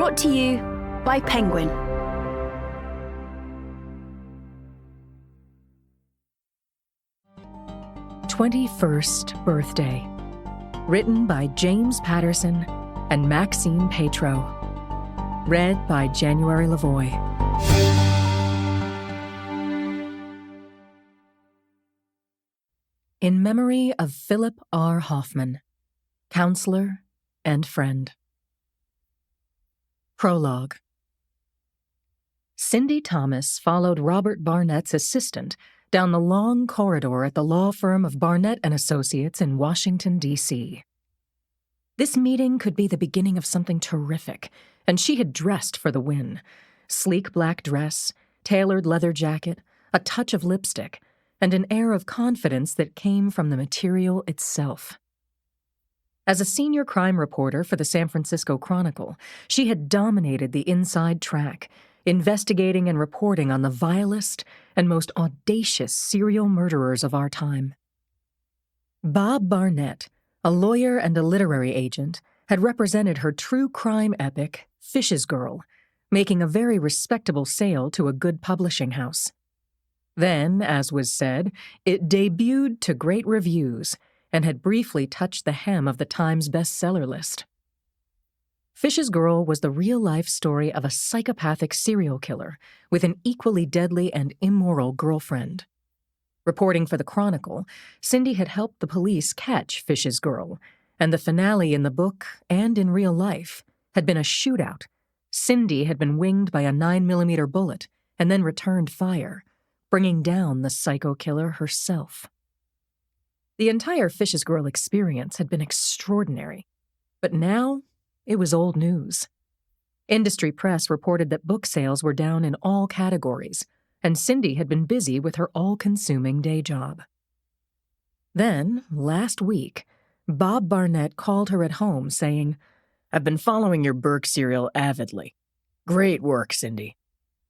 Brought to you by Penguin. "21st Birthday", written by James Patterson and Maxine Petro. Read by January Lavoie. In memory of Philip R. Hoffman, counselor and friend. Prologue. Cindy Thomas followed Robert Barnett's assistant down the long corridor at the law firm of Barnett and Associates in Washington, D.C. This meeting could be the beginning of something terrific, and she had dressed for the win. Sleek black dress, tailored leather jacket, a touch of lipstick, and an air of confidence that came from the material itself. As a senior crime reporter for the San Francisco Chronicle, she had dominated the inside track, investigating and reporting on the vilest and most audacious serial murderers of our time. Bob Barnett, a lawyer and a literary agent, had represented her true crime epic, Fish's Girl, making a very respectable sale to a good publishing house. Then, as was said, it debuted to great reviews and had briefly touched the hem of the Times bestseller list. Fish's Girl was the real-life story of a psychopathic serial killer with an equally deadly and immoral girlfriend. Reporting for the Chronicle, Cindy had helped the police catch Fish's Girl, and the finale in the book and in real life had been a shootout. Cindy had been winged by a 9mm bullet and then returned fire, bringing down the psycho killer herself. The entire Fish's Girl experience had been extraordinary, but now it was old news. Industry press reported that book sales were down in all categories, and Cindy had been busy with her all-consuming day job. Then, last week, Bob Barnett called her at home saying, "I've been following your Burke serial avidly. Great work, Cindy.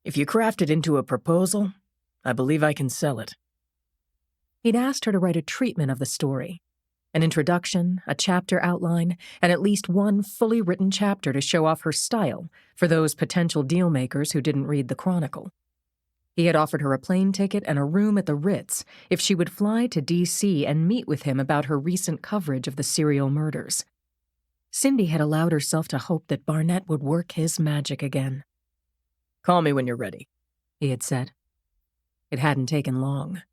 If you craft it into a proposal, I believe I can sell it." He'd asked her to write a treatment of the story, an introduction, a chapter outline, and at least one fully written chapter to show off her style for those potential deal-makers who didn't read the Chronicle. He had offered her a plane ticket and a room at the Ritz if she would fly to D.C. and meet with him about her recent coverage of the serial murders. Cindy had allowed herself to hope that Barnett would work his magic again. "Call me when you're ready," he had said. It hadn't taken long.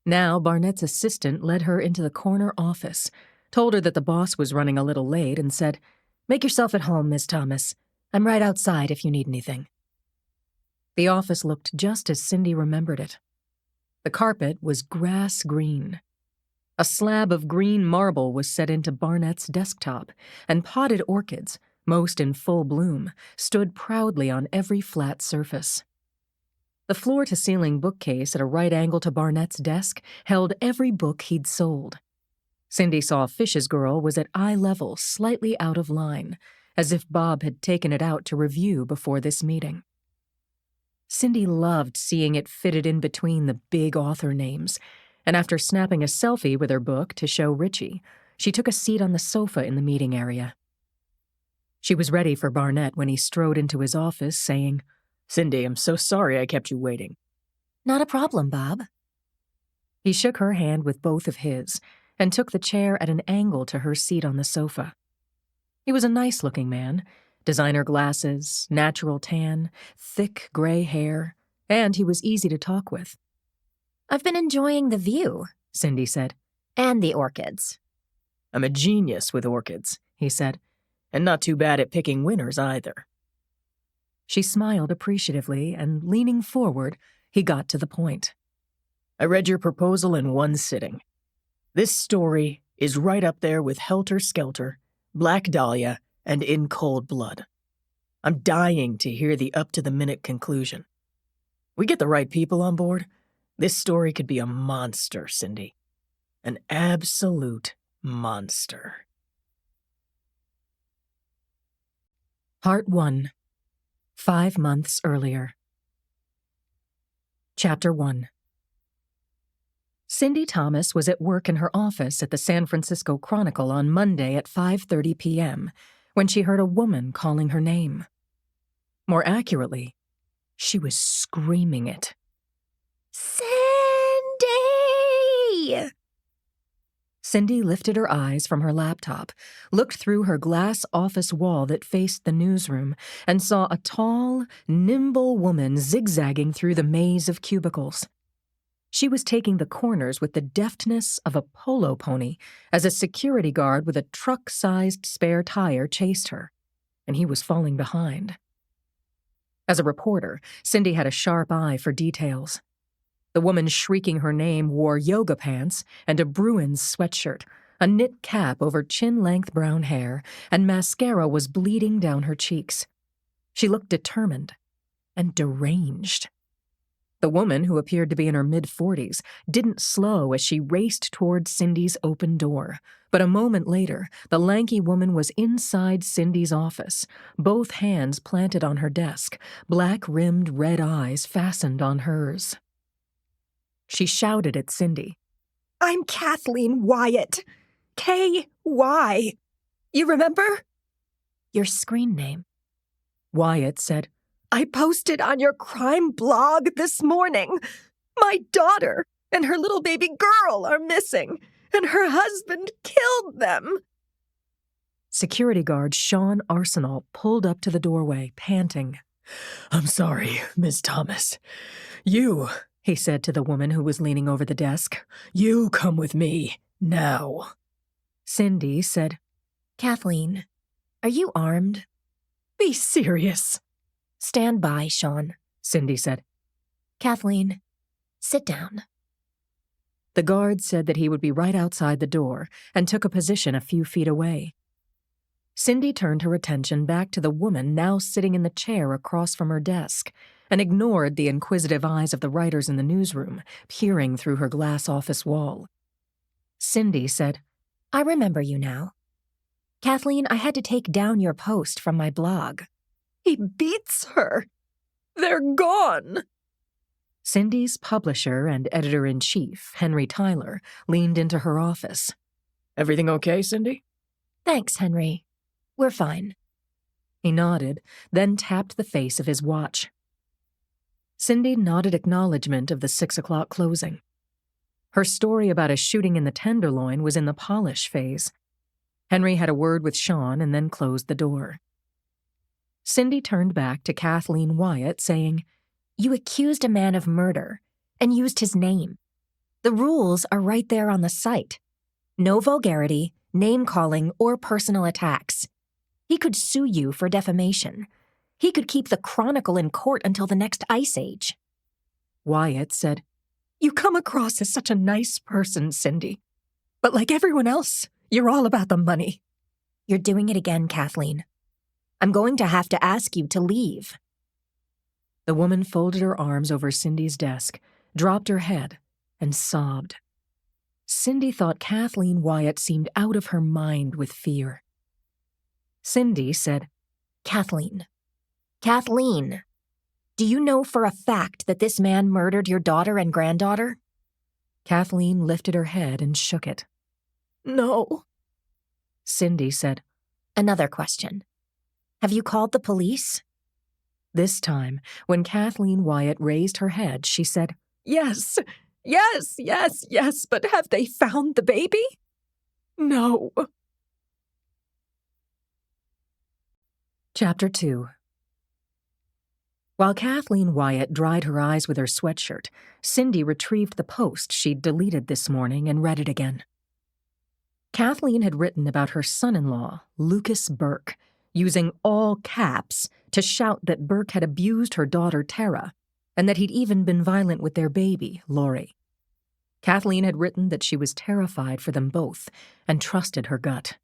Now Barnett's assistant led her into the corner office, told her that the boss was running a little late, and said, "Make yourself at home, Miss Thomas. I'm right outside if you need anything." The office looked just as Cindy remembered it. The carpet was grass green. A slab of green marble was set into Barnett's desktop, and potted orchids, most in full bloom, stood proudly on every flat surface. The floor-to-ceiling bookcase at a right angle to Barnett's desk held every book he'd sold. Cindy saw Fish's Girl was at eye level, slightly out of line, as if Bob had taken it out to review before this meeting. Cindy loved seeing it fitted in between the big author names, and after snapping a selfie with her book to show Richie, she took a seat on the sofa in the meeting area. She was ready for Barnett when he strode into his office, saying, "Cindy, I'm so sorry I kept you waiting." "Not a problem, Bob." He shook her hand with both of his and took the chair at an angle to her seat on the sofa. He was a nice-looking man, designer glasses, natural tan, thick gray hair, and he was easy to talk with. "I've been enjoying the view," Cindy said, "and the orchids." "I'm a genius with orchids," he said, "and not too bad at picking winners either." She smiled appreciatively, and leaning forward, he got to the point. "I read your proposal in one sitting. This story is right up there with Helter Skelter, Black Dahlia, and In Cold Blood. I'm dying to hear the up-to-the-minute conclusion. We get the right people on board, this story could be a monster, Cindy. An absolute monster." Part 1. 5 months earlier. Chapter 1. Cindy Thomas was at work in her office at the San Francisco Chronicle on Monday at 5:30 p.m. when she heard a woman calling her name. More accurately, she was screaming it. Cindy! Cindy lifted her eyes from her laptop, looked through her glass office wall that faced the newsroom, and saw a tall, nimble woman zigzagging through the maze of cubicles. She was taking the corners with the deftness of a polo pony as a security guard with a truck-sized spare tire chased her, and he was falling behind. As a reporter, Cindy had a sharp eye for details. The woman shrieking her name wore yoga pants and a Bruins sweatshirt, a knit cap over chin-length brown hair, and mascara was bleeding down her cheeks. She looked determined and deranged. The woman, who appeared to be in her mid-40s, didn't slow as she raced towards Cindy's open door. But a moment later, the lanky woman was inside Cindy's office, both hands planted on her desk, black-rimmed red eyes fastened on hers. She shouted at Cindy. "I'm Kathleen Wyatt. K-Y. You remember?" Your screen name. Wyatt said. "I posted on your crime blog this morning. My daughter and her little baby girl are missing, and her husband killed them." Security guard Sean Arsenal pulled up to the doorway, panting. "I'm sorry, Miss Thomas. He said to the woman who was leaning over the desk. "You come with me, now." Cindy said, Kathleen, are you armed? "Be serious." Stand by, Sean. Cindy said. Kathleen, sit down. The guard said that he would be right outside the door and took a position a few feet away. Cindy turned her attention back to the woman now sitting in the chair across from her desk and ignored the inquisitive eyes of the writers in the newsroom, peering through her glass office wall. Cindy said, I remember you now. Kathleen, I had to take down your post from my blog. "He beats her. They're gone." Cindy's publisher and editor-in-chief, Henry Tyler, leaned into her office. "Everything okay, Cindy?" Thanks, Henry. We're fine. He nodded, then tapped the face of his watch. Cindy nodded acknowledgement of the 6 o'clock closing. Her story about a shooting in the Tenderloin was in the polish phase. Henry had a word with Sean and then closed the door. Cindy turned back to Kathleen Wyatt, saying, You accused a man of murder and used his name. The rules are right there on the site. No vulgarity, name-calling, or personal attacks. He could sue you for defamation. He could keep the Chronicle in court until the next ice age. Wyatt said, "You come across as such a nice person, Cindy. But like everyone else, you're all about the money." You're doing it again, Kathleen. I'm going to have to ask you to leave. The woman folded her arms over Cindy's desk, dropped her head, and sobbed. Cindy thought Kathleen Wyatt seemed out of her mind with fear. Cindy said, Kathleen, do you know for a fact that this man murdered your daughter and granddaughter? Kathleen lifted her head and shook it. No. Cindy said, Another question. Have you called the police? This time, when Kathleen Wyatt raised her head, she said, Yes, but have they found the baby? No. Chapter 2. While Kathleen Wyatt dried her eyes with her sweatshirt, Cindy retrieved the post she'd deleted this morning and read it again. Kathleen had written about her son-in-law, Lucas Burke, using all caps to shout that Burke had abused her daughter Tara, and that he'd even been violent with their baby, Lori. Kathleen had written that she was terrified for them both and trusted her gut.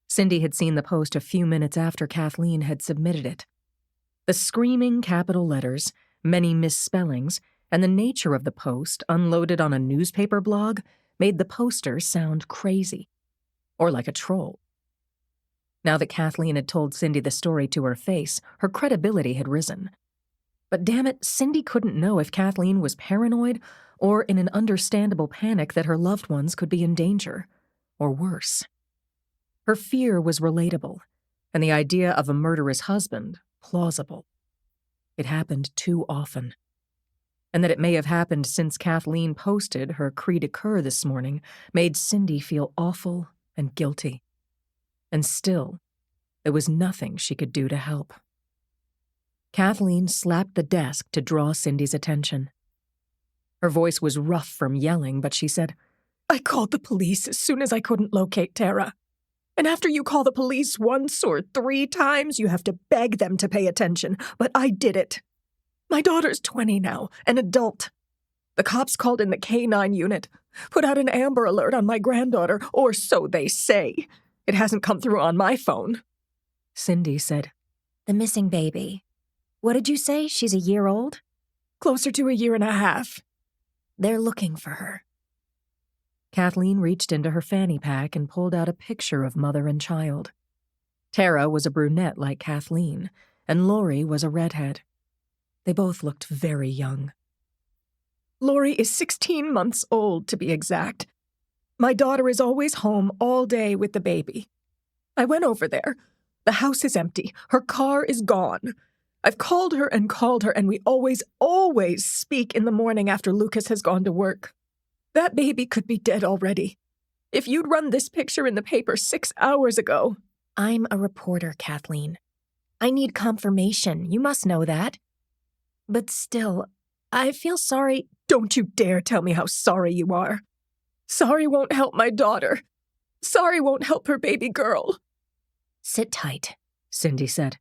Cindy had seen the post a few minutes after Kathleen had submitted it. The screaming capital letters, many misspellings, and the nature of the post unloaded on a newspaper blog made the poster sound crazy, or like a troll. Now that Kathleen had told Cindy the story to her face, her credibility had risen. But damn it, Cindy couldn't know if Kathleen was paranoid or in an understandable panic that her loved ones could be in danger, or worse. Her fear was relatable, and the idea of a murderous husband plausible. It happened too often. And that it may have happened since Kathleen posted her cri de coeur this morning made Cindy feel awful and guilty. And still, there was nothing she could do to help. Kathleen slapped the desk to draw Cindy's attention. Her voice was rough from yelling, but she said, I called the police as soon as I couldn't locate Tara. And after you call the police once or 3 times, you have to beg them to pay attention. But I did it. My daughter's 20 now, an adult. The cops called in the K-9 unit, put out an Amber Alert on my granddaughter, or so they say. It hasn't come through on my phone. Cindy said, The missing baby. What did you say? She's a year old? Closer to a year and a half. They're looking for her. Kathleen reached into her fanny pack and pulled out a picture of mother and child. Tara was a brunette like Kathleen, and Lori was a redhead. They both looked very young. Lori is 16 months old, to be exact. My daughter is always home all day with the baby. I went over there. The house is empty. Her car is gone. I've called her, and we always speak in the morning after Lucas has gone to work. That baby could be dead already. If you'd run this picture in the paper 6 hours ago... I'm a reporter, Kathleen. I need confirmation. You must know that. But still, I feel sorry. Don't you dare tell me how sorry you are. Sorry won't help my daughter. Sorry won't help her baby girl. Sit tight, Cindy said.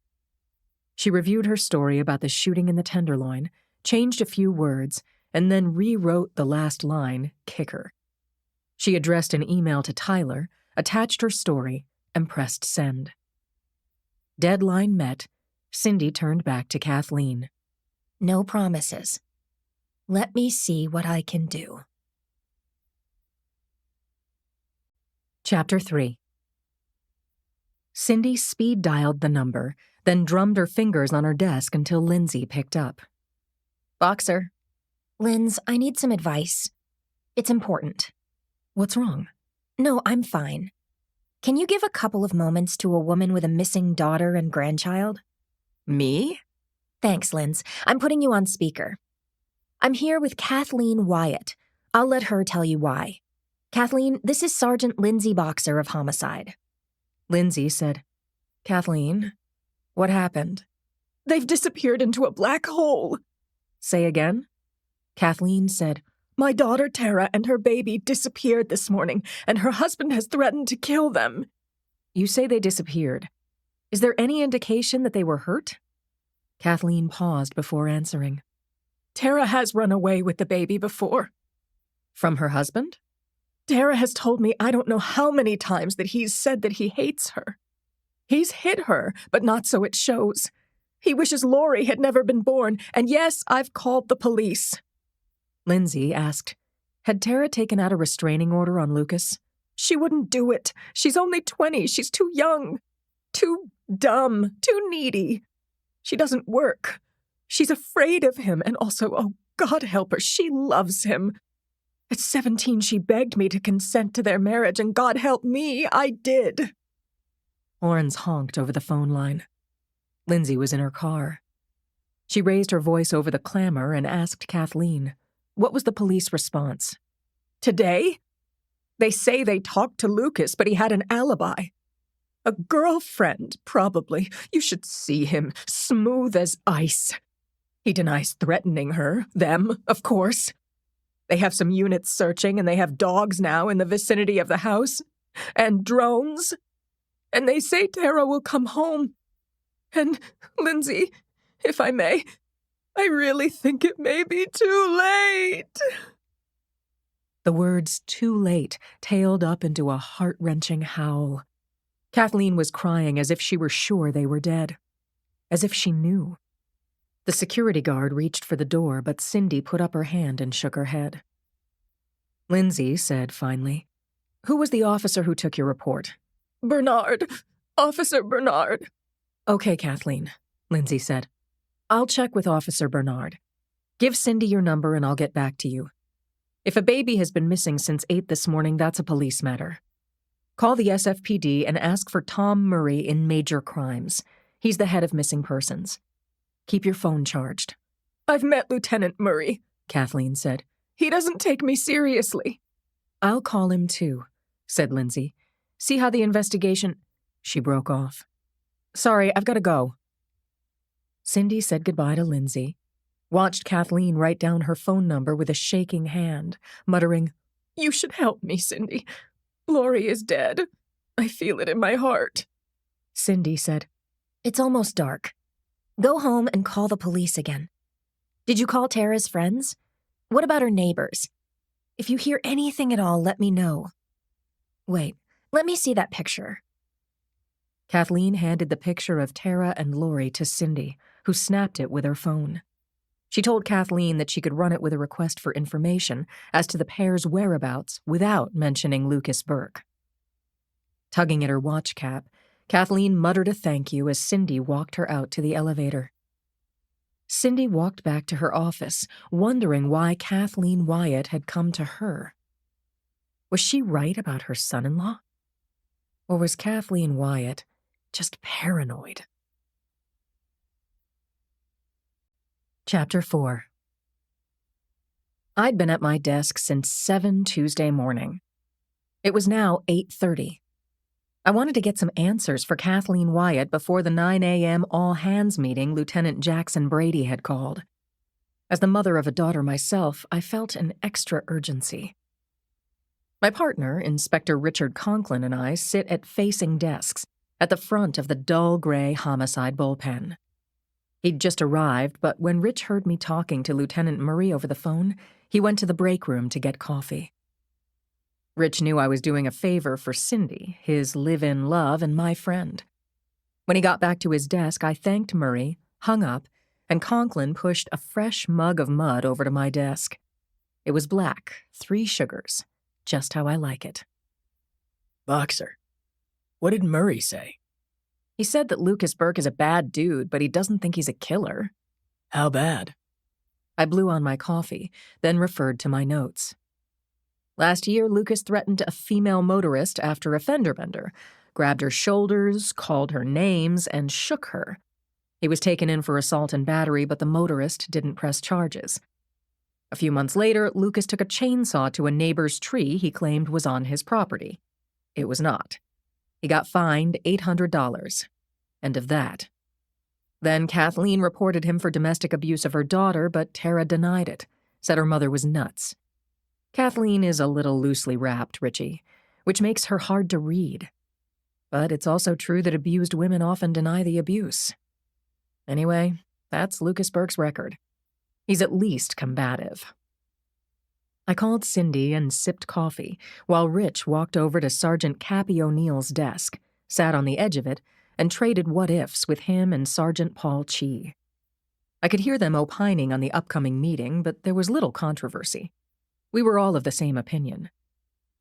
She reviewed her story about the shooting in the Tenderloin, changed a few words, and then rewrote the last line, kicker. She addressed an email to Tyler, attached her story, and pressed send. Deadline met, Cindy turned back to Kathleen. No promises. Let me see what I can do. Chapter 3. Cindy speed-dialed the number, then drummed her fingers on her desk until Lindsay picked up. Boxer. Linz, I need some advice. It's important. What's wrong? No, I'm fine. Can you give a couple of moments to a woman with a missing daughter and grandchild? Me? Thanks, Linz. I'm putting you on speaker. I'm here with Kathleen Wyatt. I'll let her tell you why. Kathleen, this is Sergeant Lindsay Boxer of Homicide. Lindsay said, Kathleen, what happened? They've disappeared into a black hole. Say again? Kathleen said, My daughter Tara and her baby disappeared this morning, and her husband has threatened to kill them. You say they disappeared. Is there any indication that they were hurt? Kathleen paused before answering. Tara has run away with the baby before. From her husband? Tara has told me I don't know how many times that he's said that he hates her. He's hit her, but not so it shows. He wishes Lori had never been born, and yes, I've called the police. Lindsay asked, had Tara taken out a restraining order on Lucas? She wouldn't do it. She's only 20. She's too young. Too dumb. Too needy. She doesn't work. She's afraid of him, and also, oh, God help her, she loves him. At 17, she begged me to consent to their marriage, and God help me, I did. Horns honked over the phone line. Lindsay was in her car. She raised her voice over the clamor and asked Kathleen, what was the police response? Today? They say they talked to Lucas, but he had an alibi. A girlfriend, probably. You should see him, smooth as ice. He denies threatening her, them, of course. They have some units searching, and they have dogs now in the vicinity of the house. And drones. And they say Tara will come home. And, Lindsay, if I may, I really think it may be too late. The words too late tailed up into a heart-wrenching howl. Kathleen was crying as if she were sure they were dead. As if she knew. The security guard reached for the door, but Cindy put up her hand and shook her head. Lindsay said finally, who was the officer who took your report? Bernard. Officer Bernard. Okay, Kathleen, Lindsay said. I'll check with Officer Bernard. Give Cindy your number and I'll get back to you. If a baby has been missing since 8 this morning, that's a police matter. Call the SFPD and ask for Tom Murray in major crimes. He's the head of missing persons. Keep your phone charged." "I've met Lieutenant Murray," Kathleen said. "He doesn't take me seriously." "I'll call him too," said Lindsay. "See how the investigation—" She broke off. "Sorry, I've got to go." Cindy said goodbye to Lindsay, watched Kathleen write down her phone number with a shaking hand, muttering, "You should help me, Cindy. Laurie is dead. I feel it in my heart." Cindy said, "It's almost dark. Go home and call the police again. Did you call Tara's friends? What about her neighbors? If you hear anything at all, let me know. Wait, let me see that picture." Kathleen handed the picture of Tara and Laurie to Cindy, who snapped it with her phone. She told Kathleen that she could run it with a request for information as to the pair's whereabouts without mentioning Lucas Burke. Tugging at her watch cap, Kathleen muttered a thank you as Cindy walked her out to the elevator. Cindy walked back to her office, wondering why Kathleen Wyatt had come to her. Was she right about her son-in-law? Or was Kathleen Wyatt just paranoid? Chapter 4. I'd been at my desk since 7 Tuesday morning. It was now 8:30. I wanted to get some answers for Kathleen Wyatt before the 9 a.m. all-hands meeting Lieutenant Jackson Brady had called. As the mother of a daughter myself, I felt an extra urgency. My partner, Inspector Richard Conklin, and I sit at facing desks at the front of the dull gray homicide bullpen. He'd just arrived, but when Rich heard me talking to Lieutenant Murray over the phone, he went to the break room to get coffee. Rich knew I was doing a favor for Cindy, his live-in love and my friend. When he got back to his desk, I thanked Murray, hung up, and Conklin pushed a fresh mug of mud over to my desk. It was black, 3 sugars, just how I like it. "Boxer, what did Murray say?" He said that Lucas Burke is a bad dude, but he doesn't think he's a killer. "How bad?" I blew on my coffee, then referred to my notes. Last year, Lucas threatened a female motorist after a fender bender, grabbed her shoulders, called her names, and shook her. He was taken in for assault and battery, but the motorist didn't press charges. A few months later, Lucas took a chainsaw to a neighbor's tree he claimed was on his property. It was not. He got fined $800. End of that. Then Kathleen reported him for domestic abuse of her daughter, but Tara denied it, said her mother was nuts. Kathleen is a little loosely wrapped, Richie, which makes her hard to read. But it's also true that abused women often deny the abuse. Anyway, that's Lucas Burke's record. He's at least combative. I called Cindy and sipped coffee, while Rich walked over to Sergeant Cappy O'Neill's desk, sat on the edge of it, and traded what-ifs with him and Sergeant Paul Chee. I could hear them opining on the upcoming meeting, but there was little controversy. We were all of the same opinion.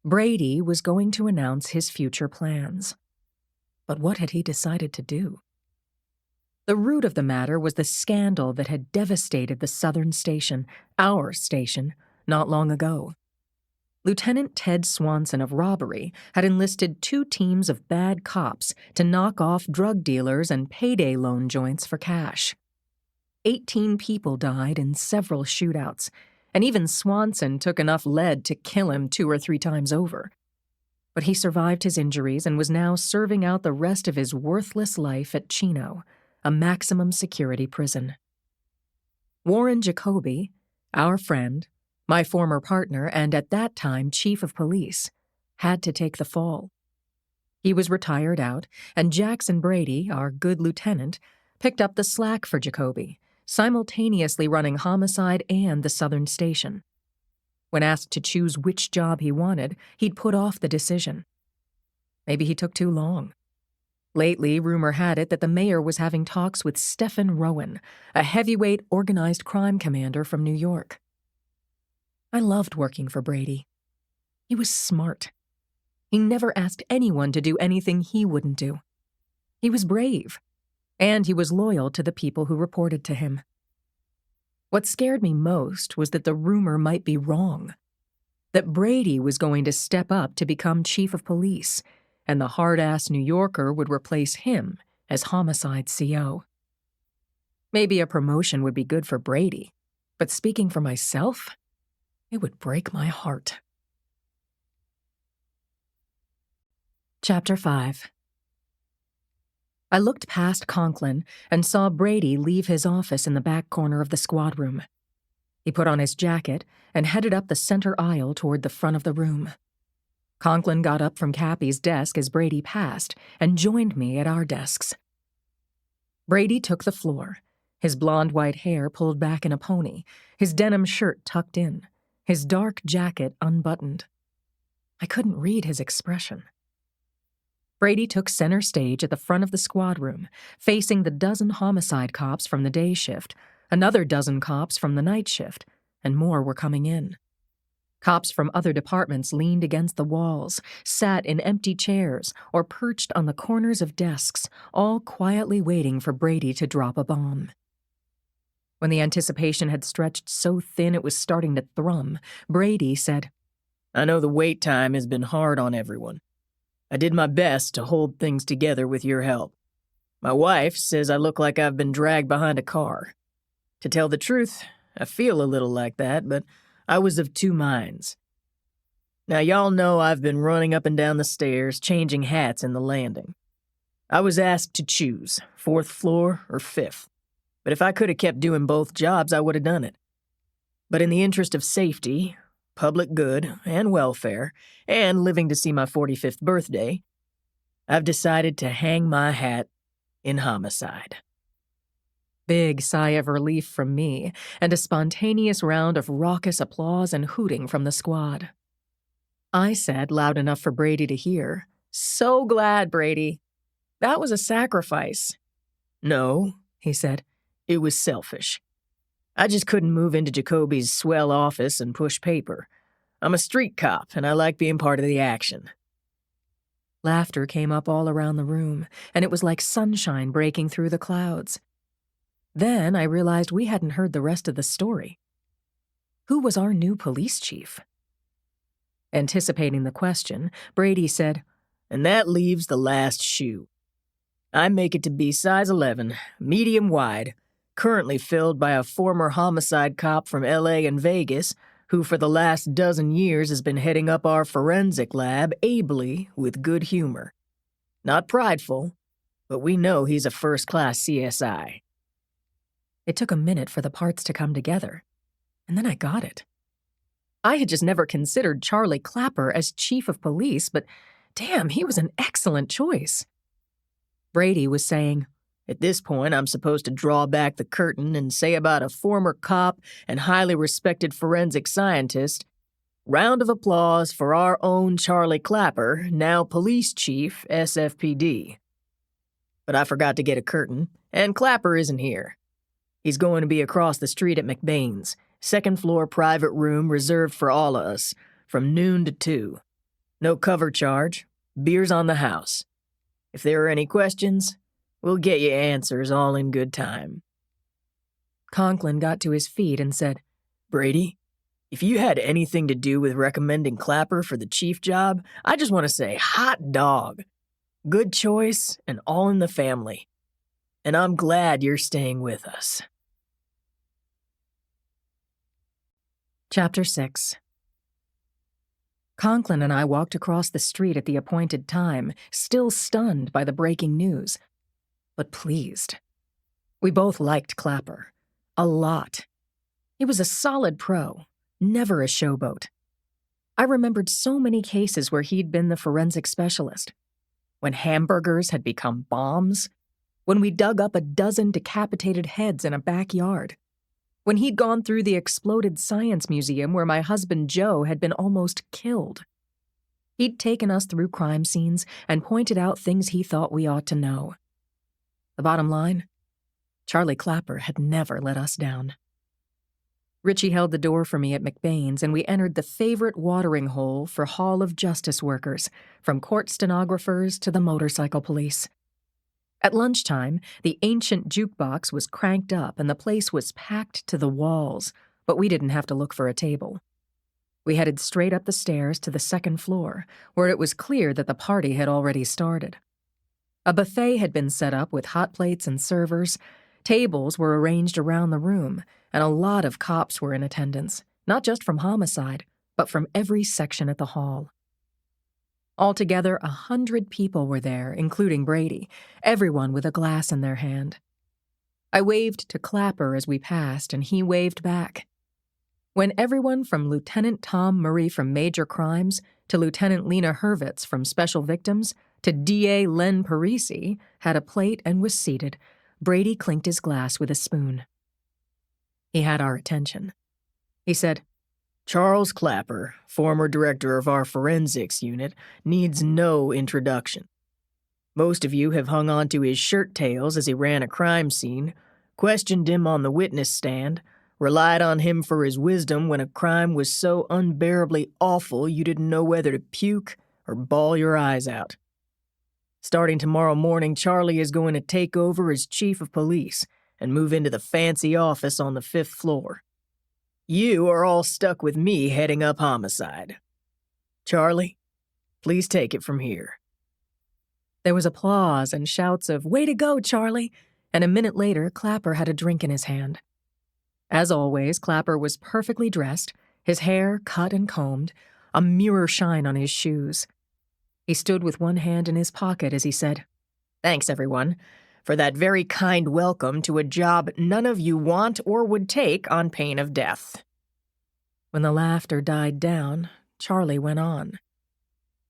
Brady was going to announce his future plans. But what had he decided to do? The root of the matter was the scandal that had devastated the Southern Station, our station, not long ago. Lieutenant Ted Swanson of Robbery had enlisted 2 teams of bad cops to knock off drug dealers and payday loan joints for cash. 18 people died in several shootouts, and even Swanson took enough lead to kill him 2 or 3 times over. But he survived his injuries and was now serving out the rest of his worthless life at Chino, a maximum security prison. Warren Jacoby, our friend, my former partner and at that time chief of police, had to take the fall. He was retired out, and Jackson Brady, our good lieutenant, picked up the slack for Jacoby, simultaneously running Homicide and the Southern Station. When asked to choose which job he wanted, he'd put off the decision. Maybe he took too long. Lately, rumor had it that the mayor was having talks with Stephen Rowan, a heavyweight organized crime commander from New York. I loved working for Brady. He was smart. He never asked anyone to do anything he wouldn't do. He was brave, and he was loyal to the people who reported to him. What scared me most was that the rumor might be wrong, that Brady was going to step up to become chief of police, and the hard-ass New Yorker would replace him as Homicide CO. Maybe a promotion would be good for Brady, but speaking for myself, it would break my heart. Chapter 5. I looked past Conklin and saw Brady leave his office in the back corner of the squad room. He put on his jacket and headed up the center aisle toward the front of the room. Conklin got up from Cappy's desk as Brady passed and joined me at our desks. Brady took the floor, his blonde-white hair pulled back in a pony, his denim shirt tucked in, his dark jacket unbuttoned. I couldn't read his expression. Brady took center stage at the front of the squad room, facing the dozen homicide cops from the day shift, another dozen cops from the night shift, and more were coming in. Cops from other departments leaned against the walls, sat in empty chairs, or perched on the corners of desks, all quietly waiting for Brady to drop a bomb. When the anticipation had stretched so thin it was starting to thrum, Brady said, I know the wait time has been hard on everyone. I did my best to hold things together with your help. My wife says I look like I've been dragged behind a car. To tell the truth, I feel a little like that, but I was of two minds. Now y'all know I've been running up and down the stairs, changing hats in the landing. I was asked to choose, 4th floor or 5th. But if I could have kept doing both jobs, I would have done it. But in the interest of safety, public good, and welfare, and living to see my 45th birthday, I've decided to hang my hat in Homicide. Big sigh of relief from me, and a spontaneous round of raucous applause and hooting from the squad. I said, loud enough for Brady to hear, "So glad, Brady. That was a sacrifice." No, he said. It was selfish. I just couldn't move into Jacoby's swell office and push paper. I'm a street cop, and I like being part of the action. Laughter came up all around the room, and it was like sunshine breaking through the clouds. Then I realized we hadn't heard the rest of the story. Who was our new police chief? Anticipating the question, Brady said, And that leaves the last shoe. I make it to be size 11, medium wide, currently filled by a former homicide cop from LA and Vegas, who for the last dozen years has been heading up our forensic lab ably with good humor. Not prideful, but we know he's a first-class CSI. It took a minute for the parts to come together, and then I got it. I had just never considered Charlie Clapper as chief of police, but damn, he was an excellent choice. Brady was saying, At this point, I'm supposed to draw back the curtain and say about a former cop and highly respected forensic scientist, round of applause for our own Charlie Clapper, now police chief, SFPD. But I forgot to get a curtain, and Clapper isn't here. He's going to be across the street at McBain's, 2nd floor private room reserved for all of us, from noon to 2. No cover charge, beers on the house. If there are any questions, we'll get you answers all in good time. Conklin got to his feet and said, Brady, if you had anything to do with recommending Clapper for the chief job, I just want to say hot dog. Good choice and all in the family. And I'm glad you're staying with us. Chapter 6. Conklin and I walked across the street at the appointed time, still stunned by the breaking news, but pleased. We both liked Clapper. A lot. He was a solid pro, never a showboat. I remembered so many cases where he'd been the forensic specialist. When hamburgers had become bombs. When we dug up a dozen decapitated heads in a backyard. When he'd gone through the exploded science museum where my husband Joe had been almost killed. He'd taken us through crime scenes and pointed out things he thought we ought to know. The bottom line? Charlie Clapper had never let us down. Richie held the door for me at McBain's, and we entered the favorite watering hole for Hall of Justice workers, from court stenographers to the motorcycle police. At lunchtime, the ancient jukebox was cranked up and the place was packed to the walls, but we didn't have to look for a table. We headed straight up the stairs to the second floor, where it was clear that the party had already started. A buffet had been set up with hot plates and servers. Tables were arranged around the room, and a lot of cops were in attendance, not just from Homicide, but from every section at the hall. Altogether, 100 people were there, including Brady, everyone with a glass in their hand. I waved to Clapper as we passed, and he waved back. When everyone from Lieutenant Tom Murray from Major Crimes to Lieutenant Lena Hurwitz from Special Victims to D.A. Len Parisi had a plate and was seated, Brady clinked his glass with a spoon. He had our attention. He said, Charles Clapper, former director of our forensics unit, needs no introduction. Most of you have hung on to his shirt tails as he ran a crime scene, questioned him on the witness stand, relied on him for his wisdom when a crime was so unbearably awful you didn't know whether to puke or bawl your eyes out. Starting tomorrow morning, Charlie is going to take over as chief of police and move into the fancy office on the 5th floor. You are all stuck with me heading up Homicide. Charlie, please take it from here. There was applause and shouts of, "Way to go, Charlie!" And a minute later, Clapper had a drink in his hand. As always, Clapper was perfectly dressed, his hair cut and combed, a mirror shine on his shoes. He stood with one hand in his pocket as he said, Thanks, everyone, for that very kind welcome to a job none of you want or would take on pain of death. When the laughter died down, Charlie went on.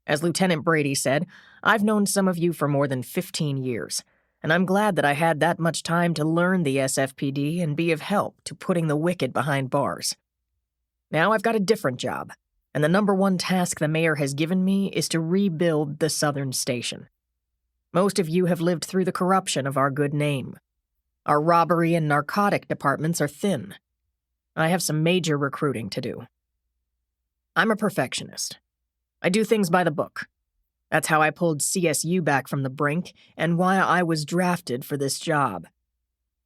As Lieutenant Brady said, I've known some of you for more than 15 years, and I'm glad that I had that much time to learn the SFPD and be of help to putting the wicked behind bars. Now I've got a different job, and the number one task the mayor has given me is to rebuild the Southern Station. Most of you have lived through the corruption of our good name. Our robbery and narcotic departments are thin. I have some major recruiting to do. I'm a perfectionist. I do things by the book. That's how I pulled CSU back from the brink and why I was drafted for this job.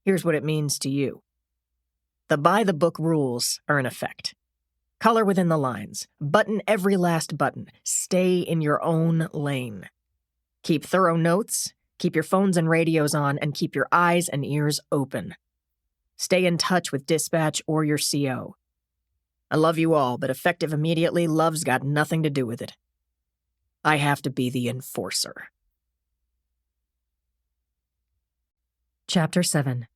Here's what it means to you. The by-the-book rules are in effect. Color within the lines. Button every last button. Stay in your own lane. Keep thorough notes, keep your phones and radios on, and keep your eyes and ears open. Stay in touch with dispatch or your CO. I love you all, but effective immediately love's got nothing to do with it. I have to be the enforcer. Chapter 7.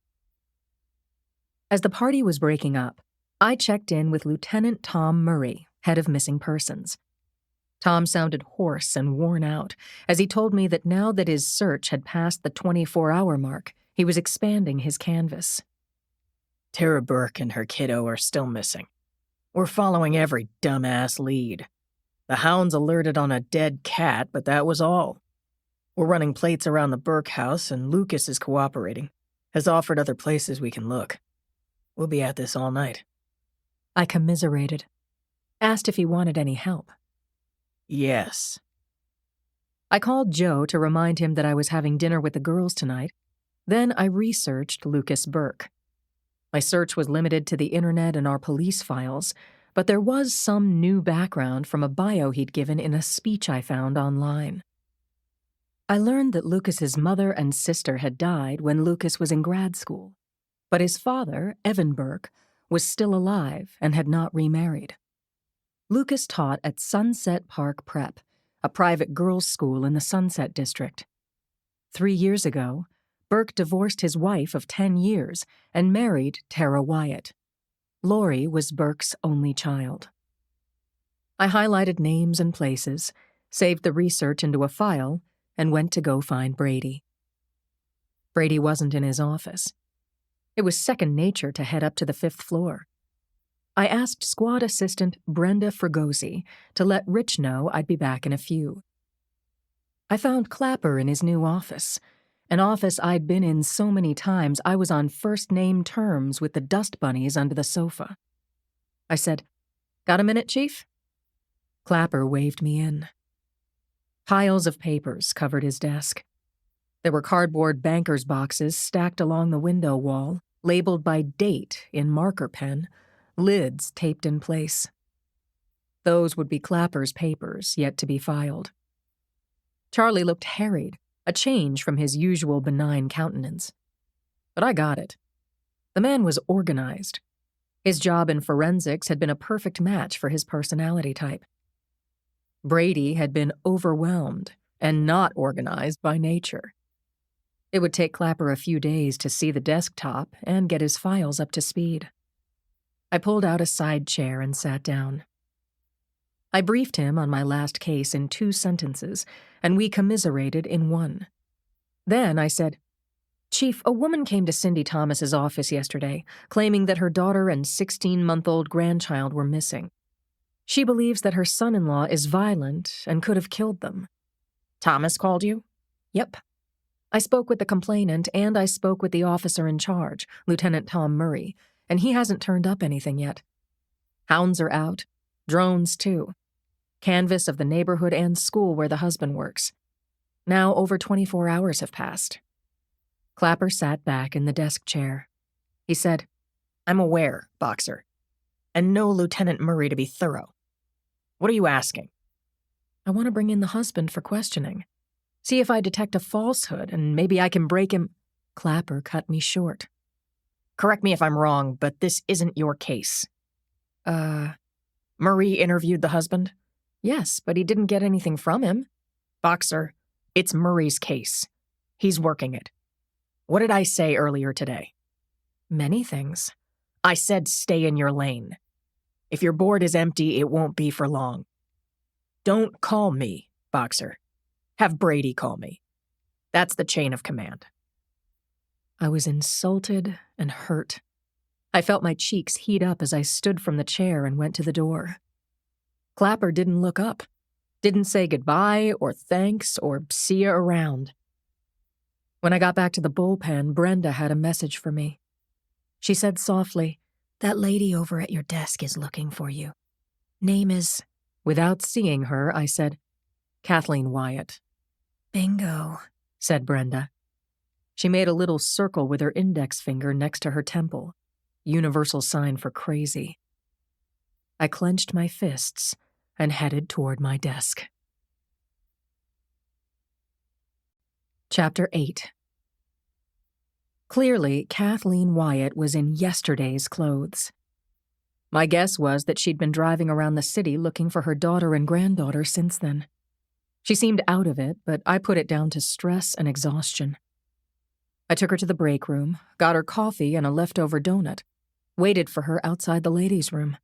As the party was breaking up, I checked in with Lieutenant Tom Murray, head of missing persons. Tom sounded hoarse and worn out as he told me that now that his search had passed the 24-hour mark, he was expanding his canvas. Tara Burke and her kiddo are still missing. We're following every dumbass lead. The hounds alerted on a dead cat, but that was all. We're running plates around the Burke house, and Lucas is cooperating, has offered other places we can look. We'll be at this all night. I commiserated, asked if he wanted any help. Yes. I called Joe to remind him that I was having dinner with the girls tonight. Then I researched Lucas Burke. My search was limited to the internet and our police files, but there was some new background from a bio he'd given in a speech I found online. I learned that Lucas's mother and sister had died when Lucas was in grad school, but his father, Evan Burke, was still alive and had not remarried. Lucas taught at Sunset Park Prep, a private girls' school in the Sunset District. 3 years ago, Burke divorced his wife of 10 years and married Tara Wyatt. Lori was Burke's only child. I highlighted names and places, saved the research into a file, and went to go find Brady. Brady wasn't in his office. It was second nature to head up to the 5th floor. I asked squad assistant Brenda Fregosi to let Rich know I'd be back in a few. I found Clapper in his new office, an office I'd been in so many times I was on first-name terms with the dust bunnies under the sofa. I said, "Got a minute, Chief?" Clapper waved me in. Piles of papers covered his desk. There were cardboard banker's boxes stacked along the window wall, labeled by date in marker pen, lids taped in place. Those would be Clapper's papers, yet to be filed. Charlie looked harried, a change from his usual benign countenance. But I got it. The man was organized. His job in forensics had been a perfect match for his personality type. Brady had been overwhelmed and not organized by nature. It would take Clapper a few days to see the desktop and get his files up to speed. I pulled out a side chair and sat down. I briefed him on my last case in 2 sentences, and we commiserated in 1. Then I said, "Chief, a woman came to Cindy Thomas's office yesterday, claiming that her daughter and 16-month-old grandchild were missing. She believes that her son-in-law is violent and could have killed them." Thomas called you? Yep. I spoke with the complainant and I spoke with the officer in charge, Lieutenant Tom Murray, and he hasn't turned up anything yet. Hounds are out, drones too. Canvass of the neighborhood and school where the husband works. Now over 24 hours have passed. Clapper sat back in the desk chair. He said, "I'm aware, Boxer, and know Lieutenant Murray to be thorough. What are you asking?" "I want to bring in the husband for questioning. See if I detect a falsehood, and maybe I can break him." Clapper cut me short. "Correct me if I'm wrong, but this isn't your case." Murray interviewed the husband? Yes, but he didn't get anything from him." "Boxer, it's Murray's case. He's working it. What did I say earlier today?" "Many things." "I said stay in your lane. If your board is empty, it won't be for long. Don't call me, Boxer. Have Brady call me. That's the chain of command." I was insulted and hurt. I felt my cheeks heat up as I stood from the chair and went to the door. Clapper didn't look up, didn't say goodbye or thanks or see you around. When I got back to the bullpen, Brenda had a message for me. She said softly, "That lady over at your desk is looking for you. Name is—" Without seeing her, I said, "Kathleen Wyatt." "Bingo," said Brenda. She made a little circle with her index finger next to her temple, universal sign for crazy. I clenched my fists and headed toward my desk. Chapter 8. Clearly, Kathleen Wyatt was in yesterday's clothes. My guess was that she'd been driving around the city looking for her daughter and granddaughter since then. She seemed out of it, but I put it down to stress and exhaustion. I took her to the break room, got her coffee and a leftover donut, waited for her outside the ladies' room.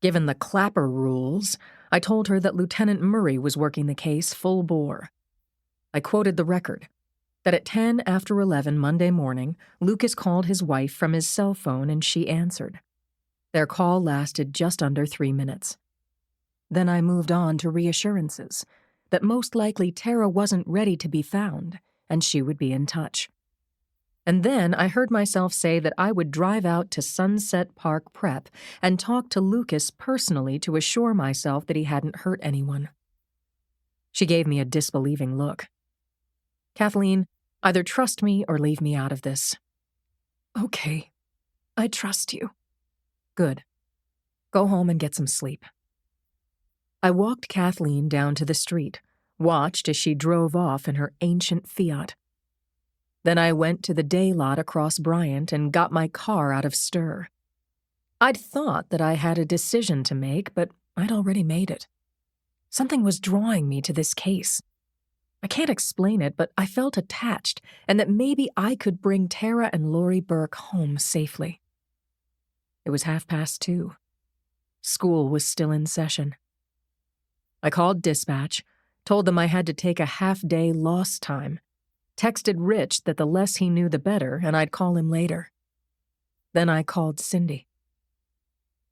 Given the Clapper rules, I told her that Lieutenant Murray was working the case full bore. I quoted the record, that at 10 after 11 Monday morning, Lucas called his wife from his cell phone and she answered. Their call lasted just under 3 minutes. Then I moved on to reassurances, that most likely Tara wasn't ready to be found, and she would be in touch. And then I heard myself say that I would drive out to Sunset Park Prep and talk to Lucas personally to assure myself that he hadn't hurt anyone. She gave me a disbelieving look. "Kathleen, either trust me or leave me out of this." "Okay, I trust you." "Good. Go home and get some sleep." I walked Kathleen down to the street, watched as she drove off in her ancient Fiat. Then I went to the day lot across Bryant and got my car out of stir. I'd thought that I had a decision to make, but I'd already made it. Something was drawing me to this case. I can't explain it, but I felt attached, and that maybe I could bring Tara and Lori Burke home safely. It was 2:30. School was still in session. I called dispatch, told them I had to take a half-day lost time, texted Rich that the less he knew the better, and I'd call him later. Then I called Cindy.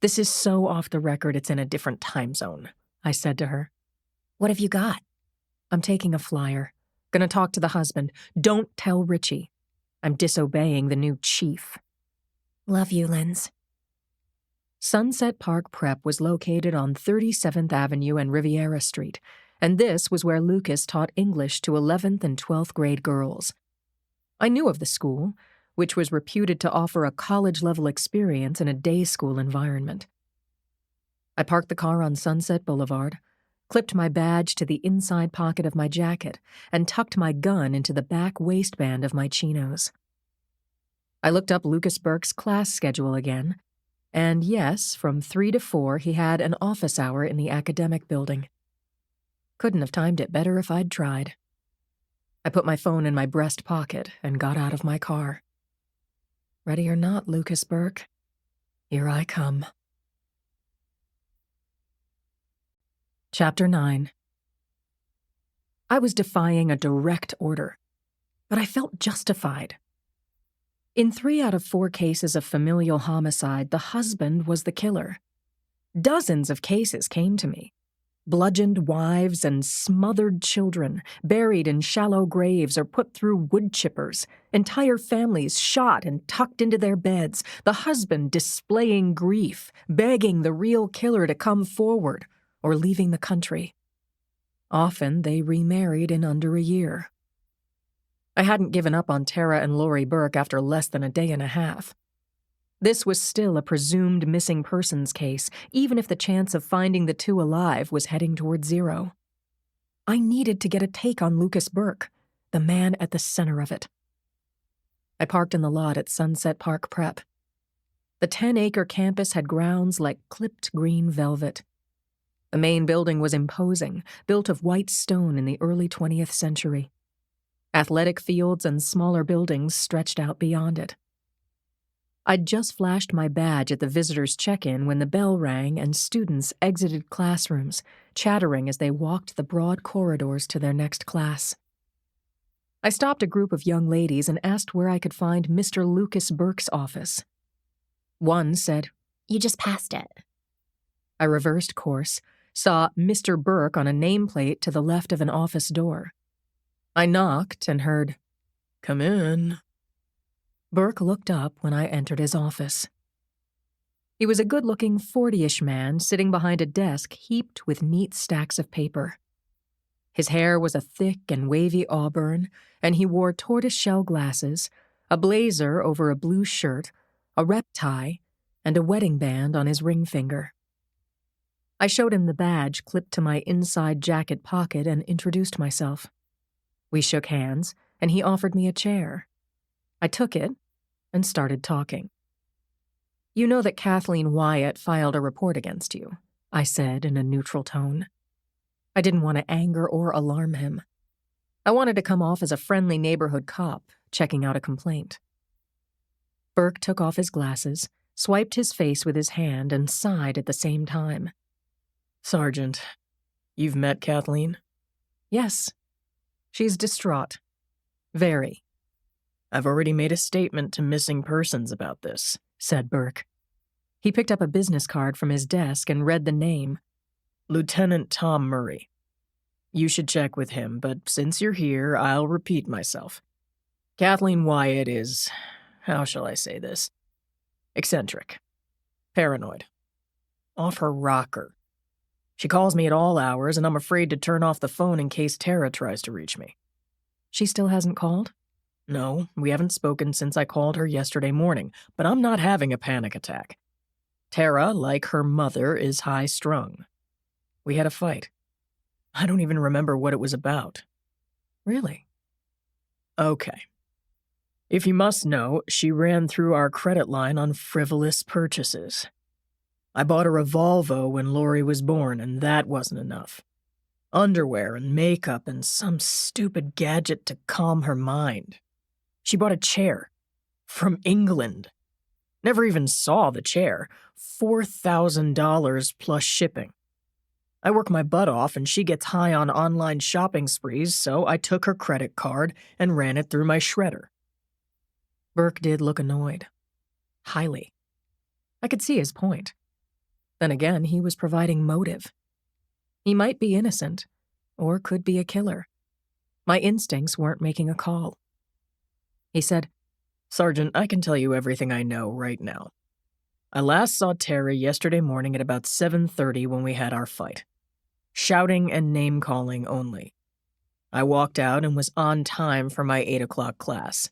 "This is so off the record it's in a different time zone," I said to her. "What have you got?" "I'm taking a flyer. Gonna talk to the husband. Don't tell Richie. I'm disobeying the new chief." "Love you, Linz." Sunset Park Prep was located on 37th Avenue and Riviera Street, and this was where Lucas taught English to 11th and 12th grade girls. I knew of the school, which was reputed to offer a college-level experience in a day school environment. I parked the car on Sunset Boulevard, clipped my badge to the inside pocket of my jacket, and tucked my gun into the back waistband of my chinos. I looked up Lucas Burke's class schedule again, and yes, from 3 to 4 he had an office hour in the academic building. Couldn't have timed it better if I'd tried. I put my phone in my breast pocket and got out of my car. Ready or not, Lucas Burke, here I come. Chapter 9. I was defying a direct order, but I felt justified. In 3 out of 4 cases of familial homicide, the husband was the killer. Dozens of cases came to me. Bludgeoned wives and smothered children, buried in shallow graves or put through wood chippers, entire families shot and tucked into their beds, the husband displaying grief, begging the real killer to come forward, or leaving the country. Often they remarried in under a year. I hadn't given up on Tara and Lori Burke after less than a day and a half. This was still a presumed missing persons case, even if the chance of finding the 2 alive was heading toward 0. I needed to get a take on Lucas Burke, the man at the center of it. I parked in the lot at Sunset Park Prep. The 10-acre campus had grounds like clipped green velvet. The main building was imposing, built of white stone in the early 20th century. Athletic fields and smaller buildings stretched out beyond it. I'd just flashed my badge at the visitors' check-in when the bell rang and students exited classrooms, chattering as they walked the broad corridors to their next class. I stopped a group of young ladies and asked where I could find Mr. Lucas Burke's office. One said, "You just passed it." I reversed course, saw Mr. Burke on a nameplate to the left of an office door. I knocked and heard, "Come in." Burke looked up when I entered his office. He was a good-looking 40-ish man sitting behind a desk heaped with neat stacks of paper. His hair was a thick and wavy auburn, and he wore tortoise-shell glasses, a blazer over a blue shirt, a rep tie, and a wedding band on his ring finger. I showed him the badge clipped to my inside jacket pocket and introduced myself. We shook hands, and he offered me a chair. I took it and started talking. "You know that Kathleen Wyatt filed a report against you," I said in a neutral tone. I didn't want to anger or alarm him. I wanted to come off as a friendly neighborhood cop checking out a complaint. Burke took off his glasses, swiped his face with his hand, and sighed at the same time. "Sergeant, you've met Kathleen?" "Yes. She's distraught. Very." "I've already made a statement to missing persons about this," said Burke. He picked up a business card from his desk and read the name. "Lieutenant Tom Murray. You should check with him, but since you're here, I'll repeat myself. Kathleen Wyatt is, how shall I say this? Eccentric. Paranoid. Off her rocker. She calls me at all hours, and I'm afraid to turn off the phone in case Tara tries to reach me." "She still hasn't called?" "No, we haven't spoken since I called her yesterday morning, but I'm not having a panic attack. Tara, like her mother, is high-strung. We had a fight. I don't even remember what it was about." "Really?" "Okay. If you must know, she ran through our credit line on frivolous purchases. I bought her a Volvo when Lori was born, and that wasn't enough. Underwear and makeup and some stupid gadget to calm her mind. She bought a chair. From England. Never even saw the chair. $4,000 plus shipping. I work my butt off and she gets high on online shopping sprees, so I took her credit card and ran it through my shredder." Burke did look annoyed. Highly. I could see his point. Then again, he was providing motive. He might be innocent, or could be a killer. My instincts weren't making a call. He said, "Sergeant, I can tell you everything I know right now. I last saw Tara yesterday morning at about 7:30 when we had our fight. Shouting and name-calling only. I walked out and was on time for my 8 o'clock class.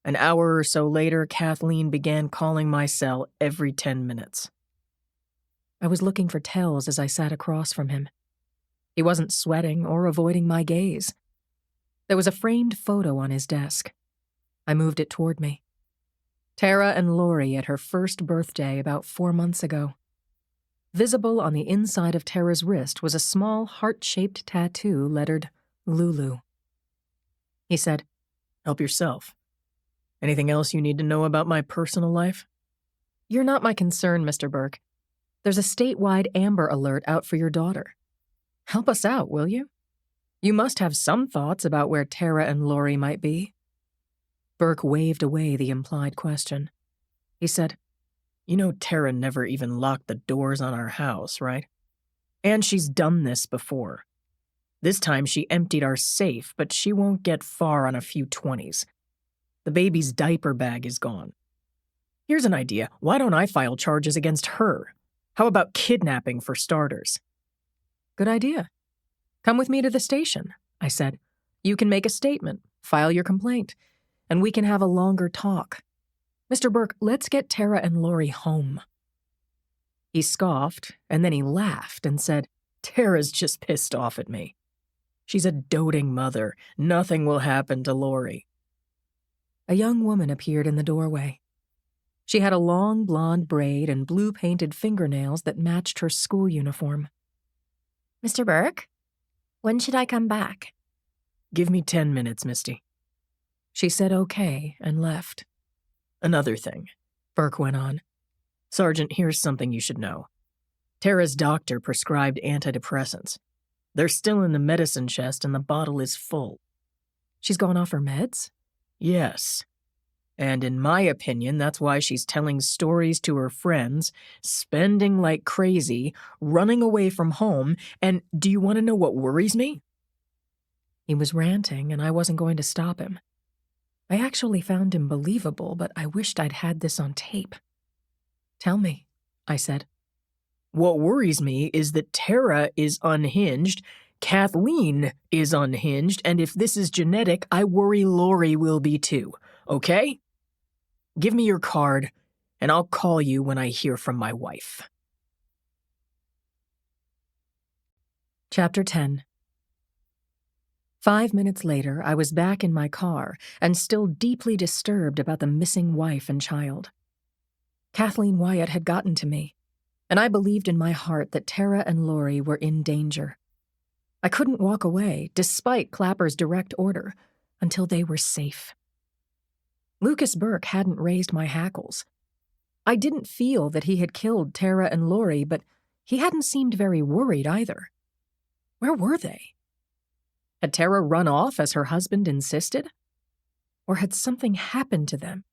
An hour or so later, Kathleen began calling my cell every 10 minutes. I was looking for tells as I sat across from him. He wasn't sweating or avoiding my gaze. There was a framed photo on his desk. I moved it toward me. Tara and Lori at her first birthday about 4 months ago. Visible on the inside of Tara's wrist was a small heart-shaped tattoo lettered Lulu. He said, Help yourself. Anything else you need to know about my personal life? You're not my concern, Mr. Burke. There's a statewide Amber Alert out for your daughter. Help us out, will you? You must have some thoughts about where Tara and Lori might be. Burke waved away the implied question. He said, You know Tara never even locked the doors on our house, right? And she's done this before. This time she emptied our safe, but she won't get far on a few 20s. The baby's diaper bag is gone. Here's an idea. Why don't I file charges against her? How about kidnapping for starters? Good idea. Come with me to the station, I said. You can make a statement, file your complaint, and we can have a longer talk. Mr. Burke, let's get Tara and Lori home. He scoffed, and then he laughed and said, Tara's just pissed off at me. She's a doting mother. Nothing will happen to Lori. A young woman appeared in the doorway. She had a long blonde braid and blue-painted fingernails that matched her school uniform. Mr. Burke, when should I come back? Give me 10 minutes, Misty. She said okay and left. Another thing, Burke went on. Sergeant, here's something you should know. Tara's doctor prescribed antidepressants. They're still in the medicine chest and the bottle is full. She's gone off her meds? Yes. And in my opinion, that's why she's telling stories to her friends, spending like crazy, running away from home, and do you want to know what worries me? He was ranting, and I wasn't going to stop him. I actually found him believable, but I wished I'd had this on tape. Tell me, I said. What worries me is that Tara is unhinged, Kathleen is unhinged, and if this is genetic, I worry Lori will be too, okay? Give me your card, and I'll call you when I hear from my wife. Chapter 10. 5 minutes later, I was back in my car and still deeply disturbed about the missing wife and child. Kathleen Wyatt had gotten to me, and I believed in my heart that Tara and Lori were in danger. I couldn't walk away, despite Clapper's direct order, until they were safe. Lucas Burke hadn't raised my hackles. I didn't feel that he had killed Tara and Lori, but he hadn't seemed very worried either. Where were they? Had Tara run off as her husband insisted? Or had something happened to them,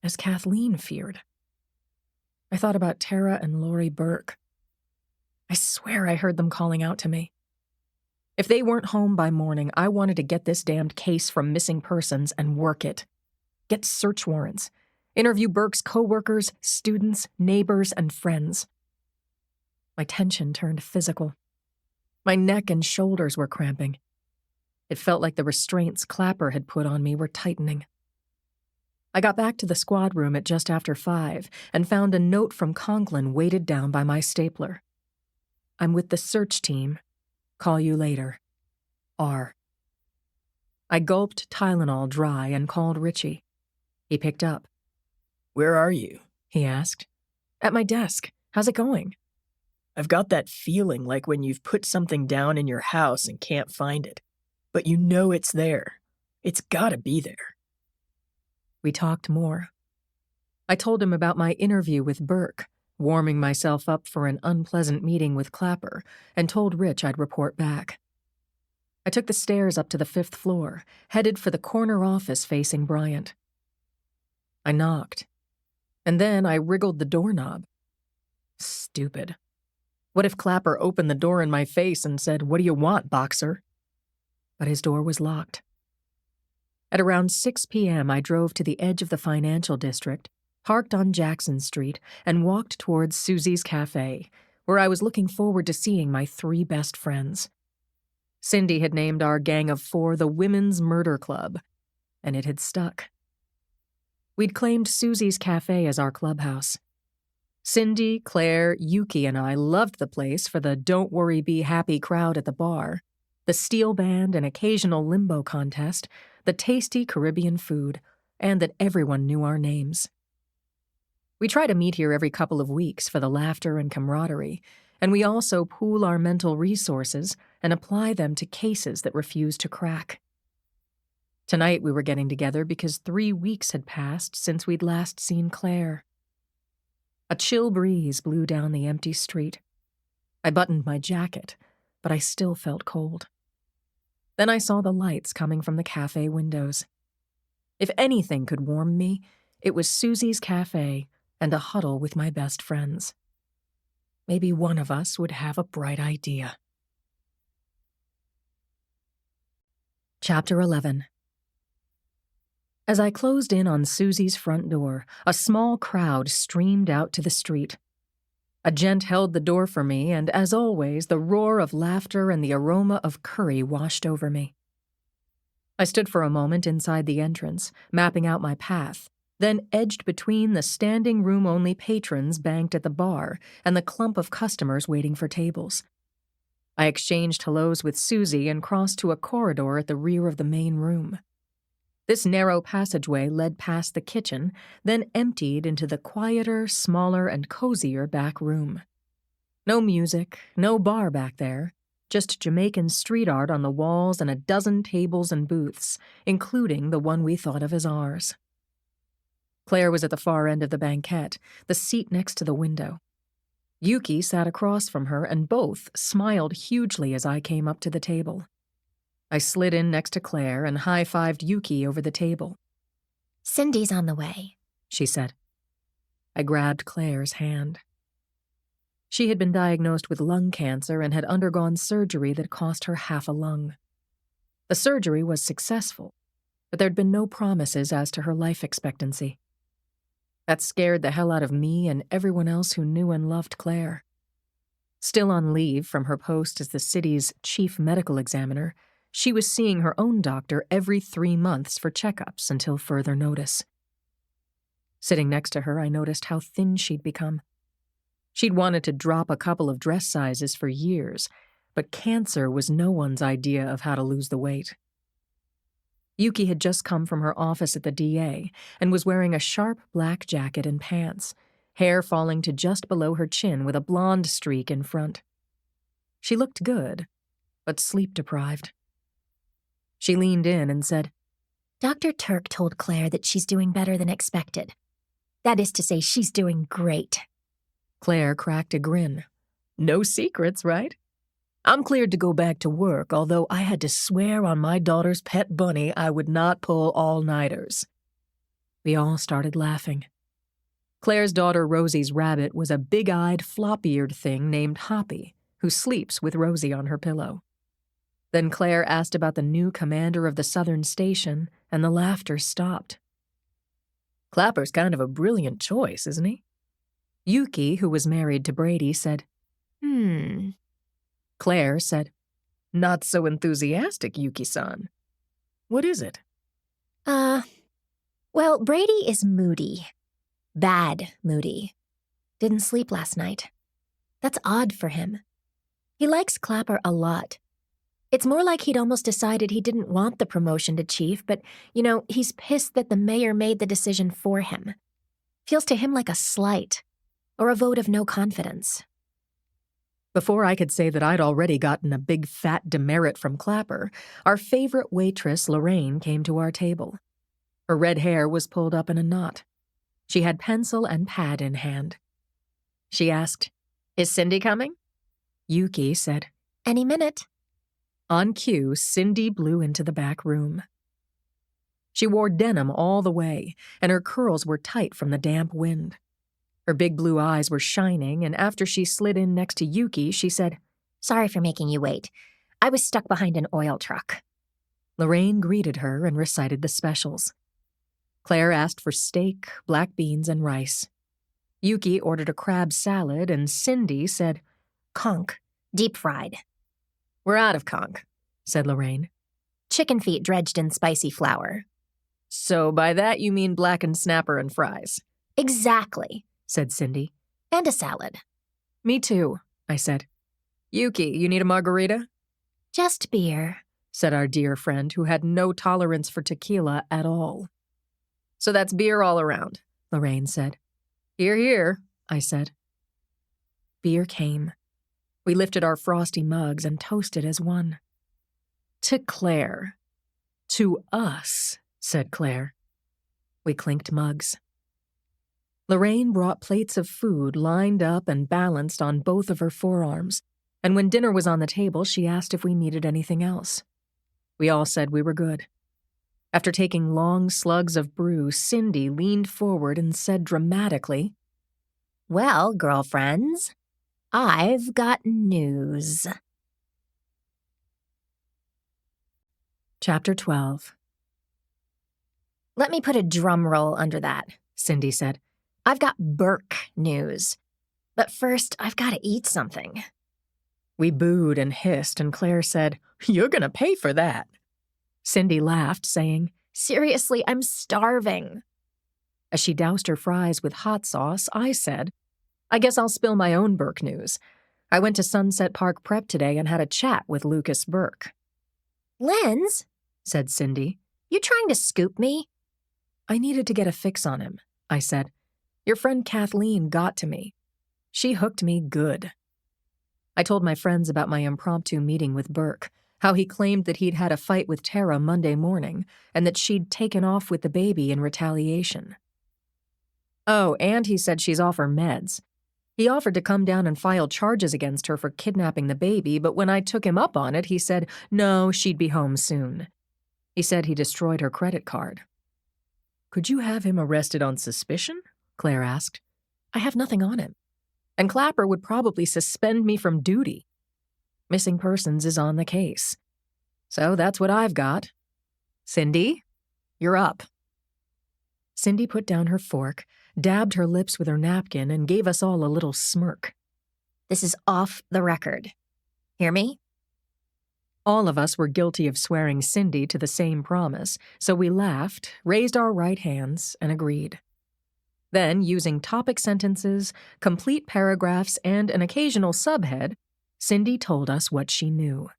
as Kathleen feared? I thought about Tara and Lori Burke. I swear I heard them calling out to me. If they weren't home by morning, I wanted to get this damned case from missing persons and work it. Get search warrants. Interview Burke's coworkers, students, neighbors, and friends. My tension turned physical. My neck and shoulders were cramping. It felt like the restraints Clapper had put on me were tightening. I got back to the squad room at just after 5 and found a note from Conklin weighted down by my stapler. I'm with the search team. Call you later. R. I gulped Tylenol dry and called Richie. He picked up. Where are you? He asked. At my desk. How's it going? I've got that feeling like when you've put something down in your house and can't find it. But you know it's there. It's gotta be there. We talked more. I told him about my interview with Burke, warming myself up for an unpleasant meeting with Clapper, and told Rich I'd report back. I took the stairs up to the 5th floor, headed for the corner office facing Bryant. I knocked, and then I wriggled the doorknob. Stupid. What if Clapper opened the door in my face and said, "What do you want, boxer?" But his door was locked. At around 6 p.m., I drove to the edge of the financial district, parked on Jackson Street, and walked towards Susie's Cafe, where I was looking forward to seeing my 3 best friends. Cindy had named our gang of 4 the Women's Murder Club, and it had stuck. We'd claimed Susie's Cafe as our clubhouse. Cindy, Claire, Yuki, and I loved the place for the don't worry, be happy crowd at the bar, the steel band and occasional limbo contest, the tasty Caribbean food, and that everyone knew our names. We try to meet here every couple of weeks for the laughter and camaraderie, and we also pool our mental resources and apply them to cases that refuse to crack. Tonight we were getting together because 3 weeks had passed since we'd last seen Claire. A chill breeze blew down the empty street. I buttoned my jacket, but I still felt cold. Then I saw the lights coming from the cafe windows. If anything could warm me, it was Susie's cafe and a huddle with my best friends. Maybe one of us would have a bright idea. Chapter 11. As I closed in on Susie's front door, a small crowd streamed out to the street. A gent held the door for me, and as always, the roar of laughter and the aroma of curry washed over me. I stood for a moment inside the entrance, mapping out my path, then edged between the standing room-only patrons banked at the bar and the clump of customers waiting for tables. I exchanged hellos with Susie and crossed to a corridor at the rear of the main room. This narrow passageway led past the kitchen, then emptied into the quieter, smaller, and cozier back room. No music, no bar back there, just Jamaican street art on the walls and a dozen tables and booths, including the one we thought of as ours. Claire was at the far end of the banquette, the seat next to the window. Yuki sat across from her, and both smiled hugely as I came up to the table. I slid in next to Claire and high-fived Yuki over the table. "Cindy's on the way," she said. I grabbed Claire's hand. She had been diagnosed with lung cancer and had undergone surgery that cost her half a lung. The surgery was successful, but there'd been no promises as to her life expectancy. That scared the hell out of me and everyone else who knew and loved Claire. Still on leave from her post as the city's chief medical examiner, she was seeing her own doctor every 3 months for checkups until further notice. Sitting next to her, I noticed how thin she'd become. She'd wanted to drop a couple of dress sizes for years, but cancer was no one's idea of how to lose the weight. Yuki had just come from her office at the DA and was wearing a sharp black jacket and pants, hair falling to just below her chin with a blonde streak in front. She looked good, but sleep-deprived. She leaned in and said, "Dr. Turk told Claire that she's doing better than expected. That is to say, she's doing great." Claire cracked a grin. "No secrets, right? I'm cleared to go back to work, although I had to swear on my daughter's pet bunny I would not pull all-nighters." We all started laughing. Claire's daughter Rosie's rabbit was a big-eyed, flop-eared thing named Hoppy, who sleeps with Rosie on her pillow. Then Claire asked about the new commander of the Southern Station, and the laughter stopped. "Clapper's kind of a brilliant choice, isn't he?" Yuki, who was married to Brady, said, Claire said, "Not so enthusiastic, Yuki-san. What is it?" Well, Brady is moody. Bad moody. Didn't sleep last night. That's odd for him. He likes Clapper a lot. It's more like he'd almost decided he didn't want the promotion to chief, but, he's pissed that the mayor made the decision for him. Feels to him like a slight, or a vote of no confidence. Before I could say that I'd already gotten a big fat demerit from Clapper, our favorite waitress, Lorraine, came to our table. Her red hair was pulled up in a knot. She had pencil and pad in hand. She asked, "Is Cindy coming?" Yuki said, "Any minute." On cue, Cindy blew into the back room. She wore denim all the way, and her curls were tight from the damp wind. Her big blue eyes were shining, and after she slid in next to Yuki, she said, "Sorry for making you wait. I was stuck behind an oil truck." Lorraine greeted her and recited the specials. Claire asked for steak, black beans, and rice. Yuki ordered a crab salad, and Cindy said, "Conch, deep fried." "We're out of conch," said Lorraine. "Chicken feet dredged in spicy flour." "So by that you mean blackened snapper and fries?" "Exactly," said Cindy. And a salad. Me too, I said. Yuki, you need a margarita? Just beer, said our dear friend who had no tolerance for tequila at all. So that's beer all around, Lorraine said. Hear, hear, I said. Beer came. We lifted our frosty mugs and toasted as one. To Claire. To us, said Claire. We clinked mugs. Lorraine brought plates of food lined up and balanced on both of her forearms, and when dinner was on the table, she asked if we needed anything else. We all said we were good. After taking long slugs of brew, Cindy leaned forward and said dramatically, "Well, girlfriends, I've got news." Chapter 12. Let me put a drum roll under that, Cindy said. I've got Burke news. But first, I've got to eat something. We booed and hissed, and Claire said, You're going to pay for that. Cindy laughed, saying, Seriously, I'm starving. As she doused her fries with hot sauce, I said, I guess I'll spill my own Burke news. I went to Sunset Park Prep today and had a chat with Lucas Burke. Lens, said Cindy. You trying to scoop me? I needed to get a fix on him, I said. Your friend Kathleen got to me. She hooked me good. I told my friends about my impromptu meeting with Burke, how he claimed that he'd had a fight with Tara Monday morning and that she'd taken off with the baby in retaliation. Oh, and he said she's off her meds. He offered to come down and file charges against her for kidnapping the baby, but when I took him up on it, he said no, she'd be home soon. He said he destroyed her credit card. Could you have him arrested on suspicion? Claire asked. I have nothing on him. And Clapper would probably suspend me from duty. Missing persons is on the case. So that's what I've got. Cindy, you're up. Cindy put down her fork, dabbed her lips with her napkin, and gave us all a little smirk. This is off the record. Hear me? All of us were guilty of swearing Cindy to the same promise, so we laughed, raised our right hands, and agreed. Then, using topic sentences, complete paragraphs, and an occasional subhead, Cindy told us what she knew.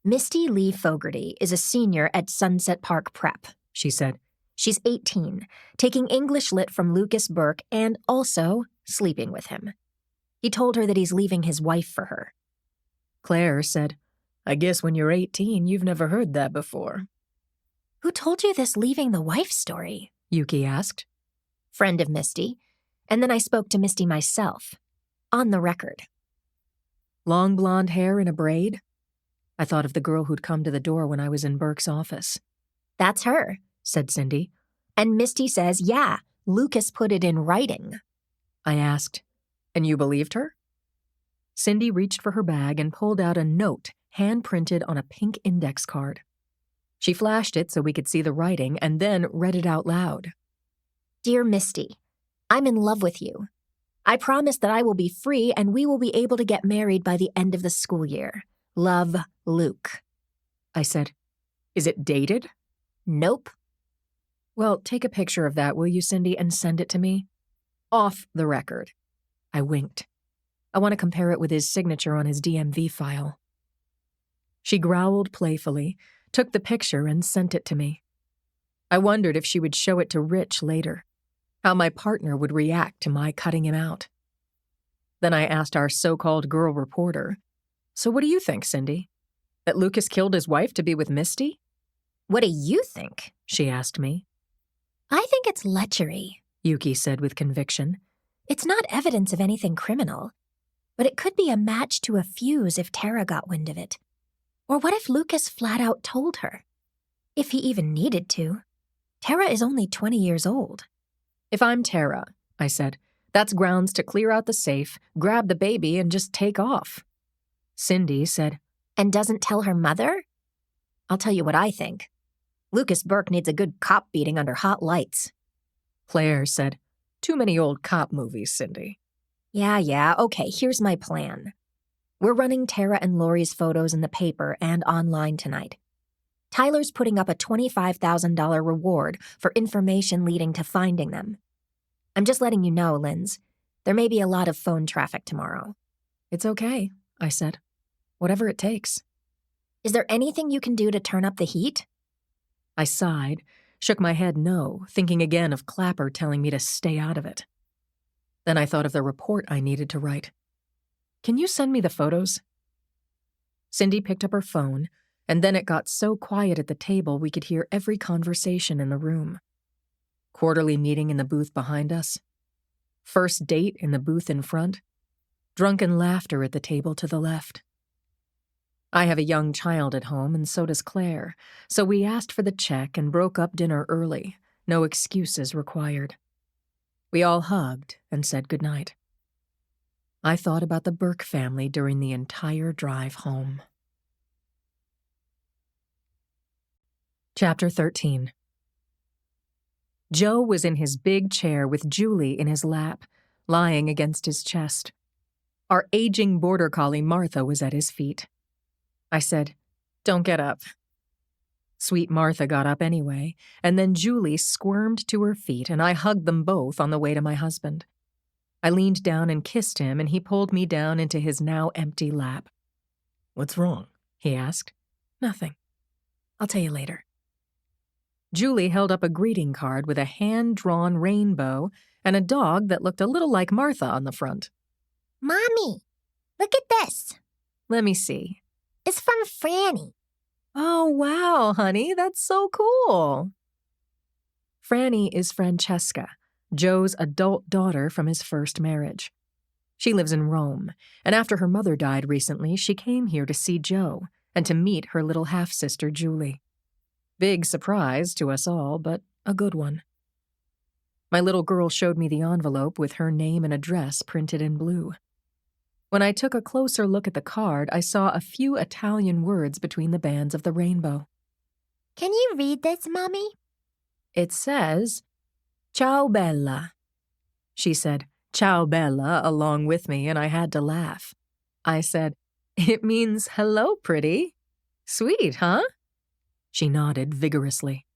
Misty Lee Fogarty is a senior at Sunset Park Prep, she said. She's 18, taking English Lit from Lucas Burke and also sleeping with him. He told her that he's leaving his wife for her. Claire said, I guess when you're 18, you've never heard that before. Who told you this leaving the wife story? Yuki asked. Friend of Misty, and then I spoke to Misty myself, on the record. Long blonde hair in a braid? I thought of the girl who'd come to the door when I was in Burke's office. That's her, said Cindy. And Misty says, yeah, Lucas put it in writing. I asked, and you believed her? Cindy reached for her bag and pulled out a note hand-printed on a pink index card. She flashed it so we could see the writing and then read it out loud. Dear Misty, I'm in love with you. I promise that I will be free and we will be able to get married by the end of the school year. Love, Luke. I said, Is it dated? Nope. Well, take a picture of that, will you, Cindy, and send it to me? Off the record. I winked. I want to compare it with his signature on his DMV file. She growled playfully, took the picture, and sent it to me. I wondered if she would show it to Rich later, how my partner would react to my cutting him out. Then I asked our so-called girl reporter, So what do you think, Cindy? That Lucas killed his wife to be with Misty? What do you think? She asked me. I think it's lechery, Yuki said with conviction. It's not evidence of anything criminal, but it could be a match to a fuse if Tara got wind of it. Or what if Lucas flat out told her? If he even needed to. Tara is only 20 years old. If I'm Tara, I said, that's grounds to clear out the safe, grab the baby, and just take off. Cindy said, And doesn't tell her mother? I'll tell you what I think. Lucas Burke needs a good cop beating under hot lights. Claire said, Too many old cop movies, Cindy. Yeah, okay, here's my plan. We're running Tara and Lori's photos in the paper and online tonight. Tyler's putting up a $25,000 reward for information leading to finding them. I'm just letting you know, Linz. There may be a lot of phone traffic tomorrow. It's okay, I said. Whatever it takes. Is there anything you can do to turn up the heat? I sighed, shook my head no, thinking again of Clapper telling me to stay out of it. Then I thought of the report I needed to write. Can you send me the photos? Cindy picked up her phone, and then it got so quiet at the table we could hear every conversation in the room. Quarterly meeting in the booth behind us. First date in the booth in front. Drunken laughter at the table to the left. I have a young child at home, and so does Claire, so we asked for the check and broke up dinner early, no excuses required. We all hugged and said goodnight. I thought about the Burke family during the entire drive home. Chapter 13. Joe was in his big chair with Julie in his lap, lying against his chest. Our aging border collie Martha was at his feet. I said, "Don't get up." Sweet Martha got up anyway, and then Julie squirmed to her feet, and I hugged them both on the way to my husband. I leaned down and kissed him, and he pulled me down into his now empty lap. What's wrong? He asked. Nothing. I'll tell you later. Julie held up a greeting card with a hand-drawn rainbow and a dog that looked a little like Martha on the front. Mommy, look at this. Let me see. It's from Franny. Oh, wow, honey, that's so cool. Franny is Francesca, Joe's adult daughter from his first marriage. She lives in Rome, and after her mother died recently, she came here to see Joe and to meet her little half-sister Julie. Big surprise to us all, but a good one. My little girl showed me the envelope with her name and address printed in blue. When I took a closer look at the card, I saw a few Italian words between the bands of the rainbow. Can you read this, Mommy? It says, "Ciao Bella." She said, "Ciao Bella," along with me, and I had to laugh. I said, "It means hello, pretty. Sweet, huh?" She nodded vigorously.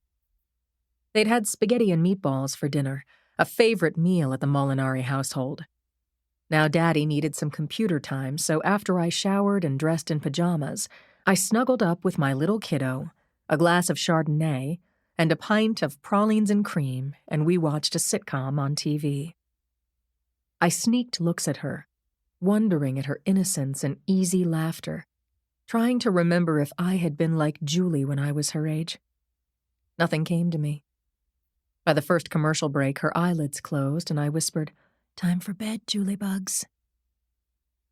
They'd had spaghetti and meatballs for dinner, a favorite meal at the Molinari household. Now Daddy needed some computer time, so after I showered and dressed in pajamas, I snuggled up with my little kiddo, a glass of Chardonnay, and a pint of pralines and cream, and we watched a sitcom on TV. I sneaked looks at her, wondering at her innocence and easy laughter, trying to remember if I had been like Julie when I was her age. Nothing came to me. By the first commercial break, her eyelids closed, and I whispered, "Time for bed, Julie Bugs."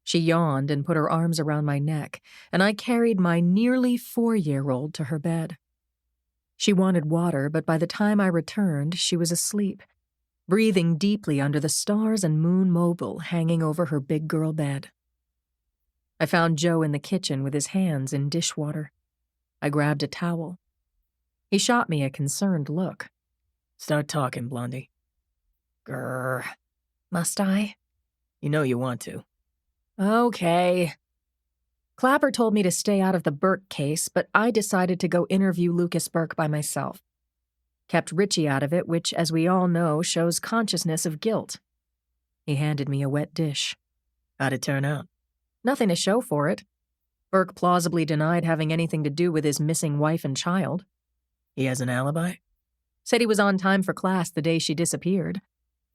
She yawned and put her arms around my neck, and I carried my nearly 4-year-old to her bed. She wanted water, but by the time I returned, she was asleep, breathing deeply under the stars and moon mobile hanging over her big girl bed. I found Joe in the kitchen with his hands in dishwater. I grabbed a towel. He shot me a concerned look. Start talking, Blondie. Grrr. Must I? You know you want to. Okay. Clapper told me to stay out of the Burke case, but I decided to go interview Lucas Burke by myself. Kept Richie out of it, which, as we all know, shows consciousness of guilt. He handed me a wet dish. How'd it turn out? Nothing to show for it. Burke plausibly denied having anything to do with his missing wife and child. He has an alibi? Said he was on time for class the day she disappeared.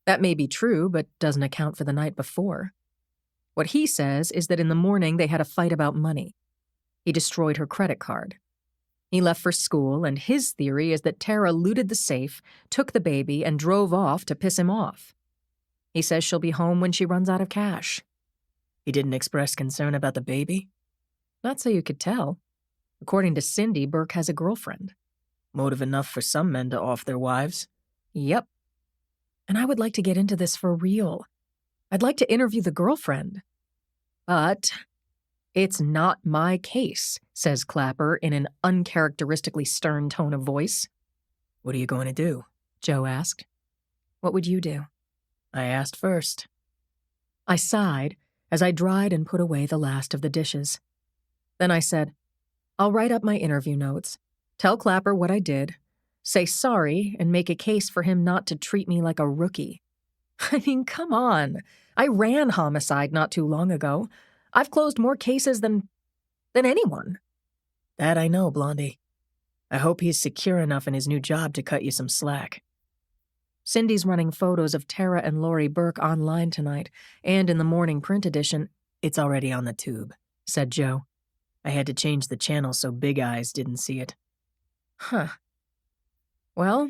That may be true, but doesn't account for the night before. What he says is that in the morning they had a fight about money. He destroyed her credit card. He left for school, and his theory is that Tara looted the safe, took the baby, and drove off to piss him off. He says she'll be home when she runs out of cash. He didn't express concern about the baby? Not so you could tell. According to Cindy, Burke has a girlfriend. Motive enough for some men to off their wives? Yep. And I would like to get into this for real. I'd like to interview the girlfriend. But it's not my case, says Clapper in an uncharacteristically stern tone of voice. What are you going to do? Joe asked. What would you do? I asked first. I sighed as I dried and put away the last of the dishes. Then I said, I'll write up my interview notes, tell Clapper what I did, say sorry, and make a case for him not to treat me like a rookie. I mean, come on. I ran Homicide not too long ago. I've closed more cases than anyone. That I know, Blondie. I hope he's secure enough in his new job to cut you some slack. Cindy's running photos of Tara and Lori Burke online tonight, and in the morning print edition. It's already on the tube, said Joe. I had to change the channel so Big Eyes didn't see it. Huh. Well,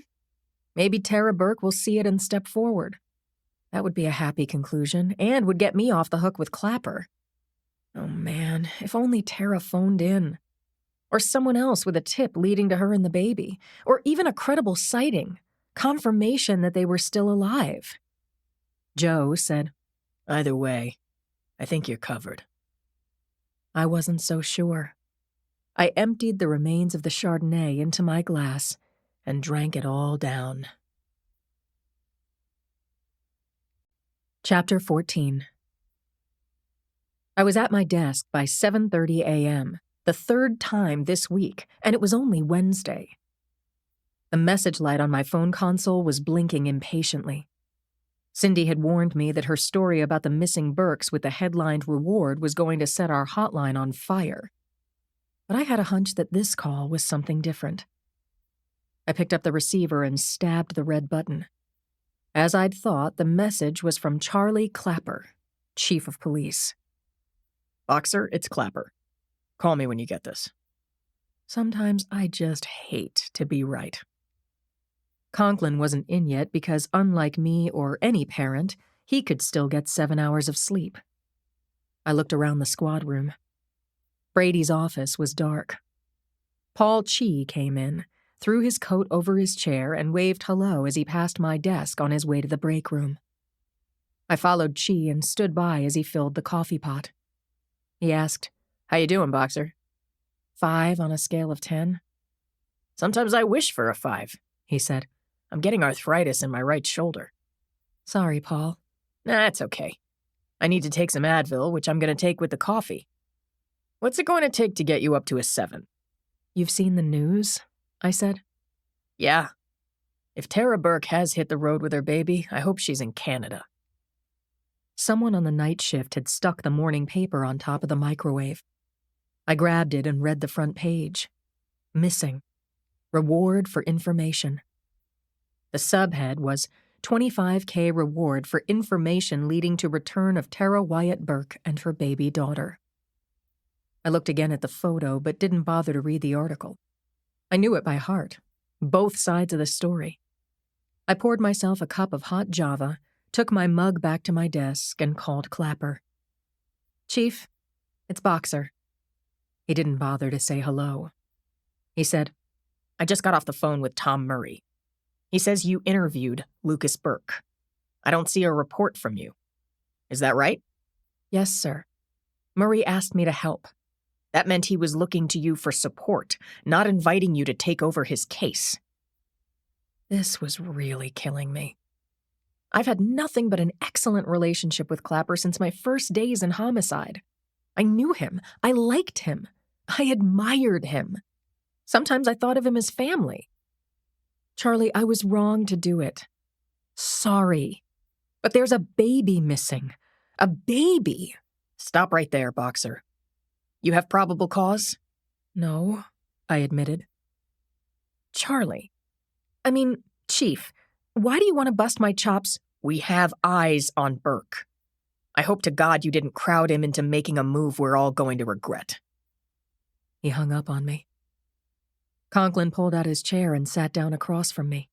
maybe Tara Burke will see it and step forward. That would be a happy conclusion, and would get me off the hook with Clapper. Oh man, if only Tara phoned in. Or someone else with a tip leading to her and the baby. Or even a credible sighting. Confirmation that they were still alive. Joe said, Either way, I think you're covered. I wasn't so sure. I emptied the remains of the Chardonnay into my glass and drank it all down. Chapter 14. I was at my desk by 7:30 a.m., the third time this week, and it was only Wednesday. The message light on my phone console was blinking impatiently. Cindy had warned me that her story about the missing Burkes with the headlined reward was going to set our hotline on fire. But I had a hunch that this call was something different. I picked up the receiver and stabbed the red button. As I'd thought, the message was from Charlie Clapper, Chief of Police. Boxer, it's Clapper. Call me when you get this. Sometimes I just hate to be right. Conklin wasn't in yet because, unlike me or any parent, he could still get 7 hours of sleep. I looked around the squad room. Brady's office was dark. Paul Chi came in, threw his coat over his chair, and waved hello as he passed my desk on his way to the break room. I followed Chi and stood by as he filled the coffee pot. He asked, How you doing, Boxer? 5 on a scale of 10? Sometimes I wish for a 5, he said. I'm getting arthritis in my right shoulder. Sorry, Paul. Nah, it's okay. I need to take some Advil, which I'm going to take with the coffee. What's it going to take to get you up to a 7? You've seen the news? I said. Yeah. If Tara Burke has hit the road with her baby, I hope she's in Canada. Someone on the night shift had stuck the morning paper on top of the microwave. I grabbed it and read the front page. Missing. Reward for information. The subhead was $25K reward for information leading to return of Tara Wyatt Burke and her baby daughter. I looked again at the photo but didn't bother to read the article. I knew it by heart, both sides of the story. I poured myself a cup of hot java, took my mug back to my desk, and called Clapper. Chief, it's Boxer. He didn't bother to say hello. He said, I just got off the phone with Tom Murray. He says you interviewed Lucas Burke. I don't see a report from you. Is that right? Yes, sir. Murray asked me to help. That meant he was looking to you for support, not inviting you to take over his case. This was really killing me. I've had nothing but an excellent relationship with Clapper since my first days in Homicide. I knew him. I liked him. I admired him. Sometimes I thought of him as family. Charlie, I was wrong to do it. Sorry. But there's a baby missing. A baby. Stop right there, Boxer. You have probable cause? No, I admitted. Charlie. I mean, Chief, why do you want to bust my chops? We have eyes on Burke. I hope to God you didn't crowd him into making a move we're all going to regret. He hung up on me. Conklin pulled out his chair and sat down across from me.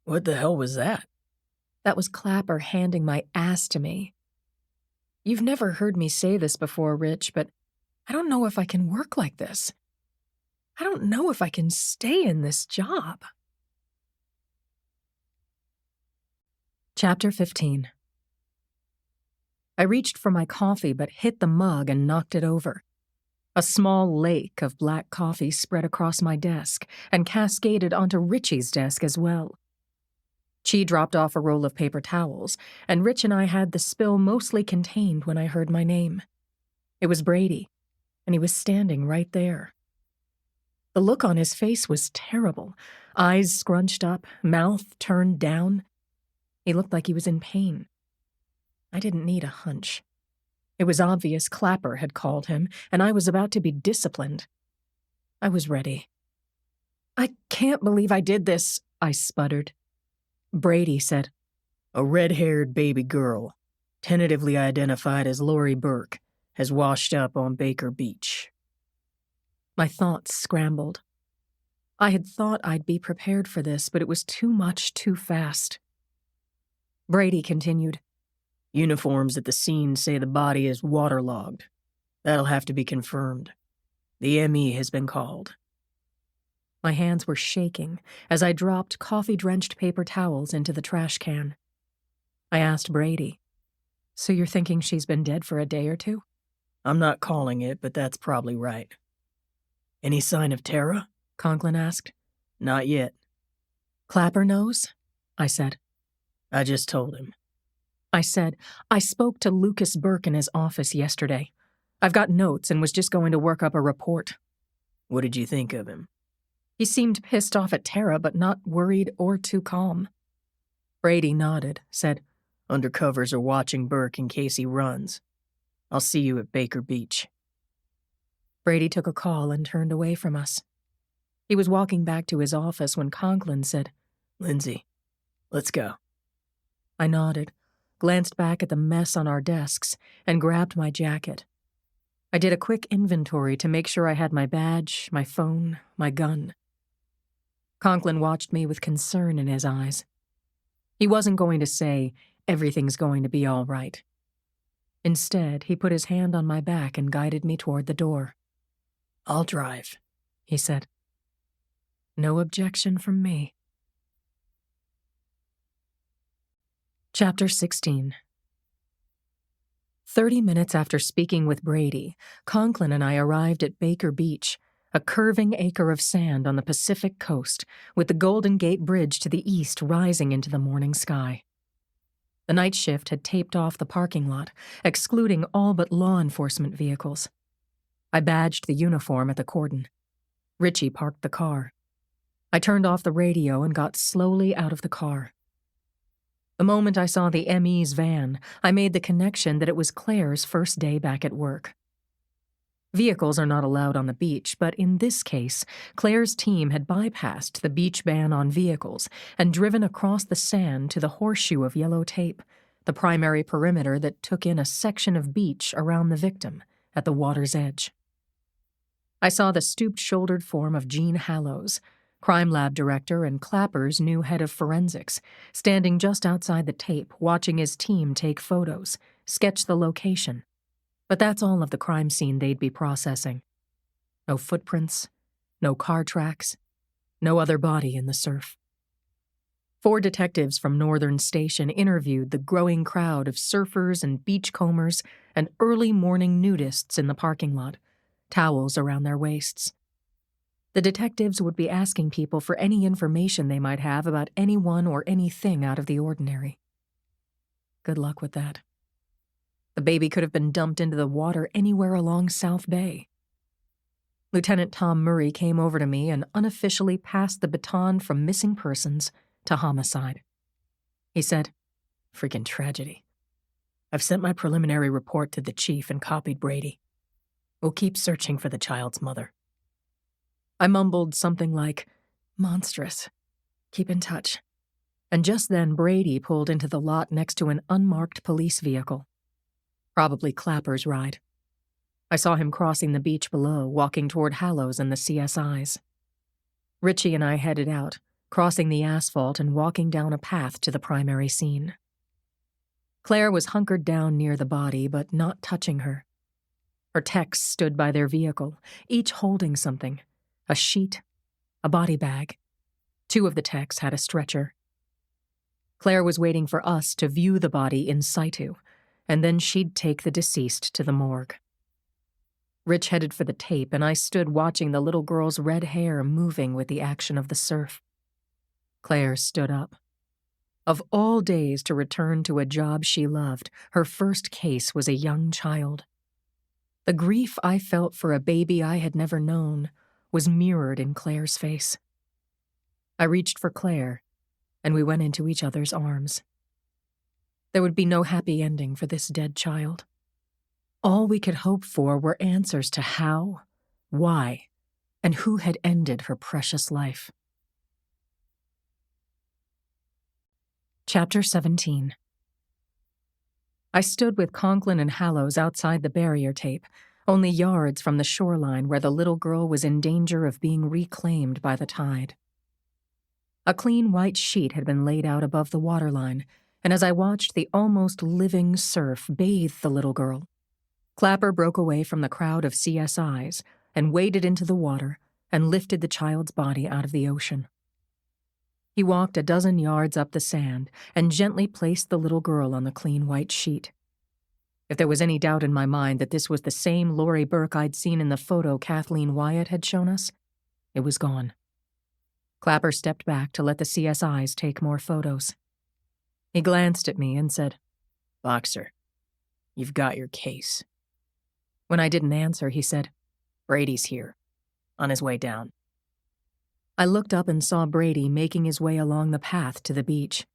What the hell was that? That was Clapper handing my ass to me. You've never heard me say this before, Rich, but I don't know if I can work like this. I don't know if I can stay in this job. Chapter 15. I reached for my coffee but hit the mug and knocked it over. A small lake of black coffee spread across my desk and cascaded onto Richie's desk as well. Chi dropped off a roll of paper towels, and Rich and I had the spill mostly contained when I heard my name. It was Brady, and he was standing right there. The look on his face was terrible, eyes scrunched up, mouth turned down. He looked like he was in pain. I didn't need a hunch. It was obvious Clapper had called him, and I was about to be disciplined. I was ready. "I can't believe I did this," I sputtered. Brady said, A red-haired baby girl, tentatively identified as Lori Burke, has washed up on Baker Beach. My thoughts scrambled. I had thought I'd be prepared for this, but it was too much too fast. Brady continued, Uniforms at the scene say the body is waterlogged. That'll have to be confirmed. The ME has been called. My hands were shaking as I dropped coffee-drenched paper towels into the trash can. I asked Brady, "So you're thinking she's been dead for a day or two?" I'm not calling it, but that's probably right. Any sign of Tara? Conklin asked. Not yet. "Clapper knows?" I said. I just told him. I said, "I spoke to Lucas Burke in his office yesterday. I've got notes and was just going to work up a report." What did you think of him? He seemed pissed off at Tara, but not worried or too calm. Brady nodded, said, Undercovers are watching Burke in case he runs. I'll see you at Baker Beach. Brady took a call and turned away from us. He was walking back to his office when Conklin said, Lindsay, let's go. I nodded, glanced back at the mess on our desks, and grabbed my jacket. I did a quick inventory to make sure I had my badge, my phone, my gun. Conklin watched me with concern in his eyes. He wasn't going to say, "Everything's going to be all right." Instead, he put his hand on my back and guided me toward the door. I'll drive, he said. No objection from me. Chapter 16. 30 minutes after speaking with Brady, Conklin and I arrived at Baker Beach, a curving acre of sand on the Pacific coast, with the Golden Gate Bridge to the east rising into the morning sky. The night shift had taped off the parking lot, excluding all but law enforcement vehicles. I badged the uniform at the cordon. Richie parked the car. I turned off the radio and got slowly out of the car. The moment I saw the ME's van, I made the connection that it was Claire's first day back at work. Vehicles are not allowed on the beach, but in this case, Claire's team had bypassed the beach ban on vehicles and driven across the sand to the horseshoe of yellow tape, the primary perimeter that took in a section of beach around the victim at the water's edge. I saw the stooped-shouldered form of Gene Hallows, crime lab director and Clapper's new head of forensics, standing just outside the tape, watching his team take photos, sketch the location. But that's all of the crime scene they'd be processing. No footprints, no car tracks, no other body in the surf. 4 detectives from Northern Station interviewed the growing crowd of surfers and beachcombers and early morning nudists in the parking lot, towels around their waists. The detectives would be asking people for any information they might have about anyone or anything out of the ordinary. Good luck with that. The baby could have been dumped into the water anywhere along South Bay. Lieutenant Tom Murray came over to me and unofficially passed the baton from missing persons to homicide. He said, "Freaking tragedy. I've sent my preliminary report to the chief and copied Brady. We'll keep searching for the child's mother." I mumbled something like, "Monstrous. Keep in touch." And just then Brady pulled into the lot next to an unmarked police vehicle. Probably Clapper's ride. I saw him crossing the beach below, walking toward Hallows and the CSIs. Richie and I headed out, crossing the asphalt and walking down a path to the primary scene. Claire was hunkered down near the body, but not touching her. Her techs stood by their vehicle, each holding something, a sheet, a body bag. 2 of the techs had a stretcher. Claire was waiting for us to view the body in situ, and then she'd take the deceased to the morgue. Rich headed for the tape, and I stood watching the little girl's red hair moving with the action of the surf. Claire stood up. Of all days to return to a job she loved, her first case was a young child. The grief I felt for a baby I had never known was mirrored in Claire's face. I reached for Claire, and we went into each other's arms. There would be no happy ending for this dead child. All we could hope for were answers to how, why, and who had ended her precious life. Chapter 17. I stood with Conklin and Hallows outside the barrier tape, only yards from the shoreline where the little girl was in danger of being reclaimed by the tide. A clean white sheet had been laid out above the waterline, and as I watched the almost living surf bathe the little girl, Clapper broke away from the crowd of CSIs and waded into the water and lifted the child's body out of the ocean. He walked a dozen yards up the sand and gently placed the little girl on the clean white sheet. If there was any doubt in my mind that this was the same Laurie Burke I'd seen in the photo Kathleen Wyatt had shown us, it was gone. Clapper stepped back to let the CSIs take more photos. He glanced at me and said, "Boxer, you've got your case." When I didn't answer, he said, "Brady's here, on his way down." I looked up and saw Brady making his way along the path to the beach.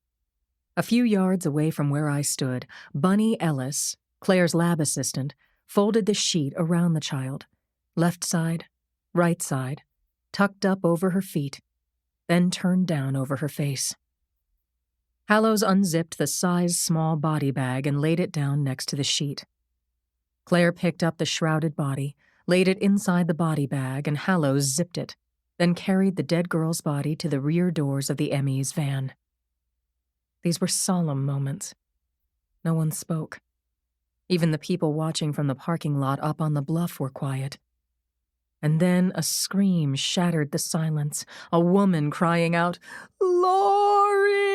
A few yards away from where I stood, Bunny Ellis, Claire's lab assistant, folded the sheet around the child, left side, right side, tucked up over her feet, then turned down over her face. Hallows unzipped the size-small body bag and laid it down next to the sheet. Claire picked up the shrouded body, laid it inside the body bag, and Hallows zipped it, then carried the dead girl's body to the rear doors of the ME's van. These were solemn moments. No one spoke. Even the people watching from the parking lot up on the bluff were quiet. And then a scream shattered the silence, a woman crying out, "Laurie!"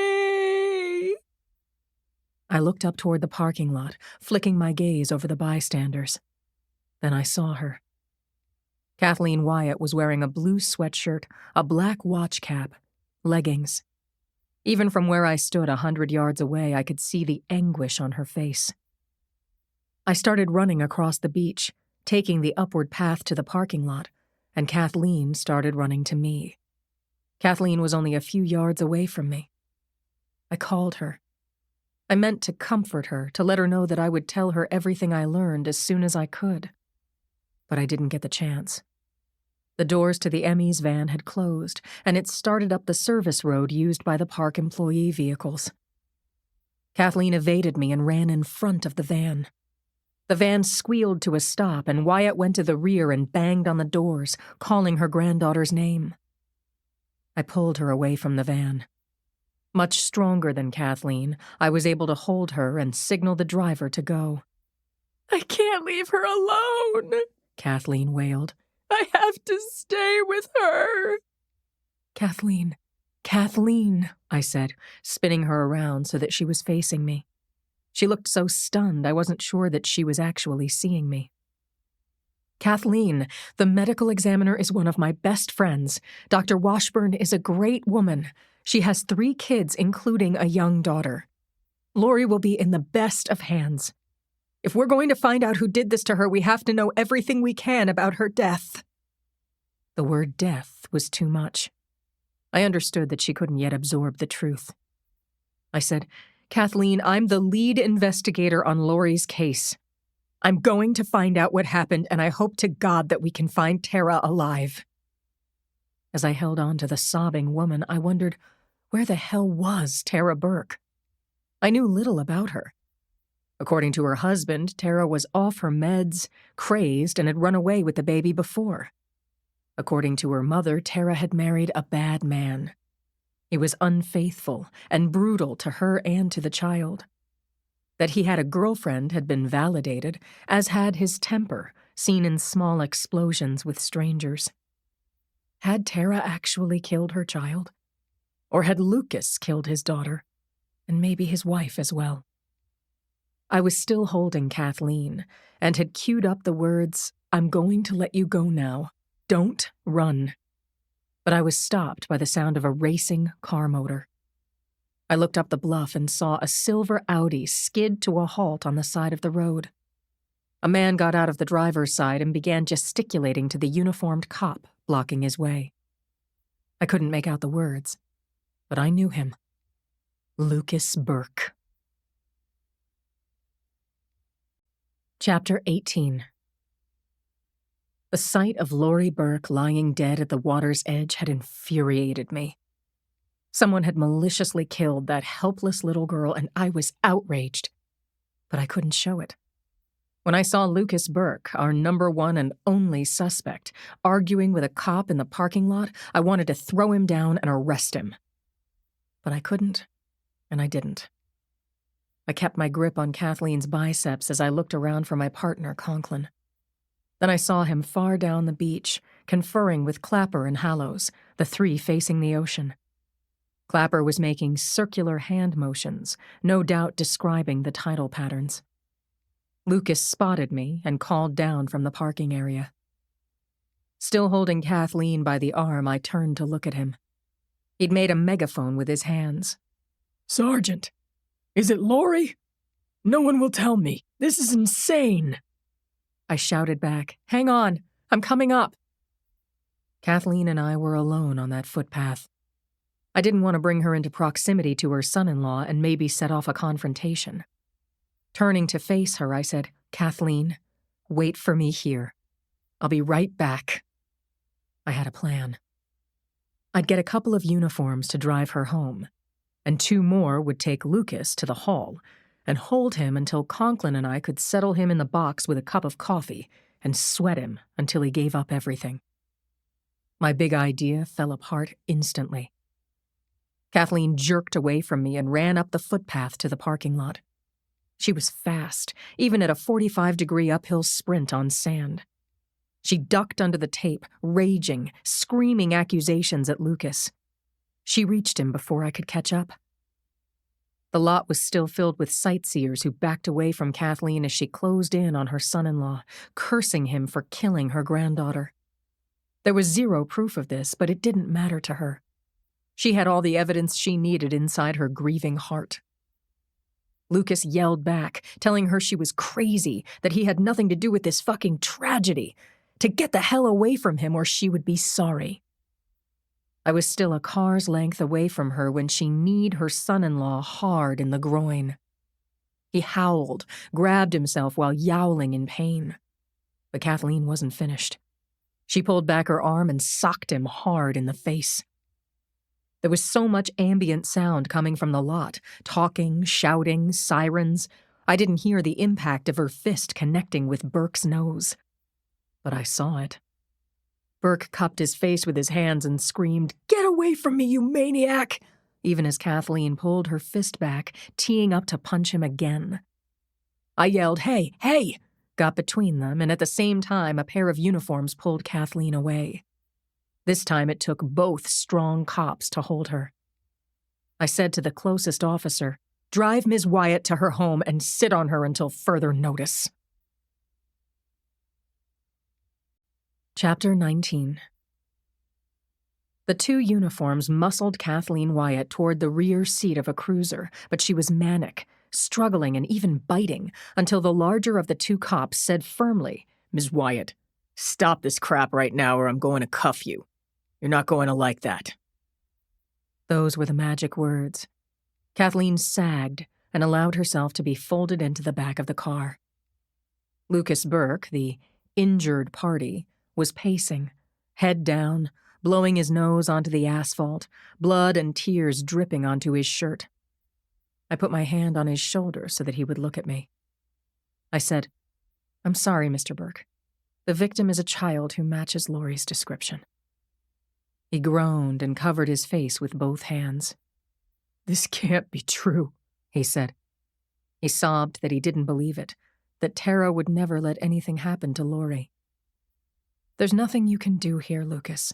I looked up toward the parking lot, flicking my gaze over the bystanders. Then I saw her. Kathleen Wyatt was wearing a blue sweatshirt, a black watch cap, leggings. Even from where I stood 100 yards away, I could see the anguish on her face. I started running across the beach, taking the upward path to the parking lot, and Kathleen started running to me. Kathleen was only a few yards away from me. I called her. I meant to comfort her, to let her know that I would tell her everything I learned as soon as I could. But I didn't get the chance. The doors to the ME's van had closed, and it started up the service road used by the park employee vehicles. Kathleen evaded me and ran in front of the van. The van squealed to a stop, and Wyatt went to the rear and banged on the doors, calling her granddaughter's name. I pulled her away from the van. Much stronger than Kathleen, I was able to hold her and signal the driver to go. "I can't leave her alone," Kathleen wailed. "I have to stay with her." Kathleen, I said, spinning her around so that she was facing me. She looked so stunned I wasn't sure that she was actually seeing me. "Kathleen, the medical examiner is one of my best friends. Dr. Washburn is a great woman. She has 3 kids, including a young daughter. Laurie will be in the best of hands. If we're going to find out who did this to her, we have to know everything we can about her death." The word death was too much. I understood that she couldn't yet absorb the truth. I said, "Kathleen, I'm the lead investigator on Laurie's case. I'm going to find out what happened, and I hope to God that we can find Tara alive." As I held on to the sobbing woman, I wondered, where the hell was Tara Burke? I knew little about her. According to her husband, Tara was off her meds, crazed, and had run away with the baby before. According to her mother, Tara had married a bad man. He was unfaithful and brutal to her and to the child. That he had a girlfriend had been validated, as had his temper, seen in small explosions with strangers. Had Tara actually killed her child? Or had Lucas killed his daughter, and maybe his wife as well? I was still holding Kathleen, and had queued up the words, "I'm going to let you go now. Don't run." But I was stopped by the sound of a racing car motor. I looked up the bluff and saw a silver Audi skid to a halt on the side of the road. A man got out of the driver's side and began gesticulating to the uniformed cop blocking his way. I couldn't make out the words, but I knew him. Lucas Burke. Chapter 18. The sight of Lori Burke lying dead at the water's edge had infuriated me. Someone had maliciously killed that helpless little girl, and I was outraged. But I couldn't show it. When I saw Lucas Burke, our number one and only suspect, arguing with a cop in the parking lot, I wanted to throw him down and arrest him. But I couldn't, and I didn't. I kept my grip on Kathleen's biceps as I looked around for my partner, Conklin. Then I saw him far down the beach, conferring with Clapper and Hallows, the three facing the ocean. Clapper was making circular hand motions, no doubt describing the tidal patterns. Lucas spotted me and called down from the parking area. Still holding Kathleen by the arm, I turned to look at him. He'd made a megaphone with his hands. Sergeant, is it Lori? No one will tell me. This is insane. I shouted back, "Hang on, I'm coming up." Kathleen and I were alone on that footpath. I didn't want to bring her into proximity to her son-in-law and maybe set off a confrontation. Turning to face her, I said, "Kathleen, wait for me here. I'll be right back." I had a plan. I'd get a couple of uniforms to drive her home, and 2 more would take Lucas to the hall and hold him until Conklin and I could settle him in the box with a cup of coffee and sweat him until he gave up everything. My big idea fell apart instantly. Kathleen jerked away from me and ran up the footpath to the parking lot. She was fast, even at a 45-degree uphill sprint on sand. She ducked under the tape, raging, screaming accusations at Lucas. She reached him before I could catch up. The lot was still filled with sightseers who backed away from Kathleen as she closed in on her son-in-law, cursing him for killing her granddaughter. There was 0 proof of this, but it didn't matter to her. She had all the evidence she needed inside her grieving heart. Lucas yelled back, telling her she was crazy, that he had nothing to do with this fucking tragedy, to get the hell away from him or she would be sorry. I was still a car's length away from her when she kneed her son-in-law hard in the groin. He howled, grabbed himself while yowling in pain. But Kathleen wasn't finished. She pulled back her arm and socked him hard in the face. There was so much ambient sound coming from the lot, talking, shouting, sirens. I didn't hear the impact of her fist connecting with Burke's nose. But I saw it. Burke cupped his face with his hands and screamed, "Get away from me, you maniac!" even as Kathleen pulled her fist back, teeing up to punch him again. I yelled, "Hey, hey!" got between them, and at the same time a pair of uniforms pulled Kathleen away. This time it took both strong cops to hold her. I said to the closest officer, "Drive Ms. Wyatt to her home and sit on her until further notice." Chapter 19. The 2 uniforms muscled Kathleen Wyatt toward the rear seat of a cruiser, but she was manic, struggling and even biting, until the larger of the 2 cops said firmly, Ms. Wyatt, stop this crap right now or I'm going to cuff you. You're not going to like that. Those were the magic words. Kathleen sagged and allowed herself to be folded into the back of the car. Lucas Burke, the injured party, was pacing, head down, blowing his nose onto the asphalt, blood and tears dripping onto his shirt. I put my hand on his shoulder so that he would look at me. I said, "I'm sorry, Mr. Burke. The victim is a child who matches Lori's description." He groaned and covered his face with both hands. "This can't be true," he said. He sobbed that he didn't believe it, that Tara would never let anything happen to Lori. "There's nothing you can do here, Lucas.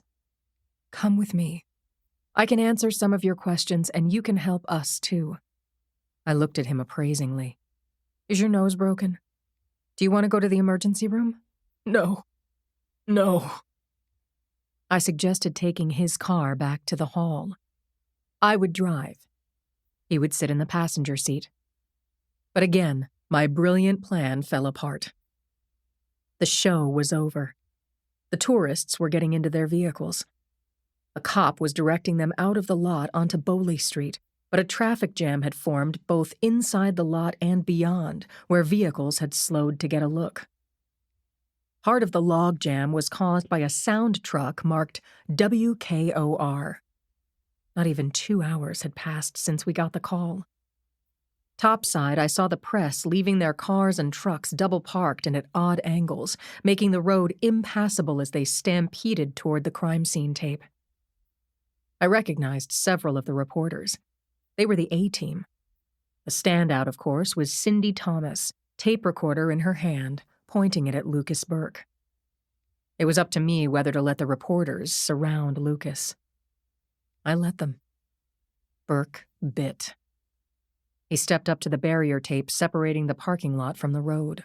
Come with me. I can answer some of your questions, and you can help us, too." I looked at him appraisingly. "Is your nose broken? Do you want to go to the emergency room?" No. I suggested taking his car back to the hall. I would drive. He would sit in the passenger seat. But again, my brilliant plan fell apart. The show was over. The tourists were getting into their vehicles. A cop was directing them out of the lot onto Bowley Street, But a traffic jam had formed both inside the lot and beyond, where vehicles had slowed to get a look. Part of the log jam was caused by a sound truck marked WKOR. Not even 2 hours had passed since we got the call. Topside, I saw the press leaving their cars and trucks double-parked and at odd angles, making the road impassable as they stampeded toward the crime scene tape. I recognized several of the reporters. They were the A-team. The standout, of course, was Cindy Thomas, tape recorder in her hand, pointing it at Lucas Burke. It was up to me whether to let the reporters surround Lucas. I let them. Burke bit. He stepped up to the barrier tape separating the parking lot from the road.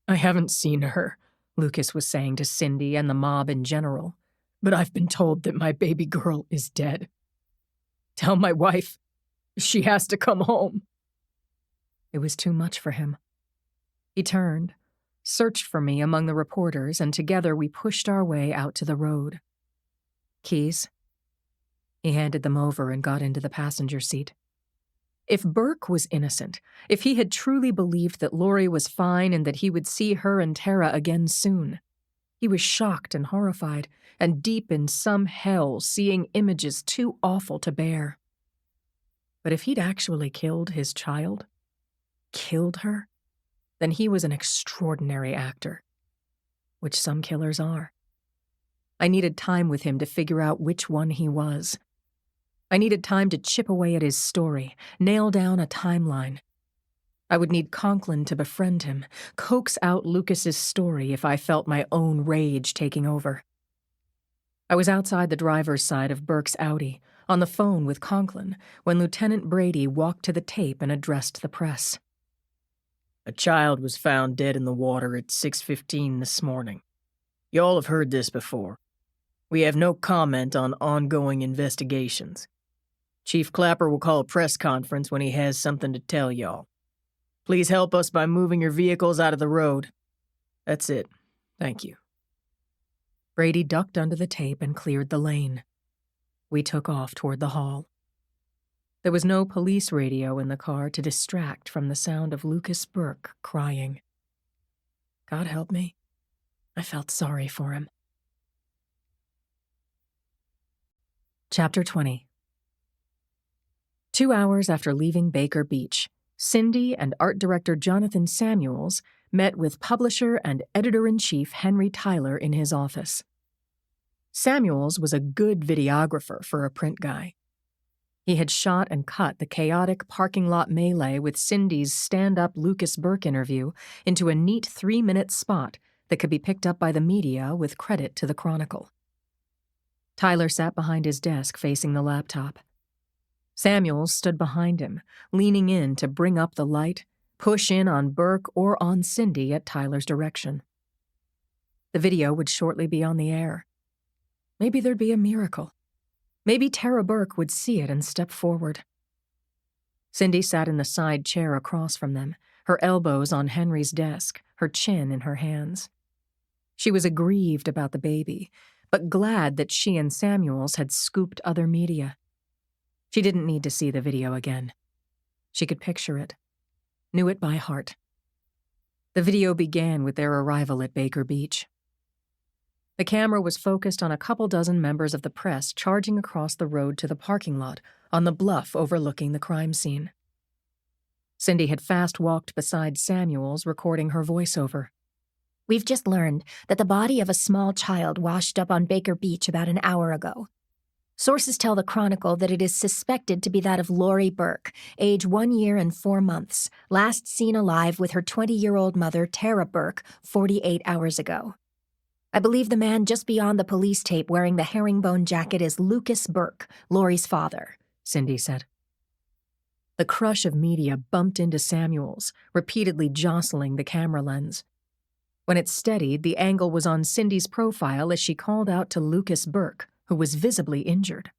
I haven't seen her, Lucas was saying to Cindy and the mob in general. but I've been told that my baby girl is dead. Tell my wife she has to come home. It was too much for him. He turned, searched for me among the reporters, and together we pushed our way out to the road. Keys? He handed them over and got into the passenger seat. If Burke was innocent, if he had truly believed that Lori was fine and that he would see her and Tara again soon, he was shocked and horrified, and deep in some hell seeing images too awful to bear. But if he'd actually killed his child, killed her, then he was an extraordinary actor, which some killers are. I needed time with him to figure out which one he was. I needed time to chip away at his story, nail down a timeline. I would need Conklin to befriend him, coax out Lucas's story if I felt my own rage taking over. I was outside the driver's side of Burke's Audi, on the phone with Conklin, when Lieutenant Brady walked to the tape and addressed the press. A child was found dead in the water at 6:15 this morning. Y'all have heard this before. We have no comment on ongoing investigations. Chief Clapper will call a press conference when he has something to tell y'all. Please help us by moving your vehicles out of the road. That's it. Thank you. Brady ducked under the tape and cleared the lane. We took off toward the hall. There was no police radio in the car to distract from the sound of Lucas Burke crying. God help me. I felt sorry for him. Chapter 20. 2 hours after leaving Baker Beach, Cindy and art director Jonathan Samuels met with publisher and editor-in-chief Henry Tyler in his office. Samuels was a good videographer for a print guy. He had shot and cut the chaotic parking lot melee with Cindy's stand-up Lucas Burke interview into a neat 3-minute spot that could be picked up by the media with credit to the Chronicle. Tyler sat behind his desk facing the laptop. Samuels stood behind him, leaning in to bring up the light, push in on Burke or on Cindy at Tyler's direction. The video would shortly be on the air. Maybe there'd be a miracle. Maybe Tara Burke would see it and step forward. Cindy sat in the side chair across from them, her elbows on Henry's desk, her chin in her hands. She was aggrieved about the baby, but glad that she and Samuels had scooped other media. She didn't need to see the video again. She could picture it, knew it by heart. The video began with their arrival at Baker Beach. The camera was focused on a couple dozen members of the press charging across the road to the parking lot on the bluff overlooking the crime scene. Cindy had fast-walked beside Samuels, recording her voiceover. We've just learned that the body of a small child washed up on Baker Beach about an hour ago. Sources tell the Chronicle that it is suspected to be that of Lori Burke, age 1 year and 4 months, last seen alive with her 20-year-old mother, Tara Burke, 48 hours ago. I believe the man just beyond the police tape wearing the herringbone jacket is Lucas Burke, Lori's father, Cindy said. The crush of media bumped into Samuels, repeatedly jostling the camera lens. When it steadied, the angle was on Cindy's profile as she called out to Lucas Burke, who was visibly injured.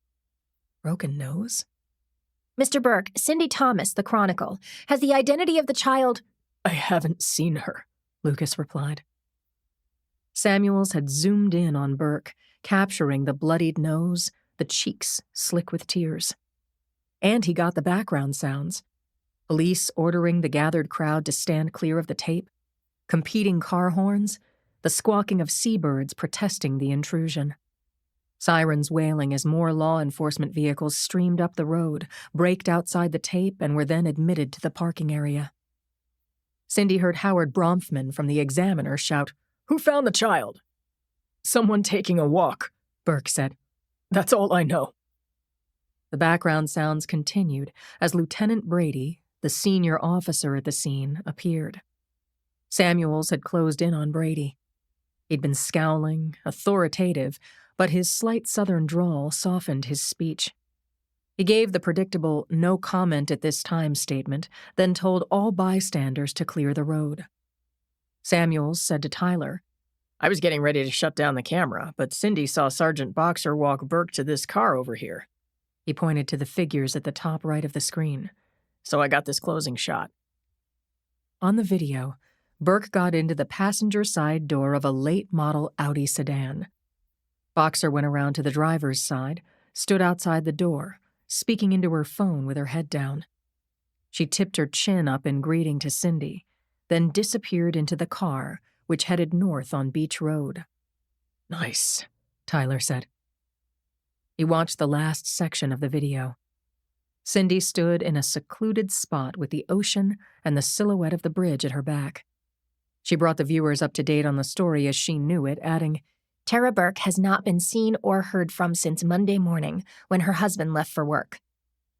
Broken nose? Mr. Burke, Cindy Thomas, the Chronicle, has the identity of the child— I haven't seen her, Lucas replied. Samuels had zoomed in on Burke, capturing the bloodied nose, the cheeks slick with tears. And he got the background sounds. Police ordering the gathered crowd to stand clear of the tape, competing car horns, the squawking of seabirds protesting the intrusion. Sirens wailing as more law enforcement vehicles streamed up the road, braked outside the tape, and were then admitted to the parking area. Cindy heard Howard Bromfman from the Examiner shout, "Who found the child?" "Someone taking a walk," Burke said. "That's all I know." The background sounds continued as Lieutenant Brady, the senior officer at the scene, appeared. Samuels had closed in on Brady. He'd been scowling, authoritative, but his slight southern drawl softened his speech. He gave the predictable "no comment at this time" statement, then told all bystanders to clear the road. Samuels said to Tyler, "I was getting ready to shut down the camera, but Cindy saw Sergeant Boxer walk Burke to this car over here." He pointed to the figures at the top right of the screen. "So I got this closing shot." On the video, Burke got into the passenger side door of a late-model Audi sedan. Boxer went around to the driver's side, stood outside the door, speaking into her phone with her head down. She tipped her chin up in greeting to Cindy, then disappeared into the car, which headed north on Beach Road. "Nice," Tyler said. He watched the last section of the video. Cindy stood in a secluded spot with the ocean and the silhouette of the bridge at her back. She brought the viewers up to date on the story as she knew it, adding, Tara Burke has not been seen or heard from since Monday morning when her husband left for work.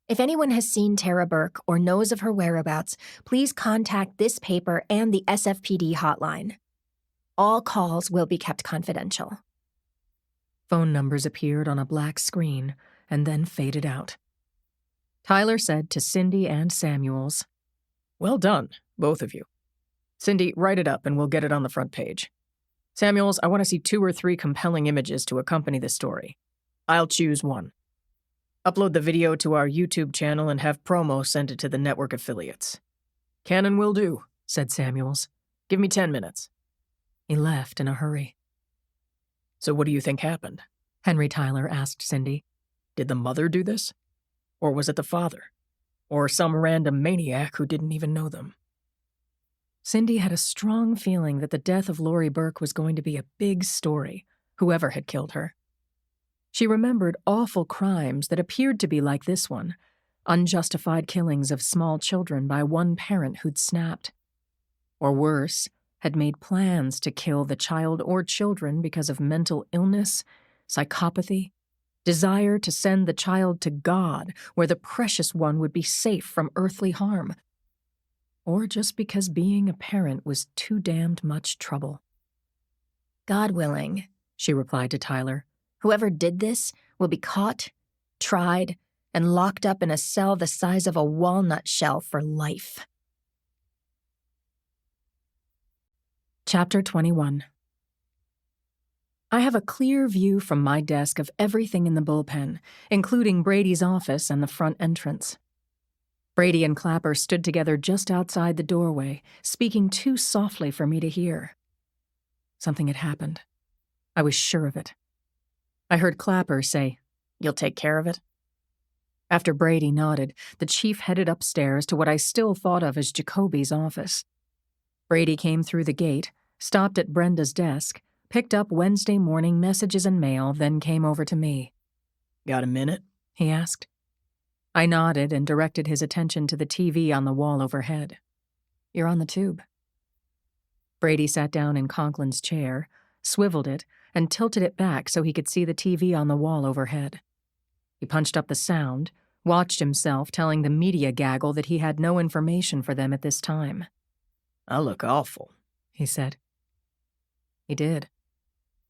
If anyone has seen Tara Burke or knows of her whereabouts, please contact this paper and the SFPD hotline. All calls will be kept confidential. Phone numbers appeared on a black screen and then faded out. Tyler said to Cindy and Samuels, "Well done, both of you. Cindy, write it up and we'll get it on the front page. Samuels, I want to see 2 or 3 compelling images to accompany the story. I'll choose one. Upload the video to our YouTube channel and have promo send it to the network affiliates." "Canon will do," said Samuels. "Give me 10 minutes. He left in a hurry. "So what do you think happened?" Henry Tyler asked Cindy. "Did the mother do this? Or was it the father? Or some random maniac who didn't even know them?" Cindy had a strong feeling that the death of Lori Burke was going to be a big story, whoever had killed her. She remembered awful crimes that appeared to be like this one, unjustified killings of small children by one parent who'd snapped. Or worse, had made plans to kill the child or children because of mental illness, psychopathy, desire to send the child to God where the precious one would be safe from earthly harm, or just because being a parent was too damned much trouble. God willing, She replied to Tyler. whoever did this will be caught, tried, and locked up in a cell the size of a walnut shell for life. Chapter 21. I have a clear view from my desk of everything in the bullpen, including Brady's office and the front entrance. Brady and Clapper stood together just outside the doorway, speaking too softly for me to hear. Something had happened. I was sure of it. I heard Clapper say, "You'll take care of it?" After Brady nodded, the chief headed upstairs to what I still thought of as Jacoby's office. Brady came through the gate, stopped at Brenda's desk, picked up Wednesday morning messages and mail, then came over to me. "Got a minute?" He asked. I nodded and directed his attention to the TV on the wall overhead. "You're on the tube." Brady sat down in Conklin's chair, swiveled it, and tilted it back so he could see the TV on the wall overhead. He punched up the sound, watched himself telling the media gaggle that he had no information for them at this time. "I look awful," he said. He did.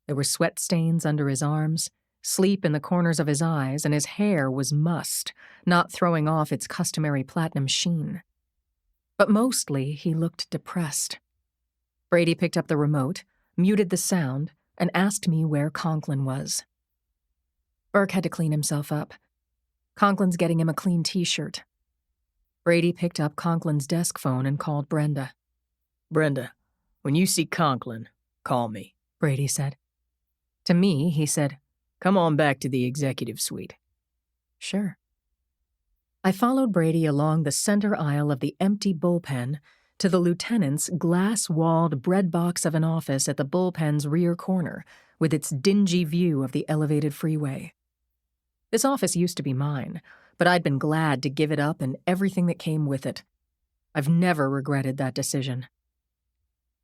There were sweat stains under his arms, sleep in the corners of his eyes, and his hair was mussed, not throwing off its customary platinum sheen. But mostly he looked depressed. Brady picked up the remote, muted the sound, and asked me where Conklin was. Burke had to clean himself up. Conklin's getting him a clean t-shirt. Brady picked up Conklin's desk phone and called Brenda. "Brenda, when you see Conklin, call me," Brady said. To me, he said, "Come on back to the executive suite." "Sure." I followed Brady along the center aisle of the empty bullpen to the lieutenant's glass-walled bread box of an office at the bullpen's rear corner, with its dingy view of the elevated freeway. This office used to be mine, but I'd been glad to give it up and everything that came with it. I've never regretted that decision.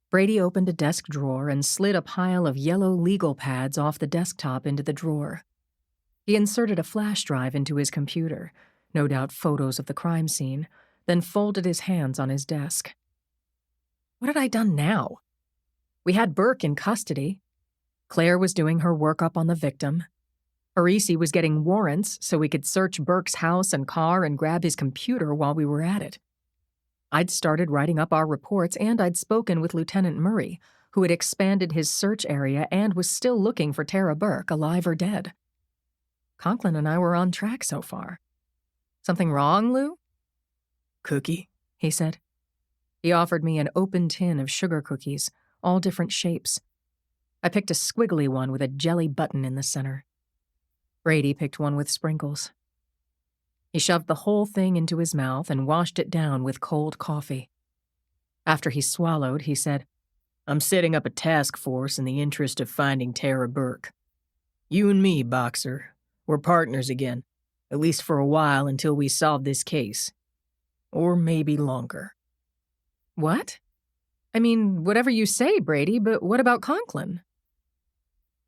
Brady opened a desk drawer and slid a pile of yellow legal pads off the desktop into the drawer. He inserted a flash drive into his computer, no doubt photos of the crime scene, then folded his hands on his desk. What had I done now? We had Burke in custody. Claire was doing her workup on the victim. Parisi was getting warrants so we could search Burke's house and car and grab his computer while we were at it. I'd started writing up our reports, and I'd spoken with Lieutenant Murray, who had expanded his search area and was still looking for Tara Burke, alive or dead. Conklin and I were on track so far. Something wrong, Lou? Cookie? He said. He offered me an open tin of sugar cookies, all different shapes. I picked a squiggly one with a jelly button in the center. Brady picked one with sprinkles. He shoved the whole thing into his mouth and washed it down with cold coffee. After he swallowed, he said, I'm setting up a task force in the interest of finding Tara Burke. You and me, Boxer, we're partners again, at least for a while until we solve this case. Or maybe longer. What? I mean, whatever you say, Brady, but what about Conklin?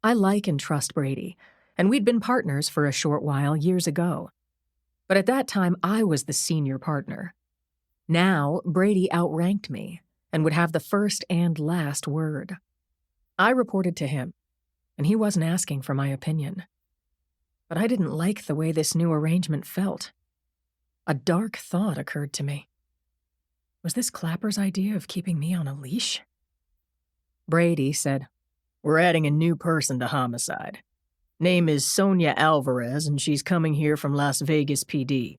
I like and trust Brady, and we'd been partners for a short while years ago. But at that time, I was the senior partner. Now, Brady outranked me and would have the first and last word. I reported to him, and he wasn't asking for my opinion. But I didn't like the way this new arrangement felt. A dark thought occurred to me. Was this Clapper's idea of keeping me on a leash? Brady said, We're adding a new person to Homicide. Name is Sonia Alvarez, and she's coming here from Las Vegas PD.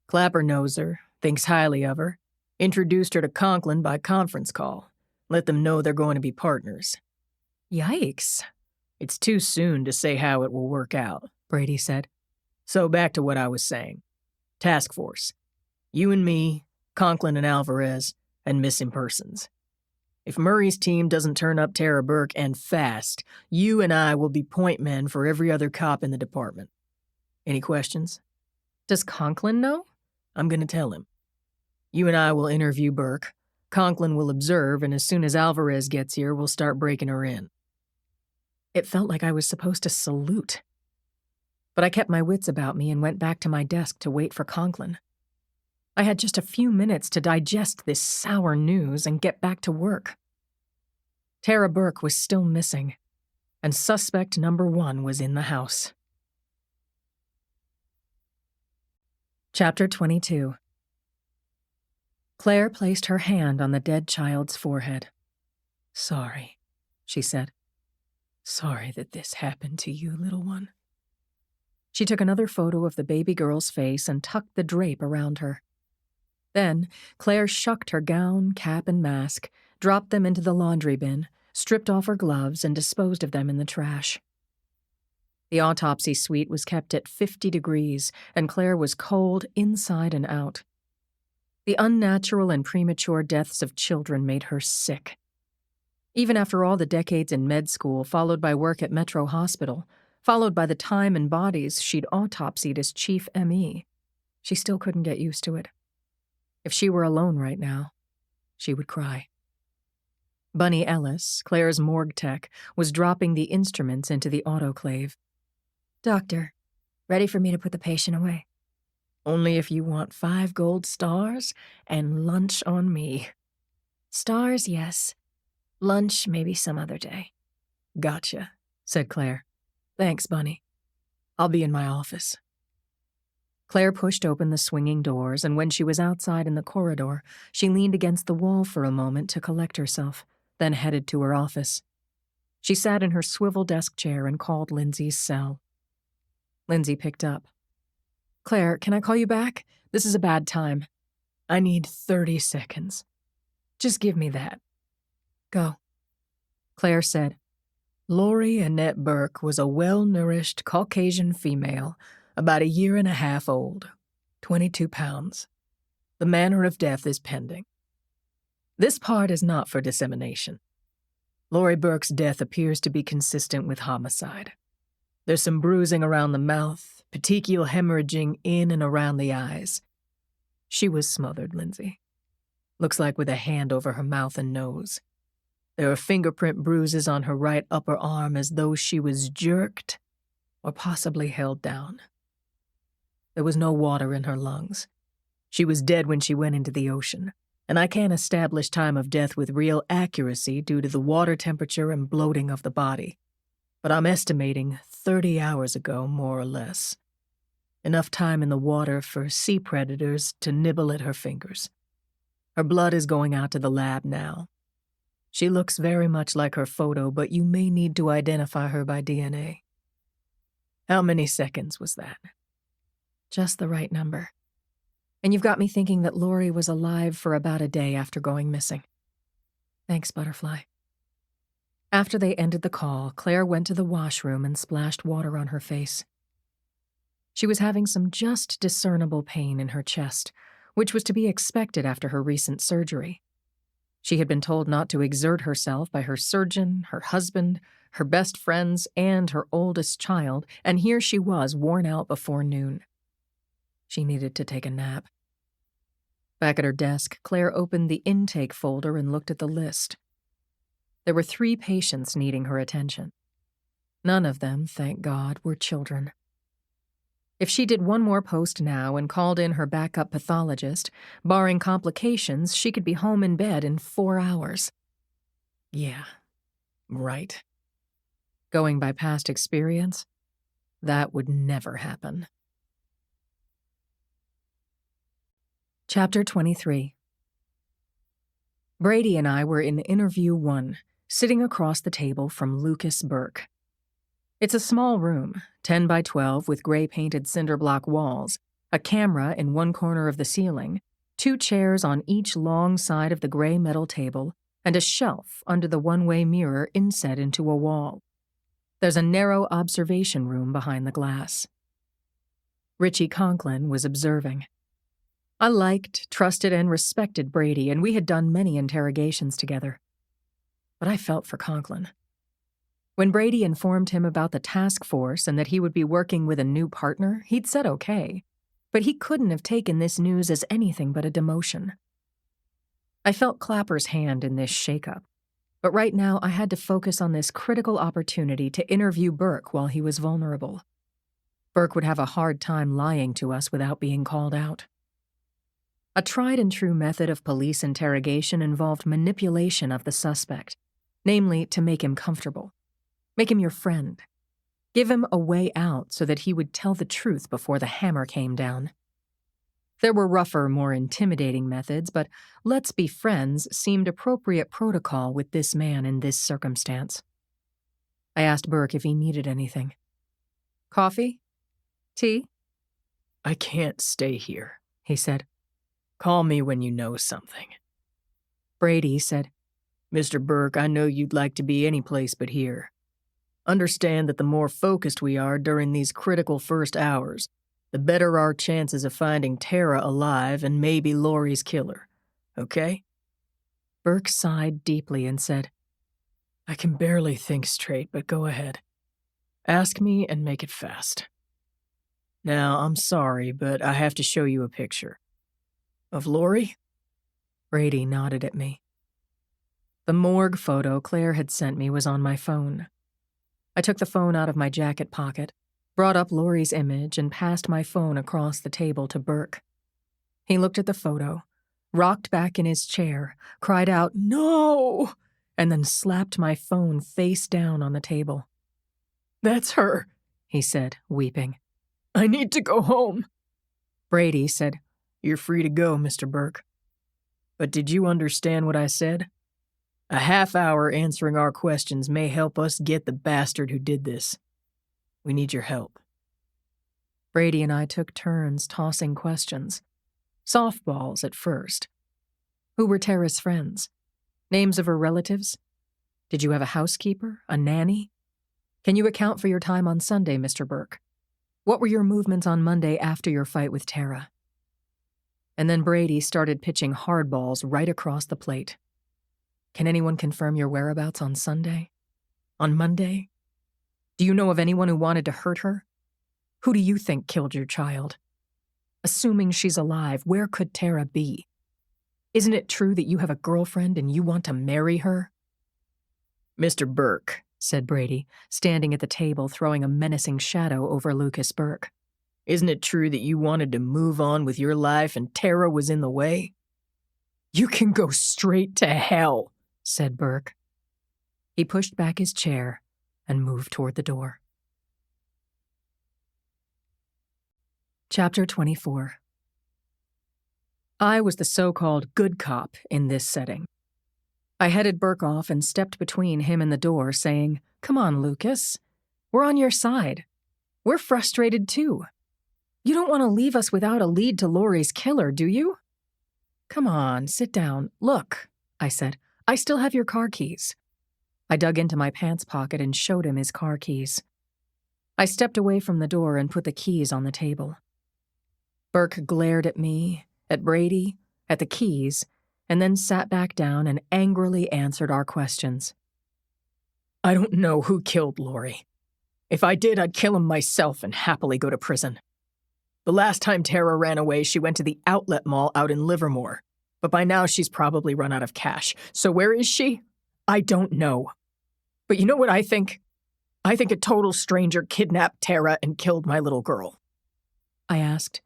Clapper knows her, thinks highly of her, introduced her to Conklin by conference call. Let them know they're going to be partners. Yikes. It's too soon to say how it will work out, Brady said. So back to what I was saying. Task force. You and me, Conklin and Alvarez, and missing persons. If Murray's team doesn't turn up Tara Burke and fast, you and I will be point men for every other cop in the department. Any questions? Does Conklin know? I'm going to tell him. You and I will interview Burke. Conklin will observe, and as soon as Alvarez gets here, we'll start breaking her in. It felt like I was supposed to salute. But I kept my wits about me and went back to my desk to wait for Conklin. I had just a few minutes to digest this sour news and get back to work. Tara Burke was still missing, and suspect number 1 was in the house. Chapter 22. Claire placed her hand on the dead child's forehead. Sorry, she said. Sorry that this happened to you, little one. She took another photo of the baby girl's face and tucked the drape around her. Then, Claire shucked her gown, cap, and mask, dropped them into the laundry bin, stripped off her gloves, and disposed of them in the trash. The autopsy suite was kept at 50 degrees, and Claire was cold inside and out. The unnatural and premature deaths of children made her sick. Even after all the decades in med school, followed by work at Metro Hospital, followed by the time and bodies she'd autopsied as chief ME, she still couldn't get used to it. If she were alone right now, she would cry. Bunny Ellis, Claire's morgue tech, was dropping the instruments into the autoclave. Doctor, ready for me to put the patient away? Only if you want 5 gold stars and lunch on me. Stars, yes. Lunch, maybe some other day. Gotcha, said Claire. Thanks, Bunny. I'll be in my office. Claire pushed open the swinging doors, and when she was outside in the corridor, she leaned against the wall for a moment to collect herself, then headed to her office. She sat in her swivel desk chair and called Lindsay's cell. Lindsay picked up. Claire, can I call you back? This is a bad time. I need 30 seconds. Just give me that. Go. Claire said, Lori Annette Burke was a well-nourished Caucasian female, about 1.5 years old, 22 pounds. The manner of death is pending. This part is not for dissemination. Lori Burke's death appears to be consistent with homicide. There's some bruising around the mouth, petechial hemorrhaging in and around the eyes. She was smothered, Lindsay. Looks like with a hand over her mouth and nose. There are fingerprint bruises on her right upper arm as though she was jerked or possibly held down. There was no water in her lungs. She was dead when she went into the ocean, and I can't establish time of death with real accuracy due to the water temperature and bloating of the body. But I'm estimating 30 hours ago, more or less. Enough time in the water for sea predators to nibble at her fingers. Her blood is going out to the lab now. She looks very much like her photo, but you may need to identify her by DNA. How many seconds was that? Just the right number. And you've got me thinking that Lori was alive for about a day after going missing. Thanks, Butterfly. After they ended the call, Claire went to the washroom and splashed water on her face. She was having some just discernible pain in her chest, which was to be expected after her recent surgery. She had been told not to exert herself by her surgeon, her husband, her best friends, and her oldest child, and here she was, worn out before noon. She needed to take a nap. Back at her desk, Claire opened the intake folder and looked at the list. There were 3 patients needing her attention. None of them, thank God, were children. If she did one more post now and called in her backup pathologist, barring complications, she could be home in bed in 4 hours. Yeah, right. Going by past experience, that would never happen. Chapter 23. Brady and I were in interview 1, sitting across the table from Lucas Burke. It's a small room, 10 by 12 with gray-painted cinder block walls, a camera in one corner of the ceiling, 2 chairs on each long side of the gray metal table, and a shelf under the one-way mirror inset into a wall. There's a narrow observation room behind the glass. Richie Conklin was observing. I liked, trusted, and respected Brady, and we had done many interrogations together. But I felt for Conklin. When Brady informed him about the task force and that he would be working with a new partner, he'd said okay, but he couldn't have taken this news as anything but a demotion. I felt Clapper's hand in this shakeup, but right now I had to focus on this critical opportunity to interview Burke while he was vulnerable. Burke would have a hard time lying to us without being called out. A tried-and-true method of police interrogation involved manipulation of the suspect, namely to make him comfortable. Make him your friend. Give him a way out so that he would tell the truth before the hammer came down. There were rougher, more intimidating methods, but let's be friends seemed appropriate protocol with this man in this circumstance. I asked Burke if he needed anything. Coffee? Tea? I can't stay here, he said. Call me when you know something. Brady said, Mr. Burke, I know you'd like to be any place but here. Understand that the more focused we are during these critical first hours, the better our chances of finding Tara alive and maybe Lori's killer. Okay? Burke sighed deeply and said, I can barely think straight, but go ahead. Ask me and make it fast. Now, I'm sorry, but I have to show you a picture. Of Lori? Brady nodded at me. The morgue photo Claire had sent me was on my phone. I took the phone out of my jacket pocket, brought up Lori's image, and passed my phone across the table to Burke. He looked at the photo, rocked back in his chair, cried out, "No!" and then slapped my phone face down on the table. That's her, he said, weeping. I need to go home. Brady said, You're free to go, Mr. Burke. But did you understand what I said? A half hour answering our questions may help us get the bastard who did this. We need your help. Brady and I took turns tossing questions. Softballs at first. Who were Tara's friends? Names of her relatives? Did you have a housekeeper? A nanny? Can you account for your time on Sunday, Mr. Burke? What were your movements on Monday after your fight with Tara? And then Brady started pitching hardballs right across the plate. Can anyone confirm your whereabouts on Sunday? On Monday? Do you know of anyone who wanted to hurt her? Who do you think killed your child? Assuming she's alive, where could Tara be? Isn't it true that you have a girlfriend and you want to marry her? Mr. Burke, said Brady, standing at the table throwing a menacing shadow over Lucas Burke. Isn't it true that you wanted to move on with your life and Tara was in the way? You can go straight to hell, said Burke. He pushed back his chair and moved toward the door. Chapter 24. I was the so-called good cop in this setting. I headed Burke off and stepped between him and the door, saying, "Come on, Lucas. We're on your side. We're frustrated too. You don't want to leave us without a lead to Laurie's killer, do you? Come on, sit down. Look," I said, "I still have your car keys." I dug into my pants pocket and showed him his car keys. I stepped away from the door and put the keys on the table. Burke glared at me, at Brady, at the keys, and then sat back down and angrily answered our questions. I don't know who killed Laurie. If I did, I'd kill him myself and happily go to prison. The last time Tara ran away, she went to the outlet mall out in Livermore. But by now, she's probably run out of cash. So where is she? I don't know. But you know what I think? I think a total stranger kidnapped Tara and killed my little girl. I asked,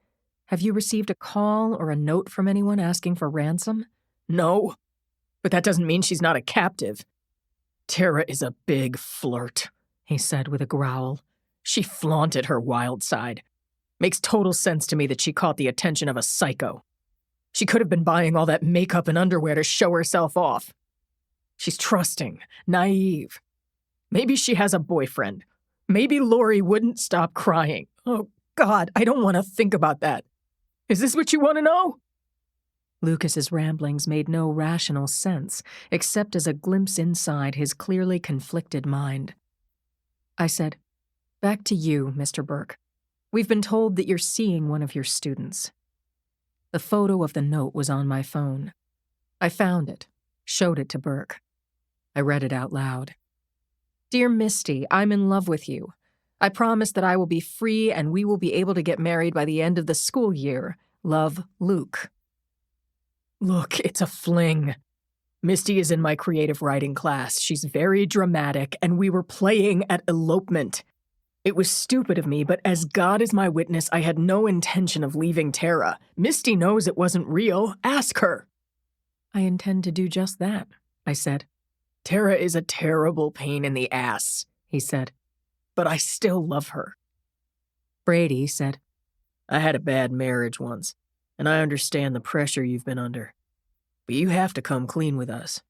"Have you received a call or a note from anyone asking for ransom?" No, but that doesn't mean she's not a captive. Tara is a big flirt, he said with a growl. She flaunted her wild side. Makes total sense to me that she caught the attention of a psycho. She could have been buying all that makeup and underwear to show herself off. She's trusting, naive. Maybe she has a boyfriend. Maybe Laurie wouldn't stop crying. Oh, God, I don't want to think about that. Is this what you want to know? Lucas's ramblings made no rational sense, except as a glimpse inside his clearly conflicted mind. I said, "Back to you, Mr. Burke. We've been told that you're seeing one of your students." The photo of the note was on my phone. I found it, showed it to Burke. I read it out loud. "Dear Misty, I'm in love with you. I promise that I will be free and we will be able to get married by the end of the school year. Love, Luke." Look, it's a fling. Misty is in my creative writing class. She's very dramatic, and we were playing at elopement. It was stupid of me, but as God is my witness, I had no intention of leaving Tara. Misty knows it wasn't real. Ask her. "I intend to do just that," I said. "Tara is a terrible pain in the ass," he said, "but I still love her." Brady said, "I had a bad marriage once, and I understand the pressure you've been under. But you have to come clean with us.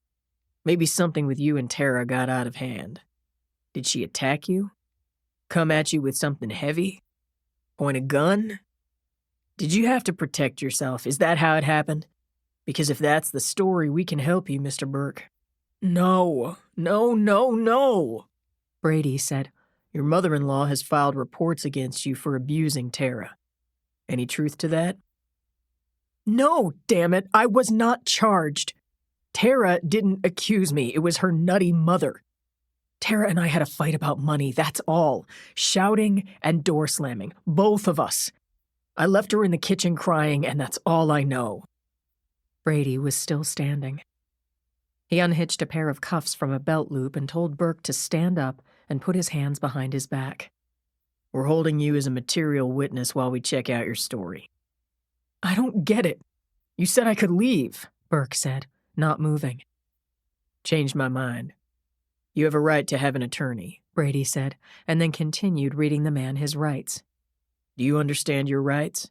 Maybe something with you and Tara got out of hand. Did she attack you? Come at you with something heavy? Point a gun? Did you have to protect yourself? Is that how it happened? Because if that's the story, we can help you, Mr. Burke." No. Brady said, "Your mother-in-law has filed reports against you for abusing Tara. Any truth to that?" No, damn it, I was not charged. Tara didn't accuse me. It was her nutty mother. Tara and I had a fight about money, that's all. Shouting and door slamming, both of us. I left her in the kitchen crying, and that's all I know. Brady was still standing. He unhitched a pair of cuffs from a belt loop and told Burke to stand up and put his hands behind his back. "We're holding you as a material witness while we check out your story." I don't get it. You said I could leave, Burke said, not moving. "Changed my mind. You have a right to have an attorney," Brady said, and then continued reading the man his rights. "Do you understand your rights?"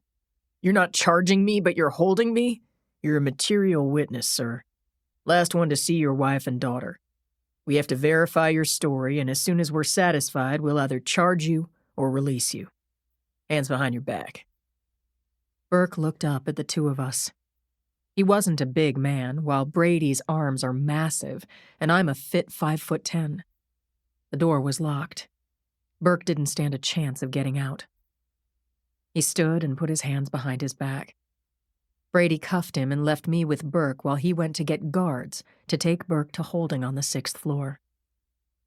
You're not charging me, but you're holding me? "You're a material witness, sir. Last one to see your wife and daughter. We have to verify your story, and as soon as we're satisfied, we'll either charge you or release you. Hands behind your back." Burke looked up at the two of us. He wasn't a big man, while Brady's arms are massive, and I'm a fit 5'10". The door was locked. Burke didn't stand a chance of getting out. He stood and put his hands behind his back. Brady cuffed him and left me with Burke while he went to get guards to take Burke to holding on the 6th floor.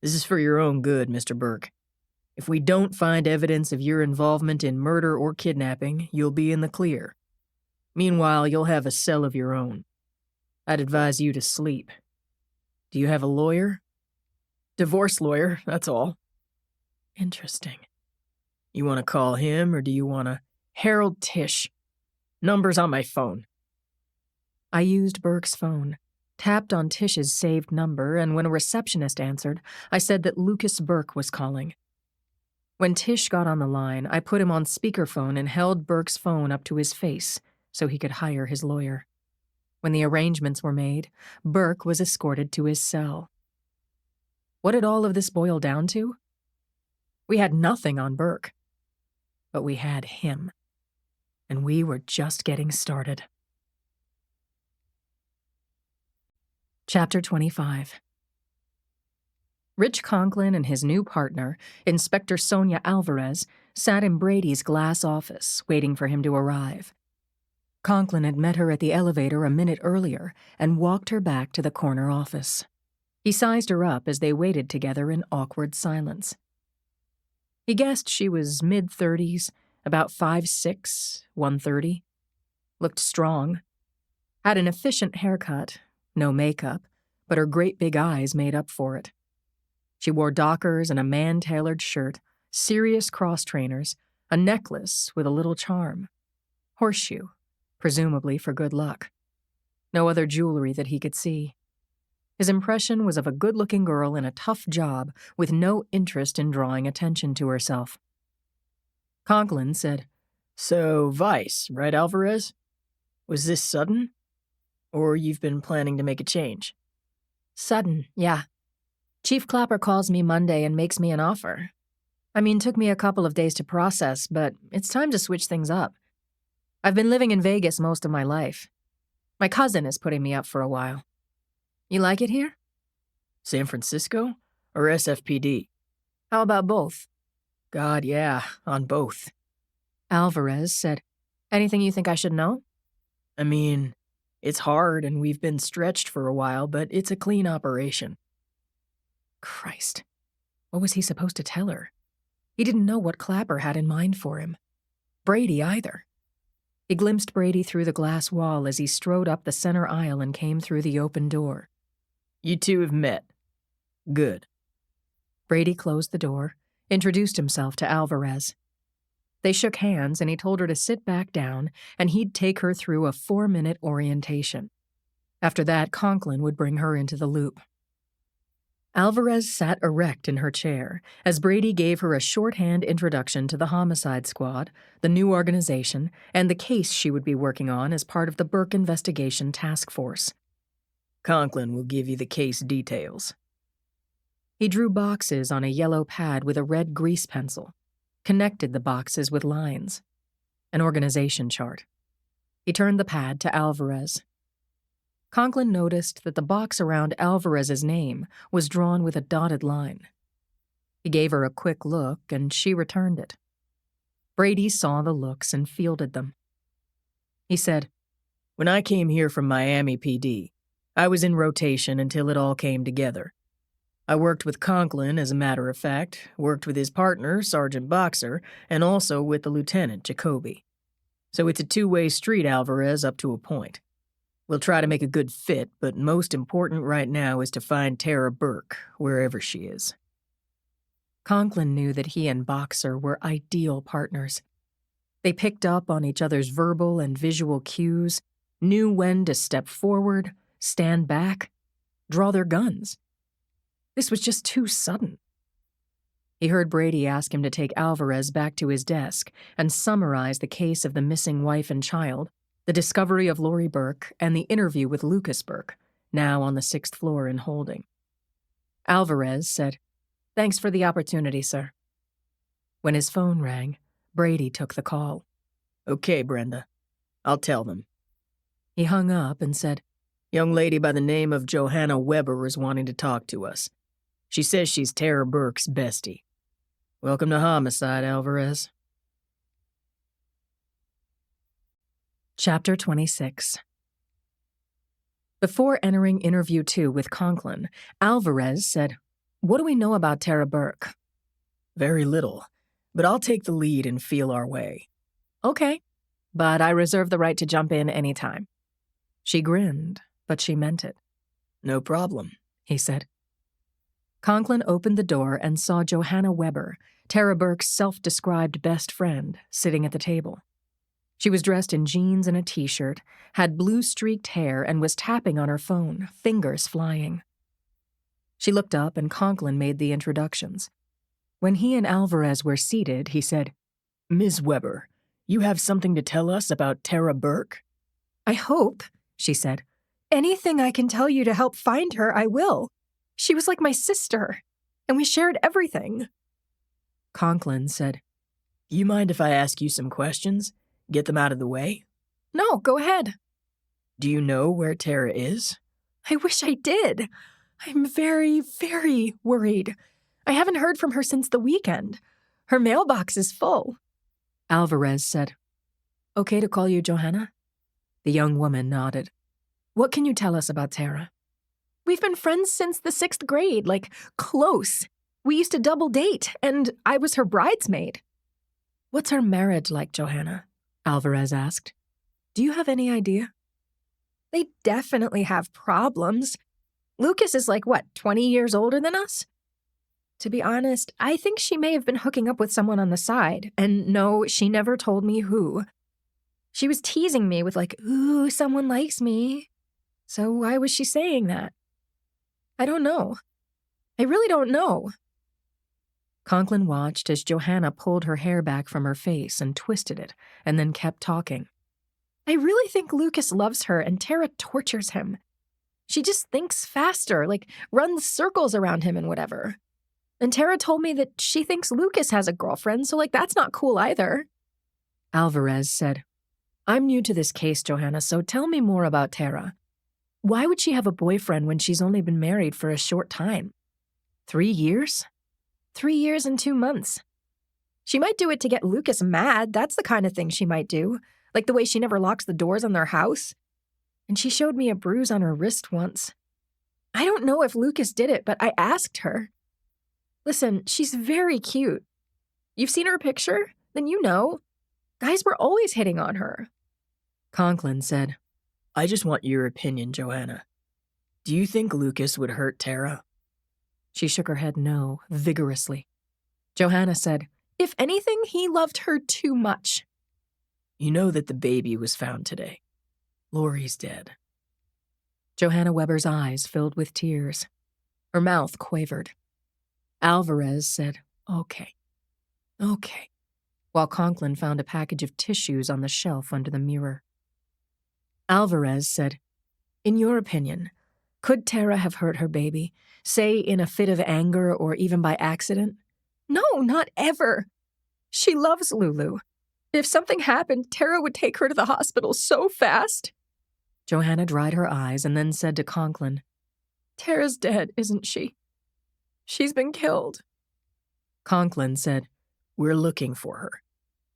This is for your own good, Mr. Burke. If we don't find evidence of your involvement in murder or kidnapping, you'll be in the clear. Meanwhile, you'll have a cell of your own. I'd advise you to sleep. Do you have a lawyer? Divorce lawyer, that's all. Interesting. You want to call him, or do you want to... Harold Tish. Number's on my phone. I used Burke's phone, tapped on Tish's saved number, and when a receptionist answered, I said that Lucas Burke was calling. When Tish got on the line, I put him on speakerphone and held Burke's phone up to his face so he could hire his lawyer. When the arrangements were made, Burke was escorted to his cell. What did all of this boil down to? We had nothing on Burke, but we had him, and we were just getting started. Chapter 25. Rich Conklin and his new partner, Inspector Sonia Alvarez, sat in Brady's glass office, waiting for him to arrive. Conklin had met her at the elevator a minute earlier and walked her back to the corner office. He sized her up as they waited together in awkward silence. He guessed she was mid-30s, about 5'6", 130. Looked strong. Had an efficient haircut, no makeup, but her great big eyes made up for it. She wore Dockers and a man-tailored shirt, serious cross-trainers, a necklace with a little charm. Horseshoe, presumably for good luck. No other jewelry that he could see. His impression was of a good-looking girl in a tough job with no interest in drawing attention to herself. Conklin said, So, Vice, right, Alvarez? Was this sudden? Or you've been planning to make a change? Sudden, yeah. Chief Clapper calls me Monday and makes me an offer. I mean, took me a couple of days to process, but it's time to switch things up. I've been living in Vegas most of my life. My cousin is putting me up for a while. You like it here? San Francisco? Or SFPD? How about both? God, yeah, on both. Alvarez said, Anything you think I should know? I mean, it's hard and we've been stretched for a while, but it's a clean operation. Christ, what was he supposed to tell her? He didn't know what Clapper had in mind for him. Brady either. He glimpsed Brady through the glass wall as he strode up the center aisle and came through the open door. You two have met. Good. Brady closed the door, introduced himself to Alvarez. They shook hands and he told her to sit back down and he'd take her through a 4-minute orientation. After that, Conklin would bring her into the loop. Alvarez sat erect in her chair as Brady gave her a shorthand introduction to the Homicide Squad, the new organization, and the case she would be working on as part of the Burke Investigation Task Force. Conklin will give you the case details. He drew boxes on a yellow pad with a red grease pencil, connected the boxes with lines. An organization chart. He turned the pad to Alvarez. Conklin noticed that the box around Alvarez's name was drawn with a dotted line. He gave her a quick look, and she returned it. Brady saw the looks and fielded them. He said, When I came here from Miami PD, I was in rotation until it all came together. I worked with Conklin, as a matter of fact, worked with his partner, Sergeant Boxer, and also with the lieutenant, Jacoby. So it's a two-way street, Alvarez, up to a point. We'll try to make a good fit, but most important right now is to find Tara Burke, wherever she is. Conklin knew that he and Boxer were ideal partners. They picked up on each other's verbal and visual cues, knew when to step forward, stand back, draw their guns. This was just too sudden. He heard Brady ask him to take Alvarez back to his desk and summarize the case of the missing wife and child, the discovery of Lori Burke, and the interview with Lucas Burke, now on the 6th floor in holding. Alvarez said, Thanks for the opportunity, sir. When his phone rang, Brady took the call. Okay, Brenda. I'll tell them. He hung up and said, Young lady by the name of Johanna Weber is wanting to talk to us. She says she's Tara Burke's bestie. Welcome to Homicide, Alvarez. Chapter 26. Before entering interview 2 with Conklin, Alvarez said, "What do we know about Tara Burke?" Very little, but I'll take the lead and feel our way. Okay, but I reserve the right to jump in any time. She grinned, but she meant it. No problem, he said. Conklin opened the door and saw Johanna Weber, Tara Burke's self-described best friend, sitting at the table. She was dressed in jeans and a t-shirt, had blue-streaked hair, and was tapping on her phone, fingers flying. She looked up and Conklin made the introductions. When he and Alvarez were seated, he said, "Ms. Weber, you have something to tell us about Tara Burke?" "I hope," she said. "Anything I can tell you to help find her, I will. She was like my sister, and we shared everything." Conklin said, "You mind if I ask you some questions? Get them out of the way?" "No, go ahead." "Do you know where Tara is?" "I wish I did. I'm very, very worried. I haven't heard from her since the weekend. Her mailbox is full." Alvarez said, "Okay to call you Johanna?" The young woman nodded. "What can you tell us about Tara?" "We've been friends since the 6th grade, like close. We used to double date, and I was her bridesmaid." "What's her marriage like, Johanna?" Alvarez asked. "Do you have any idea?" "They definitely have problems. Lucas is like, 20 years older than us? To be honest, I think she may have been hooking up with someone on the side, and no, she never told me who. She was teasing me with ooh, someone likes me. So why was she saying that? I don't know. I really don't know." Conklin watched as Johanna pulled her hair back from her face and twisted it, and then kept talking. "I really think Lucas loves her and Tara tortures him. She just thinks faster, runs circles around him and whatever. And Tara told me that she thinks Lucas has a girlfriend, so that's not cool either." Alvarez said, "I'm new to this case, Johanna, so tell me more about Tara. Why would she have a boyfriend when she's only been married for a short time? 3 years? 3 years and 2 months. She might do it to get Lucas mad. That's the kind of thing she might do. Like the way she never locks the doors on their house. And she showed me a bruise on her wrist once. I don't know if Lucas did it, but I asked her. Listen, she's very cute. You've seen her picture? Then you know. Guys were always hitting on her." Conklin said, "I just want your opinion, Johanna. Do you think Lucas would hurt Tara?" She shook her head no, vigorously. Johanna said, "If anything, he loved her too much." "You know that the baby was found today. Lori's dead." Johanna Weber's eyes filled with tears. Her mouth quavered. Alvarez said, Okay, while Conklin found a package of tissues on the shelf under the mirror. Alvarez said, "In your opinion, could Tara have hurt her baby, say in a fit of anger or even by accident?" "No, not ever. She loves Lulu. If something happened, Tara would take her to the hospital so fast." Johanna dried her eyes and then said to Conklin, "Tara's dead, isn't she? She's been killed." Conklin said, "We're looking for her.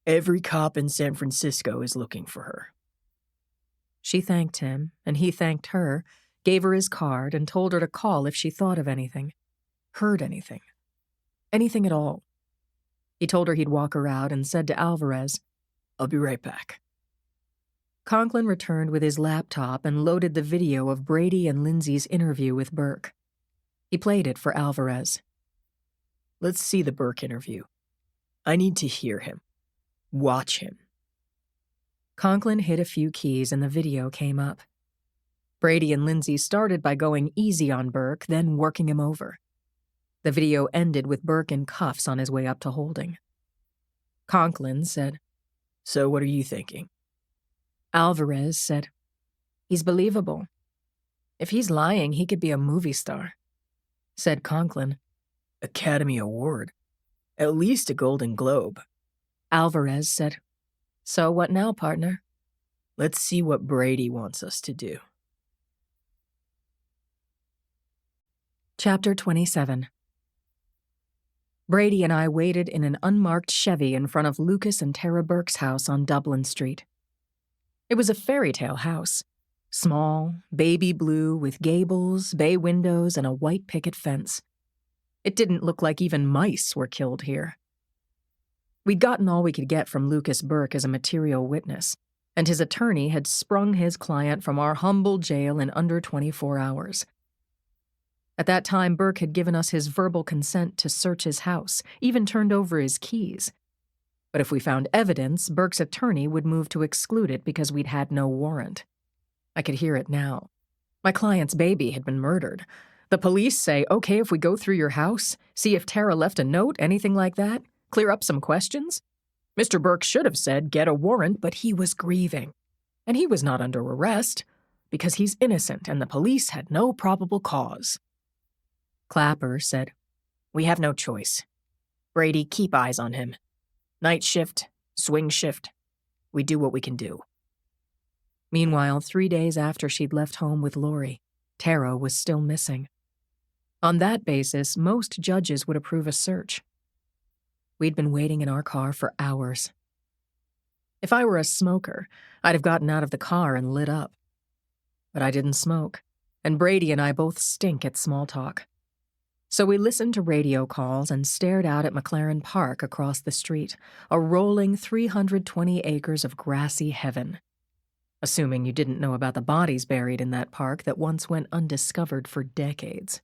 Every cop in San Francisco is looking for her." She thanked him, and he thanked her, gave her his card, and told her to call if she thought of anything, heard anything at all. He told her he'd walk her out and said to Alvarez, "I'll be right back." Conklin returned with his laptop and loaded the video of Brady and Lindsay's interview with Burke. He played it for Alvarez. "Let's see the Burke interview. I need to hear him. Watch him." Conklin hit a few keys and the video came up. Brady and Lindsay started by going easy on Burke, then working him over. The video ended with Burke in cuffs on his way up to holding. Conklin said, "So what are you thinking?" Alvarez said, "He's believable. If he's lying, he could be a movie star." Said Conklin, "Academy Award. At least a Golden Globe." Alvarez said, "So what now, partner?" "Let's see what Brady wants us to do." Chapter 27. Brady and I waited in an unmarked Chevy in front of Lucas and Tara Burke's house on Dublin Street. It was a fairy tale house. Small, baby blue with gables, bay windows, and a white picket fence. It didn't look like even mice were killed here. We'd gotten all we could get from Lucas Burke as a material witness, and his attorney had sprung his client from our humble jail in under 24 hours. At that time, Burke had given us his verbal consent to search his house, even turned over his keys. But if we found evidence, Burke's attorney would move to exclude it because we'd had no warrant. I could hear it now. My client's baby had been murdered. The police say, okay, if we go through your house, see if Tara left a note, anything like that, clear up some questions. Mr. Burke should have said, get a warrant, but he was grieving. And he was not under arrest, because he's innocent and the police had no probable cause. Clapper said, we have no choice. Brady, keep eyes on him. Night shift, swing shift. We do what we can do. Meanwhile, 3 days after she'd left home with Lori, Tara was still missing. On that basis, most judges would approve a search. We'd been waiting in our car for hours. If I were a smoker, I'd have gotten out of the car and lit up. But I didn't smoke, and Brady and I both stink at small talk. So we listened to radio calls and stared out at McLaren Park across the street, a rolling 320 acres of grassy heaven. Assuming you didn't know about the bodies buried in that park that once went undiscovered for decades.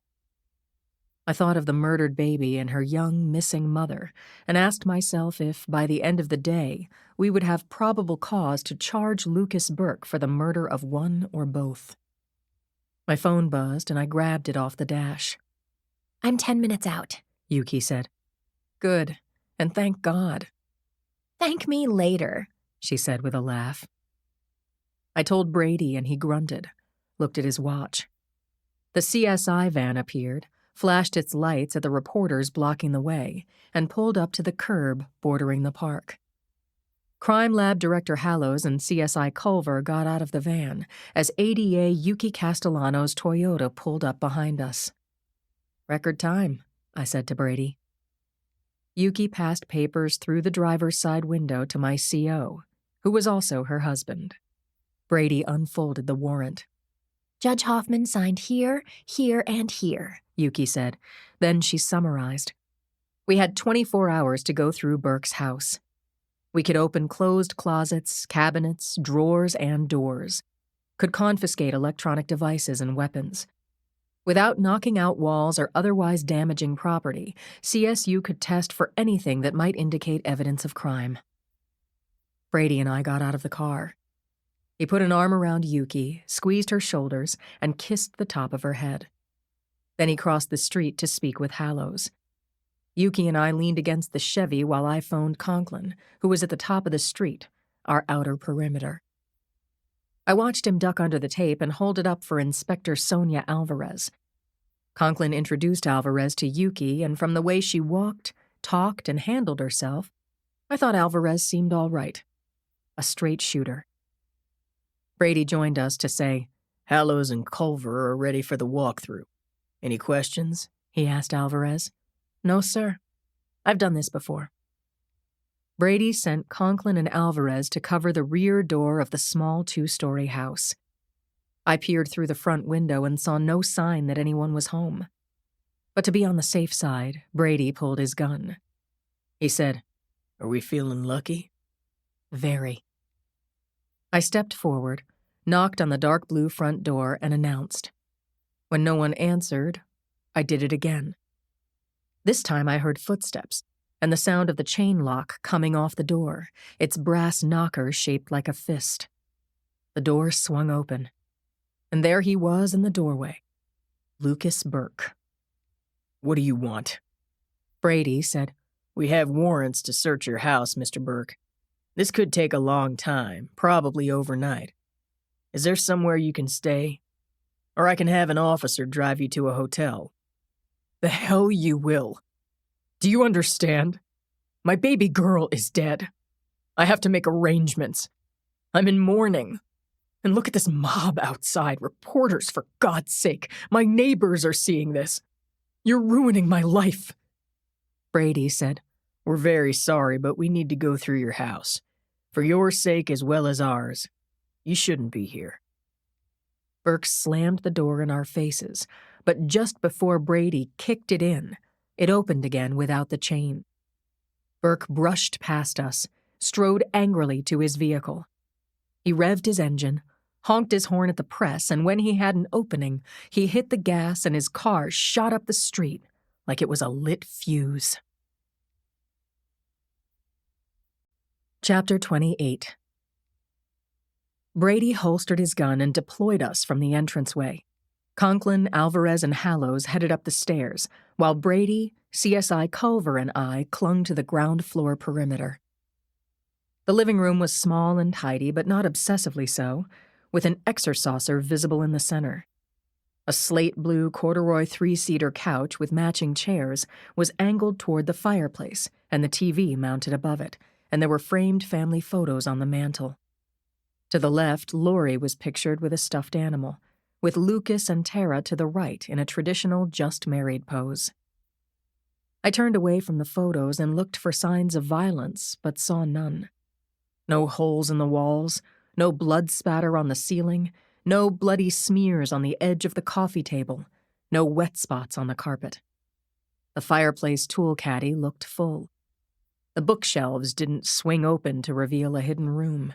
I thought of the murdered baby and her young, missing mother, and asked myself if, by the end of the day, we would have probable cause to charge Lucas Burke for the murder of one or both. My phone buzzed, and I grabbed it off the dash. I'm 10 minutes out, Yuki said. Good, and thank God. Thank me later, she said with a laugh. I told Brady, and he grunted, looked at his watch. The CSI van appeared, flashed its lights at the reporters blocking the way, and pulled up to the curb bordering the park. Crime Lab Director Hallows and CSI Culver got out of the van as ADA Yuki Castellano's Toyota pulled up behind us. Record time, I said to Brady. Yuki passed papers through the driver's side window to my CO, who was also her husband. Brady unfolded the warrant. Judge Hoffman signed here, here, and here, Yuki said. Then she summarized. We had 24 hours to go through Burke's house. We could open closed closets, cabinets, drawers, and doors. Could confiscate electronic devices and weapons. Without knocking out walls or otherwise damaging property, CSU could test for anything that might indicate evidence of crime. Brady and I got out of the car. He put an arm around Yuki, squeezed her shoulders, and kissed the top of her head. Then he crossed the street to speak with Hallows. Yuki and I leaned against the Chevy while I phoned Conklin, who was at the top of the street, our outer perimeter. I watched him duck under the tape and hold it up for Inspector Sonia Alvarez. Conklin introduced Alvarez to Yuki, and from the way she walked, talked, and handled herself, I thought Alvarez seemed all right. A straight shooter. Brady joined us to say, Hallows and Culver are ready for the walkthrough. Any questions? He asked Alvarez. No, sir. I've done this before. Brady sent Conklin and Alvarez to cover the rear door of the small 2-story house. I peered through the front window and saw no sign that anyone was home. But to be on the safe side, Brady pulled his gun. He said, Are we feeling lucky? Very. I stepped forward, knocked on the dark blue front door, and announced. When no one answered, I did it again. This time I heard footsteps, and the sound of the chain lock coming off the door, its brass knocker shaped like a fist. The door swung open, and there he was in the doorway, Lucas Burke. What do you want? Brady said, We have warrants to search your house, Mr. Burke. This could take a long time, probably overnight. Is there somewhere you can stay? Or I can have an officer drive you to a hotel. The hell you will. Do you understand? My baby girl is dead. I have to make arrangements. I'm in mourning. And look at this mob outside. Reporters, for God's sake. My neighbors are seeing this. You're ruining my life. Brady said, We're very sorry, but we need to go through your house. For your sake as well as ours. You shouldn't be here. Burke slammed the door in our faces, but just before Brady kicked it in, it opened again without the chain. Burke brushed past us, strode angrily to his vehicle. He revved his engine, honked his horn at the press, and when he had an opening, he hit the gas and his car shot up the street like it was a lit fuse. Chapter 28. Brady holstered his gun and deployed us from the entranceway. Conklin, Alvarez, and Hallows headed up the stairs, while Brady, CSI Culver, and I clung to the ground floor perimeter. The living room was small and tidy, but not obsessively so, with an exercisor visible in the center. A slate-blue corduroy three-seater couch with matching chairs was angled toward the fireplace and the TV mounted above it, and there were framed family photos on the mantel. To the left, Lori was pictured with a stuffed animal, with Lucas and Tara to the right in a traditional just-married pose. I turned away from the photos and looked for signs of violence, but saw none. No holes in the walls, no blood spatter on the ceiling, no bloody smears on the edge of the coffee table, no wet spots on the carpet. The fireplace tool caddy looked full. The bookshelves didn't swing open to reveal a hidden room.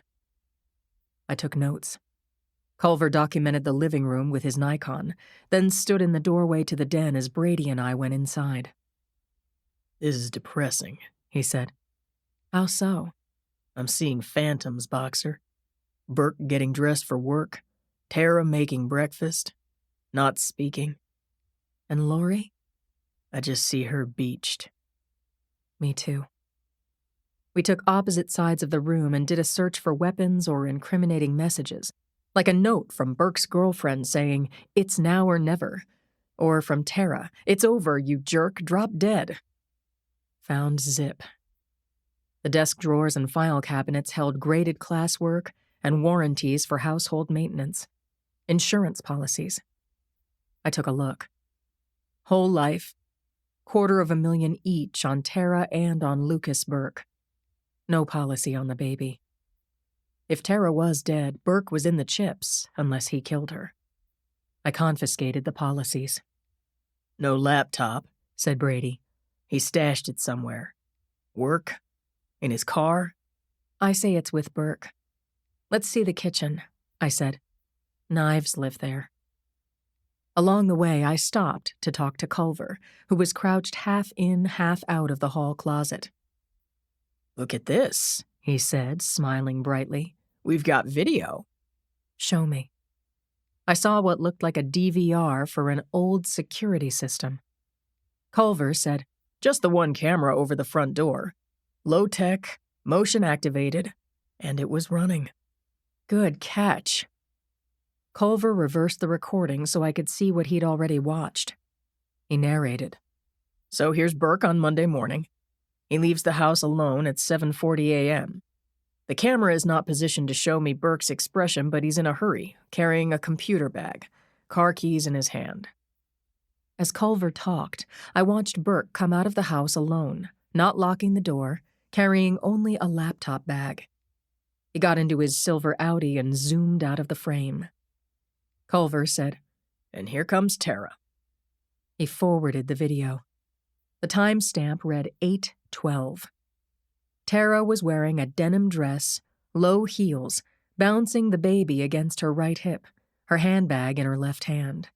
I took notes. Culver documented the living room with his Nikon, then stood in the doorway to the den as Brady and I went inside. This is depressing, he said. How so? I'm seeing phantoms, Boxer. Burke getting dressed for work, Tara making breakfast, not speaking. And Lori? I just see her beached. Me too. We took opposite sides of the room and did a search for weapons or incriminating messages, like a note from Burke's girlfriend saying, "It's now or never," or from Tara, "It's over, you jerk, drop dead." Found zip. The desk drawers and file cabinets held graded classwork and warranties for household maintenance, insurance policies. I took a look. Whole life, $250,000 each on Tara and on Lucas Burke. No policy on the baby. If Tara was dead, Burke was in the chips, unless he killed her. I confiscated the policies. No laptop, said Brady. He stashed it somewhere. Work? In his car? I say it's with Burke. Let's see the kitchen, I said. Knives live there. Along the way, I stopped to talk to Culver, who was crouched half in, half out of the hall closet. Look at this, he said, smiling brightly. We've got video. Show me. I saw what looked like a DVR for an old security system. Culver said, just the one camera over the front door. Low-tech, motion-activated, and it was running. Good catch. Culver reversed the recording so I could see what he'd already watched. He narrated. So here's Burke on Monday morning. He leaves the house alone at 7:40 a.m. The camera is not positioned to show me Burke's expression, but he's in a hurry, carrying a computer bag, car keys in his hand. As Culver talked, I watched Burke come out of the house alone, not locking the door, carrying only a laptop bag. He got into his silver Audi and zoomed out of the frame. Culver said, "And here comes Tara." He forwarded the video. The timestamp read 8:12. Tara was wearing a denim dress, low heels, bouncing the baby against her right hip, her handbag in her left hand.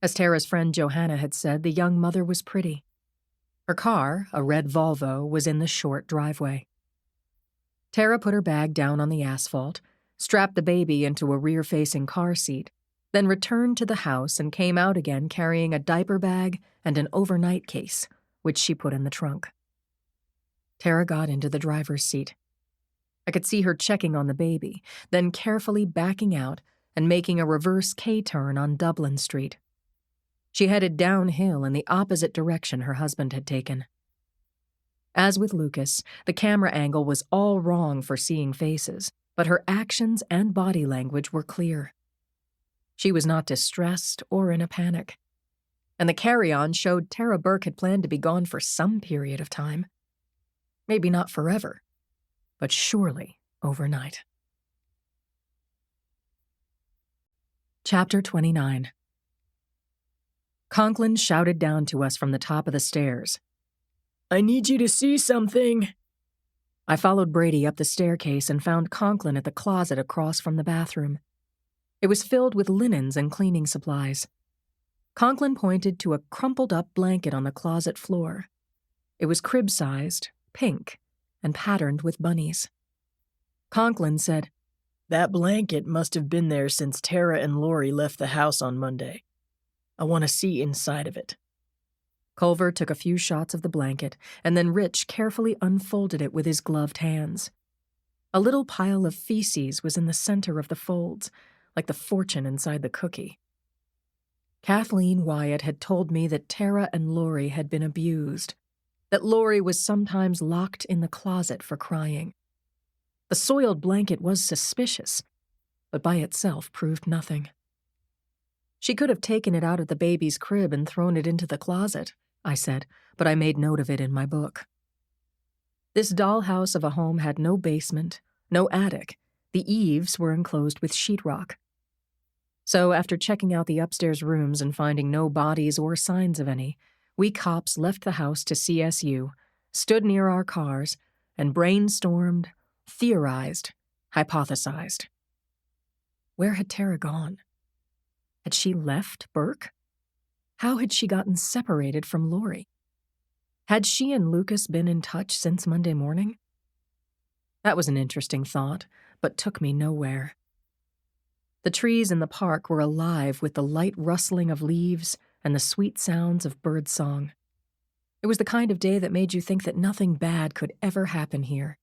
As Tara's friend Johanna had said, the young mother was pretty. Her car, a red Volvo, was in the short driveway. Tara put her bag down on the asphalt, strapped the baby into a rear-facing car seat, then returned to the house and came out again carrying a diaper bag and an overnight case, which she put in the trunk. Tara got into the driver's seat. I could see her checking on the baby, then carefully backing out and making a reverse K-turn on Dublin Street. She headed downhill in the opposite direction her husband had taken. As with Lucas, the camera angle was all wrong for seeing faces, but her actions and body language were clear. She was not distressed or in a panic. And the carry-on showed Tara Burke had planned to be gone for some period of time. Maybe not forever, but surely overnight. Chapter 29. Conklin shouted down to us from the top of the stairs. I need you to see something. I followed Brady up the staircase and found Conklin at the closet across from the bathroom. It was filled with linens and cleaning supplies. Conklin pointed to a crumpled-up blanket on the closet floor. It was crib-sized, pink, and patterned with bunnies. Conklin said, That blanket must have been there since Tara and Lori left the house on Monday. I want to see inside of it. Culver took a few shots of the blanket, and then Rich carefully unfolded it with his gloved hands. A little pile of feces was in the center of the folds, like the fortune inside the cookie. Kathleen Wyatt had told me that Tara and Lori had been abused, that Lori was sometimes locked in the closet for crying. The soiled blanket was suspicious, but by itself proved nothing. She could have taken it out of the baby's crib and thrown it into the closet, I said, but I made note of it in my book. This dollhouse of a home had no basement, no attic. The eaves were enclosed with sheetrock. So after checking out the upstairs rooms and finding no bodies or signs of any, we cops left the house to CSU, stood near our cars, and brainstormed, theorized, hypothesized. Where had Tara gone? Had she left Burke? How had she gotten separated from Lori? Had she and Lucas been in touch since Monday morning? That was an interesting thought, but took me nowhere. The trees in the park were alive with the light rustling of leaves and the sweet sounds of birdsong. It was the kind of day that made you think that nothing bad could ever happen here.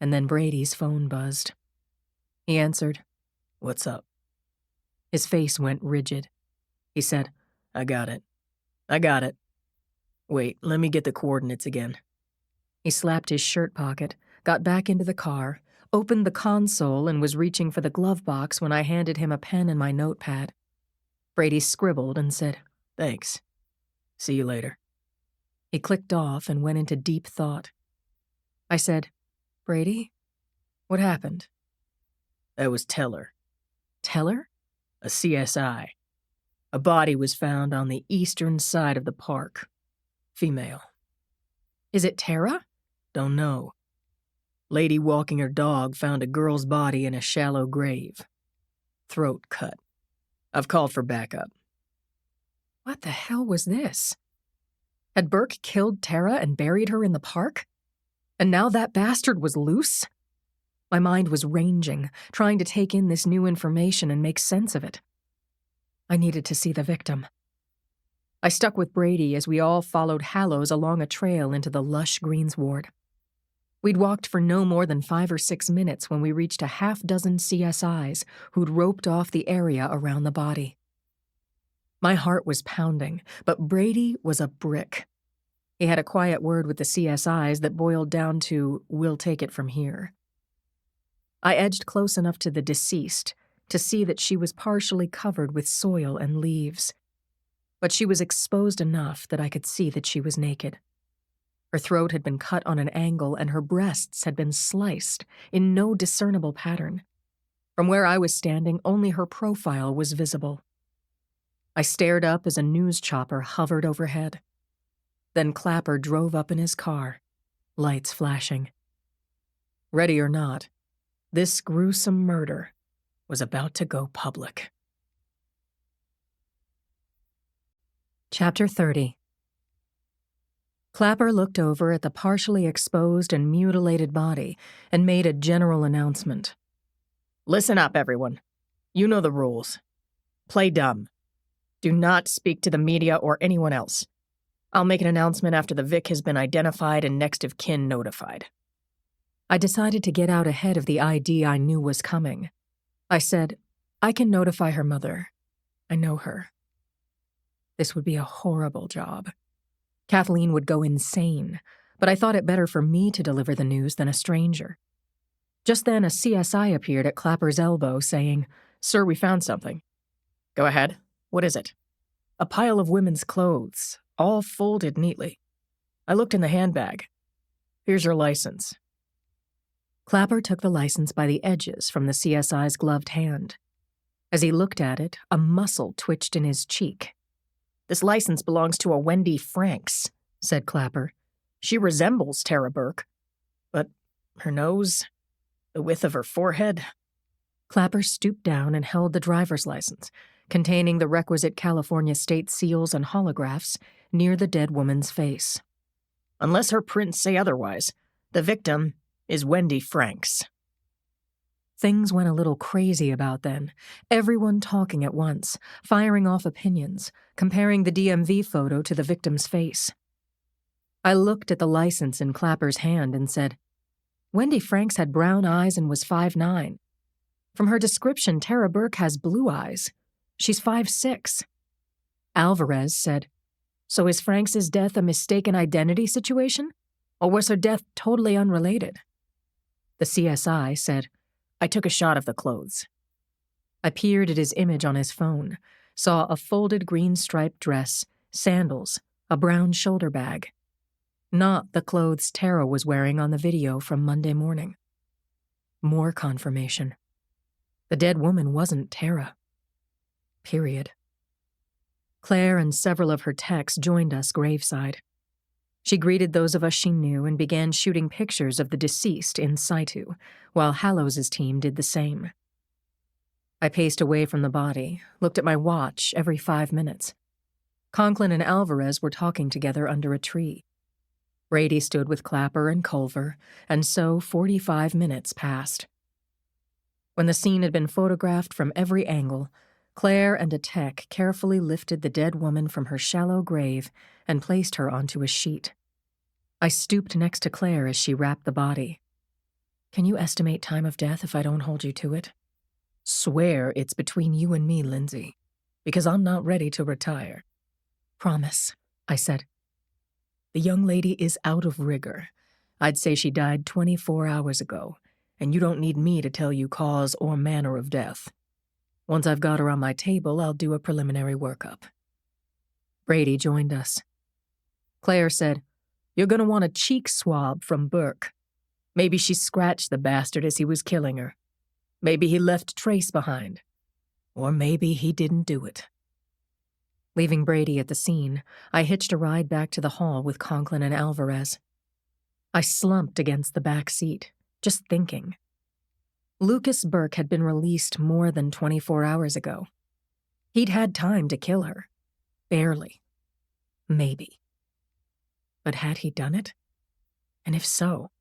And then Brady's phone buzzed. He answered, What's up? His face went rigid. He said, I got it. Wait, let me get the coordinates again. He slapped his shirt pocket, got back into the car, opened the console, and was reaching for the glove box when I handed him a pen and my notepad. Brady scribbled and said, Thanks. See you later. He clicked off and went into deep thought. I said, Brady, what happened? That was Teller. Teller? A CSI. A body was found on the eastern side of the park. Female. Is it Tara? Don't know. Lady walking her dog found a girl's body in a shallow grave. Throat cut. I've called for backup. What the hell was this? Had Burke killed Tara and buried her in the park? And now that bastard was loose? My mind was ranging, trying to take in this new information and make sense of it. I needed to see the victim. I stuck with Brady as we all followed Hallows along a trail into the lush greensward. We'd walked for no more than 5 or 6 minutes when we reached a half-dozen CSIs who'd roped off the area around the body. My heart was pounding, but Brady was a brick. He had a quiet word with the CSIs that boiled down to, "We'll take it from here." I edged close enough to the deceased to see that she was partially covered with soil and leaves, but she was exposed enough that I could see that she was naked. Her throat had been cut on an angle and her breasts had been sliced in no discernible pattern. From where I was standing, only her profile was visible. I stared up as a news chopper hovered overhead. Then Clapper drove up in his car, lights flashing. Ready or not, this gruesome murder was about to go public. Chapter 30. Clapper looked over at the partially exposed and mutilated body and made a general announcement. Listen up, everyone. You know the rules. Play dumb. Do not speak to the media or anyone else. I'll make an announcement after the Vic has been identified and next of kin notified. I decided to get out ahead of the ID I knew was coming. I said, I can notify her mother. I know her. This would be a horrible job. Kathleen would go insane, but I thought it better for me to deliver the news than a stranger. Just then, a CSI appeared at Clapper's elbow saying, Sir, we found something. Go ahead. What is it? A pile of women's clothes, all folded neatly. I looked in the handbag. Here's your license. Clapper took the license by the edges from the CSI's gloved hand. As he looked at it, a muscle twitched in his cheek. "This license belongs to a Wendy Franks," said Clapper. "She resembles Tara Burke. But her nose, the width of her forehead." Clapper stooped down and held the driver's license, containing the requisite California state seals and holographs, near the dead woman's face. "Unless her prints say otherwise, the victim is Wendy Franks." Things went a little crazy about then, everyone talking at once, firing off opinions, comparing the DMV photo to the victim's face. I looked at the license in Clapper's hand and said, "Wendy Franks had brown eyes and was 5'9". From her description, Tara Burke has blue eyes. She's 5'6". Alvarez said, "So is Franks' death a mistaken identity situation? Or was her death totally unrelated?" The CSI said, "I took a shot of the clothes." I peered at his image on his phone, saw a folded green striped dress, sandals, a brown shoulder bag. Not the clothes Tara was wearing on the video from Monday morning. More confirmation. The dead woman wasn't Tara. Period. Claire and several of her techs joined us graveside. She greeted those of us she knew and began shooting pictures of the deceased in situ, while Hallowes' team did the same. I paced away from the body, looked at my watch every 5 minutes. Conklin and Alvarez were talking together under a tree. Brady stood with Clapper and Culver, and so 45 minutes passed. When the scene had been photographed from every angle, Claire and a tech carefully lifted the dead woman from her shallow grave and placed her onto a sheet. I stooped next to Claire as she wrapped the body. "Can you estimate time of death if I don't hold you to it?" "Swear it's between you and me, Lindsay, because I'm not ready to retire." "Promise," I said. "The young lady is out of rigor. I'd say she died 24 hours ago, and you don't need me to tell you cause or manner of death. Once I've got her on my table, I'll do a preliminary workup." Brady joined us. Claire said, "You're going to want a cheek swab from Burke. Maybe she scratched the bastard as he was killing her. Maybe he left a trace behind. Or maybe he didn't do it." Leaving Brady at the scene, I hitched a ride back to the hall with Conklin and Alvarez. I slumped against the back seat, just thinking. Lucas Burke had been released more than 24 hours ago. He'd had time to kill her. Barely. Maybe. But had he done it? And if so,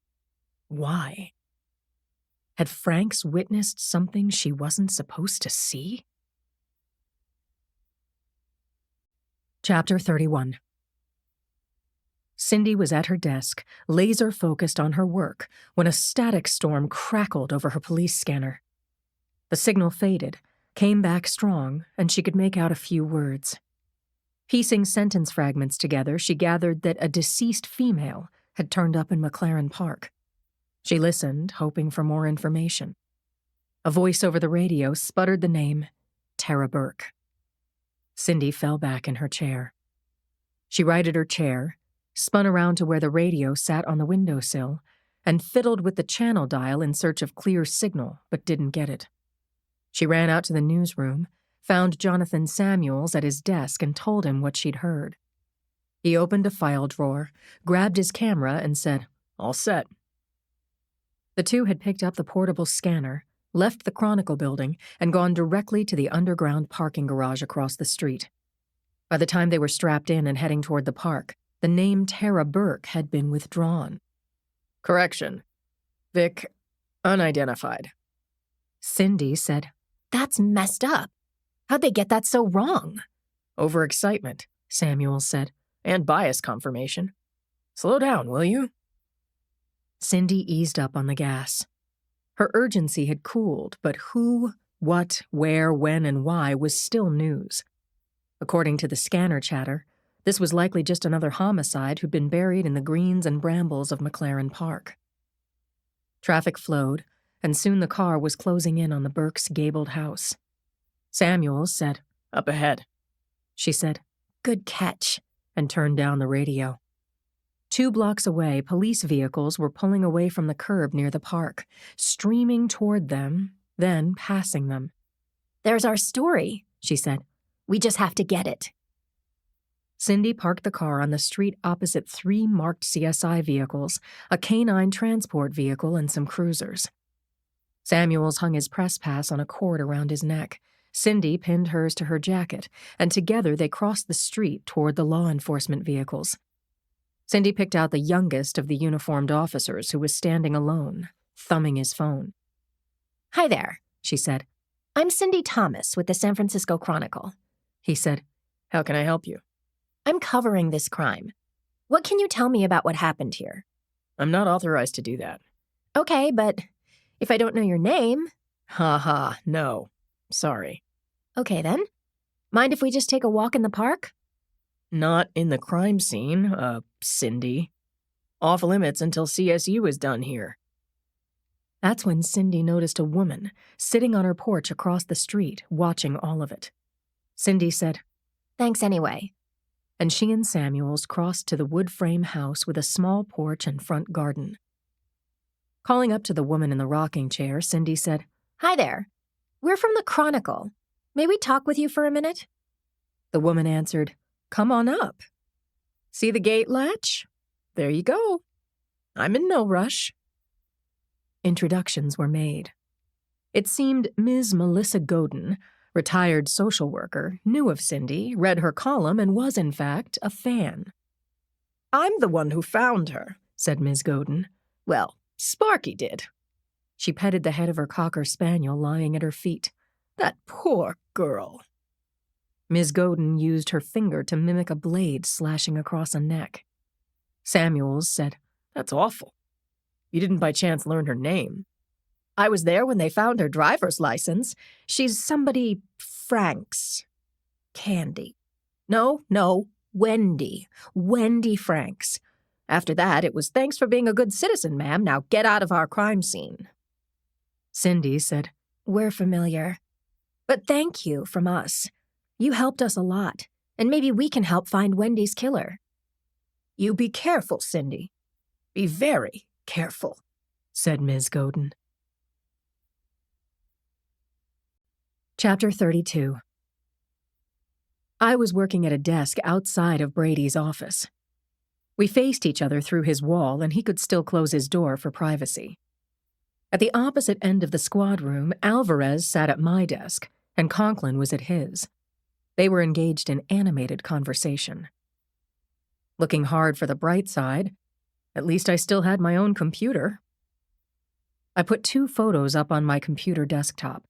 why? Had Franks witnessed something she wasn't supposed to see? Chapter 31. Cindy was at her desk, laser-focused on her work, when a static storm crackled over her police scanner. The signal faded, came back strong, and she could make out a few words. Piecing sentence fragments together, she gathered that a deceased female had turned up in McLaren Park. She listened, hoping for more information. A voice over the radio sputtered the name, Tara Burke. Cindy fell back in her chair. She righted her chair, spun around to where the radio sat on the windowsill, and fiddled with the channel dial in search of clear signal, but didn't get it. She ran out to the newsroom, found Jonathan Samuels at his desk and told him what she'd heard. He opened a file drawer, grabbed his camera, and said, "All set." The two had picked up the portable scanner, left the Chronicle building, and gone directly to the underground parking garage across the street. By the time they were strapped in and heading toward the park, the name Tara Burke had been withdrawn. "Correction. Vic, unidentified." Cindy said, "That's messed up. How'd they get that so wrong?" "Overexcitement," Samuels said, "and bias confirmation. Slow down, will you?" Cindy eased up on the gas. Her urgency had cooled, but who, what, where, when, and why was still news. According to the scanner chatter, this was likely just another homicide who'd been buried in the greens and brambles of McLaren Park. Traffic flowed, and soon the car was closing in on the Burke's gabled house. Samuels said, "Up ahead." She said, "Good catch," and turned down the radio. 2 blocks away, police vehicles were pulling away from the curb near the park, streaming toward them, then passing them. There's our story, she said. We just have to get it. Cindy parked the car on the street opposite 3 marked CSI vehicles, a canine transport vehicle, and some cruisers. Samuels hung his press pass on a cord around his neck. Cindy pinned hers to her jacket, and together they crossed the street toward the law enforcement vehicles. Cindy picked out the youngest of the uniformed officers, who was standing alone, thumbing his phone. Hi there, she said. I'm Cindy Thomas with the San Francisco Chronicle. He said, How can I help you? I'm covering this crime. What can you tell me about what happened here? I'm not authorized to do that. Okay, but if I don't know your name... No. Sorry. Okay, then. Mind if we just take a walk in the park? Not in the crime scene, Cindy. Off limits until CSU is done here. That's when Cindy noticed a woman sitting on her porch across the street, watching all of it. Cindy said, Thanks anyway. And she and Samuels crossed to the wood frame house with a small porch and front garden. Calling up to the woman in the rocking chair, Cindy said, Hi there. We're from the Chronicle. May we talk with you for a minute? The woman answered, Come on up. See the gate latch? There you go. I'm in no rush. Introductions were made. It seemed Ms. Melissa Godin, retired social worker, knew of Cindy, read her column, and was, in fact, a fan. I'm the one who found her, said Ms. Godin. Well, Sparky did. She petted the head of her cocker spaniel lying at her feet. That poor girl. Ms. Godin used her finger to mimic a blade slashing across a neck. Samuels said, That's awful. You didn't by chance learn her name. I was there when they found her driver's license. She's somebody Franks. Candy. No, Wendy. Wendy Franks. After that, it was thanks for being a good citizen, ma'am. Now get out of our crime scene. Cindy said, We're familiar. But thank you from us. You helped us a lot, and maybe we can help find Wendy's killer. You be careful, Cindy. Be very careful, said Ms. Godin. Chapter 32. I was working at a desk outside of Brady's office. We faced each other through his wall, and he could still close his door for privacy. At the opposite end of the squad room, Alvarez sat at my desk, and Conklin was at his. They were engaged in animated conversation. Looking hard for the bright side, at least I still had my own computer. I put 2 photos up on my computer desktop.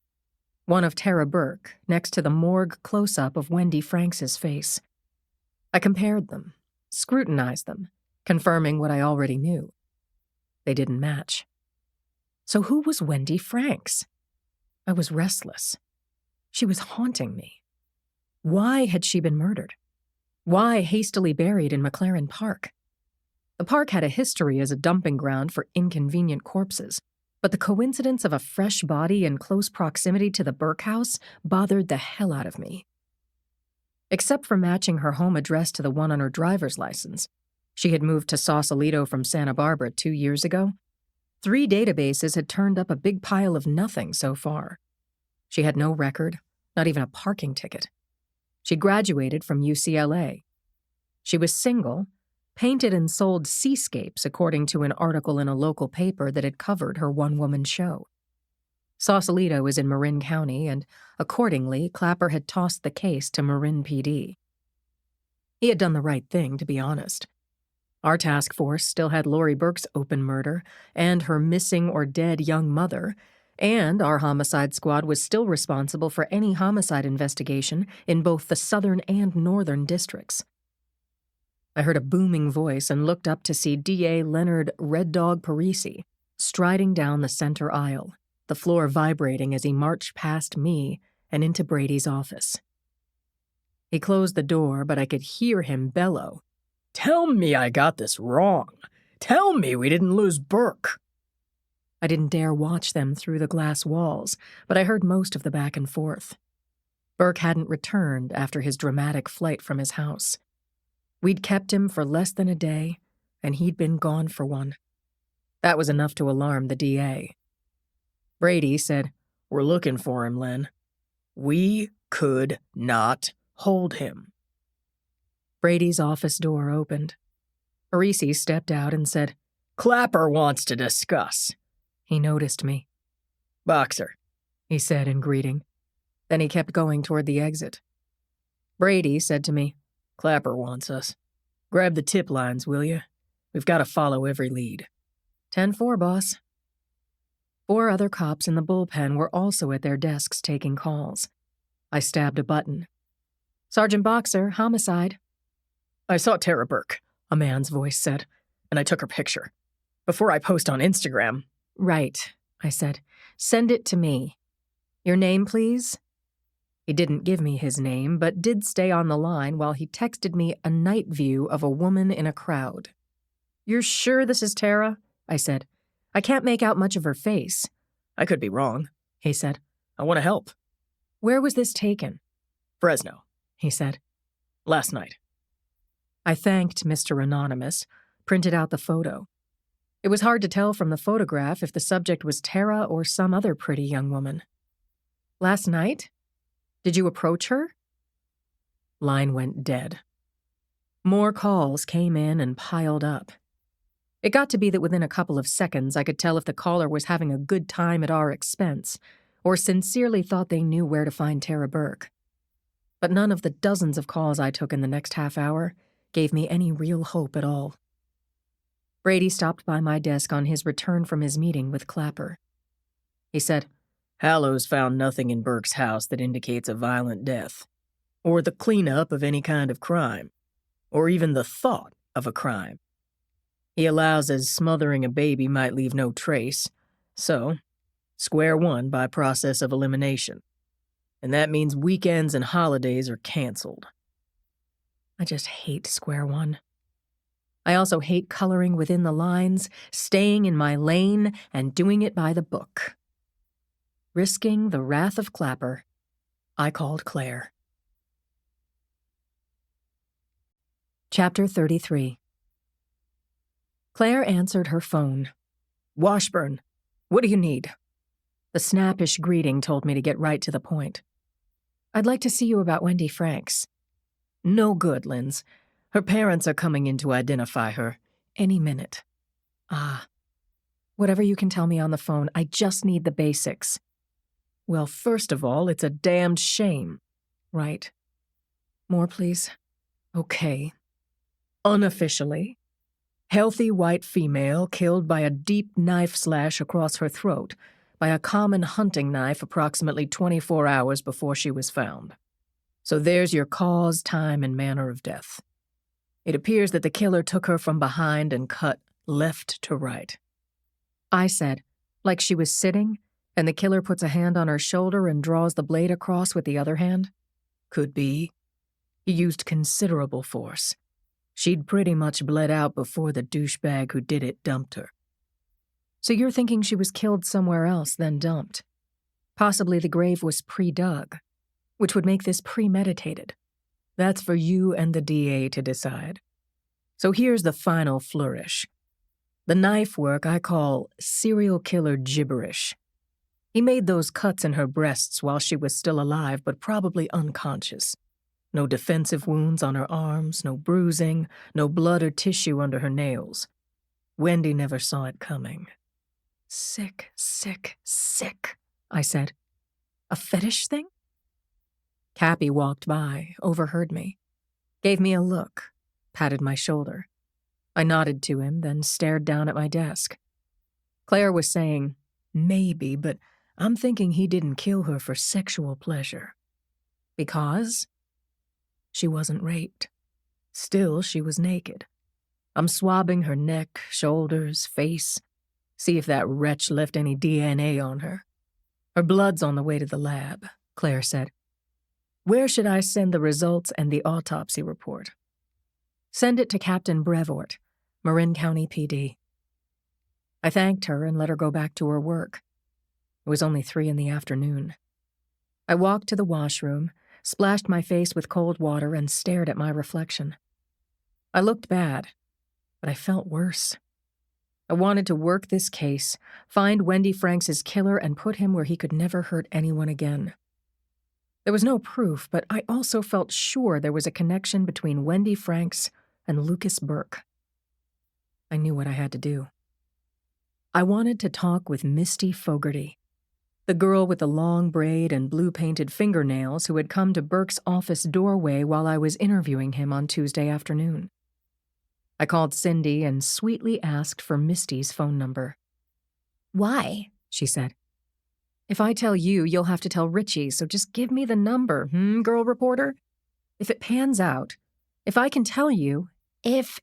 One of Tara Burke, next to the morgue close-up of Wendy Franks' face. I compared them, scrutinized them, confirming what I already knew. They didn't match. So who was Wendy Franks? I was restless. She was haunting me. Why had she been murdered? Why hastily buried in McLaren Park? The park had a history as a dumping ground for inconvenient corpses, but the coincidence of a fresh body in close proximity to the Burke house bothered the hell out of me. Except for matching her home address to the one on her driver's license, she had moved to Sausalito from Santa Barbara 2 years ago. 3 databases had turned up a big pile of nothing so far. She had no record, not even a parking ticket. She graduated from UCLA. She was single, painted and sold seascapes according to an article in a local paper that had covered her one-woman show. Sausalito is in Marin County, and accordingly, Clapper had tossed the case to Marin PD. He had done the right thing, to be honest. Our task force still had Lori Burke's open murder and her missing or dead young mother, and our homicide squad was still responsible for any homicide investigation in both the southern and northern districts. I heard a booming voice and looked up to see D.A. Leonard Red Dog Parisi striding down the center aisle, the floor vibrating as he marched past me and into Brady's office. He closed the door, but I could hear him bellow, Tell me I got this wrong. Tell me we didn't lose Burke. I didn't dare watch them through the glass walls, but I heard most of the back and forth. Burke hadn't returned after his dramatic flight from his house. We'd kept him for less than a day, and he'd been gone for one. That was enough to alarm the DA. Brady said, We're looking for him, Len. We could not hold him. Brady's office door opened. Parisi stepped out and said, Clapper wants to discuss. He noticed me. Boxer, he said in greeting. Then he kept going toward the exit. Brady said to me, Clapper wants us. Grab the tip lines, will you? We've got to follow every lead. 10-4, boss. 4 other cops in the bullpen were also at their desks taking calls. I stabbed a button. Sergeant Boxer, Homicide. I saw Tara Burke, a man's voice said, and I took her picture. Before I post on Instagram. Right, I said. Send it to me. Your name, please? He didn't give me his name, but did stay on the line while he texted me a night view of a woman in a crowd. You're sure this is Tara? I said. I can't make out much of her face. I could be wrong, he said. I want to help. Where was this taken? Fresno, he said. Last night. I thanked Mr. Anonymous, printed out the photo. It was hard to tell from the photograph if the subject was Tara or some other pretty young woman. Last night? Did you approach her? Line went dead. More calls came in and piled up. It got to be that within a couple of seconds I could tell if the caller was having a good time at our expense or sincerely thought they knew where to find Tara Burke. But none of the dozens of calls I took in the next half hour gave me any real hope at all. Brady stopped by my desk on his return from his meeting with Clapper. He said, Hallows found nothing in Burke's house that indicates a violent death, or the cleanup of any kind of crime, or even the thought of a crime. He allows as smothering a baby might leave no trace, so square one by process of elimination. And that means weekends and holidays are canceled. I just hate square one. I also hate coloring within the lines, staying in my lane, and doing it by the book. Risking the wrath of Clapper, I called Claire. Chapter 33. Claire answered her phone. Washburn, what do you need? The snappish greeting told me to get right to the point. I'd like to see you about Wendy Franks. No good, Linz. Her parents are coming in to identify her any minute. Ah. Whatever you can tell me on the phone, I just need the basics. Well, first of all, it's a damned shame. Right. More, please. Okay. Unofficially, healthy white female killed by a deep knife slash across her throat by a common hunting knife approximately 24 hours before she was found. So there's your cause, time, and manner of death. It appears that the killer took her from behind and cut left to right. I said, like she was sitting, and the killer puts a hand on her shoulder and draws the blade across with the other hand? Could be. He used considerable force. She'd pretty much bled out before the douchebag who did it dumped her. So you're thinking she was killed somewhere else, then dumped? Possibly the grave was pre-dug, which would make this premeditated. That's for you and the DA to decide. So here's the final flourish. The knife work I call serial killer gibberish. He made those cuts in her breasts while she was still alive, but probably unconscious. No defensive wounds on her arms, no bruising, no blood or tissue under her nails. Wendy never saw it coming. Sick, sick, sick, I said. A fetish thing? Cappy walked by, overheard me, gave me a look, patted my shoulder. I nodded to him, then stared down at my desk. Claire was saying, maybe, but I'm thinking he didn't kill her for sexual pleasure. Because? She wasn't raped. Still, she was naked. I'm swabbing her neck, shoulders, face. See if that wretch left any DNA on her. Her blood's on the way to the lab, Claire said. Where should I send the results and the autopsy report? Send it to Captain Brevoort, Marin County PD. I thanked her and let her go back to her work. It was only 3 p.m. I walked to the washroom, splashed my face with cold water, and stared at my reflection. I looked bad, but I felt worse. I wanted to work this case, find Wendy Franks' killer, and put him where he could never hurt anyone again. There was no proof, but I also felt sure there was a connection between Wendy Franks and Lucas Burke. I knew what I had to do. I wanted to talk with Misty Fogarty, the girl with the long braid and blue-painted fingernails who had come to Burke's office doorway while I was interviewing him on Tuesday afternoon. I called Cindy and sweetly asked for Misty's phone number. Why? She said. If I tell you, you'll have to tell Richie, so just give me the number, girl reporter? If it pans out, if I can tell you... If.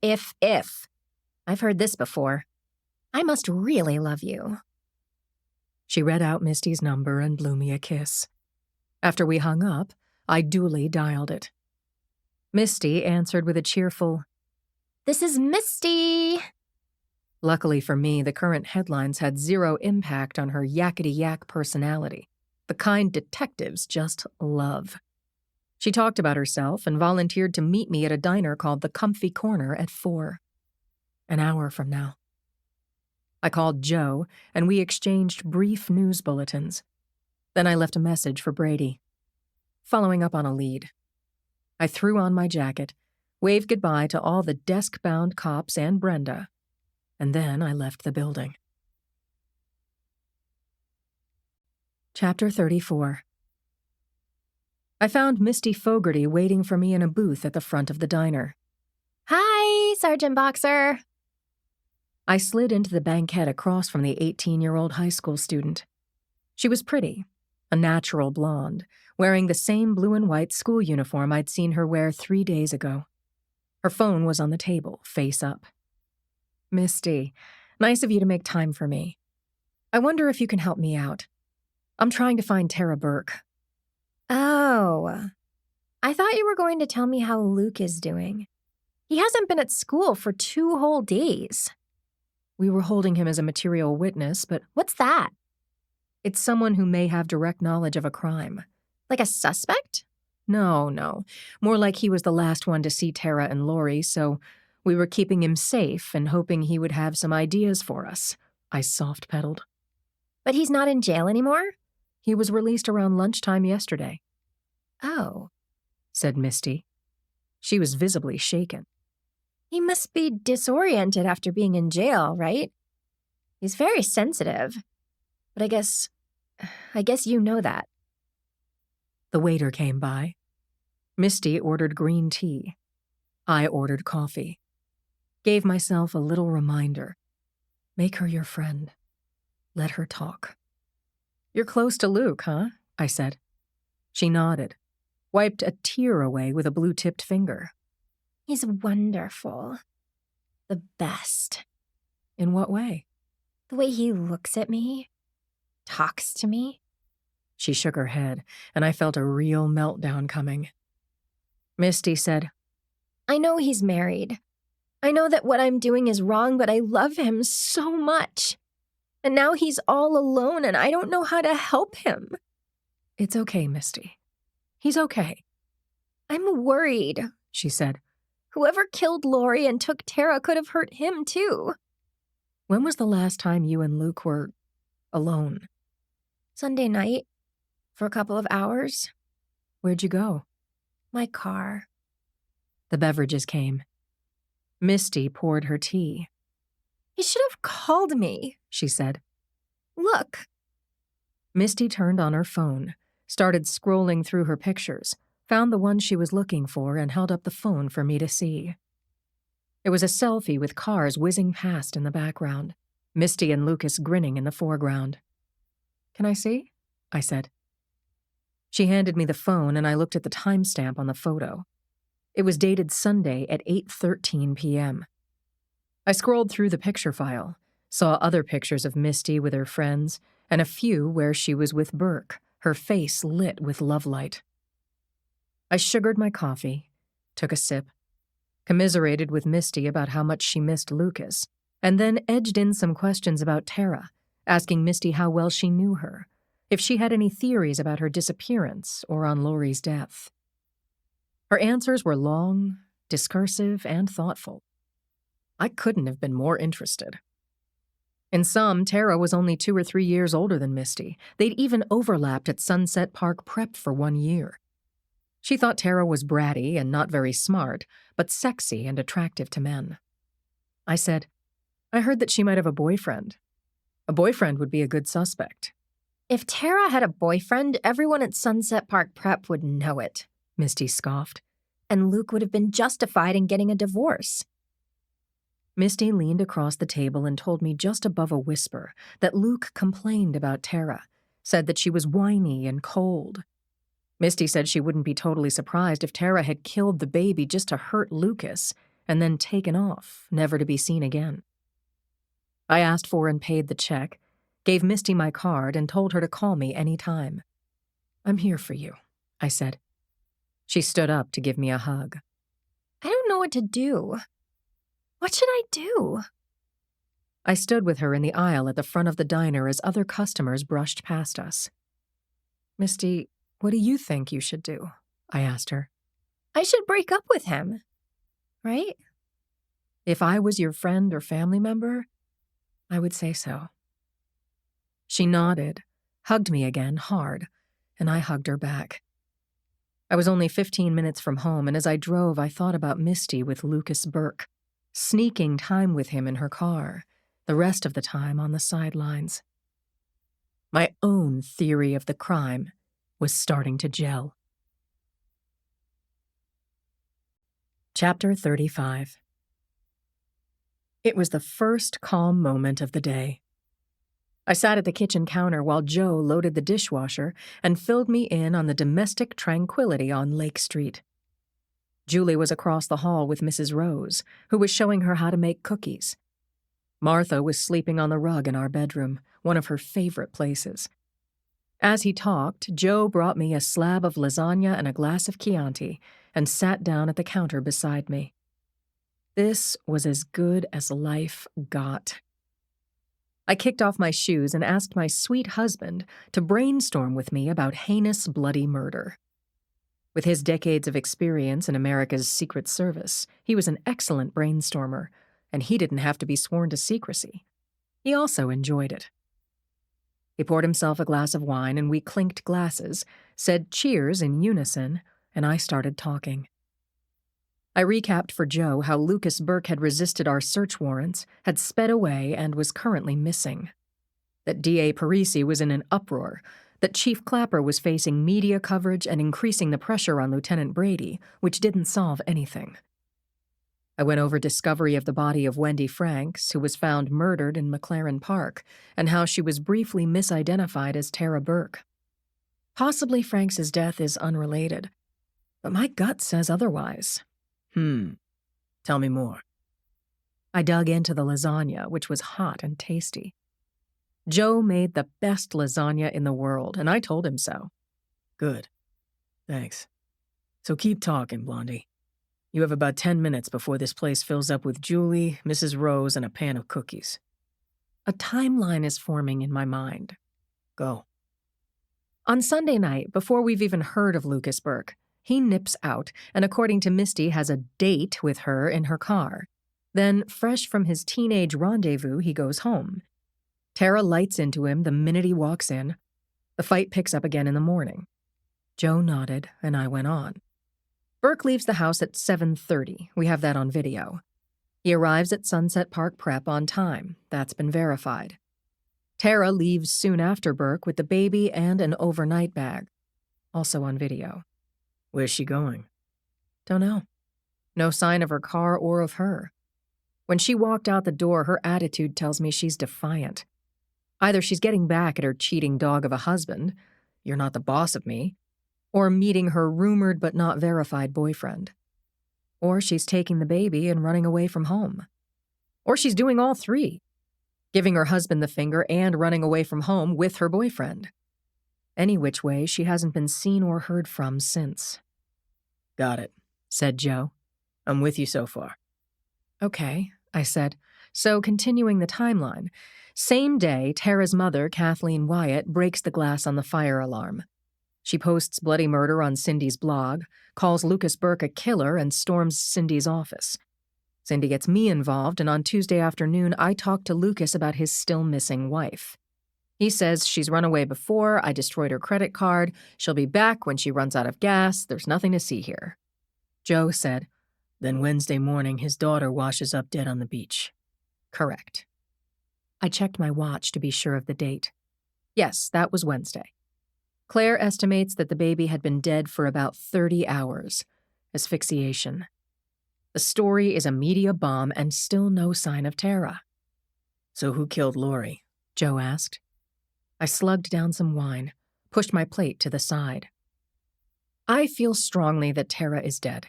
I've heard this before. I must really love you. She read out Misty's number and blew me a kiss. After we hung up, I duly dialed it. Misty answered with a cheerful, "This is Misty." Luckily for me, the current headlines had zero impact on her yakety-yak personality, the kind detectives just love. She talked about herself and volunteered to meet me at a diner called the Comfy Corner at 4. An hour from now. I called Joe, and we exchanged brief news bulletins. Then I left a message for Brady, following up on a lead. I threw on my jacket, waved goodbye to all the desk-bound cops and Brenda, and then I left the building. Chapter 34. I found Misty Fogarty waiting for me in a booth at the front of the diner. "Hi, Sergeant Boxer." I slid into the banquette across from the 18-year-old high school student. She was pretty, a natural blonde, wearing the same blue and white school uniform I'd seen her wear 3 days ago. Her phone was on the table, face up. "Misty, nice of you to make time for me. I wonder if you can help me out. I'm trying to find Tara Burke." "Oh, I thought you were going to tell me how Luke is doing. He hasn't been at school for 2 whole days." "We were holding him as a material witness, but..." "What's that?" "It's someone who may have direct knowledge of a crime." "Like a suspect?" No. More like he was the last one to see Tara and Lori, so we were keeping him safe and hoping he would have some ideas for us," I soft-pedaled. "But he's not in jail anymore?" "He was released around lunchtime yesterday." "Oh," said Misty. She was visibly shaken. "He must be disoriented after being in jail, right? He's very sensitive. But I guess you know that." The waiter came by. Misty ordered green tea. I ordered coffee. Gave myself a little reminder. Make her your friend. Let her talk. "You're close to Luke, huh?" I said. She nodded, wiped a tear away with a blue-tipped finger. "He's wonderful. The best." "In what way?" "The way he looks at me, talks to me." She shook her head, and I felt a real meltdown coming. Misty said, "I know he's married. I know that what I'm doing is wrong, but I love him so much. And now he's all alone, and I don't know how to help him." "It's okay, Misty. He's okay." "I'm worried," she said. "Whoever killed Lori and took Tara could have hurt him, too." "When was the last time you and Luke were alone?" "Sunday night, for a couple of hours." "Where'd you go?" "My car." The beverages came. Misty poured her tea. "He should have called me," she said. "Look." Misty turned on her phone, started scrolling through her pictures, found the one she was looking for, and held up the phone for me to see. It was a selfie with cars whizzing past in the background, Misty and Lucas grinning in the foreground. "Can I see?" I said. She handed me the phone, and I looked at the timestamp on the photo. It was dated Sunday at 8:13 p.m. I scrolled through the picture file, saw other pictures of Misty with her friends, and a few where she was with Burke, her face lit with lovelight. I sugared my coffee, took a sip, commiserated with Misty about how much she missed Lucas, and then edged in some questions about Tara, asking Misty how well she knew her, if she had any theories about her disappearance or on Lori's death. Her answers were long, discursive, and thoughtful. I couldn't have been more interested. In some, Tara was only 2 or 3 years older than Misty. They'd even overlapped at Sunset Park Prep for 1 year. She thought Tara was bratty and not very smart, but sexy and attractive to men. I said, I heard that she might have a boyfriend. A boyfriend would be a good suspect. If Tara had a boyfriend, everyone at Sunset Park Prep would know it, Misty scoffed. and Luke would have been justified in getting a divorce. Misty leaned across the table and told me just above a whisper that Luke complained about Tara, said that she was whiny and cold. Misty said she wouldn't be totally surprised if Tara had killed the baby just to hurt Lucas and then taken off, never to be seen again. I asked for and paid the check, gave Misty my card, and told her to call me any time. I'm here for you, I said. She stood up to give me a hug. I don't know what to do. What should I do? I stood with her in the aisle at the front of the diner as other customers brushed past us. Misty, what do you think you should do? I asked her. I should break up with him, right? If I was your friend or family member, I would say so. She nodded, hugged me again hard, and I hugged her back. I was only 15 minutes from home, and as I drove, I thought about Misty with Lucas Burke, sneaking time with him in her car, the rest of the time on the sidelines. My own theory of the crime was starting to gel. Chapter 35. It was the first calm moment of the day. I sat at the kitchen counter while Joe loaded the dishwasher and filled me in on the domestic tranquility on Lake Street. Julie was across the hall with Mrs. Rose, who was showing her how to make cookies. Martha was sleeping on the rug in our bedroom, one of her favorite places. As he talked, Joe brought me a slab of lasagna and a glass of Chianti and sat down at the counter beside me. This was as good as life got. I kicked off my shoes and asked my sweet husband to brainstorm with me about heinous bloody murder. With his decades of experience in America's Secret Service, he was an excellent brainstormer, and he didn't have to be sworn to secrecy. He also enjoyed it. He poured himself a glass of wine, and we clinked glasses, said cheers in unison, and I started talking. I recapped for Joe how Lucas Burke had resisted our search warrants, had sped away, and was currently missing. That D.A. Parisi was in an uproar, that Chief Clapper was facing media coverage and increasing the pressure on Lieutenant Brady, which didn't solve anything. I went over discovery of the body of Wendy Franks, who was found murdered in McLaren Park, and how she was briefly misidentified as Tara Burke. Possibly Franks' death is unrelated, but my gut says otherwise. Tell me more. I dug into the lasagna, which was hot and tasty. Joe made the best lasagna in the world, and I told him so. Good. Thanks. So keep talking, Blondie. You have about 10 minutes before this place fills up with Julie, Mrs. Rose, and a pan of cookies. A timeline is forming in my mind. Go. On Sunday night, before we've even heard of Lucas Burke, he nips out and, according to Misty, has a date with her in her car. Then, fresh from his teenage rendezvous, he goes home. Tara lights into him the minute he walks in. The fight picks up again in the morning. Joe nodded, and I went on. Burke leaves the house at 7:30. We have that on video. He arrives at Sunset Park Prep on time. That's been verified. Tara leaves soon after Burke with the baby and an overnight bag. Also on video. Where's she going? Don't know. No sign of her car or of her. When she walked out the door, her attitude tells me she's defiant. Either she's getting back at her cheating dog of a husband, you're not the boss of me, or meeting her rumored but not verified boyfriend. Or she's taking the baby and running away from home. Or she's doing all three, giving her husband the finger and running away from home with her boyfriend. Any which way, she hasn't been seen or heard from since. Got it, said Joe. I'm with you so far. Okay, I said. So continuing the timeline. Same day, Tara's mother, Kathleen Wyatt, breaks the glass on the fire alarm. She posts bloody murder on Cindy's blog, calls Lucas Burke a killer, and storms Cindy's office. Cindy gets me involved, and on Tuesday afternoon, I talk to Lucas about his still missing wife. He says she's run away before, I destroyed her credit card, she'll be back when she runs out of gas, there's nothing to see here. Joe said, Then Wednesday morning, his daughter washes up dead on the beach. Correct. I checked my watch to be sure of the date. Yes, that was Wednesday. Claire estimates that the baby had been dead for about 30 hours. Asphyxiation. The story is a media bomb and still no sign of Tara. So who killed Lori? Joe asked. I slugged down some wine, pushed my plate to the side. I feel strongly that Tara is dead,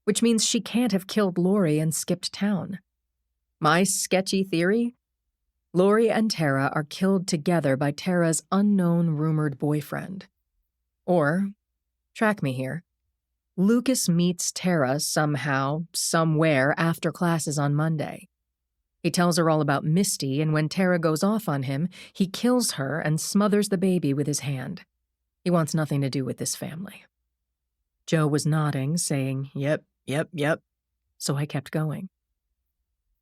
which means she can't have killed Lori and skipped town. My sketchy theory? Lori and Tara are killed together by Tara's unknown rumored boyfriend. Or, track me here, Lucas meets Tara somehow, somewhere after classes on Monday. He tells her all about Misty, and when Tara goes off on him, he kills her and smothers the baby with his hand. He wants nothing to do with this family. Joe was nodding, saying, Yep. So I kept going.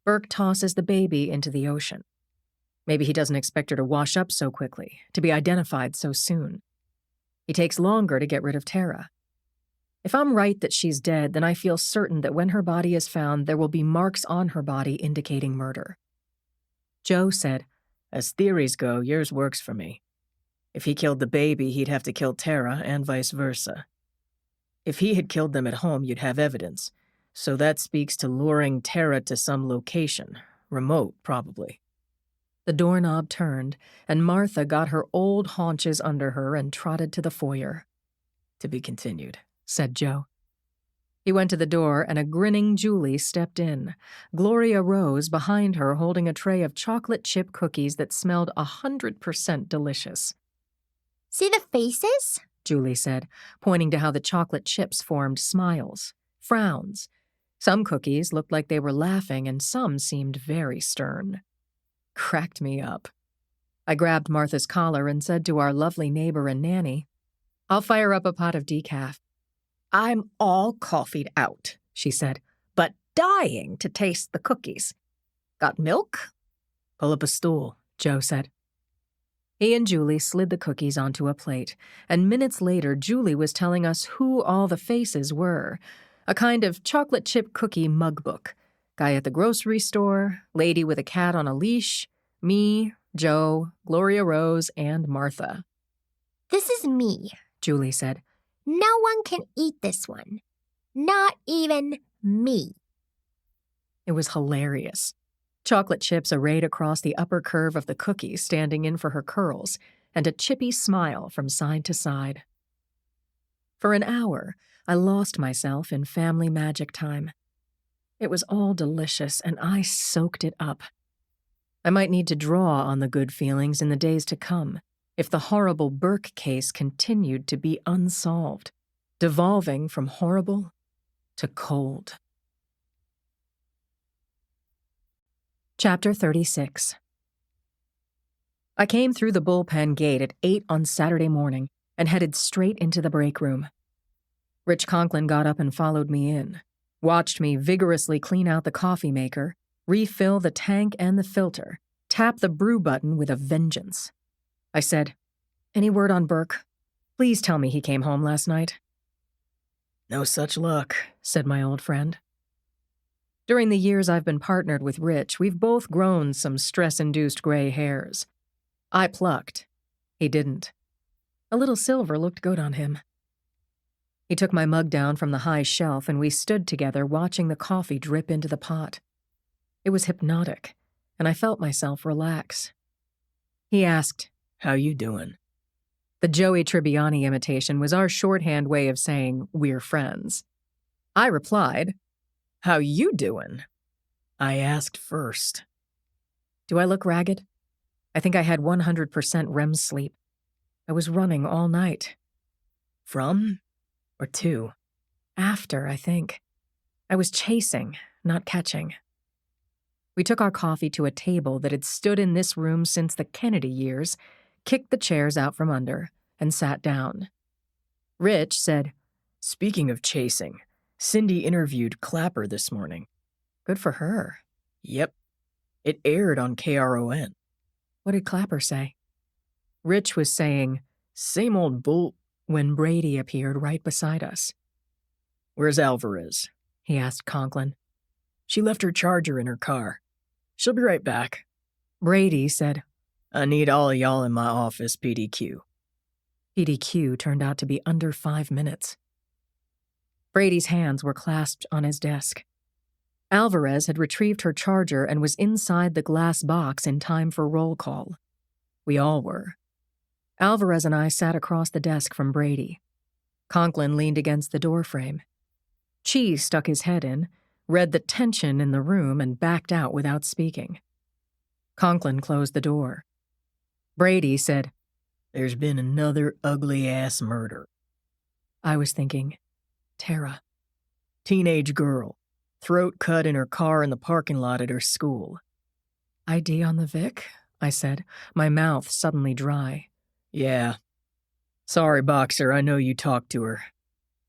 Burke tosses the baby into the ocean. Maybe he doesn't expect her to wash up so quickly, to be identified so soon. He takes longer to get rid of Tara. If I'm right that she's dead, then I feel certain that when her body is found, there will be marks on her body indicating murder. Joe said, As theories go, yours works for me. If he killed the baby, he'd have to kill Tara, and vice versa. If he had killed them at home, you'd have evidence. So that speaks to luring Tara to some location. Remote, probably. The doorknob turned, and Martha got her old haunches under her and trotted to the foyer. To be continued, said Joe. He went to the door, and a grinning Julie stepped in. Gloria rose behind her, holding a tray of chocolate chip cookies that smelled 100% delicious. See the faces? Julie said, pointing to how the chocolate chips formed smiles, frowns. Some cookies looked like they were laughing, and some seemed very stern. Cracked me up. I grabbed Martha's collar and said to our lovely neighbor and nanny, I'll fire up a pot of decaf. I'm all coffeeed out, she said, but dying to taste the cookies. Got milk? Pull up a stool, Joe said. He and Julie slid the cookies onto a plate, and minutes later Julie was telling us who all the faces were. A kind of chocolate chip cookie mug book. Guy at the grocery store, lady with a cat on a leash, me, Joe, Gloria Rose, and Martha. This is me, Julie said. No one can eat this one. Not even me. It was hilarious. Chocolate chips arrayed across the upper curve of the cookie standing in for her curls, and a chippy smile from side to side. For an hour, I lost myself in family magic time. It was all delicious, and I soaked it up. I might need to draw on the good feelings in the days to come, if the horrible Burke case continued to be unsolved, devolving from horrible to cold. Chapter 36. I came through the bullpen gate at 8 on Saturday morning and headed straight into the break room. Rich Conklin got up and followed me in, watched me vigorously clean out the coffee maker, refill the tank and the filter, tap the brew button with a vengeance. I said, Any word on Burke? Please tell me he came home last night. No such luck, said my old friend. During the years I've been partnered with Rich, we've both grown some stress-induced gray hairs. I plucked. He didn't. A little silver looked good on him. He took my mug down from the high shelf, and we stood together watching the coffee drip into the pot. It was hypnotic, and I felt myself relax. He asked, How you doing? The Joey Tribbiani imitation was our shorthand way of saying, we're friends. I replied, How you doing? I asked first. Do I look ragged? I think I had 100% REM sleep. I was running all night. From or to? After, I think. I was chasing, not catching. We took our coffee to a table that had stood in this room since the Kennedy years, kicked the chairs out from under, and sat down. Rich said, Speaking of chasing, Cindy interviewed Clapper this morning. Good for her. Yep. It aired on KRON. What did Clapper say? Rich was saying, Same old bull. when Brady appeared right beside us. Where's Alvarez? He asked Conklin. She left her charger in her car. She'll be right back. Brady said, I need all of y'all in my office, PDQ. PDQ turned out to be under 5 minutes. Brady's hands were clasped on his desk. Alvarez had retrieved her charger and was inside the glass box in time for roll call. We all were. Alvarez and I sat across the desk from Brady. Conklin leaned against the doorframe. Chi stuck his head in, read the tension in the room, and backed out without speaking. Conklin closed the door. Brady said, There's been another ugly-ass murder. I was thinking, Tara. Teenage girl. Throat cut in her car in the parking lot at her school. ID on the Vic? I said, my mouth suddenly dry. Yeah. Sorry, Boxer, I know you talked to her.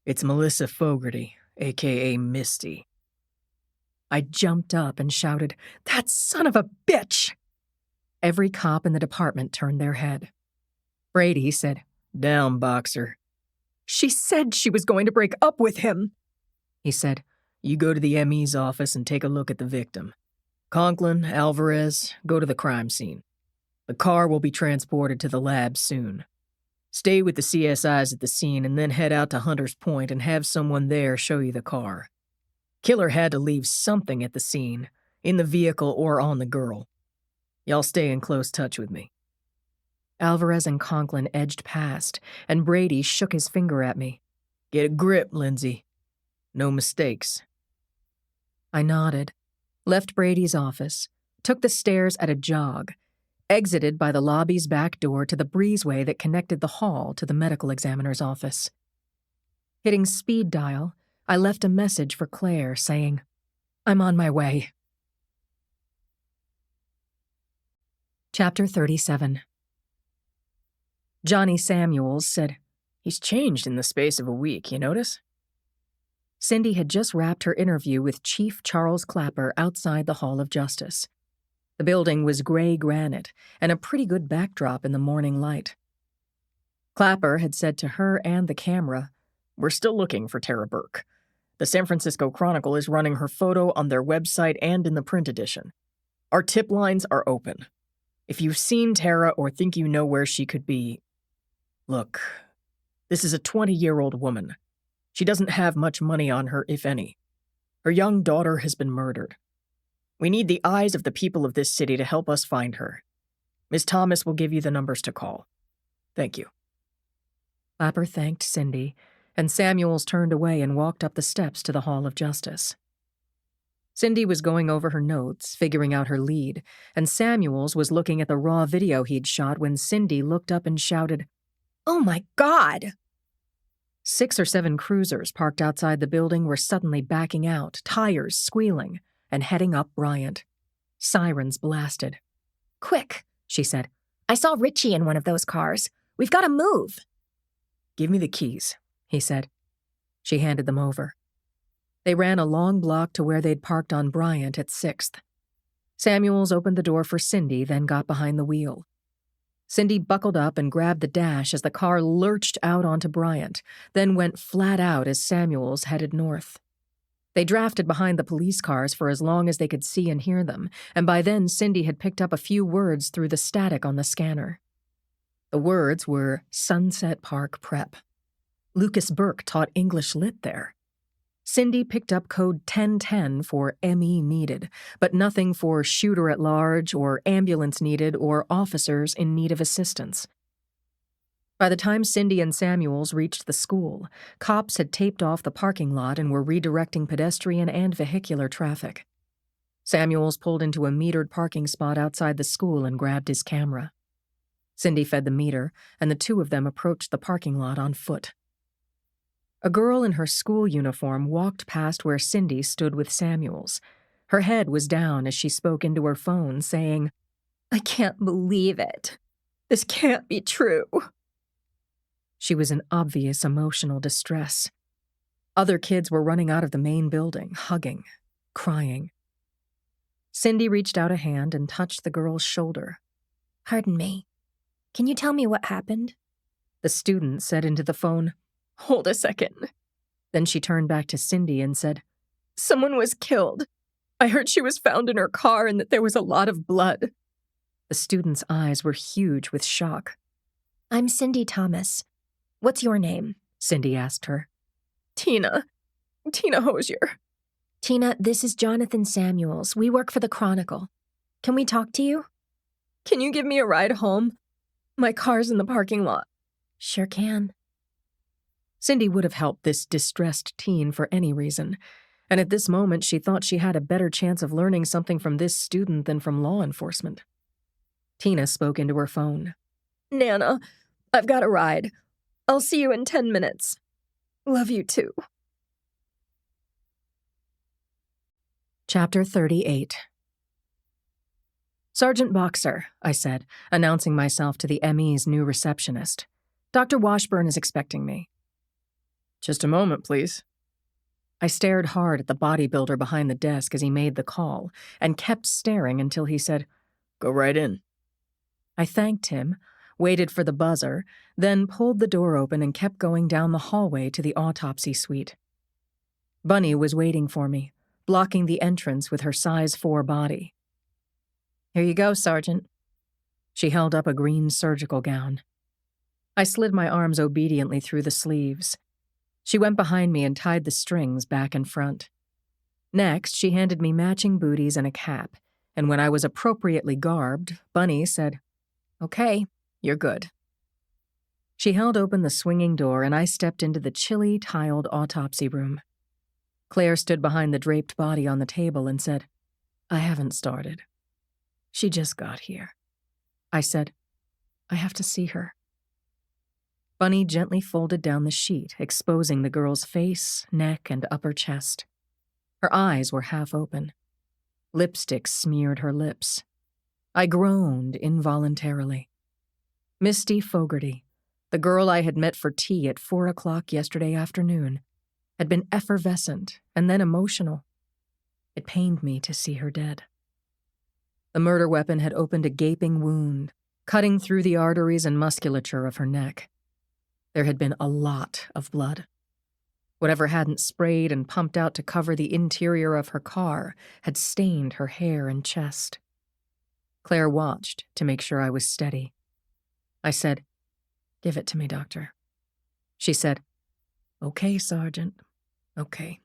It's Melissa Fogarty, a.k.a. Misty. I jumped up and shouted, That son of a bitch! Every cop in the department turned their head. Brady said, Down, Boxer. She said she was going to break up with him. He said, You go to the ME's office and take a look at the victim. Conklin, Alvarez, go to the crime scene. The car will be transported to the lab soon. Stay with the CSIs at the scene and then head out to Hunter's Point and have someone there show you the car. Killer had to leave something at the scene, in the vehicle or on the girl. Y'all stay in close touch with me. Alvarez and Conklin edged past, and Brady shook his finger at me. Get a grip, Lindsay. No mistakes. I nodded, left Brady's office, took the stairs at a jog, exited by the lobby's back door to the breezeway that connected the hall to the medical examiner's office. Hitting speed dial, I left a message for Claire saying, I'm on my way. Chapter 37. Johnny Samuels said, He's changed in the space of a week, you notice? Cindy had just wrapped her interview with Chief Charles Clapper outside the Hall of Justice. The building was gray granite and a pretty good backdrop in the morning light. Clapper had said to her and the camera, We're still looking for Tara Burke. The San Francisco Chronicle is running her photo on their website and in the print edition. Our tip lines are open. If you've seen Tara or think you know where she could be, look, this is a 20-year-old woman. She doesn't have much money on her, if any. Her young daughter has been murdered. We need the eyes of the people of this city to help us find her. Miss Thomas will give you the numbers to call. Thank you. Clapper thanked Cindy, and Samuels turned away and walked up the steps to the Hall of Justice. Cindy was going over her notes, figuring out her lead, and Samuels was looking at the raw video he'd shot when Cindy looked up and shouted, Oh my God! 6 or 7 cruisers parked outside the building were suddenly backing out, tires squealing, and heading up Bryant. Sirens blasted. Quick, she said. I saw Richie in one of those cars. We've got to move. Give me the keys, he said. She handed them over. They ran a long block to where they'd parked on Bryant at 6th. Samuels opened the door for Cindy, then got behind the wheel. Cindy buckled up and grabbed the dash as the car lurched out onto Bryant, then went flat out as Samuels headed north. They drafted behind the police cars for as long as they could see and hear them, and by then Cindy had picked up a few words through the static on the scanner. The words were Sunset Park Prep. Lucas Burke taught English Lit there. Cindy picked up code 1010 for ME needed, but nothing for shooter at large or ambulance needed or officers in need of assistance. By the time Cindy and Samuels reached the school, cops had taped off the parking lot and were redirecting pedestrian and vehicular traffic. Samuels pulled into a metered parking spot outside the school and grabbed his camera. Cindy fed the meter, and the two of them approached the parking lot on foot. A girl in her school uniform walked past where Cindy stood with Samuels. Her head was down as she spoke into her phone, saying, I can't believe it. This can't be true. She was in obvious emotional distress. Other kids were running out of the main building, hugging, crying. Cindy reached out a hand and touched the girl's shoulder. Pardon me. Can you tell me what happened? The student said into the phone, Hold a second. Then she turned back to Cindy and said, Someone was killed. I heard she was found in her car and that there was a lot of blood. The student's eyes were huge with shock. I'm Cindy Thomas. What's your name? Cindy asked her. Tina Hosier. Tina, this is Jonathan Samuels. We work for the Chronicle. Can we talk to you? Can you give me a ride home? My car's in the parking lot. Sure can. Cindy would have helped this distressed teen for any reason, and at this moment she thought she had a better chance of learning something from this student than from law enforcement. Tina spoke into her phone. Nana, I've got a ride. I'll see you in 10 minutes. Love you too. Chapter 38. Sergeant Boxer, I said, announcing myself to the ME's new receptionist. Dr. Washburn is expecting me. Just a moment, please. I stared hard at the bodybuilder behind the desk as he made the call, and kept staring until he said, Go right in. I thanked him, waited for the buzzer, then pulled the door open and kept going down the hallway to the autopsy suite. Bunny was waiting for me, blocking the entrance with her size 4 body. Here you go, Sergeant. She held up a green surgical gown. I slid my arms obediently through the sleeves. She went behind me and tied the strings back and front. Next, she handed me matching booties and a cap, and when I was appropriately garbed, Bunny said, Okay, you're good. She held open the swinging door and I stepped into the chilly, tiled autopsy room. Claire stood behind the draped body on the table and said, I haven't started. She just got here. I said, I have to see her. Bunny gently folded down the sheet, exposing the girl's face, neck, and upper chest. Her eyes were half open. Lipstick smeared her lips. I groaned involuntarily. Misty Fogarty, the girl I had met for tea at 4 o'clock yesterday afternoon, had been effervescent and then emotional. It pained me to see her dead. The murder weapon had opened a gaping wound, cutting through the arteries and musculature of her neck. There had been a lot of blood. Whatever hadn't sprayed and pumped out to cover the interior of her car had stained her hair and chest. Claire watched to make sure I was steady. I said, Give it to me, Doctor. She said, Okay, Sergeant. Okay.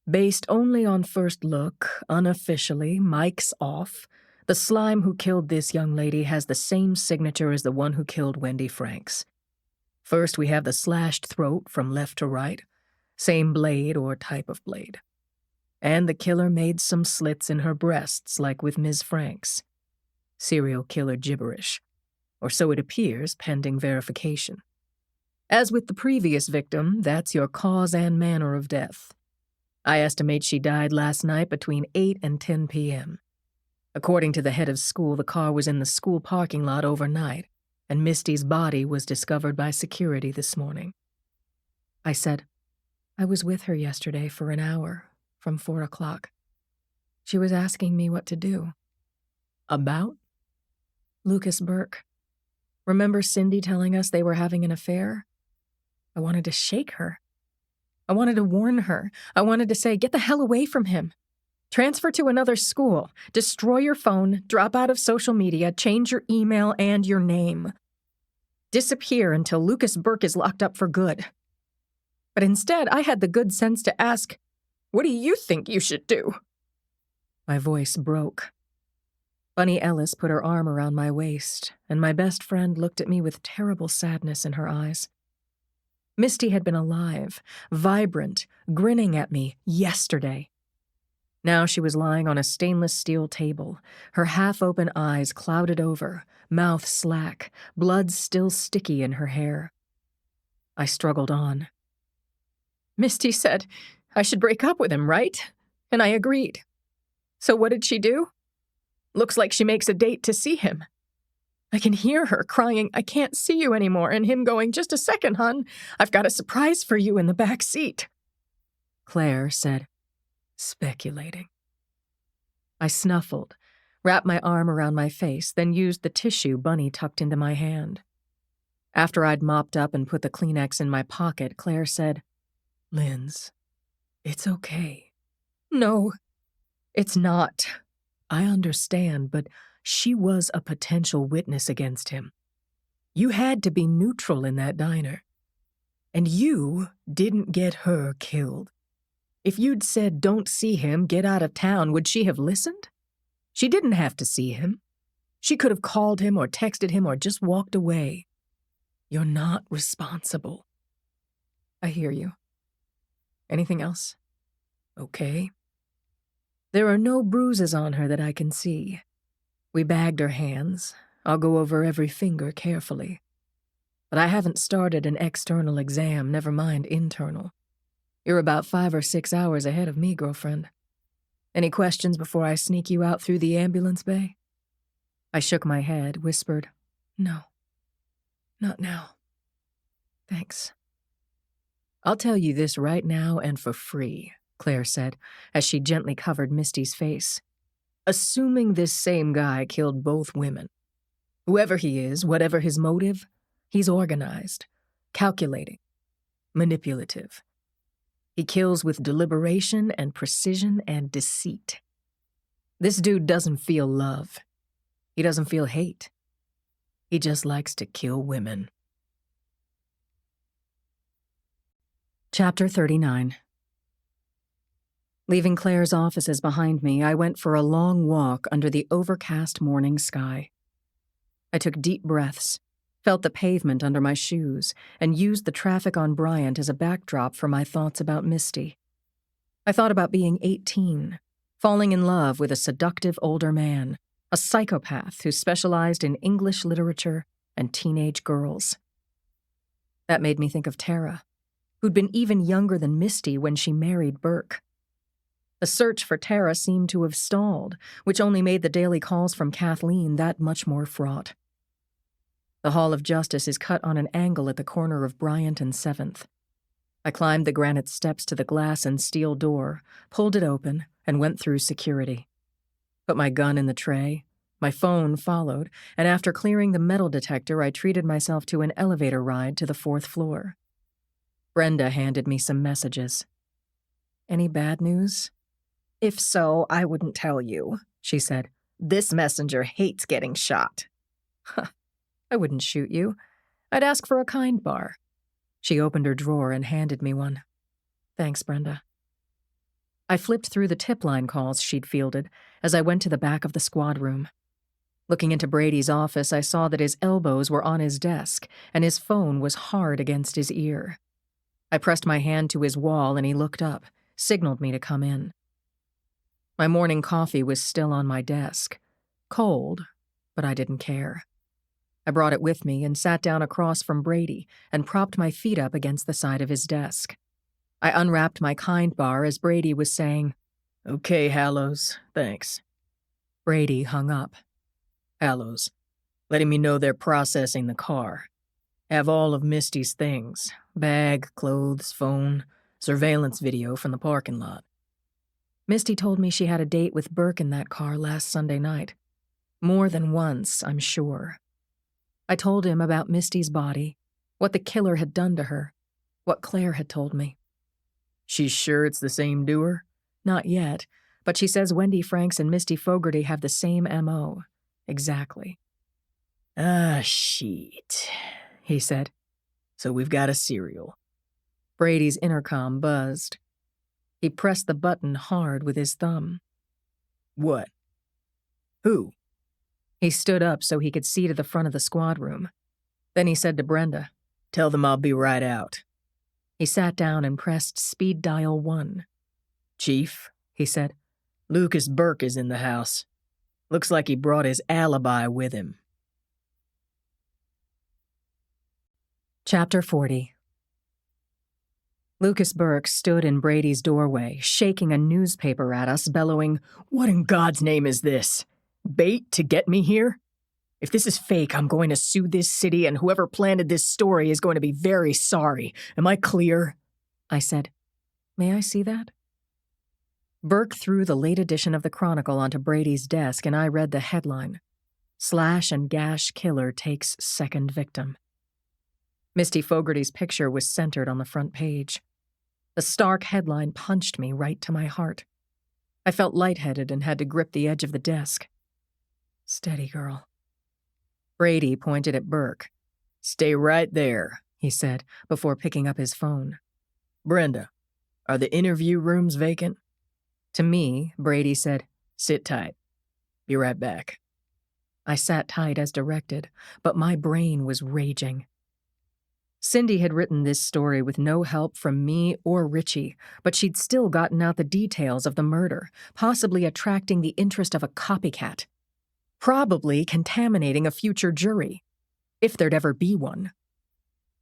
Based only on first look, unofficially, mic's off, the slime who killed this young lady has the same signature as the one who killed Wendy Franks. First, we have the slashed throat from left to right, same blade or type of blade. And the killer made some slits in her breasts like with Ms. Franks. Serial killer gibberish, or so it appears pending verification. As with the previous victim, that's your cause and manner of death. I estimate she died last night between 8 and 10 p.m. According to the head of school, the car was in the school parking lot overnight, and Misty's body was discovered by security this morning. I said, I was with her yesterday for an hour, from 4 o'clock. She was asking me what to do. About? Lucas Burke. Remember Cindy telling us they were having an affair? I wanted to shake her. I wanted to warn her. I wanted to say, get the hell away from him. Transfer to another school. Destroy your phone, drop out of social media, change your email and your name. Disappear until Lucas Burke is locked up for good. But instead, I had the good sense to ask, what do you think you should do? My voice broke. Bunny Ellis put her arm around my waist, and my best friend looked at me with terrible sadness in her eyes. Misty had been alive, vibrant, grinning at me yesterday. Now she was lying on a stainless steel table, her half-open eyes clouded over, mouth slack, blood still sticky in her hair. I struggled on. Misty said I should break up with him, right? And I agreed. So what did she do? Looks like she makes a date to see him. I can hear her crying, I can't see you anymore, and him going, just a second, hon. I've got a surprise for you in the back seat. Claire said, speculating. I snuffled, wrapped my arm around my face, then used the tissue Bunny tucked into my hand. After I'd mopped up and put the Kleenex in my pocket, Claire said, "Linz, it's okay." No, it's not. I understand, but she was a potential witness against him. You had to be neutral in that diner. And you didn't get her killed. If you'd said, "Don't see him, get out of town," would she have listened? She didn't have to see him. She could have called him or texted him or just walked away. You're not responsible. I hear you. Anything else? Okay. There are no bruises on her that I can see. We bagged her hands. I'll go over every finger carefully. But I haven't started an external exam, never mind internal. You're about 5 or 6 hours ahead of me, girlfriend. Any questions before I sneak you out through the ambulance bay? I shook my head, whispered, "No. Not now. Thanks." "I'll tell you this right now and for free," Claire said, as she gently covered Misty's face. "Assuming this same guy killed both women. Whoever he is, whatever his motive, he's organized, calculating, manipulative. He kills with deliberation and precision and deceit. This dude doesn't feel love. He doesn't feel hate. He just likes to kill women." Chapter 39. Leaving Claire's offices behind me, I went for a long walk under the overcast morning sky. I took deep breaths, felt the pavement under my shoes, and used the traffic on Bryant as a backdrop for my thoughts about Misty. I thought about being 18, falling in love with a seductive older man, a psychopath who specialized in English literature and teenage girls. That made me think of Tara, who'd been even younger than Misty when she married Burke. The search for Tara seemed to have stalled, which only made the daily calls from Kathleen that much more fraught. The Hall of Justice is cut on an angle at the corner of Bryant and 7th. I climbed the granite steps to the glass and steel door, pulled it open, and went through security. Put my gun in the tray. My phone followed, and after clearing the metal detector, I treated myself to an elevator ride to the 4th floor. Brenda handed me some messages. "Any bad news?" If so, I wouldn't tell you, she said. This messenger hates getting shot. I wouldn't shoot you. I'd ask for a kind bar. She opened her drawer and handed me one. Thanks, Brenda. I flipped through the tip line calls she'd fielded as I went to the back of the squad room. Looking into Brady's office, I saw that his elbows were on his desk and his phone was hard against his ear. I pressed my hand to his wall and he looked up, signaled me to come in. My morning coffee was still on my desk. Cold, but I didn't care. I brought it with me and sat down across from Brady and propped my feet up against the side of his desk. I unwrapped my kind bar as Brady was saying, "Okay, Hallows, thanks." Brady hung up. "Hallows, letting me know they're processing the car. Have all of Misty's things, bag, clothes, phone, surveillance video from the parking lot. Misty told me she had a date with Burke in that car last Sunday night. More than once, I'm sure. I told him about Misty's body, what the killer had done to her, what Claire had told me. She's sure it's the same doer? Not yet, but she says Wendy Franks and Misty Fogarty have the same M.O. Exactly. Ah, shit, he said. So we've got a serial. Brady's intercom buzzed. He pressed the button hard with his thumb. What? Who? He stood up so he could see to the front of the squad room. Then he said to Brenda, "Tell them I'll be right out." He sat down and pressed speed dial 1. "Chief," he said, "Lucas Burke is in the house. Looks like he brought his alibi with him." Chapter 40. Lucas Burke stood in Brady's doorway, shaking a newspaper at us, bellowing, "What in God's name is this? Bait to get me here? If this is fake, I'm going to sue this city, and whoever planted this story is going to be very sorry. Am I clear?" I said, "May I see that?" Burke threw the late edition of the Chronicle onto Brady's desk, and I read the headline, "Slash and Gash Killer Takes Second Victim." Misty Fogarty's picture was centered on the front page. The stark headline punched me right to my heart. I felt lightheaded and had to grip the edge of the desk. "Steady, girl." Brady pointed at Burke. "Stay right there," he said, before picking up his phone. "Brenda, are the interview rooms vacant?" To me, Brady said, "Sit tight. Be right back." I sat tight as directed, but my brain was raging. Cindy had written this story with no help from me or Richie, but she'd still gotten out the details of the murder, possibly attracting the interest of a copycat. Probably contaminating a future jury, if there'd ever be one.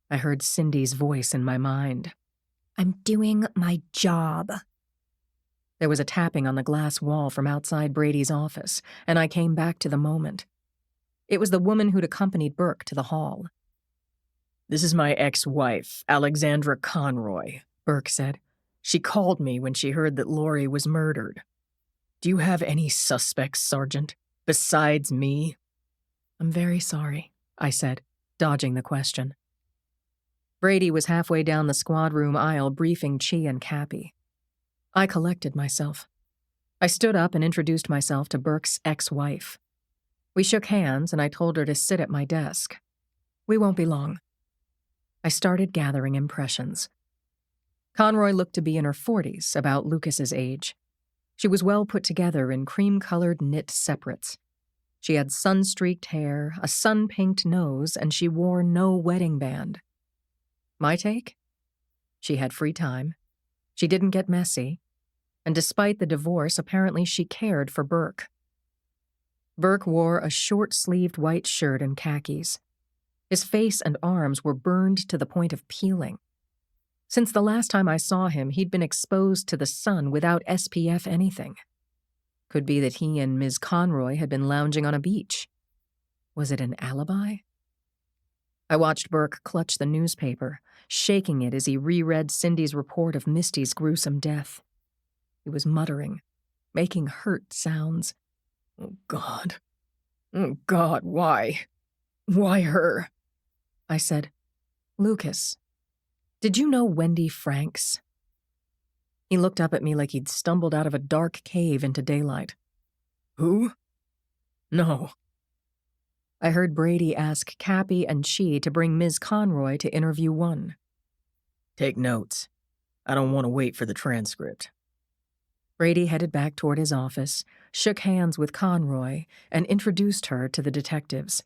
I heard Cindy's voice in my mind. "I'm doing my job." There was a tapping on the glass wall from outside Brady's office, and I came back to the moment. It was the woman who'd accompanied Burke to the hall. "This is my ex-wife, Alexandra Conroy," Burke said. "She called me when she heard that Lori was murdered. Do you have any suspects, Sergeant, besides me?" "I'm very sorry," I said, dodging the question. Brady was halfway down the squad room aisle briefing Chi and Cappy. I collected myself. I stood up and introduced myself to Burke's ex-wife. We shook hands, and I told her to sit at my desk. "We won't be long." I started gathering impressions. Conroy looked to be in her 40s, about Lucas's age. She was well put together in cream-colored knit separates. She had sun-streaked hair, a sun-pinked nose, and she wore no wedding band. My take? She had free time. She didn't get messy. And despite the divorce, apparently she cared for Burke. Burke wore a short-sleeved white shirt and khakis. His face and arms were burned to the point of peeling. Since the last time I saw him, he'd been exposed to the sun without SPF anything. Could be that he and Ms. Conroy had been lounging on a beach. Was it an alibi? I watched Burke clutch the newspaper, shaking it as he reread Cindy's report of Misty's gruesome death. He was muttering, making hurt sounds. Oh, God, why? Why her?" I said, "Lucas, did you know Wendy Franks?" He looked up at me like he'd stumbled out of a dark cave into daylight. "Who? No." I heard Brady ask Cappy and Chi to bring Ms. Conroy to interview 1. "Take notes. I don't want to wait for the transcript." Brady headed back toward his office, shook hands with Conroy, and introduced her to the detectives.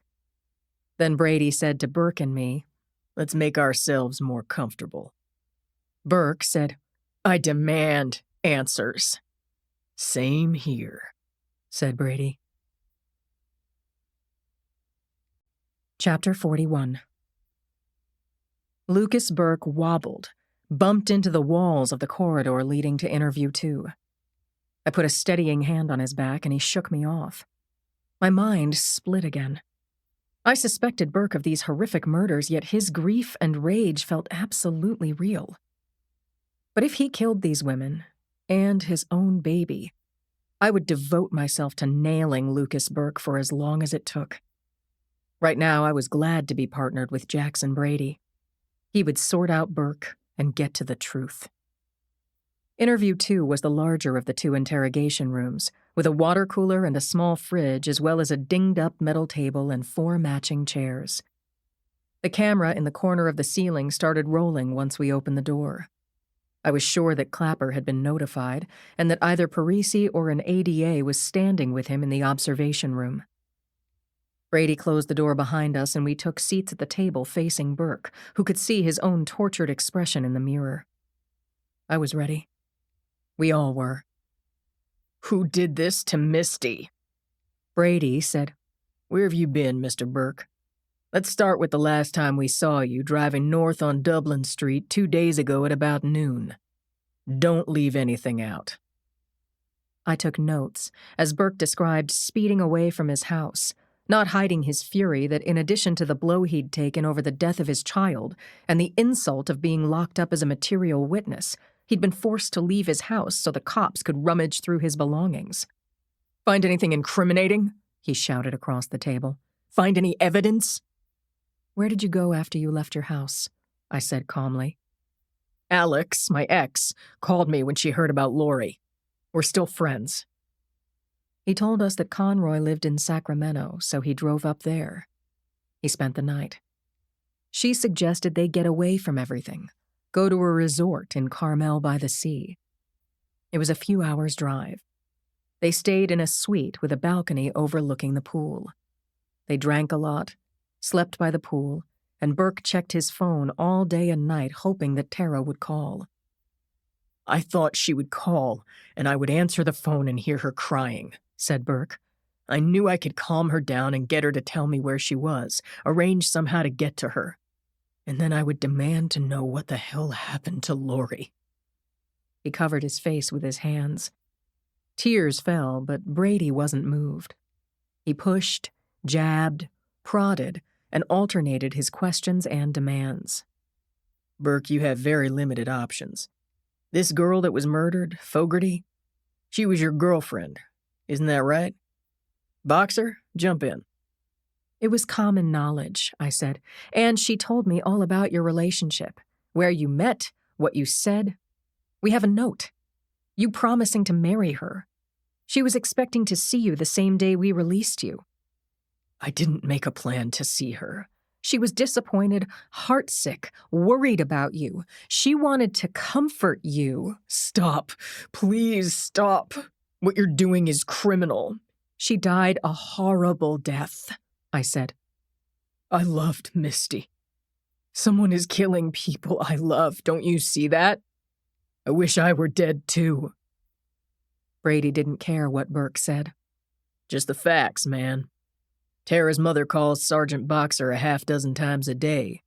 Then Brady said to Burke and me, "Let's make ourselves more comfortable." Burke said, "I demand answers." "Same here," said Brady. Chapter 41. Lucas Burke wobbled, bumped into the walls of the corridor leading to interview 2. I put a steadying hand on his back and he shook me off. My mind split again. I suspected Burke of these horrific murders, yet his grief and rage felt absolutely real. But if he killed these women, and his own baby, I would devote myself to nailing Lucas Burke for as long as it took. Right now, I was glad to be partnered with Jackson Brady. He would sort out Burke and get to the truth. Interview 2 was the larger of the 2 interrogation rooms, with a water cooler and a small fridge, as well as a dinged-up metal table and 4 matching chairs. The camera in the corner of the ceiling started rolling once we opened the door. I was sure that Clapper had been notified, and that either Parisi or an ADA was standing with him in the observation room. Brady closed the door behind us, and we took seats at the table facing Burke, who could see his own tortured expression in the mirror. I was ready. We all were. "Who did this to Misty?" Brady said, "Where have you been, Mr. Burke? Let's start with the last time we saw you driving north on Dublin Street 2 days ago at about noon. Don't leave anything out." I took notes, as Burke described speeding away from his house, not hiding his fury that in addition to the blow he'd taken over the death of his child and the insult of being locked up as a material witness, He'd been forced to leave his house so the cops could rummage through his belongings. Find anything incriminating? He shouted across the table. Find any evidence? Where did you go after you left your house? I said calmly. Alex, my ex, called me when she heard about Lori. We're still friends. He told us that Conroy lived in Sacramento, so he drove up there. He spent the night. She suggested they get away from everything, go to a resort in Carmel by the sea. It was a few hours' drive. They stayed in a suite with a balcony overlooking the pool. They drank a lot, slept by the pool, and Burke checked his phone all day and night hoping that Tara would call. I thought she would call, and I would answer the phone and hear her crying, said Burke. I knew I could calm her down and get her to tell me where she was, arrange somehow to get to her. And then I would demand to know what the hell happened to Lori. He covered his face with his hands. Tears fell, but Brady wasn't moved. He pushed, jabbed, prodded, and alternated his questions and demands. Burke, you have very limited options. This girl that was murdered, Fogarty, she was your girlfriend. Isn't that right? Boxer, jump in. It was common knowledge, I said, and she told me all about your relationship, where you met, what you said. We have a note. You promising to marry her. She was expecting to see you the same day we released you. I didn't make a plan to see her. She was disappointed, heartsick, worried about you. She wanted to comfort you. Stop. Please stop. What you're doing is criminal. She died a horrible death, I said. I loved Misty. Someone is killing people I love. Don't you see that? I wish I were dead too. Brady didn't care what Burke said. Just the facts, man. Tara's mother calls Sergeant Boxer a half-dozen times a day.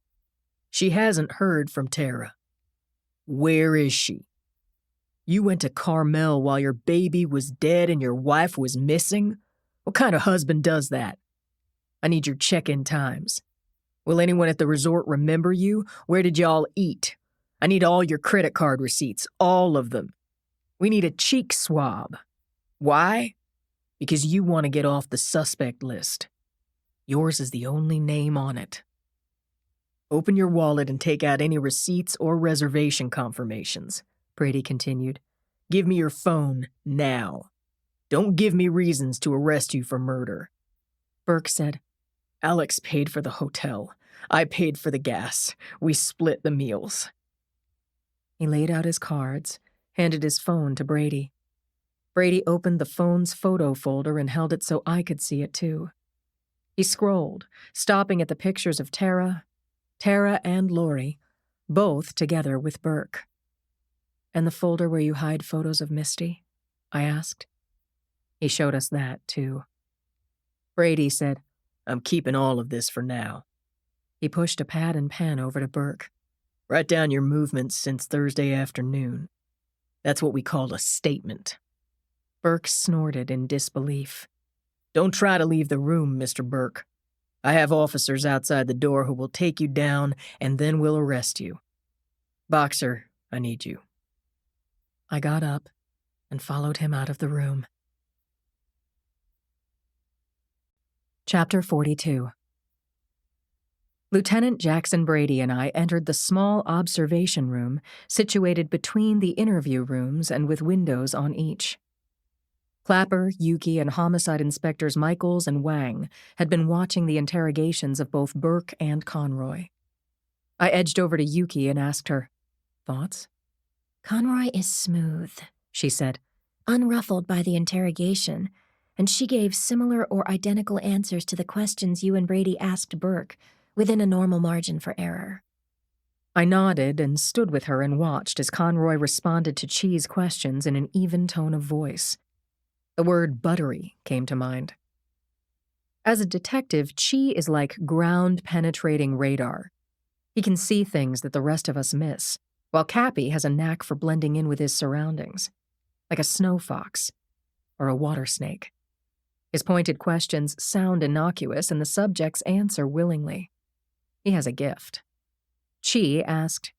She hasn't heard from Tara. Where is she? You went to Carmel while your baby was dead and your wife was missing? What kind of husband does that? I need your check-in times. Will anyone at the resort remember you? Where did y'all eat? I need all your credit card receipts, all of them. We need a cheek swab. Why? Because you want to get off the suspect list. Yours is the only name on it. Open your wallet and take out any receipts or reservation confirmations, Brady continued. Give me your phone now. Don't give me reasons to arrest you for murder. Burke said, Alex paid for the hotel. I paid for the gas. We split the meals. He laid out his cards, handed his phone to Brady. Brady opened the phone's photo folder and held it so I could see it too. He scrolled, stopping at the pictures of Tara and Lori, both together with Burke. And the folder where you hide photos of Misty? I asked. He showed us that, too. Brady said, I'm keeping all of this for now. He pushed a pad and pen over to Burke. Write down your movements since Thursday afternoon. That's what we call a statement. Burke snorted in disbelief. Don't try to leave the room, Mr. Burke. I have officers outside the door who will take you down and then will arrest you. Boxer, I need you. I got up and followed him out of the room. Chapter 42. Lieutenant Jackson Brady and I entered the small observation room situated between the interview rooms and with windows on each. Clapper, Yuki, and Homicide Inspectors Michaels and Wang had been watching the interrogations of both Burke and Conroy. I edged over to Yuki and asked her, "Thoughts?" Conroy is smooth, she said, unruffled by the interrogation, and she gave similar or identical answers to the questions you and Brady asked Burke, within a normal margin for error. I nodded and stood with her and watched as Conroy responded to Chi's questions in an even tone of voice. The word buttery came to mind. As a detective, Chi is like ground-penetrating radar. He can see things that the rest of us miss, while Cappy has a knack for blending in with his surroundings, like a snow fox or a water snake. His pointed questions sound innocuous and the subjects answer willingly. He has a gift. Chi asked,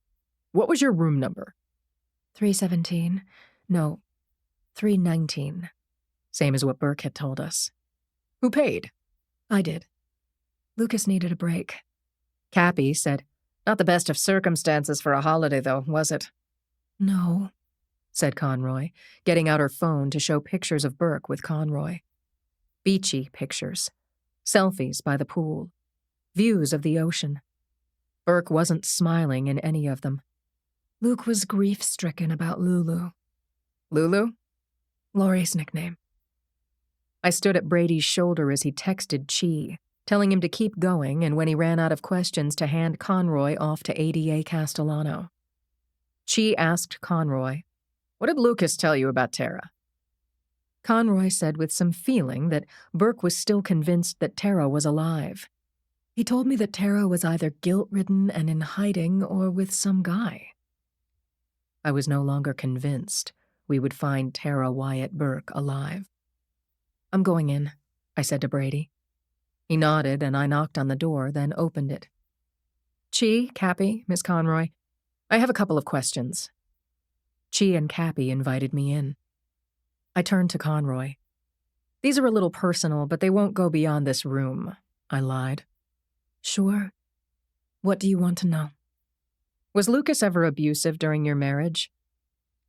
"What was your room number?" $317. No, $319. Same as what Burke had told us. Who paid? I did. Lucas needed a break. Cappy said, "Not the best of circumstances for a holiday, though, was it?" No, said Conroy, getting out her phone to show pictures of Burke with Conroy. Beachy pictures. Selfies by the pool. Views of the ocean. Burke wasn't smiling in any of them. Luke was grief-stricken about Lulu. Lulu? Laurie's nickname. I stood at Brady's shoulder as he texted Chi, telling him to keep going, and when he ran out of questions to hand Conroy off to ADA Castellano. Chi asked Conroy, "What did Lucas tell you about Tara?" Conroy said with some feeling that Burke was still convinced that Tara was alive. He told me that Tara was either guilt-ridden and in hiding or with some guy. I was no longer convinced we would find Tara Wyatt Burke alive. "I'm going in," I said to Brady. He nodded, and I knocked on the door, then opened it. "Chi, Cappy, Miss Conroy, I have a couple of questions." Chi and Cappy invited me in. I turned to Conroy. "These are a little personal, but they won't go beyond this room," I lied. "Sure. What do you want to know?" "Was Lucas ever abusive during your marriage?"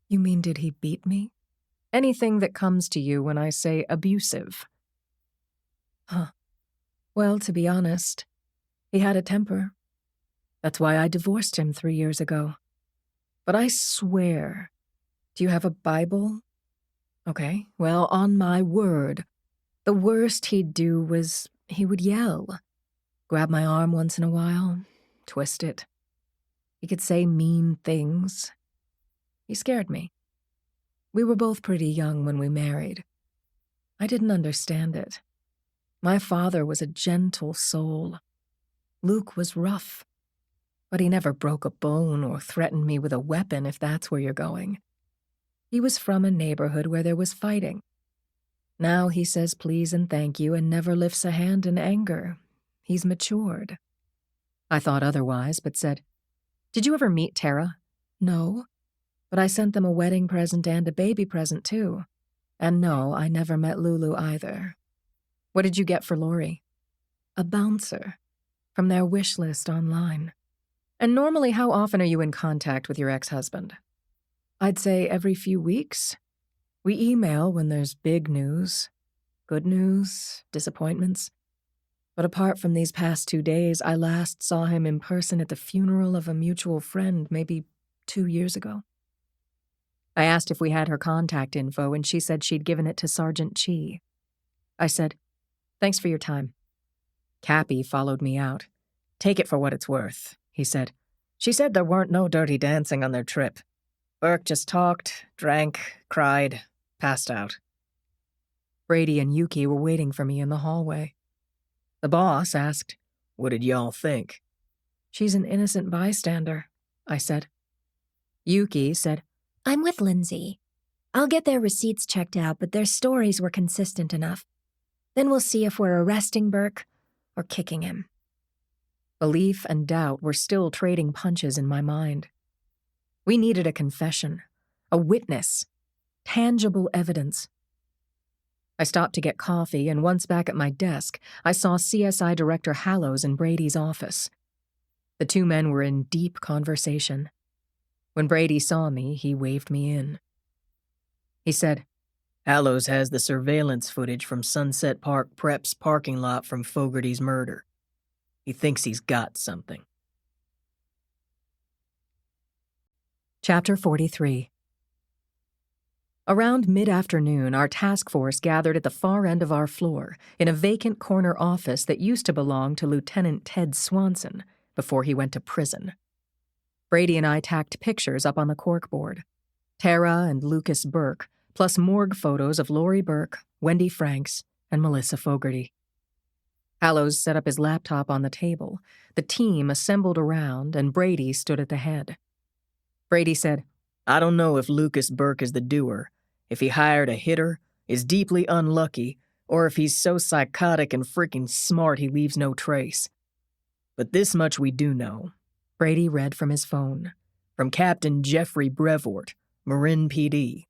"You mean did he beat me?" "Anything that comes to you when I say abusive." "Huh. Well, to be honest, he had a temper. That's why I divorced him 3 years ago. But I swear, do you have a Bible? Okay, well, on my word, the worst he'd do was he would yell, grab my arm once in a while, twist it. He could say mean things. He scared me. We were both pretty young when we married. I didn't understand it. My father was a gentle soul. Luke was rough. But he never broke a bone or threatened me with a weapon, if that's where you're going. He was from a neighborhood where there was fighting. Now he says please and thank you and never lifts a hand in anger. He's matured." I thought otherwise, but said, "Did you ever meet Tara?" "No, but I sent them a wedding present and a baby present, too. And no, I never met Lulu either." "What did you get for Laurie?" "A bouncer, from their wish list online." "And normally how often are you in contact with your ex-husband?" "I'd say every few weeks. We email when there's big news, good news, disappointments. But apart from these past 2 days, I last saw him in person at the funeral of a mutual friend maybe 2 years ago." I asked if we had her contact info, and she said she'd given it to Sergeant Chi. I said, "Thanks for your time." Cappy followed me out. "Take it for what it's worth," he said. "She said there weren't no dirty dancing on their trip. Burke just talked, drank, cried, passed out." Brady and Yuki were waiting for me in the hallway. The boss asked, "What did y'all think?" "She's an innocent bystander," I said. Yuki said, I'm with Lindsay. I'll get their receipts checked out, but their stories were consistent enough. Then we'll see if we're arresting Burke or kicking him." Belief and doubt were still trading punches in my mind. We needed a confession, a witness, tangible evidence. I stopped to get coffee, and once back at my desk, I saw CSI Director Hallows in Brady's office. The two men were in deep conversation. When Brady saw me, he waved me in. He said, "Hallows has the surveillance footage from Sunset Park Prep's parking lot from Fogarty's murder. He thinks he's got something." Chapter 43. Around mid-afternoon, our task force gathered at the far end of our floor in a vacant corner office that used to belong to Lieutenant Ted Swanson before he went to prison. Brady and I tacked pictures up on the corkboard. Tara and Lucas Burke, plus morgue photos of Laurie Burke, Wendy Franks, and Melissa Fogarty. Hallows set up his laptop on the table. The team assembled around, and Brady stood at the head. Brady said, "I don't know if Lucas Burke is the doer, if he hired a hitter, is deeply unlucky, or if he's so psychotic and freaking smart he leaves no trace. But this much we do know." Brady read from his phone. "From Captain Jeffrey Brevoort, Marin PD.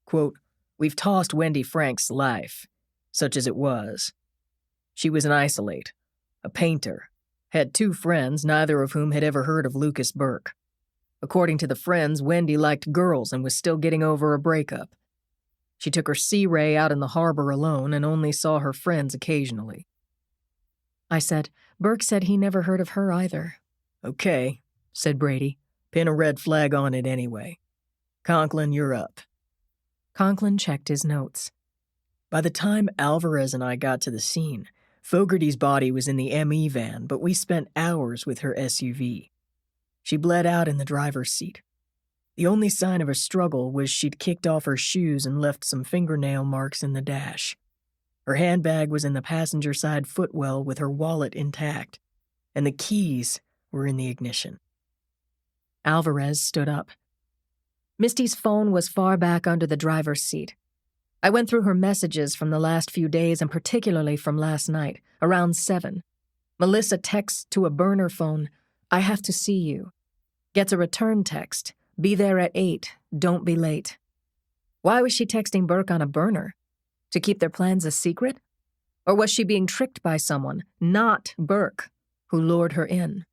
Quote, "We've tossed Wendy Frank's life, such as it was. She was an isolate, a painter, had 2 friends, neither of whom had ever heard of Lucas Burke. According to the friends, Wendy liked girls and was still getting over a breakup. She took her Sea Ray out in the harbor alone and only saw her friends occasionally." I said, "Burke said he never heard of her either." "Okay," said Brady. "Pin a red flag on it anyway. Conklin, you're up." Conklin checked his notes. By the time Alvarez and I got to the scene, Fogarty's body was in the ME van, but we spent hours with her SUV. She bled out in the driver's seat. The only sign of a struggle was she'd kicked off her shoes and left some fingernail marks in the dash. Her handbag was in the passenger side footwell with her wallet intact, and the keys were in the ignition. Alvarez stood up. Misty's phone was far back under the driver's seat. I went through her messages from the last few days and particularly from last night, around 7. Melissa texts to a burner phone, "I have to see you." Gets a return text, "Be there at 8, don't be late." Why was she texting Burke on a burner? To keep their plans a secret? Or was she being tricked by someone, not Burke, who lured her in?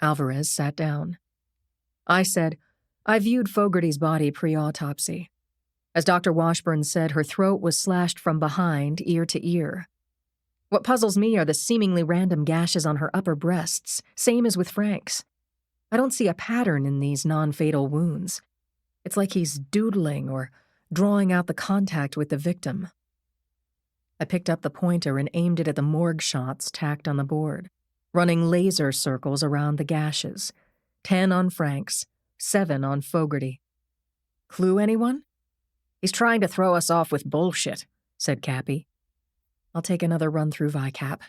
Alvarez sat down. I said, "I viewed Fogarty's body pre-autopsy. As Dr. Washburn said, her throat was slashed from behind, ear to ear. What puzzles me are the seemingly random gashes on her upper breasts, same as with Frank's. I don't see a pattern in these non-fatal wounds. It's like he's doodling or drawing out the contact with the victim." I picked up the pointer and aimed it at the morgue shots tacked on the board, running laser circles around the gashes. 10 on Frank's, 7 on Fogarty. Clue, anyone? "He's trying to throw us off with bullshit," said Cappy. "I'll take another run through VICAP."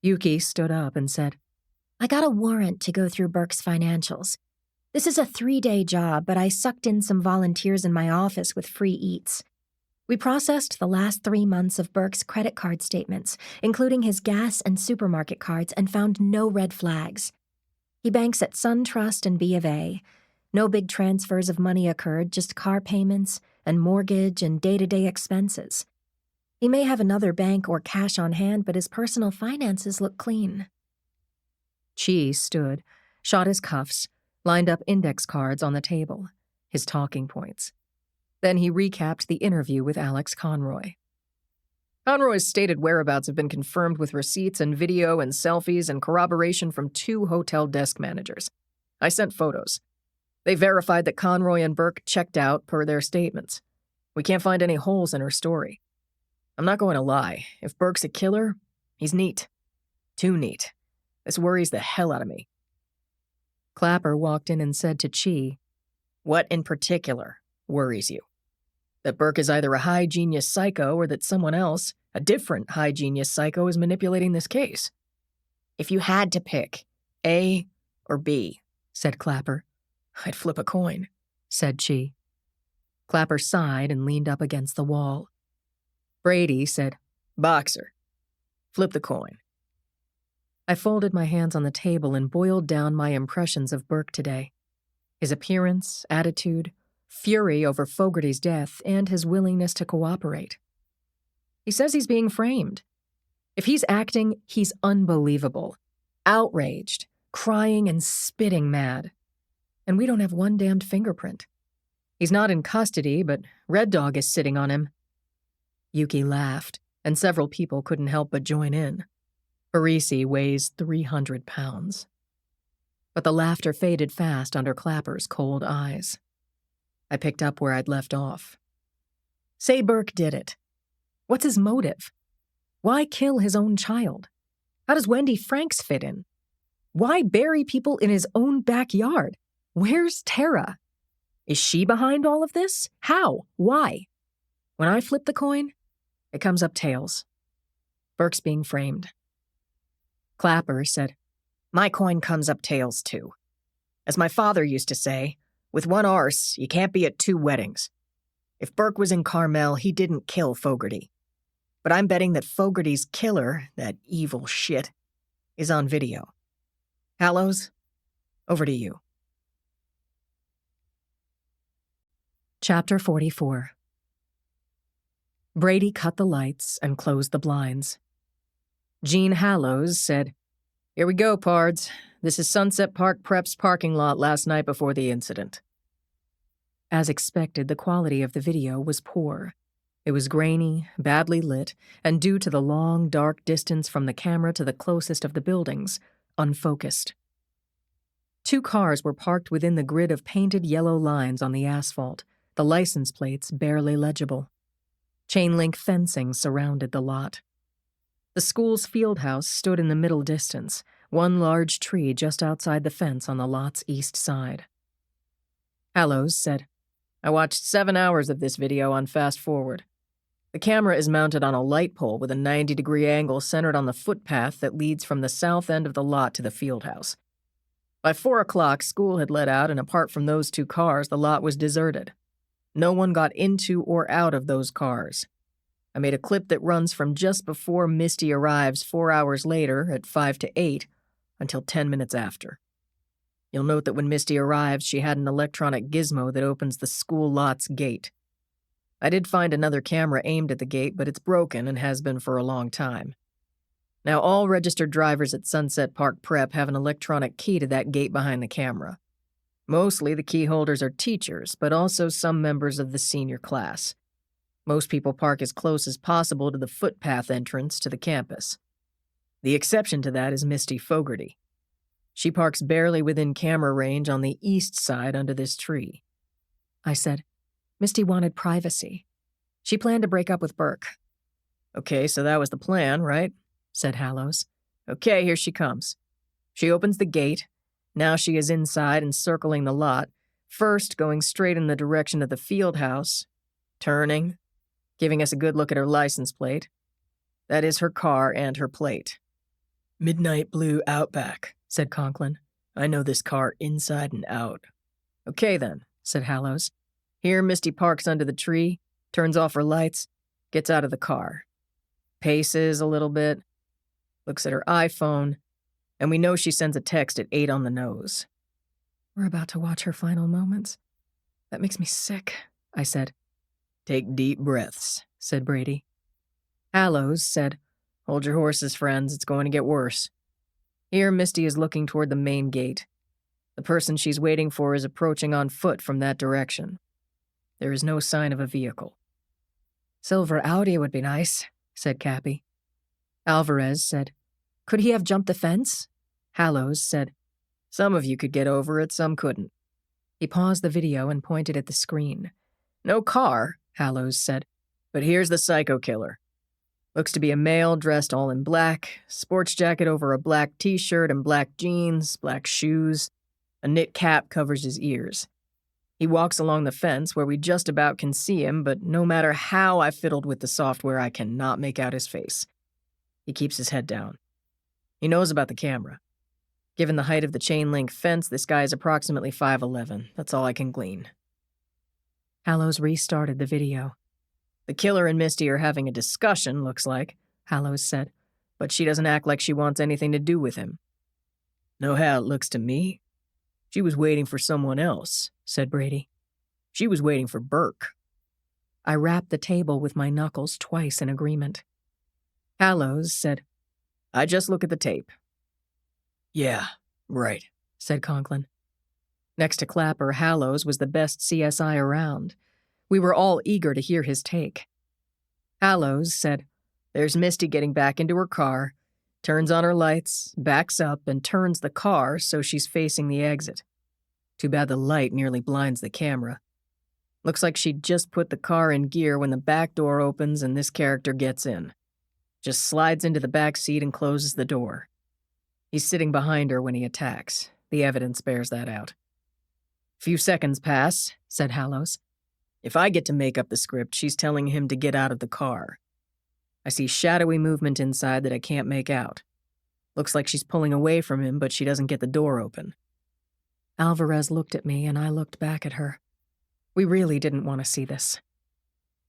Yuki stood up and said, I got a warrant to go through Burke's financials. This is a 3-day job, but I sucked in some volunteers in my office with free eats. We processed the last 3 months of Burke's credit card statements, including his gas and supermarket cards, and found no red flags. He banks at SunTrust and B of A. No big transfers of money occurred, just car payments and mortgage and day-to-day expenses. He may have another bank or cash on hand, but his personal finances look clean. Chi stood, shot his cuffs, lined up index cards on the table, his talking points. Then he recapped the interview with Alex Conroy. "Conroy's stated whereabouts have been confirmed with receipts and video and selfies and corroboration from 2 hotel desk managers. I sent photos. They verified that Conroy and Burke checked out per their statements. We can't find any holes in her story. I'm not going to lie. If Burke's a killer, he's neat. Too neat. This worries the hell out of me." Clapper walked in and said to Chi, "What in particular worries you? That Burke is either a high-genius psycho or that someone else, a different high-genius psycho, is manipulating this case?" "If you had to pick, A or B," said Clapper. "I'd flip a coin," said Chi. Clapper sighed and leaned up against the wall. Brady said, "Boxer. Flip the coin." I folded my hands on the table and boiled down my impressions of Burke today. His appearance, attitude, fury over Fogarty's death, and his willingness to cooperate. He says he's being framed. If he's acting, he's unbelievable. Outraged, crying and spitting mad. And we don't have one damned fingerprint. He's not in custody, but Red Dog is sitting on him. Yuki laughed, and several people couldn't help but join in. Parisi weighs 300 pounds. But the laughter faded fast under Clapper's cold eyes. I picked up where I'd left off. Say Burke did it. What's his motive? Why kill his own child? How does Wendy Franks fit in? Why bury people in his own backyard? Where's Tara? Is she behind all of this? How? Why? When I flip the coin, it comes up tails. Burke's being framed. Clapper said, "My coin comes up tails, too. As my father used to say, with one arse, you can't be at 2 weddings. If Burke was in Carmel, he didn't kill Fogarty. But I'm betting that Fogarty's killer, that evil shit, is on video. Hallows, over to you." Chapter 44. Brady cut the lights and closed the blinds. Jean Hallows said, "Here we go, pards. This is Sunset Park Prep's parking lot last night before the incident." As expected, the quality of the video was poor. It was grainy, badly lit, and due to the long, dark distance from the camera to the closest of the buildings, unfocused. 2 cars were parked within the grid of painted yellow lines on the asphalt, the license plates barely legible. Chain-link fencing surrounded the lot. The school's field house stood in the middle distance, one large tree just outside the fence on the lot's east side. Hallows said, "I watched 7 hours of this video on fast forward. The camera is mounted on a light pole with a 90-degree angle centered on the footpath that leads from the south end of the lot to the field house. By 4 o'clock, school had let out, and apart from those 2 cars, the lot was deserted. No one got into or out of those cars. I made a clip that runs from just before Misty arrives 4 hours later at 5 to 8 until 10 minutes after. You'll note that when Misty arrives, she had an electronic gizmo that opens the school lot's gate. I did find another camera aimed at the gate, but it's broken and has been for a long time. Now, all registered drivers at Sunset Park Prep have an electronic key to that gate behind the camera. Mostly the key holders are teachers, but also some members of the senior class. Most people park as close as possible to the footpath entrance to the campus. The exception to that is Misty Fogarty. She parks barely within camera range on the east side under this tree." I said, "Misty wanted privacy. She planned to break up with Burke." "Okay, so that was the plan, right?" said Hallows. "Okay, here she comes. She opens the gate. Now she is inside and circling the lot, first going straight in the direction of the field house, turning, giving us a good look at her license plate. That is her car and her plate. Midnight blue Outback," said Conklin. "I know this car inside and out." "Okay then," said Hallows. "Here Misty parks under the tree, turns off her lights, gets out of the car. Paces a little bit, looks at her iPhone, and we know she sends a text at 8 on the nose." "We're about to watch her final moments. That makes me sick," I said. "Take deep breaths," said Brady. Hallows said, "Hold your horses, friends. It's going to get worse." Here Misty is looking toward the main gate. The person she's waiting for is approaching on foot from that direction. There is no sign of a vehicle. "Silver Audi would be nice," said Cappy. Alvarez said, "Could he have jumped the fence?" Hallows said, "Some of you could get over it, some couldn't." He paused the video and pointed at the screen. "No car," Hallows said, "but here's the psycho killer. Looks to be a male dressed all in black, sports jacket over a black t-shirt and black jeans, black shoes. A knit cap covers his ears. He walks along the fence where we just about can see him, but no matter how I fiddled with the software, I cannot make out his face. He keeps his head down. He knows about the camera. Given the height of the chain-link fence, this guy is approximately 5'11". That's all I can glean." Hallows restarted the video. "The killer and Misty are having a discussion, looks like," Hallows said, "but she doesn't act like she wants anything to do with him." "Know how it looks to me? She was waiting for someone else," said Brady. "She was waiting for Burke." I rapped the table with my knuckles twice in agreement. Hallows said, "I just look at the tape." "Yeah, right," said Conklin. Next to Clapper, Hallows was the best CSI around. We were all eager to hear his take. Hallows said, "There's Misty getting back into her car, turns on her lights, backs up, and turns the car so she's facing the exit. Too bad the light nearly blinds the camera. Looks like she'd just put the car in gear when the back door opens and this character gets in. Just slides into the back seat and closes the door. He's sitting behind her when he attacks. The evidence bears that out." "Few seconds pass," said Hallows. "If I get to make up the script, she's telling him to get out of the car. I see shadowy movement inside that I can't make out. Looks like she's pulling away from him, but she doesn't get the door open." Alvarez looked at me and I looked back at her. We really didn't want to see this.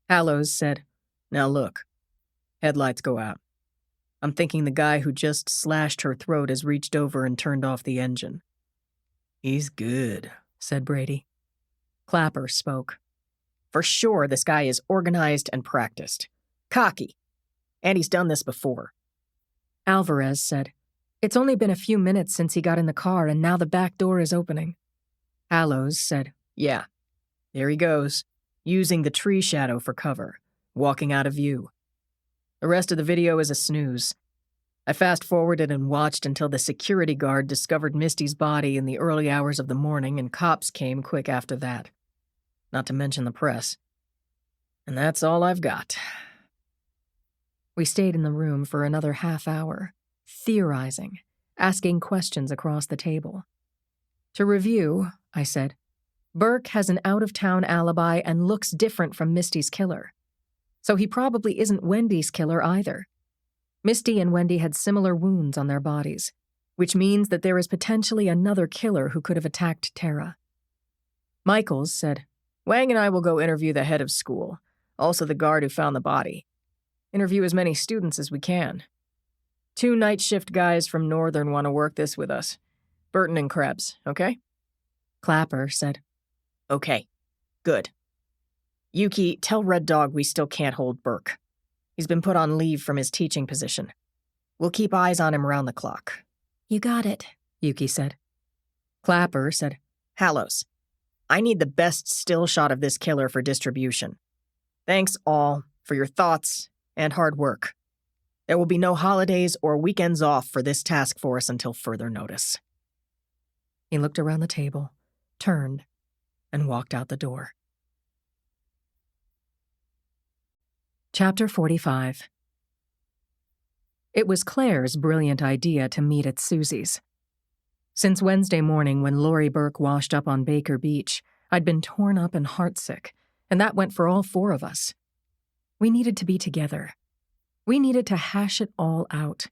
Hallows said, "Now look. Headlights go out. I'm thinking the guy who just slashed her throat has reached over and turned off the engine." "He's good," said Brady. Clapper spoke. For sure, this guy is organized and practiced. Cocky. And he's done this before. Alvarez said, "It's only been a few minutes since he got in the car and now the back door is opening." Allows said, Yeah. There he goes, using the tree shadow for cover, walking out of view. The rest of the video is a snooze. I fast-forwarded and watched until the security guard discovered Misty's body in the early hours of the morning and cops came quick after that. Not to mention the press. And that's all I've got. We stayed in the room for another half hour, theorizing, asking questions across the table. To review, I said, Burke has an out-of-town alibi and looks different from Misty's killer. So he probably isn't Wendy's killer either. Misty and Wendy had similar wounds on their bodies, which means that there is potentially another killer who could have attacked Tara. Michaels said, Wang and I will go interview the head of school, also the guard who found the body. Interview as many students as we can. 2 night shift guys from Northern want to work this with us. Burton and Krebs, okay? Clapper said, Okay, good. Yuki, tell Red Dog we still can't hold Burke. He's been put on leave from his teaching position. We'll keep eyes on him around the clock. You got it, Yuki said. Clapper said, Hallows, I need the best still shot of this killer for distribution. Thanks all for your thoughts and hard work. There will be no holidays or weekends off for this task force until further notice. He looked around the table, turned, and walked out the door. Chapter 45. It was Claire's brilliant idea to meet at Susie's. Since Wednesday morning when Lori Burke washed up on Baker Beach, I'd been torn up and heartsick, and that went for all 4 of us. We needed to be together. We needed to hash it all out.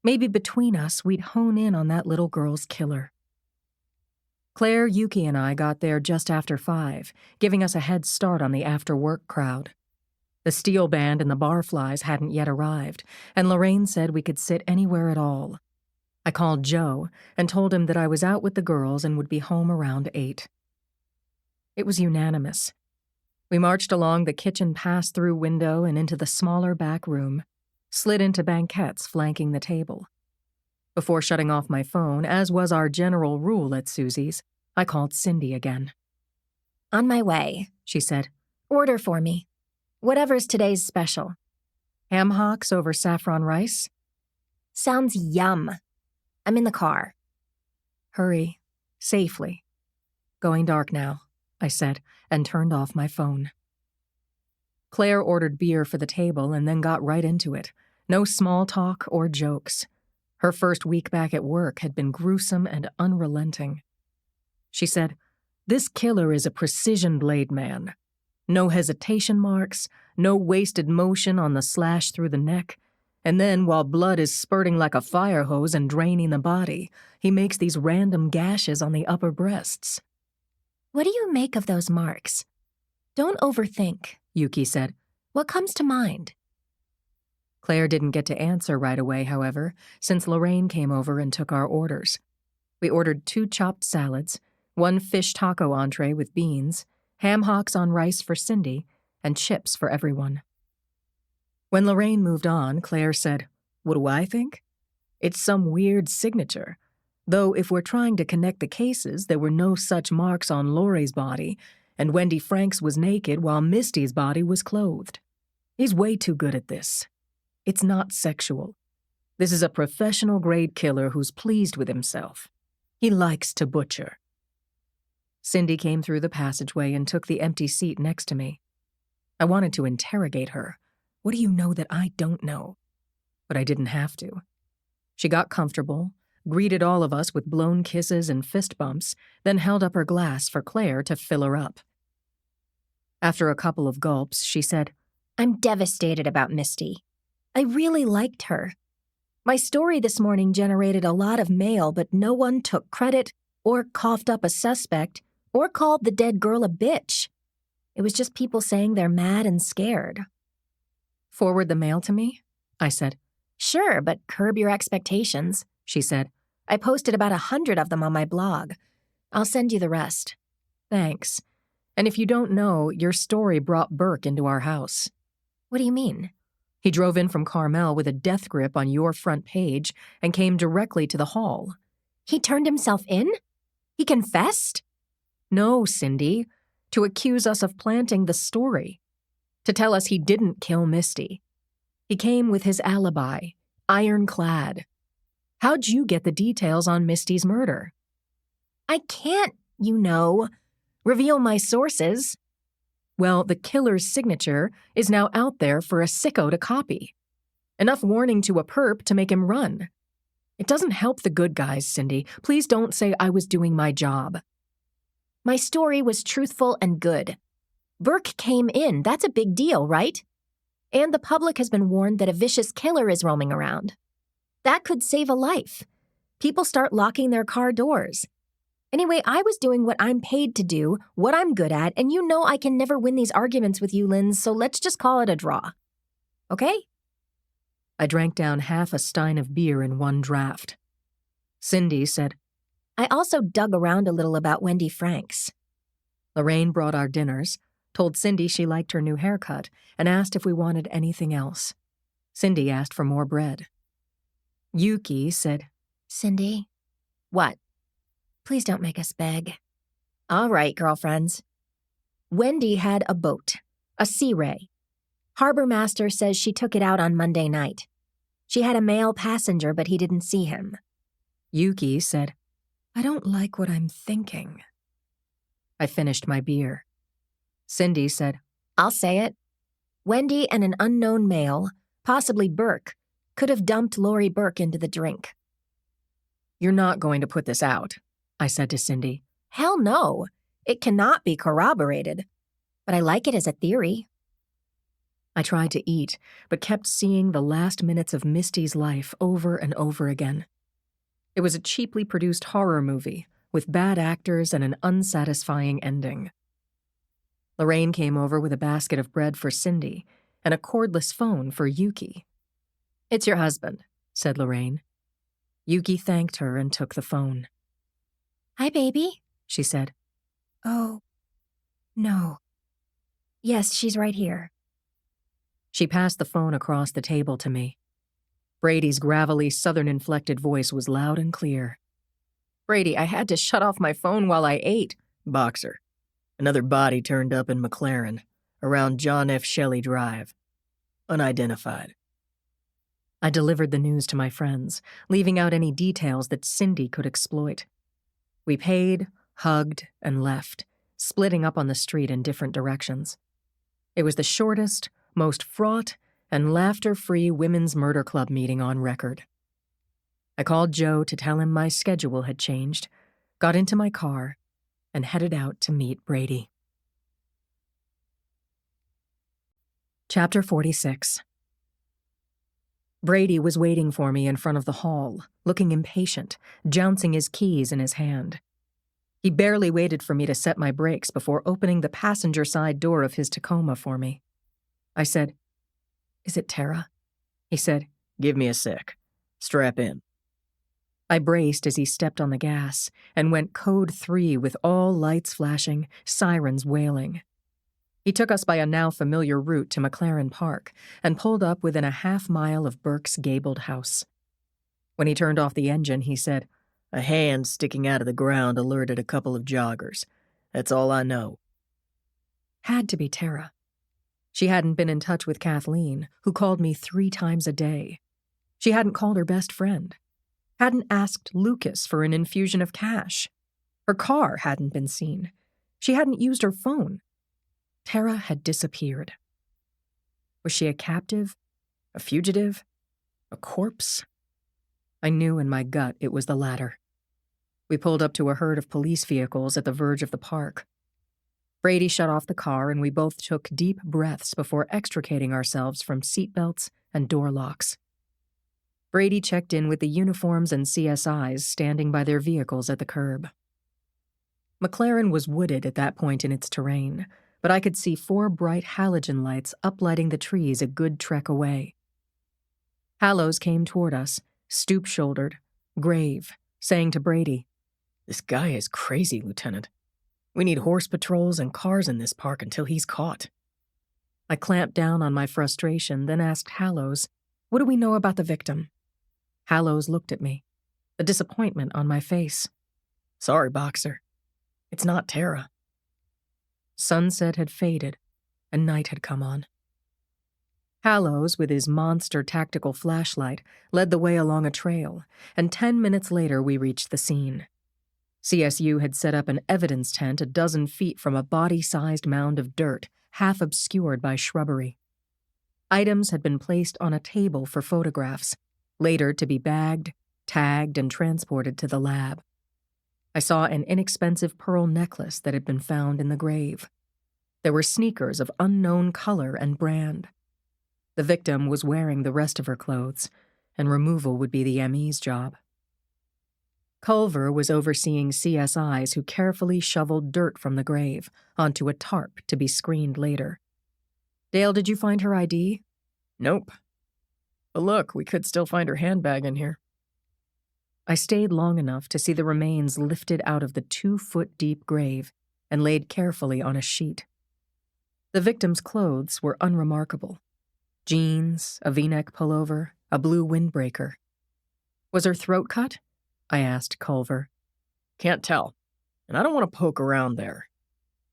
Maybe between us we'd hone in on that little girl's killer. Claire, Yuki, and I got there just after 5, giving us a head start on the after-work crowd. The steel band and the barflies hadn't yet arrived, and Lorraine said we could sit anywhere at all. I called Joe and told him that I was out with the girls and would be home around 8. It was unanimous. We marched along the kitchen pass-through window and into the smaller back room, slid into banquettes flanking the table. Before shutting off my phone, as was our general rule at Susie's, I called Cindy again. On my way, she said. Order for me. Whatever's today's special. Ham hocks over saffron rice? Sounds yum. I'm in the car. Hurry. Safely. Going dark now, I said, and turned off my phone. Claire ordered beer for the table and then got right into it. No small talk or jokes. Her first week back at work had been gruesome and unrelenting. She said, This killer is a precision blade man. No hesitation marks, no wasted motion on the slash through the neck, and then while blood is spurting like a fire hose and draining the body, he makes these random gashes on the upper breasts. What do you make of those marks? Don't overthink, Yuki said. What comes to mind? Claire didn't get to answer right away, however, since Lorraine came over and took our orders. We ordered 2 chopped salads, 1 fish taco entree with beans, ham hocks on rice for Cindy, and chips for everyone. When Lorraine moved on, Claire said, What do I think? It's some weird signature. Though if we're trying to connect the cases, there were no such marks on Lori's body, and Wendy Franks was naked while Misty's body was clothed. He's way too good at this. It's not sexual. This is a professional-grade killer who's pleased with himself. He likes to butcher. Cindy came through the passageway and took the empty seat next to me. I wanted to interrogate her. What do you know that I don't know? But I didn't have to. She got comfortable, greeted all of us with blown kisses and fist bumps, then held up her glass for Claire to fill her up. After a couple of gulps, she said, I'm devastated about Misty. I really liked her. My story this morning generated a lot of mail, but no one took credit or coughed up a suspect or called the dead girl a bitch. It was just people saying they're mad and scared. Forward the mail to me? I said. Sure, but curb your expectations, she said. I posted about 100 of them on my blog. I'll send you the rest. Thanks. And if you don't know, your story brought Burke into our house. What do you mean? He drove in from Carmel with a death grip on your front page and came directly to the hall. He turned himself in? He confessed? No, Cindy. To accuse us of planting the story. To tell us he didn't kill Misty. He came with his alibi, ironclad. How'd you get the details on Misty's murder? I can't, reveal my sources. Well, the killer's signature is now out there for a sicko to copy. Enough warning to a perp to make him run. It doesn't help the good guys, Cindy. Please don't say I was doing my job. My story was truthful and good. Burke came in. That's a big deal, right? And the public has been warned that a vicious killer is roaming around. That could save a life. People start locking their car doors. Anyway, I was doing what I'm paid to do, what I'm good at, and you know I can never win these arguments with you, Linz, so let's just call it a draw. Okay? I drank down half a stein of beer in one draft. Cindy said, I also dug around a little about Wendy Franks. Lorraine brought our dinners, told Cindy she liked her new haircut, and asked if we wanted anything else. Cindy asked for more bread. Yuki said, Cindy? What? Please don't make us beg. All right, girlfriends. Wendy had a boat, a Sea Ray. Harbor Master says she took it out on Monday night. She had a male passenger, but he didn't see him. Yuki said, I don't like what I'm thinking. I finished my beer. Cindy said, I'll say it. Wendy and an unknown male, possibly Burke, could have dumped Lori Burke into the drink. You're not going to put this out, I said to Cindy. Hell no. It cannot be corroborated. But I like it as a theory. I tried to eat, but kept seeing the last minutes of Misty's life over and over again. It was a cheaply produced horror movie with bad actors and an unsatisfying ending. Lorraine came over with a basket of bread for Cindy and a cordless phone for Yuki. It's your husband, said Lorraine. Yuki thanked her and took the phone. Hi, baby, she said. Oh, no. Yes, she's right here. She passed the phone across the table to me. Brady's gravelly, southern-inflected voice was loud and clear. Brady, I had to shut off my phone while I ate. Boxer. Another body turned up in McLaren, around John F. Shelley Drive. Unidentified. I delivered the news to my friends, leaving out any details that Cindy could exploit. We paid, hugged, and left, splitting up on the street in different directions. It was the shortest, most fraught, and laughter-free women's murder club meeting on record. I called Joe to tell him my schedule had changed, got into my car, and headed out to meet Brady. Chapter 46. Brady was waiting for me in front of the hall, looking impatient, jouncing his keys in his hand. He barely waited for me to set my brakes before opening the passenger side door of his Tacoma for me. I said, Is it Tara? He said, Give me a sec. Strap in. I braced as he stepped on the gas and went code 3 with all lights flashing, sirens wailing. He took us by a now familiar route to McLaren Park and pulled up within a half-mile of Burke's gabled house. When he turned off the engine, he said, A hand sticking out of the ground alerted a couple of joggers. That's all I know. Had to be Tara. She hadn't been in touch with Kathleen, who called me 3 times a day. She hadn't called her best friend. Hadn't asked Lucas for an infusion of cash. Her car hadn't been seen. She hadn't used her phone. Tara had disappeared. Was she a captive? A fugitive? A corpse? I knew in my gut it was the latter. We pulled up to a herd of police vehicles at the verge of the park. Brady shut off the car and we both took deep breaths before extricating ourselves from seatbelts and door locks. Brady checked in with the uniforms and CSIs standing by their vehicles at the curb. McLaren was wooded at that point in its terrain, but I could see 4 bright halogen lights uplighting the trees a good trek away. Hallows came toward us, stoop-shouldered, grave, saying to Brady, This guy is crazy, Lieutenant. We need horse patrols and cars in this park until he's caught. I clamped down on my frustration, then asked Hallows, "What do we know about the victim?" Hallows looked at me, the disappointment on my face. Sorry, Boxer. It's not Tara. Sunset had faded, and night had come on. Hallows, with his monster tactical flashlight, led the way along a trail, and 10 minutes later we reached the scene. CSU had set up an evidence tent a dozen feet from a body-sized mound of dirt, half obscured by shrubbery. Items had been placed on a table for photographs, later to be bagged, tagged, and transported to the lab. I saw an inexpensive pearl necklace that had been found in the grave. There were sneakers of unknown color and brand. The victim was wearing the rest of her clothes, and removal would be the ME's job. Culver was overseeing CSIs who carefully shoveled dirt from the grave onto a tarp to be screened later. "Dale, did you find her ID?" Nope. But look, we could still find her handbag in here. I stayed long enough to see the remains lifted out of the 2-foot-deep grave and laid carefully on a sheet. The victim's clothes were unremarkable. Jeans, a V-neck pullover, a blue windbreaker. Was her throat cut? I asked Culver. Can't tell, and I don't want to poke around there.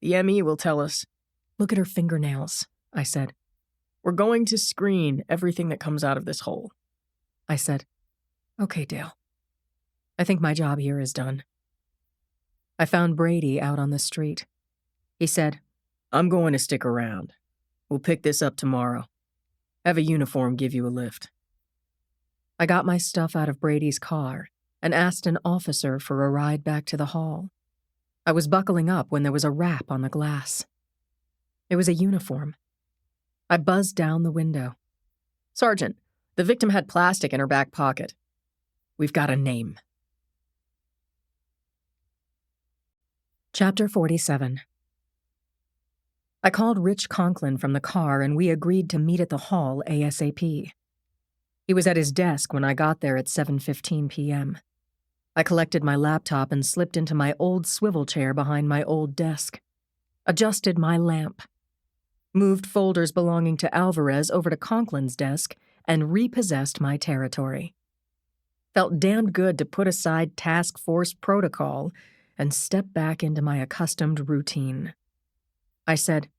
The ME will tell us. Look at her fingernails, I said. We're going to screen everything that comes out of this hole. I said, "Okay, Dale. I think my job here is done." I found Brady out on the street. He said, I'm going to stick around. We'll pick this up tomorrow. Have a uniform give you a lift. I got my stuff out of Brady's car and asked an officer for a ride back to the hall. I was buckling up when there was a rap on the glass. It was a uniform. I buzzed down the window. Sergeant, the victim had plastic in her back pocket. We've got a name. Chapter 47. I called Rich Conklin from the car and we agreed to meet at the hall ASAP. He was at his desk when I got there at 7:15 p.m. I collected my laptop and slipped into my old swivel chair behind my old desk. Adjusted my lamp. Moved folders belonging to Alvarez over to Conklin's desk and repossessed my territory. Felt damned good to put aside task force protocol and step back into my accustomed routine. I said,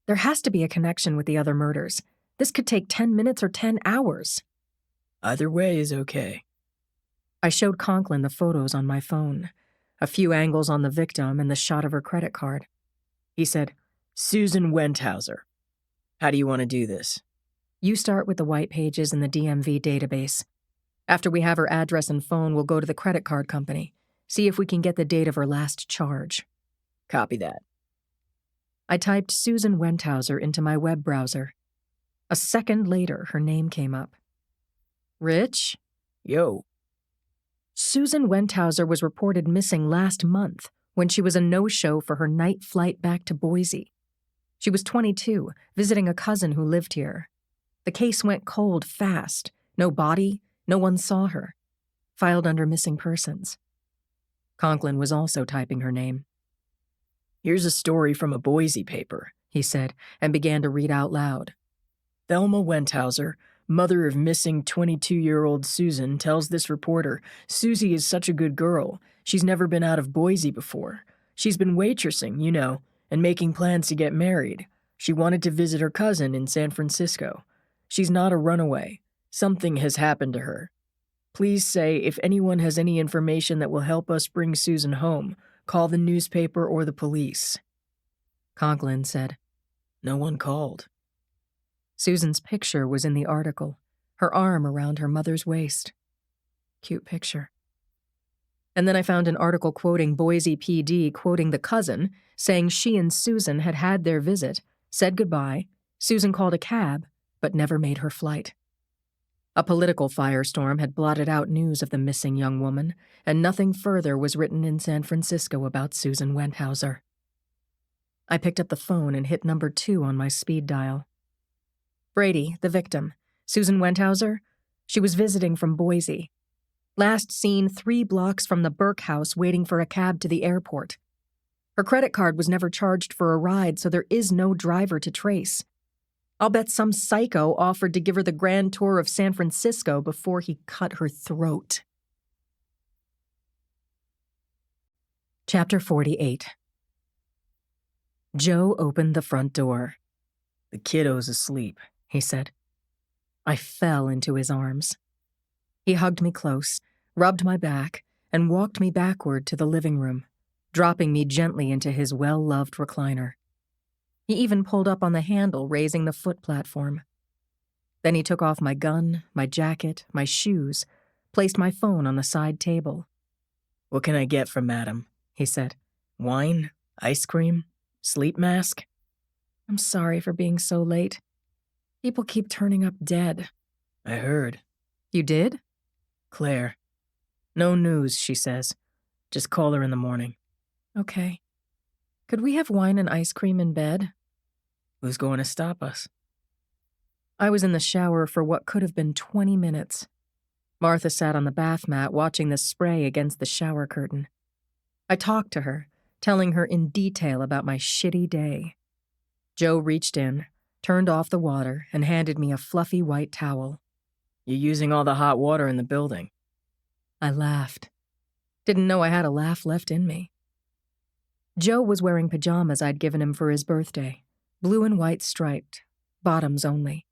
"There has to be a connection with the other murders. This could take 10 minutes or 10 hours. Either way is okay." I showed Conklin the photos on my phone, a few angles on the victim and the shot of her credit card. He said, Susan Wenthauser. How do you want to do this? You start with the white pages in the DMV database. After we have her address and phone, we'll go to the credit card company, see if we can get the date of her last charge. Copy that. I typed Susan Wenthauser into my web browser. A second later, her name came up. Rich? Yo. Susan Wenthauser was reported missing last month when she was a no-show for her night flight back to Boise. She was 22, visiting a cousin who lived here. The case went cold fast. No body, no one saw her. Filed under missing persons. Conklin was also typing her name. Here's a story from a Boise paper, he said, and began to read out loud. Thelma Wenthauser, mother of missing 22-year-old Susan, tells this reporter, Susie is such a good girl. She's never been out of Boise before. She's been waitressing, you know, and making plans to get married. She wanted to visit her cousin in San Francisco. She's not a runaway. Something has happened to her. Please say if anyone has any information that will help us bring Susan home, call the newspaper or the police. Conklin said, No one called. Susan's picture was in the article, her arm around her mother's waist. Cute picture. And then I found an article quoting Boise PD quoting the cousin, saying she and Susan had had their visit, said goodbye, Susan called a cab, but never made her flight. A political firestorm had blotted out news of the missing young woman, and nothing further was written in San Francisco about Susan Wenthauser. I picked up the phone and hit number 2 on my speed dial. Brady, the victim. Susan Wenthauser? She was visiting from Boise. Last seen 3 blocks from the Burke house waiting for a cab to the airport. Her credit card was never charged for a ride, so there is no driver to trace. I'll bet some psycho offered to give her the grand tour of San Francisco before he cut her throat. Chapter 48. Joe opened the front door. "The kiddo's asleep," he said. I fell into his arms. He hugged me close, rubbed my back, and walked me backward to the living room, dropping me gently into his well-loved recliner. He even pulled up on the handle, raising the foot platform. Then he took off my gun, my jacket, my shoes, placed my phone on the side table. "What can I get from Madam?" he said. "Wine? Ice cream? Sleep mask?" I'm sorry for being so late. People keep turning up dead. "I heard." You did? "Claire. No news," she says. "Just call her in the morning." Okay. Could we have wine and ice cream in bed? Who's going to stop us? I was in the shower for what could have been 20 minutes. Martha sat on the bath mat watching the spray against the shower curtain. I talked to her, telling her in detail about my shitty day. Joe reached in, turned off the water, and handed me a fluffy white towel. "You're using all the hot water in the building." I laughed. Didn't know I had a laugh left in me. Joe was wearing pajamas I'd given him for his birthday, blue and white striped, bottoms only.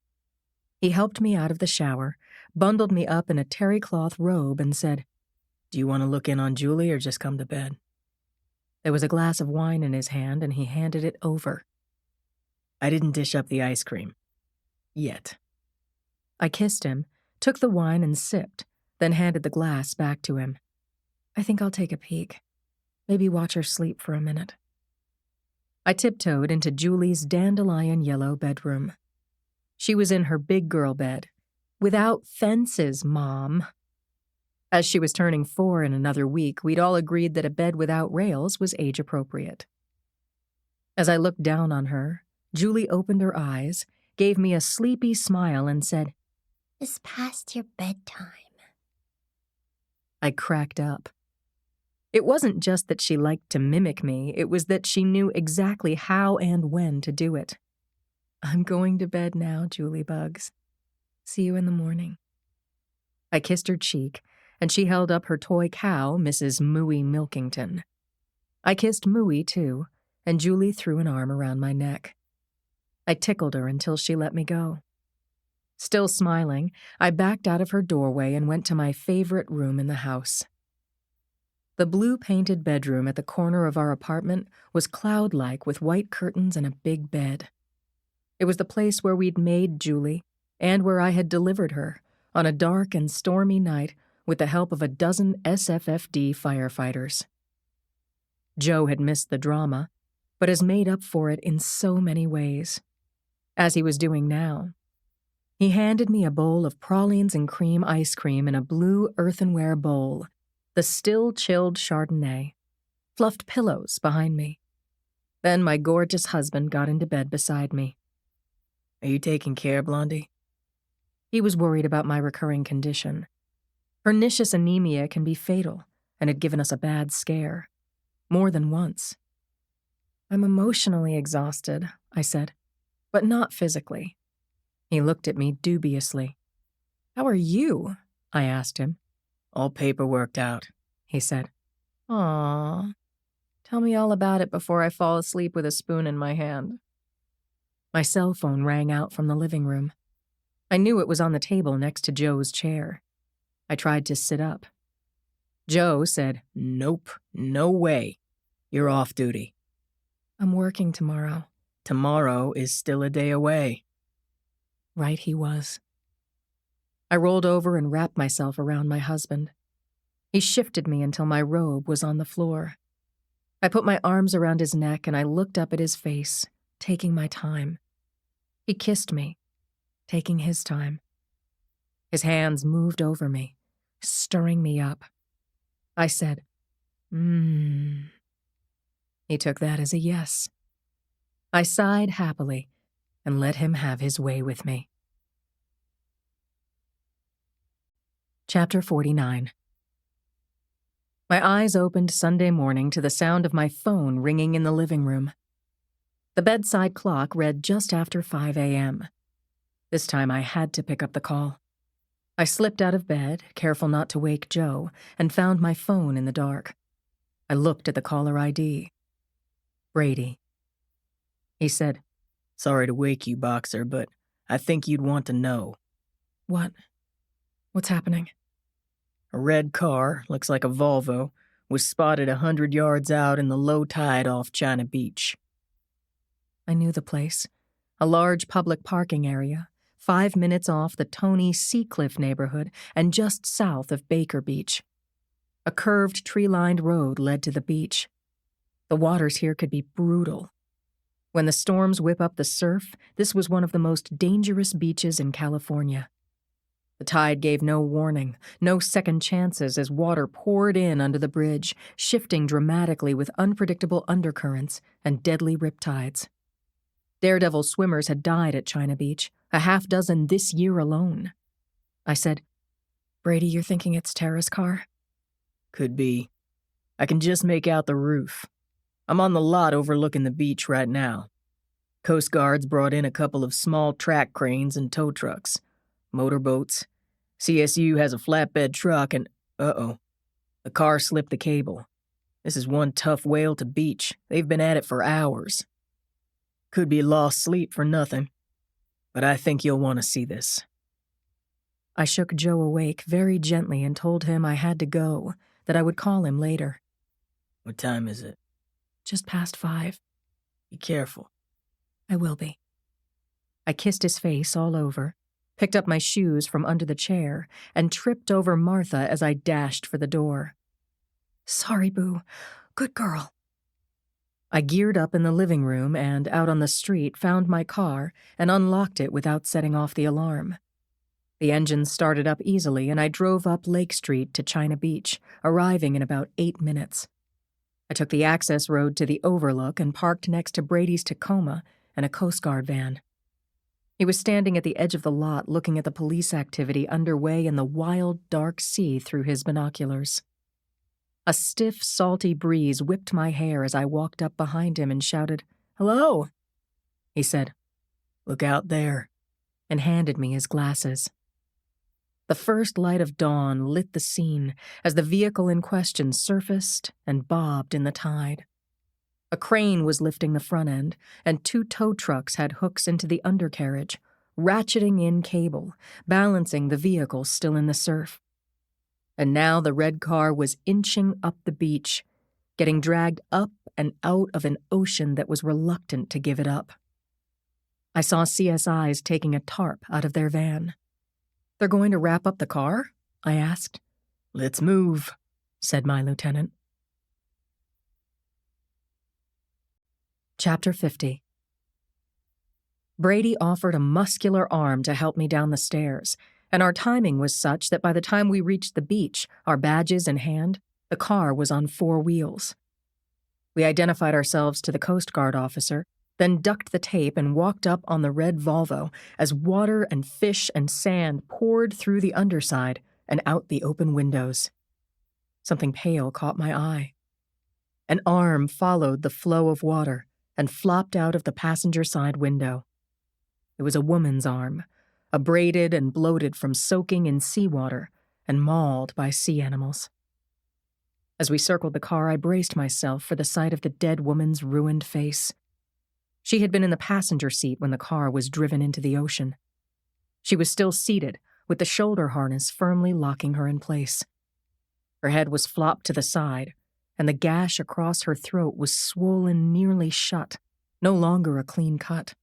He helped me out of the shower, bundled me up in a terry cloth robe, and said, "Do you want to look in on Julie or just come to bed?" There was a glass of wine in his hand, and he handed it over. "I didn't dish up the ice cream. Yet." I kissed him, took the wine and sipped, then handed the glass back to him. I think I'll take a peek. Maybe watch her sleep for a minute. I tiptoed into Julie's dandelion yellow bedroom. She was in her big girl bed. Without fences, Mom. As she was turning 4 in another week, we'd all agreed that a bed without rails was age-appropriate. As I looked down on her, Julie opened her eyes, gave me a sleepy smile, and said, "It's past your bedtime." I cracked up. It wasn't just that she liked to mimic me, it was that she knew exactly how and when to do it. I'm going to bed now, Julie Bugs. See you in the morning. I kissed her cheek, and she held up her toy cow, Mrs. Mooey Milkington. I kissed Mooey, too, and Julie threw an arm around my neck. I tickled her until she let me go. Still smiling, I backed out of her doorway and went to my favorite room in the house. The blue-painted bedroom at the corner of our apartment was cloud-like with white curtains and a big bed. It was the place where we'd made Julie, and where I had delivered her, on a dark and stormy night with the help of a dozen SFFD firefighters. Joe had missed the drama, but has made up for it in so many ways. As he was doing now. He handed me a bowl of pralines and cream ice cream in a blue earthenware bowl, the still-chilled Chardonnay, fluffed pillows behind me. Then my gorgeous husband got into bed beside me. "Are you taking care, Blondie?" He was worried about my recurring condition. Pernicious anemia can be fatal, and had given us a bad scare. More than once. I'm emotionally exhausted, I said, but not physically. He looked at me dubiously. How are you? I asked him. "All paperworked out," he said. Aww. Tell me all about it before I fall asleep with a spoon in my hand. My cell phone rang out from the living room. I knew it was on the table next to Joe's chair. I tried to sit up. Joe said, "Nope, no way. You're off duty." I'm working tomorrow. "Tomorrow is still a day away." Right he was. I rolled over and wrapped myself around my husband. He shifted me until my robe was on the floor. I put my arms around his neck and I looked up at his face, taking my time. He kissed me, taking his time. His hands moved over me, stirring me up. I said, He took that as a yes. I sighed happily and let him have his way with me. Chapter 49. My eyes opened Sunday morning to the sound of my phone ringing in the living room. The bedside clock read just after 5 a.m. This time I had to pick up the call. I slipped out of bed, careful not to wake Joe, and found my phone in the dark. I looked at the caller ID. Brady. He said, "Sorry to wake you, Boxer, but I think you'd want to know." "What? What's happening?" "A red car, looks like a Volvo, was spotted 100 yards out in the low tide off China Beach." I knew the place. A large public parking area, 5 minutes off the Tony Seacliff neighborhood and just south of Baker Beach. A curved tree-lined road led to the beach. The waters here could be brutal. When the storms whip up the surf, this was one of the most dangerous beaches in California. The tide gave no warning, no second chances as water poured in under the bridge, shifting dramatically with unpredictable undercurrents and deadly riptides. Daredevil swimmers had died at China Beach, a half-dozen this year alone. I said, "Brady, you're thinking it's Tara's car?" "Could be. I can just make out the roof. I'm on the lot overlooking the beach right now. Coast Guard's brought in a couple of small track cranes and tow trucks. Motorboats. CSU has a flatbed truck and, the car slipped the cable. This is one tough whale to beach. They've been at it for hours. Could be lost sleep for nothing. But I think you'll want to see this." I shook Joe awake very gently and told him I had to go, that I would call him later. "What time is it?" "Just past 5. "Be careful." "I will be." I kissed his face all over, picked up my shoes from under the chair, and tripped over Martha as I dashed for the door. "Sorry, Boo. Good girl." I geared up in the living room and, out on the street, found my car and unlocked it without setting off the alarm. The engine started up easily, and I drove up Lake Street to China Beach, arriving in about 8 minutes. I took the access road to the overlook and parked next to Brady's Tacoma and a Coast Guard van. He was standing at the edge of the lot looking at the police activity underway in the wild, dark sea through his binoculars. A stiff, salty breeze whipped my hair as I walked up behind him and shouted, "Hello!" He said, "Look out there," and handed me his glasses. The first light of dawn lit the scene as the vehicle in question surfaced and bobbed in the tide. A crane was lifting the front end, and 2 tow trucks had hooks into the undercarriage, ratcheting in cable, balancing the vehicle still in the surf. And now the red car was inching up the beach, getting dragged up and out of an ocean that was reluctant to give it up. I saw CSIs taking a tarp out of their van. "They're going to wrap up the car?" I asked. "Let's move," said my lieutenant. Chapter 50. Brady offered a muscular arm to help me down the stairs, and our timing was such that by the time we reached the beach, our badges in hand, the car was on 4 wheels. We identified ourselves to the Coast Guard officer, then ducked the tape and walked up on the red Volvo as water and fish and sand poured through the underside and out the open windows. Something pale caught my eye. An arm followed the flow of water and flopped out of the passenger side window. It was a woman's arm, abraded and bloated from soaking in seawater and mauled by sea animals. As we circled the car, I braced myself for the sight of the dead woman's ruined face. She had been in the passenger seat when the car was driven into the ocean. She was still seated, with the shoulder harness firmly locking her in place. Her head was flopped to the side, and the gash across her throat was swollen nearly shut, no longer a clean cut.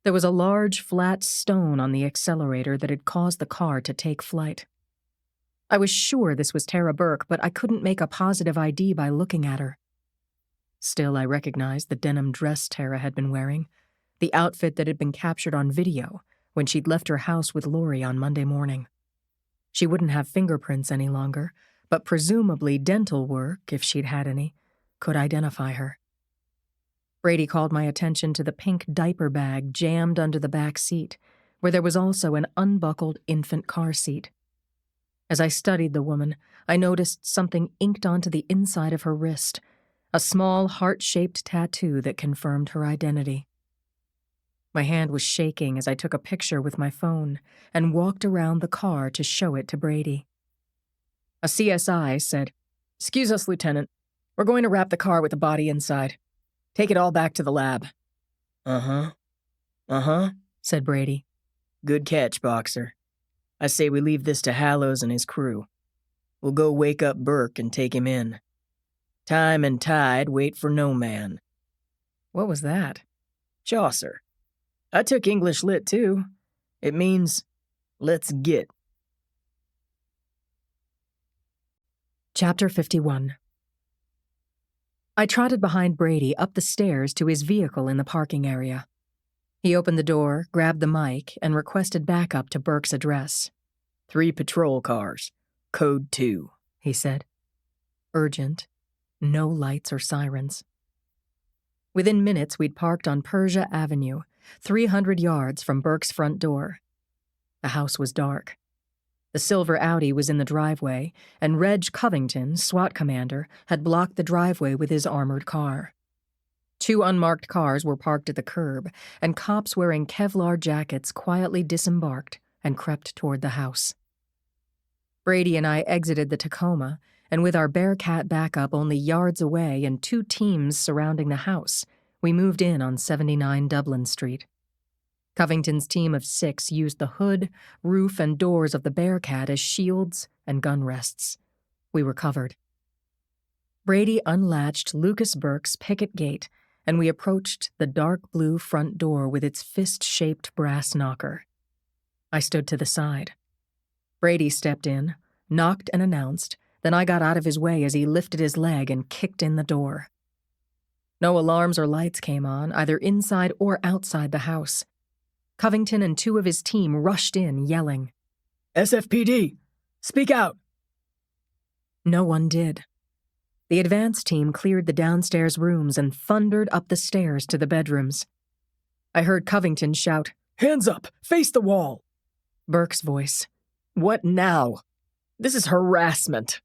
There was a large, flat stone on the accelerator that had caused the car to take flight. I was sure this was Tara Burke, but I couldn't make a positive ID by looking at her. Still, I recognized the denim dress Tara had been wearing, the outfit that had been captured on video when she'd left her house with Lori on Monday morning. She wouldn't have fingerprints any longer, but presumably dental work, if she'd had any, could identify her. Brady called my attention to the pink diaper bag jammed under the back seat, where there was also an unbuckled infant car seat. As I studied the woman, I noticed something inked onto the inside of her wrist, a small heart-shaped tattoo that confirmed her identity. My hand was shaking as I took a picture with my phone and walked around the car to show it to Brady. A CSI said, "Excuse us, Lieutenant. We're going to wrap the car with the body inside. Take it all back to the lab." Uh-huh, said Brady. Good catch, Boxer. I say we leave this to Hallows and his crew. We'll go wake up Burke and take him in. Time and tide wait for no man. What was that? Chaucer. I took English Lit, too. It means, let's get. Chapter 51. I trotted behind Brady up the stairs to his vehicle in the parking area. He opened the door, grabbed the mic, and requested backup to Burke's address. 3 patrol cars. Code 2, he said. Urgent. No lights or sirens. Within minutes, we'd parked on Persia Avenue, 300 yards from Burke's front door. The house was dark. The silver Audi was in the driveway, and Reg Covington, SWAT commander, had blocked the driveway with his armored car. 2 unmarked cars were parked at the curb, and cops wearing Kevlar jackets quietly disembarked and crept toward the house. Brady and I exited the Tacoma, and with our Bearcat backup only yards away and 2 teams surrounding the house, we moved in on 79 Dublin Street. Covington's team of 6 used the hood, roof, and doors of the Bearcat as shields and gun rests. We were covered. Brady unlatched Lucas Burke's picket gate, and we approached the dark blue front door with its fist-shaped brass knocker. I stood to the side. Brady stepped in, knocked and announced, then I got out of his way as he lifted his leg and kicked in the door. No alarms or lights came on, either inside or outside the house. Covington and 2 of his team rushed in, yelling, "SFPD! Speak out!" No one did. The advance team cleared the downstairs rooms and thundered up the stairs to the bedrooms. I heard Covington shout, "Hands up! Face the wall!" Burke's voice. "What now? This is harassment."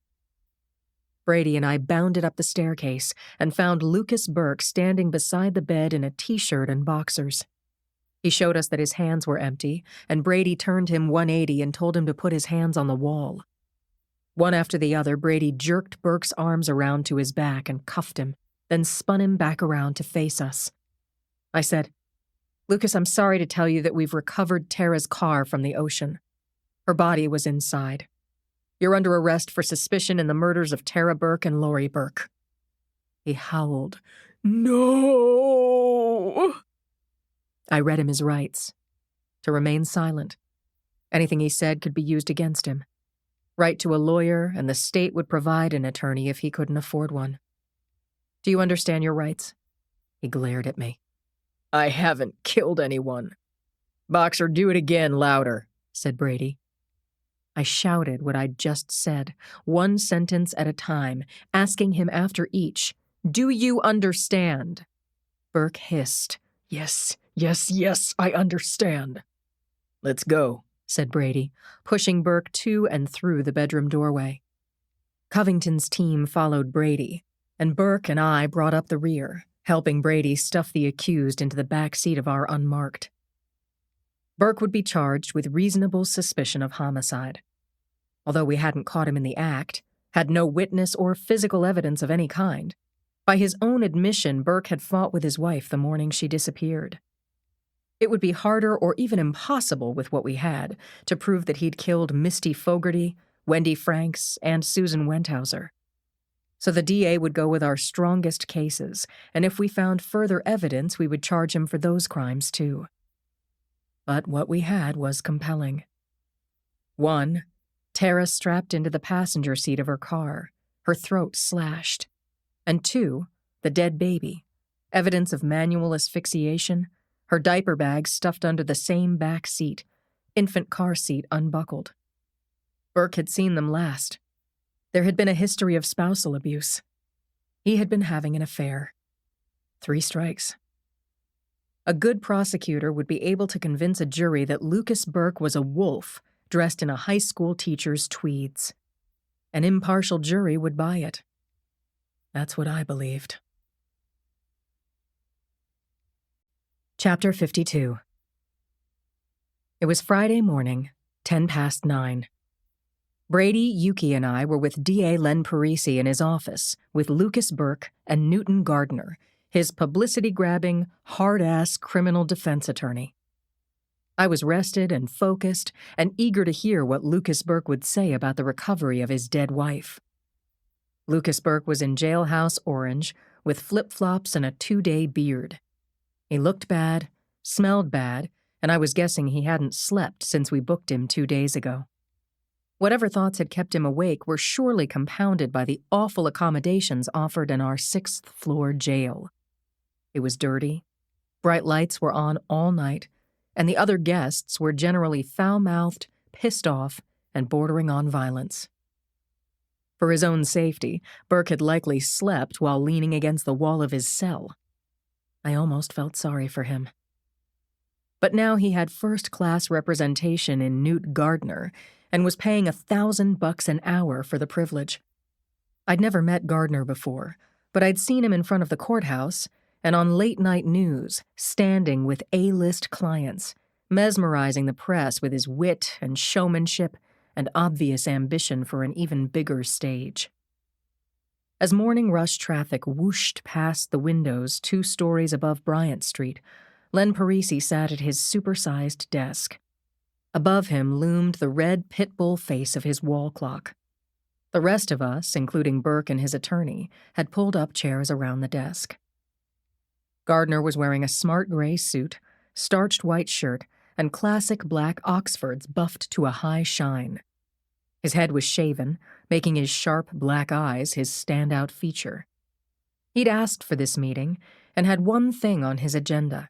Brady and I bounded up the staircase and found Lucas Burke standing beside the bed in a t-shirt and boxers. He showed us that his hands were empty, and Brady turned him 180 and told him to put his hands on the wall. One after the other, Brady jerked Burke's arms around to his back and cuffed him, then spun him back around to face us. I said, "Lucas, I'm sorry to tell you that we've recovered Tara's car from the ocean. Her body was inside. You're under arrest for suspicion in the murders of Tara Burke and Lori Burke." He howled, "No!" I read him his rights. To remain silent. Anything he said could be used against him. Right to a lawyer, and the state would provide an attorney if he couldn't afford one. Do you understand your rights? He glared at me. "I haven't killed anyone." "Boxer, do it again, louder," said Brady. I shouted what I'd just said, one sentence at a time, asking him after each, "Do you understand?" Burke hissed, "Yes, yes, yes, I understand." "Let's go," said Brady, pushing Burke to and through the bedroom doorway. Covington's team followed Brady, and Burke and I brought up the rear, helping Brady stuff the accused into the back seat of our unmarked. Burke would be charged with reasonable suspicion of homicide. Although we hadn't caught him in the act, had no witness or physical evidence of any kind, by his own admission, Burke had fought with his wife the morning she disappeared. It would be harder or even impossible with what we had to prove that he'd killed Misty Fogarty, Wendy Franks, and Susan Wenthauser. So the DA would go with our strongest cases, and if we found further evidence, we would charge him for those crimes too. But what we had was compelling. 1, Tara strapped into the passenger seat of her car, her throat slashed. And 2, the dead baby, evidence of manual asphyxiation, her diaper bag stuffed under the same back seat, infant car seat unbuckled. Burke had seen them last. There had been a history of spousal abuse. He had been having an affair. 3 strikes. A good prosecutor would be able to convince a jury that Lucas Burke was a wolf, dressed in a high school teacher's tweeds. An impartial jury would buy it. That's what I believed. Chapter 52. It was Friday morning, 9:10. Brady, Yuki, and I were with D.A. Len Parisi in his office with Lucas Burke and Newton Gardner, his publicity-grabbing, hard-ass criminal defense attorney. I was rested and focused and eager to hear what Lucas Burke would say about the recovery of his dead wife. Lucas Burke was in jailhouse orange with flip-flops and a 2-day beard. He looked bad, smelled bad, and I was guessing he hadn't slept since we booked him 2 days ago. Whatever thoughts had kept him awake were surely compounded by the awful accommodations offered in our 6th-floor jail. It was dirty, bright lights were on all night, and the other guests were generally foul-mouthed, pissed off, and bordering on violence. For his own safety, Burke had likely slept while leaning against the wall of his cell. I almost felt sorry for him. But now he had first-class representation in Newt Gardner and was paying $1,000 an hour for the privilege. I'd never met Gardner before, but I'd seen him in front of the courthouse and on late-night news, standing with A-list clients, mesmerizing the press with his wit and showmanship and obvious ambition for an even bigger stage. As morning rush traffic whooshed past the windows 2 stories above Bryant Street, Len Parisi sat at his supersized desk. Above him loomed the red pit bull face of his wall clock. The rest of us, including Burke and his attorney, had pulled up chairs around the desk. Gardner was wearing a smart gray suit, starched white shirt, and classic black Oxfords buffed to a high shine. His head was shaven, making his sharp black eyes his standout feature. He'd asked for this meeting and had one thing on his agenda: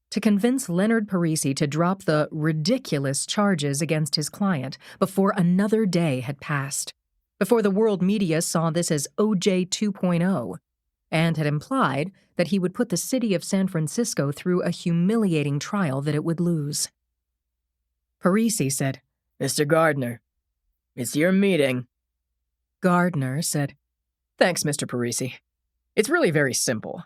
to convince Leonard Parisi to drop the ridiculous charges against his client before another day had passed, before the world media saw this as OJ 2.0, and had implied that he would put the city of San Francisco through a humiliating trial that it would lose. Parisi said, "Mr. Gardner, it's your meeting." Gardner said, "Thanks, Mr. Parisi. It's really very simple.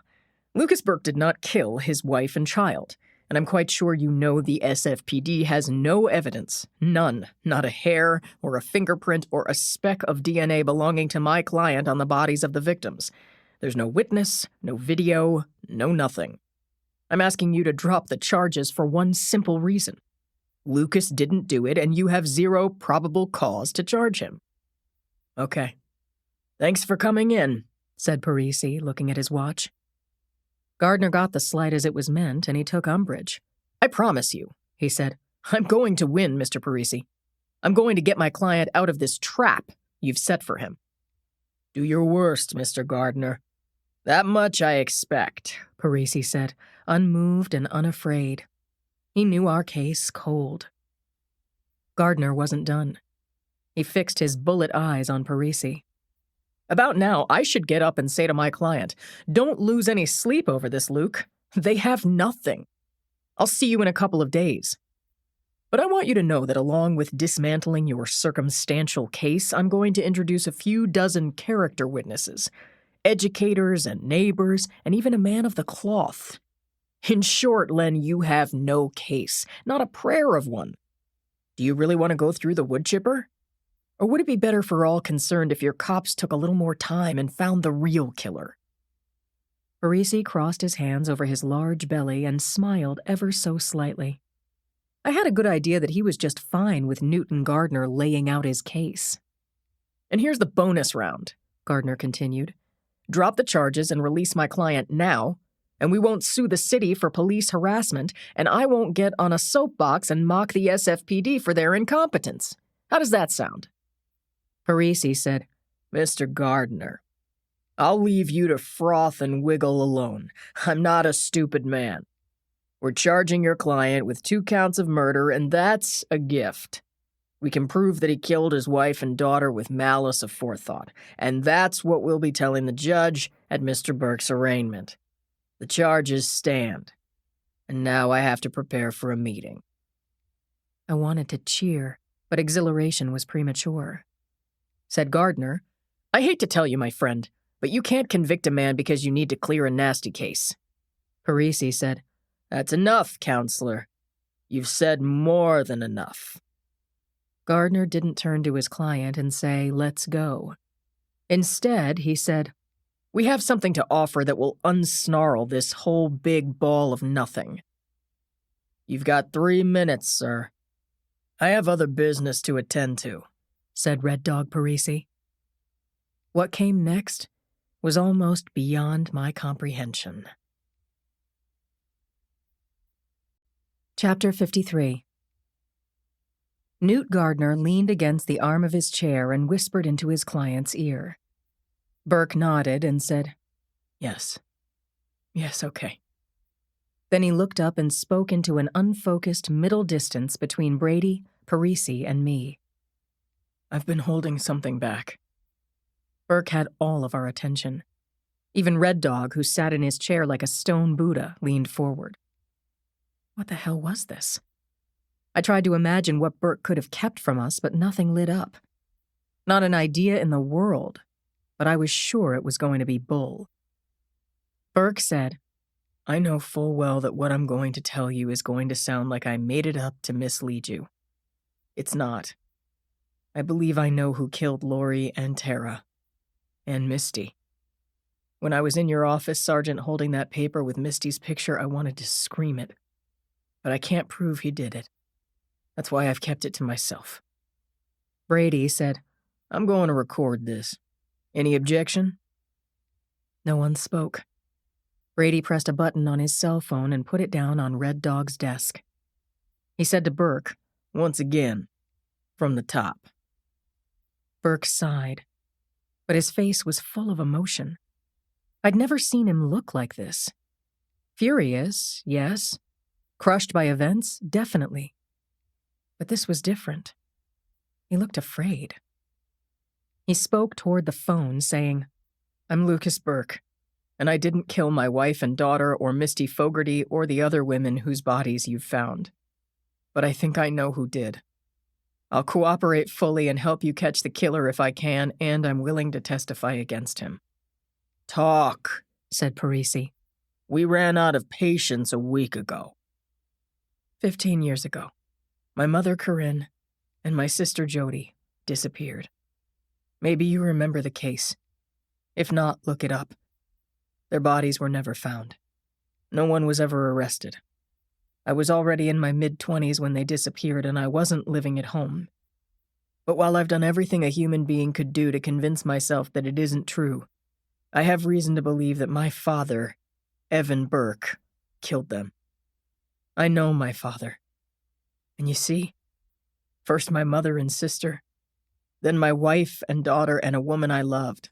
Lucas Burke did not kill his wife and child, and I'm quite sure you know the SFPD has no evidence, none, not a hair or a fingerprint or a speck of DNA belonging to my client on the bodies of the victims. There's no witness, no video, no nothing. I'm asking you to drop the charges for one simple reason. Lucas didn't do it, and you have zero probable cause to charge him." "Okay. Thanks for coming in," said Parisi, looking at his watch. Gardner got the slight as it was meant, and he took umbrage. "I promise you," he said, "I'm going to win, Mr. Parisi. I'm going to get my client out of this trap you've set for him." "Do your worst, Mr. Gardner. That much I expect," Parisi said, unmoved and unafraid. He knew our case cold. Gardner wasn't done. He fixed his bullet eyes on Parisi. "About now, I should get up and say to my client, 'Don't lose any sleep over this, Luke. They have nothing. I'll see you in a couple of days.' But I want you to know that along with dismantling your circumstantial case, I'm going to introduce a few dozen character witnesses, educators and neighbors, and even a man of the cloth. In short, Len, you have no case, not a prayer of one. Do you really want to go through the wood chipper? Or would it be better for all concerned if your cops took a little more time and found the real killer?" Parisi crossed his hands over his large belly and smiled ever so slightly. I had a good idea that he was just fine with Newton Gardner laying out his case. "And here's the bonus round," Gardner continued. "Drop the charges and release my client now, and we won't sue the city for police harassment, and I won't get on a soapbox and mock the SFPD for their incompetence. How does that sound?" Parisi said, "Mr. Gardner, I'll leave you to froth and wiggle alone. I'm not a stupid man. We're charging your client with 2 counts of murder, and that's a gift. We can prove that he killed his wife and daughter with malice aforethought, and that's what we'll be telling the judge at Mr. Burke's arraignment. The charges stand, and now I have to prepare for a meeting." I wanted to cheer, but exhilaration was premature. Said Gardner, I hate to tell you, my friend, but you can't convict a man because you need to clear a nasty case. Parisi said, That's enough, counselor. You've said more than enough. Gardner didn't turn to his client and say, let's go. Instead, he said, We have something to offer that will unsnarl this whole big ball of nothing. You've got 3 minutes, sir. I have other business to attend to, said Red Dog Parisi. What came next was almost beyond my comprehension. Chapter 53. Newt Gardner leaned against the arm of his chair and whispered into his client's ear. Burke nodded and said, Yes, okay. Then he looked up and spoke into an unfocused middle distance between Brady, Parisi, and me. I've been holding something back. Burke had all of our attention. Even Red Dog, who sat in his chair like a stone Buddha, leaned forward. What the hell was this? I tried to imagine what Burke could have kept from us, but nothing lit up. Not an idea in the world, but I was sure it was going to be bull. Burke said, I know full well that what I'm going to tell you is going to sound like I made it up to mislead you. It's not. I believe I know who killed Lori and Tara. And Misty. When I was in your office, Sergeant, holding that paper with Misty's picture, I wanted to scream it. But I can't prove he did it. That's why I've kept it to myself. Brady said, I'm going to record this. Any objection? No one spoke. Brady pressed a button on his cell phone and put it down on Red Dog's desk. He said to Burke, Once again, from the top. Burke sighed, but his face was full of emotion. I'd never seen him look like this. Furious, yes. Crushed by events, definitely. But this was different. He looked afraid. He spoke toward the phone, saying, I'm Lucas Burke, and I didn't kill my wife and daughter or Misty Fogarty or the other women whose bodies you've found. But I think I know who did. I'll cooperate fully and help you catch the killer if I can, and I'm willing to testify against him. Talk, said Parisi. We ran out of patience a week ago. 15 years ago, my mother Corinne and my sister Jody disappeared. Maybe you remember the case. If not, look it up. Their bodies were never found. No one was ever arrested. I was already in my mid-20s when they disappeared, and I wasn't living at home. But while I've done everything a human being could do to convince myself that it isn't true, I have reason to believe that my father, Evan Burke, killed them. I know my father. And you see, first my mother and sister, then my wife and daughter and a woman I loved.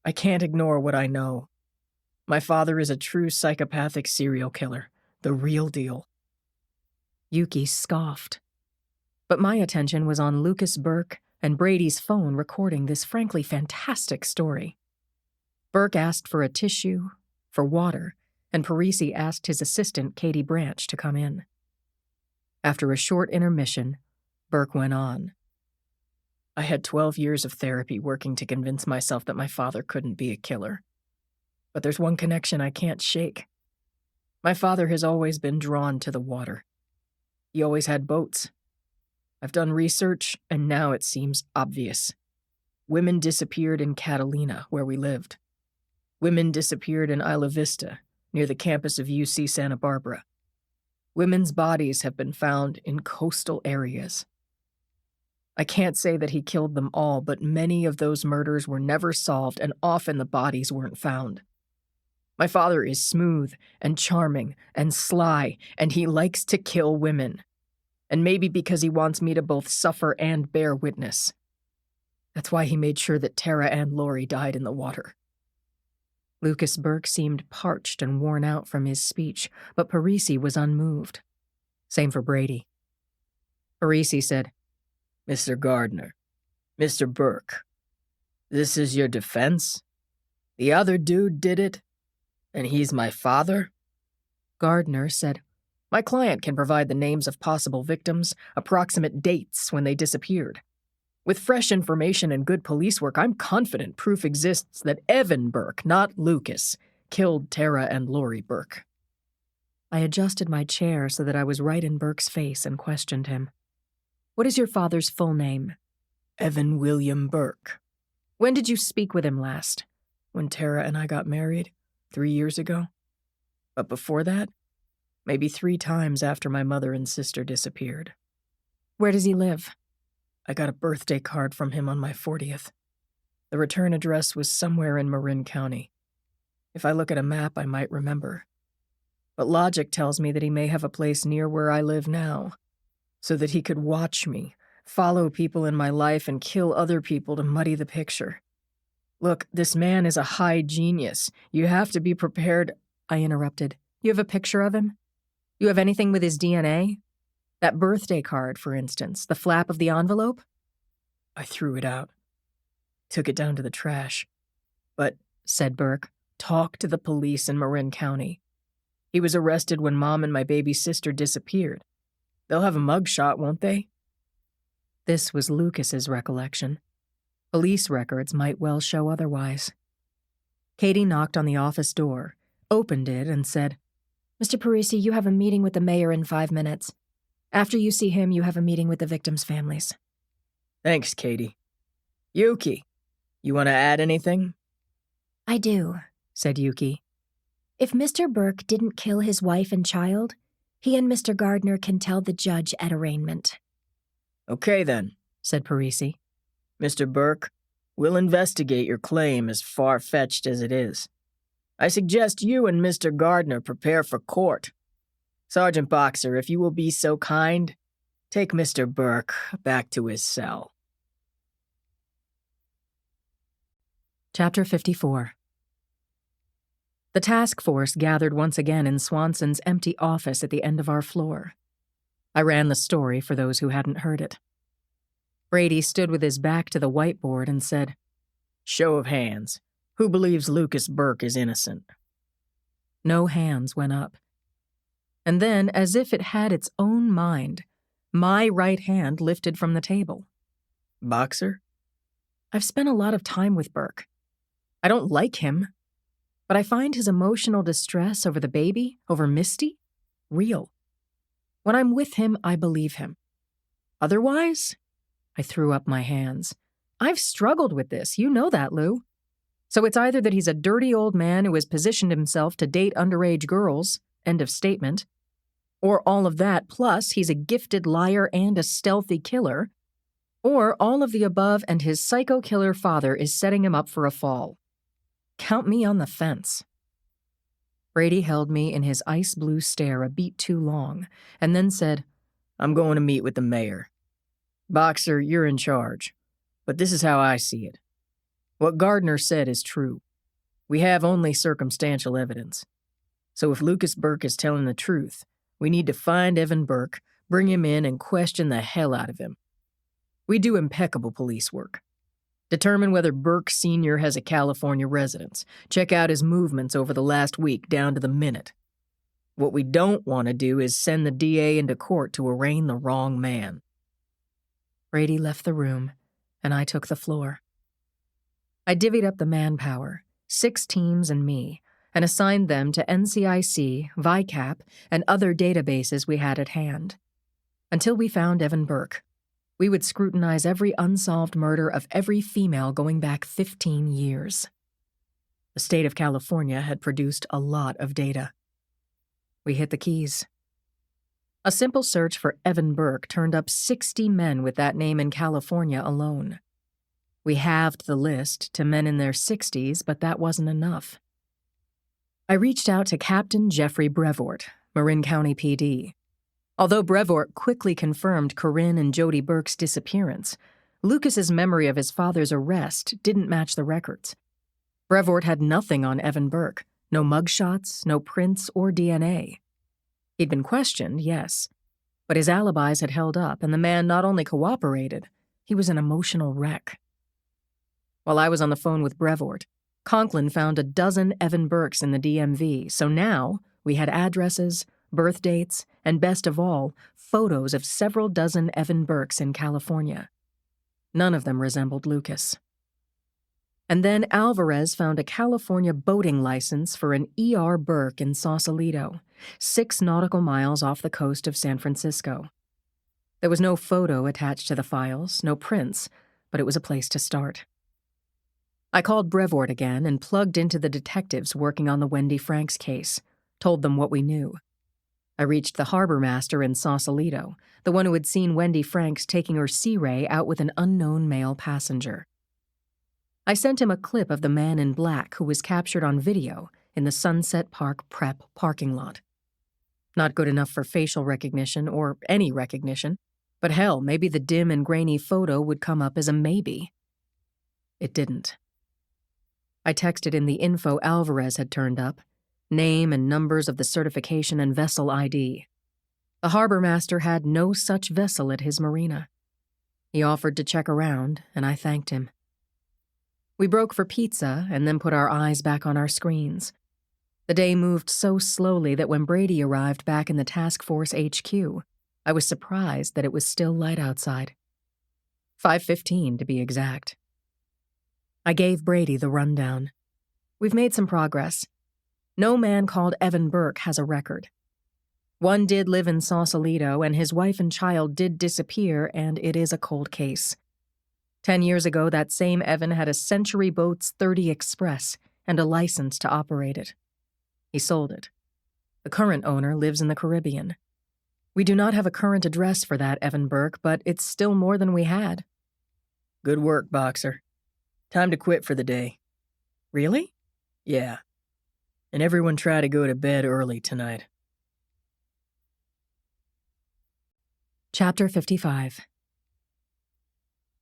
I can't ignore what I know. My father is a true psychopathic serial killer, the real deal. Yuki scoffed. But my attention was on Lucas Burke and Brady's phone recording this frankly fantastic story. Burke asked for a tissue, for water, and Parisi asked his assistant, Katie Branch, to come in. After a short intermission, Burke went on. I had 12 years of therapy working to convince myself that my father couldn't be a killer. But there's one connection I can't shake. My father has always been drawn to the water. He always had boats. I've done research, and now it seems obvious. Women disappeared in Catalina, where we lived. Women disappeared in Isla Vista, near the campus of UC Santa Barbara. Women's bodies have been found in coastal areas. I can't say that he killed them all, but many of those murders were never solved, and often the bodies weren't found. My father is smooth and charming and sly, and he likes to kill women. And maybe because he wants me to both suffer and bear witness. That's why he made sure that Tara and Lori died in the water. Lucas Burke seemed parched and worn out from his speech, but Parisi was unmoved. Same for Brady. Parisi said, Mr. Gardner, Mr. Burke, this is your defense? The other dude did it? And he's my father? Gardner said, My client can provide the names of possible victims, approximate dates when they disappeared. With fresh information and good police work, I'm confident proof exists that Evan Burke, not Lucas, killed Tara and Lori Burke. I adjusted my chair so that I was right in Burke's face and questioned him. What is your father's full name? Evan William Burke. When did you speak with him last? When Tara and I got married, 3 years ago. But before that, maybe 3 times after my mother and sister disappeared. Where does he live? I got a birthday card from him on my 40th. The return address was somewhere in Marin County. If I look at a map, I might remember. But logic tells me that he may have a place near where I live now, so that he could watch me, follow people in my life, and kill other people to muddy the picture. Look, this man is a high genius. You have to be prepared. I interrupted. You have a picture of him? You have anything with his DNA? That birthday card, for instance, the flap of the envelope? I threw it out. Took it down to the trash. But, said Burke, talk to the police in Marin County. He was arrested when Mom and my baby sister disappeared. They'll have a mugshot, won't they? This was Lucas's recollection. Police records might well show otherwise. Katie knocked on the office door, opened it, and said, Mr. Parisi, you have a meeting with the mayor in 5 minutes. After you see him, you have a meeting with the victims' families. Thanks, Katie. Yuki, you want to add anything? I do, said Yuki. If Mr. Burke didn't kill his wife and child, he and Mr. Gardner can tell the judge at arraignment. Okay, then, said Parisi. Mr. Burke, we'll investigate your claim as far-fetched as it is. I suggest you and Mr. Gardner prepare for court. Sergeant Boxer, if you will be so kind, take Mr. Burke back to his cell. Chapter 54. The task force gathered once again in Swanson's empty office at the end of our floor. I ran the story for those who hadn't heard it. Brady stood with his back to the whiteboard and said, Show of hands. Who believes Lucas Burke is innocent? No hands went up. And then, as if it had its own mind, my right hand lifted from the table. Boxer? I've spent a lot of time with Burke. I don't like him, but I find his emotional distress over the baby, over Misty, real. When I'm with him, I believe him. Otherwise, I threw up my hands. I've struggled with this, you know that, Lou. So it's either that he's a dirty old man who has positioned himself to date underage girls, end of statement, or all of that, plus he's a gifted liar and a stealthy killer, or all of the above and his psycho killer father is setting him up for a fall. Count me on the fence. Brady held me in his ice blue stare a beat too long, and then said, I'm going to meet with the mayor. Boxer, you're in charge, but this is how I see it. What Gardner said is true. We have only circumstantial evidence. So if Lucas Burke is telling the truth, we need to find Evan Burke, bring him in, and question the hell out of him. We do impeccable police work. Determine whether Burke Sr. has a California residence. Check out his movements over the last week down to the minute. What we don't want to do is send the DA into court to arraign the wrong man. Brady left the room, and I took the floor. I divvied up the manpower, 6 teams and me, and assigned them to NCIC, VICAP, and other databases we had at hand. Until we found Evan Burke, we would scrutinize every unsolved murder of every female going back 15 years. The state of California had produced a lot of data. We hit the keys. A simple search for Evan Burke turned up 60 men with that name in California alone. We halved the list to men in their 60s, but that wasn't enough. I reached out to Captain Jeffrey Brevoort, Marin County PD. Although Brevoort quickly confirmed Corinne and Jody Burke's disappearance, Lucas's memory of his father's arrest didn't match the records. Brevoort had nothing on Evan Burke, no mugshots, no prints, or DNA. He'd been questioned, yes, but his alibis had held up, and the man not only cooperated, he was an emotional wreck. While I was on the phone with Brevoort, Conklin found a dozen Evan Burkes in the DMV, so now we had addresses, birth dates, and best of all, photos of several dozen Evan Burkes in California. None of them resembled Lucas. And then Alvarez found a California boating license for an E.R. Burke in Sausalito, 6 nautical miles off the coast of San Francisco. There was no photo attached to the files, no prints, but it was a place to start. I called Brevoort again and plugged into the detectives working on the Wendy Franks case, told them what we knew. I reached the harbor master in Sausalito, the one who had seen Wendy Franks taking her Sea Ray out with an unknown male passenger. I sent him a clip of the man in black who was captured on video in the Sunset Park Prep parking lot. Not good enough for facial recognition or any recognition, but hell, maybe the dim and grainy photo would come up as a maybe. It didn't. I texted him the info Alvarez had turned up, name and numbers of the certification and vessel ID. The harbor master had no such vessel at his marina. He offered to check around, and I thanked him. We broke for pizza and then put our eyes back on our screens. The day moved so slowly that when Brady arrived back in the task force HQ, I was surprised that it was still light outside. 5:15 to be exact. I gave Brady the rundown. We've made some progress. No man called Evan Burke has a record. One did live in Sausalito, and his wife and child did disappear, and it is a cold case. 10 years ago, that same Evan had a Century Boats 30 Express and a license to operate it. He sold it. The current owner lives in the Caribbean. We do not have a current address for that Evan Burke, but it's still more than we had. Good work, Boxer. Time to quit for the day. Really? Yeah. And everyone try to go to bed early tonight. Chapter 55.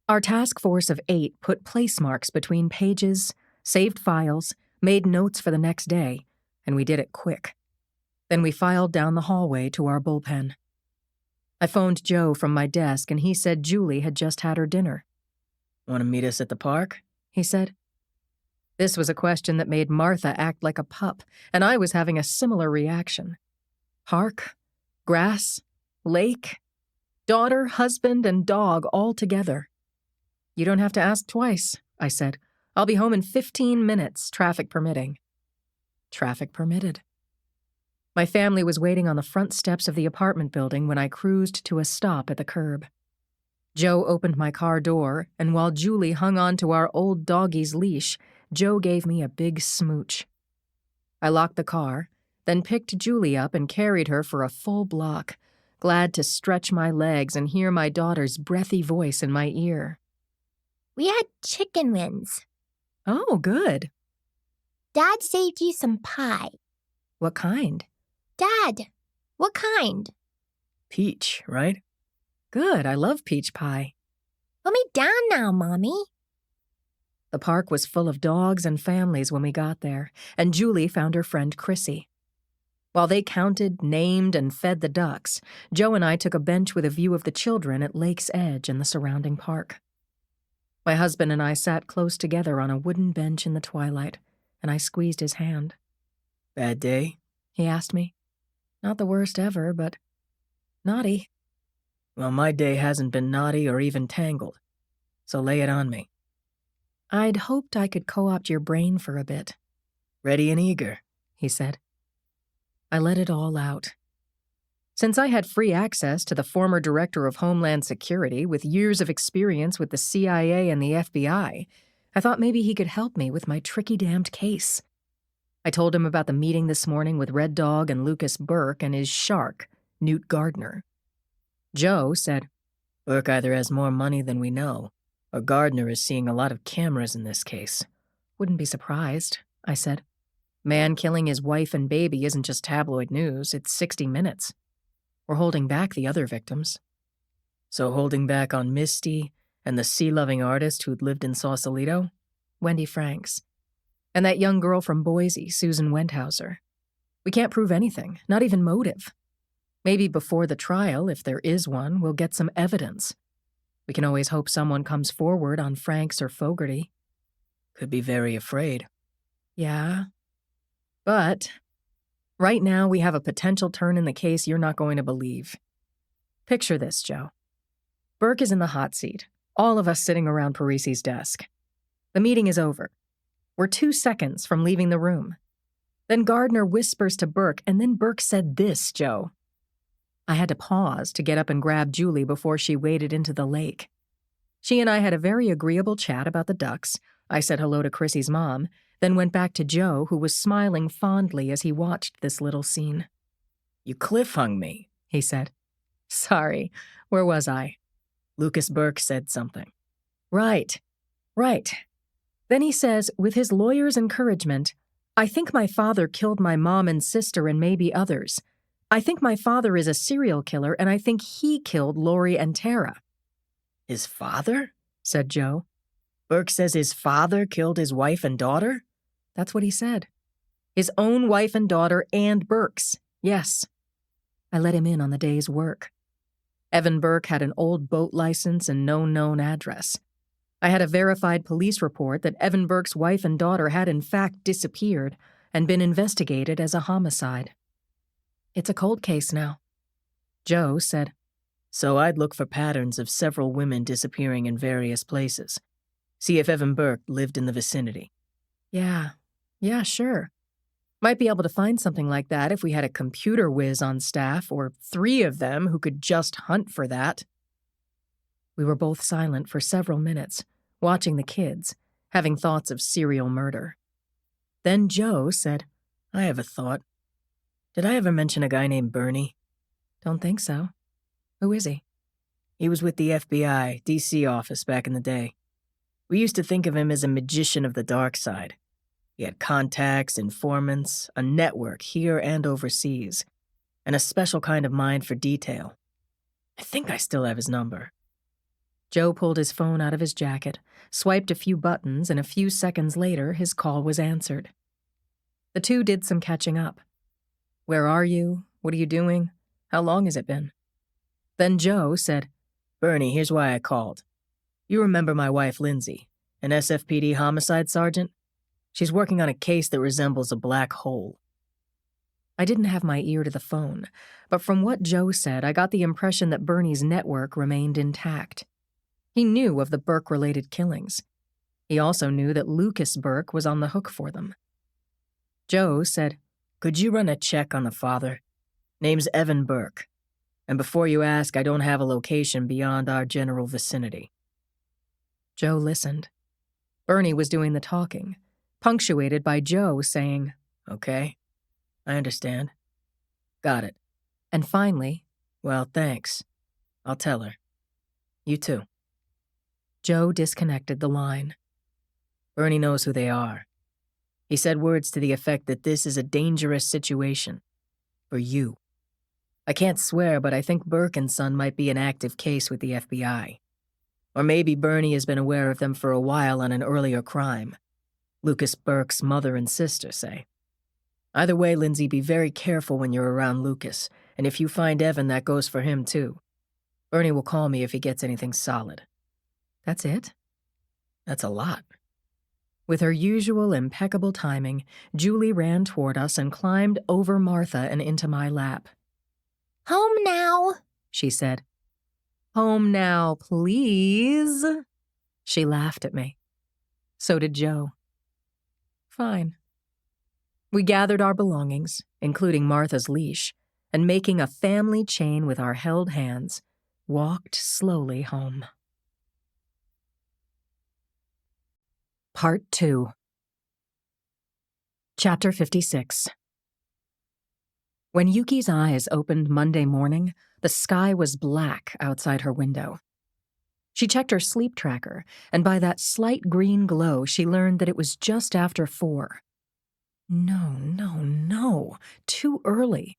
Our task force of 8 put place marks between pages, saved files, made notes for the next day, and we did it quick. Then we filed down the hallway to our bullpen. I phoned Joe from my desk, and he said Julie had just had her dinner. Want to meet us at the park? He said. This was a question that made Martha act like a pup, and I was having a similar reaction. Park, grass, lake, daughter, husband, and dog all together. You don't have to ask twice, I said. I'll be home in 15 minutes, traffic permitting. Traffic permitted. My family was waiting on the front steps of the apartment building when I cruised to a stop at the curb. Joe opened my car door, and while Julie hung on to our old doggie's leash, Joe gave me a big smooch. I locked the car, then picked Julie up and carried her for a full block, glad to stretch my legs and hear my daughter's breathy voice in my ear. We had chicken wings. Oh, good. Dad saved you some pie. What kind? Dad, what kind? Peach, right? Good, I love peach pie. Put me down now, Mommy. The park was full of dogs and families when we got there, and Julie found her friend Chrissy. While they counted, named, and fed the ducks, Joe and I took a bench with a view of the children at Lake's Edge and the surrounding park. My husband and I sat close together on a wooden bench in the twilight, and I squeezed his hand. Bad day? He asked me. Not the worst ever, but naughty. Well, my day hasn't been naughty or even tangled, so lay it on me. I'd hoped I could co-opt your brain for a bit. Ready and eager, he said. I let it all out. Since I had free access to the former director of Homeland Security with years of experience with the CIA and the FBI, I thought maybe he could help me with my tricky damned case. I told him about the meeting this morning with Red Dog and Lucas Burke and his shark, Newt Gardner. Joe said, Burke either has more money than we know, or Gardner is seeing a lot of cameras in this case. Wouldn't be surprised, I said. Man killing his wife and baby isn't just tabloid news, it's 60 Minutes. We're holding back the other victims. So holding back on Misty and the sea-loving artist who'd lived in Sausalito? Wendy Franks. And that young girl from Boise, Susan Wendhauser. We can't prove anything, not even motive. Maybe before the trial, if there is one, we'll get some evidence. We can always hope someone comes forward on Franks or Fogarty. Could be very afraid. Yeah. But Right now, we have a potential turn in the case you're not going to believe. Picture this, Joe. Burke is in the hot seat, all of us sitting around Parisi's desk. The meeting is over. We're 2 seconds from leaving the room. Then Gardner whispers to Burke, and then Burke said this, Joe. I had to pause to get up and grab Julie before she waded into the lake. She and I had a very agreeable chat about the ducks. I said hello to Chrissy's mom, then went back to Joe, who was smiling fondly as he watched this little scene. You cliffhung me, he said. Sorry, where was I? Lucas Burke said something. Right. Then he says, with his lawyer's encouragement, I think my father killed my mom and sister and maybe others. I think my father is a serial killer, and I think he killed Lori and Tara. His father? Said Joe. Burke says his father killed his wife and daughter? That's what he said. His own wife and daughter and Burke's, yes. I let him in on the day's work. Evan Burke had an old boat license and no known address. I had a verified police report that Evan Burke's wife and daughter had in fact disappeared and been investigated as a homicide. It's a cold case now. Joe said, So I'd look for patterns of several women disappearing in various places. See if Evan Burke lived in the vicinity. Yeah, sure. Might be able to find something like that if we had a computer whiz on staff, or 3 of them who could just hunt for that. We were both silent for several minutes, watching the kids, having thoughts of serial murder. Then Joe said, I have a thought. Did I ever mention a guy named Bernie? Don't think so. Who is he? He was with the FBI, D.C. office back in the day. We used to think of him as a magician of the dark side. He had contacts, informants, a network here and overseas, and a special kind of mind for detail. I think I still have his number. Joe pulled his phone out of his jacket, swiped a few buttons, and a few seconds later, his call was answered. The two did some catching up. Where are you? What are you doing? How long has it been? Then Joe said, Bernie, here's why I called. You remember my wife, Lindsay, an SFPD homicide sergeant? She's working on a case that resembles a black hole. I didn't have my ear to the phone, but from what Joe said, I got the impression that Bernie's network remained intact. He knew of the Burke-related killings. He also knew that Lucas Burke was on the hook for them. Joe said, Could you run a check on the father? Name's Evan Burke. And before you ask, I don't have a location beyond our general vicinity. Joe listened. Bernie was doing the talking, punctuated by Joe saying, Okay, I understand. Got it. And finally, Well, thanks. I'll tell her. You too. Joe disconnected the line. Bernie knows who they are. He said words to the effect that this is a dangerous situation. For you. I can't swear, but I think Burke and Son might be an active case with the FBI. Or maybe Bernie has been aware of them for a while on an earlier crime. Lucas Burke's mother and sister, say. Either way, Lindsay, be very careful when you're around Lucas, and if you find Evan, that goes for him too. Bernie will call me if he gets anything solid. That's it? That's a lot. With her usual impeccable timing, Julie ran toward us and climbed over Martha and into my lap. Home now, she said. Home now, please. She laughed at me. So did Joe. Fine. We gathered our belongings, including Martha's leash, and making a family chain with our held hands, walked slowly home. Part 2. Chapter 56. When Yuki's eyes opened Monday morning, the sky was black outside her window. She checked her sleep tracker, and by that slight green glow, she learned that it was just after 4. No, too early.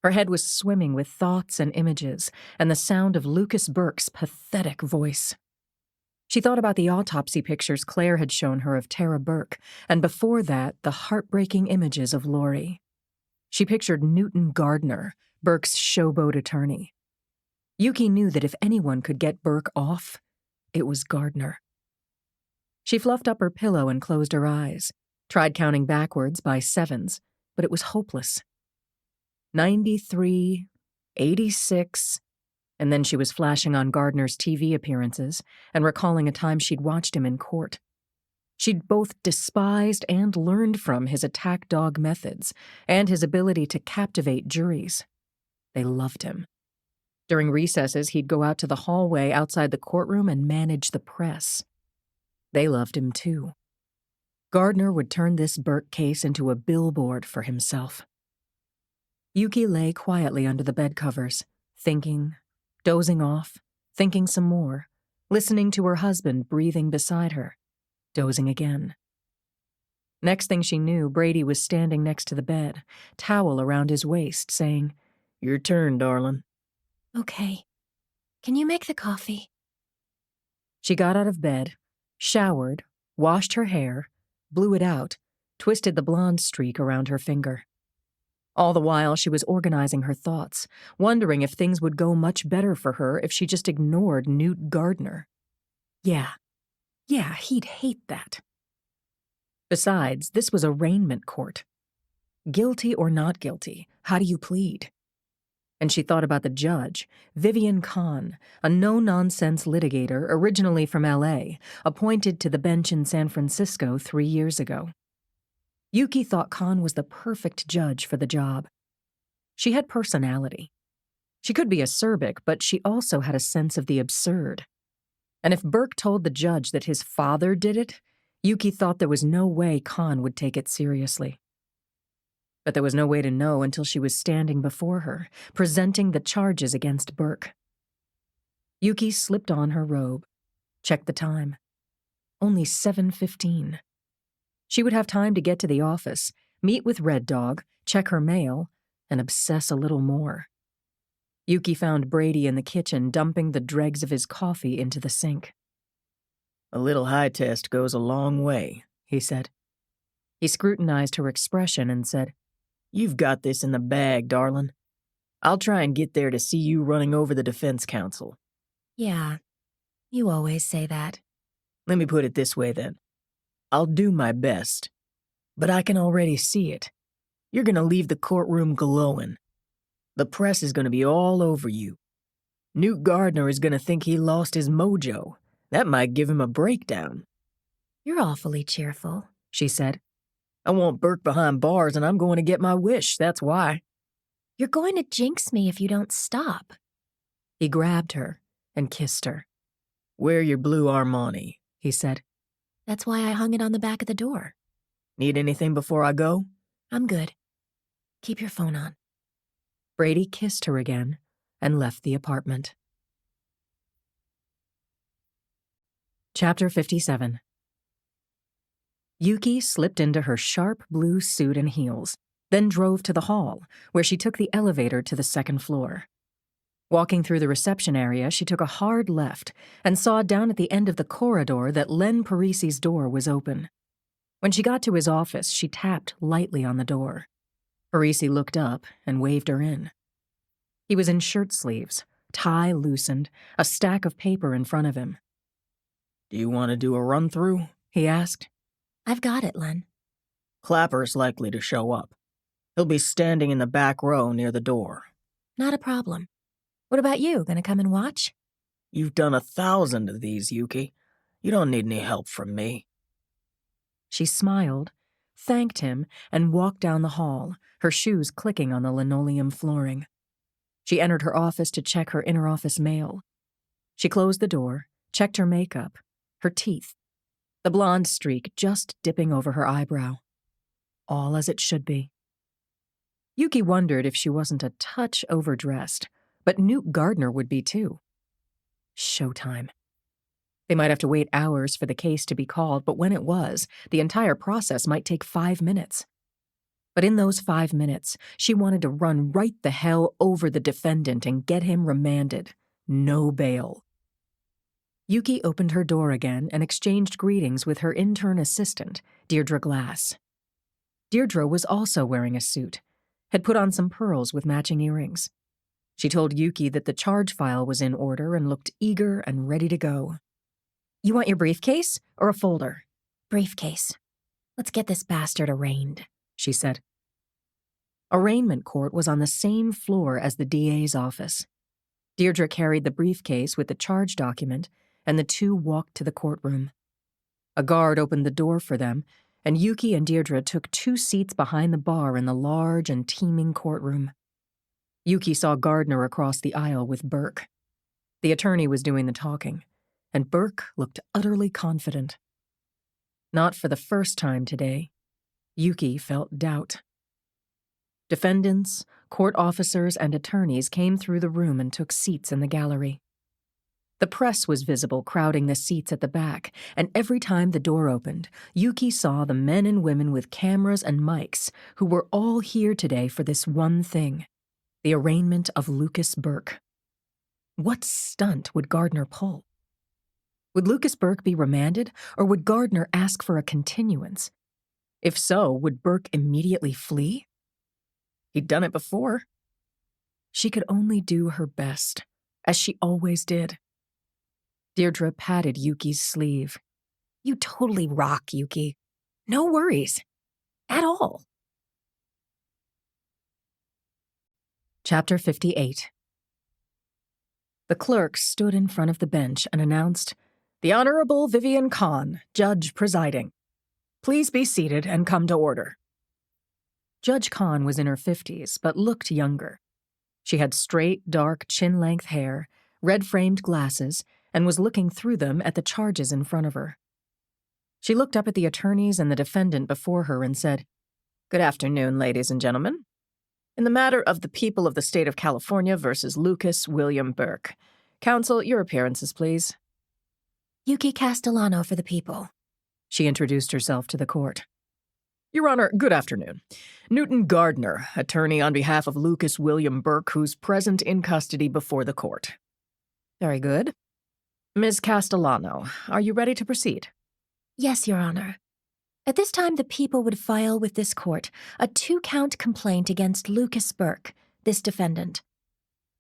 Her head was swimming with thoughts and images, and the sound of Lucas Burke's pathetic voice. She thought about the autopsy pictures Claire had shown her of Tara Burke, and before that, the heartbreaking images of Lori. She pictured Newton Gardner, Burke's showboat attorney. Yuki knew that if anyone could get Burke off, it was Gardner. She fluffed up her pillow and closed her eyes, tried counting backwards by 7s, but it was hopeless. 93, 86, and then she was flashing on Gardner's TV appearances and recalling a time she'd watched him in court. She'd both despised and learned from his attack dog methods and his ability to captivate juries. They loved him. During recesses, he'd go out to the hallway outside the courtroom and manage the press. They loved him too. Gardner would turn this Burke case into a billboard for himself. Yuki lay quietly under the bed covers, thinking, dozing off, thinking some more, listening to her husband breathing beside her, dozing again. Next thing she knew, Brady was standing next to the bed, towel around his waist, saying, "Your turn, darling." Okay. Can you make the coffee? She got out of bed, showered, washed her hair, blew it out, twisted the blonde streak around her finger. All the while, she was organizing her thoughts, wondering if things would go much better for her if she just ignored Newt Gardner. Yeah, he'd hate that. Besides, this was arraignment court. Guilty or not guilty, how do you plead? And she thought about the judge, Vivian Kahn, a no-nonsense litigator originally from L.A., appointed to the bench in San Francisco 3 years ago. Yuki thought Kahn was the perfect judge for the job. She had personality. She could be acerbic, but she also had a sense of the absurd. And if Burke told the judge that his father did it, Yuki thought there was no way Kahn would take it seriously. But there was no way to know until she was standing before her, presenting the charges against Burke. Yuki slipped on her robe, checked the time. Only 7:15. She would have time to get to the office, meet with Red Dog, check her mail, and obsess a little more. Yuki found Brady in the kitchen dumping the dregs of his coffee into the sink. "A little high test goes a long way," he said. He scrutinized her expression and said, "You've got this in the bag, darling. I'll try and get there to see you running over the defense counsel." Yeah, you always say that. Let me put it this way, then. I'll do my best. But I can already see it. You're going to leave the courtroom glowing. The press is going to be all over you. Newt Gardner is going to think he lost his mojo. That might give him a breakdown. You're awfully cheerful, she said. I want Burke behind bars, and I'm going to get my wish, that's why. You're going to jinx me if you don't stop. He grabbed her and kissed her. "Wear your blue Armani," he said. That's why I hung it on the back of the door. Need anything before I go? I'm good. Keep your phone on. Brady kissed her again and left the apartment. Chapter 57. Yuki slipped into her sharp blue suit and heels, then drove to the hall, where she took the elevator to the second floor. Walking through the reception area, she took a hard left and saw down at the end of the corridor that Len Parisi's door was open. When she got to his office, she tapped lightly on the door. Parisi looked up and waved her in. He was in shirt sleeves, tie loosened, a stack of paper in front of him. "Do you want to do a run-through?" he asked. I've got it, Len. Clapper's likely to show up. He'll be standing in the back row near the door. Not a problem. What about you? Gonna come and watch? You've done 1,000 of these, Yuki. You don't need any help from me. She smiled, thanked him, and walked down the hall, her shoes clicking on the linoleum flooring. She entered her office to check her inter-office mail. She closed the door, checked her makeup, her teeth, the blonde streak just dipping over her eyebrow. All as it should be. Yuki wondered if she wasn't a touch overdressed, but Newt Gardner would be too. Showtime. They might have to wait hours for the case to be called, but when it was, the entire process might take 5 minutes. But in those 5 minutes, she wanted to run right the hell over the defendant and get him remanded. No bail. Yuki opened her door again and exchanged greetings with her intern assistant, Deirdre Glass. Deirdre was also wearing a suit, had put on some pearls with matching earrings. She told Yuki that the charge file was in order and looked eager and ready to go. You want your briefcase or a folder? Briefcase. Let's get this bastard arraigned, she said. Arraignment court was on the same floor as the DA's office. Deirdre carried the briefcase with the charge document, and the two walked to the courtroom. A guard opened the door for them, and Yuki and Deirdre took 2 seats behind the bar in the large and teeming courtroom. Yuki saw Gardner across the aisle with Burke. The attorney was doing the talking, and Burke looked utterly confident. Not for the first time today, Yuki felt doubt. Defendants, court officers, and attorneys came through the room and took seats in the gallery. The press was visible crowding the seats at the back, and every time the door opened, Yuki saw the men and women with cameras and mics who were all here today for this one thing, the arraignment of Lucas Burke. What stunt would Gardner pull? Would Lucas Burke be remanded, or would Gardner ask for a continuance? If so, would Burke immediately flee? He'd done it before. She could only do her best, as she always did. Deirdre patted Yuki's sleeve. You totally rock, Yuki. No worries. At all. Chapter 58. The clerk stood in front of the bench and announced, "The Honorable Vivian Kahn, Judge presiding. Please be seated and come to order." Judge Kahn was in her 50s, but looked younger. She had straight, dark, chin-length hair, red-framed glasses, and was looking through them at the charges in front of her. She looked up at the attorneys and the defendant before her and said, "Good afternoon, ladies and gentlemen. In the matter of the people of the state of California versus Lucas William Burke. Counsel, your appearances, please." Yuki Castellano for the people. She introduced herself to the court. Your Honor, good afternoon. Newton Gardner, attorney on behalf of Lucas William Burke, who's present in custody before the court. Very good. Ms. Castellano, are you ready to proceed? Yes, Your Honor. At this time, the people would file with this court a 2-count complaint against Lucas Burke, this defendant.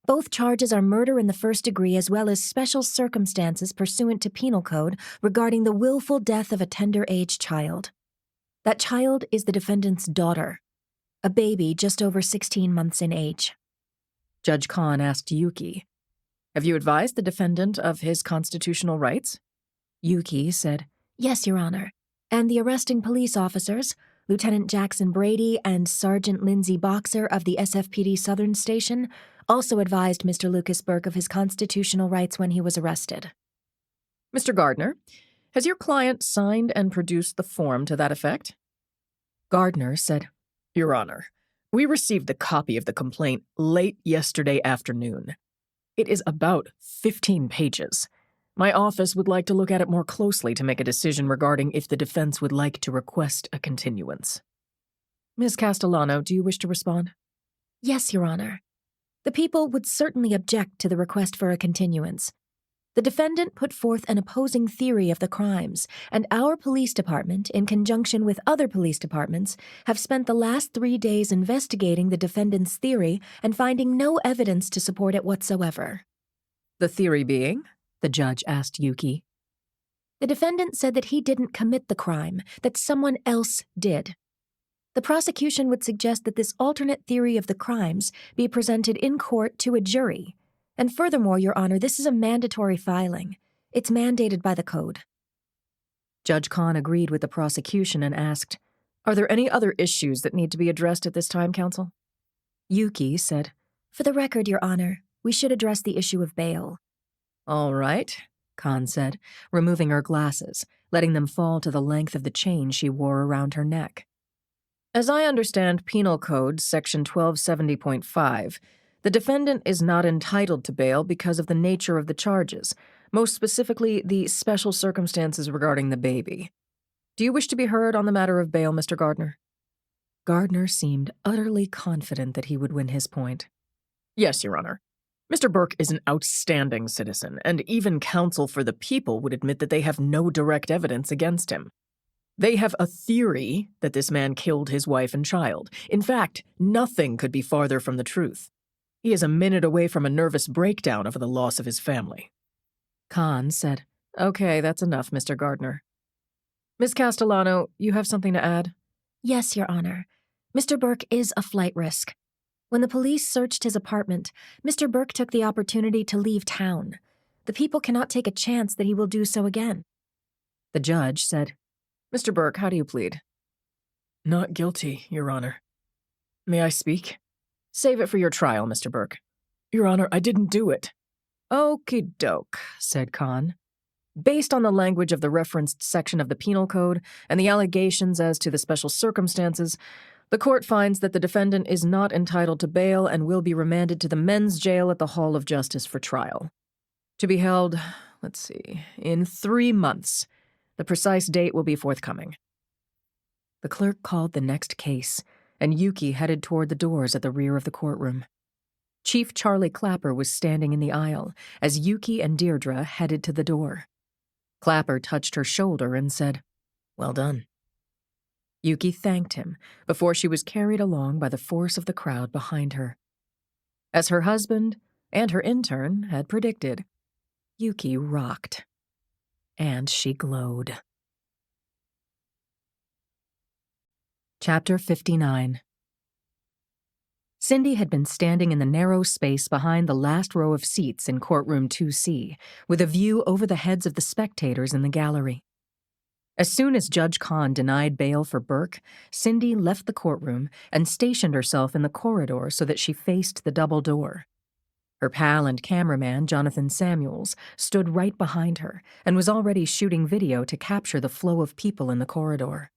Both charges are murder in the first degree as well as special circumstances pursuant to penal code regarding the willful death of a tender-age child. That child is the defendant's daughter, a baby just over 16 months in age. Judge Kahn asked Yuki, "Have you advised the defendant of his constitutional rights?" Yuki said, "Yes, Your Honor, and the arresting police officers, Lieutenant Jackson Brady and Sergeant Lindsay Boxer of the SFPD Southern Station, also advised Mr. Lucas Burke of his constitutional rights when he was arrested." Mr. Gardner, has your client signed and produced the form to that effect? Gardner said, Your Honor, we received the copy of the complaint late yesterday afternoon. It is about 15 pages. My office would like to look at it more closely to make a decision regarding if the defense would like to request a continuance. Ms. Castellano, do you wish to respond? Yes, Your Honor. The people would certainly object to the request for a continuance. The defendant put forth an opposing theory of the crimes, and our police department, in conjunction with other police departments, have spent the last 3 days investigating the defendant's theory and finding no evidence to support it whatsoever. The theory being? The judge asked Yuki. The defendant said that he didn't commit the crime, that someone else did. The prosecution would suggest that this alternate theory of the crimes be presented in court to a jury. And furthermore, Your Honor, this is a mandatory filing. It's mandated by the code. Judge Kahn agreed with the prosecution and asked, "Are there any other issues that need to be addressed at this time, counsel?" Yuki said, "For the record, Your Honor, we should address the issue of bail." "All right," Kahn said, removing her glasses, letting them fall to the length of the chain she wore around her neck. "As I understand Penal Code, Section 1270.5, the defendant is not entitled to bail because of the nature of the charges, most specifically the special circumstances regarding the baby. Do you wish to be heard on the matter of bail, Mr. Gardner?" Gardner seemed utterly confident that he would win his point. Yes, Your Honor. Mr. Burke is an outstanding citizen, and even counsel for the people would admit that they have no direct evidence against him. They have a theory that this man killed his wife and child. In fact, nothing could be farther from the truth. He is a minute away from a nervous breakdown over the loss of his family. Kahn said, "Okay, that's enough, Mr. Gardner. Ms. Castellano, you have something to add?" Yes, Your Honor. Mr. Burke is a flight risk. When the police searched his apartment, Mr. Burke took the opportunity to leave town. The people cannot take a chance that he will do so again. The judge said, "Mr. Burke, how do you plead?" Not guilty, Your Honor. May I speak? Save it for your trial, Mr. Burke. Your Honor, I didn't do it. Okie doke, said Khan. Based on the language of the referenced section of the Penal Code and the allegations as to the special circumstances, the court finds that the defendant is not entitled to bail and will be remanded to the men's jail at the Hall of Justice for trial. To be held, in 3 months. The precise date will be forthcoming. The clerk called the next case, and Yuki headed toward the doors at the rear of the courtroom. Chief Charlie Clapper was standing in the aisle as Yuki and Deirdre headed to the door. Clapper touched her shoulder and said, "Well done." Yuki thanked him before she was carried along by the force of the crowd behind her. As her husband and her intern had predicted, Yuki rocked. And she glowed. Chapter 59. Cindy had been standing in the narrow space behind the last row of seats in courtroom 2C, with a view over the heads of the spectators in the gallery. As soon as Judge Khan denied bail for Burke, Cindy left the courtroom and stationed herself in the corridor so that she faced the double door. Her pal and cameraman, Jonathan Samuels, stood right behind her and was already shooting video to capture the flow of people in the corridor.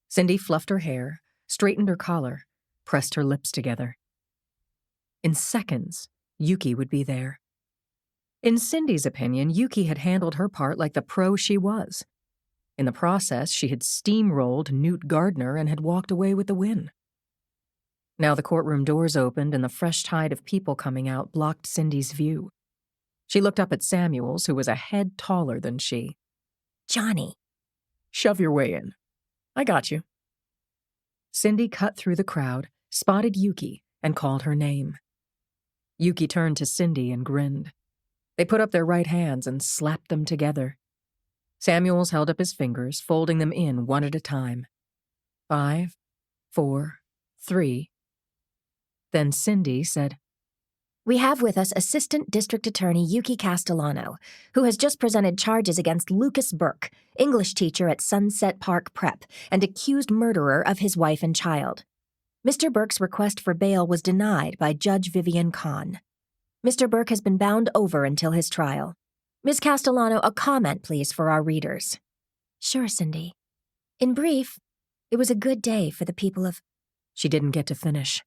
Cindy fluffed her hair, straightened her collar, pressed her lips together. In seconds, Yuki would be there. In Cindy's opinion, Yuki had handled her part like the pro she was. In the process, she had steamrolled Newt Gardner and had walked away with the win. Now the courtroom doors opened and the fresh tide of people coming out blocked Cindy's view. She looked up at Samuels, who was a head taller than she. "Johnny." Shove your way in. I got you. Cindy cut through the crowd, spotted Yuki, and called her name. Yuki turned to Cindy and grinned. They put up their right hands and slapped them together. Samuels held up his fingers, folding them in one at a time. 5, 4, 3. Then Cindy said, "We have with us Assistant District Attorney Yuki Castellano, who has just presented charges against Lucas Burke, English teacher at Sunset Park Prep, and accused murderer of his wife and child. Mr. Burke's request for bail was denied by Judge Vivian Kahn. Mr. Burke has been bound over until his trial. Ms. Castellano, a comment, please, for our readers." "Sure, Cindy. In brief, it was a good day for the people of—" She didn't get to finish.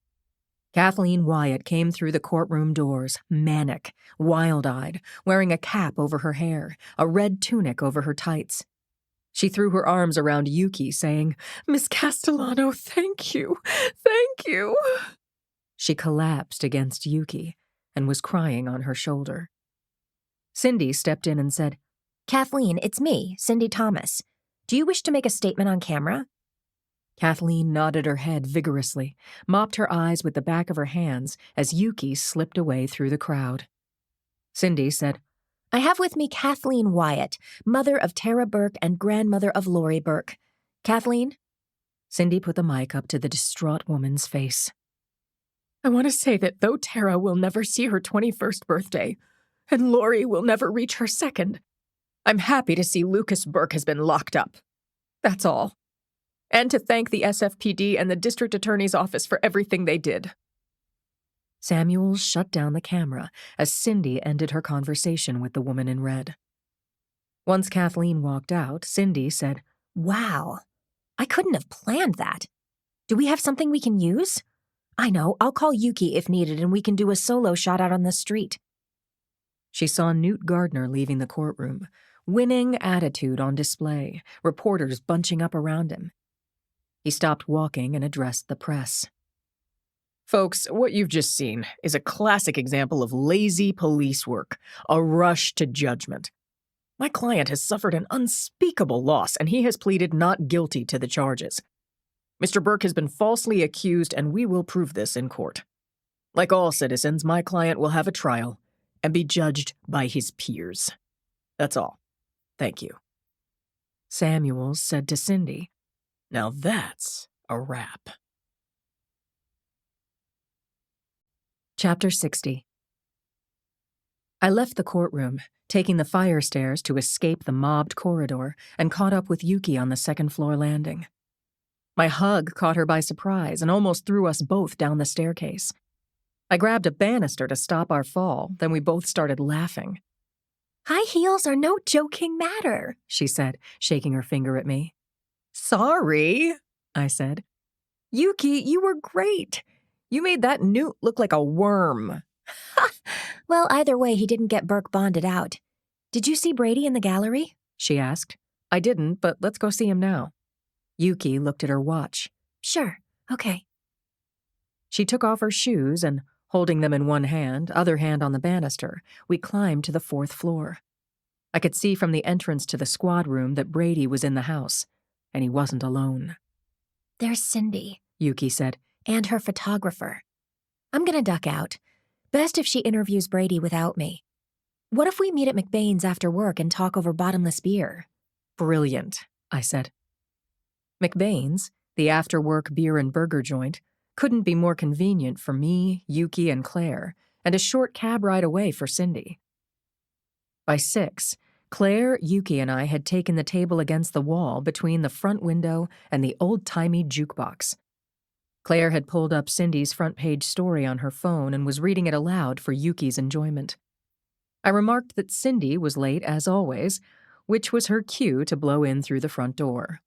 Kathleen Wyatt came through the courtroom doors, manic, wild-eyed, wearing a cap over her hair, a red tunic over her tights. She threw her arms around Yuki, saying, "Miss Castellano, thank you, thank you." She collapsed against Yuki and was crying on her shoulder. Cindy stepped in and said, "Kathleen, it's me, Cindy Thomas. Do you wish to make a statement on camera?" Kathleen nodded her head vigorously, mopped her eyes with the back of her hands as Yuki slipped away through the crowd. Cindy said, "I have with me Kathleen Wyatt, mother of Tara Burke and grandmother of Lori Burke. Kathleen?" Cindy put the mic up to the distraught woman's face. "I want to say that though Tara will never see her 21st birthday, and Lori will never reach her 2nd, I'm happy to see Lucas Burke has been locked up. That's all. And to thank the SFPD and the District Attorney's Office for everything they did." Samuels shut down the camera as Cindy ended her conversation with the woman in red. Once Kathleen walked out, Cindy said, "Wow. I couldn't have planned that. Do we have something we can use? I know, I'll call Yuki if needed and we can do a solo shot out on the street." She saw Newt Gardner leaving the courtroom, winning attitude on display, reporters bunching up around him. He stopped walking and addressed the press. Folks, what you've just seen is a classic example of lazy police work, a rush to judgment. My client has suffered an unspeakable loss, and he has pleaded not guilty to the charges. Mr. Burke has been falsely accused, and we will prove this in court. Like all citizens, my client will have a trial and be judged by his peers. That's all. Thank you. Samuels said to Cindy, Now that's a wrap. Chapter 60. I left the courtroom, taking the fire stairs to escape the mobbed corridor, and caught up with Yuki on the second-floor landing. My hug caught her by surprise and almost threw us both down the staircase. I grabbed a banister to stop our fall, then we both started laughing. High heels are no joking matter, She said, shaking her finger at me. Sorry, I said. Yuki, you were great. You made that newt look like a worm. Well, either way, he didn't get Burke bonded out. Did you see Brady in the gallery? She asked. I didn't, but let's go see him now. Yuki looked at her watch. Sure, okay. She took off her shoes and, holding them in one hand, other hand on the banister, we climbed to the 4th floor. I could see from the entrance to the squad room that Brady was in the house, and he wasn't alone. There's Cindy, Yuki said. And her photographer. I'm gonna duck out. Best if she interviews Brady without me. What if we meet at McBain's after work and talk over bottomless beer? Brilliant, I said. McBain's, the after-work beer and burger joint, couldn't be more convenient for me, Yuki, and Claire, and a short cab ride away for Cindy. By 6, Claire, Yuki, and I had taken the table against the wall between the front window and the old-timey jukebox. Claire had pulled up Cindy's front-page story on her phone and was reading it aloud for Yuki's enjoyment. I remarked that Cindy was late as always, which was her cue to blow in through the front door.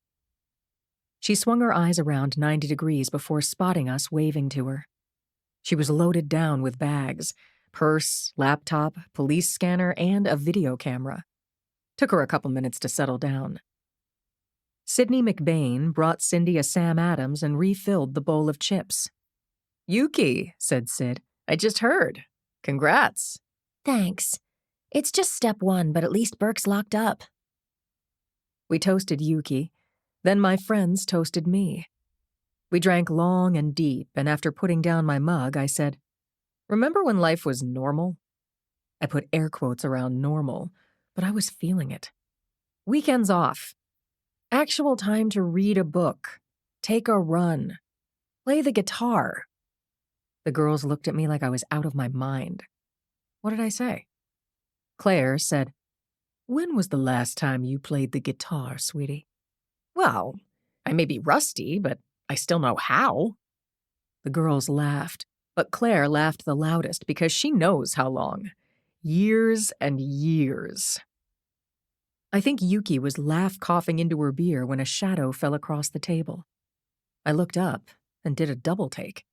She swung her eyes around 90 degrees before spotting us waving to her. She was loaded down with bags, purse, laptop, police scanner, and a video camera. Took her a couple minutes to settle down. Sidney McBain brought Cindy a Sam Adams and refilled the bowl of chips. Yuki, said Sid. I just heard. Congrats. Thanks. It's just step 1, but at least Burke's locked up. We toasted Yuki. Then my friends toasted me. We drank long and deep, and after putting down my mug, I said, "Remember when life was normal?" I put air quotes around normal, but I was feeling it. Weekends off. Actual time to read a book, take a run, play the guitar. The girls looked at me like I was out of my mind. What did I say? Claire said, "When was the last time you played the guitar, sweetie?" Well, I may be rusty, but I still know how. The girls laughed, but Claire laughed the loudest because she knows how long. Years and years. I think Yuki was laugh-coughing into her beer when a shadow fell across the table. I looked up and did a double take.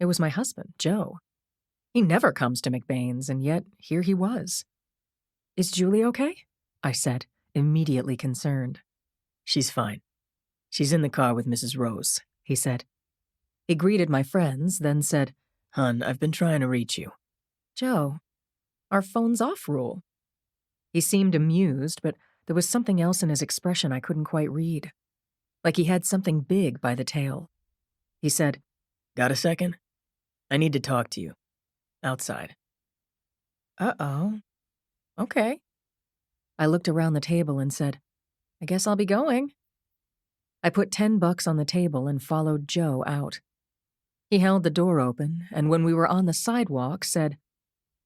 It was my husband, Joe. He never comes to McBain's, and yet here he was. "Is Julie okay?" I said, immediately concerned. She's fine. She's in the car with Mrs. Rose, he said. He greeted my friends, then said, "Hun, I've been trying to reach you." "Joe, our phone's off rule." He seemed amused, but there was something else in his expression I couldn't quite read. Like he had something big by the tail. He said, "Got a second? I need to talk to you. Outside." "Uh-oh. Okay." I looked around the table and said, "I guess I'll be going." I put $10 on the table and followed Joe out. He held the door open, and when we were on the sidewalk, said,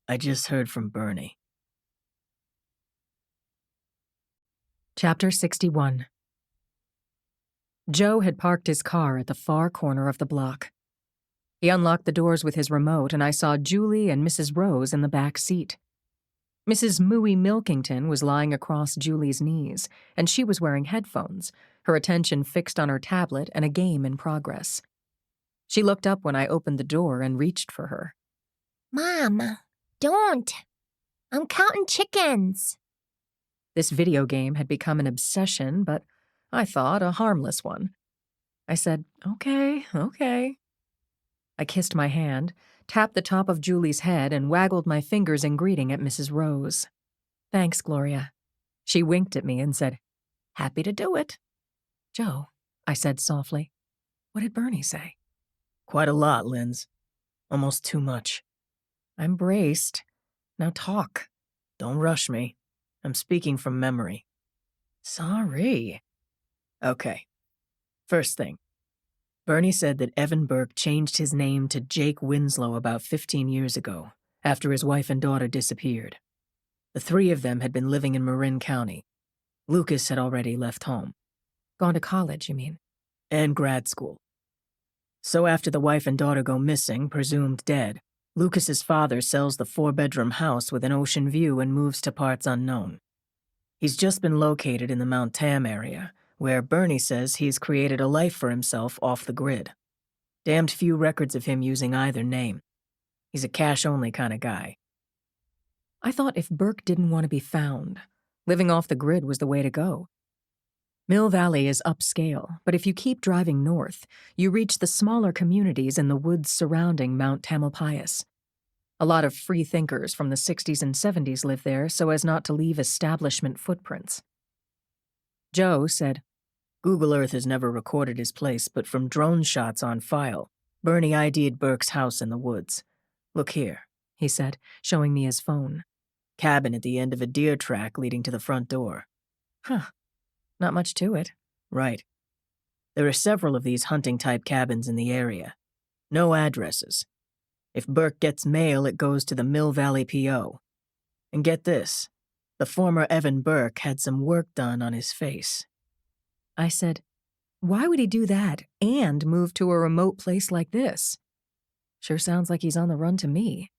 "I just heard from Bernie." Chapter 61. Joe had parked his car at the far corner of the block. He unlocked the doors with his remote, and I saw Julie and Mrs. Rose in the back seat. Mrs. Mooey Milkington was lying across Julie's knees, and she was wearing headphones, her attention fixed on her tablet and a game in progress. She looked up when I opened the door and reached for her. Mom, don't. I'm counting chickens. This video game had become an obsession, but I thought a harmless one. I said, okay. I kissed my hand, tapped the top of Julie's head, and waggled my fingers in greeting at Mrs. Rose. "Thanks, Gloria." She winked at me and said, "Happy to do it." "Joe," I said softly, "what did Bernie say?" "Quite a lot, Linz. Almost too much." "I'm braced. Now talk." "Don't rush me. I'm speaking from memory." "Sorry." "Okay. First thing. Bernie said that Evan Burke changed his name to Jake Winslow about 15 years ago, after his wife and daughter disappeared. The three of them had been living in Marin County. Lucas had already left home. Gone to college, you mean? And grad school. So after the wife and daughter go missing, presumed dead, Lucas's father sells the 4-bedroom house with an ocean view and moves to parts unknown. He's just been located in the Mount Tam area, where Bernie says he's created a life for himself off the grid. Damned few records of him using either name. He's a cash-only kind of guy. I thought if Burke didn't want to be found, living off the grid was the way to go. Mill Valley is upscale, but if you keep driving north, you reach the smaller communities in the woods surrounding Mount Tamalpais. A lot of free thinkers from the 60s and 70s live there so as not to leave establishment footprints. Joe said, Google Earth has never recorded his place, but from drone shots on file, Bernie ID'd Burke's house in the woods. Look here, he said, showing me his phone. Cabin at the end of a deer track leading to the front door. Huh. Not much to it. Right. There are several of these hunting-type cabins in the area. No addresses. If Burke gets mail, it goes to the Mill Valley P.O. And get this, the former Evan Burke had some work done on his face. I said, why would he do that and move to a remote place like this? Sure sounds like he's on the run to me.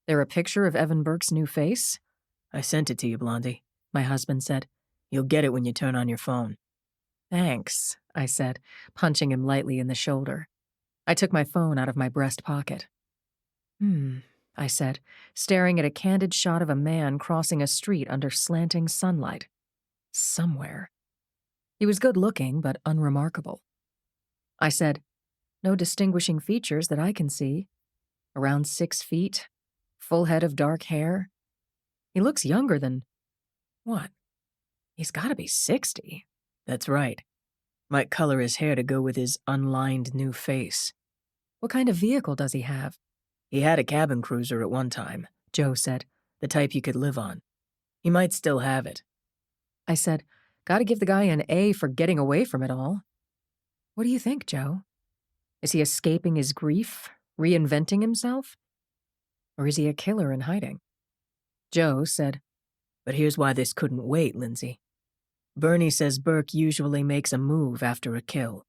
There a picture of Evan Burke's new face? I sent it to you, Blondie, my husband said. You'll get it when you turn on your phone. Thanks, I said, punching him lightly in the shoulder. I took my phone out of my breast pocket. I said, staring at a candid shot of a man crossing a street under slanting sunlight. Somewhere. He was good-looking, but unremarkable. I said, no distinguishing features that I can see. Around 6 feet, full head of dark hair. He looks younger than... What? He's got to be 60. That's right. Might color his hair to go with his unlined new face. What kind of vehicle does he have? He had a cabin cruiser at one time, Joe said. The type you could live on. He might still have it. I said, gotta give the guy an A for getting away from it all. What do you think, Joe? Is he escaping his grief, reinventing himself? Or is he a killer in hiding? Joe said, but here's why this couldn't wait, Lindsay. Bernie says Burke usually makes a move after a kill.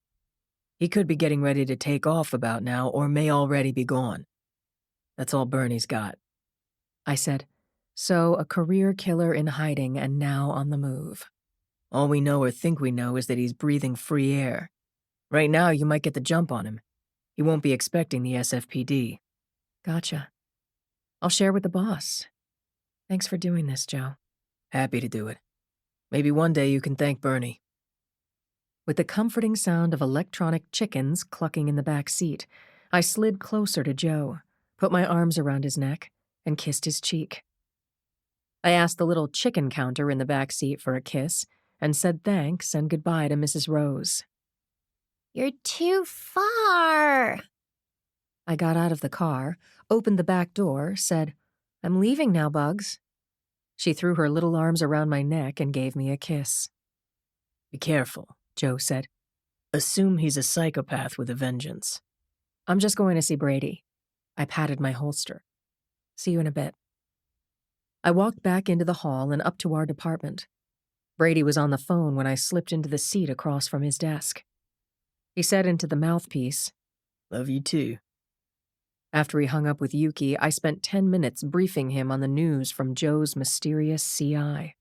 He could be getting ready to take off about now or may already be gone. That's all Bernie's got. I said, so a career killer in hiding and now on the move. All we know or think we know is that he's breathing free air. Right now, you might get the jump on him. He won't be expecting the SFPD. Gotcha. I'll share with the boss. Thanks for doing this, Joe. Happy to do it. Maybe one day you can thank Bernie. With the comforting sound of electronic chickens clucking in the back seat, I slid closer to Joe, put my arms around his neck, and kissed his cheek. I asked the little chicken counter in the back seat for a kiss and said thanks and goodbye to Mrs. Rose. You're too far. I got out of the car, opened the back door, said, I'm leaving now, Bugs. She threw her little arms around my neck and gave me a kiss. Be careful, Joe said. Assume he's a psychopath with a vengeance. I'm just going to see Brady. I patted my holster. See you in a bit. I walked back into the hall and up to our department. Brady was on the phone when I slipped into the seat across from his desk. He said into the mouthpiece, Love you too. After he hung up with Yuki, I spent 10 minutes briefing him on the news from Joe's mysterious CI.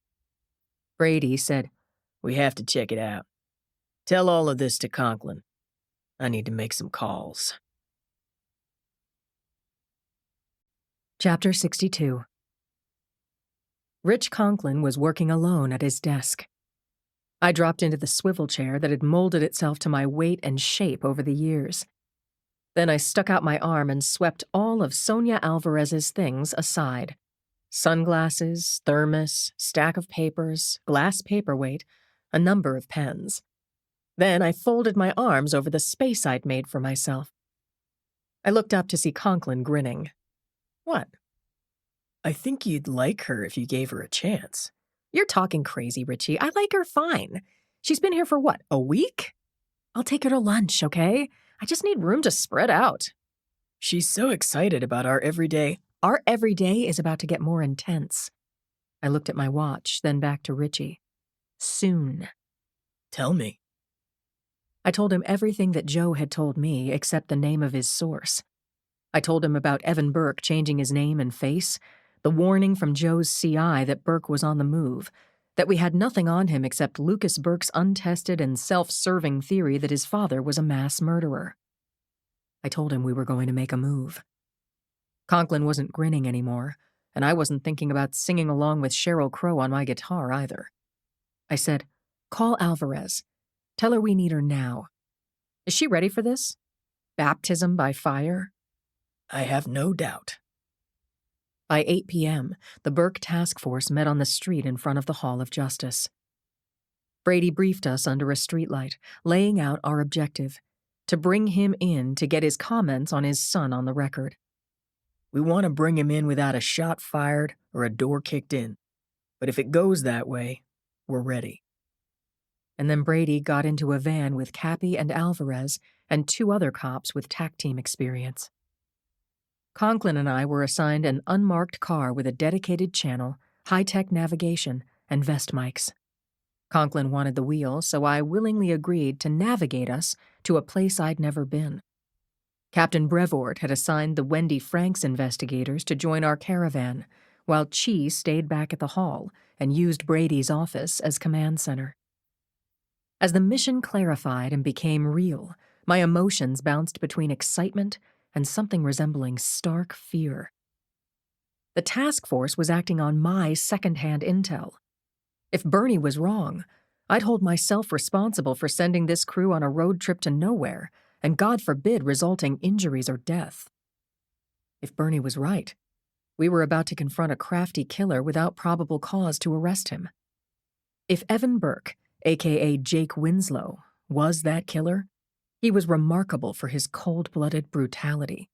Brady said, We have to check it out. Tell all of this to Conklin. I need to make some calls. Chapter 62. Rich Conklin was working alone at his desk. I dropped into the swivel chair that had molded itself to my weight and shape over the years. Then I stuck out my arm and swept all of Sonia Alvarez's things aside. Sunglasses, thermos, stack of papers, glass paperweight, a number of pens. Then I folded my arms over the space I'd made for myself. I looked up to see Conklin grinning. What? I think you'd like her if you gave her a chance. You're talking crazy, Richie. I like her fine. She's been here for what, a week? I'll take her to lunch, okay? I just need room to spread out. She's so excited about our everyday. Our everyday is about to get more intense. I looked at my watch, then back to Richie. Soon. Tell me. I told him everything that Joe had told me except the name of his source. I told him about Evan Burke changing his name and face, the warning from Joe's CI that Burke was on the move, that we had nothing on him except Lucas Burke's untested and self-serving theory that his father was a mass murderer. I told him we were going to make a move. Conklin wasn't grinning anymore, and I wasn't thinking about singing along with Sheryl Crow on my guitar either. I said, "Call Alvarez. Tell her we need her now. Is she ready for this? Baptism by fire?" I have no doubt. By 8 p.m., the Burke task force met on the street in front of the Hall of Justice. Brady briefed us under a streetlight, laying out our objective, to bring him in to get his comments on his son on the record. We want to bring him in without a shot fired or a door kicked in. But if it goes that way, we're ready. And then Brady got into a van with Cappy and Alvarez and 2 other cops with TAC team experience. Conklin and I were assigned an unmarked car with a dedicated channel, high-tech navigation, and vest mics. Conklin wanted the wheel, so I willingly agreed to navigate us to a place I'd never been. Captain Brevoort had assigned the Wendy Franks investigators to join our caravan, while Chi stayed back at the hall and used Brady's office as command center. As the mission clarified and became real, my emotions bounced between excitement and something resembling stark fear. The task force was acting on my second-hand intel. If Bernie was wrong, I'd hold myself responsible for sending this crew on a road trip to nowhere, and God forbid resulting injuries or death. If Bernie was right, we were about to confront a crafty killer without probable cause to arrest him. If Evan Burke, a.k.a. Jake Winslow, was that killer, he was remarkable for his cold-blooded brutality.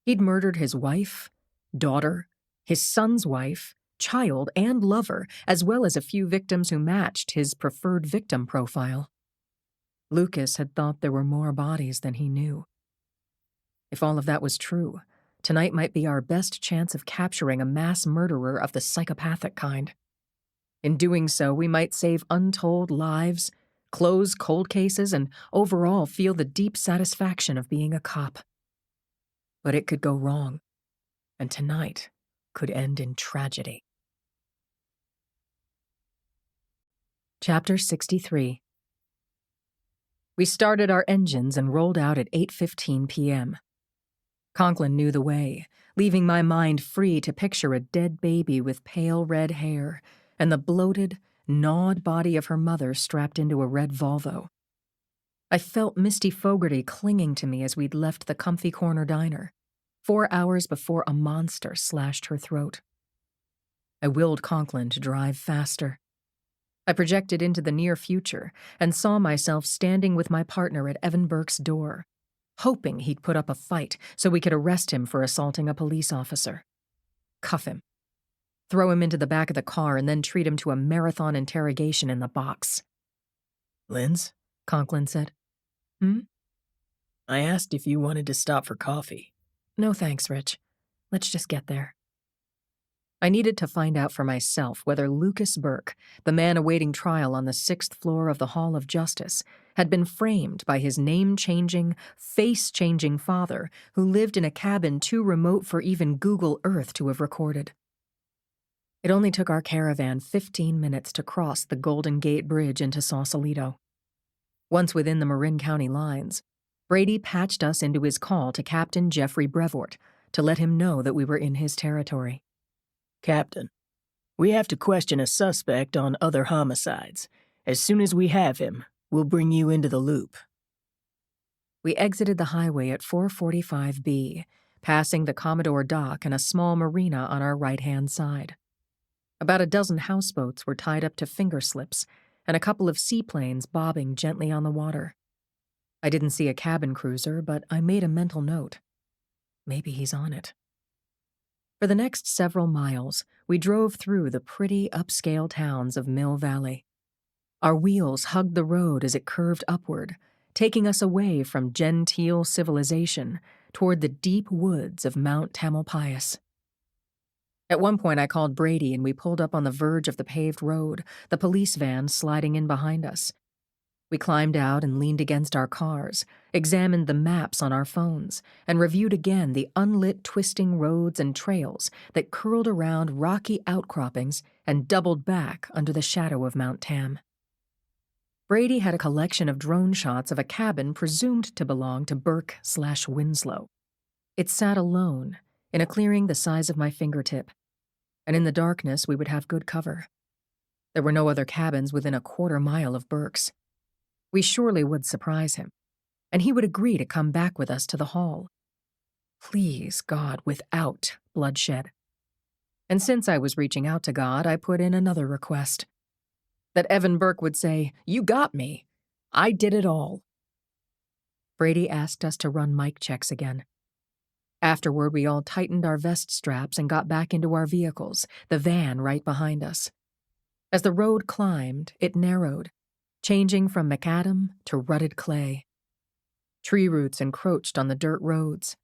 He'd murdered his wife, daughter, his son's wife, child, and lover, as well as a few victims who matched his preferred victim profile. Lucas had thought there were more bodies than he knew. If all of that was true, tonight might be our best chance of capturing a mass murderer of the psychopathic kind. In doing so, we might save untold lives, close cold cases, and overall feel the deep satisfaction of being a cop. But it could go wrong, and tonight could end in tragedy. Chapter 63. We started our engines and rolled out at 8:15 p.m. Conklin knew the way, leaving my mind free to picture a dead baby with pale red hair and the bloated, gnawed body of her mother strapped into a red Volvo. I felt Misty Fogarty clinging to me as we'd left the comfy corner diner, 4 hours before a monster slashed her throat. I willed Conklin to drive faster. I projected into the near future and saw myself standing with my partner at Evan Burke's door, hoping he'd put up a fight so we could arrest him for assaulting a police officer. Cuff him. Throw him into the back of the car and then treat him to a marathon interrogation in the box. Linz? Conklin said. I asked if you wanted to stop for coffee. No thanks, Rich. Let's just get there. I needed to find out for myself whether Lucas Burke, the man awaiting trial on the 6th floor of the Hall of Justice, had been framed by his name-changing, face-changing father who lived in a cabin too remote for even Google Earth to have recorded. It only took our caravan 15 minutes to cross the Golden Gate Bridge into Sausalito. Once within the Marin County lines, Brady patched us into his call to Captain Jeffrey Brevoort to let him know that we were in his territory. Captain, we have to question a suspect on other homicides. As soon as we have him, we'll bring you into the loop. We exited the highway at 445B, passing the Commodore Dock and a small marina on our right-hand side. About a dozen houseboats were tied up to finger slips, and a couple of seaplanes bobbing gently on the water. I didn't see a cabin cruiser, but I made a mental note. Maybe he's on it. For the next several miles, we drove through the pretty upscale towns of Mill Valley. Our wheels hugged the road as it curved upward, taking us away from genteel civilization toward the deep woods of Mount Tamalpais. At one point, I called Brady and we pulled up on the verge of the paved road, the police van sliding in behind us. We climbed out and leaned against our cars, examined the maps on our phones, and reviewed again the unlit twisting roads and trails that curled around rocky outcroppings and doubled back under the shadow of Mount Tam. Brady had a collection of drone shots of a cabin presumed to belong to Burke/Winslow. It sat alone, in a clearing the size of my fingertip, and in the darkness we would have good cover. There were no other cabins within a quarter-mile of Burke's. We surely would surprise him, and he would agree to come back with us to the hall. Please, God, without bloodshed. And since I was reaching out to God, I put in another request. That Evan Burke would say, "You got me. I did it all." Brady asked us to run mic checks again. Afterward, we all tightened our vest straps and got back into our vehicles, the van right behind us. As the road climbed, it narrowed, changing from macadam to rutted clay. Tree roots encroached on the dirt roads.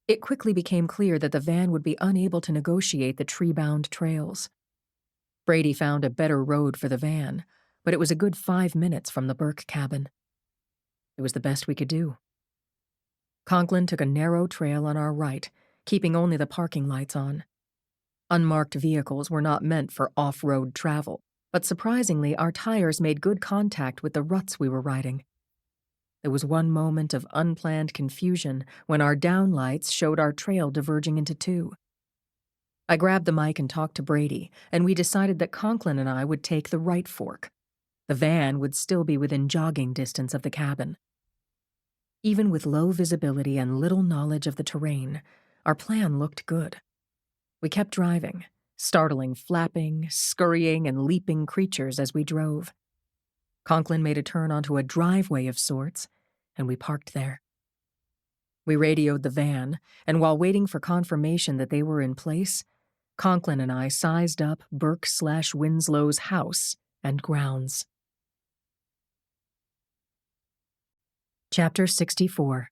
It quickly became clear that the van would be unable to negotiate the tree-bound trails. Brady found a better road for the van, but it was a good 5 minutes from the Burke cabin. It was the best we could do. Conklin took a narrow trail on our right, keeping only the parking lights on. Unmarked vehicles were not meant for off-road travel, but surprisingly, our tires made good contact with the ruts we were riding. There was one moment of unplanned confusion when our downlights showed our trail diverging into two. I grabbed the mic and talked to Brady, and we decided that Conklin and I would take the right fork. The van would still be within jogging distance of the cabin. Even with low visibility and little knowledge of the terrain, our plan looked good. We kept driving, startling flapping, scurrying, and leaping creatures as we drove. Conklin made a turn onto a driveway of sorts, and we parked there. We radioed the van, and while waiting for confirmation that they were in place, Conklin and I sized up Burke/Winslow's house and grounds. Chapter 64.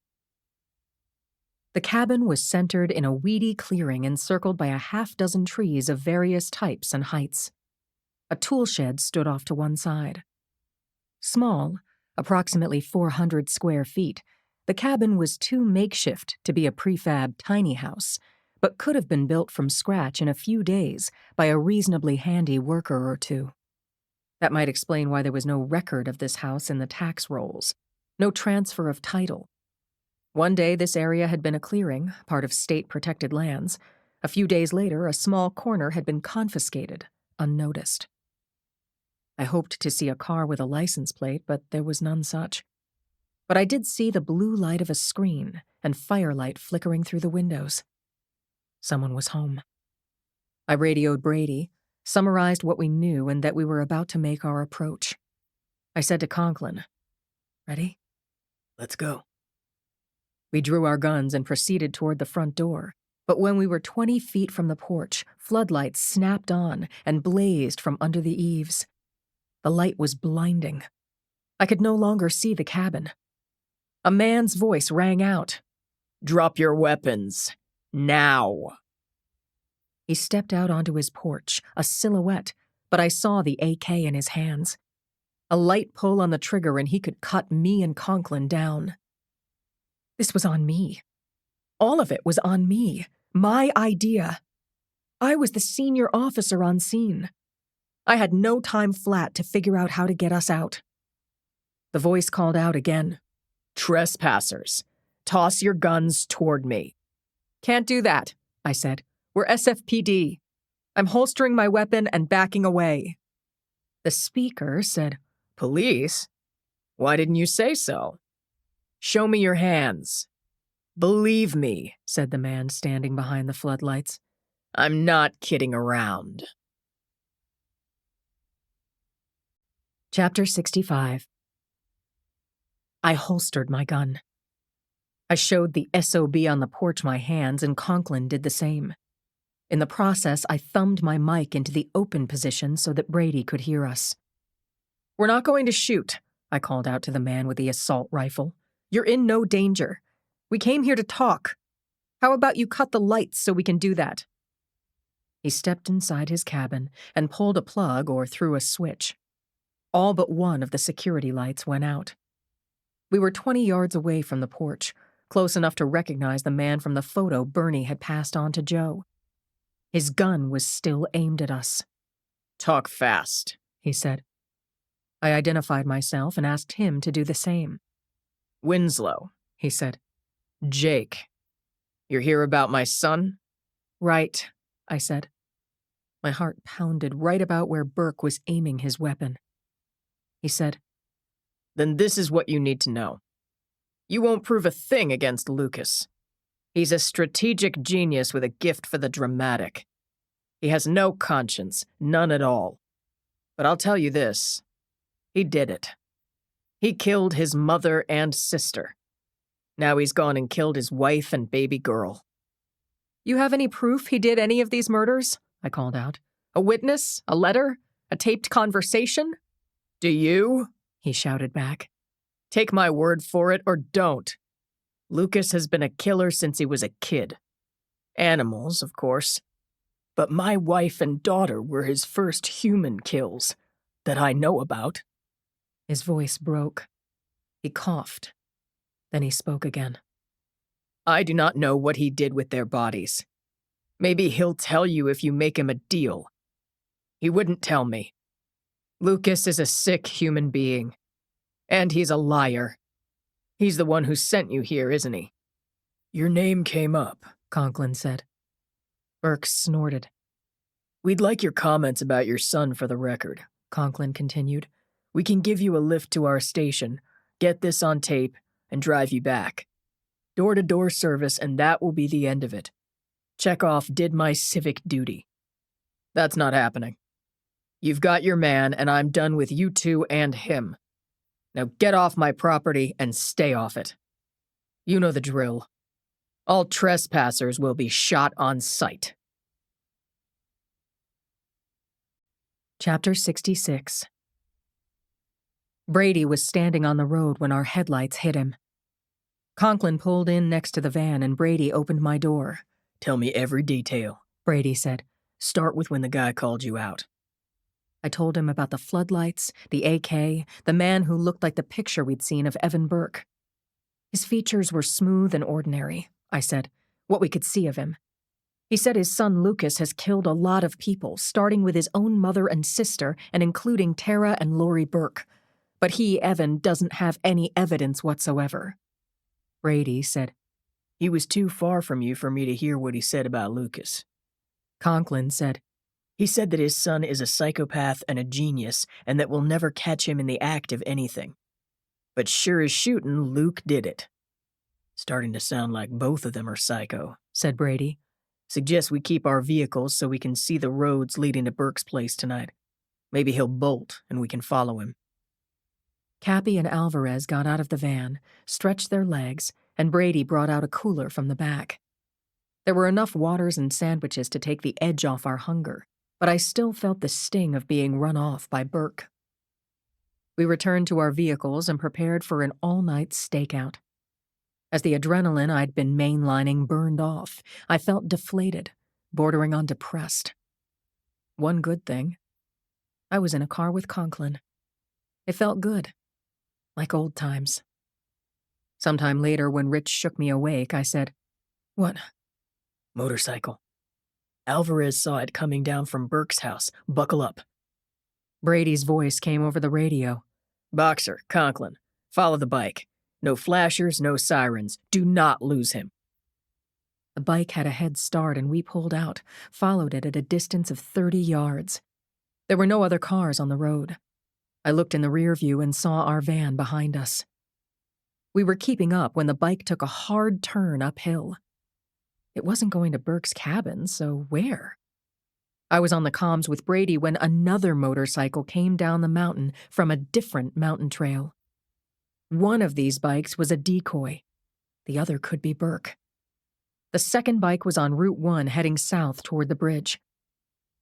The cabin was centered in a weedy clearing encircled by a half-dozen trees of various types and heights. A tool shed stood off to one side. Small, approximately 400 square feet, the cabin was too makeshift to be a prefab tiny house, but could have been built from scratch in a few days by a reasonably handy worker or two. That might explain why there was no record of this house in the tax rolls, no transfer of title. One day this area had been a clearing, part of state-protected lands. A few days later, a small corner had been confiscated, unnoticed. I hoped to see a car with a license plate, but there was none such. But I did see the blue light of a screen and firelight flickering through the windows. Someone was home. I radioed Brady, summarized what we knew and that we were about to make our approach. I said to Conklin, "Ready? Let's go." We drew our guns and proceeded toward the front door, but when we were 20 feet from the porch, floodlights snapped on and blazed from under the eaves. The light was blinding. I could no longer see the cabin. A man's voice rang out. "Drop your weapons. Now." He stepped out onto his porch, a silhouette, but I saw the AK in his hands. A light pull on the trigger and he could cut me and Conklin down. This was on me. All of it was on me. My idea. I was the senior officer on scene. I had no time flat to figure out how to get us out. The voice called out again. "Trespassers, toss your guns toward me." "Can't do that," I said. "We're SFPD. I'm holstering my weapon and backing away." The speaker said, "Police? Why didn't you say so? Show me your hands." "Believe me," said the man standing behind the floodlights. "I'm not kidding around." Chapter 65. I holstered my gun. I showed the SOB on the porch my hands, and Conklin did the same. In the process, I thumbed my mic into the open position so that Brady could hear us. "We're not going to shoot," I called out to the man with the assault rifle. "You're in no danger. We came here to talk. How about you cut the lights so we can do that?" He stepped inside his cabin and pulled a plug or threw a switch. All but one of the security lights went out. We were 20 yards away from the porch, close enough to recognize the man from the photo Bernie had passed on to Joe. His gun was still aimed at us. "Talk fast," he said. I identified myself and asked him to do the same. "Winslow," he said. "Jake. You're here about my son?" "Right," I said. My heart pounded right about where Burke was aiming his weapon. He said, "Then this is what you need to know. You won't prove a thing against Lucas. He's a strategic genius with a gift for the dramatic. He has no conscience, none at all. But I'll tell you this. He did it. He killed his mother and sister. Now he's gone and killed his wife and baby girl." "You have any proof he did any of these murders?" I called out. "A witness? A letter? A taped conversation?" "Do you?" he shouted back. "Take my word for it or don't. Lucas has been a killer since he was a kid. Animals, of course. But my wife and daughter were his first human kills that I know about." His voice broke. He coughed. Then he spoke again. "I do not know what he did with their bodies. Maybe he'll tell you if you make him a deal. He wouldn't tell me. Lucas is a sick human being. And he's a liar. He's the one who sent you here, isn't he?" "Your name came up," Conklin said. Burke snorted. "We'd like your comments about your son for the record," Conklin continued. "We can give you a lift to our station, get this on tape, and drive you back. Door-to-door service, and that will be the end of it. Check off did my civic duty. That's not happening. You've got your man, and I'm done with you two and him. Now get off my property and stay off it. You know the drill. All trespassers will be shot on sight." Chapter 66. Brady was standing on the road when our headlights hit him. Conklin pulled in next to the van and Brady opened my door. "Tell me every detail," Brady said. "Start with when the guy called you out." I told him about the floodlights, the AK, the man who looked like the picture we'd seen of Evan Burke. His features were smooth and ordinary, I said, what we could see of him. He said his son Lucas has killed a lot of people, starting with his own mother and sister and including Tara and Lori Burke. But he, Evan, doesn't have any evidence whatsoever. Brady said, "He was too far from you for me to hear what he said about Lucas." Conklin said, "He said that his son is a psychopath and a genius, and that we'll never catch him in the act of anything. But sure as shootin', Luke did it." "Starting to sound like both of them are psycho," said Brady. "Suggest we keep our vehicles so we can see the roads leading to Burke's place tonight. Maybe he'll bolt, and we can follow him." Cappy and Alvarez got out of the van, stretched their legs, and Brady brought out a cooler from the back. There were enough waters and sandwiches to take the edge off our hunger, but I still felt the sting of being run off by Burke. We returned to our vehicles and prepared for an all-night stakeout. As the adrenaline I'd been mainlining burned off, I felt deflated, bordering on depressed. One good thing, I was in a car with Conklin. It felt good, like old times. Sometime later, when Rich shook me awake, I said, "What?" "Motorcycle. Alvarez saw it coming down from Burke's house. Buckle up." Brady's voice came over the radio. "Boxer, Conklin, follow the bike. No flashers, no sirens. Do not lose him." The bike had a head start and we pulled out, followed it at a distance of 30 yards. There were no other cars on the road. I looked in the rear view and saw our van behind us. We were keeping up when the bike took a hard turn uphill. It wasn't going to Burke's cabin, so where? I was on the comms with Brady when another motorcycle came down the mountain from a different mountain trail. One of these bikes was a decoy. The other could be Burke. The second bike was on Route 1 heading south toward the bridge.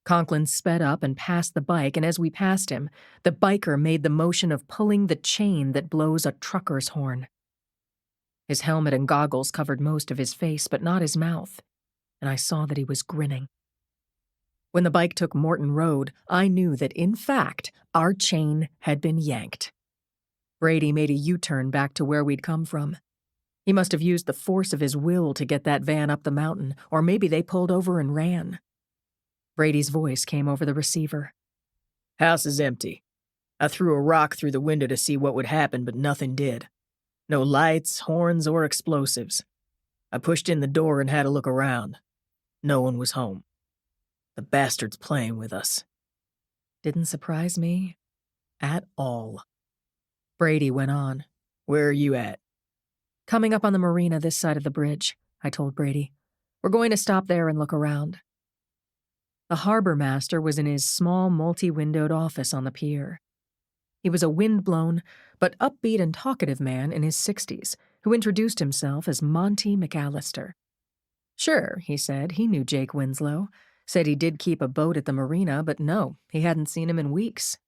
Conklin sped up and passed the bike, and as we passed him, the biker made the motion of pulling the chain that blows a trucker's horn. His helmet and goggles covered most of his face, but not his mouth, and I saw that he was grinning. When the bike took Morton Road, I knew that, in fact, our chain had been yanked. Brady made a U-turn back to where we'd come from. He must have used the force of his will to get that van up the mountain, or maybe they pulled over and ran. Brady's voice came over the receiver. House is empty. I threw a rock through the window to see what would happen, but nothing did. No lights, horns, or explosives. I pushed in the door and had a look around. No one was home. The bastard's playing with us. Didn't surprise me at all. Brady went on. Where are you at? Coming up on the marina this side of the bridge, I told Brady. We're going to stop there and look around. The harbor master was in his small, multi-windowed office on the pier. He was a wind-blown, but upbeat and talkative man in his 60s who introduced himself as Monty McAllister. Sure, he said, he knew Jake Winslow. Said he did keep a boat at the marina, but no, he hadn't seen him in weeks.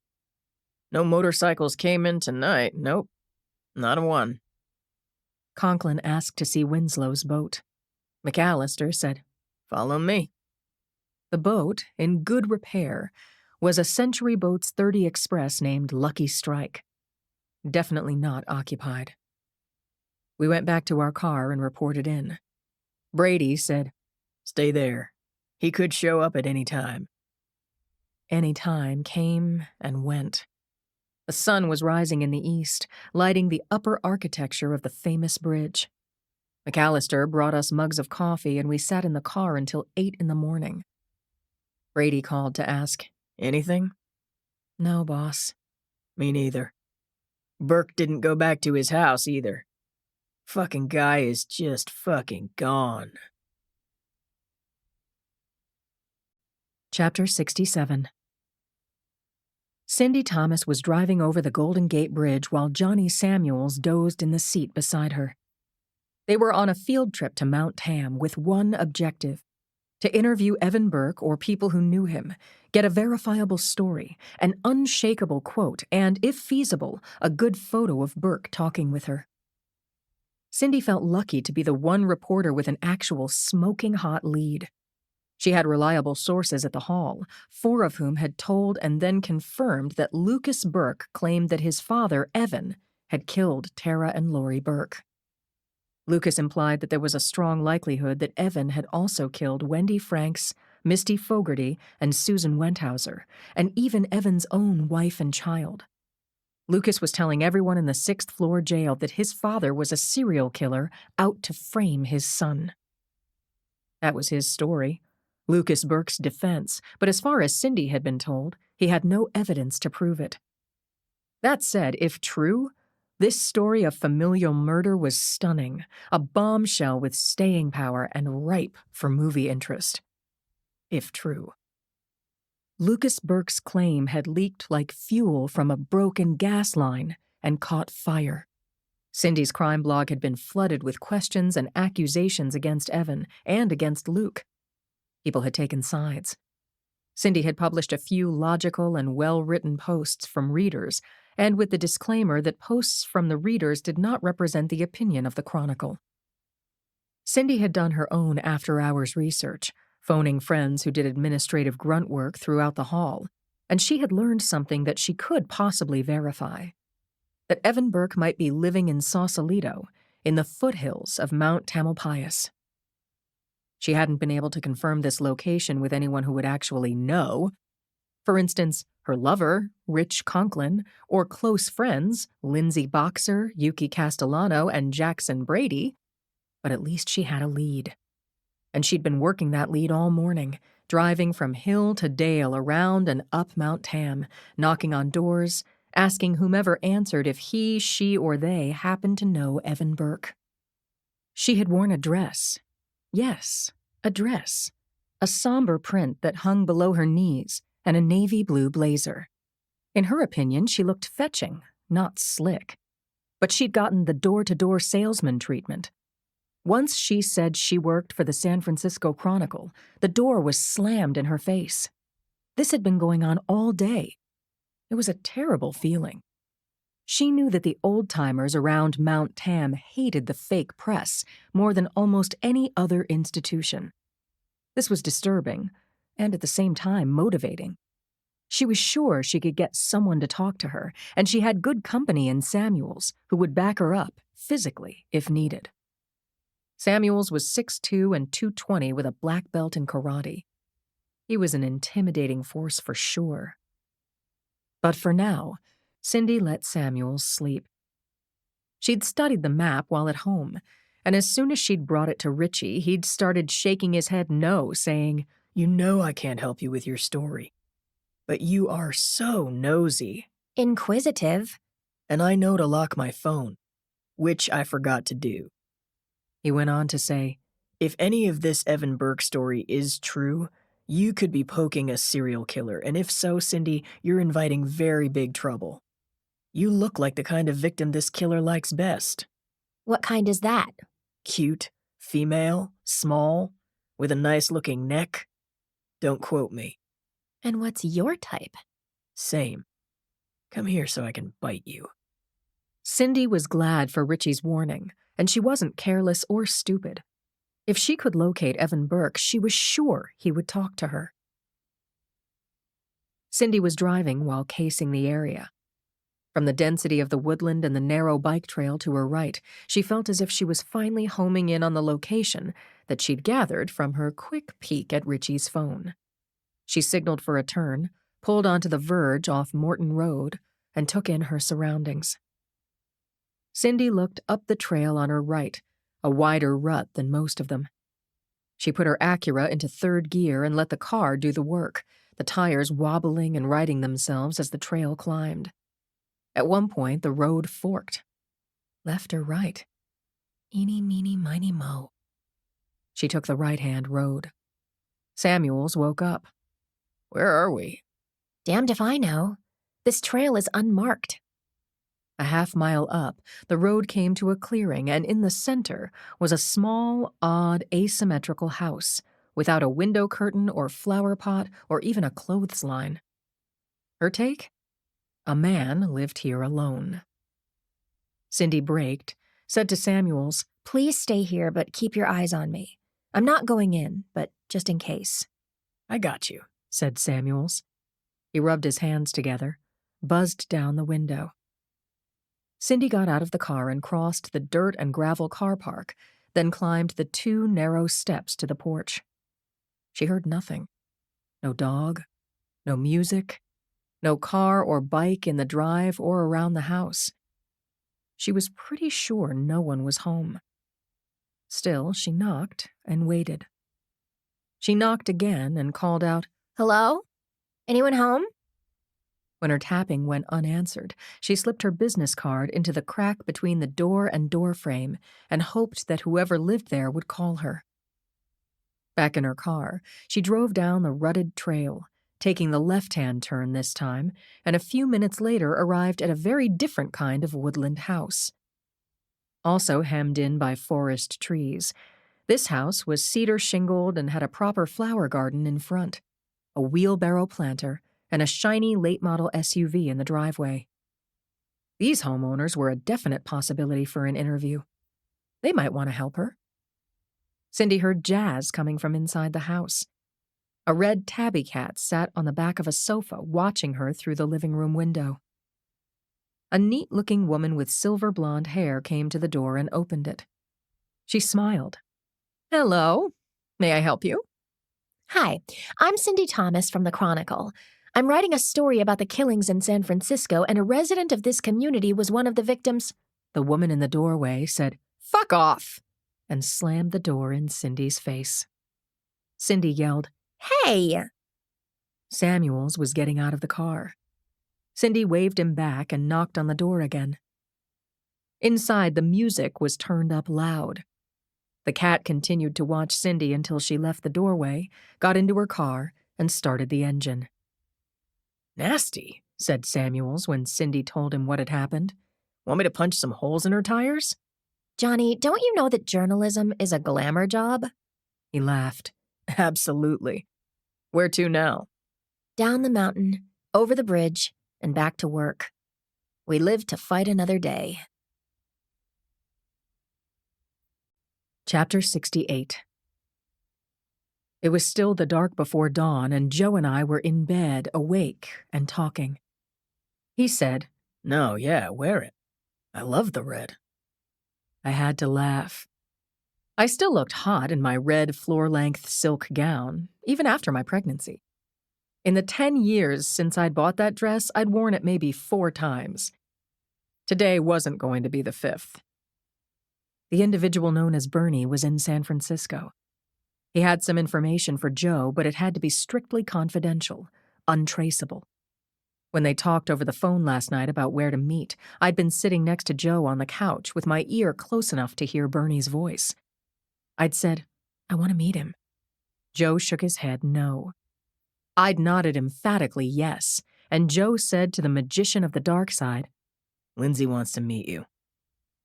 No motorcycles came in tonight. Nope, not a one. Conklin asked to see Winslow's boat. McAllister said, Follow me. The boat, in good repair, was a Century Boats 30 Express named Lucky Strike. Definitely not occupied. We went back to our car and reported in. Brady said, Stay there. He could show up at any time. Any time came and went. The sun was rising in the east, lighting the upper architecture of the famous bridge. McAllister brought us mugs of coffee, and we sat in the car until 8 in the morning. Brady called to ask, Anything? No, boss. Me neither. Burke didn't go back to his house either. Fucking guy is just fucking gone. Chapter 67. Cindy Thomas was driving over the Golden Gate Bridge while Johnny Samuels dozed in the seat beside her. They were on a field trip to Mount Tam with one objective: to interview Evan Burke or people who knew him, get a verifiable story, an unshakable quote, and, if feasible, a good photo of Burke talking with her. Cindy felt lucky to be the one reporter with an actual smoking hot lead. She had reliable sources at the Hall, 4 of whom had told and then confirmed that Lucas Burke claimed that his father, Evan, had killed Tara and Lori Burke. Lucas implied that there was a strong likelihood that Evan had also killed Wendy Franks, Misty Fogarty, and Susan Wenthauser, and even Evan's own wife and child. Lucas was telling everyone in the 6th floor jail that his father was a serial killer out to frame his son. That was his story, Lucas Burke's defense, but as far as Cindy had been told, he had no evidence to prove it. That said, if true, this story of familial murder was stunning, a bombshell with staying power and ripe for movie interest. If true. Lucas Burke's claim had leaked like fuel from a broken gas line and caught fire. Cindy's crime blog had been flooded with questions and accusations against Evan and against Luke. People had taken sides. Cindy had published a few logical and well-written posts from readers, and with the disclaimer that posts from the readers did not represent the opinion of the Chronicle. Cindy had done her own after-hours research, phoning friends who did administrative grunt work throughout the Hall, and she had learned something that she could possibly verify: that Evan Burke might be living in Sausalito, in the foothills of Mount Tamalpais. She hadn't been able to confirm this location with anyone who would actually know. For instance, her lover, Rich Conklin, or close friends, Lindsay Boxer, Yuki Castellano, and Jackson Brady, but at least she had a lead. And she'd been working that lead all morning, driving from hill to dale around and up Mount Tam, knocking on doors, asking whomever answered if he, she, or they happened to know Evan Burke. She had worn a dress. Yes, a dress. A somber print that hung below her knees, and a navy blue blazer. In her opinion, she looked fetching, not slick. But she'd gotten the door-to-door salesman treatment. Once she said she worked for the San Francisco Chronicle, the door was slammed in her face. This had been going on all day. It was a terrible feeling. She knew that the old-timers around Mount Tam hated the fake press more than almost any other institution. This was disturbing, and at the same time motivating. She was sure she could get someone to talk to her, and she had good company in Samuels, who would back her up, physically, if needed. Samuels was 6'2" and 220 with a black belt in karate. He was an intimidating force for sure. But for now, Cindy let Samuels sleep. She'd studied the map while at home, and as soon as she'd brought it to Richie, he'd started shaking his head no, saying, "You know I can't help you with your story. But you are so nosy. Inquisitive. And I know to lock my phone, which I forgot to do." He went on to say, "If any of this Evan Burke story is true, you could be poking a serial killer, and if so, Cindy, you're inviting very big trouble. You look like the kind of victim this killer likes best. What kind is that? Cute, female, small, with a nice-looking neck. Don't quote me." And what's your type? "Same. Come here so I can bite you." Cindy was glad for Richie's warning, and she wasn't careless or stupid. If she could locate Evan Burke, she was sure he would talk to her. Cindy was driving while casing the area. From the density of the woodland and the narrow bike trail to her right, she felt as if she was finally homing in on the location that she'd gathered from her quick peek at Richie's phone. She signaled for a turn, pulled onto the verge off Morton Road, and took in her surroundings. Cindy looked up the trail on her right, a wider rut than most of them. She put her Acura into third gear and let the car do the work, the tires wobbling and righting themselves as the trail climbed. At one point, the road forked. Left or right? Eeny, meeny, miny, mo. She took the right-hand road. Samuels woke up. "Where are we?" Damned if I know. This trail is unmarked. A half-mile up, the road came to a clearing, and in the center was a small, odd, asymmetrical house, without a window curtain or flower pot or even a clothesline. Her take? A man lived here alone. Cindy braked, said to Samuels, Please stay here, but keep your eyes on me. I'm not going in, but just in case. "I got you," said Samuels. He rubbed his hands together, buzzed down the window. Cindy got out of the car and crossed the dirt and gravel car park, then climbed the 2 narrow steps to the porch. She heard nothing. No dog, no music, no car or bike in the drive or around the house. She was pretty sure no one was home. Still, she knocked and waited. She knocked again and called out, Hello? Anyone home? When her tapping went unanswered, she slipped her business card into the crack between the door and door frame and hoped that whoever lived there would call her. Back in her car, she drove down the rutted trail, taking the left-hand turn this time, and a few minutes later arrived at a very different kind of woodland house. Also hemmed in by forest trees, this house was cedar-shingled and had a proper flower garden in front, a wheelbarrow planter, and a shiny late-model SUV in the driveway. These homeowners were a definite possibility for an interview. They might want to help her. Cindy heard jazz coming from inside the house. A red tabby cat sat on the back of a sofa watching her through the living room window. A neat-looking woman with silver blonde hair came to the door and opened it. She smiled. Hello. May I help you? Hi, I'm Cindy Thomas from the Chronicle. I'm writing a story about the killings in San Francisco, and a resident of this community was one of the victims. The woman in the doorway said, Fuck off, and slammed the door in Cindy's face. Cindy yelled, Hey! Samuels was getting out of the car. Cindy waved him back and knocked on the door again. Inside, the music was turned up loud. The cat continued to watch Cindy until she left the doorway, got into her car, and started the engine. Nasty, said Samuels when Cindy told him what had happened. Want me to punch some holes in her tires? Johnny, don't you know that journalism is a glamour job? He laughed. Absolutely. Where to now? Down the mountain, over the bridge, and back to work. We lived to fight another day. Chapter 68. It was still the dark before dawn, and Joe and I were in bed, awake and talking. He said, "No, yeah, wear it. I love the red." I had to laugh. I still looked hot in my red floor-length silk gown, even after my pregnancy. In the 10 years since I'd bought that dress, I'd worn it maybe 4 times. Today wasn't going to be the 5th. The individual known as Bernie was in San Francisco. He had some information for Joe, but it had to be strictly confidential, untraceable. When they talked over the phone last night about where to meet, I'd been sitting next to Joe on the couch with my ear close enough to hear Bernie's voice. I'd said, "I want to meet him." Joe shook his head no. I'd nodded emphatically yes, and Joe said to the magician of the dark side, "Lindsay wants to meet you."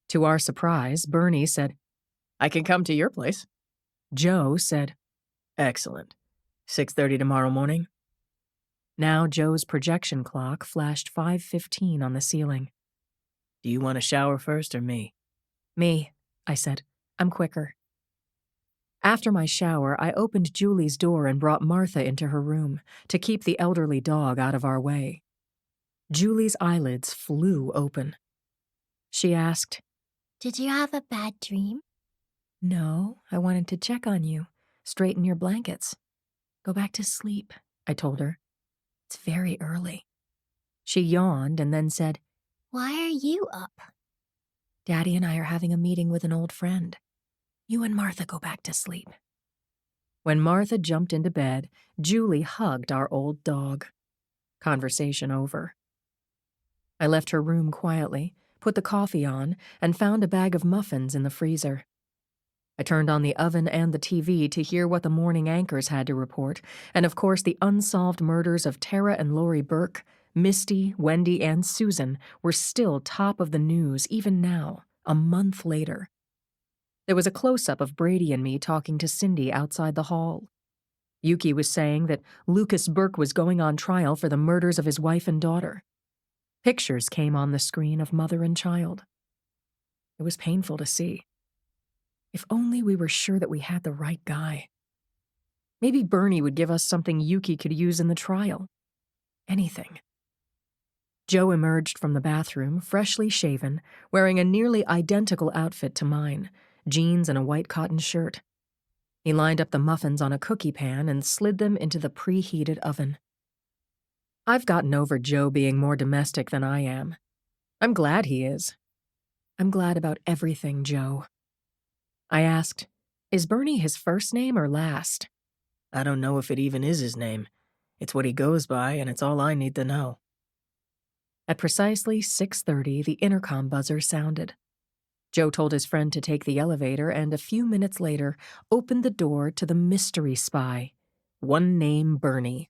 To our surprise, Bernie said, "I can come to your place." Joe said, "Excellent. 6:30 tomorrow morning?" Now Joe's projection clock flashed 5:15 on the ceiling. "Do you want a shower first or me?" Me, I said. I'm quicker. After my shower, I opened Julie's door and brought Martha into her room to keep the elderly dog out of our way. Julie's eyelids flew open. She asked, Did you have a bad dream? "No, I wanted to check on you, straighten your blankets. Go back to sleep," I told her. "It's very early." She yawned and then said, Why are you up? "Daddy and I are having a meeting with an old friend. You and Martha go back to sleep." When Martha jumped into bed, Julie hugged our old dog. Conversation over. I left her room quietly, put the coffee on, and found a bag of muffins in the freezer. I turned on the oven and the TV to hear what the morning anchors had to report, and of course the unsolved murders of Tara and Lori Burke, Misty, Wendy, and Susan were still top of the news even now, a month later. There was a close-up of Brady and me talking to Cindy outside the hall. Yuki was saying that Lucas Burke was going on trial for the murders of his wife and daughter. Pictures came on the screen of mother and child. It was painful to see. If only we were sure that we had the right guy. Maybe Bernie would give us something Yuki could use in the trial. Anything. Joe emerged from the bathroom, freshly shaven, wearing a nearly identical outfit to mine, jeans and a white cotton shirt. He lined up the muffins on a cookie pan and slid them into the preheated oven. I've gotten over Joe being more domestic than I am. I'm glad he is. I'm glad about everything, Joe. I asked, "Is Bernie his first name or last?" "I don't know if it even is his name. It's what he goes by, and it's all I need to know." At precisely 6:30, the intercom buzzer sounded. Joe told his friend to take the elevator and a few minutes later opened the door to the mystery spy, one name Bernie.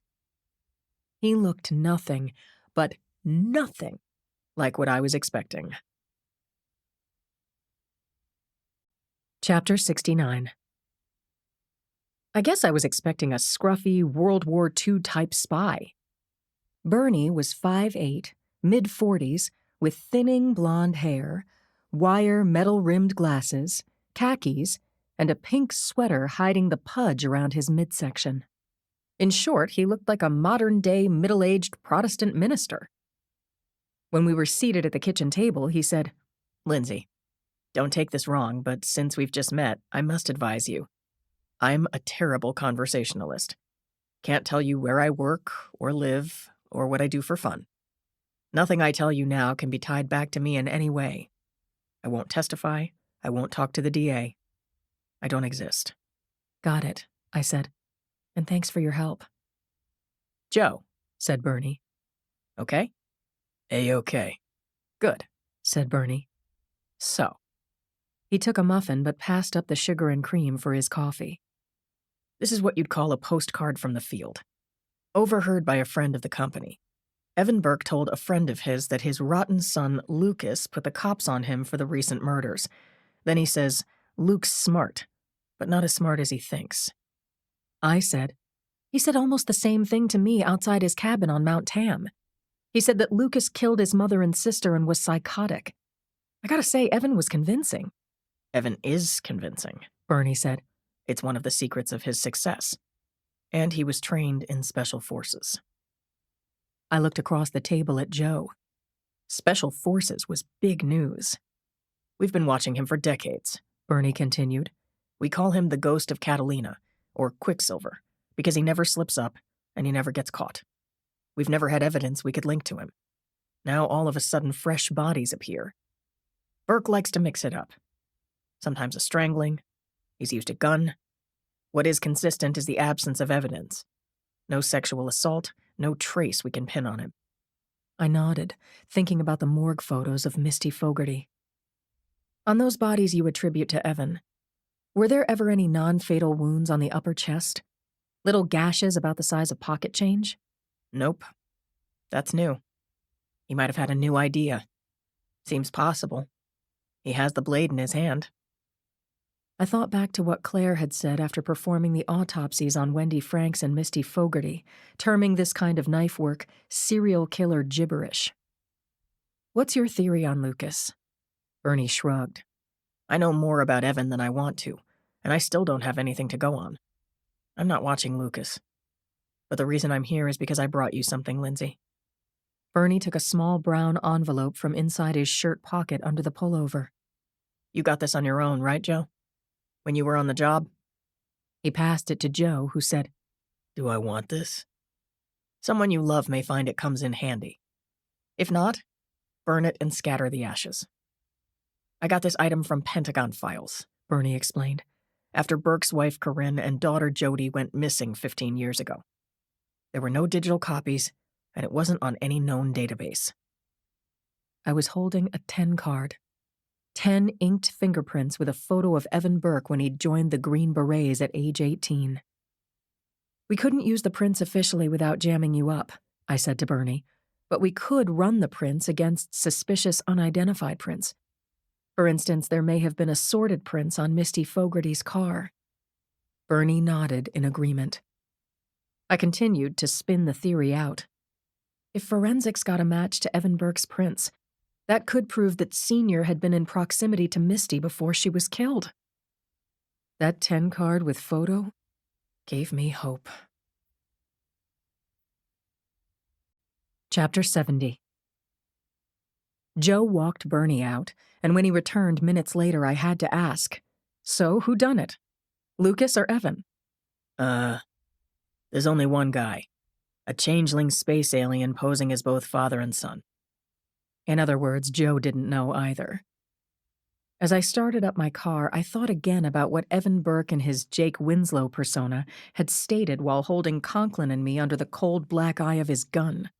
He looked nothing, but nothing, like what I was expecting. Chapter 69. I guess I was expecting a scruffy World War II-type spy. Bernie was 5'8", mid-40s, with thinning blonde hair, wire metal-rimmed glasses, khakis, and a pink sweater hiding the pudge around his midsection. In short, he looked like a modern-day middle-aged Protestant minister. When we were seated at the kitchen table, he said, "Lindsay, don't take this wrong, but since we've just met, I must advise you. I'm a terrible conversationalist. Can't tell you where I work or live or what I do for fun. Nothing I tell you now can be tied back to me in any way. I won't testify. I won't talk to the DA. I don't exist." "Got it," I said. "And thanks for your help." "Joe," said Bernie. "Okay?" "A-okay." "Good," said Bernie. "So." He took a muffin but passed up the sugar and cream for his coffee. "This is what you'd call a postcard from the field. Overheard by a friend of the company. Evan Burke told a friend of his that his rotten son, Lucas, put the cops on him for the recent murders. Then he says, Luke's smart, but not as smart as he thinks." I said, He said almost the same thing to me outside his cabin on Mount Tam. He said that Lucas killed his mother and sister and was psychotic. I gotta say, Evan was convincing. Evan is convincing, Bernie said. It's one of the secrets of his success. And he was trained in special forces. I looked across the table at Joe. Special forces was big news. We've been watching him for decades, Bernie continued. We call him the Ghost of Catalina, or Quicksilver, because he never slips up and he never gets caught. We've never had evidence we could link to him. Now all of a sudden fresh bodies appear. Burke likes to mix it up. Sometimes a strangling. He's used a gun. What is consistent is the absence of evidence. No sexual assault, no trace we can pin on him. I nodded, thinking about the morgue photos of Misty Fogarty. On those bodies you attribute to Evan, were there ever any non-fatal wounds on the upper chest? Little gashes about the size of pocket change? Nope. That's new. He might have had a new idea. Seems possible. He has the blade in his hand. I thought back to what Claire had said after performing the autopsies on Wendy Franks and Misty Fogarty, terming this kind of knife work serial killer gibberish. What's your theory on Lucas? Bernie shrugged. I know more about Evan than I want to, and I still don't have anything to go on. I'm not watching Lucas. But the reason I'm here is because I brought you something, Lindsay. Bernie took a small brown envelope from inside his shirt pocket under the pullover. You got this on your own, right, Joe? When you were on the job? He passed it to Joe, who said, Do I want this? Someone you love may find it comes in handy. If not, burn it and scatter the ashes. I got this item from Pentagon Files, Bernie explained, after Burke's wife Corinne and daughter Jody went missing 15 years ago. There were no digital copies, and it wasn't on any known database. I was holding a 10 card. 10 inked fingerprints with a photo of Evan Burke when he'd joined the Green Berets at age 18. We couldn't use the prints officially without jamming you up, I said to Bernie, but we could run the prints against suspicious unidentified prints. For instance, there may have been assorted prints on Misty Fogarty's car. Bernie nodded in agreement. I continued to spin the theory out. If forensics got a match to Evan Burke's prints, that could prove that Senior had been in proximity to Misty before she was killed. That 10 card with photo gave me hope. Chapter 70. Joe walked Bernie out, and when he returned minutes later, I had to ask, so who done it? Lucas or Evan? There's only one guy. A changeling space alien posing as both father and son. In other words, Joe didn't know either. As I started up my car, I thought again about what Evan Burke and his Jake Winslow persona had stated while holding Conklin and me under the cold black eye of his gun.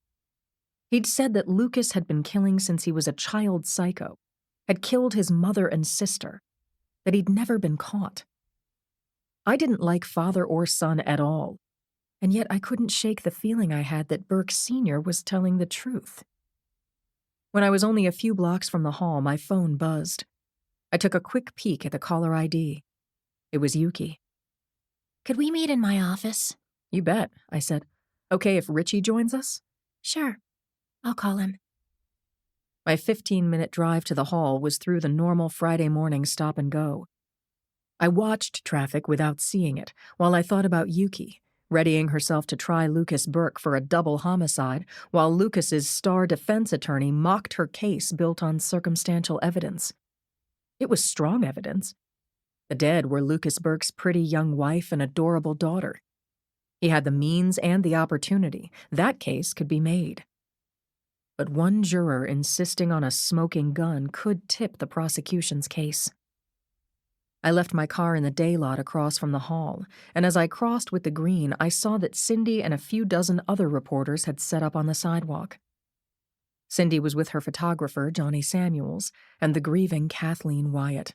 He'd said that Lucas had been killing since he was a child psycho, had killed his mother and sister, that he'd never been caught. I didn't like father or son at all, and yet I couldn't shake the feeling I had that Burke Sr. was telling the truth. When I was only a few blocks from the hall, my phone buzzed. I took a quick peek at the caller ID. It was Yuki. Could we meet in my office? You bet, I said. Okay if Richie joins us? Sure. I'll call him. My 15-minute drive to the hall was through the normal Friday morning stop and go. I watched traffic without seeing it while I thought about Yuki, readying herself to try Lucas Burke for a double homicide while Lucas's star defense attorney mocked her case built on circumstantial evidence. It was strong evidence. The dead were Lucas Burke's pretty young wife and adorable daughter. He had the means and the opportunity. That case could be made. But one juror insisting on a smoking gun could tip the prosecution's case. I left my car in the day lot across from the hall, and as I crossed with the green, I saw that Cindy and a few dozen other reporters had set up on the sidewalk. Cindy was with her photographer, Johnny Samuels, and the grieving Kathleen Wyatt.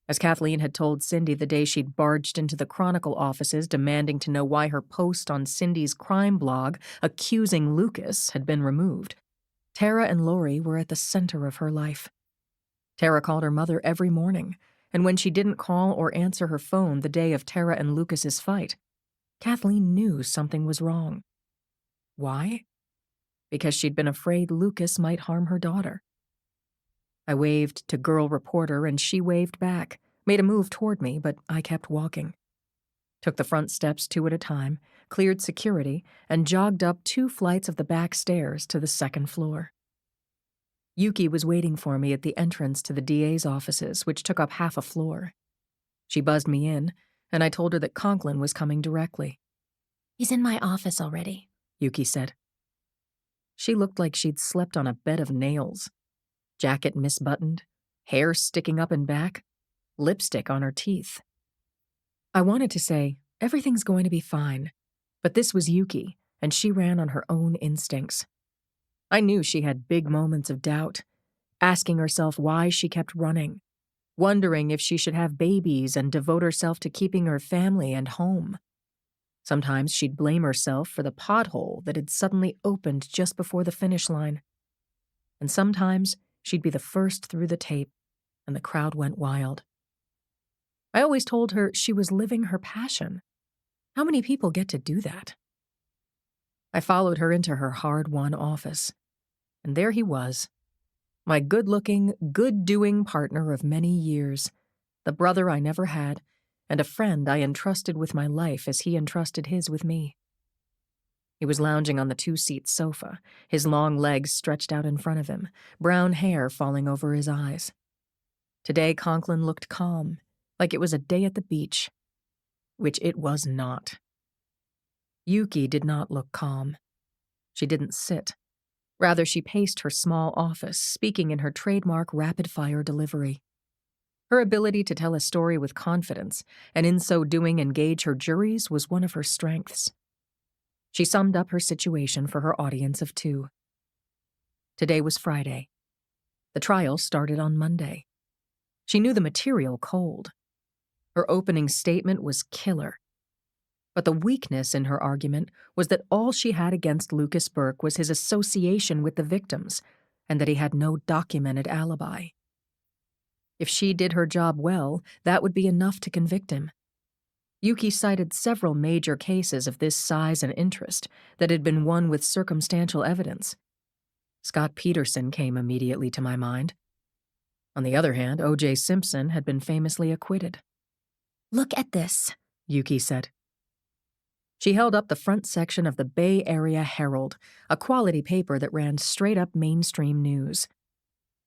As Kathleen had told Cindy the day she'd barged into the Chronicle offices demanding to know why her post on Cindy's crime blog accusing Lucas had been removed, Tara and Lori were at the center of her life. Tara called her mother every morning, and when she didn't call or answer her phone the day of Tara and Lucas's fight, Kathleen knew something was wrong. Why? Because she'd been afraid Lucas might harm her daughter. I waved to girl reporter and she waved back, made a move toward me, but I kept walking. Took the front steps 2 at a time, cleared security, and jogged up 2 flights of the back stairs to the 2nd floor. Yuki was waiting for me at the entrance to the DA's offices, which took up half a floor. She buzzed me in, and I told her that Conklin was coming directly. He's in my office already, Yuki said. She looked like she'd slept on a bed of nails. Jacket misbuttoned, hair sticking up and back, lipstick on her teeth. I wanted to say, everything's going to be fine, but this was Yuki, and she ran on her own instincts. I knew she had big moments of doubt, asking herself why she kept running, wondering if she should have babies and devote herself to keeping her family and home. Sometimes she'd blame herself for the pothole that had suddenly opened just before the finish line. And sometimes she'd be the first through the tape, and the crowd went wild. I always told her she was living her passion. How many people get to do that? I followed her into her hard-won office, and there he was, my good-looking, good-doing partner of many years, the brother I never had, and a friend I entrusted with my life as he entrusted his with me. He was lounging on the 2-seat sofa, his long legs stretched out in front of him, brown hair falling over his eyes. Today Conklin looked calm, like it was a day at the beach, which it was not. Yuki did not look calm. She didn't sit. Rather, she paced her small office, speaking in her trademark rapid-fire delivery. Her ability to tell a story with confidence, and in so doing engage her juries, was one of her strengths. She summed up her situation for her audience of 2. Today was Friday. The trial started on Monday. She knew the material cold. Her opening statement was killer. But the weakness in her argument was that all she had against Lucas Burke was his association with the victims, and that he had no documented alibi. If she did her job well, that would be enough to convict him. Yuki cited several major cases of this size and interest that had been won with circumstantial evidence. Scott Peterson came immediately to my mind. On the other hand, O.J. Simpson had been famously acquitted. Look at this, Yuki said. She held up the front section of the Bay Area Herald, a quality paper that ran straight up mainstream news.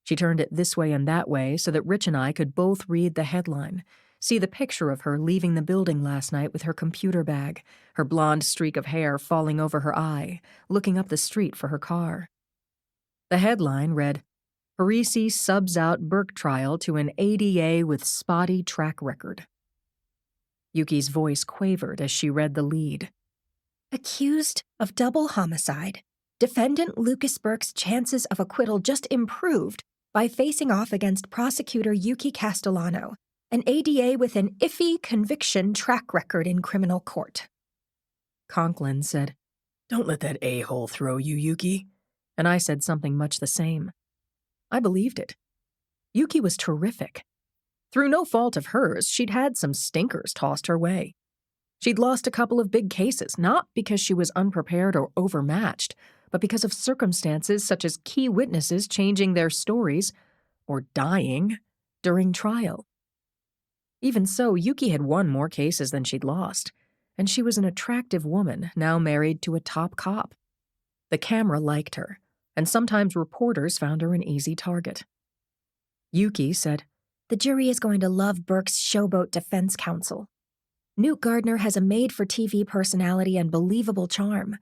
She turned it this way and that way so that Rich and I could both read the headline, see the picture of her leaving the building last night with her computer bag, her blonde streak of hair falling over her eye, looking up the street for her car. The headline read, "Parisi subs out Burke trial to an ADA with spotty track record." Yuki's voice quavered as she read the lead. Accused of double homicide, defendant Lucas Burke's chances of acquittal just improved by facing off against prosecutor Yuki Castellano, an ADA with an iffy conviction track record in criminal court. Conklin said, "Don't let that a-hole throw you, Yuki." and I said something much the same. I believed it. Yuki was terrific. Through no fault of hers, she'd had some stinkers tossed her way. She'd lost a couple of big cases, not because she was unprepared or overmatched, but because of circumstances such as key witnesses changing their stories or dying during trial. Even so, Yuki had won more cases than she'd lost, and she was an attractive woman now married to a top cop. The camera liked her, and sometimes reporters found her an easy target. Yuki said, The jury is going to love Burke's showboat defense counsel. Newt Gardner has a made-for-TV personality and believable charm.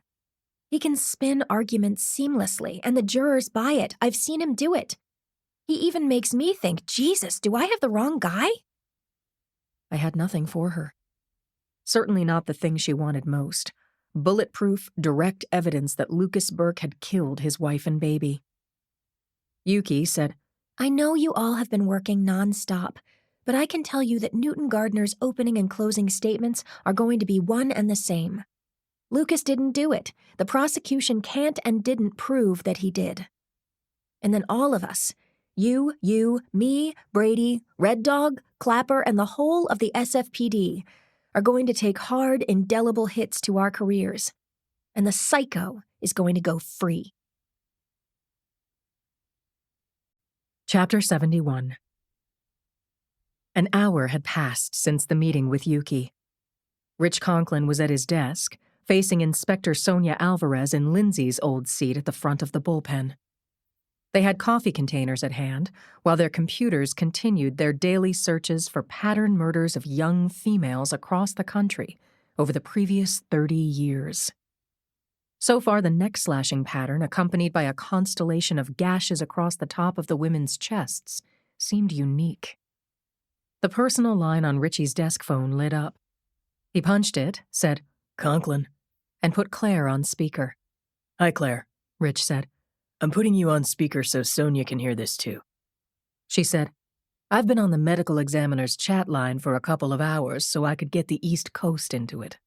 He can spin arguments seamlessly, and the jurors buy it. I've seen him do it. He even makes me think, Jesus, do I have the wrong guy? I had nothing for her. Certainly not the thing she wanted most. Bulletproof, direct evidence that Lucas Burke had killed his wife and baby. Yuki said, I know you all have been working nonstop, but I can tell you that Newton Gardner's opening and closing statements are going to be one and the same. Lucas didn't do it. The prosecution can't and didn't prove that he did. And then all of us, you, me, Brady, Red Dog, Clapper, and the whole of the SFPD, are going to take hard, indelible hits to our careers, and the psycho is going to go free. Chapter 71. An hour had passed since the meeting with Yuki. Rich Conklin was at his desk, facing Inspector Sonia Alvarez in Lindsay's old seat at the front of the bullpen. They had coffee containers at hand, while their computers continued their daily searches for pattern murders of young females across the country over the previous 30 years. So far, the neck-slashing pattern, accompanied by a constellation of gashes across the top of the women's chests, seemed unique. The personal line on Richie's desk phone lit up. He punched it, said, "Conklin." and put Claire on speaker. "Hi, Claire." Rich said. "I'm putting you on speaker so Sonia can hear this too." She said, "I've been on the medical examiner's chat line for a couple of hours so I could get the East Coast into it."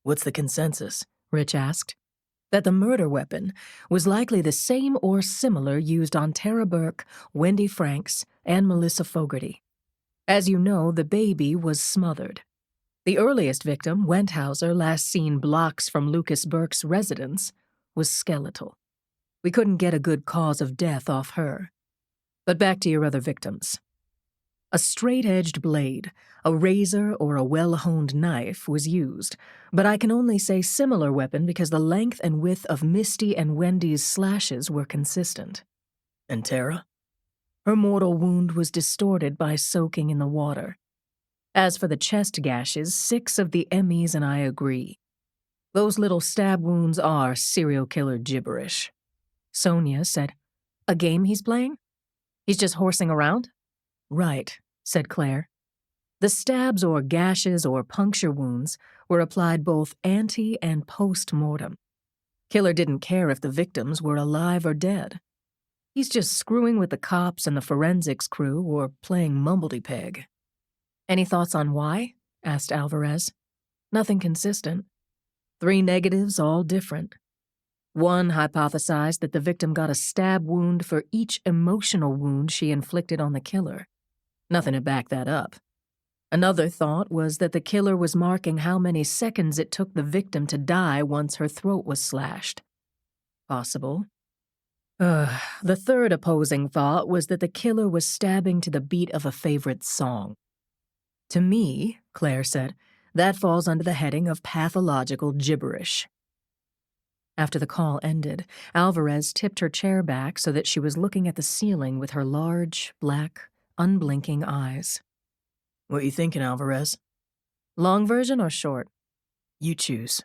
"What's the consensus?" Rich asked. "That the murder weapon was likely the same or similar used on Tara Burke, Wendy Franks, and Melissa Fogarty. As you know, the baby was smothered. The earliest victim, Wenthauser, last seen blocks from Lucas Burke's residence, was skeletal. We couldn't get a good cause of death off her. But back to your other victims. A straight-edged blade, a razor, or a well-honed knife was used, but I can only say similar weapon because the length and width of Misty and Wendy's slashes were consistent." "And Tara?" "Her mortal wound was distorted by soaking in the water. As for the chest gashes, 6 of the MEs and I agree. Those little stab wounds are serial killer gibberish." Sonia said, "A game he's playing? He's just horsing around?" "Right," said Claire. "The stabs or gashes or puncture wounds were applied both ante and post-mortem. Killer didn't care if the victims were alive or dead. He's just screwing with the cops and the forensics crew or playing mumbledy-peg." "Any thoughts on why?" asked Alvarez. "Nothing consistent. 3 negatives, all different. One hypothesized that the victim got a stab wound for each emotional wound she inflicted on the killer. Nothing to back that up. Another thought was that the killer was marking how many seconds it took the victim to die once her throat was slashed. Possible. The third opposing thought was that the killer was stabbing to the beat of a favorite song. To me, Claire said, that falls under the heading of pathological gibberish." After the call ended, Alvarez tipped her chair back so that she was looking at the ceiling with her large, black, unblinking eyes. "What you thinking, Alvarez?" "Long version or short?" "You choose."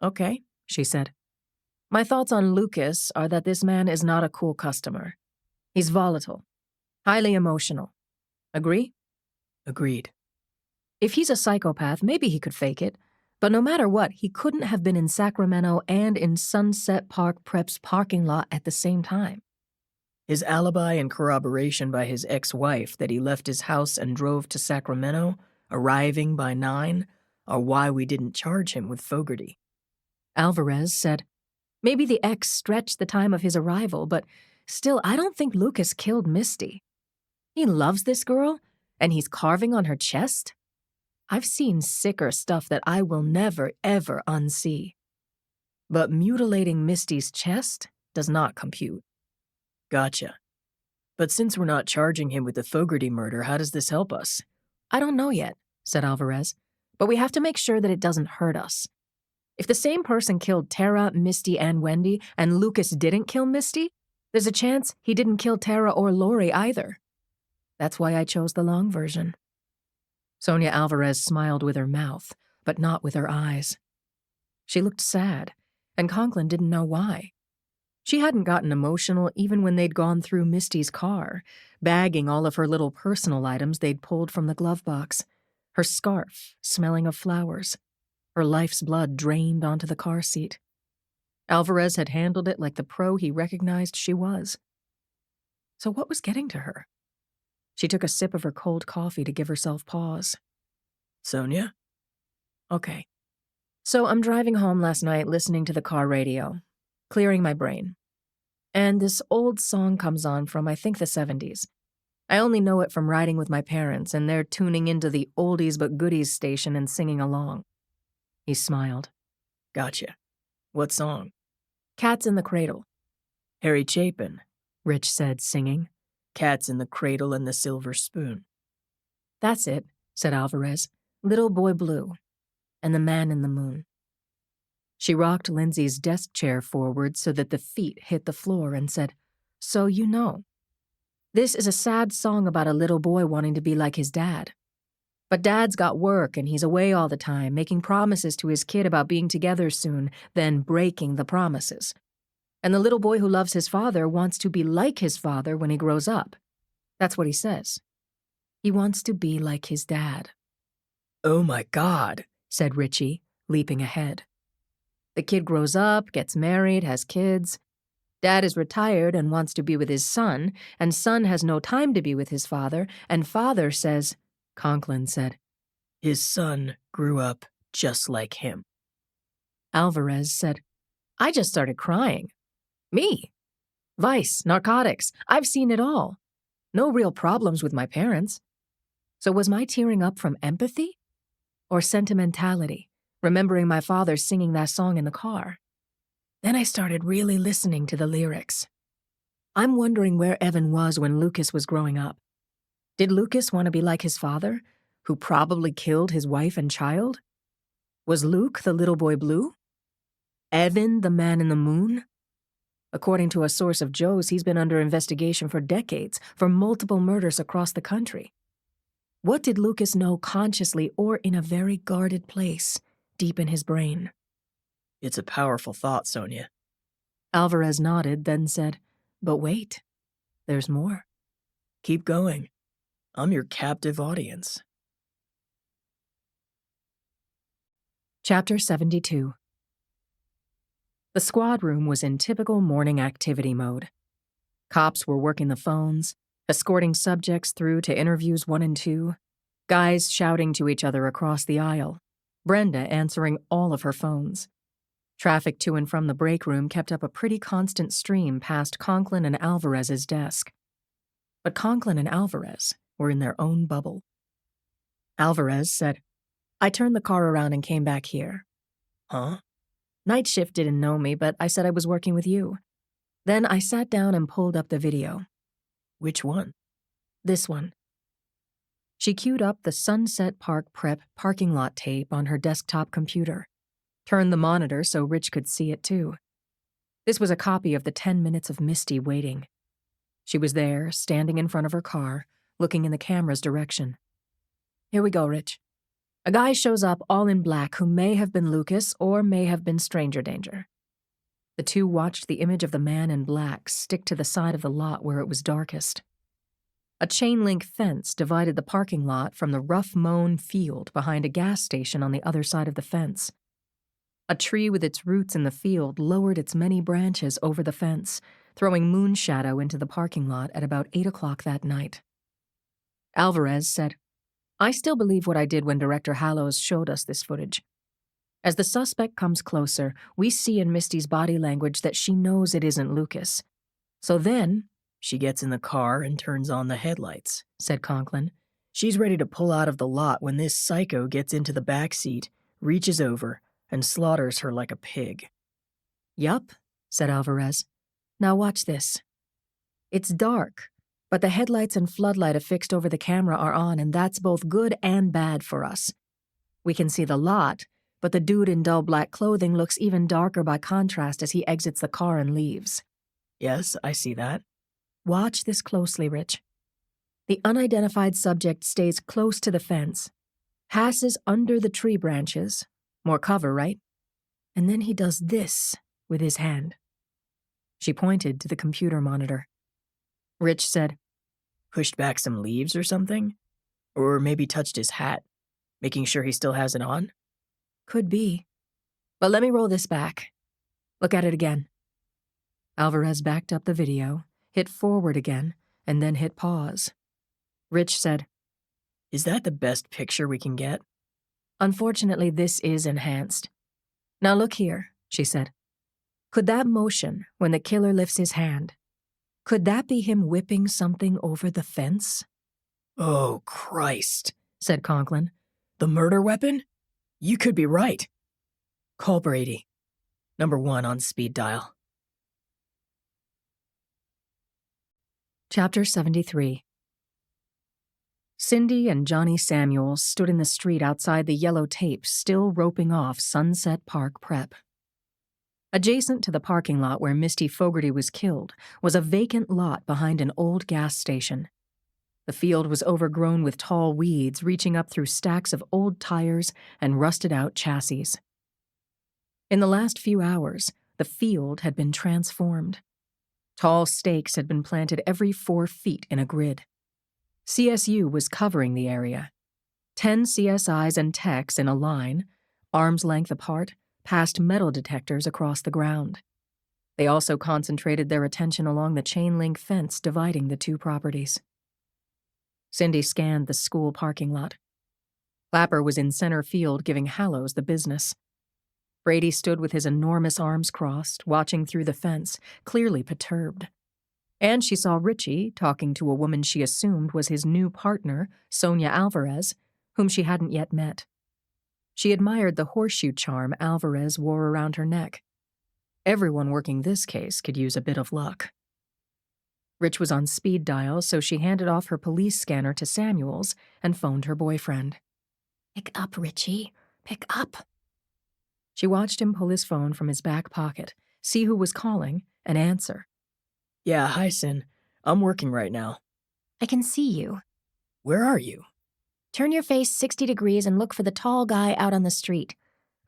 "Okay," she said. "My thoughts on Lucas are that this man is not a cool customer. He's volatile, highly emotional. Agree?" "Agreed." If he's a psychopath, maybe he could fake it, but no matter what, he couldn't have been in Sacramento and in Sunset Park Prep's parking lot at the same time. His alibi and corroboration by his ex-wife that he left his house and drove to Sacramento, arriving by 9, are why we didn't charge him with Fogarty. Alvarez said, "Maybe the ex stretched the time of his arrival, but still, I don't think Lucas killed Misty. He loves this girl, and he's carving on her chest? I've seen sicker stuff that I will never, ever unsee. But mutilating Misty's chest does not compute." "Gotcha. But since we're not charging him with the Fogarty murder, how does this help us?" "I don't know yet," said Alvarez, "but we have to make sure that it doesn't hurt us. If the same person killed Tara, Misty, and Wendy, and Lucas didn't kill Misty, there's a chance he didn't kill Tara or Lori either. That's why I chose the long version." Sonia Alvarez smiled with her mouth, but not with her eyes. She looked sad, and Conklin didn't know why. She hadn't gotten emotional even when they'd gone through Misty's car, bagging all of her little personal items they'd pulled from the glove box, her scarf smelling of flowers, her life's blood drained onto the car seat. Alvarez had handled it like the pro he recognized she was. So what was getting to her? She took a sip of her cold coffee to give herself pause. "Sonia?" "Okay. So I'm driving home last night listening to the car radio, clearing my brain. And this old song comes on from, I think, the 70s. I only know it from riding with my parents, and they're tuning into the oldies but goodies station and singing along. He smiled. Gotcha. What song? Cat's in the Cradle. Harry Chapin, Rich said, singing. Cats in the Cradle and the Silver Spoon. That's it, said Alvarez. Little Boy Blue. And the Man in the Moon. She rocked Lindsay's desk chair forward so that the feet hit the floor and said, So you know. This is a sad song about a little boy wanting to be like his dad. But Dad's got work and he's away all the time, making promises to his kid about being together soon, then breaking the promises. And the little boy who loves his father wants to be like his father when he grows up. That's what he says. He wants to be like his dad. Oh my God, said Richie, leaping ahead. The kid grows up, gets married, has kids. Dad is retired and wants to be with his son, and son has no time to be with his father, and father says, Conklin said, his son grew up just like him. Alvarez said, I just started crying. Me. Vice, narcotics, I've seen it all. No real problems with my parents. So was my tearing up from empathy? Or sentimentality, remembering my father singing that song in the car? Then I started really listening to the lyrics. I'm wondering where Evan was when Lucas was growing up. Did Lucas want to be like his father, who probably killed his wife and child? Was Luke the little boy blue? Evan the man in the moon? According to a source of Joe's, he's been under investigation for decades for multiple murders across the country. What did Lucas know consciously or in a very guarded place, deep in his brain? It's a powerful thought, Sonia. Alvarez nodded, then said, But wait, there's more. Keep going. I'm your captive audience. Chapter 72. The squad room was in typical morning activity mode. Cops were working the phones, escorting subjects through to interviews 1 and 2, guys shouting to each other across the aisle, Brenda answering all of her phones. Traffic to and from the break room kept up a pretty constant stream past Conklin and Alvarez's desk. But Conklin and Alvarez were in their own bubble. Alvarez said, I turned the car around and came back here. Huh? Night shift didn't know me, but I said I was working with you. Then I sat down and pulled up the video. Which one? This one. She queued up the Sunset Park Prep parking lot tape on her desktop computer, turned the monitor so Rich could see it too. This was a copy of the 10 minutes of Misty waiting. She was there, standing in front of her car, looking in the camera's direction. Here we go, Rich. A guy shows up all in black who may have been Lucas or may have been stranger danger. The two watched the image of the man in black stick to the side of the lot where it was darkest. A chain-link fence divided the parking lot from the rough-mown field behind a gas station on the other side of the fence. A tree with its roots in the field lowered its many branches over the fence, throwing moon shadow into the parking lot at about 8 o'clock that night. Alvarez said, I still believe what I did when Director Hallows showed us this footage. As the suspect comes closer, we see in Misty's body language that she knows it isn't Lucas. So then, she gets in the car and turns on the headlights, said Conklin. She's ready to pull out of the lot when this psycho gets into the back seat, reaches over, and slaughters her like a pig. Yup, said Alvarez. Now watch this. It's dark, but the headlights and floodlight affixed over the camera are on, and that's both good and bad for us. We can see the lot, but the dude in dull black clothing looks even darker by contrast as he exits the car and leaves. Yes, I see that. Watch this closely, Rich. The unidentified subject stays close to the fence, passes under the tree branches, more cover, right? And then he does this with his hand. She pointed to the computer monitor. Rich said, Pushed back some leaves or something? Or maybe touched his hat, making sure he still has it on? Could be. But let me roll this back. Look at it again. Alvarez backed up the video, hit forward again, and then hit pause. Rich said, Is that the best picture we can get? Unfortunately, this is enhanced. Now look here, she said. Could that motion, when the killer lifts his hand, Could that be him whipping something over the fence? Oh, Christ, said Conklin. The murder weapon? You could be right. Call Brady. Number 1 on speed dial. Chapter 73. Cindy and Johnny Samuels stood in the street outside the yellow tape, still roping off Sunset Park Prep. Adjacent to the parking lot where Misty Fogarty was killed was a vacant lot behind an old gas station. The field was overgrown with tall weeds reaching up through stacks of old tires and rusted-out chassis. In the last few hours, the field had been transformed. Tall stakes had been planted every 4 feet in a grid. CSU was covering the area. 10 CSIs and techs in a line, arm's length apart, passed metal detectors across the ground. They also concentrated their attention along the chain-link fence dividing the 2 properties. Cindy scanned the school parking lot. Clapper was in center field giving Hallows the business. Brady stood with his enormous arms crossed, watching through the fence, clearly perturbed. And she saw Richie talking to a woman she assumed was his new partner, Sonia Alvarez, whom she hadn't yet met. She admired the horseshoe charm Alvarez wore around her neck. Everyone working this case could use a bit of luck. Rich was on speed dial, so she handed off her police scanner to Samuels and phoned her boyfriend. Pick up, Richie. Pick up. She watched him pull his phone from his back pocket, see who was calling, and answer. Yeah, hi, Sin. I'm working right now. I can see you. Where are you? Turn your face 60 degrees and look for the tall guy out on the street.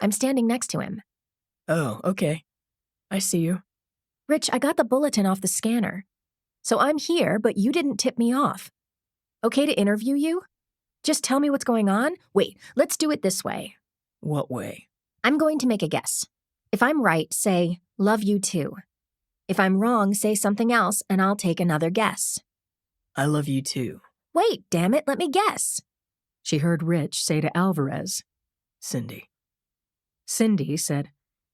I'm standing next to him. Oh, okay. I see you. Rich, I got the bulletin off the scanner. So I'm here, but you didn't tip me off. Okay to interview you? Just tell me what's going on? Wait, let's do it this way. What way? I'm going to make a guess. If I'm right, say, love you too. If I'm wrong, say something else and I'll take another guess. I love you too. Wait, damn it, let me guess. She heard Rich say to Alvarez, Cindy. Cindy said,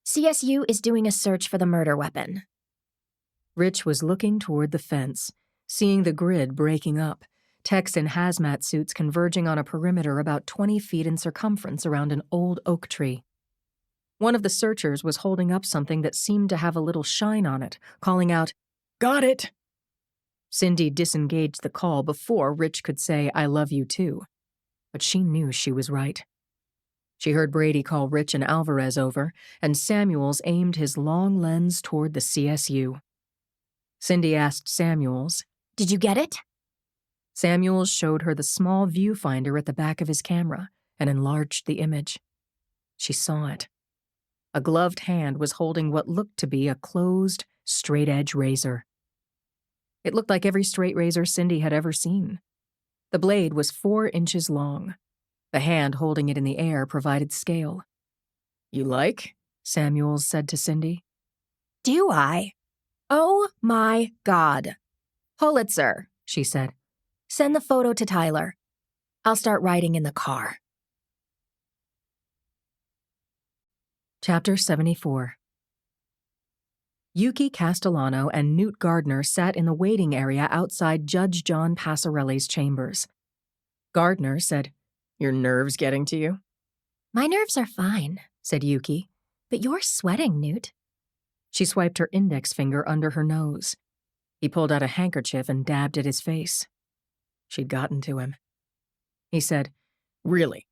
CSU is doing a search for the murder weapon. Rich was looking toward the fence, seeing the grid breaking up, techs in hazmat suits converging on a perimeter about 20 feet in circumference around an old oak tree. One of the searchers was holding up something that seemed to have a little shine on it, calling out, Got it! Cindy disengaged the call before Rich could say, I love you too. But she knew she was right. She heard Brady call Rich and Alvarez over, and Samuels aimed his long lens toward the CSU. Cindy asked Samuels, Did you get it? Samuels showed her the small viewfinder at the back of his camera and enlarged the image. She saw it. A gloved hand was holding what looked to be a closed, straight-edge razor. It looked like every straight razor Cindy had ever seen. The blade was 4 inches long. The hand holding it in the air provided scale. You like? Samuels said to Cindy. Do I? Oh my God. Pulitzer, she said. Send the photo to Tyler. I'll start writing in the car. Chapter 74. Yuki Castellano and Newt Gardner sat in the waiting area outside Judge John Passarelli's chambers. Gardner said, Your nerves getting to you? My nerves are fine, said Yuki. But you're sweating, Newt. She swiped her index finger under her nose. He pulled out a handkerchief and dabbed at his face. She'd gotten to him. He said, Really?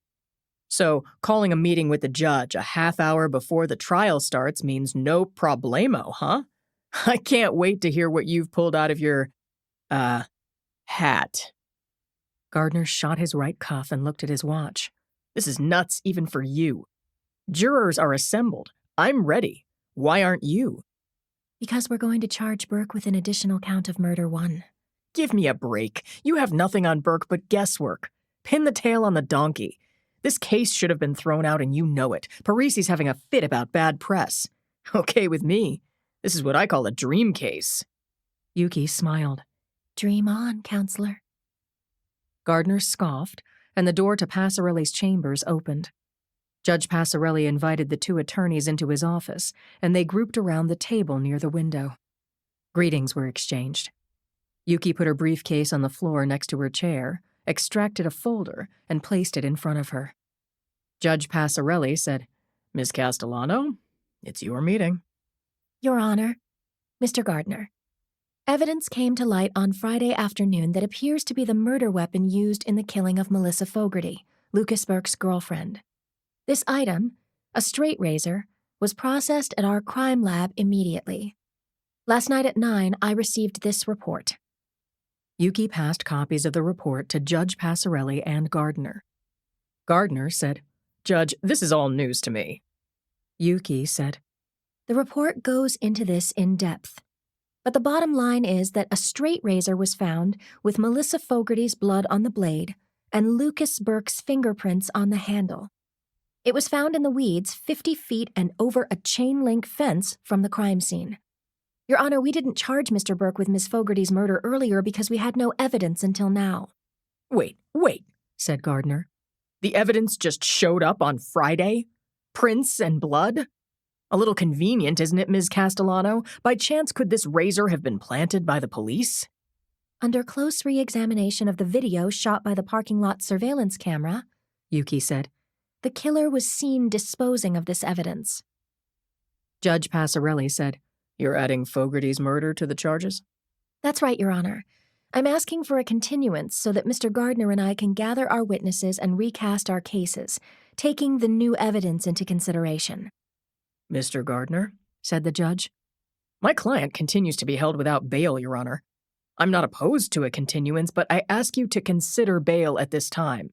So, calling a meeting with the judge a half hour before the trial starts means no problemo, huh? I can't wait to hear what you've pulled out of your, hat. Gardner shot his right cuff and looked at his watch. This is nuts even for you. Jurors are assembled. I'm ready. Why aren't you? Because we're going to charge Burke with an additional count of murder 1. Give me a break. You have nothing on Burke but guesswork. Pin the tail on the donkey. This case should have been thrown out and you know it. Parisi's having a fit about bad press. Okay with me. This is what I call a dream case. Yuki smiled. Dream on, counselor. Gardner scoffed, and the door to Passarelli's chambers opened. Judge Passarelli invited the 2 attorneys into his office, and they grouped around the table near the window. Greetings were exchanged. Yuki put her briefcase on the floor next to her chair, extracted a folder, and placed it in front of her. Judge Passarelli said, "Miss Castellano, it's your meeting." Your Honor, Mr. Gardner. Evidence came to light on Friday afternoon that appears to be the murder weapon used in the killing of Melissa Fogarty, Lucas Burke's girlfriend. This item, a straight razor, was processed at our crime lab immediately. Last night at 9, I received this report. Yuki passed copies of the report to Judge Passarelli and Gardner. Gardner said, "Judge, this is all news to me." Yuki said, The report goes into this in depth. But the bottom line is that a straight razor was found with Melissa Fogarty's blood on the blade and Lucas Burke's fingerprints on the handle. It was found in the weeds 50 feet and over a chain-link fence from the crime scene. Your Honor, we didn't charge Mr. Burke with Miss Fogarty's murder earlier because we had no evidence until now. Wait, said Gardner. the evidence just showed up on Friday? Prints and blood? A little convenient, isn't it, Ms. Castellano? By chance, could this razor have been planted by the police? Under close re-examination of the video shot by the parking lot surveillance camera, Yuki said, the killer was seen disposing of this evidence. Judge Passarelli said, You're adding Fogarty's murder to the charges? That's right, Your Honor. I'm asking for a continuance so that Mr. Gardner and I can gather our witnesses and recast our cases, taking the new evidence into consideration. Mr. Gardner, said the judge. My client continues to be held without bail, Your Honor. I'm not opposed to a continuance, but I ask you to consider bail at this time.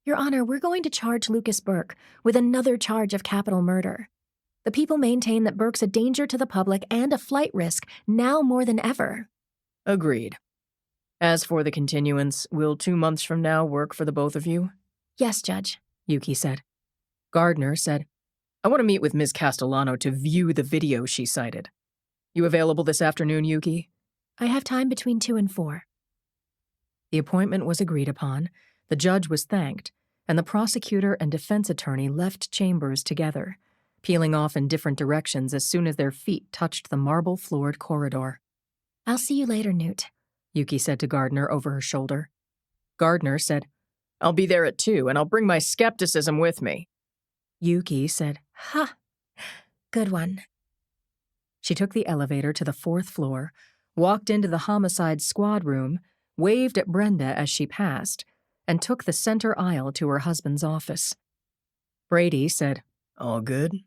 Your Honor, we're going to charge Lucas Burke with another charge of capital murder. The people maintain that Burke's a danger to the public and a flight risk now more than ever. Agreed. As for the continuance, will 2 months from now work for the both of you? Yes, Judge, Yuki said. Gardner said, I want to meet with Ms. Castellano to view the video she cited. You available this afternoon, Yuki? I have time between 2 and 4. The appointment was agreed upon, the judge was thanked, and the prosecutor and defense attorney left chambers together, peeling off in different directions as soon as their feet touched the marble-floored corridor. I'll see you later, Newt, Yuki said to Gardner over her shoulder. Gardner said, I'll be there at 2, and I'll bring my skepticism with me. Yuki said, Ha! Good one. She took the elevator to the 4th floor, walked into the homicide squad room, waved at Brenda as she passed, and took the center aisle to her husband's office. Brady said, All good?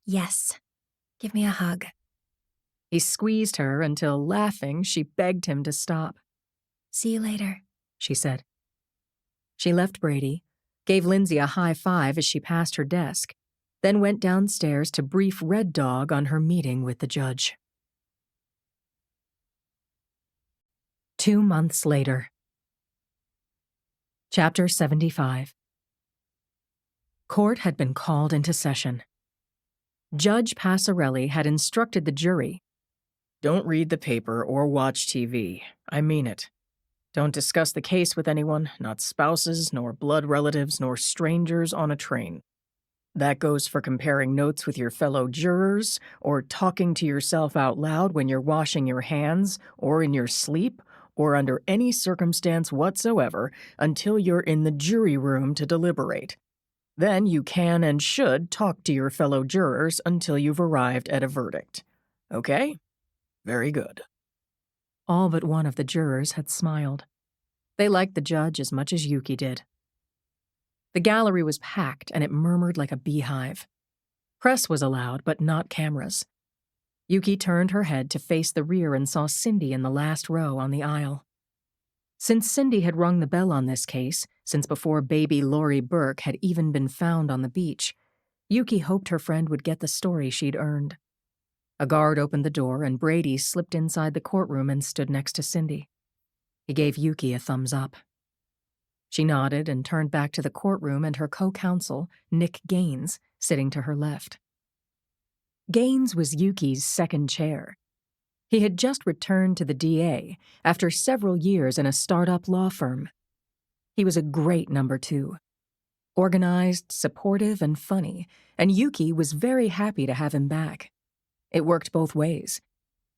Yes. Give me a hug. He squeezed her until, laughing, she begged him to stop. See you later, she said. She left Brady, gave Lindsay a high five as she passed her desk, then went downstairs to brief Red Dog on her meeting with the judge. 2 months later. Chapter 75. Court had been called into session. Judge Passarelli had instructed the jury, Don't read the paper or watch TV. I mean it. Don't discuss the case with anyone, not spouses, nor blood relatives, nor strangers on a train. That goes for comparing notes with your fellow jurors, or talking to yourself out loud when you're washing your hands, or in your sleep, or under any circumstance whatsoever until you're in the jury room to deliberate. Then you can and should talk to your fellow jurors until you've arrived at a verdict. Okay? Very good. all but one of the jurors had smiled. They liked the judge as much as Yuki did. The gallery was packed, and it murmured like a beehive. Press was allowed, but not cameras. Yuki turned her head to face the rear and saw Cindy in the last row on the aisle. Since Cindy had rung the bell on this case, since before baby Lori Burke had even been found on the beach, Yuki hoped her friend would get the story she'd earned. A guard opened the door, and Brady slipped inside the courtroom and stood next to Cindy. He gave Yuki a thumbs up. She nodded and turned back to the courtroom and her co-counsel, Nick Gaines, sitting to her left. Gaines was Yuki's second chair. He had just returned to the DA after several years in a startup law firm. He was a great number two. Organized, supportive, and funny, and Yuki was very happy to have him back. It worked both ways.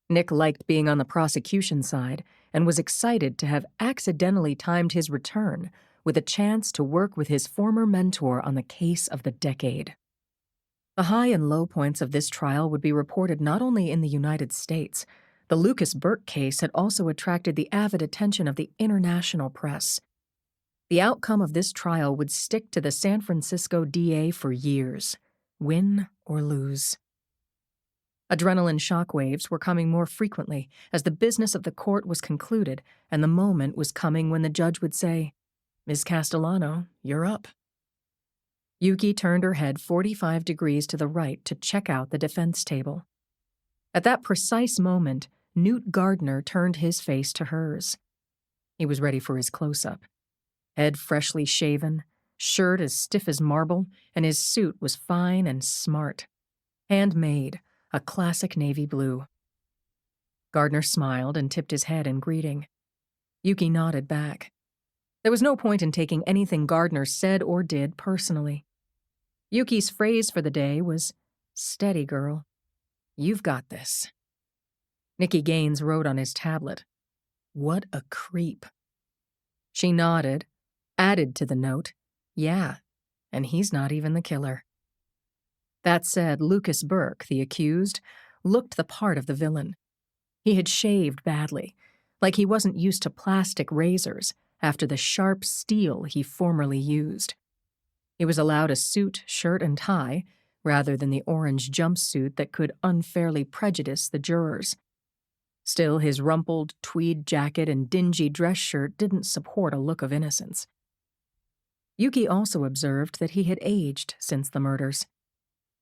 Nick liked being on the prosecution side and was excited to have accidentally timed his return with a chance to work with his former mentor on the case of the decade. The high and low points of this trial would be reported not only in the United States. The Lucas Burke case had also attracted the avid attention of the international press. The outcome of this trial would stick to the San Francisco DA for years, win or lose. Adrenaline shockwaves were coming more frequently as the business of the court was concluded and the moment was coming when the judge would say, "Ms. Castellano, you're up." Yuki turned her head 45 degrees to the right to check out the defense table. At that precise moment, Newt Gardner turned his face to hers. He was ready for his close-up. Head freshly shaven, shirt as stiff as marble, and his suit was fine and smart. Handmade, a classic navy blue. Gardner smiled and tipped his head in greeting. Yuki nodded back. There was no point in taking anything Gardner said or did personally. Yuki's phrase for the day was, "Steady, girl. You've got this." Nikki Gaines wrote on his tablet, "What a creep." She nodded, added to the note, "Yeah, and he's not even the killer." That said, Lucas Burke, the accused, looked the part of the villain. He had shaved badly, like he wasn't used to plastic razors after the sharp steel he formerly used. He was allowed a suit, shirt, and tie, rather than the orange jumpsuit that could unfairly prejudice the jurors. Still, his rumpled tweed jacket and dingy dress shirt didn't support a look of innocence. Yuki also observed that he had aged since the murders.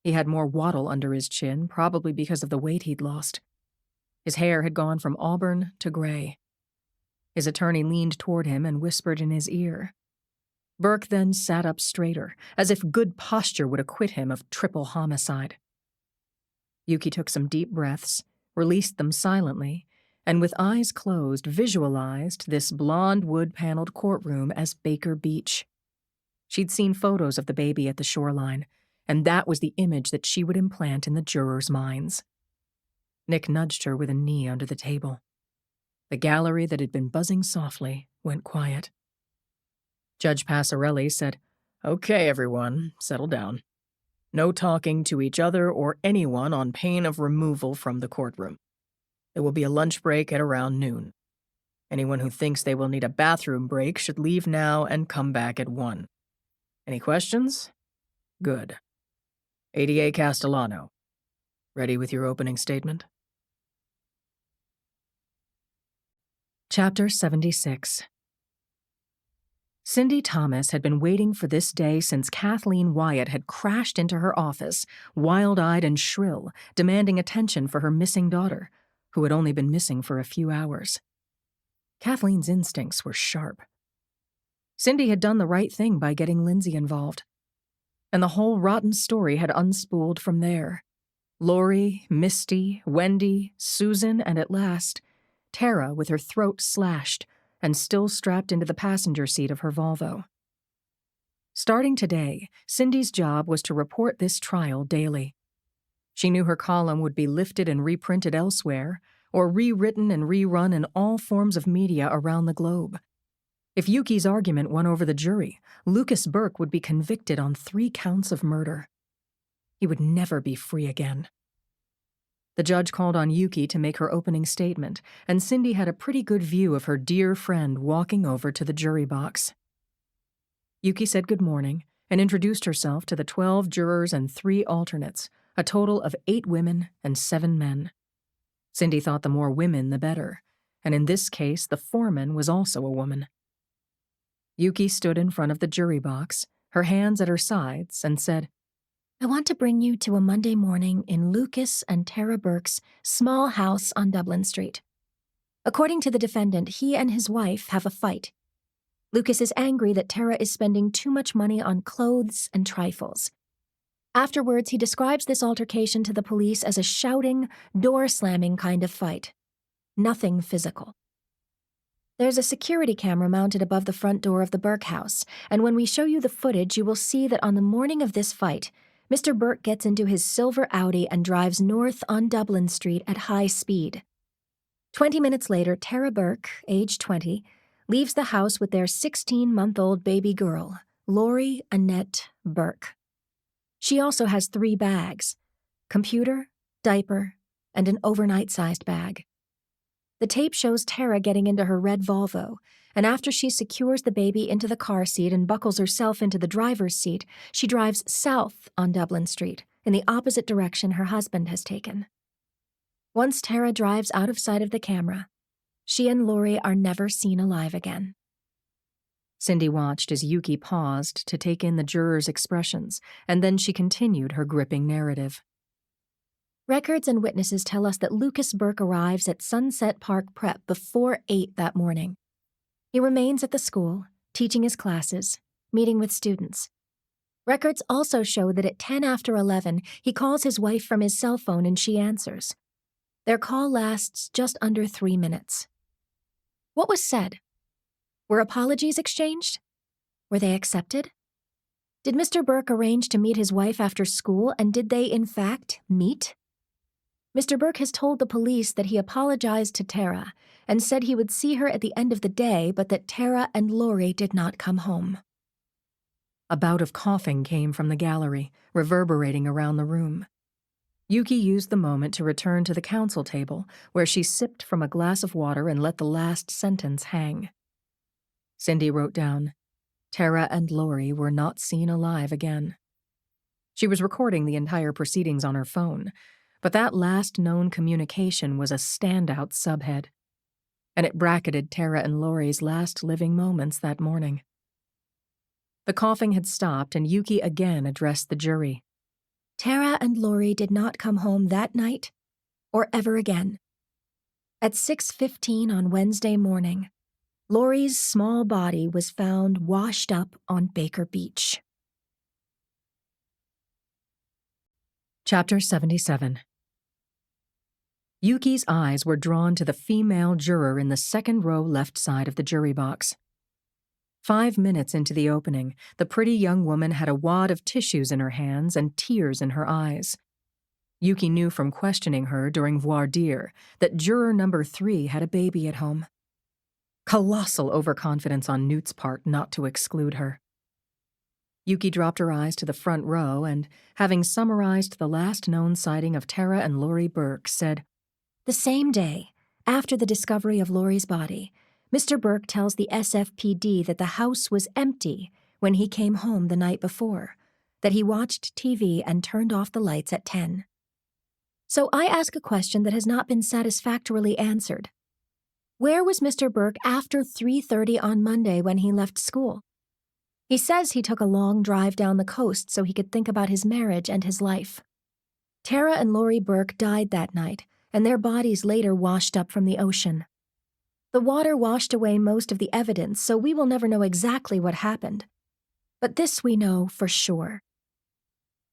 He had more wattle under his chin, probably because of the weight he'd lost. His hair had gone from auburn to gray. His attorney leaned toward him and whispered in his ear. Burke then sat up straighter, as if good posture would acquit him of triple homicide. Yuki took some deep breaths, released them silently, and with eyes closed visualized this blonde wood-paneled courtroom as Baker Beach. She'd seen photos of the baby at the shoreline, and that was the image that she would implant in the jurors' minds. Nick nudged her with a knee under the table. The gallery that had been buzzing softly went quiet. Judge Passarelli said, "Okay, everyone, settle down. No talking to each other or anyone on pain of removal from the courtroom. There will be a lunch break at around noon. Anyone who thinks they will need a bathroom break should leave now and come back at 1. Any questions? Good. ADA Castellano, ready with your opening statement?" Chapter 76. Cindy Thomas had been waiting for this day since Kathleen Wyatt had crashed into her office, wild-eyed and shrill, demanding attention for her missing daughter, who had only been missing for a few hours. Kathleen's instincts were sharp. Cindy had done the right thing by getting Lindsay involved. And the whole rotten story had unspooled from there. Lori, Misty, Wendy, Susan, and at last, Tara with her throat slashed and still strapped into the passenger seat of her Volvo. Starting today, Cindy's job was to report this trial daily. She knew her column would be lifted and reprinted elsewhere, or rewritten and rerun in all forms of media around the globe. If Yuki's argument won over the jury, Lucas Burke would be convicted on 3 counts of murder. He would never be free again. The judge called on Yuki to make her opening statement, and Cindy had a pretty good view of her dear friend walking over to the jury box. Yuki said good morning and introduced herself to the 12 jurors and 3 alternates, a total of 8 women and 7 men. Cindy thought the more women the better, and in this case the foreman was also a woman. Yuki stood in front of the jury box, her hands at her sides, and said, I want to bring you to a Monday morning in Lucas and Tara Burke's small house on Dublin Street. According to the defendant, he and his wife have a fight. Lucas is angry that Tara is spending too much money on clothes and trifles. Afterwards, he describes this altercation to the police as a shouting, door-slamming kind of fight. Nothing physical. There's a security camera mounted above the front door of the Burke house, and when we show you the footage, you will see that on the morning of this fight, Mr. Burke gets into his silver Audi and drives north on Dublin Street at high speed, 20 minutes later, Tara Burke, age 20, leaves the house with their 16-month-old baby girl, Lori Annette Burke. She also has 3 bags: computer, diaper, and an overnight-sized bag. The tape shows Tara getting into her red Volvo, and after she secures the baby into the car seat and buckles herself into the driver's seat, she drives south on Dublin Street, in the opposite direction her husband has taken. Once Tara drives out of sight of the camera, she and Lori are never seen alive again. Cindy watched as Yuki paused to take in the jurors' expressions, and then she continued her gripping narrative. Records and witnesses tell us that Lucas Burke arrives at Sunset Park Prep before 8 that morning. He remains at the school, teaching his classes, meeting with students. Records also show that at 10 after 11, he calls his wife from his cell phone and she answers. Their call lasts just under 3 minutes. What was said? Were apologies exchanged? Were they accepted? Did Mr. Burke arrange to meet his wife after school, and did they, in fact, meet? Mr. Burke has told the police that he apologized to Tara and said he would see her at the end of the day, but that Tara and Lori did not come home. A bout of coughing came from the gallery, reverberating around the room. Yuki used the moment to return to the counsel table, where she sipped from a glass of water and let the last sentence hang. Cindy wrote down, Tara and Lori were not seen alive again. She was recording the entire proceedings on her phone, but that last known communication was a standout subhead, and it bracketed Tara and Lori's last living moments that morning. The coughing had stopped, and Yuki again addressed the jury. Tara and Lori did not come home that night or ever again. At 6:15 on Wednesday morning, Lori's small body was found washed up on Baker Beach. Chapter 77. Yuki's eyes were drawn to the female juror in the second row left side of the jury box. 5 minutes into the opening, the pretty young woman had a wad of tissues in her hands and tears in her eyes. Yuki knew from questioning her during voir dire that juror number 3 had a baby at home. Colossal overconfidence on Newt's part not to exclude her. Yuki dropped her eyes to the front row and, having summarized the last known sighting of Tara and Lori Burke, said, The same day, after the discovery of Lori's body, Mr. Burke tells the SFPD that the house was empty when he came home the night before, that he watched TV and turned off the lights at 10. So I ask a question that has not been satisfactorily answered. Where was Mr. Burke after 3:30 on Monday when he left school? He says he took a long drive down the coast so he could think about his marriage and his life. Tara and Lori Burke died that night, and their bodies later washed up from the ocean. The water washed away most of the evidence, so we will never know exactly what happened. But this we know for sure.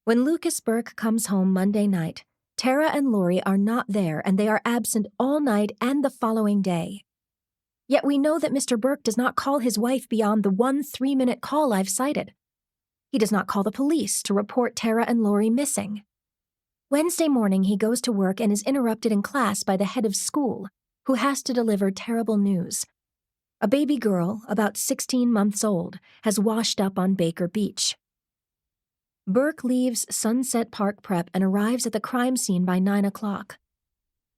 When Lucas Burke comes home Monday night, Tara and Lori are not there, and they are absent all night and the following day. Yet we know that Mr. Burke does not call his wife beyond the 1 3-minute call I've cited. He does not call the police to report Tara and Lori missing. Wednesday morning he goes to work and is interrupted in class by the head of school, who has to deliver terrible news. A baby girl, about 16 months old, has washed up on Baker Beach. Burke leaves Sunset Park Prep and arrives at the crime scene by 9 o'clock.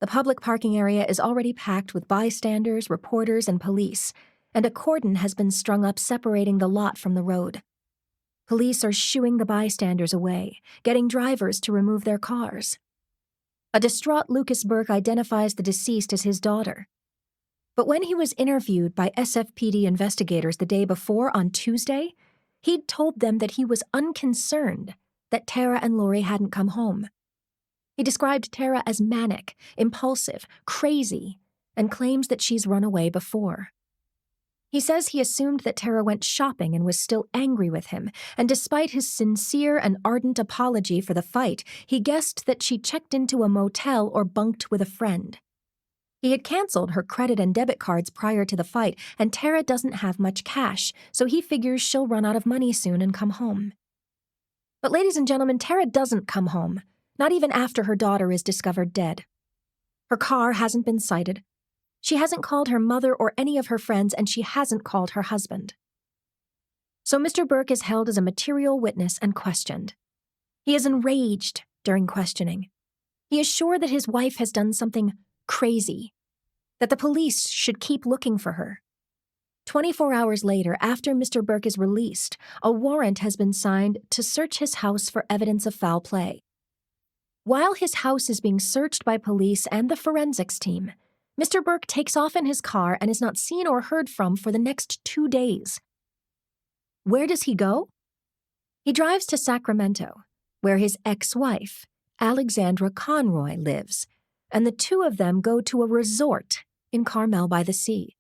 The public parking area is already packed with bystanders, reporters, and police, and a cordon has been strung up separating the lot from the road. Police are shooing the bystanders away, getting drivers to remove their cars. A distraught Lucas Burke identifies the deceased as his daughter. But when he was interviewed by SFPD investigators the day before on Tuesday, he'd told them that he was unconcerned that Tara and Lori hadn't come home. He described Tara as manic, impulsive, crazy, and claims that she's run away before. He says he assumed that Tara went shopping and was still angry with him, and despite his sincere and ardent apology for the fight, he guessed that she checked into a motel or bunked with a friend. He had canceled her credit and debit cards prior to the fight, and Tara doesn't have much cash, so he figures she'll run out of money soon and come home. But ladies and gentlemen, Tara doesn't come home, not even after her daughter is discovered dead. Her car hasn't been cited. She hasn't called her mother or any of her friends, and she hasn't called her husband. So Mr. Burke is held as a material witness and questioned. He is enraged during questioning. He is sure that his wife has done something crazy, that the police should keep looking for her. 24 hours later, after Mr. Burke is released, a warrant has been signed to search his house for evidence of foul play. While his house is being searched by police and the forensics team, Mr. Burke takes off in his car and is not seen or heard from for the next 2 days. Where does he go? He drives to Sacramento, where his ex-wife, Alexandra Conroy, lives, and the two of them go to a resort in Carmel by the Sea.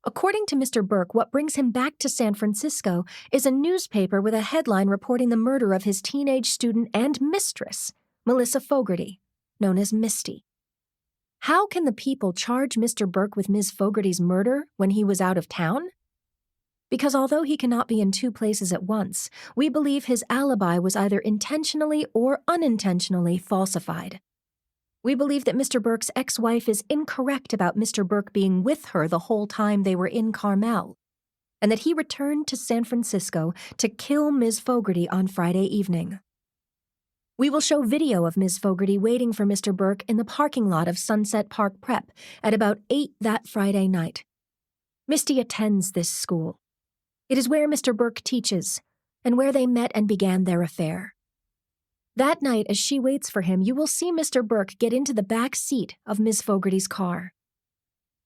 According to Mr. Burke, what brings him back to San Francisco is a newspaper with a headline reporting the murder of his teenage student and mistress, Melissa Fogarty, known as Misty. How can the people charge Mr. Burke with Ms. Fogarty's murder when he was out of town? Because although he cannot be in 2 places at once, we believe his alibi was either intentionally or unintentionally falsified. We believe that Mr. Burke's ex-wife is incorrect about Mr. Burke being with her the whole time they were in Carmel, and that he returned to San Francisco to kill Ms. Fogarty on Friday evening. We will show video of Ms. Fogarty waiting for Mr. Burke in the parking lot of Sunset Park Prep at about 8 that Friday night. Misty attends this school. It is where Mr. Burke teaches, and where they met and began their affair. That night, as she waits for him, you will see Mr. Burke get into the back seat of Ms. Fogarty's car.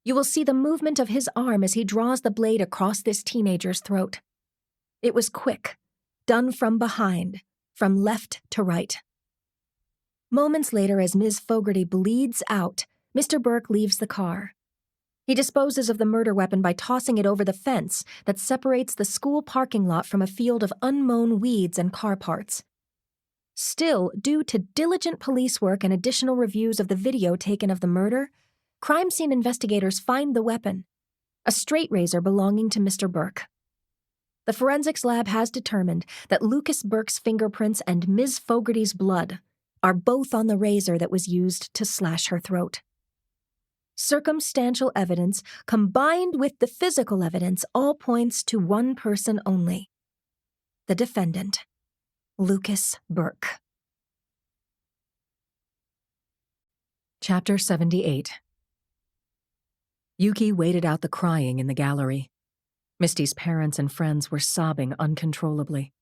You will see the movement of his arm as he draws the blade across this teenager's throat. It was quick, done from behind, from left to right. Moments later, as Ms. Fogarty bleeds out, Mr. Burke leaves the car. He disposes of the murder weapon by tossing it over the fence that separates the school parking lot from a field of unmown weeds and car parts. Still, due to diligent police work and additional reviews of the video taken of the murder, crime scene investigators find the weapon, a straight razor belonging to Mr. Burke. The forensics lab has determined that Lucas Burke's fingerprints and Ms. Fogarty's blood are both on the razor that was used to slash her throat. Circumstantial evidence combined with the physical evidence all points to one person only: the defendant, Lucas Burke. Chapter 78. Yuki waited out the crying in the gallery. Misty's parents and friends were sobbing uncontrollably.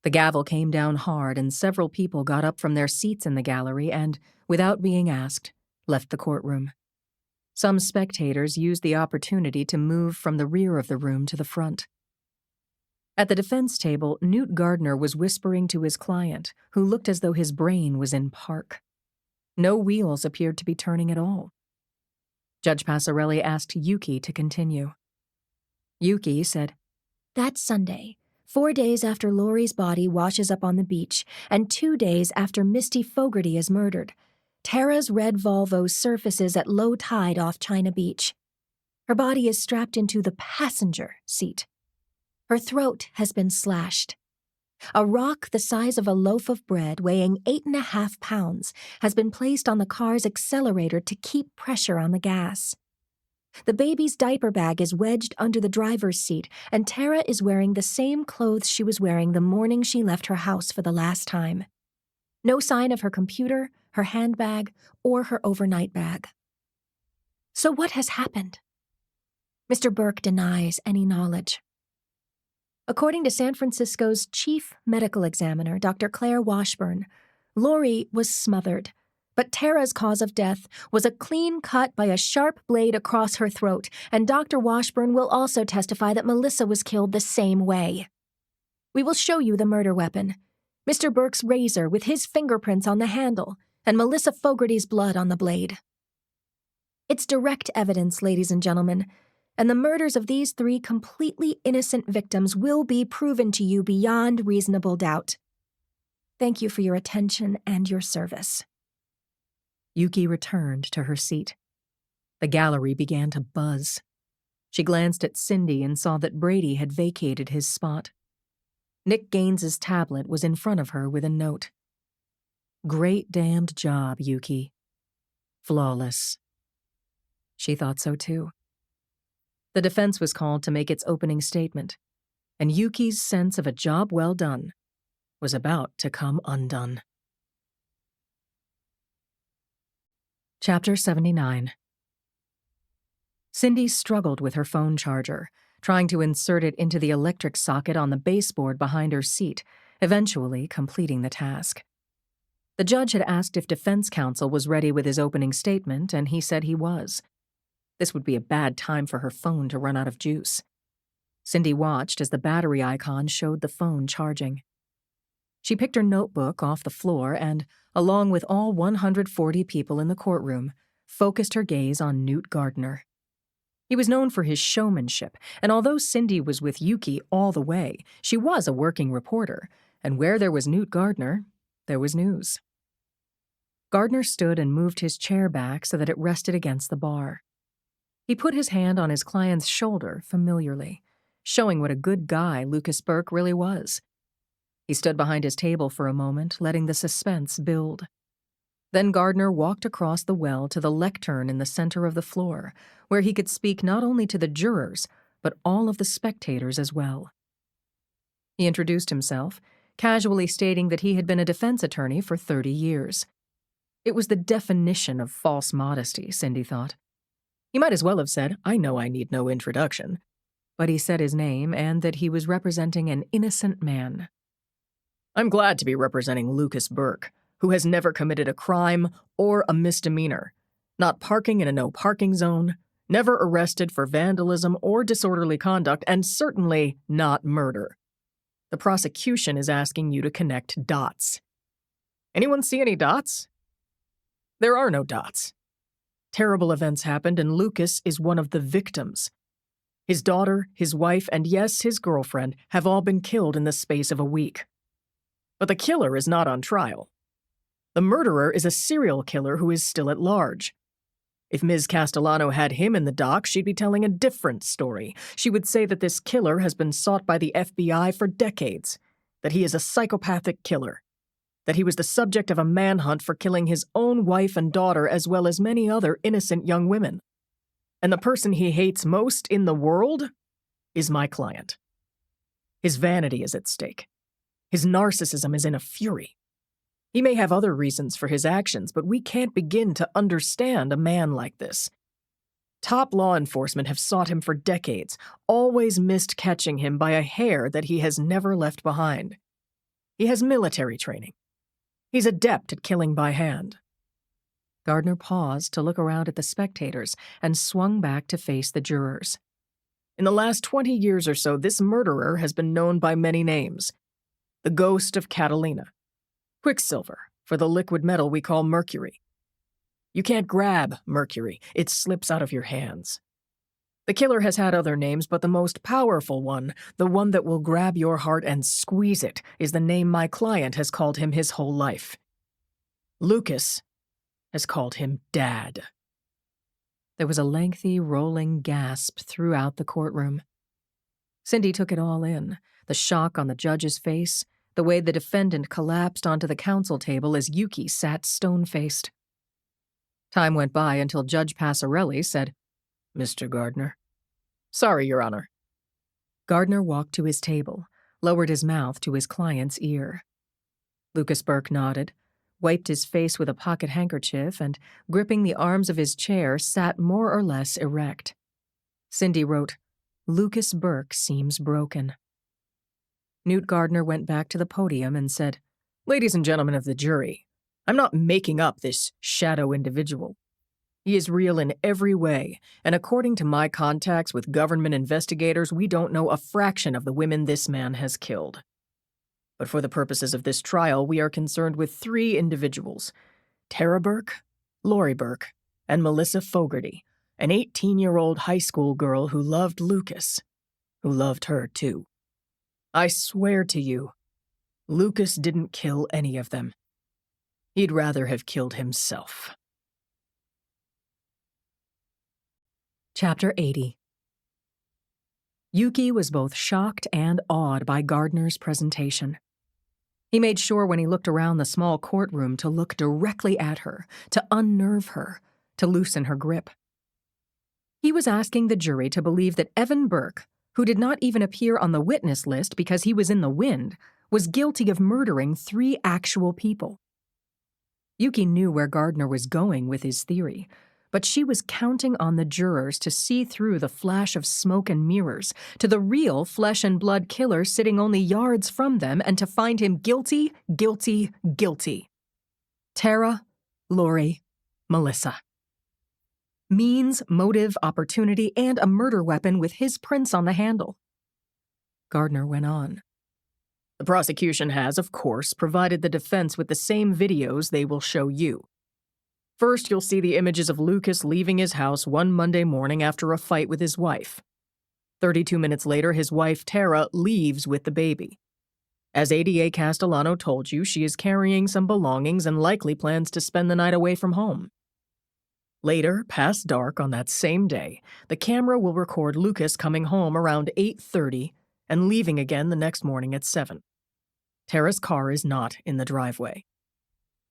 The gavel came down hard, and several people got up from their seats in the gallery and, without being asked, left the courtroom. Some spectators used the opportunity to move from the rear of the room to the front. At the defense table, Newt Gardner was whispering to his client, who looked as though his brain was in park. No wheels appeared to be turning at all. Judge Passarelli asked Yuki to continue. Yuki said, "That Sunday, 4 days after Laurie's body washes up on the beach, and 2 days after Misty Fogarty is murdered, Tara's red Volvo surfaces at low tide off China Beach. Her body is strapped into the passenger seat. Her throat has been slashed. A rock the size of a loaf of bread, weighing 8.5 pounds, has been placed on the car's accelerator to keep pressure on the gas. The baby's diaper bag is wedged under the driver's seat, and Tara is wearing the same clothes she was wearing the morning she left her house for the last time. No sign of her computer, her handbag, or her overnight bag. So what has happened?" Mr. Burke denies any knowledge. According to San Francisco's chief medical examiner, Dr. Claire Washburn, Laurie was smothered, but Tara's cause of death was a clean cut by a sharp blade across her throat, and Dr. Washburn will also testify that Melissa was killed the same way. We will show you the murder weapon, Mr. Burke's razor with his fingerprints on the handle, and Melissa Fogarty's blood on the blade. It's direct evidence, ladies and gentlemen, and the murders of these 3 completely innocent victims will be proven to you beyond reasonable doubt. Thank you for your attention and your service. Yuki returned to her seat. The gallery began to buzz. She glanced at Cindy and saw that Brady had vacated his spot. Nick Gaines's tablet was in front of her with a note. "Great damned job, Yuki. Flawless." She She thought so too. The defense was called to make its opening statement, and Yuki's sense of a job well done was about to come undone. Chapter 79. Cindy struggled with her phone charger, trying to insert it into the electric socket on the baseboard behind her seat, eventually completing the task. The judge had asked if defense counsel was ready with his opening statement, and he said he was. This would be a bad time for her phone to run out of juice. Cindy watched as the battery icon showed the phone charging. She picked her notebook off the floor and, along with all 140 people in the courtroom, focused her gaze on Newt Gardner. He was known for his showmanship, and although Cindy was with Yuki all the way, she was a working reporter, and where there was Newt Gardner, there was news. Gardner stood and moved his chair back so that it rested against the bar. He put his hand on his client's shoulder familiarly, showing what a good guy Lucas Burke really was. He stood behind his table for a moment, letting the suspense build. Then Gardner walked across the well to the lectern in the center of the floor, where he could speak not only to the jurors, but all of the spectators as well. He introduced himself, casually stating that he had been a defense attorney for 30 years. It was the definition of false modesty, Cindy thought. He might as well have said, "I know I need no introduction." But he said his name and that he was representing an innocent man. I'm glad to be representing Lucas Burke, who has never committed a crime or a misdemeanor, not parking in a no-parking zone, never arrested for vandalism or disorderly conduct, and certainly not murder. The prosecution is asking you to connect dots. Anyone see any dots? There are no dots. Terrible events happened, and Lucas is one of the victims. His daughter, his wife, and yes, his girlfriend have all been killed in the space of a week. But the killer is not on trial. The murderer is a serial killer who is still at large. If Ms. Castellano had him in the dock, she'd be telling a different story. She would say that this killer has been sought by the FBI for decades, that he is a psychopathic killer, that he was the subject of a manhunt for killing his own wife and daughter as well as many other innocent young women. And the person he hates most in the world is my client. His vanity is at stake. His narcissism is in a fury. He may have other reasons for his actions, but we can't begin to understand a man like this. Top law enforcement have sought him for decades, always missed catching him by a hair that he has never left behind. He has military training. He's adept at killing by hand. Gardner paused to look around at the spectators and swung back to face the jurors. In the last 20 years or so, this murderer has been known by many names. The ghost of Catalina. Quicksilver, for the liquid metal we call mercury. You can't grab mercury, it slips out of your hands. The killer has had other names, but the most powerful one, the one that will grab your heart and squeeze it, is the name my client has called him his whole life. Lucas has called him Dad. There was a lengthy, rolling gasp throughout the courtroom. Cindy took it all in, the shock on the judge's face, the way the defendant collapsed onto the counsel table as Yuki sat stone-faced. Time went by until Judge Passarelli said, "Mr. Gardner." "Sorry, Your Honor." Gardner walked to his table, lowered his mouth to his client's ear. Lucas Burke nodded, wiped his face with a pocket handkerchief, and, gripping the arms of his chair, sat more or less erect. Cindy wrote, "Lucas Burke seems broken." Newt Gardner went back to the podium and said, "Ladies and gentlemen of the jury, I'm not making up this shadow individual. He is real in every way, and according to my contacts with government investigators, we don't know a fraction of the women this man has killed. But for the purposes of this trial, we are concerned with 3 individuals: Tara Burke, Lori Burke, and Melissa Fogarty, an 18-year-old high school girl who loved Lucas, who loved her too. I swear to you, Lucas didn't kill any of them. He'd rather have killed himself." Chapter 80. Yuki was both shocked and awed by Gardner's presentation. He made sure when he looked around the small courtroom to look directly at her, to unnerve her, to loosen her grip. He was asking the jury to believe that Evan Burke, who did not even appear on the witness list because he was in the wind, was guilty of murdering 3 actual people. Yuki knew where Gardner was going with his theory, but she was counting on the jurors to see through the flash of smoke and mirrors to the real flesh-and-blood killer sitting only yards from them and to find him guilty, guilty, guilty. Tara, Lori, Melissa. Means, motive, opportunity, and a murder weapon with his prints on the handle. Gardner went on. The prosecution has, of course, provided the defense with the same videos they will show you. First, you'll see the images of Lucas leaving his house one Monday morning after a fight with his wife. 32 minutes later, his wife, Tara, leaves with the baby. As ADA Castellano told you, she is carrying some belongings and likely plans to spend the night away from home. Later, past dark on that same day, the camera will record Lucas coming home around 8:30 and leaving again the next morning at 7. Tara's car is not in the driveway.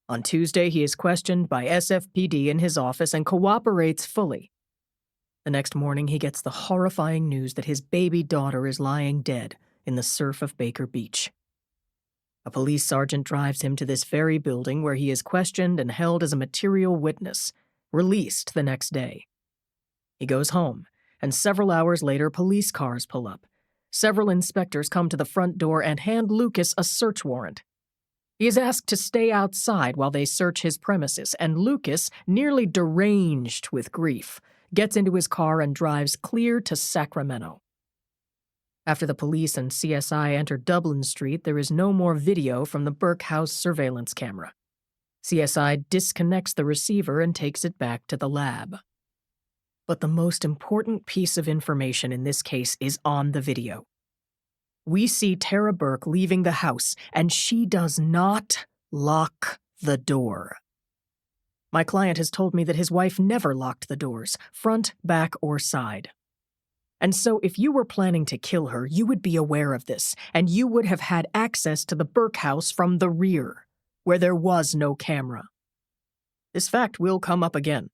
On Tuesday, he is questioned by SFPD in his office and cooperates fully. The next morning, he gets the horrifying news that his baby daughter is lying dead in the surf of Baker Beach. A police sergeant drives him to this very building where he is questioned and held as a material witness, released the next day. He goes home, and several hours later, police cars pull up. Several inspectors come to the front door and hand Lucas a search warrant. He is asked to stay outside while they search his premises, and Lucas, nearly deranged with grief, gets into his car and drives clear to Sacramento. After the police and CSI enter Dublin Street, there is no more video from the Burke House surveillance camera. CSI disconnects the receiver and takes it back to the lab. But the most important piece of information in this case is on the video. We see Tara Burke leaving the house, and she does not lock the door. My client has told me that his wife never locked the doors, front, back, or side. And so if you were planning to kill her, you would be aware of this, and you would have had access to the Burke house from the rear, where there was no camera. This fact will come up again.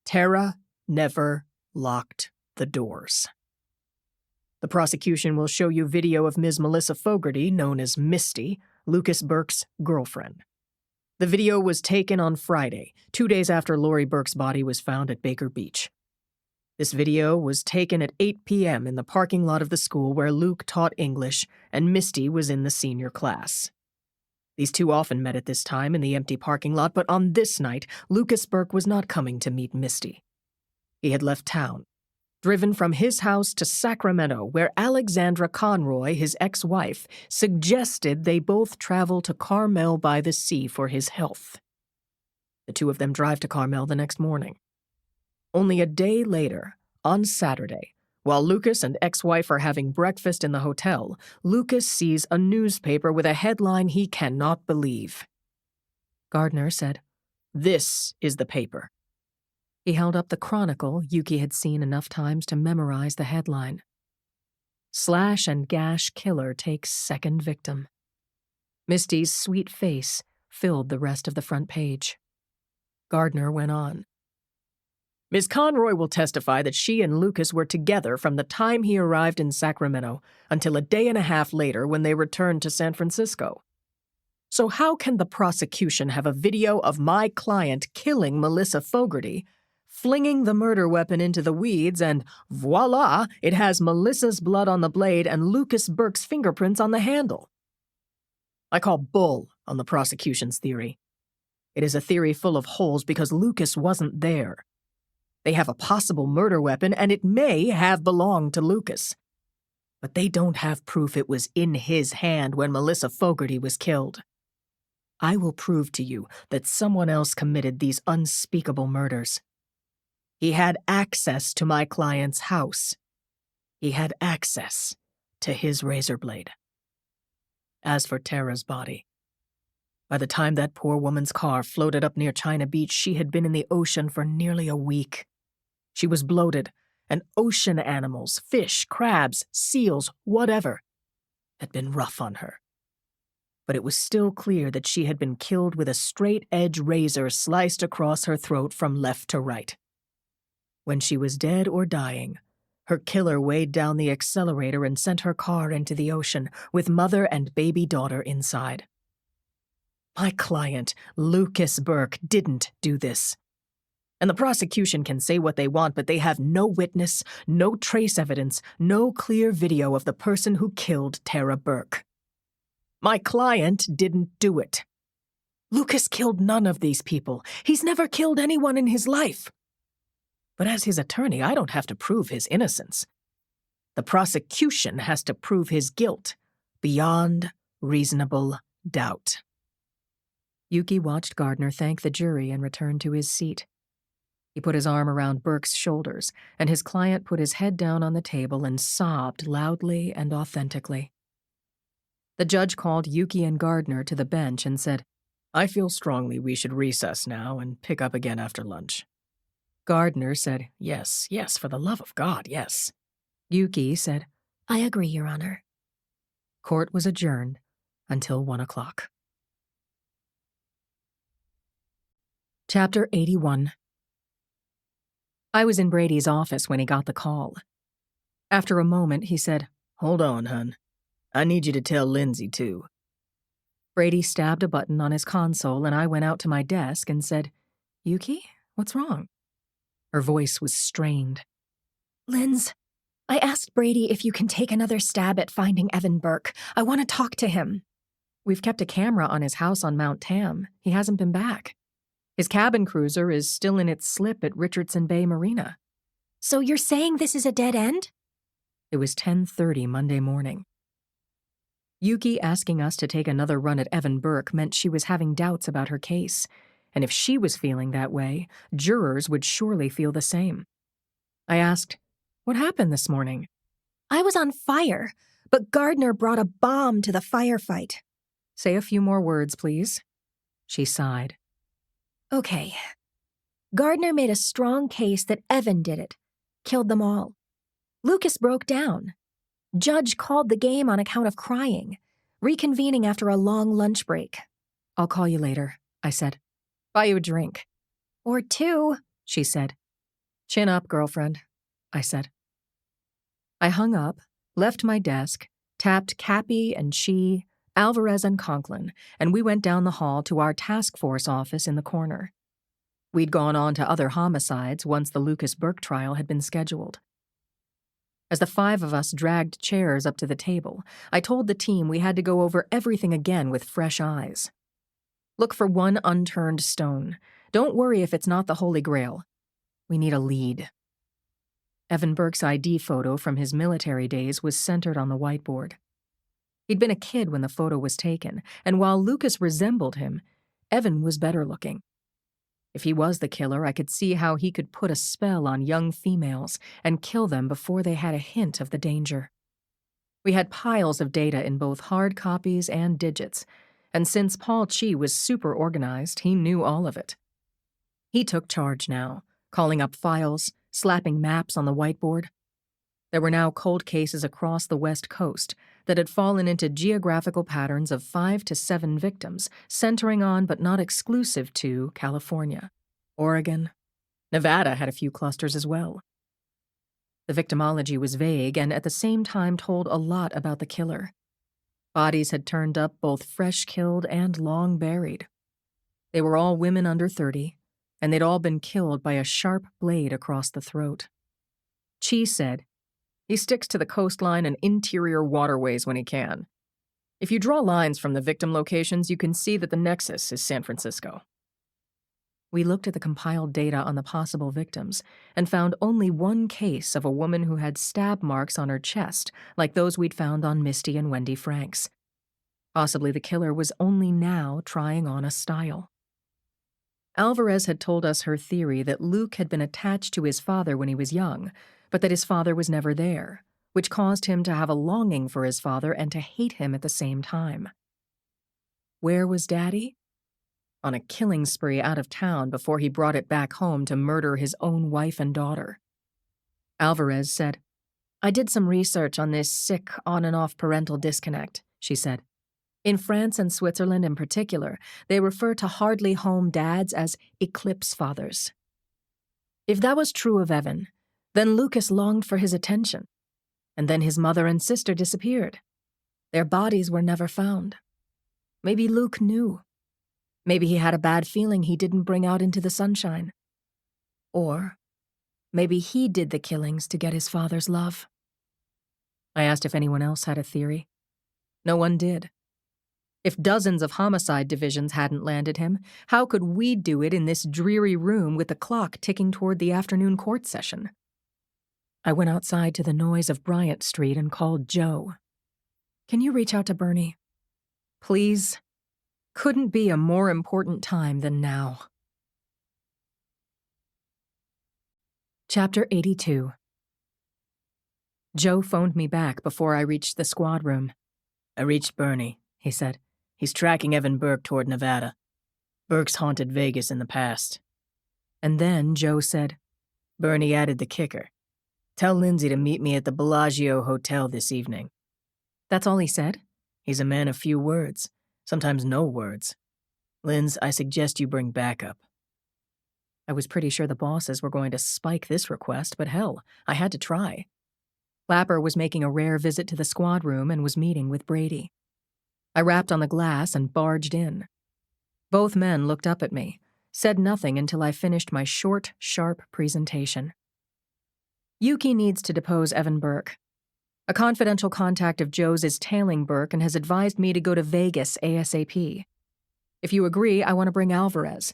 Tara never locked the doors. The prosecution will show you video of Ms. Melissa Fogarty, known as Misty, Lucas Burke's girlfriend. The video was taken on Friday, 2 days after Lori Burke's body was found at Baker Beach. This video was taken at 8 p.m. in the parking lot of the school where Luke taught English and Misty was in the senior class. These two often met at this time in the empty parking lot, but on this night, Lucas Burke was not coming to meet Misty. He had left town, driven from his house to Sacramento, where Alexandra Conroy, his ex-wife, suggested they both travel to Carmel by the sea for his health. The two of them drive to Carmel the next morning. Only a day later, on Saturday, while Lucas and ex-wife are having breakfast in the hotel, Lucas sees a newspaper with a headline he cannot believe. Gardner said, "This is the paper." He held up the Chronicle Yuki had seen enough times to memorize the headline. Slash and gash killer takes second victim. Misty's sweet face filled the rest of the front page. Gardner went on. Ms. Conroy will testify that she and Lucas were together from the time he arrived in Sacramento until a day and a half later when they returned to San Francisco. So how can the prosecution have a video of my client killing Melissa Fogarty, flinging the murder weapon into the weeds, and voila, it has Melissa's blood on the blade and Lucas Burke's fingerprints on the handle? I call bull on the prosecution's theory. It is a theory full of holes because Lucas wasn't there. They have a possible murder weapon, and it may have belonged to Lucas. But they don't have proof it was in his hand when Melissa Fogarty was killed. I will prove to you that someone else committed these unspeakable murders. He had access to my client's house. He had access to his razor blade. As for Tara's body, by the time that poor woman's car floated up near China Beach, she had been in the ocean for nearly a week. She was bloated, and ocean animals, fish, crabs, seals, whatever, had been rough on her. But it was still clear that she had been killed with a straight-edge razor sliced across her throat from left to right. When she was dead or dying, her killer weighed down the accelerator and sent her car into the ocean with mother and baby daughter inside. My client, Lucas Burke, didn't do this. And the prosecution can say what they want, but they have no witness, no trace evidence, no clear video of the person who killed Tara Burke. My client didn't do it. Lucas killed none of these people. He's never killed anyone in his life. But as his attorney, I don't have to prove his innocence. The prosecution has to prove his guilt beyond reasonable doubt. Yuki watched Gardner thank the jury and return to his seat. He put his arm around Burke's shoulders, and his client put his head down on the table and sobbed loudly and authentically. The judge called Yuki and Gardner to the bench and said, I feel strongly we should recess now and pick up again after lunch. Gardner said, Yes, for the love of God, yes. Yuki said, I agree, Your Honor. Court was adjourned until 1 o'clock. Chapter 81. I was in Brady's office when he got the call. After a moment, he said, Hold on, hun. I need you to tell Lindsay, too. Brady stabbed a button on his console, and I went out to my desk and said, Yuki, what's wrong? Her voice was strained. Linz, I asked Brady if you can take another stab at finding Evan Burke. I want to talk to him. We've kept a camera on his house on Mount Tam. He hasn't been back. His cabin cruiser is still in its slip at Richardson Bay Marina. So you're saying this is a dead end? It was 10:30 Monday morning. Yuki asking us to take another run at Evan Burke meant she was having doubts about her case, and if she was feeling that way, jurors would surely feel the same. I asked, What happened this morning? I was on fire, but Gardner brought a bomb to the firefight. Say a few more words, please. She sighed. Okay. Gardner made a strong case that Evan did it, killed them all. Lucas broke down. Judge called the game on account of crying, reconvening after a long lunch break. I'll call you later, I said. Buy you a drink. Or two, she said. Chin up, girlfriend, I said. I hung up, left my desk, tapped Cappy and she, Alvarez and Conklin, and we went down the hall to our task force office in the corner. We'd gone on to other homicides once the Lucas Burke trial had been scheduled. As the 5 of us dragged chairs up to the table, I told the team we had to go over everything again with fresh eyes. Look for one unturned stone. Don't worry if it's not the Holy Grail. We need a lead. Evan Burke's ID photo from his military days was centered on the whiteboard. He'd been a kid when the photo was taken, and while Lucas resembled him, Evan was better looking. If he was the killer, I could see how he could put a spell on young females and kill them before they had a hint of the danger. We had piles of data in both hard copies and digits, and since Paul Chi was super organized, he knew all of it. He took charge now, calling up files, slapping maps on the whiteboard. There were now cold cases across the West Coast that had fallen into geographical patterns of 5 to 7 victims, centering on but not exclusive to California, Oregon. Nevada had a few clusters as well. The victimology was vague and at the same time told a lot about the killer. Bodies had turned up both fresh killed and long buried. They were all women under 30, and they'd all been killed by a sharp blade across the throat. Chi said, He sticks to the coastline and interior waterways when he can. If you draw lines from the victim locations, you can see that the nexus is San Francisco. We looked at the compiled data on the possible victims and found only one case of a woman who had stab marks on her chest, like those we'd found on Misty and Wendy Franks. Possibly the killer was only now trying on a style. Alvarez had told us her theory that Luke had been attached to his father when he was young, but that his father was never there, which caused him to have a longing for his father and to hate him at the same time. Where was Daddy? On a killing spree out of town before he brought it back home to murder his own wife and daughter. Alvarez said, I did some research on this sick on-and-off parental disconnect, she said. In France and Switzerland in particular, they refer to hardly home dads as eclipse fathers. If that was true of Evan, then Lucas longed for his attention, and then his mother and sister disappeared. Their bodies were never found. Maybe Luke knew. Maybe he had a bad feeling he didn't bring out into the sunshine. Or maybe he did the killings to get his father's love. I asked if anyone else had a theory. No one did. If dozens of homicide divisions hadn't landed him, how could we do it in this dreary room with the clock ticking toward the afternoon court session? I went outside to the noise of Bryant Street and called Joe. "Can you reach out to Bernie? Please? Couldn't be a more important time than now." Chapter 82. Joe phoned me back before I reached the squad room. "I reached Bernie," he said. "He's tracking Evan Burke toward Nevada. Burke's haunted Vegas in the past." And then Joe said, Bernie added the kicker. "Tell Lindsay to meet me at the Bellagio Hotel this evening." "That's all he said?" "He's a man of few words, sometimes no words. Linz, I suggest you bring backup." I was pretty sure the bosses were going to spike this request, but hell, I had to try. Clapper was making a rare visit to the squad room and was meeting with Brady. I rapped on the glass and barged in. Both men looked up at me, said nothing until I finished my short, sharp presentation. Yuki needs to depose Evan Burke. A confidential contact of Joe's is tailing Burke and has advised me to go to Vegas ASAP. If you agree, I want to bring Alvarez.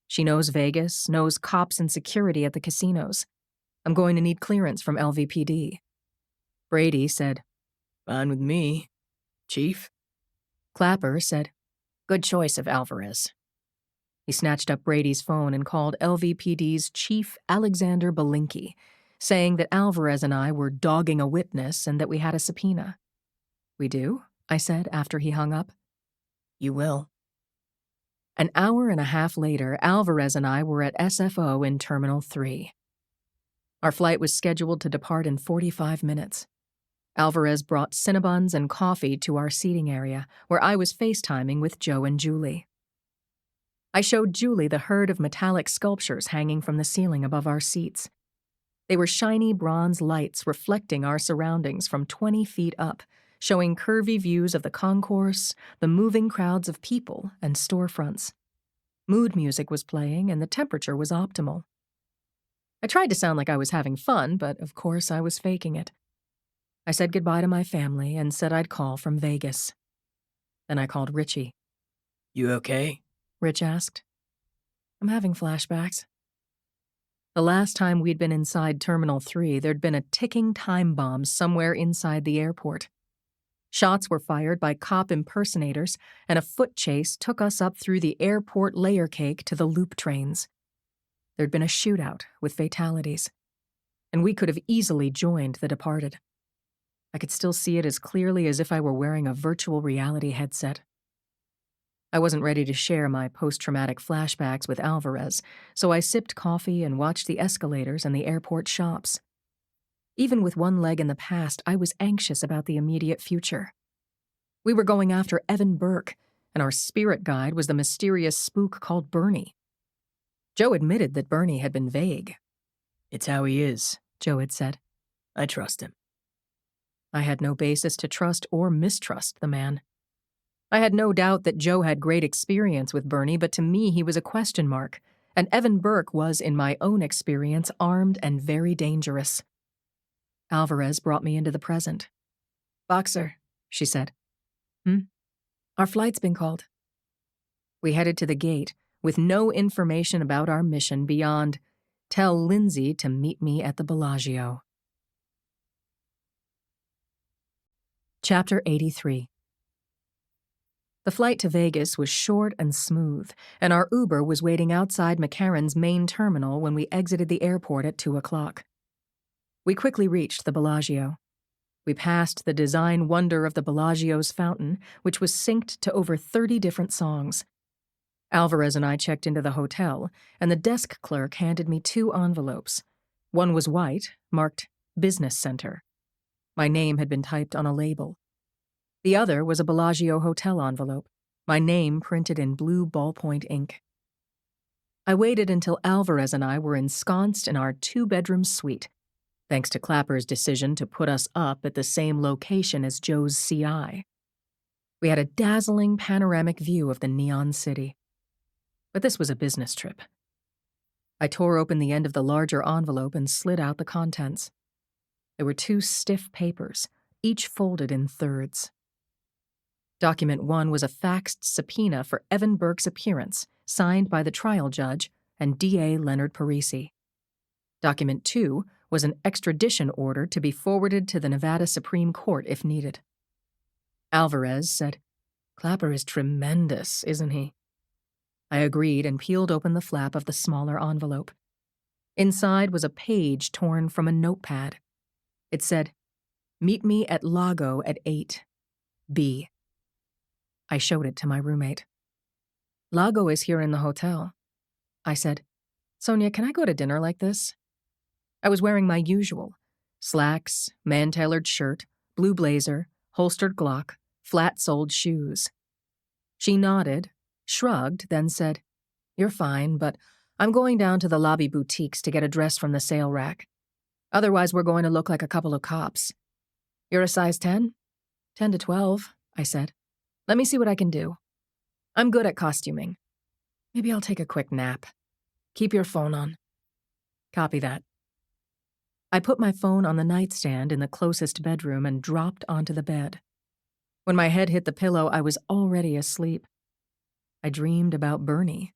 She knows Vegas, knows cops and security at the casinos. I'm going to need clearance from LVPD. Brady said, "Fine with me, Chief." Clapper said, "Good choice of Alvarez." He snatched up Brady's phone and called LVPD's Chief Alexander Belinky, saying that Alvarez and I were dogging a witness and that we had a subpoena. "We do?" I said after he hung up. "You will." An hour and a half later, Alvarez and I were at SFO in Terminal 3. Our flight was scheduled to depart in 45 minutes. Alvarez brought Cinnabons and coffee to our seating area, where I was FaceTiming with Joe and Julie. I showed Julie the herd of metallic sculptures hanging from the ceiling above our seats. They were shiny bronze lights reflecting our surroundings from 20 feet up, showing curvy views of the concourse, the moving crowds of people, and storefronts. Mood music was playing, and the temperature was optimal. I tried to sound like I was having fun, but of course I was faking it. I said goodbye to my family and said I'd call from Vegas. Then I called Richie. "You okay?" Rich asked. "I'm having flashbacks." The last time we'd been inside Terminal 3, there'd been a ticking time bomb somewhere inside the airport. Shots were fired by cop impersonators, and a foot chase took us up through the airport layer cake to the loop trains. There'd been a shootout with fatalities, and we could have easily joined the departed. I could still see it as clearly as if I were wearing a virtual reality headset. I wasn't ready to share my post-traumatic flashbacks with Alvarez, so I sipped coffee and watched the escalators and the airport shops. Even with one leg in the past, I was anxious about the immediate future. We were going after Evan Burke, and our spirit guide was the mysterious spook called Bernie. Joe admitted that Bernie had been vague. "It's how he is," Joe had said. "I trust him." I had no basis to trust or mistrust the man. I had no doubt that Joe had great experience with Bernie, but to me he was a question mark, and Evan Burke was, in my own experience, armed and very dangerous. Alvarez brought me into the present. "Boxer," she said. Our flight's been called." We headed to the gate, with no information about our mission beyond, "Tell Lindsay to meet me at the Bellagio." Chapter 83. The flight to Vegas was short and smooth, and our Uber was waiting outside McCarran's main terminal when we exited the airport at 2 o'clock. We quickly reached the Bellagio. We passed the design wonder of the Bellagio's fountain, which was synced to over 30 different songs. Alvarez and I checked into the hotel, and the desk clerk handed me 2 envelopes. One was white, marked Business Center. My name had been typed on a label. The other was a Bellagio hotel envelope, my name printed in blue ballpoint ink. I waited until Alvarez and I were ensconced in our 2-bedroom suite, thanks to Clapper's decision to put us up at the same location as Joe's CI. We had a dazzling panoramic view of the neon city. But this was a business trip. I tore open the end of the larger envelope and slid out the contents. There were 2 stiff papers, each folded in thirds. Document 1 was a faxed subpoena for Evan Burke's appearance, signed by the trial judge and DA Leonard Parisi. Document 2 was an extradition order to be forwarded to the Nevada Supreme Court if needed. Alvarez said, "Clapper is tremendous, isn't he?" I agreed and peeled open the flap of the smaller envelope. Inside was a page torn from a notepad. It said, "Meet me at Lago at 8. B." I showed it to my roommate. "Lago is here in the hotel." I said, "Sonia, can I go to dinner like this?" I was wearing my usual: slacks, man-tailored shirt, blue blazer, holstered Glock, flat-soled shoes. She nodded, shrugged, then said, "You're fine, but I'm going down to the lobby boutiques to get a dress from the sale rack. Otherwise, we're going to look like a couple of cops." "You're a size 10? 10 to 12, I said. "Let me see what I can do. I'm good at costuming. Maybe I'll take a quick nap. Keep your phone on." "Copy that." I put my phone on the nightstand in the closest bedroom and dropped onto the bed. When my head hit the pillow, I was already asleep. I dreamed about Bernie.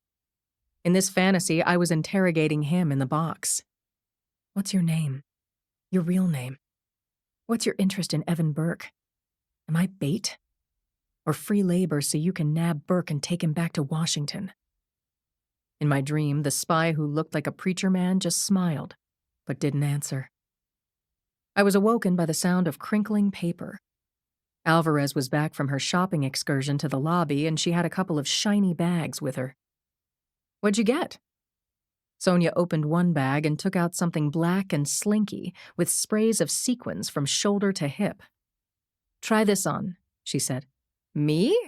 In this fantasy, I was interrogating him in the box. "What's your name? Your real name? What's your interest in Evan Burke? Am I bait? Or free labor so you can nab Burke and take him back to Washington?" In my dream, the spy who looked like a preacher man just smiled, but didn't answer. I was awoken by the sound of crinkling paper. Alvarez was back from her shopping excursion to the lobby, and she had a couple of shiny bags with her. "What'd you get?" Sonia opened one bag and took out something black and slinky with sprays of sequins from shoulder to hip. "Try this on," she said. "Me?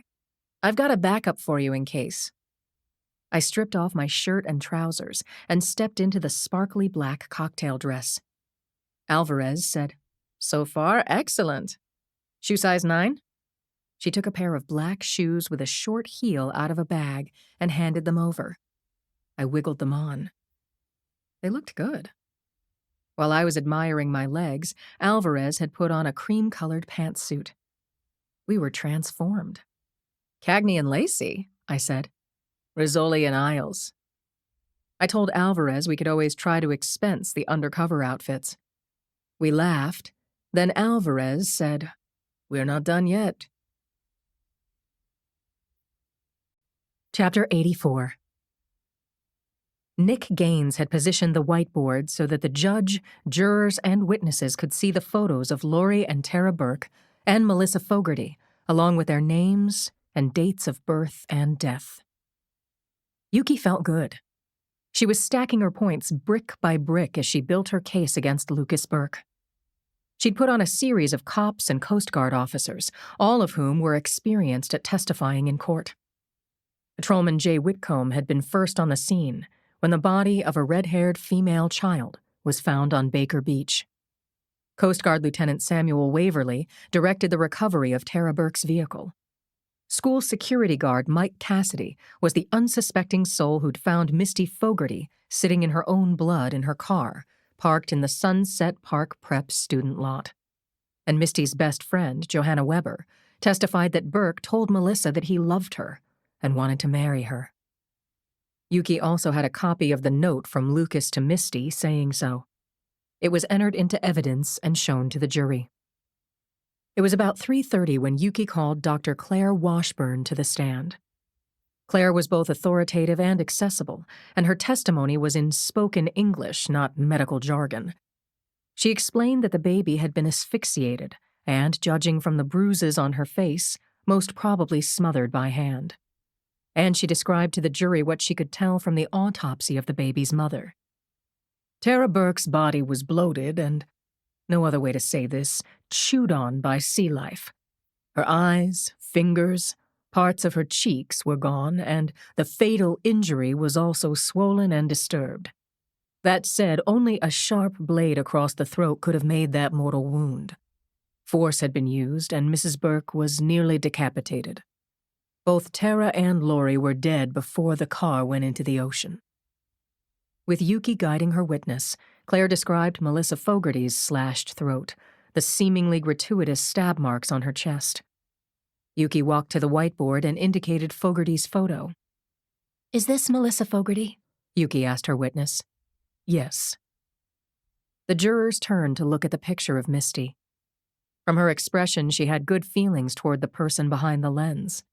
I've got a backup for you in case." I stripped off my shirt and trousers and stepped into the sparkly black cocktail dress. Alvarez said, "So far, excellent. Shoe size 9? She took a pair of black shoes with a short heel out of a bag and handed them over. I wiggled them on. They looked good. While I was admiring my legs, Alvarez had put on a cream-colored pantsuit. We were transformed. "Cagney and Lacey," I said. "Rizzoli and Isles." I told Alvarez we could always try to expense the undercover outfits. We laughed. Then Alvarez said, "We're not done yet." Chapter 84. Nick Gaines had positioned the whiteboard so that the judge, jurors, and witnesses could see the photos of Lori and Tara Burke and Melissa Fogarty, along with their names and dates of birth and death. Yuki felt good. She was stacking her points brick by brick as she built her case against Lucas Burke. She'd put on a series of cops and Coast Guard officers, all of whom were experienced at testifying in court. Patrolman Jay Whitcomb had been first on the scene when the body of a red-haired female child was found on Baker Beach. Coast Guard Lieutenant Samuel Waverly directed the recovery of Tara Burke's vehicle. School security guard Mike Cassidy was the unsuspecting soul who'd found Misty Fogarty sitting in her own blood in her car, parked in the Sunset Park Prep student lot. And Misty's best friend, Johanna Weber, testified that Burke told Melissa that he loved her and wanted to marry her. Yuki also had a copy of the note from Lucas to Misty saying so. It was entered into evidence and shown to the jury. It was about 3:30 when Yuki called Dr. Claire Washburn to the stand. Claire was both authoritative and accessible, and her testimony was in spoken English, not medical jargon. She explained that the baby had been asphyxiated and, judging from the bruises on her face, most probably smothered by hand. And she described to the jury what she could tell from the autopsy of the baby's mother. Tara Burke's body was bloated and, no other way to say this, chewed on by sea life. Her eyes, fingers, Parts of her cheeks were gone, and the fatal injury was also swollen and disturbed. That said, only a sharp blade across the throat could have made that mortal wound. Force had been used, and Mrs. Burke was nearly decapitated. Both Tara and Lori were dead before the car went into the ocean. With Yuki guiding her witness, Claire described Melissa Fogarty's slashed throat, the seemingly gratuitous stab marks on her chest. Yuki walked to the whiteboard and indicated Fogarty's photo. Is this Melissa Fogarty? Yuki asked her witness. Yes. The jurors turned to look at the picture of Misty. From her expression, she had good feelings toward the person behind the lens.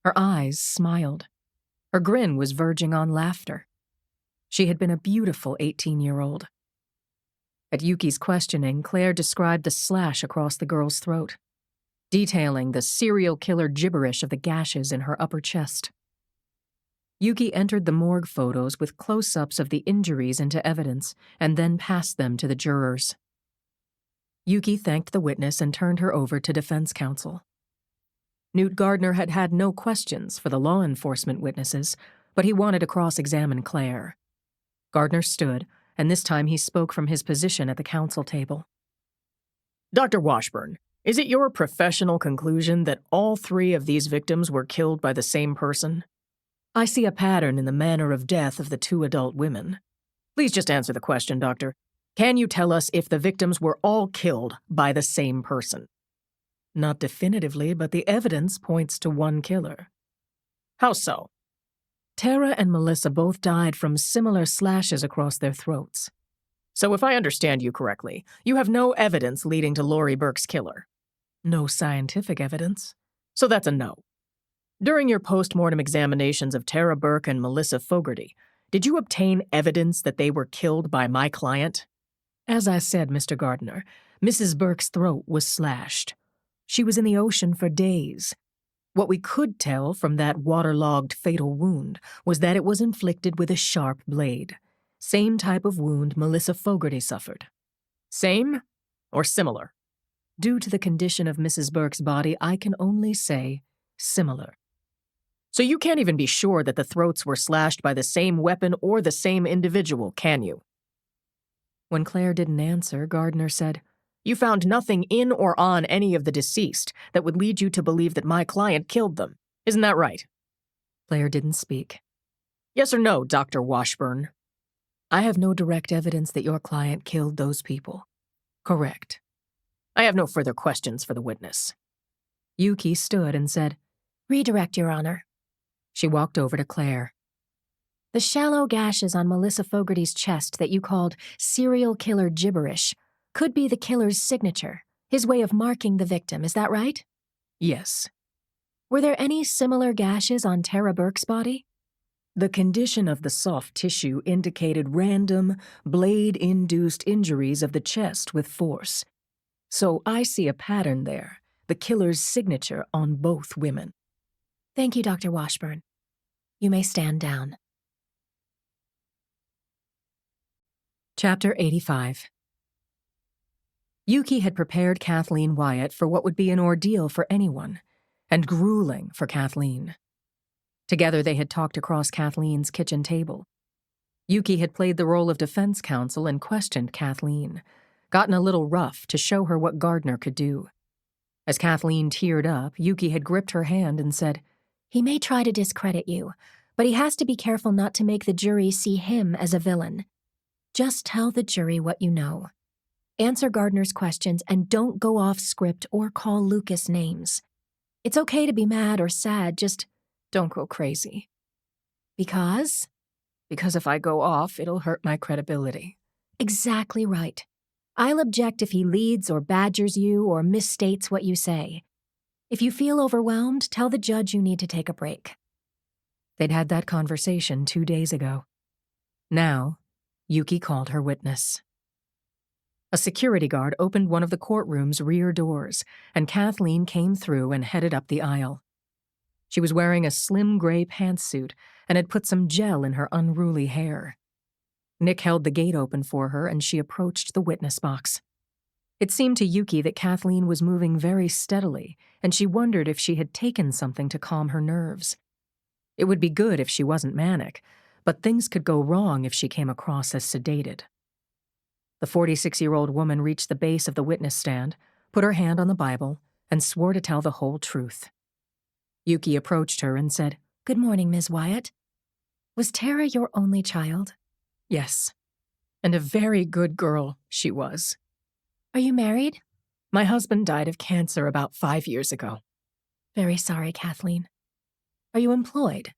Her eyes smiled. Her grin was verging on laughter. She had been a beautiful 18-year-old. At Yuki's questioning, Claire described the slash across the girl's throat, detailing the serial killer gibberish of the gashes in her upper chest. Yuki entered the morgue photos with close-ups of the injuries into evidence and then passed them to the jurors. Yuki thanked the witness and turned her over to defense counsel. Newt Gardner had had no questions for the law enforcement witnesses, but he wanted to cross-examine Claire. Gardner stood, and this time he spoke from his position at the counsel table. Dr. Washburn, is it your professional conclusion that all 3 of these victims were killed by the same person? I see a pattern in the manner of death of the 2 adult women. Please just answer the question, Doctor. Can you tell us if the victims were all killed by the same person? Not definitively, but the evidence points to one killer. How so? Tara and Melissa both died from similar slashes across their throats. So if I understand you correctly, you have no evidence leading to Lori Burke's killer? No scientific evidence. So that's a no. During your post-mortem examinations of Tara Burke and Melissa Fogarty, did you obtain evidence that they were killed by my client? As I said, Mr. Gardner, Mrs. Burke's throat was slashed. She was in the ocean for days. What we could tell from that waterlogged fatal wound was that it was inflicted with a sharp blade. Same type of wound Melissa Fogarty suffered. Same or similar? Due to the condition of Mrs. Burke's body, I can only say similar. So you can't even be sure that the throats were slashed by the same weapon or the same individual, can you? When Claire didn't answer, Gardner said, You found nothing in or on any of the deceased that would lead you to believe that my client killed them. Isn't that right? Claire didn't speak. Yes or no, Dr. Washburn? I have no direct evidence that your client killed those people. Correct. I have no further questions for the witness. Yuki stood and said, Redirect, Your Honor. She walked over to Claire. The shallow gashes on Melissa Fogarty's chest that you called serial killer gibberish could be the killer's signature, his way of marking the victim, is that right? Yes. Were there any similar gashes on Tara Burke's body? The condition of the soft tissue indicated random, blade-induced injuries of the chest with force. So I see a pattern there, the killer's signature on both women. Thank you, Dr. Washburn. You may stand down. Chapter 85. Yuki had prepared Kathleen Wyatt for what would be an ordeal for anyone, and grueling for Kathleen. Together they had talked across Kathleen's kitchen table. Yuki had played the role of defense counsel and questioned Kathleen, gotten a little rough to show her what Gardner could do. As Kathleen teared up, Yuki had gripped her hand and said, He may try to discredit you, but he has to be careful not to make the jury see him as a villain. Just tell the jury what you know. Answer Gardner's questions and don't go off script or call Lucas names. It's okay to be mad or sad, just don't go crazy. Because? Because if I go off, it'll hurt my credibility. Exactly right. I'll object if he leads or badgers you or misstates what you say. If you feel overwhelmed, tell the judge you need to take a break. They'd had that conversation 2 days ago. Now, Yuki called her witness. A security guard opened one of the courtroom's rear doors, and Kathleen came through and headed up the aisle. She was wearing a slim gray pantsuit and had put some gel in her unruly hair. Nick held the gate open for her, and she approached the witness box. It seemed to Yuki that Kathleen was moving very steadily, and she wondered if she had taken something to calm her nerves. It would be good if she wasn't manic, but things could go wrong if she came across as sedated. The 46-year-old woman reached the base of the witness stand, put her hand on the Bible, and swore to tell the whole truth. Yuki approached her and said, "Good morning, Ms. Wyatt. Was Tara your only child?" "Yes. And a very good girl she was. "Are you married?" My husband died of cancer about 5 years ago." "Very sorry, Kathleen. Are you employed?"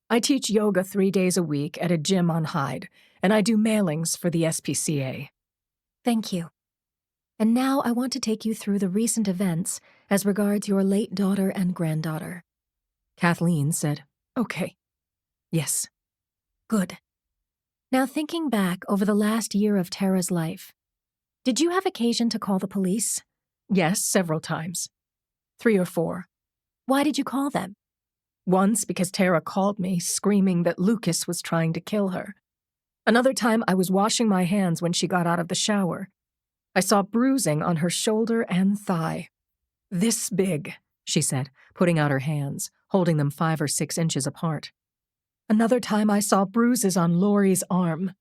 "I teach yoga 3 days a week at a gym on Hyde, and I do mailings for the SPCA." "Thank you. And now I want to take you through the recent events as regards your late daughter and granddaughter." Kathleen said, "Okay. Yes." "Good. Now, thinking back over the last year of Tara's life, did you have occasion to call the police?" "Yes, several times. 3 or 4. "Why did you call them?" Once because Tara called me, screaming that Lucas was trying to kill her. Another time I was washing my hands when she got out of the shower. I saw bruising on her shoulder and thigh. This big, she said, putting out her hands, holding them 5 or 6 inches apart. Another time I saw bruises on Lori's arm.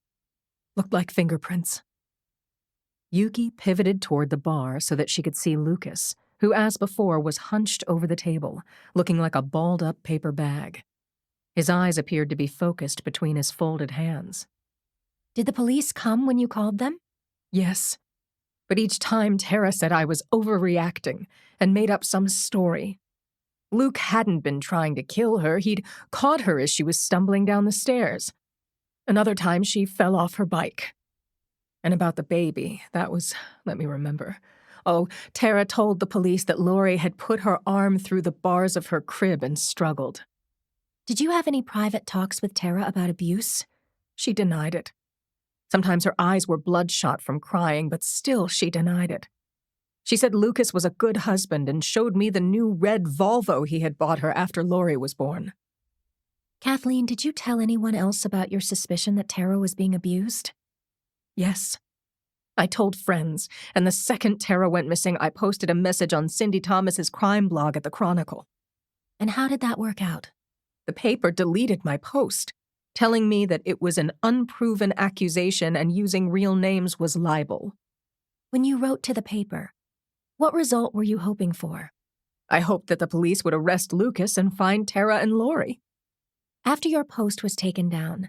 Looked like fingerprints." Yuki pivoted toward the bar so that she could see Lucas, who, as before, was hunched over the table, looking like a balled-up paper bag. His eyes appeared to be focused between his folded hands. "Did the police come when you called them?" "Yes. But each time Tara said I was overreacting and made up some story. Luke hadn't been trying to kill her. He'd caught her as she was stumbling down the stairs. Another time she fell off her bike. And about the baby, that was, let me remember. Oh, Tara told the police that Lori had put her arm through the bars of her crib and struggled." "Did you have any private talks with Tara about abuse?" She denied it. Sometimes her eyes were bloodshot from crying, but still she denied it. She said Lucas was a good husband and showed me the new red Volvo he had bought her after Lori was born. "Kathleen, did you tell anyone else about your suspicion that Tara was being abused?" "Yes. I told friends, and the second Tara went missing, I posted a message on Cindy Thomas's crime blog at the Chronicle. "And how did that work out?" The paper deleted my post, telling me that it was an unproven accusation and using real names was libel. "When you wrote to the paper, what result were you hoping for?" I hoped that the police would arrest Lucas and find Tara and Lori." "After your post was taken down,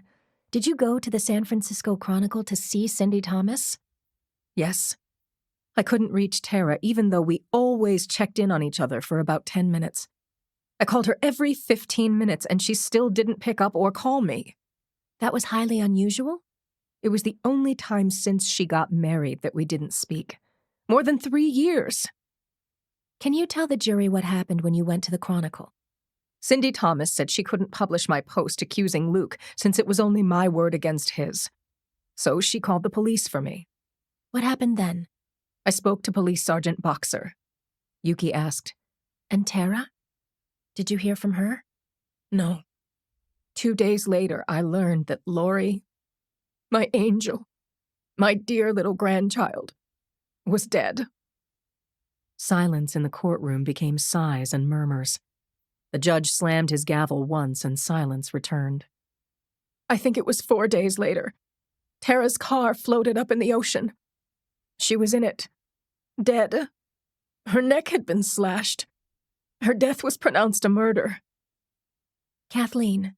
did you go to the San Francisco Chronicle to see Cindy Thomas?" "Yes. I couldn't reach Tara, even though we always checked in on each other for about 10 minutes. I called her every 15 minutes, and she still didn't pick up or call me." "That was highly unusual?" "It was the only time since she got married that we didn't speak. More than 3 years." "Can you tell the jury what happened when you went to the Chronicle?" Cindy Thomas said she couldn't publish my post accusing Luke since it was only my word against his. So she called the police for me. "What happened then?" I spoke to Police Sergeant Boxer. Yuki asked, "And Tara? Did you hear from her?" "No. 2 days later, I learned that Lori, my angel, my dear little grandchild, was dead." Silence in the courtroom became sighs and murmurs. The judge slammed his gavel once and silence returned. "I think it was 4 days later. Tara's car floated up in the ocean. She was in it, dead. Her neck had been slashed. Her death was pronounced a murder." "Kathleen,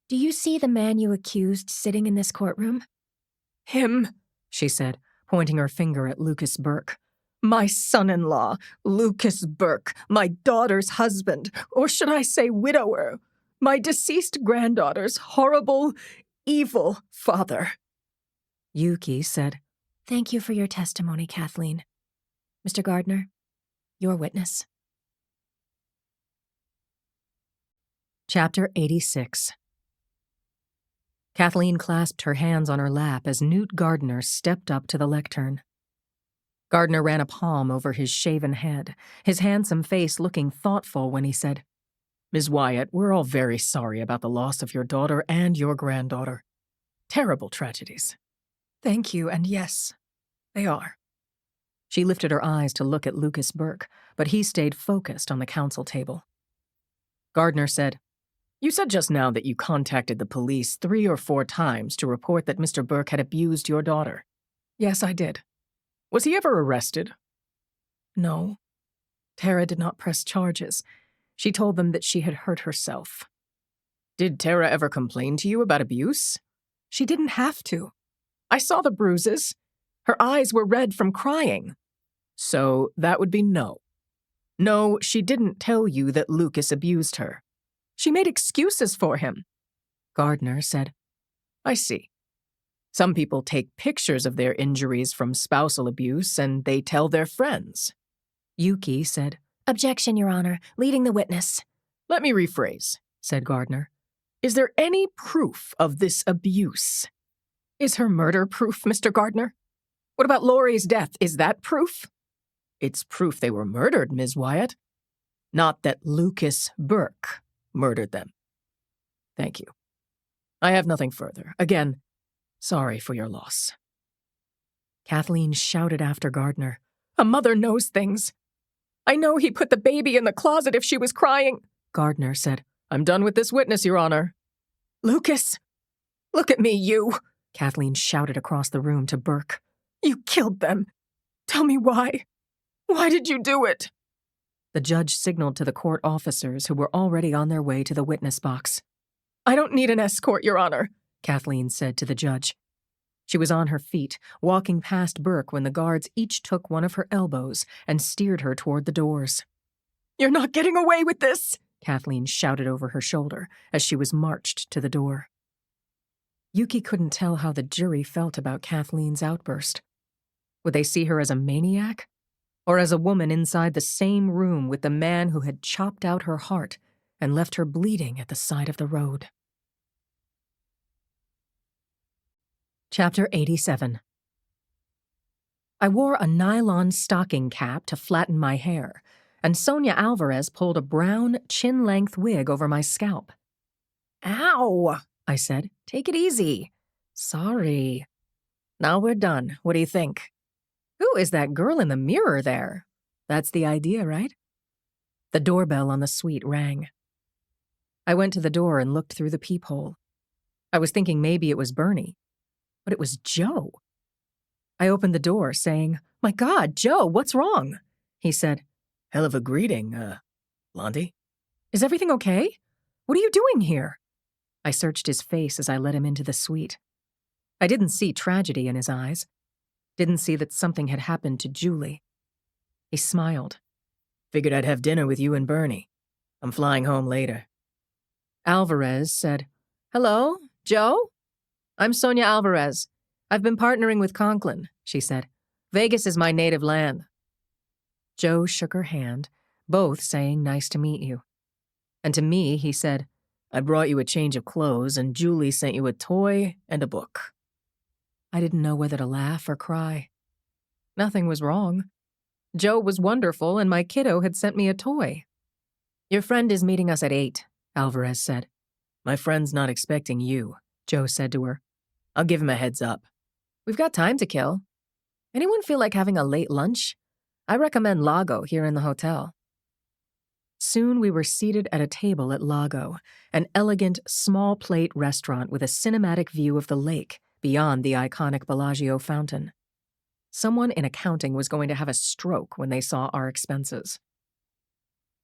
do you see the man you accused sitting in this courtroom?" "Him," she said, pointing her finger at Lucas Burke. "My son-in-law, Lucas Burke, my daughter's husband, or should I say widower, my deceased granddaughter's horrible, evil father." Yuki said, "Thank you for your testimony, Kathleen. Mr. Gardner, your witness." Chapter 86. Kathleen clasped her hands on her lap as Newt Gardner stepped up to the lectern. Gardner ran a palm over his shaven head, his handsome face looking thoughtful when he said, "Ms. Wyatt, we're all very sorry about the loss of your daughter and your granddaughter. Terrible tragedies." "Thank you, and yes, they are." She lifted her eyes to look at Lucas Burke, but he stayed focused on the counsel table. Gardner said, You said just now that you contacted the police 3 or 4 times to report that Mr. Burke had abused your daughter. Yes, I did. Was he ever arrested? No. Tara did not press charges. She told them that she had hurt herself. Did Tara ever complain to you about abuse? She didn't have to. I saw the bruises. Her eyes were red from crying. So that would be no. No, she didn't tell you that Lucas abused her. She made excuses for him. Gardner said, I see. Some people take pictures of their injuries from spousal abuse and they tell their friends. Yuki said, Objection, Your Honor. Leading the witness. Let me rephrase, said Gardner. Is there any proof of this abuse? Is her murder proof, Mr. Gardner? What about Laurie's death? Is that proof? It's proof they were murdered, Ms. Wyatt. Not that Lucas Burke murdered them. Thank you. I have nothing further. Again, sorry for your loss. Kathleen shouted after Gardner. A mother knows things. I know he put the baby in the closet if she was crying. Gardner said, I'm done with this witness, Your Honor. Lucas, look at me, you. Kathleen shouted across the room to Burke. You killed them. Tell me why. Why did you do it? The judge signaled to the court officers who were already on their way to the witness box. I don't need an escort, Your Honor, Kathleen said to the judge. She was on her feet, walking past Burke when the guards each took one of her elbows and steered her toward the doors. You're not getting away with this, Kathleen shouted over her shoulder as she was marched to the door. Yuki couldn't tell how the jury felt about Kathleen's outburst. Would they see her as a maniac? Or as a woman inside the same room with the man who had chopped out her heart and left her bleeding at the side of the road? Chapter 87. I wore a nylon stocking cap to flatten my hair, and Sonia Alvarez pulled a brown, chin-length wig over my scalp. Ow, I said. Take it easy. Sorry. Now we're done. What do you think? Who is that girl in the mirror there? That's the idea, right? The doorbell on the suite rang. I went to the door and looked through the peephole. I was thinking maybe it was Bernie, but it was Joe. I opened the door, saying, My God, Joe, what's wrong? He said, Hell of a greeting, Blondie. Is everything okay? What are you doing here? I searched his face as I led him into the suite. I didn't see tragedy in his eyes. Didn't see that something had happened to Julie. He smiled. Figured I'd have dinner with you and Bernie. I'm flying home later. Alvarez said, Hello, Joe? I'm Sonia Alvarez. I've been partnering with Conklin, she said. Vegas is my native land. Joe shook her hand, both saying nice to meet you. And to me, he said, I brought you a change of clothes, and Julie sent you a toy and a book. I didn't know whether to laugh or cry. Nothing was wrong. Joe was wonderful, and my kiddo had sent me a toy. Your friend is meeting us at 8, Alvarez said. My friend's not expecting you, Joe said to her. I'll give him a heads up. We've got time to kill. Anyone feel like having a late lunch? I recommend Lago here in the hotel. Soon we were seated at a table at Lago, an elegant, small-plate restaurant with a cinematic view of the lake beyond the iconic Bellagio fountain. Someone in accounting was going to have a stroke when they saw our expenses.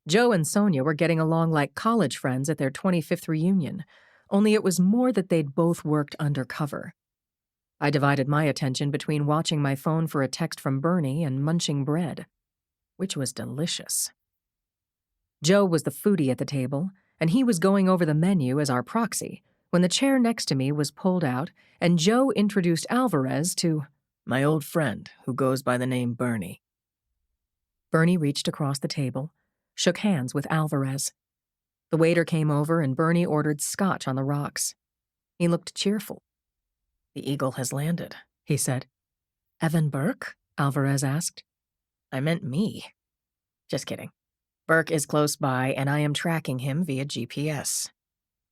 Joe and Sonia were getting along like college friends at their 25th reunion, only it was more that they'd both worked undercover. I divided my attention between watching my phone for a text from Bernie and munching bread, which was delicious. Joe was the foodie at the table, and he was going over the menu as our proxy when the chair next to me was pulled out and Joe introduced Alvarez to my old friend who goes by the name Bernie. Bernie reached across the table, shook hands with Alvarez. The waiter came over and Bernie ordered scotch on the rocks. He looked cheerful. The eagle has landed, he said. Evan Burke? Alvarez asked. I meant me. Just kidding. Burke is close by and I am tracking him via GPS.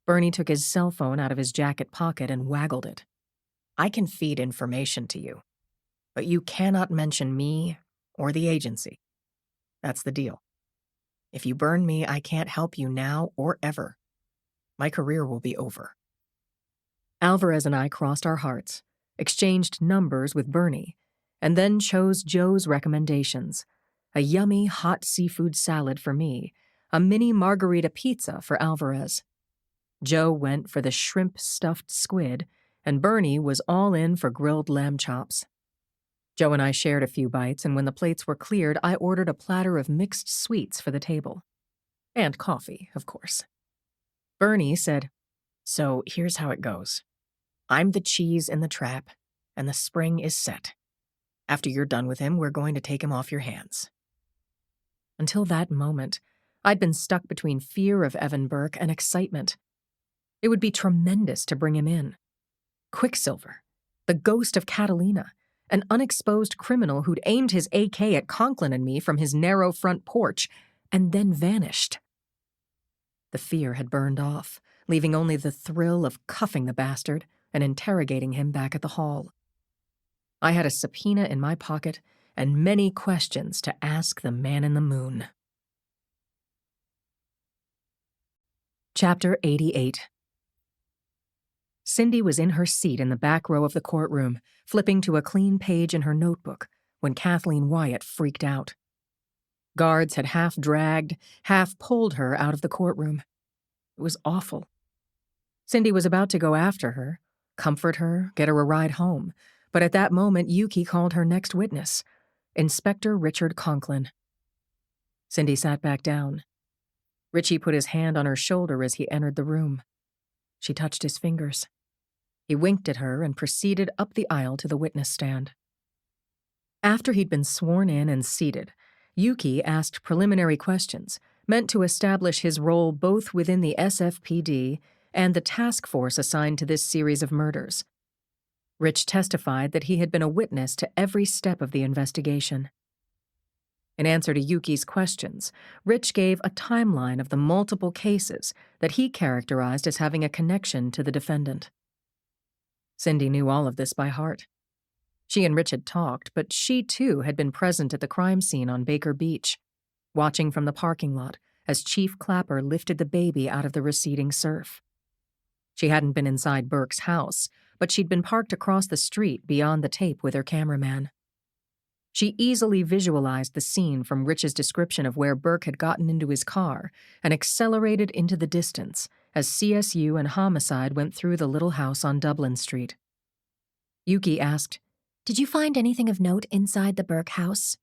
Bernie took his cell phone out of his jacket pocket and waggled it. I can feed information to you, but you cannot mention me or the agency. That's the deal. If you burn me, I can't help you now or ever. My career will be over." Alvarez and I crossed our hearts, exchanged numbers with Bernie, and then chose Joe's recommendations: a yummy hot seafood salad for me, a mini margarita pizza for Alvarez. Joe went for the shrimp-stuffed squid, and Bernie was all in for grilled lamb chops. Joe and I shared a few bites, and when the plates were cleared, I ordered a platter of mixed sweets for the table. And coffee, of course. Bernie said, "So here's how it goes. I'm the cheese in the trap, and the spring is set. After you're done with him, we're going to take him off your hands." Until that moment, I'd been stuck between fear of Evan Burke and excitement. It would be tremendous to bring him in. Quicksilver, the ghost of Catalina, an unexposed criminal who'd aimed his AK at Conklin and me from his narrow front porch, and then vanished. The fear had burned off, leaving only the thrill of cuffing the bastard and interrogating him back at the hall. I had a subpoena in my pocket and many questions to ask the man in the moon. Chapter 88. Cindy was in her seat in the back row of the courtroom, flipping to a clean page in her notebook, when Kathleen Wyatt freaked out. Guards had half dragged, half pulled her out of the courtroom. It was awful. Cindy was about to go after her, comfort her, get her a ride home, but at that moment Yuki called her next witness, Inspector Richard Conklin. Cindy sat back down. Richie put his hand on her shoulder as he entered the room. She touched his fingers. He winked at her and proceeded up the aisle to the witness stand. After he'd been sworn in and seated, Yuki asked preliminary questions meant to establish his role both within the SFPD and the task force assigned to this series of murders. Rich testified that he had been a witness to every step of the investigation. In answer to Yuki's questions, Rich gave a timeline of the multiple cases that he characterized as having a connection to the defendant. Cindy knew all of this by heart. She and Rich had talked, but she too had been present at the crime scene on Baker Beach, watching from the parking lot as Chief Clapper lifted the baby out of the receding surf. She hadn't been inside Burke's house, but she'd been parked across the street beyond the tape with her cameraman. She easily visualized the scene from Rich's description of where Burke had gotten into his car and accelerated into the distance as CSU and Homicide went through the little house on Dublin Street. Yuki asked, "Did you find anything of note inside the Burke house?"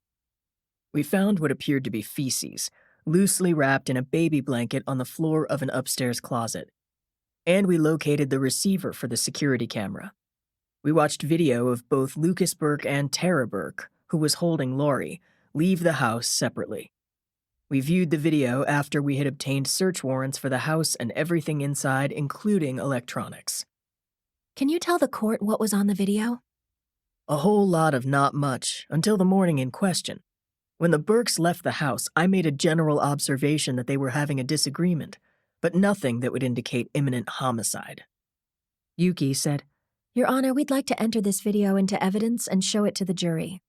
"We found what appeared to be feces, loosely wrapped in a baby blanket on the floor of an upstairs closet. And we located the receiver for the security camera. We watched video of both Lucas Burke and Tara Burke, who was holding Laurie, leave the house separately. We viewed the video after we had obtained search warrants for the house and everything inside, including electronics." Can you tell the court what was on the video? "A whole lot of not much, until the morning in question. When the Burkes left the house, I made a general observation that they were having a disagreement, but nothing that would indicate imminent homicide." Yuki said, "Your Honor, we'd like to enter this video into evidence and show it to the jury."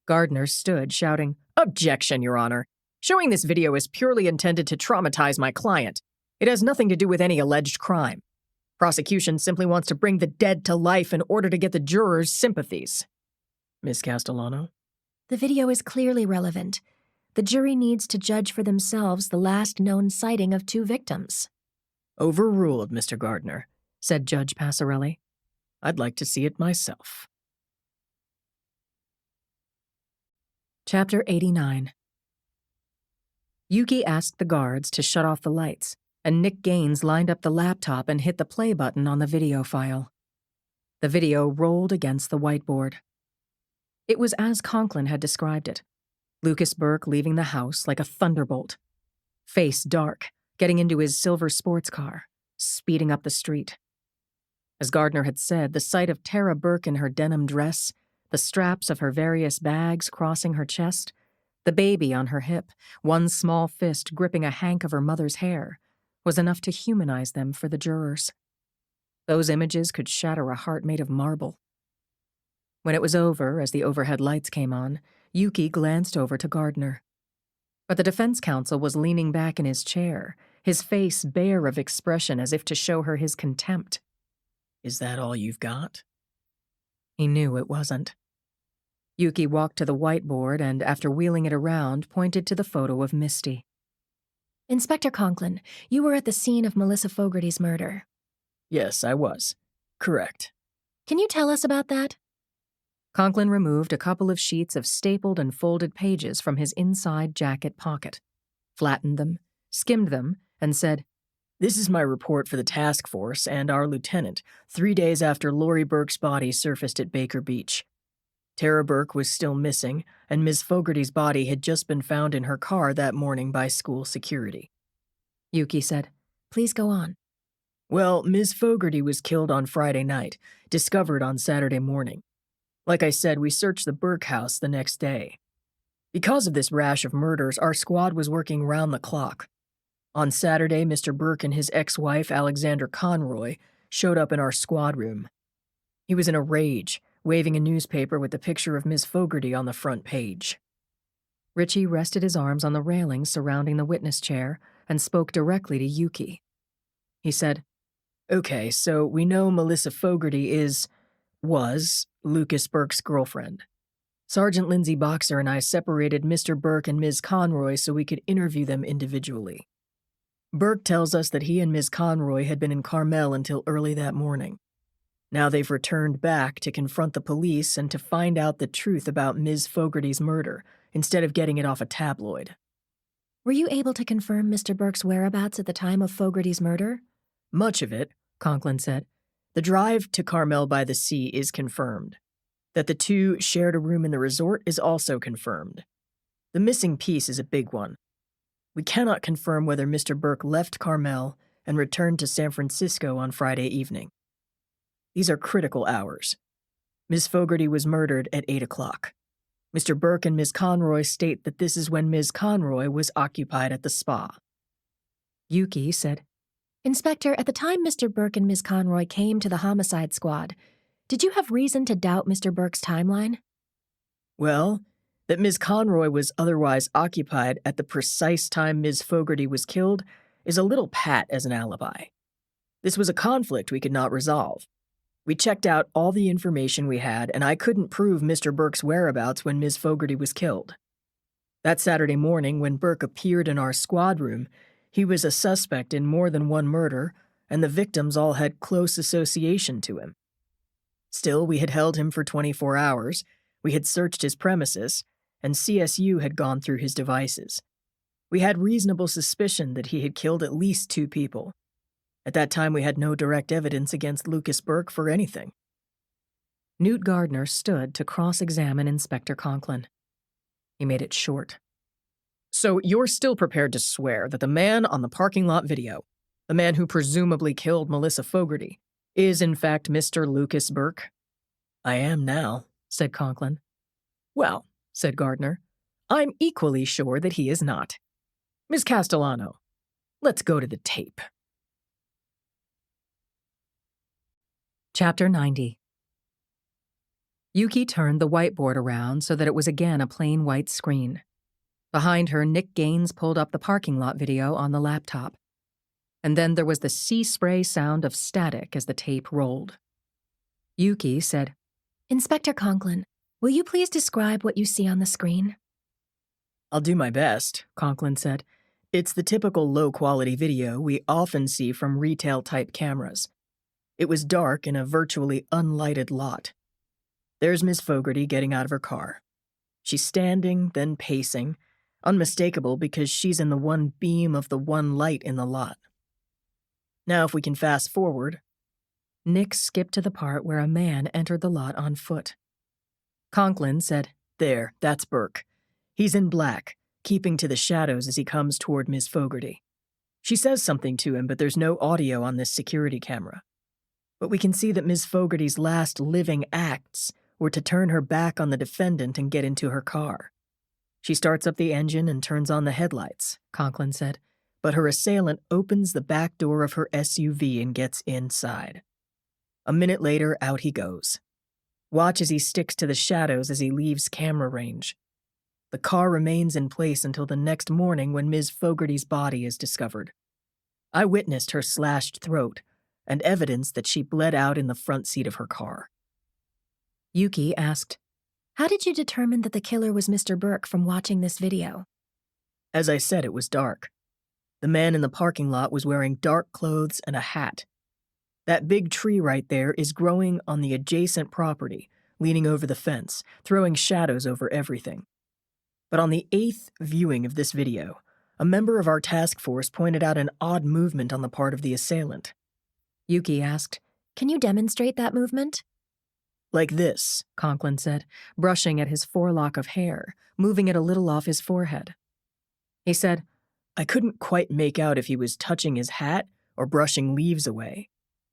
Gardner stood, shouting, "Objection, Your Honor. Showing this video is purely intended to traumatize my client. It has nothing to do with any alleged crime. Prosecution simply wants to bring the dead to life in order to get the jurors' sympathies." "Miss Castellano?" The video is clearly relevant. The jury needs to judge for themselves the last known sighting of 2 victims. "Overruled, Mr. Gardner," said Judge Passarelli. "I'd like to see it myself." Chapter 89. Yuki asked the guards to shut off the lights, and Nick Gaines lined up the laptop and hit the play button on the video file. The video rolled against the whiteboard. It was as Conklin had described it. Lucas Burke leaving the house like a thunderbolt. Face dark, getting into his silver sports car, speeding up the street. As Gardner had said, the sight of Tara Burke in her denim dress, the straps of her various bags crossing her chest, the baby on her hip, one small fist gripping a hank of her mother's hair, was enough to humanize them for the jurors. Those images could shatter a heart made of marble. When it was over, as the overhead lights came on, Yuki glanced over to Gardner. But the defense counsel was leaning back in his chair, his face bare of expression as if to show her his contempt. Is that all you've got? He knew it wasn't. Yuki walked to the whiteboard and, after wheeling it around, pointed to the photo of Misty. Inspector Conklin, you were at the scene of Melissa Fogarty's murder. Yes, I was. Correct. Can you tell us about that? Conklin removed a couple of sheets of stapled and folded pages from his inside jacket pocket, flattened them, skimmed them, and said, This is my report for the task force and our lieutenant, 3 days after Lori Burke's body surfaced at Baker Beach. Tara Burke was still missing, and Ms. Fogarty's body had just been found in her car that morning by school security. Yuki said. Please go on. Well, Ms. Fogarty was killed on Friday night, discovered on Saturday morning. Like I said, we searched the Burke house the next day. Because of this rash of murders, our squad was working round the clock. On Saturday, Mr. Burke and his ex-wife, Alexander Conroy, showed up in our squad room. He was in a rage, waving a newspaper with the picture of Ms. Fogarty on the front page. Richie rested his arms on the railings surrounding the witness chair and spoke directly to Yuki. He said, Okay, so we know Melissa Fogarty was Lucas Burke's girlfriend. Sergeant Lindsay Boxer and I separated Mr. Burke and Ms. Conroy so we could interview them individually. Burke tells us that he and Ms. Conroy had been in Carmel until early that morning. Now they've returned back to confront the police and to find out the truth about Ms. Fogarty's murder, instead of getting it off a tabloid. Were you able to confirm Mr. Burke's whereabouts at the time of Fogarty's murder? Much of it, Conklin said. The drive to Carmel by the Sea is confirmed. That the two shared a room in the resort is also confirmed. The missing piece is a big one. We cannot confirm whether Mr. Burke left Carmel and returned to San Francisco on Friday evening. These are critical hours. Ms. Fogarty was murdered at 8 o'clock. Mr. Burke and Ms. Conroy state that this is when Ms. Conroy was occupied at the spa. Yuki said, Inspector, at the time Mr. Burke and Ms. Conroy came to the homicide squad, did you have reason to doubt Mr. Burke's timeline? Well, that Ms. Conroy was otherwise occupied at the precise time Ms. Fogarty was killed is a little pat as an alibi. This was a conflict we could not resolve. We checked out all the information we had, and I couldn't prove Mr. Burke's whereabouts when Ms. Fogarty was killed. That Saturday morning, when Burke appeared in our squad room, he was a suspect in more than one murder, and the victims all had close association to him. Still, we had held him for 24 hours, we had searched his premises, and CSU had gone through his devices. We had reasonable suspicion that he had killed at least 2 people. At that time, we had no direct evidence against Lucas Burke for anything. Newt Gardner stood to cross-examine Inspector Conklin. He made it short. So you're still prepared to swear that the man on the parking lot video, the man who presumably killed Melissa Fogarty, is in fact Mr. Lucas Burke? I am now, said Conklin. Well, said Gardner, I'm equally sure that he is not. Miss Castellano, let's go to the tape. Chapter 90. Yuki turned the whiteboard around so that it was again a plain white screen. Behind her, Nick Gaines pulled up the parking lot video on the laptop. And then there was the sea spray sound of static as the tape rolled. Yuki said, Inspector Conklin, will you please describe what you see on the screen? I'll do my best, Conklin said. It's the typical low-quality video we often see from retail-type cameras. It was dark in a virtually unlighted lot. There's Miss Fogarty getting out of her car. She's standing, then pacing, unmistakable because she's in the one beam of the one light in the lot. Now if we can fast forward. Nick skipped to the part where a man entered the lot on foot. Conklin said, There, that's Burke. He's in black, keeping to the shadows as he comes toward Miss Fogarty. She says something to him, but there's no audio on this security camera. But we can see that Miss Fogarty's last living acts were to turn her back on the defendant and get into her car. She starts up the engine and turns on the headlights, Conklin said, but her assailant opens the back door of her SUV and gets inside. A minute later, out he goes. Watch as he sticks to the shadows as he leaves camera range. The car remains in place until the next morning when Ms. Fogarty's body is discovered. I witnessed her slashed throat and evidence that she bled out in the front seat of her car. Yuki asked, How did you determine that the killer was Mr. Burke from watching this video? As I said, it was dark. The man in the parking lot was wearing dark clothes and a hat. That big tree right there is growing on the adjacent property, leaning over the fence, throwing shadows over everything. But on the 8th viewing of this video, a member of our task force pointed out an odd movement on the part of the assailant. Yuki asked, Can you demonstrate that movement? Like this, Conklin said, brushing at his forelock of hair, moving it a little off his forehead. He said, I couldn't quite make out if he was touching his hat or brushing leaves away.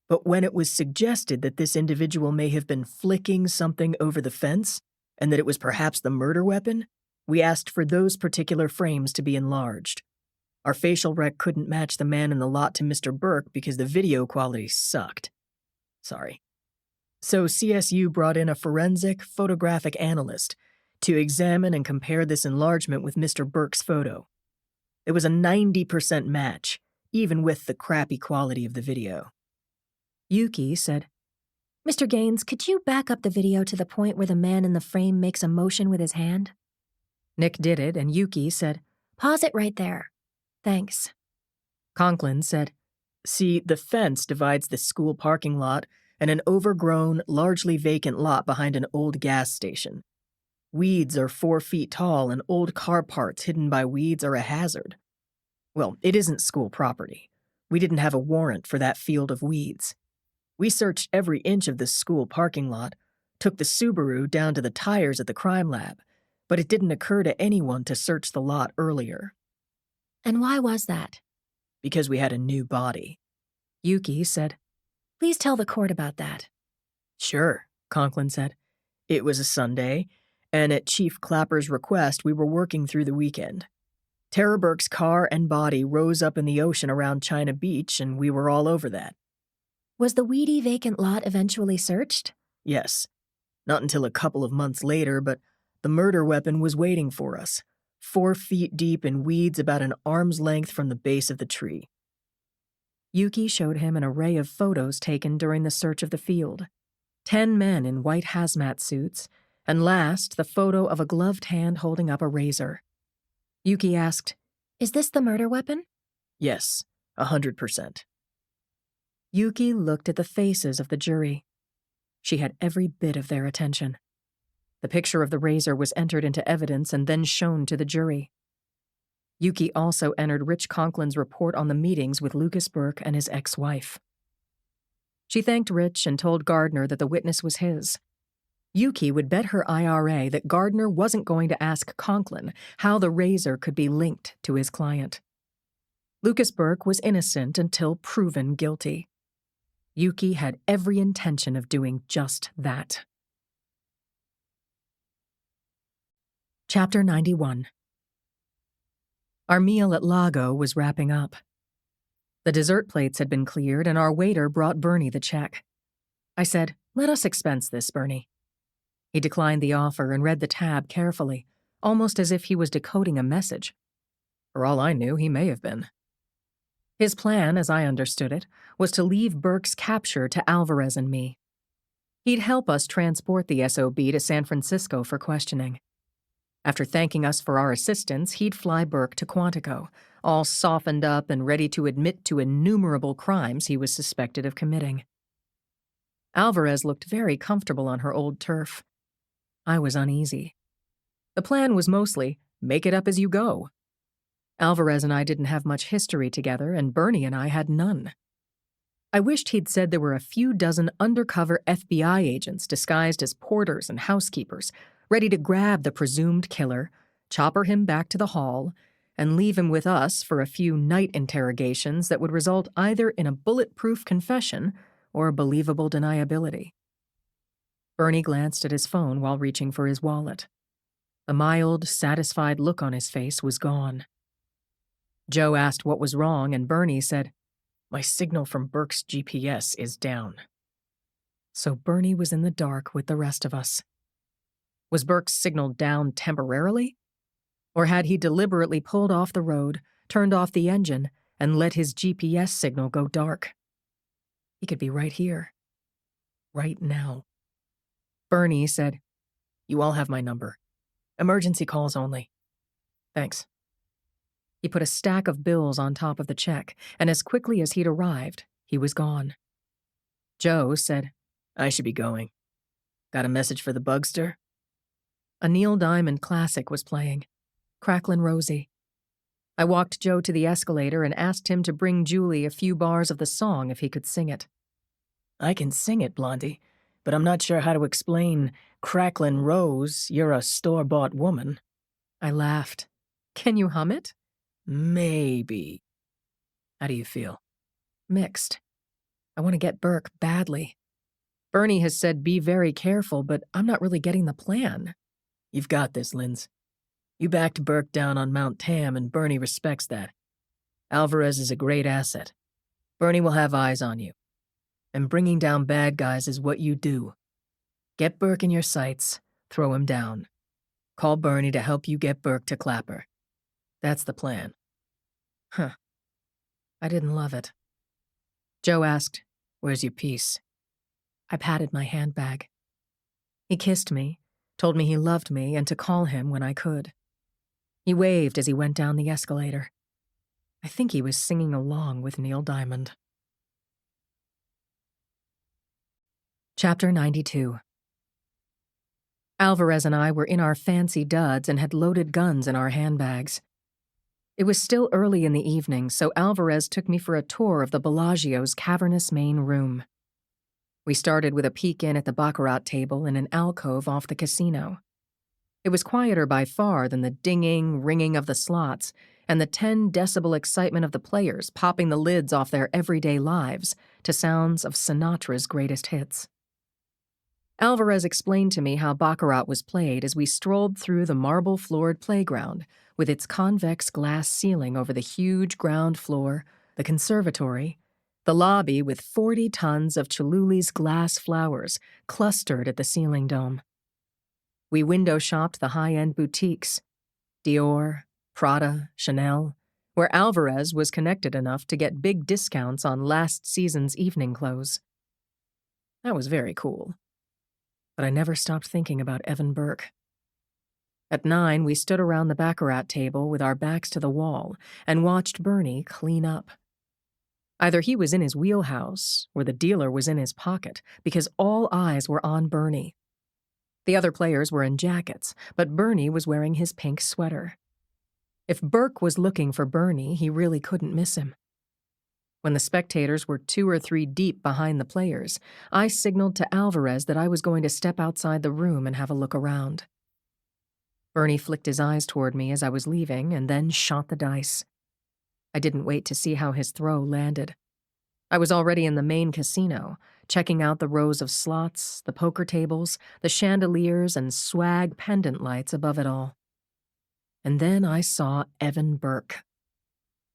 But when it was suggested that this individual may have been flicking something over the fence and that it was perhaps the murder weapon, we asked for those particular frames to be enlarged. Our facial rec couldn't match the man in the lot to Mr. Burke because the video quality sucked. Sorry. So CSU brought in a forensic photographic analyst to examine and compare this enlargement with Mr. Burke's photo. It was a 90% match, even with the crappy quality of the video. Yuki said, Mr. Gaines, could you back up the video to the point where the man in the frame makes a motion with his hand? Nick did it, and Yuki said, Pause it right there. Thanks. Conklin said, See, the fence divides the school parking lot and an overgrown, largely vacant lot behind an old gas station. Weeds are 4 feet tall, and old car parts hidden by weeds are a hazard. Well, it isn't school property. We didn't have a warrant for that field of weeds. We searched every inch of the school parking lot, took the Subaru down to the tires at the crime lab, but it didn't occur to anyone to search the lot earlier. And why was that? Because we had a new body. Yuki said, Please tell the court about that. Sure, Conklin said. It was a Sunday, and at Chief Clapper's request, we were working through the weekend. Tara Burke's car and body rose up in the ocean around China Beach, and we were all over that. Was the weedy vacant lot eventually searched? Yes. Not until a couple of months later, but the murder weapon was waiting for us, 4 feet deep in weeds about an arm's length from the base of the tree. Yuki showed him an array of photos taken during the search of the field. 10 men in white hazmat suits, and last, the photo of a gloved hand holding up a razor. Yuki asked, Is this the murder weapon? Yes, 100%. Yuki looked at the faces of the jury. She had every bit of their attention. The picture of the razor was entered into evidence and then shown to the jury. Yuki also entered Rich Conklin's report on the meetings with Lucas Burke and his ex-wife. She thanked Rich and told Gardner that the witness was his. Yuki would bet her IRA that Gardner wasn't going to ask Conklin how the razor could be linked to his client. Lucas Burke was innocent until proven guilty. Yuki had every intention of doing just that. Chapter 91. Our meal at Lago was wrapping up. The dessert plates had been cleared, and our waiter brought Bernie the check. I said, Let us expense this, Bernie. He declined the offer and read the tab carefully, almost as if he was decoding a message. For all I knew, he may have been. His plan, as I understood it, was to leave Burke's capture to Alvarez and me. He'd help us transport the SOB to San Francisco for questioning. After thanking us for our assistance, he'd fly Burke to Quantico, all softened up and ready to admit to innumerable crimes he was suspected of committing. Alvarez looked very comfortable on her old turf. I was uneasy. The plan was mostly, make it up as you go. Alvarez and I didn't have much history together, and Bernie and I had none. I wished he'd said there were a few dozen undercover FBI agents disguised as porters and housekeepers, ready to grab the presumed killer, chopper him back to the hall, and leave him with us for a few night interrogations that would result either in a bulletproof confession or believable deniability. Bernie glanced at his phone while reaching for his wallet. The mild, satisfied look on his face was gone. Joe asked what was wrong, and Bernie said, My signal from Burke's GPS is down. So Bernie was in the dark with the rest of us. Was Burke's signal down temporarily? Or had he deliberately pulled off the road, turned off the engine, and let his GPS signal go dark? He could be right here. Right now. Bernie said, "You all have my number. Emergency calls only. Thanks." He put a stack of bills on top of the check, and as quickly as he'd arrived, he was gone. Joe said, "I should be going. Got a message for the Bugster?" A Neil Diamond classic was playing, Cracklin' Rosie. I walked Joe to the escalator and asked him to bring Julie a few bars of the song if he could sing it. "I can sing it, Blondie, but I'm not sure how to explain Cracklin' Rose, you're a store-bought woman." I laughed. "Can you hum it?" "Maybe." "How do you feel?" "Mixed. I want to get Burke badly. Bernie has said be very careful, but I'm not really getting the plan." "You've got this, Linz. You backed Burke down on Mount Tam, and Bernie respects that. Alvarez is a great asset. Bernie will have eyes on you. And bringing down bad guys is what you do. Get Burke in your sights, throw him down. Call Bernie to help you get Burke to Clapper. That's the plan." Huh. I didn't love it. Joe asked, "Where's your piece?" I patted my handbag. He kissed me, told me he loved me and to call him when I could. He waved as he went down the escalator. I think he was singing along with Neil Diamond. Chapter 92. Alvarez and I were in our fancy duds and had loaded guns in our handbags. It was still early in the evening, so Alvarez took me for a tour of the Bellagio's cavernous main room. We started with a peek in at the baccarat table in an alcove off the casino. It was quieter by far than the dinging, ringing of the slots and the 10-decibel excitement of the players popping the lids off their everyday lives to sounds of Sinatra's greatest hits. Alvarez explained to me how baccarat was played as we strolled through the marble-floored playground with its convex glass ceiling over the huge ground floor, the conservatory, the lobby with 40 tons of Cholula's glass flowers clustered at the ceiling dome. We window-shopped the high-end boutiques, Dior, Prada, Chanel, where Alvarez was connected enough to get big discounts on last season's evening clothes. That was very cool. But I never stopped thinking about Evan Burke. At 9, we stood around the baccarat table with our backs to the wall and watched Bernie clean up. Either he was in his wheelhouse or the dealer was in his pocket because all eyes were on Bernie. The other players were in jackets, but Bernie was wearing his pink sweater. If Burke was looking for Bernie, he really couldn't miss him. When the spectators were 2 or 3 deep behind the players, I signaled to Alvarez that I was going to step outside the room and have a look around. Bernie flicked his eyes toward me as I was leaving and then shot the dice. I didn't wait to see how his throw landed. I was already in the main casino, checking out the rows of slots, the poker tables, the chandeliers, and swag pendant lights above it all. And then I saw Evan Burke.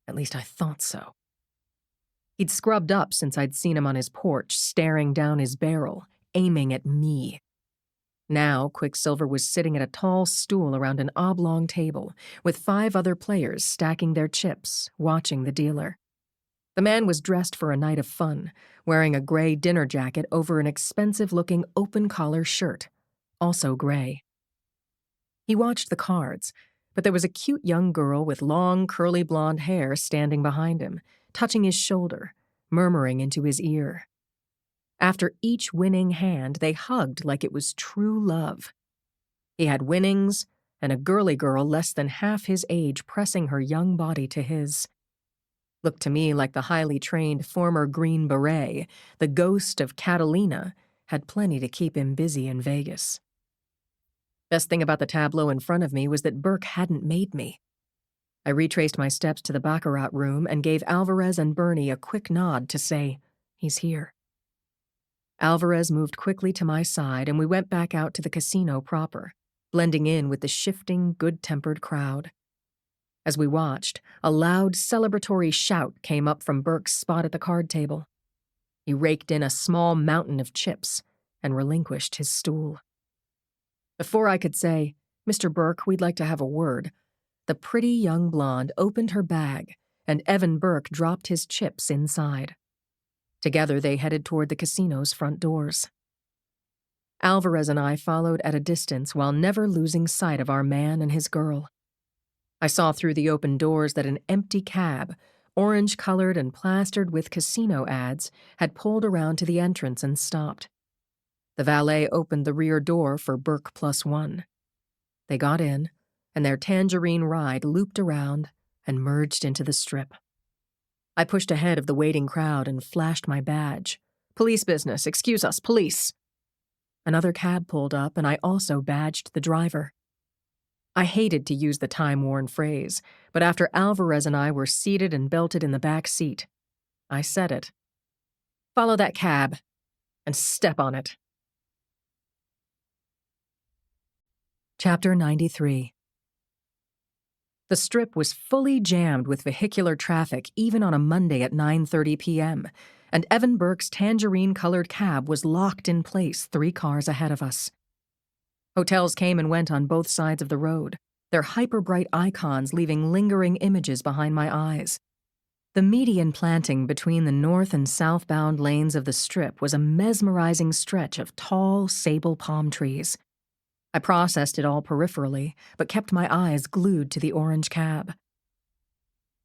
At least I thought so. He'd scrubbed up since I'd seen him on his porch, staring down his barrel, aiming at me. Now, Quicksilver was sitting at a tall stool around an oblong table, with 5 other players stacking their chips, watching the dealer. The man was dressed for a night of fun, wearing a gray dinner jacket over an expensive-looking open-collar shirt, also gray. He watched the cards, but there was a cute young girl with long, curly blonde hair standing behind him, touching his shoulder, murmuring into his ear. After each winning hand, they hugged like it was true love. He had winnings and a girly girl less than half his age pressing her young body to his. Looked to me like the highly trained former Green Beret, the ghost of Catalina, had plenty to keep him busy in Vegas. Best thing about the tableau in front of me was that Burke hadn't made me. I retraced my steps to the baccarat room and gave Alvarez and Bernie a quick nod to say, "He's here." Alvarez moved quickly to my side and we went back out to the casino proper, blending in with the shifting, good-tempered crowd. As we watched, a loud celebratory shout came up from Burke's spot at the card table. He raked in a small mountain of chips and relinquished his stool. Before I could say, "Mr. Burke, we'd like to have a word," The pretty young blonde opened her bag, and Evan Burke dropped his chips inside. Together they headed toward the casino's front doors. Alvarez and I followed at a distance while never losing sight of our man and his girl. I saw through the open doors that an empty cab, orange-colored and plastered with casino ads, had pulled around to the entrance and stopped. The valet opened the rear door for Burke +1. They got in, and their tangerine ride looped around and merged into the Strip. I pushed ahead of the waiting crowd and flashed my badge. "Police business, excuse us, police." Another cab pulled up, and I also badged the driver. I hated to use the time-worn phrase, but after Alvarez and I were seated and belted in the back seat, I said it. "Follow that cab and step on it." Chapter 93. The Strip was fully jammed with vehicular traffic even on a Monday at 9:30 p.m., and Evan Burke's tangerine-colored cab was locked in place 3 cars ahead of us. Hotels came and went on both sides of the road, their hyper-bright icons leaving lingering images behind my eyes. The median planting between the north and southbound lanes of the Strip was a mesmerizing stretch of tall, sable palm trees. I processed it all peripherally, but kept my eyes glued to the orange cab.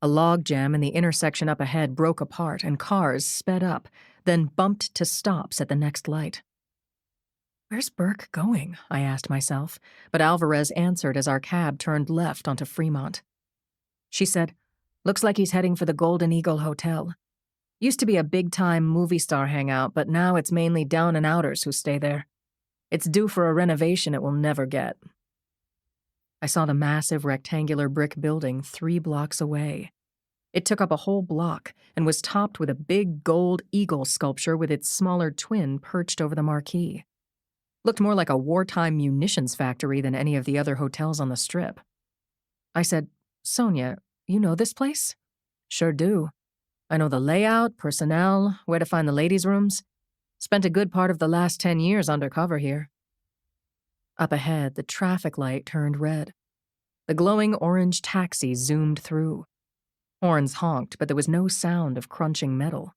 A logjam in the intersection up ahead broke apart and cars sped up, then bumped to stops at the next light. "Where's Burke going?" I asked myself, but Alvarez answered as our cab turned left onto Fremont. She said, "Looks like he's heading for the Golden Eagle Hotel. Used to be a big-time movie star hangout, but now it's mainly down-and-outers who stay there. It's due for a renovation it will never get." I saw the massive rectangular brick building 3 blocks away. It took up a whole block and was topped with a big gold eagle sculpture with its smaller twin perched over the marquee. Looked more like a wartime munitions factory than any of the other hotels on the Strip. I said, "Sonia, you know this place?" "Sure do. I know the layout, personnel, where to find the ladies' rooms. Spent a good part of the last 10 years undercover here." Up ahead, the traffic light turned red. The glowing orange taxi zoomed through. Horns honked, but there was no sound of crunching metal.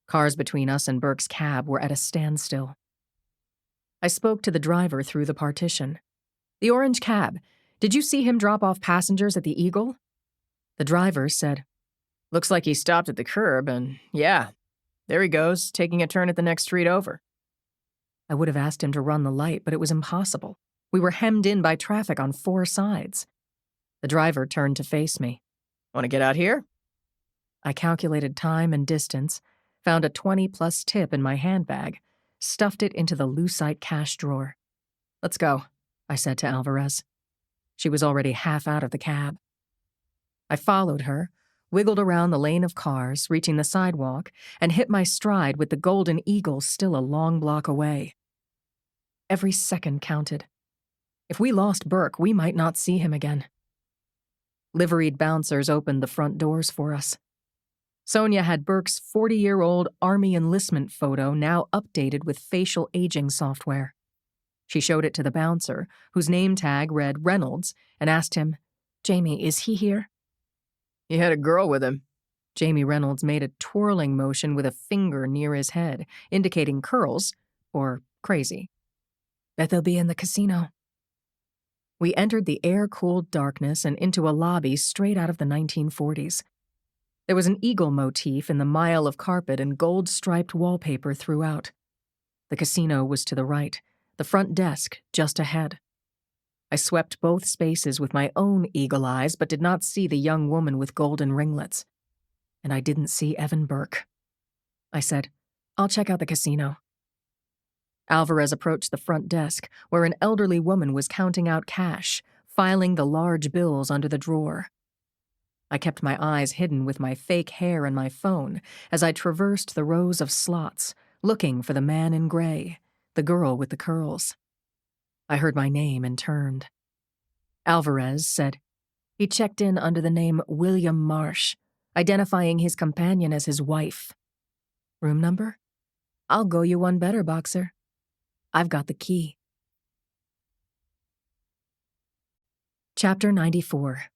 Cars between us and Burke's cab were at a standstill. I spoke to the driver through the partition. "The orange cab. Did you see him drop off passengers at the Eagle?" The driver said, "Looks like he stopped at the curb, and yeah, there he goes, taking a turn at the next street over." I would have asked him to run the light, but it was impossible. We were hemmed in by traffic on 4 sides. The driver turned to face me. "Want to get out here?" I calculated time and distance, found a 20-plus tip in my handbag, stuffed it into the lucite cash drawer. "Let's go," I said to Alvarez. She was already half out of the cab. I followed her, wiggled around the lane of cars, reaching the sidewalk, and hit my stride with the Golden Eagle still a long block away. Every second counted. If we lost Burke, we might not see him again. Liveried bouncers opened the front doors for us. Sonia had Burke's 40-year-old Army enlistment photo now updated with facial aging software. She showed it to the bouncer, whose name tag read Reynolds, and asked him, "Jamie, is he here?" "He had a girl with him." Jamie Reynolds made a twirling motion with a finger near his head, indicating curls, or crazy. "Bet they'll be in the casino." We entered the air-cooled darkness and into a lobby straight out of the 1940s. There was an eagle motif in the mile of carpet and gold-striped wallpaper throughout. The casino was to the right, the front desk just ahead. I swept both spaces with my own eagle eyes, but did not see the young woman with golden ringlets. And I didn't see Evan Burke. I said, "I'll check out the casino." Alvarez approached the front desk, where an elderly woman was counting out cash, filing the large bills under the drawer. I kept my eyes hidden with my fake hair and my phone as I traversed the rows of slots, looking for the man in gray, the girl with the curls. I heard my name and turned. Alvarez said, "He checked in under the name William Marsh, identifying his companion as his wife." "Room number?" "I'll go you one better, boxer. I've got the key." Chapter 94.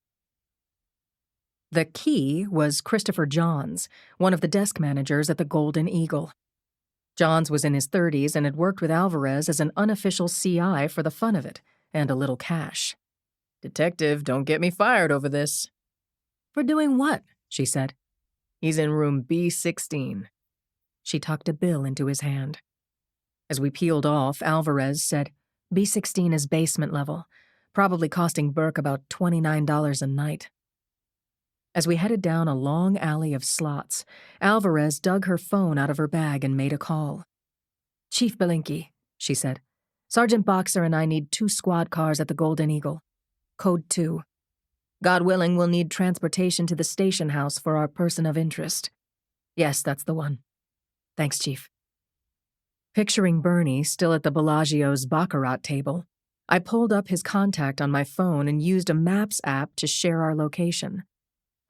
The key was Christopher Johns, one of the desk managers at the Golden Eagle. Johns was in his 30s and had worked with Alvarez as an unofficial CI for the fun of it and a little cash. Detective, don't get me fired over this. For doing what? She said. He's in room B16. She tucked a bill into his hand. As we peeled off, Alvarez said, B16 is basement level, probably costing Burke about $29 a night. As we headed down a long alley of slots, Alvarez dug her phone out of her bag and made a call. Chief Belinkie, she said. Sergeant Boxer and I need 2 squad cars at the Golden Eagle. Code 2. God willing, we'll need transportation to the station house for our person of interest. Yes, that's the one. Thanks, Chief. Picturing Bernie still at the Bellagio's Baccarat table, I pulled up his contact on my phone and used a Maps app to share our location.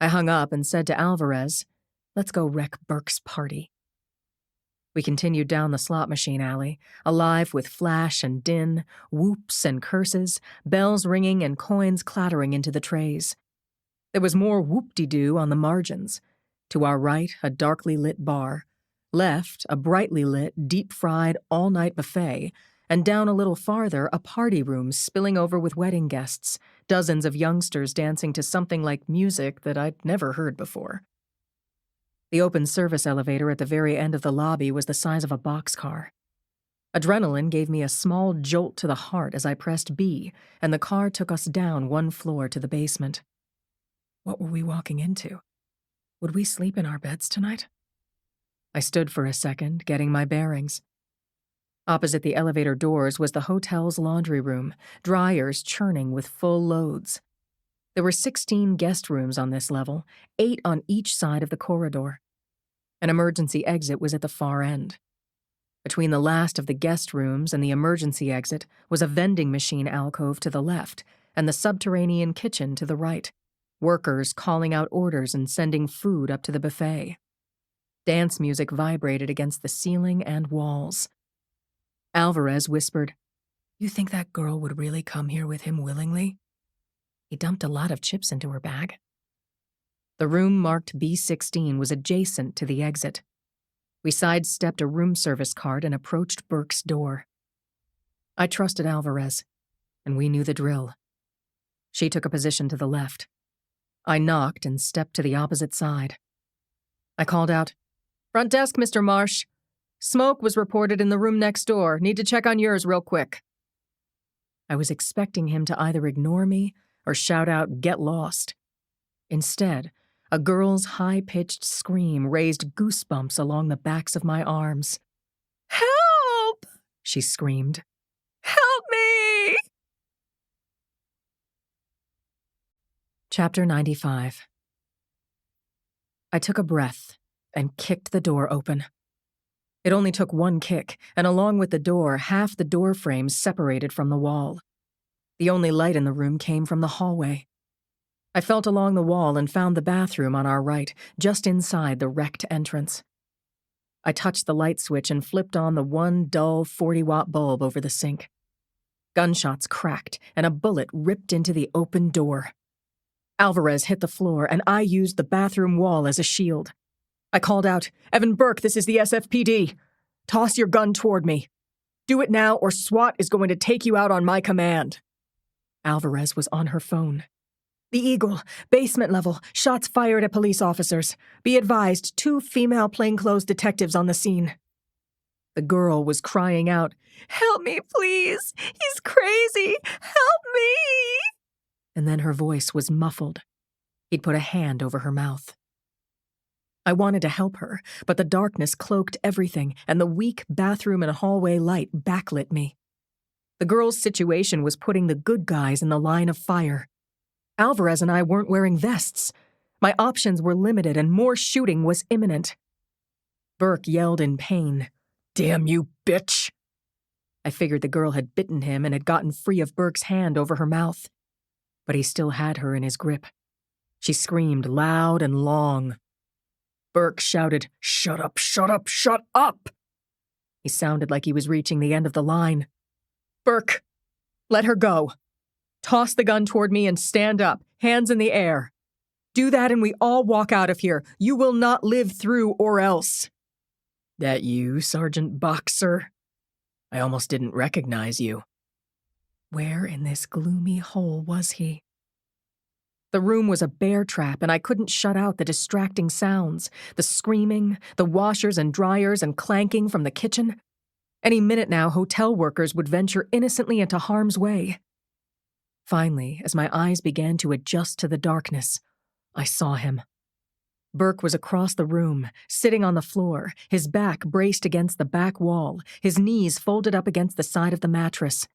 I hung up and said to Alvarez, let's go wreck Burke's party. We continued down the slot machine alley, alive with flash and din, whoops and curses, bells ringing and coins clattering into the trays. There was more whoop-de-doo on the margins. To our right, a darkly lit bar. Left, a brightly lit, deep-fried, all-night buffet, and down a little farther, a party room spilling over with wedding guests, dozens of youngsters dancing to something like music that I'd never heard before. The open service elevator at the very end of the lobby was the size of a boxcar. Adrenaline gave me a small jolt to the heart as I pressed B, and the car took us down 1 floor to the basement. What were we walking into? Would we sleep in our beds tonight? I stood for a second, getting my bearings. Opposite the elevator doors was the hotel's laundry room, dryers churning with full loads. There were 16 guest rooms on this level, 8 on each side of the corridor. An emergency exit was at the far end. Between the last of the guest rooms and the emergency exit was a vending machine alcove to the left and the subterranean kitchen to the right, workers calling out orders and sending food up to the buffet. Dance music vibrated against the ceiling and walls. Alvarez whispered, "You think that girl would really come here with him willingly?" He dumped a lot of chips into her bag. The room marked B16 was adjacent to the exit. We sidestepped a room service cart and approached Burke's door. I trusted Alvarez, and we knew the drill. She took a position to the left. I knocked and stepped to the opposite side. I called out, "Front desk, Mr. Marsh. Smoke was reported in the room next door. Need to check on yours real quick." I was expecting him to either ignore me or shout out, "Get lost." Instead, a girl's high-pitched scream raised goosebumps along the backs of my arms. "Help!" she screamed. "Help me!" Chapter 95. I took a breath and kicked the door open. It only took 1 kick, and along with the door, half the door frame separated from the wall. The only light in the room came from the hallway. I felt along the wall and found the bathroom on our right, just inside the wrecked entrance. I touched the light switch and flipped on the 1 dull 40-watt bulb over the sink. Gunshots cracked, and a bullet ripped into the open door. Alvarez hit the floor, and I used the bathroom wall as a shield. I called out, "Evan Burke, this is the SFPD. Toss your gun toward me. Do it now, or SWAT is going to take you out on my command." Alvarez was on her phone. "The Eagle, basement level, shots fired at police officers. Be advised, 2 female plainclothes detectives on the scene." The girl was crying out, "Help me, please! He's crazy! Help me!" And then her voice was muffled. He'd put a hand over her mouth. I wanted to help her, but the darkness cloaked everything, and the weak bathroom and hallway light backlit me. The girl's situation was putting the good guys in the line of fire. Alvarez and I weren't wearing vests. My options were limited, and more shooting was imminent. Burke yelled in pain, "Damn you, bitch!" I figured the girl had bitten him and had gotten free of Burke's hand over her mouth. But he still had her in his grip. She screamed loud and long. Burke shouted, "Shut up, shut up, shut up!" He sounded like he was reaching the end of the line. "Burke, let her go. Toss the gun toward me and stand up, hands in the air. Do that and we all walk out of here. You will not live through or else. That you, Sergeant Boxer? I almost didn't recognize you. Where in this gloomy hole was he? The room was a bear trap, and I couldn't shut out the distracting sounds, the screaming, the washers and dryers and clanking from the kitchen. Any minute now, hotel workers would venture innocently into harm's way. Finally, as my eyes began to adjust to the darkness, I saw him. Burke was across the room, sitting on the floor, his back braced against the back wall, his knees folded up against the side of the mattress.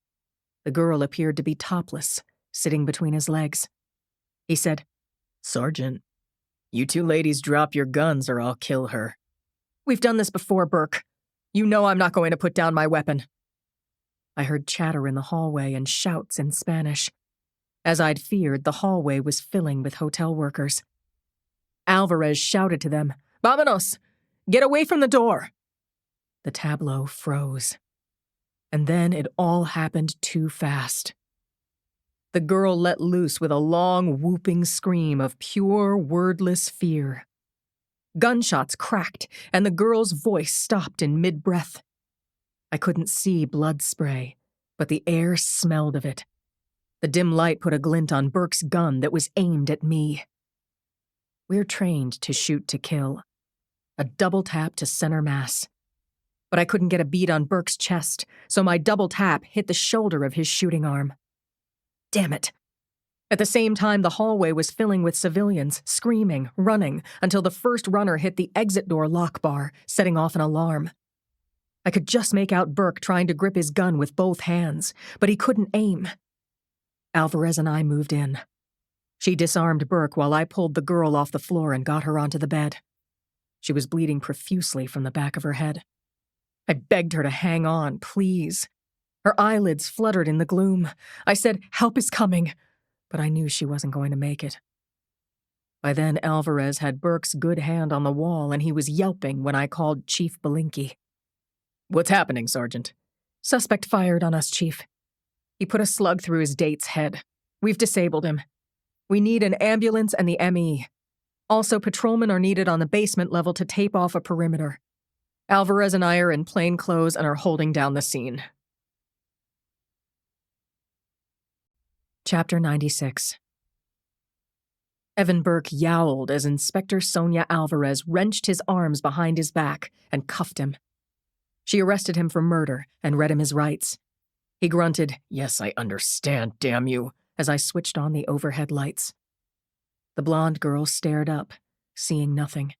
The girl appeared to be topless, sitting between his legs. He said, Sergeant, you two ladies drop your guns or I'll kill her. We've done this before, Burke. You know I'm not going to put down my weapon. I heard chatter in the hallway and shouts in Spanish. As I'd feared, the hallway was filling with hotel workers. Alvarez shouted to them, Vámonos! Get away from the door! The tableau froze. And then it all happened too fast. The girl let loose with a long, whooping scream of pure, wordless fear. Gunshots cracked, and the girl's voice stopped in mid-breath. I couldn't see blood spray, but the air smelled of it. The dim light put a glint on Burke's gun that was aimed at me. We're trained to shoot to kill. A double tap to center mass. But I couldn't get a bead on Burke's chest, so my double tap hit the shoulder of his shooting arm. Damn it. At the same time, the hallway was filling with civilians, screaming, running, until the first runner hit the exit door lock bar, setting off an alarm. I could just make out Burke trying to grip his gun with both hands, but he couldn't aim. Alvarez and I moved in. She disarmed Burke while I pulled the girl off the floor and got her onto the bed. She was bleeding profusely from the back of her head. I begged her to hang on, please. Her eyelids fluttered in the gloom. I said, help is coming, but I knew she wasn't going to make it. By then, Alvarez had Burke's good hand on the wall, and he was yelping when I called Chief Belinky. What's happening, Sergeant? Suspect fired on us, Chief. He put a slug through his date's head. We've disabled him. We need an ambulance and the ME. Also, patrolmen are needed on the basement level to tape off a perimeter. Alvarez and I are in plain clothes and are holding down the scene. Chapter 96. Evan Burke yowled as Inspector Sonia Alvarez wrenched his arms behind his back and cuffed him. She arrested him for murder and read him his rights. He grunted, "Yes, I understand, damn you," as I switched on the overhead lights. The blonde girl stared up, seeing nothing.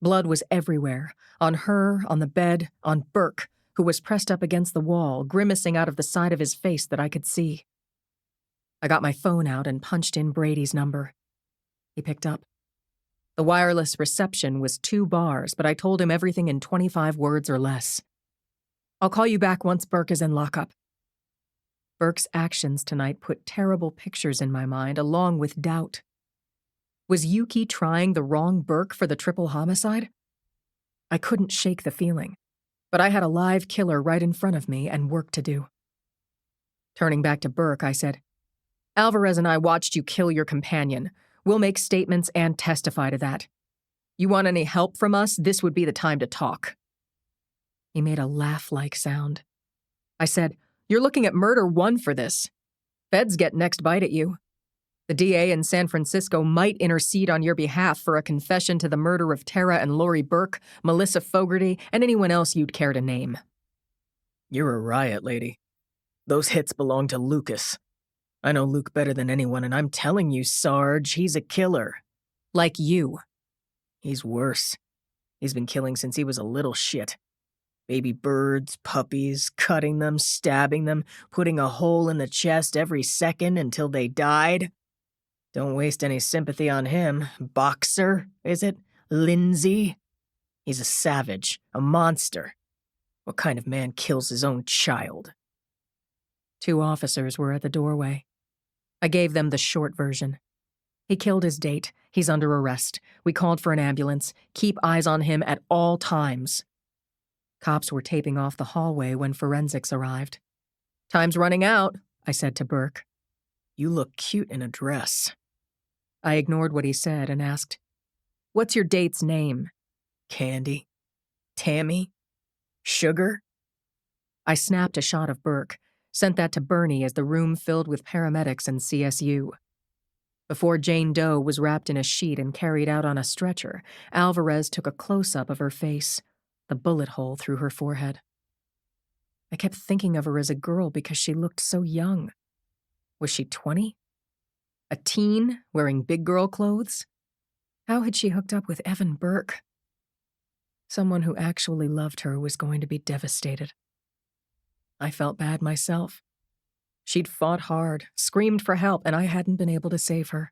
Blood was everywhere, on her, on the bed, on Burke, who was pressed up against the wall, grimacing out of the side of his face that I could see. I got my phone out and punched in Brady's number. He picked up. The wireless reception was 2 bars, but I told him everything in 25 words or less. "I'll call you back once Burke is in lockup." Burke's actions tonight put terrible pictures in my mind, along with doubt. Was Yuki trying the wrong Burke for the triple homicide? I couldn't shake the feeling, but I had a live killer right in front of me and work to do. Turning back to Burke, I said, "Alvarez and I watched you kill your companion. We'll make statements and testify to that. You want any help from us? This would be the time to talk." He made a laugh-like sound. I said, "You're looking at murder 1 for this. Feds get next bite at you. The DA in San Francisco might intercede on your behalf for a confession to the murder of Tara and Lori Burke, Melissa Fogarty, and anyone else you'd care to name." "You're a riot, lady. Those hits belong to Lucas. I know Luke better than anyone, and I'm telling you, Sarge, he's a killer. Like you. He's worse. He's been killing since he was a little shit. Baby birds, puppies, cutting them, stabbing them, putting a hole in the chest every second until they died. Don't waste any sympathy on him. Boxer, is it? Lindsay? He's a savage, a monster. What kind of man kills his own child?" 2 officers were at the doorway. I gave them the short version. He killed his date. He's under arrest. We called for an ambulance. Keep eyes on him at all times. Cops were taping off the hallway when forensics arrived. "Time's running out," I said to Burke. You look cute in a dress. I ignored what he said and asked, "What's your date's name?" Candy? Tammy? Sugar? I snapped a shot of Burke, sent that to Bernie as the room filled with paramedics and CSU. Before Jane Doe was wrapped in a sheet and carried out on a stretcher, Alvarez took a close-up of her face, the bullet hole through her forehead. I kept thinking of her as a girl because she looked so young. Was she 20? A teen wearing big girl clothes? How had she hooked up with Evan Burke? Someone who actually loved her was going to be devastated. I felt bad myself. She'd fought hard, screamed for help, and I hadn't been able to save her.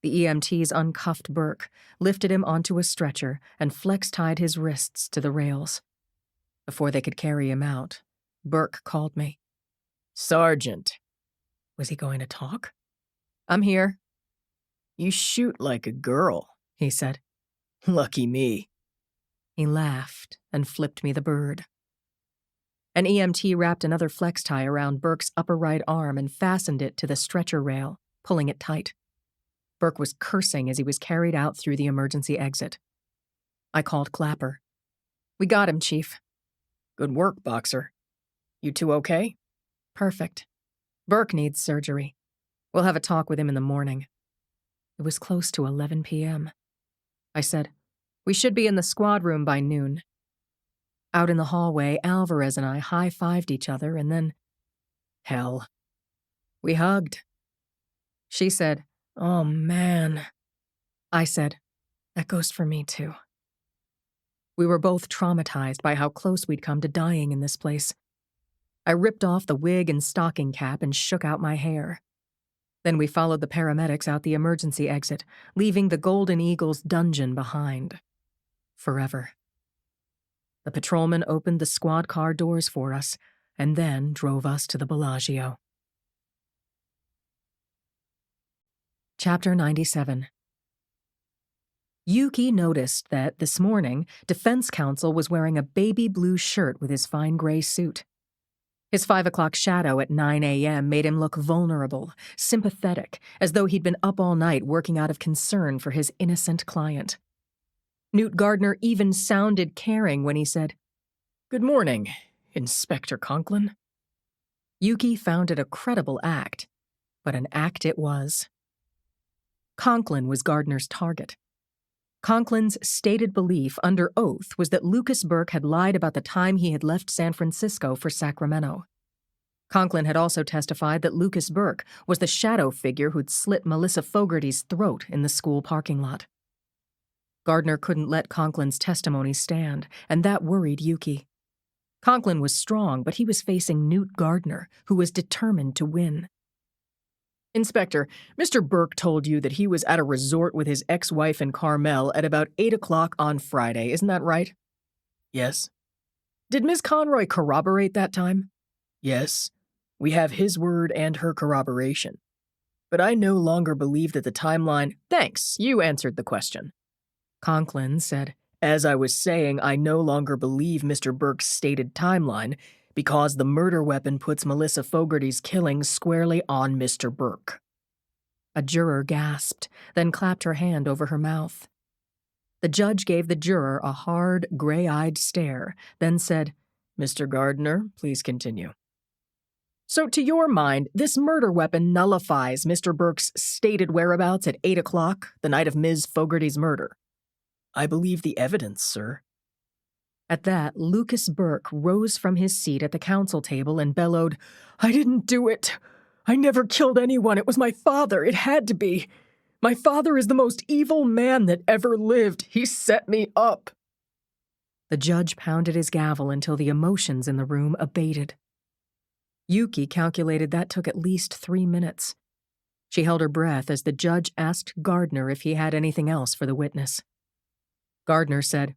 The EMTs uncuffed Burke, lifted him onto a stretcher, and flex-tied his wrists to the rails. Before they could carry him out, Burke called me. Sergeant. Was he going to talk? "I'm here." You shoot like a girl, he said. Lucky me. He laughed and flipped me the bird. An EMT wrapped another flex tie around Burke's upper right arm and fastened it to the stretcher rail, pulling it tight. Burke was cursing as he was carried out through the emergency exit. I called Clapper. "We got him, Chief." Good work, Boxer. You two okay? "Perfect. Burke needs surgery. We'll have a talk with him in the morning." It was close to 11 p.m. I said, "We should be in the squad room by noon." Out in the hallway, Alvarez and I high-fived each other, and then, hell, we hugged. She said, "Oh, man." I said, "That goes for me, too." We were both traumatized by how close we'd come to dying in this place. I ripped off the wig and stocking cap and shook out my hair. Then we followed the paramedics out the emergency exit, leaving the Golden Eagle's dungeon behind. Forever. The patrolman opened the squad car doors for us and then drove us to the Bellagio. Chapter 97. Yuki noticed that, this morning, defense counsel was wearing a baby blue shirt with his fine gray suit. His 5 o'clock shadow at 9 a.m. made him look vulnerable, sympathetic, as though he'd been up all night working out of concern for his innocent client. Newt Gardner even sounded caring when he said, "Good morning, Inspector Conklin." Yuki found it a credible act, but an act it was. Conklin was Gardner's target. Conklin's stated belief under oath was that Lucas Burke had lied about the time he had left San Francisco for Sacramento. Conklin had also testified that Lucas Burke was the shadow figure who'd slit Melissa Fogarty's throat in the school parking lot. Gardner couldn't let Conklin's testimony stand, and that worried Yuki. Conklin was strong, but he was facing Newt Gardner, who was determined to win. "Inspector, Mr. Burke told you that he was at a resort with his ex-wife and Carmel at about 8 o'clock on Friday, isn't that right?" "Yes." "Did Ms. Conroy corroborate that time?" "Yes. We have his word and her corroboration. But I no longer believe that the timeline—" "Thanks, you answered the question." Conklin said, "As I was saying, I no longer believe Mr. Burke's stated timeline because the murder weapon puts Melissa Fogarty's killing squarely on Mr. Burke." A juror gasped, then clapped her hand over her mouth. The judge gave the juror a hard, gray-eyed stare, then said, "Mr. Gardner, please continue." "So to your mind, this murder weapon nullifies Mr. Burke's stated whereabouts at 8 o'clock, the night of Ms. Fogarty's murder?" "I believe the evidence, sir." At that, Lucas Burke rose from his seat at the counsel table and bellowed, "I didn't do it. I never killed anyone. It was my father. It had to be. My father is the most evil man that ever lived. He set me up." The judge pounded his gavel until the emotions in the room abated. Yuki calculated that took at least 3 minutes. She held her breath as the judge asked Gardner if he had anything else for the witness. Gardner said,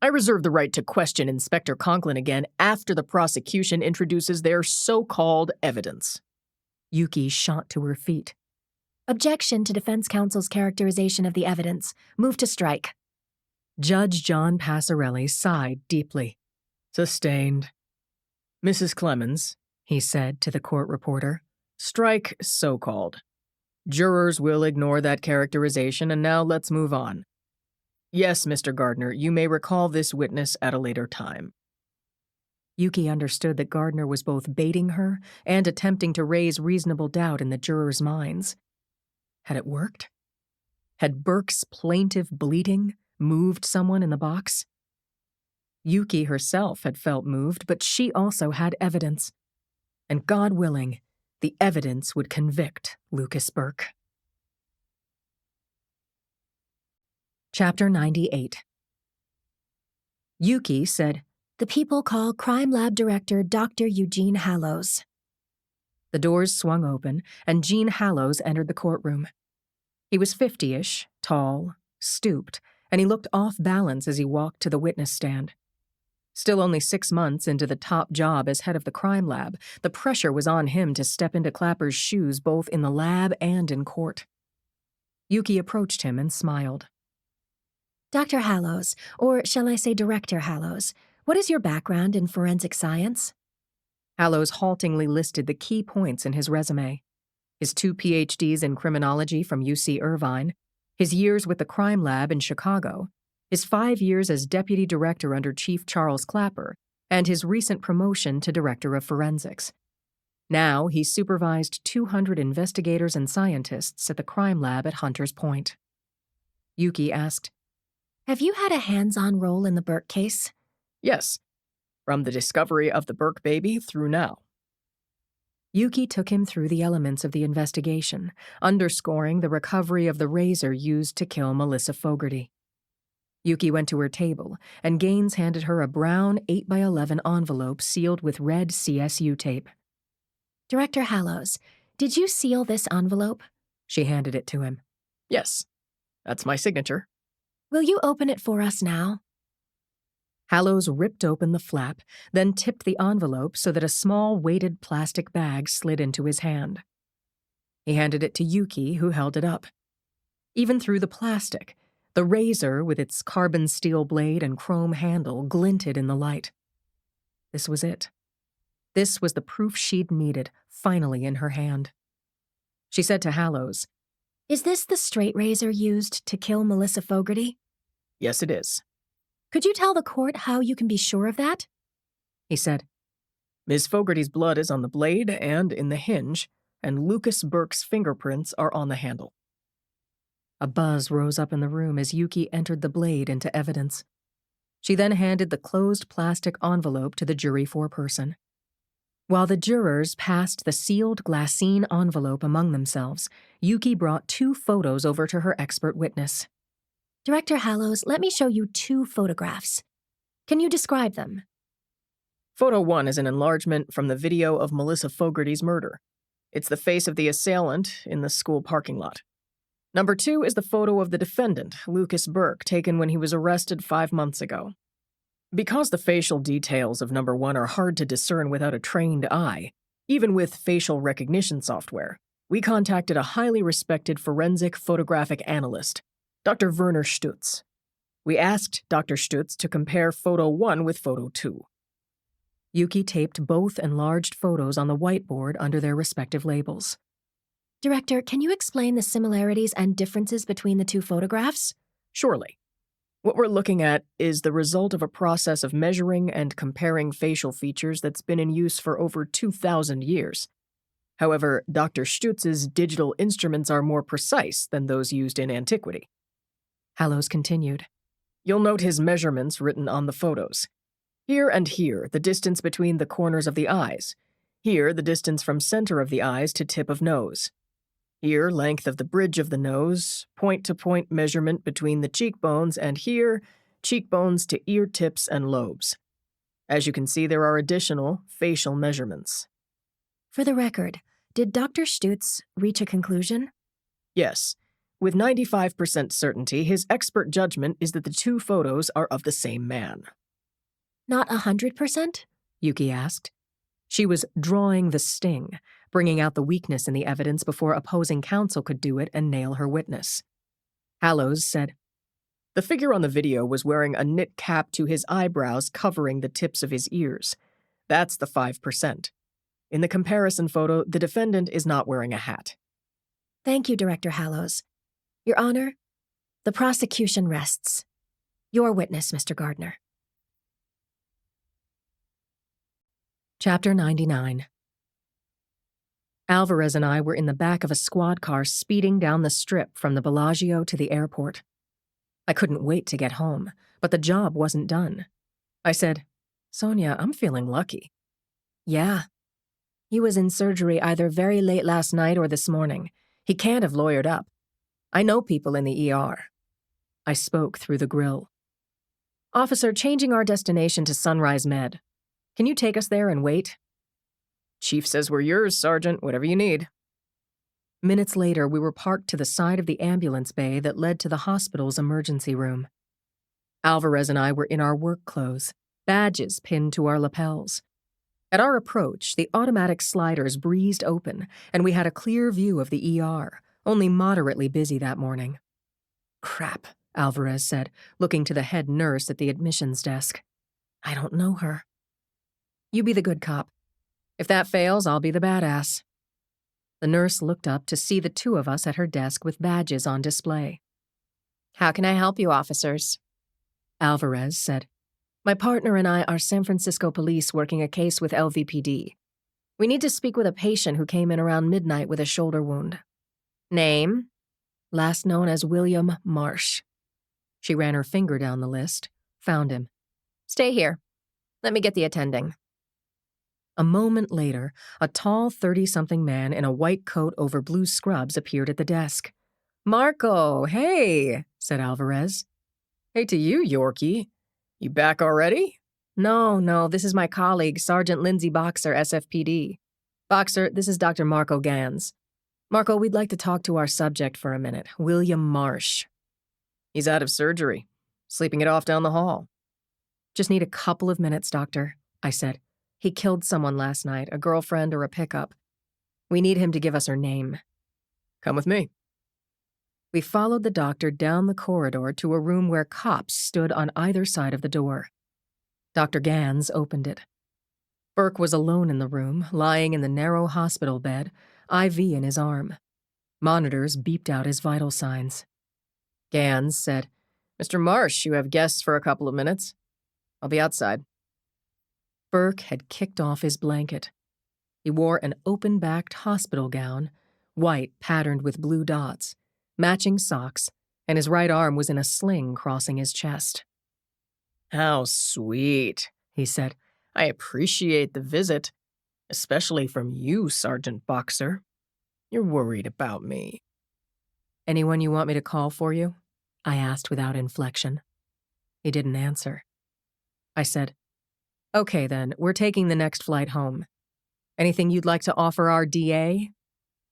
"I reserve the right to question Inspector Conklin again after the prosecution introduces their so-called evidence." Yuki shot to her feet. Objection to defense counsel's characterization of the evidence. Move to strike. Judge John Passarelli sighed deeply. "Sustained." "Mrs. Clemens," he said to the court reporter, Strike so-called. Jurors will ignore that characterization, and now let's move on. Yes, Mr. Gardner, you may recall this witness at a later time. Yuki understood that Gardner was both baiting her and attempting to raise reasonable doubt in the jurors' minds. Had it worked? Had Burke's plaintive bleating moved someone in the box? Yuki herself had felt moved, but she also had evidence. And God willing, the evidence would convict Lucas Burke. Chapter 98. Yuki said, "The people call Crime Lab Director Dr. Eugene Hallows." The doors swung open, and Gene Hallows entered the courtroom. He was 50-ish, tall, stooped, and he looked off balance as he walked to the witness stand. Still only 6 months into the top job as head of the crime lab, the pressure was on him to step into Clapper's shoes both in the lab and in court. Yuki approached him and smiled. "Dr. Hallows, or shall I say Director Hallows, what is your background in forensic science?" Hallows haltingly listed the key points in his resume. His 2 PhDs in criminology from UC Irvine, his years with the crime lab in Chicago, his 5 years as deputy director under Chief Charles Clapper, and his recent promotion to director of forensics. Now he supervised 200 investigators and scientists at the crime lab at Hunters Point. Yuki asked, "Have you had a hands-on role in the Burke case?" Yes, from the discovery of the Burke baby through now. Yuki took him through the elements of the investigation, underscoring the recovery of the razor used to kill Melissa Fogarty. Yuki went to her table, and Gaines handed her a brown 8x11 envelope sealed with red CSU tape. "Director Hallows, did you seal this envelope?" She handed it to him. Yes, that's my signature. "Will you open it for us now?" Hallows ripped open the flap, then tipped the envelope so that a small weighted plastic bag slid into his hand. He handed it to Yuki, who held it up. Even through the plastic, the razor, with its carbon steel blade and chrome handle, glinted in the light. This was it. This was the proof she'd needed, finally in her hand. She said to Hallows, "Is this the straight razor used to kill Melissa Fogarty?" Yes, it is. "Could you tell the court how you can be sure of that?" He said, Ms. Fogarty's blood is on the blade and in the hinge, and Lucas Burke's fingerprints are on the handle. A buzz rose up in the room as Yuki entered the blade into evidence. She then handed the closed plastic envelope to the jury foreperson. While the jurors passed the sealed glassine envelope among themselves, Yuki brought 2 photos over to her expert witness. "Director Hallows, let me show you 2 photographs. Can you describe them?" Photo 1 is an enlargement from the video of Melissa Fogarty's murder. It's the face of the assailant in the school parking lot. Number 2 is the photo of the defendant, Lucas Burke, taken when he was arrested 5 months ago. Because the facial details of number 1 are hard to discern without a trained eye, even with facial recognition software, we contacted a highly respected forensic photographic analyst, Dr. Werner Stutz. We asked Dr. Stutz to compare photo 1 with photo 2. Yuki taped both enlarged photos on the whiteboard under their respective labels. "Director, can you explain the similarities and differences between the 2 photographs?" Surely. What we're looking at is the result of a process of measuring and comparing facial features that's been in use for over 2,000 years. However, Dr. Stutz's digital instruments are more precise than those used in antiquity. Hallows continued. You'll note his measurements written on the photos. Here and here, the distance between the corners of the eyes. Here, the distance from center of the eyes to tip of nose. Here, length of the bridge of the nose, point-to-point measurement between the cheekbones, and here, cheekbones to ear tips and lobes. As you can see, there are additional facial measurements. For the record, did Dr. Stutz reach a conclusion? Yes. With 95% certainty, his expert judgment is that the 2 photos are of the same man. Not 100%? Yuki asked. She was drawing the sting, bringing out the weakness in the evidence before opposing counsel could do it and nail her witness. Hallows said, The figure on the video was wearing a knit cap to his eyebrows covering the tips of his ears. That's the 5%. In the comparison photo, the defendant is not wearing a hat. Thank you, Director Hallows. Your Honor, the prosecution rests. Your witness, Mr. Gardner. Chapter 99. Alvarez and I were in the back of a squad car speeding down the strip from the Bellagio to the airport. I couldn't wait to get home, but the job wasn't done. I said, "Sonia, I'm feeling lucky." Yeah. He was in surgery either very late last night or this morning. He can't have lawyered up. I know people in the ER. I spoke through the grill. Officer, changing our destination to Sunrise Med. Can you take us there and wait? Chief says we're yours, Sergeant, whatever you need. Minutes later, we were parked to the side of the ambulance bay that led to the hospital's emergency room. Alvarez and I were in our work clothes, badges pinned to our lapels. At our approach, the automatic sliders breezed open, and we had a clear view of the ER, only moderately busy that morning. "Crap," Alvarez said, looking to the head nurse at the admissions desk. "I don't know her." "You be the good cop. If that fails, I'll be the badass." The nurse looked up to see the two of us at her desk with badges on display. How can I help you, officers? Alvarez said, My partner and I are San Francisco police working a case with LVPD. We need to speak with a patient who came in around midnight with a shoulder wound. Name? Last known as William Marsh. She ran her finger down the list, found him. Stay here. Let me get the attending. A moment later, a tall 30-something man in a white coat over blue scrubs appeared at the desk. "Marco, hey," said Alvarez. "Hey to you, Yorkie. You back already?" No, this is my colleague, Sergeant Lindsay Boxer, SFPD. Boxer, this is Dr. Marco Gans. Marco, we'd like to talk to our subject for a minute, William Marsh. He's out of surgery, sleeping it off down the hall. Just need a couple of minutes, Doctor, I said. He killed someone last night, a girlfriend or a pickup. We need him to give us her name. Come with me. We followed the doctor down the corridor to a room where cops stood on either side of the door. Dr. Gans opened it. Burke was alone in the room, lying in the narrow hospital bed, IV in his arm. Monitors beeped out his vital signs. Gans said, "Mr. Marsh, you have guests for a couple of minutes. I'll be outside." Burke had kicked off his blanket. He wore an open-backed hospital gown, white patterned with blue dots, matching socks, and his right arm was in a sling crossing his chest. "How sweet," he said. "I appreciate the visit, especially from you, Sergeant Boxer. You're worried about me." "Anyone you want me to call for you?" I asked without inflection. He didn't answer. I said, "Okay then, we're taking the next flight home. Anything you'd like to offer our DA?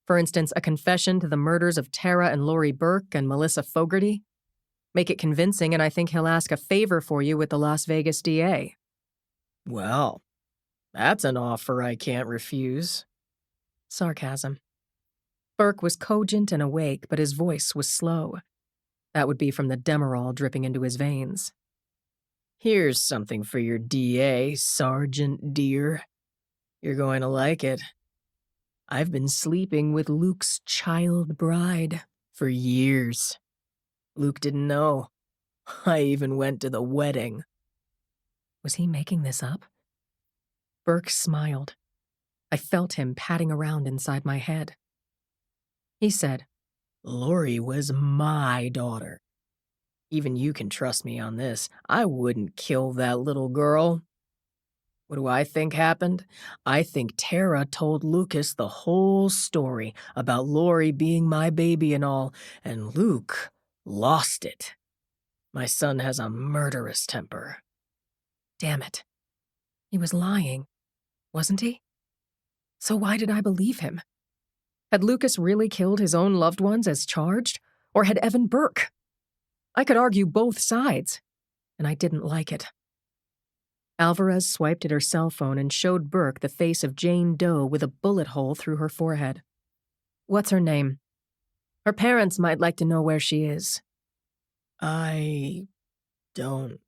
For instance, a confession to the murders of Tara and Lori Burke and Melissa Fogarty? Make it convincing, and I think he'll ask a favor for you with the Las Vegas DA." "Well, that's an offer I can't refuse." Sarcasm. Burke was cogent and awake, but his voice was slow. That would be from the Demerol dripping into his veins. "Here's something for your DA, Sergeant dear. You're going to like it. I've been sleeping with Luke's child bride for years. Luke didn't know. I even went to the wedding." Was he making this up? Burke smiled. I felt him patting around inside my head. He said, "Lori was my daughter. Even you can trust me on this. I wouldn't kill that little girl. What do I think happened? I think Tara told Lucas the whole story about Lori being my baby and all, and Luke lost it. My son has a murderous temper." Damn it. He was lying, wasn't he? So why did I believe him? Had Lucas really killed his own loved ones as charged, or had Evan Burke? I could argue both sides, and I didn't like it. Alvarez swiped at her cell phone and showed Burke the face of Jane Doe with a bullet hole through her forehead. What's her name? Her parents might like to know where she is. "I don't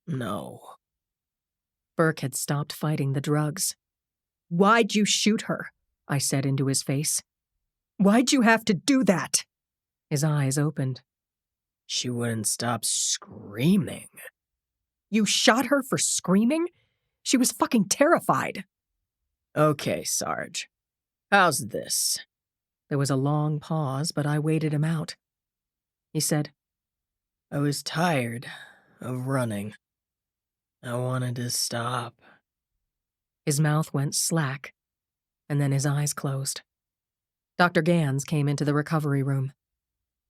know." Burke had stopped fighting the drugs. Why'd you shoot her? I said into his face. Why'd you have to do that? His eyes opened. She wouldn't stop screaming. You shot her for screaming? She was fucking terrified. Okay, Sarge. How's this? There was a long pause, but I waited him out. He said, I was tired of running. I wanted to stop. His mouth went slack, and then his eyes closed. Dr. Gans came into the recovery room.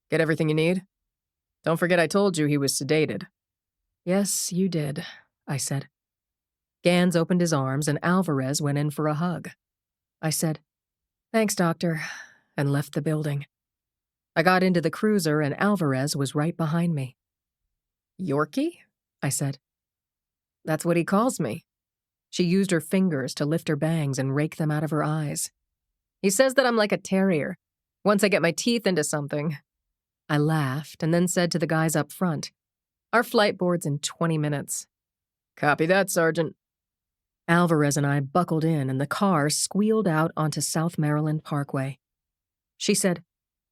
Get everything you need? Don't forget I told you he was sedated. Yes, you did, I said. Gans opened his arms and Alvarez went in for a hug. I said, Thanks, doctor, and left the building. I got into the cruiser and Alvarez was right behind me. Yorkie? I said. That's what he calls me. She used her fingers to lift her bangs and rake them out of her eyes. He says that I'm like a terrier. Once I get my teeth into something. I laughed and then said to the guys up front, Our flight board's in 20 minutes. Copy that, Sergeant. Alvarez and I buckled in and the car squealed out onto South Maryland Parkway. She said,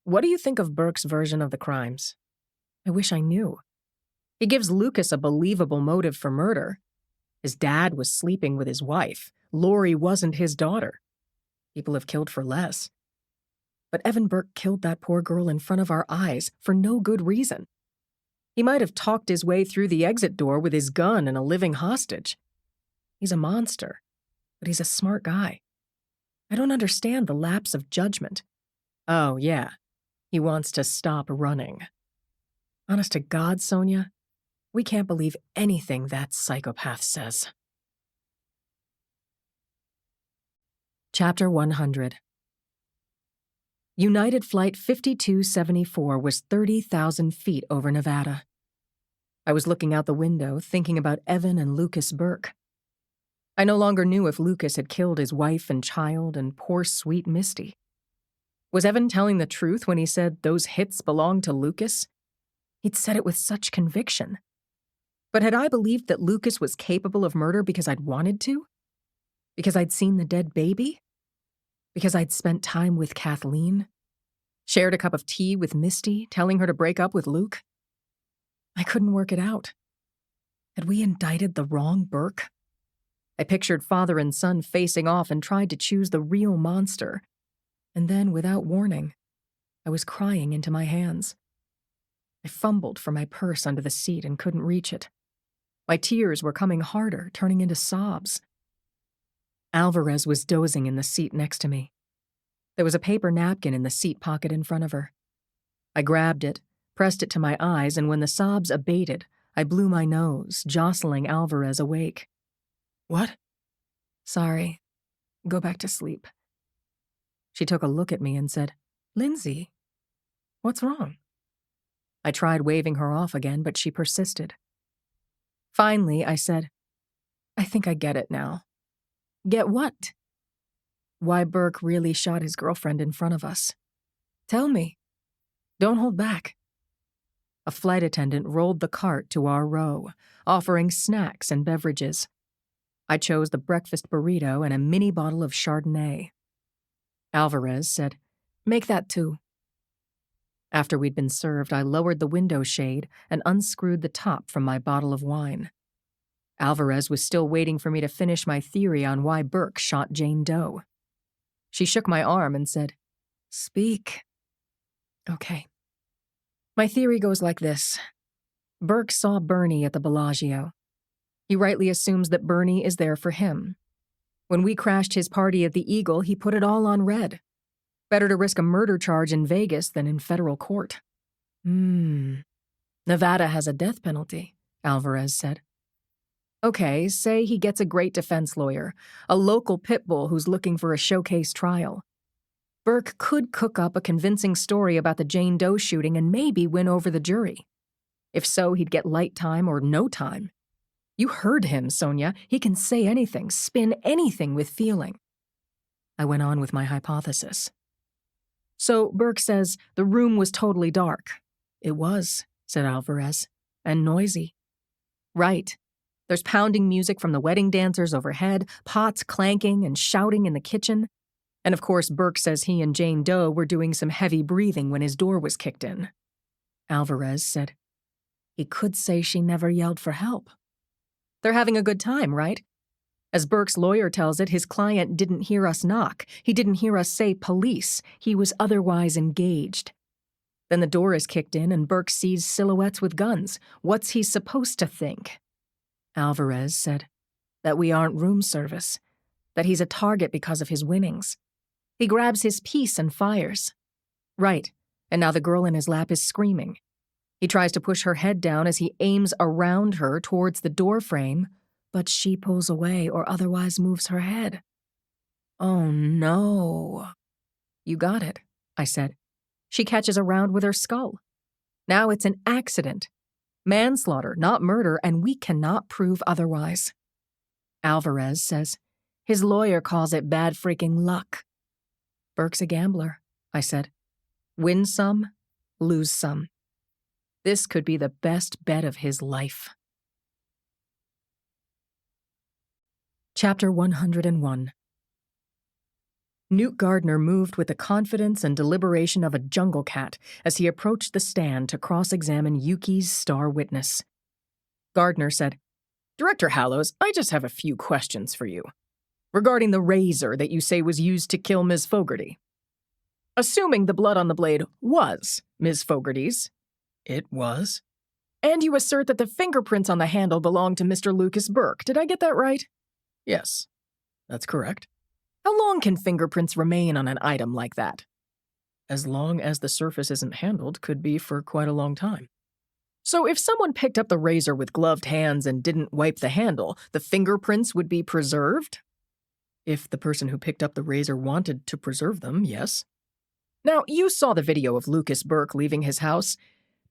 What do you think of Burke's version of the crimes? I wish I knew. He gives Lucas a believable motive for murder. His dad was sleeping with his wife. Lori wasn't his daughter. People have killed for less. But Evan Burke killed that poor girl in front of our eyes for no good reason. He might have talked his way through the exit door with his gun and a living hostage. He's a monster, but he's a smart guy. I don't understand the lapse of judgment. Oh, yeah, he wants to stop running. Honest to God, Sonia, we can't believe anything that psychopath says. Chapter 100. United Flight 5274 was 30,000 feet over Nevada. I was looking out the window, thinking about Evan and Lucas Burke. I no longer knew if Lucas had killed his wife and child and poor sweet Misty. Was Evan telling the truth when he said those hits belonged to Lucas? He'd said it with such conviction. But had I believed that Lucas was capable of murder because I'd wanted to? Because I'd seen the dead baby? Because I'd spent time with Kathleen? Shared a cup of tea with Misty, telling her to break up with Luke? I couldn't work it out. Had we indicted the wrong Burke? I pictured father and son facing off and tried to choose the real monster. And then, without warning, I was crying into my hands. I fumbled for my purse under the seat and couldn't reach it. My tears were coming harder, turning into sobs. Alvarez was dozing in the seat next to me. There was a paper napkin in the seat pocket in front of her. I grabbed it, pressed it to my eyes, and when the sobs abated, I blew my nose, jostling Alvarez awake. What? Sorry. Go back to sleep. She took a look at me and said, Lindsay, what's wrong? I tried waving her off again, but she persisted. Finally, I said, I think I get it now. Get what? Why Burke really shot his girlfriend in front of us. Tell me. Don't hold back. A flight attendant rolled the cart to our row, offering snacks and beverages. I chose the breakfast burrito and a mini bottle of Chardonnay. Alvarez said, Make that too. After we'd been served, I lowered the window shade and unscrewed the top from my bottle of wine. Alvarez was still waiting for me to finish my theory on why Burke shot Jane Doe. She shook my arm and said, Speak. Okay. My theory goes like this. Burke saw Bernie at the Bellagio. He rightly assumes that Bernie is there for him. When we crashed his party at the Eagle, he put it all on red. Better to risk a murder charge in Vegas than in federal court. Nevada has a death penalty, Alvarez said. Okay, say he gets a great defense lawyer, a local pit bull who's looking for a showcase trial. Burke could cook up a convincing story about the Jane Doe shooting and maybe win over the jury. If so, he'd get light time or no time. You heard him, Sonia. He can say anything, spin anything with feeling. I went on with my hypothesis. So Burke says the room was totally dark. It was, said Alvarez, and noisy. Right. There's pounding music from the wedding dancers overhead, pots clanking and shouting in the kitchen. And of course, Burke says he and Jane Doe were doing some heavy breathing when his door was kicked in. Alvarez said, "He could say she never yelled for help." They're having a good time, right? As Burke's lawyer tells it, his client didn't hear us knock. He didn't hear us say police. He was otherwise engaged. Then the door is kicked in and Burke sees silhouettes with guns. What's he supposed to think? Alvarez said that we aren't room service, that he's a target because of his winnings. He grabs his piece and fires. Right, and now the girl in his lap is screaming. He tries to push her head down as he aims around her towards the door frame, but she pulls away or otherwise moves her head. Oh no. You got it, I said. She catches a round with her skull. Now it's an accident. Manslaughter, not murder, and we cannot prove otherwise. Alvarez says his lawyer calls it bad freaking luck. Burke's a gambler, I said. Win some, lose some. This could be the best bet of his life. Chapter 101. Newt Gardner moved with the confidence and deliberation of a jungle cat as he approached the stand to cross-examine Yuki's star witness. Gardner said, "Director Hallows, I just have a few questions for you. Regarding the razor that you say was used to kill Ms. Fogarty. Assuming the blood on the blade was Ms. Fogarty's." It was. "And you assert that the fingerprints on the handle belonged to Mr. Lucas Burke. Did I get that right?" Yes, that's correct. How long can fingerprints remain on an item like that? As long as the surface isn't handled, could be for quite a long time. So if someone picked up the razor with gloved hands and didn't wipe the handle, the fingerprints would be preserved? If the person who picked up the razor wanted to preserve them, yes. Now, you saw the video of Lucas Burke leaving his house,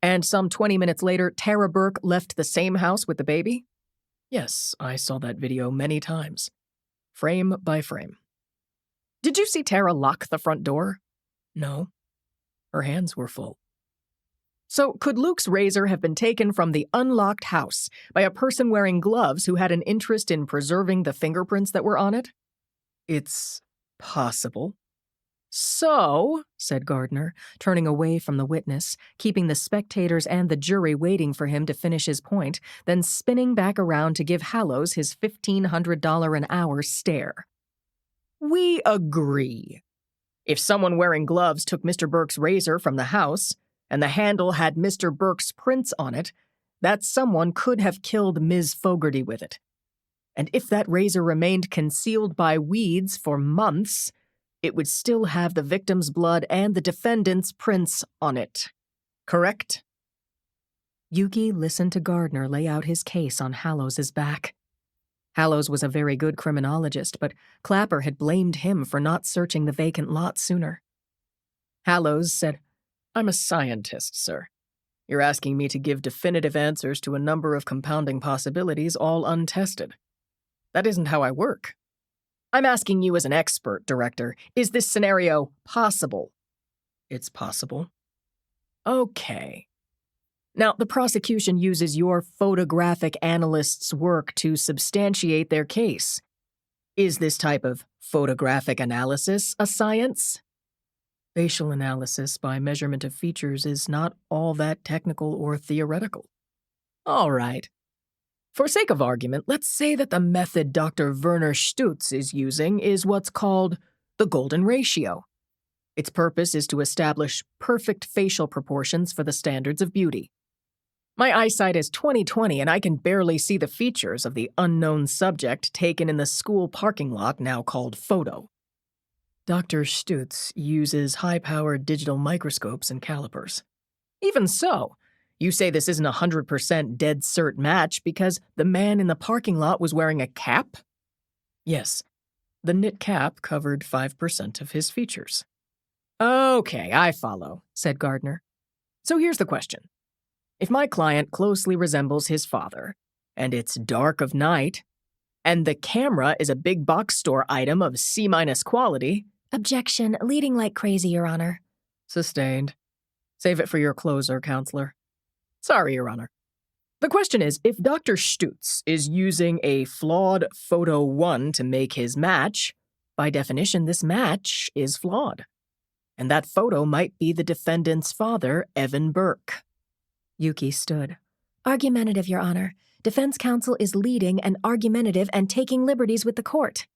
and some 20 minutes later, Tara Burke left the same house with the baby? Yes, I saw that video many times. Frame by frame. Did you see Tara lock the front door? No. Her hands were full. So could Luke's razor have been taken from the unlocked house by a person wearing gloves who had an interest in preserving the fingerprints that were on it? It's possible. So, said Gardner, turning away from the witness, keeping the spectators and the jury waiting for him to finish his point, then spinning back around to give Hallows his $1,500 an hour stare. We agree. If someone wearing gloves took Mr. Burke's razor from the house, and the handle had Mr. Burke's prints on it, that someone could have killed Ms. Fogarty with it. And if that razor remained concealed by weeds for months, it would still have the victim's blood and the defendant's prints on it. Correct? Yuki listened to Gardner lay out his case on Hallows's back. Hallows was a very good criminologist, but Clapper had blamed him for not searching the vacant lot sooner. Hallows said, "I'm a scientist, sir. You're asking me to give definitive answers to a number of compounding possibilities, all untested. That isn't how I work." I'm asking you as an expert, Director, is this scenario possible? It's possible. Okay. Now, the prosecution uses your photographic analyst's work to substantiate their case. Is this type of photographic analysis a science? Facial analysis by measurement of features is not all that technical or theoretical. All right. For sake of argument, let's say that the method Dr. Werner Stutz is using is what's called the golden ratio. Its purpose is to establish perfect facial proportions for the standards of beauty. My eyesight is 20/20 and I can barely see the features of the unknown subject taken in the school parking lot now called photo. Dr. Stutz uses high-powered digital microscopes and calipers. Even so, you say this isn't a 100% dead cert match because the man in the parking lot was wearing a cap? Yes, the knit cap covered 5% of his features. Okay, I follow, said Gardner. So here's the question. If my client closely resembles his father, and it's dark of night, and the camera is a big box store item of C- quality— Objection, leading like crazy, Your Honor. Sustained. Save it for your closer, Counselor. Sorry, Your Honor. The question is, if Dr. Stutz is using a flawed photo 1 to make his match, by definition, this match is flawed. And that photo might be the defendant's father, Evan Burke. Yuki stood. Argumentative, Your Honor. Defense counsel is leading and argumentative and taking liberties with the court.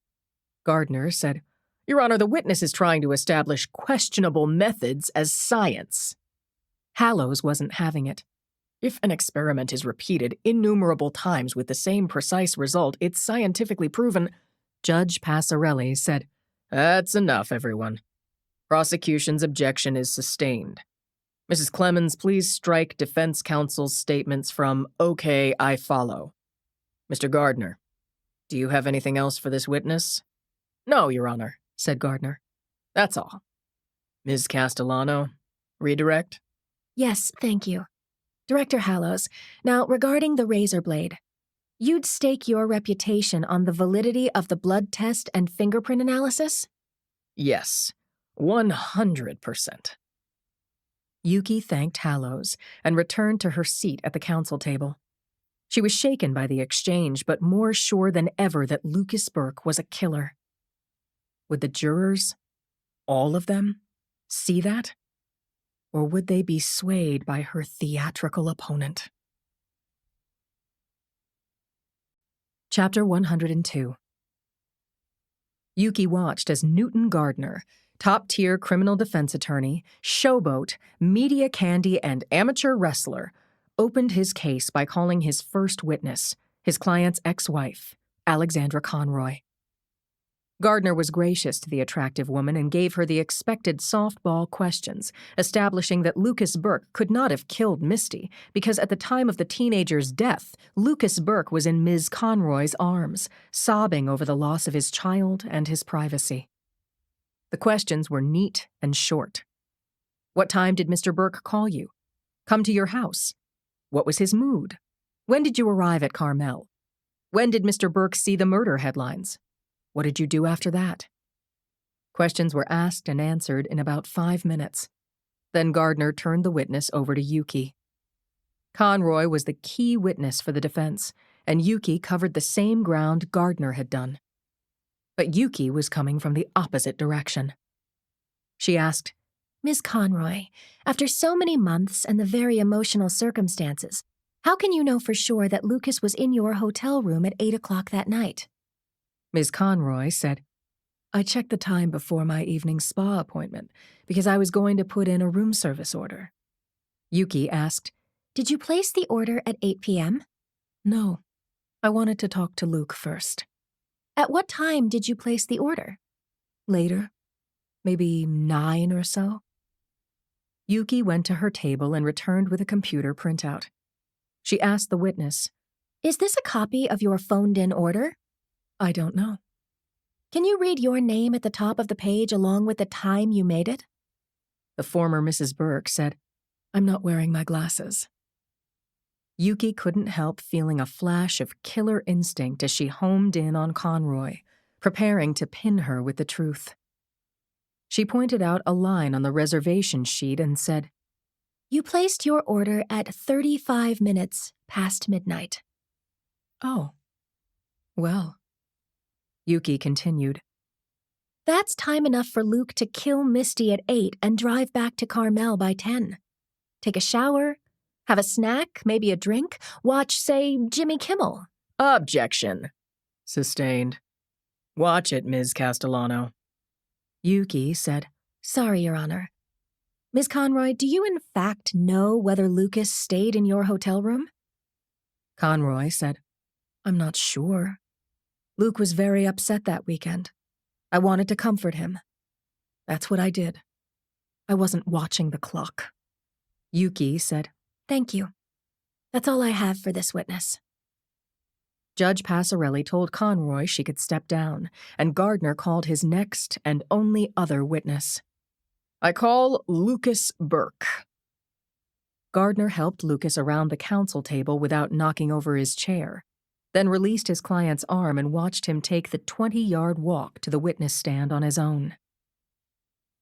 Gardner said, Your Honor, the witness is trying to establish questionable methods as science. Hallows wasn't having it. If an experiment is repeated innumerable times with the same precise result, it's scientifically proven. Judge Passarelli said, That's enough, everyone. Prosecution's objection is sustained. Mrs. Clemens, please strike defense counsel's statements from "Okay, I follow." Mr. Gardner, do you have anything else for this witness? No, Your Honor, said Gardner. That's all. Ms. Castellano, redirect? Yes, thank you. Director Hallows, now regarding the razor blade, you'd stake your reputation on the validity of the blood test and fingerprint analysis? Yes, 100%. Yuki thanked Hallows and returned to her seat at the counsel table. She was shaken by the exchange, but more sure than ever that Lucas Burke was a killer. Would the jurors, all of them, see that? Or would they be swayed by her theatrical opponent? Chapter 102. Yuki watched as Newton Gardner, top-tier criminal defense attorney, showboat, media candy, and amateur wrestler, opened his case by calling his first witness, his client's ex-wife, Alexandra Conroy. Gardner was gracious to the attractive woman and gave her the expected softball questions, establishing that Lucas Burke could not have killed Misty because at the time of the teenager's death, Lucas Burke was in Ms. Conroy's arms, sobbing over the loss of his child and his privacy. The questions were neat and short. What time did Mr. Burke call you? Come to your house? What was his mood? When did you arrive at Carmel? When did Mr. Burke see the murder headlines? What did you do after that? Questions were asked and answered in about 5 minutes. Then Gardner turned the witness over to Yuki. Conroy was the key witness for the defense, and Yuki covered the same ground Gardner had done. But Yuki was coming from the opposite direction. She asked, Ms. Conroy, after so many months and the very emotional circumstances, how can you know for sure that Lucas was in your hotel room at 8 o'clock that night? Ms. Conroy said, I checked the time before my evening spa appointment because I was going to put in a room service order. Yuki asked, Did you place the order at 8 p.m.? No. I wanted to talk to Luke first. At what time did you place the order? Later. Maybe 9 or so. Yuki went to her table and returned with a computer printout. She asked the witness, Is this a copy of your phoned-in order? I don't know. Can you read your name at the top of the page along with the time you made it? The former Mrs. Burke said, I'm not wearing my glasses. Yuki couldn't help feeling a flash of killer instinct as she homed in on Conroy, preparing to pin her with the truth. She pointed out a line on the reservation sheet and said, You placed your order at 35 minutes past midnight. Oh. Well. Yuki continued. That's time enough for Luke to kill Misty at 8 and drive back to Carmel by 10. Take a shower, have a snack, maybe a drink, watch, say, Jimmy Kimmel. Objection. Sustained. Watch it, Ms. Castellano. Yuki said, Sorry, Your Honor. Ms. Conroy, do you in fact know whether Lucas stayed in your hotel room? Conroy said, I'm not sure. Luke was very upset that weekend. I wanted to comfort him. That's what I did. I wasn't watching the clock. Yuki said, Thank you. That's all I have for this witness. Judge Passarelli told Conroy she could step down, and Gardner called his next and only other witness. I call Lucas Burke. Gardner helped Lucas around the counsel table without knocking over his chair, then released his client's arm and watched him take the 20-yard walk to the witness stand on his own.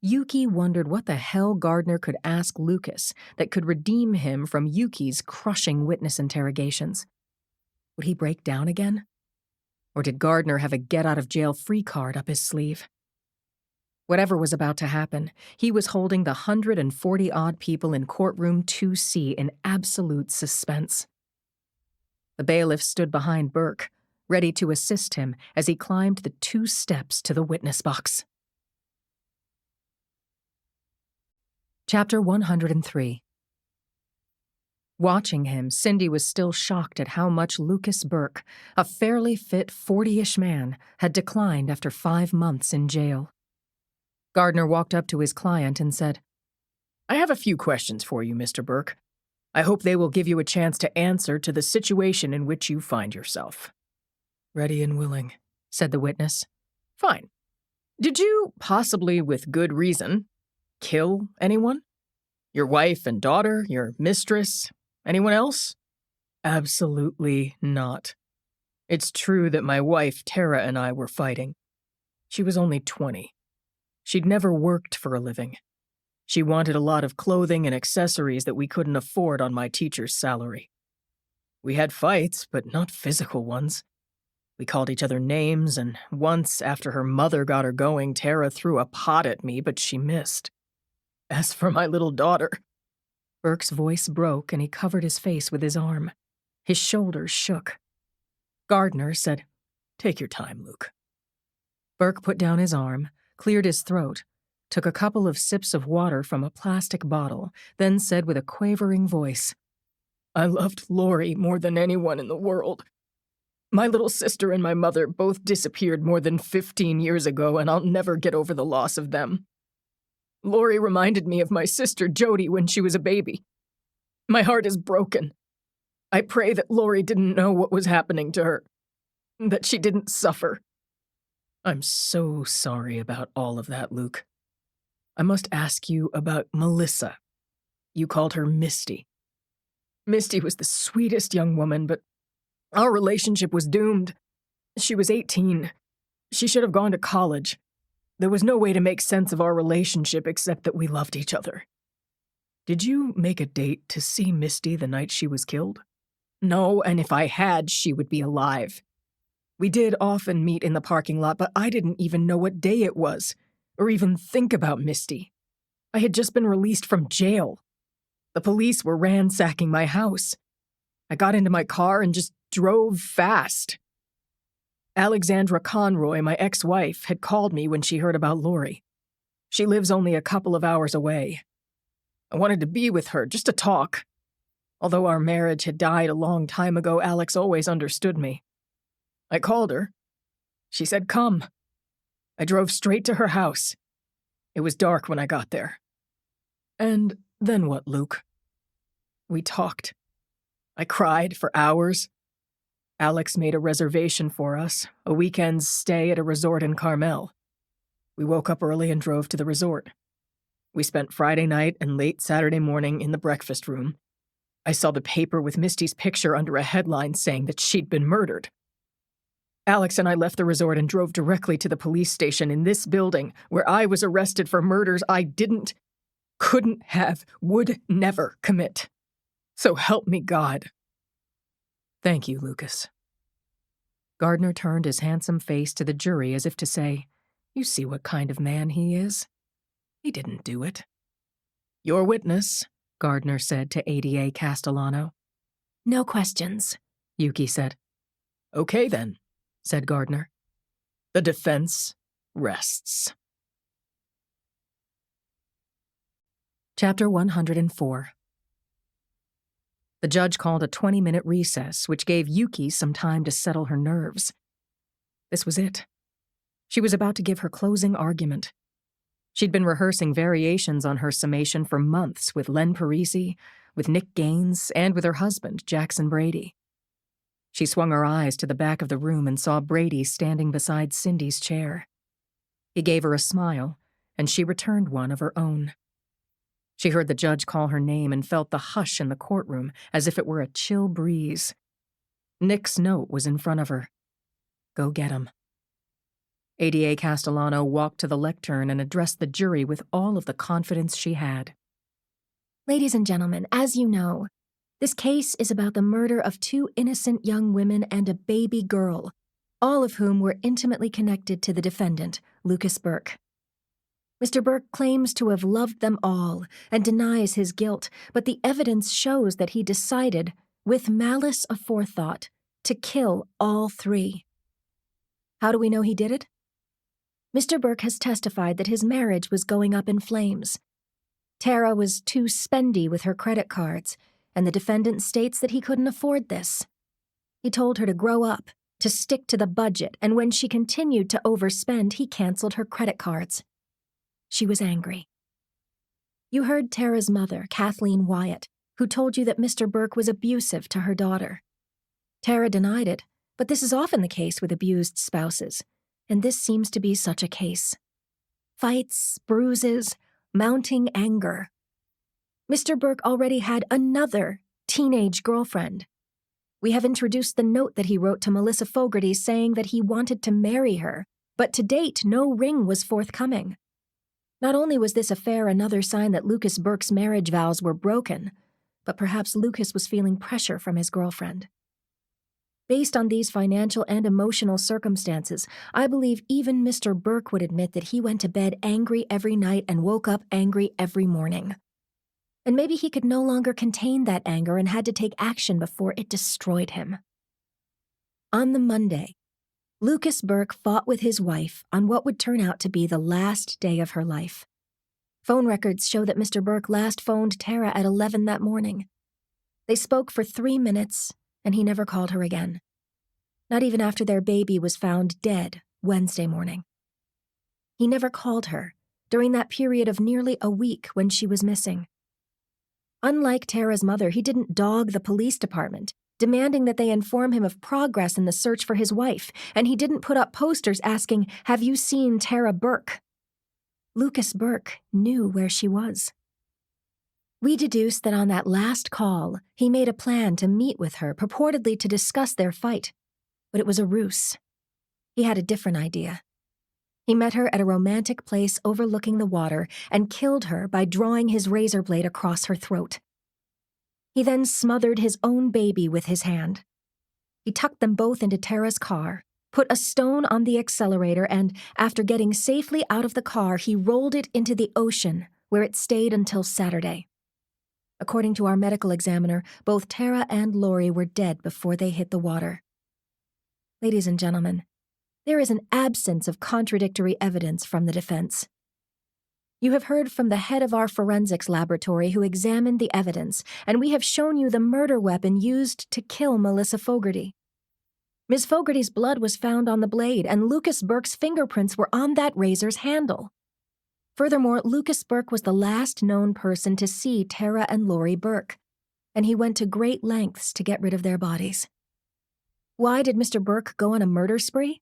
Yuki wondered what the hell Gardner could ask Lucas that could redeem him from Yuki's crushing witness interrogations. Would he break down again? Or did Gardner have a get-out-of-jail-free card up his sleeve? Whatever was about to happen, he was holding the 140-odd people in courtroom 2C in absolute suspense. The bailiff stood behind Burke, ready to assist him as he climbed the 2 steps to the witness box. Chapter 103. Watching him, Cindy was still shocked at how much Lucas Burke, a fairly fit 40-ish man, had declined after 5 months in jail. Gardner walked up to his client and said, I have a few questions for you, Mr. Burke. I hope they will give you a chance to answer to the situation in which you find yourself. Ready and willing, said the witness. Fine. Did you, possibly with good reason, kill anyone? Your wife and daughter, your mistress, anyone else? Absolutely not. It's true that my wife, Tara, and I were fighting. She was only 20. She'd never worked for a living. She wanted a lot of clothing and accessories that we couldn't afford on my teacher's salary. We had fights, but not physical ones. We called each other names, and once, after her mother got her going, Tara threw a pot at me, but she missed. As for my little daughter... Burke's voice broke, and he covered his face with his arm. His shoulders shook. Gardner said, Take your time, Luke. Burke put down his arm, cleared his throat, took a couple of sips of water from a plastic bottle, then said with a quavering voice, I loved Lori more than anyone in the world. My little sister and my mother both disappeared more than 15 years ago, and I'll never get over the loss of them. Lori reminded me of my sister Jody when she was a baby. My heart is broken. I pray that Lori didn't know what was happening to her, that she didn't suffer. I'm so sorry about all of that, Luke. I must ask you about Melissa. You called her Misty. Misty was the sweetest young woman, but our relationship was doomed. She was 18. She should have gone to college. There was no way to make sense of our relationship except that we loved each other. Did you make a date to see Misty the night she was killed? No, and if I had, she would be alive. We did often meet in the parking lot, but I didn't even know what day it was, or even think about Misty. I had just been released from jail. The police were ransacking my house. I got into my car and just drove fast. Alexandra Conroy, my ex-wife, had called me when she heard about Lori. She lives only a couple of hours away. I wanted to be with her, just to talk. Although our marriage had died a long time ago, Alex always understood me. I called her. She said, come. I drove straight to her house. It was dark when I got there. And then what, Luke? We talked. I cried for hours. Alex made a reservation for us, a weekend's stay at a resort in Carmel. We woke up early and drove to the resort. We spent Friday night and late Saturday morning in the breakfast room. I saw the paper with Misty's picture under a headline saying that she'd been murdered. Alex and I left the resort and drove directly to the police station in this building where I was arrested for murders I couldn't have, would never commit. So help me God. Thank you, Lucas. Gardner turned his handsome face to the jury as if to say, you see what kind of man he is. He didn't do it. Your witness, Gardner said to ADA Castellano. No questions, Yuki said. Okay then, said Gardner. The defense rests. Chapter 104. The judge called a 20-minute recess, which gave Yuki some time to settle her nerves. This was it. She was about to give her closing argument. She'd been rehearsing variations on her summation for months with Len Parisi, with Nick Gaines, and with her husband, Jackson Brady. She swung her eyes to the back of the room and saw Brady standing beside Cindy's chair. He gave her a smile, and she returned one of her own. She heard the judge call her name and felt the hush in the courtroom as if it were a chill breeze. Nick's note was in front of her. Go get him. ADA Castellano walked to the lectern and addressed the jury with all of the confidence she had. Ladies and gentlemen, as you know, this case is about the murder of 2 innocent young women and a baby girl, all of whom were intimately connected to the defendant, Lucas Burke. Mr. Burke claims to have loved them all and denies his guilt, but the evidence shows that he decided, with malice aforethought, to kill all 3. How do we know he did it? Mr. Burke has testified that his marriage was going up in flames. Tara was too spendy with her credit cards, and the defendant states that he couldn't afford this. He told her to grow up, to stick to the budget, and when she continued to overspend, he canceled her credit cards. She was angry. You heard Tara's mother, Kathleen Wyatt, who told you that Mr. Burke was abusive to her daughter. Tara denied it, but this is often the case with abused spouses, and this seems to be such a case. Fights, bruises, mounting anger. Mr. Burke already had another teenage girlfriend. We have introduced the note that he wrote to Melissa Fogarty saying that he wanted to marry her, but to date no ring was forthcoming. Not only was this affair another sign that Lucas Burke's marriage vows were broken, but perhaps Lucas was feeling pressure from his girlfriend. Based on these financial and emotional circumstances, I believe even Mr. Burke would admit that he went to bed angry every night and woke up angry every morning. And maybe he could no longer contain that anger and had to take action before it destroyed him. On the Monday, Lucas Burke fought with his wife on what would turn out to be the last day of her life. Phone records show that Mr. Burke last phoned Tara at 11 that morning. They spoke for 3 minutes, and he never called her again. Not even after their baby was found dead Wednesday morning. He never called her during that period of nearly a week when she was missing. Unlike Tara's mother, he didn't dog the police department, demanding that they inform him of progress in the search for his wife, and he didn't put up posters asking, "Have you seen Tara Burke?" Lucas Burke knew where she was. We deduced that on that last call, he made a plan to meet with her, purportedly to discuss their fight, but it was a ruse. He had a different idea. He met her at a romantic place overlooking the water and killed her by drawing his razor blade across her throat. He then smothered his own baby with his hand. He tucked them both into Tara's car, put a stone on the accelerator, and, after getting safely out of the car, he rolled it into the ocean, where it stayed until Saturday. According to our medical examiner, both Tara and Lori were dead before they hit the water. Ladies and gentlemen, there is an absence of contradictory evidence from the defense. You have heard from the head of our forensics laboratory who examined the evidence, and we have shown you the murder weapon used to kill Melissa Fogarty. Ms. Fogarty's blood was found on the blade, and Lucas Burke's fingerprints were on that razor's handle. Furthermore, Lucas Burke was the last known person to see Tara and Lori Burke, and he went to great lengths to get rid of their bodies. Why did Mr. Burke go on a murder spree?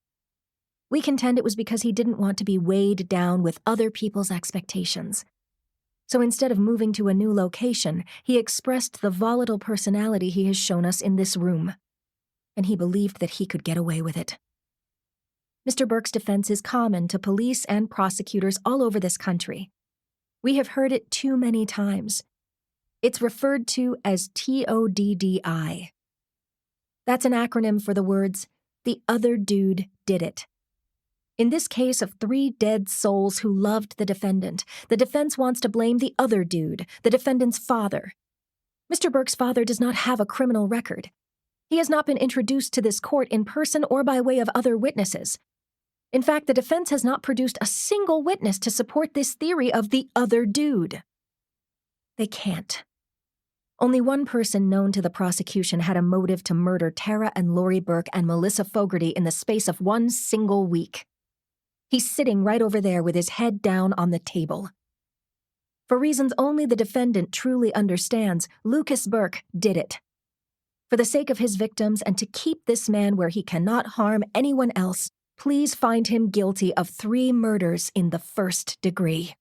We contend it was because he didn't want to be weighed down with other people's expectations. So instead of moving to a new location, he expressed the volatile personality he has shown us in this room. And he believed that he could get away with it. Mr. Burke's defense is common to police and prosecutors all over this country. We have heard it too many times. It's referred to as TODDI. That's an acronym for the words, "The other dude did it." In this case of 3 dead souls who loved the defendant, the defense wants to blame the other dude, the defendant's father. Mr. Burke's father does not have a criminal record. He has not been introduced to this court in person or by way of other witnesses. In fact, the defense has not produced a single witness to support this theory of the other dude. They can't. Only one person known to the prosecution had a motive to murder Tara and Lori Burke and Melissa Fogarty in the space of 1 single week. He's sitting right over there with his head down on the table. For reasons only the defendant truly understands, Lucas Burke did it. For the sake of his victims and to keep this man where he cannot harm anyone else, please find him guilty of 3 murders in the 1st degree.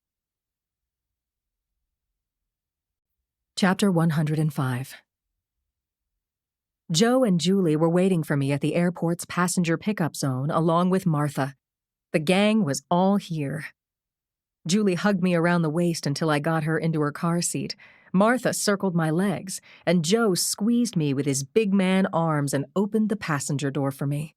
Chapter 105. Joe and Julie were waiting for me at the airport's passenger pickup zone along with Martha. The gang was all here. Julie hugged me around the waist until I got her into her car seat. Martha circled my legs, and Joe squeezed me with his big man arms and opened the passenger door for me.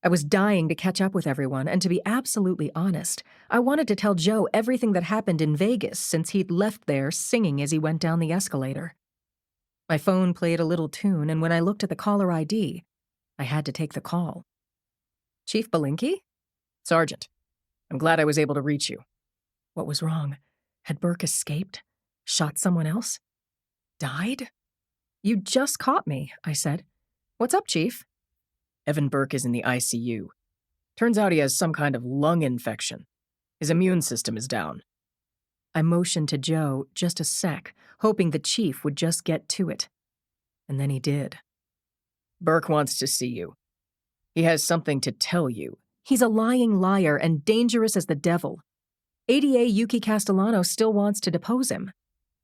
I was dying to catch up with everyone, and to be absolutely honest, I wanted to tell Joe everything that happened in Vegas since he'd left there singing as he went down the escalator. My phone played a little tune, and when I looked at the caller ID, I had to take the call. Chief Belinkie? Sergeant, I'm glad I was able to reach you. What was wrong? Had Burke escaped? Shot someone else? Died? You just caught me, I said. What's up, Chief? Evan Burke is in the ICU. Turns out he has some kind of lung infection. His immune system is down. I motioned to Joe just a sec, hoping the chief would just get to it. And then he did. Burke wants to see you. He has something to tell you. He's a lying liar and dangerous as the devil. ADA Yuki Castellano still wants to depose him.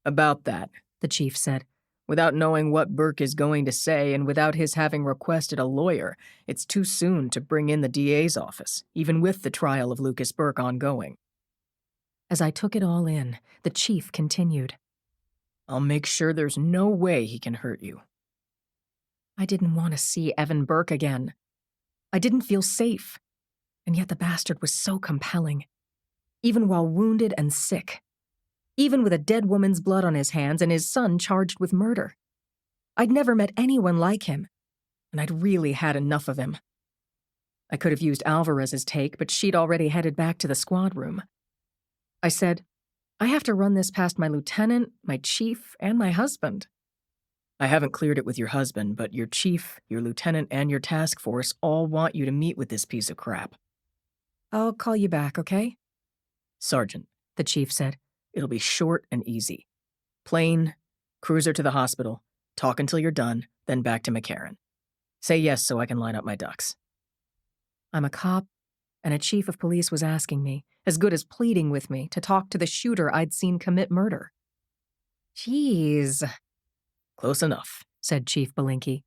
About that, the chief said. Without knowing what Burke is going to say and without his having requested a lawyer, it's too soon to bring in the DA's office, even with the trial of Lucas Burke ongoing. As I took it all in, the chief continued. I'll make sure there's no way he can hurt you. I didn't want to see Evan Burke again. I didn't feel safe. And yet the bastard was so compelling. Even while wounded and sick. Even with a dead woman's blood on his hands and his son charged with murder. I'd never met anyone like him, and I'd really had enough of him. I could have used Alvarez's take, but she'd already headed back to the squad room. I said, I have to run this past my lieutenant, my chief, and my husband. I haven't cleared it with your husband, but your chief, your lieutenant, and your task force all want you to meet with this piece of crap. I'll call you back, okay? Sergeant, the chief said. It'll be short and easy. Plane, cruiser to the hospital, talk until you're done, then back to McCarran. Say yes so I can line up my ducks. I'm a cop, and a chief of police was asking me, as good as pleading with me, to talk to the shooter I'd seen commit murder. Jeez. Close enough, said Chief Belinkie.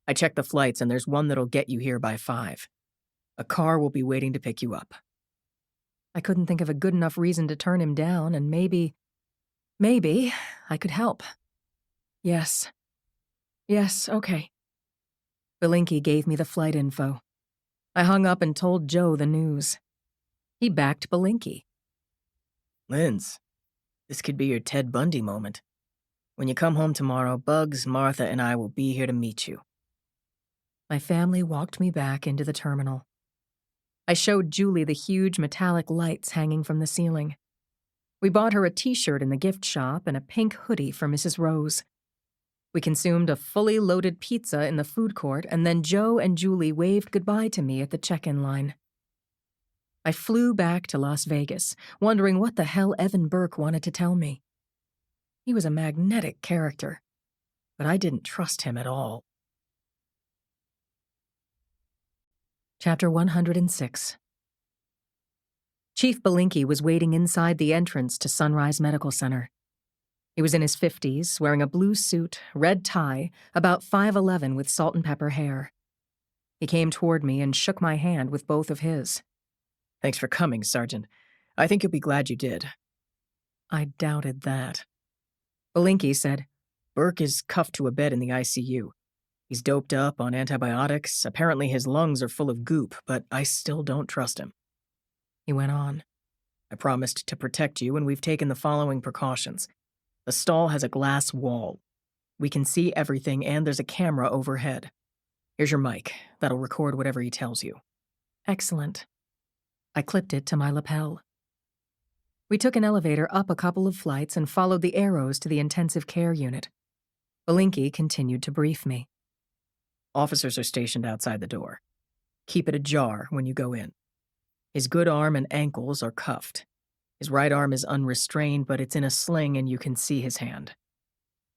I checked the flights, and there's one that'll get you here by 5. A car will be waiting to pick you up. I couldn't think of a good enough reason to turn him down, and maybe I could help. Yes, okay. Belinkie gave me the flight info. I hung up and told Joe the news. He backed Belinkie. Linz, this could be your Ted Bundy moment. When you come home tomorrow, Bugs, Martha, and I will be here to meet you. My family walked me back into the terminal. I showed Julie the huge metallic lights hanging from the ceiling. We bought her a t-shirt in the gift shop and a pink hoodie for Mrs. Rose. We consumed a fully loaded pizza in the food court, and then Joe and Julie waved goodbye to me at the check-in line. I flew back to Las Vegas, wondering what the hell Evan Burke wanted to tell me. He was a magnetic character, but I didn't trust him at all. Chapter 106. Chief Belinkie was waiting inside the entrance to Sunrise Medical Center. He was in his 50s, wearing a blue suit, red tie, about 5'11" with salt and pepper hair. He came toward me and shook my hand with both of his. Thanks for coming, Sergeant. I think you'll be glad you did. I doubted that. Belinkie said, Burke is cuffed to a bed in the ICU. He's doped up on antibiotics. Apparently his lungs are full of goop, but I still don't trust him. He went on. I promised to protect you, and we've taken the following precautions. The stall has a glass wall. We can see everything, and there's a camera overhead. Here's your mic. That'll record whatever he tells you. Excellent. I clipped it to my lapel. We took an elevator up a couple of flights and followed the arrows to the intensive care unit. Belinkie continued to brief me. Officers are stationed outside the door. Keep it ajar when you go in. His good arm and ankles are cuffed. His right arm is unrestrained, but it's in a sling and you can see his hand.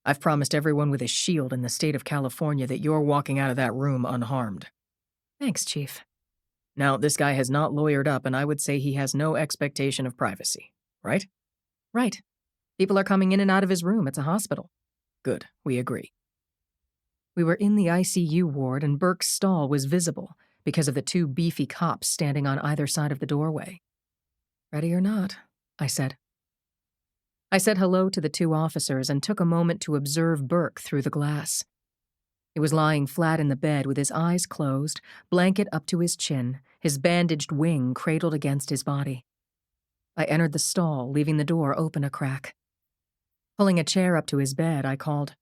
I've promised everyone with a shield in the state of California that you're walking out of that room unharmed. Thanks, Chief. Now, this guy has not lawyered up, and I would say he has no expectation of privacy, right? Right. People are coming in and out of his room. It's a hospital. Good, we agree. We were in the ICU ward, and Burke's stall was visible, because of the two beefy cops standing on either side of the doorway. "Ready or not," I said. I said hello to the two officers and took a moment to observe Burke through the glass. He was lying flat in the bed with his eyes closed, blanket up to his chin, his bandaged wing cradled against his body. I entered the stall, leaving the door open a crack. Pulling a chair up to his bed, I called,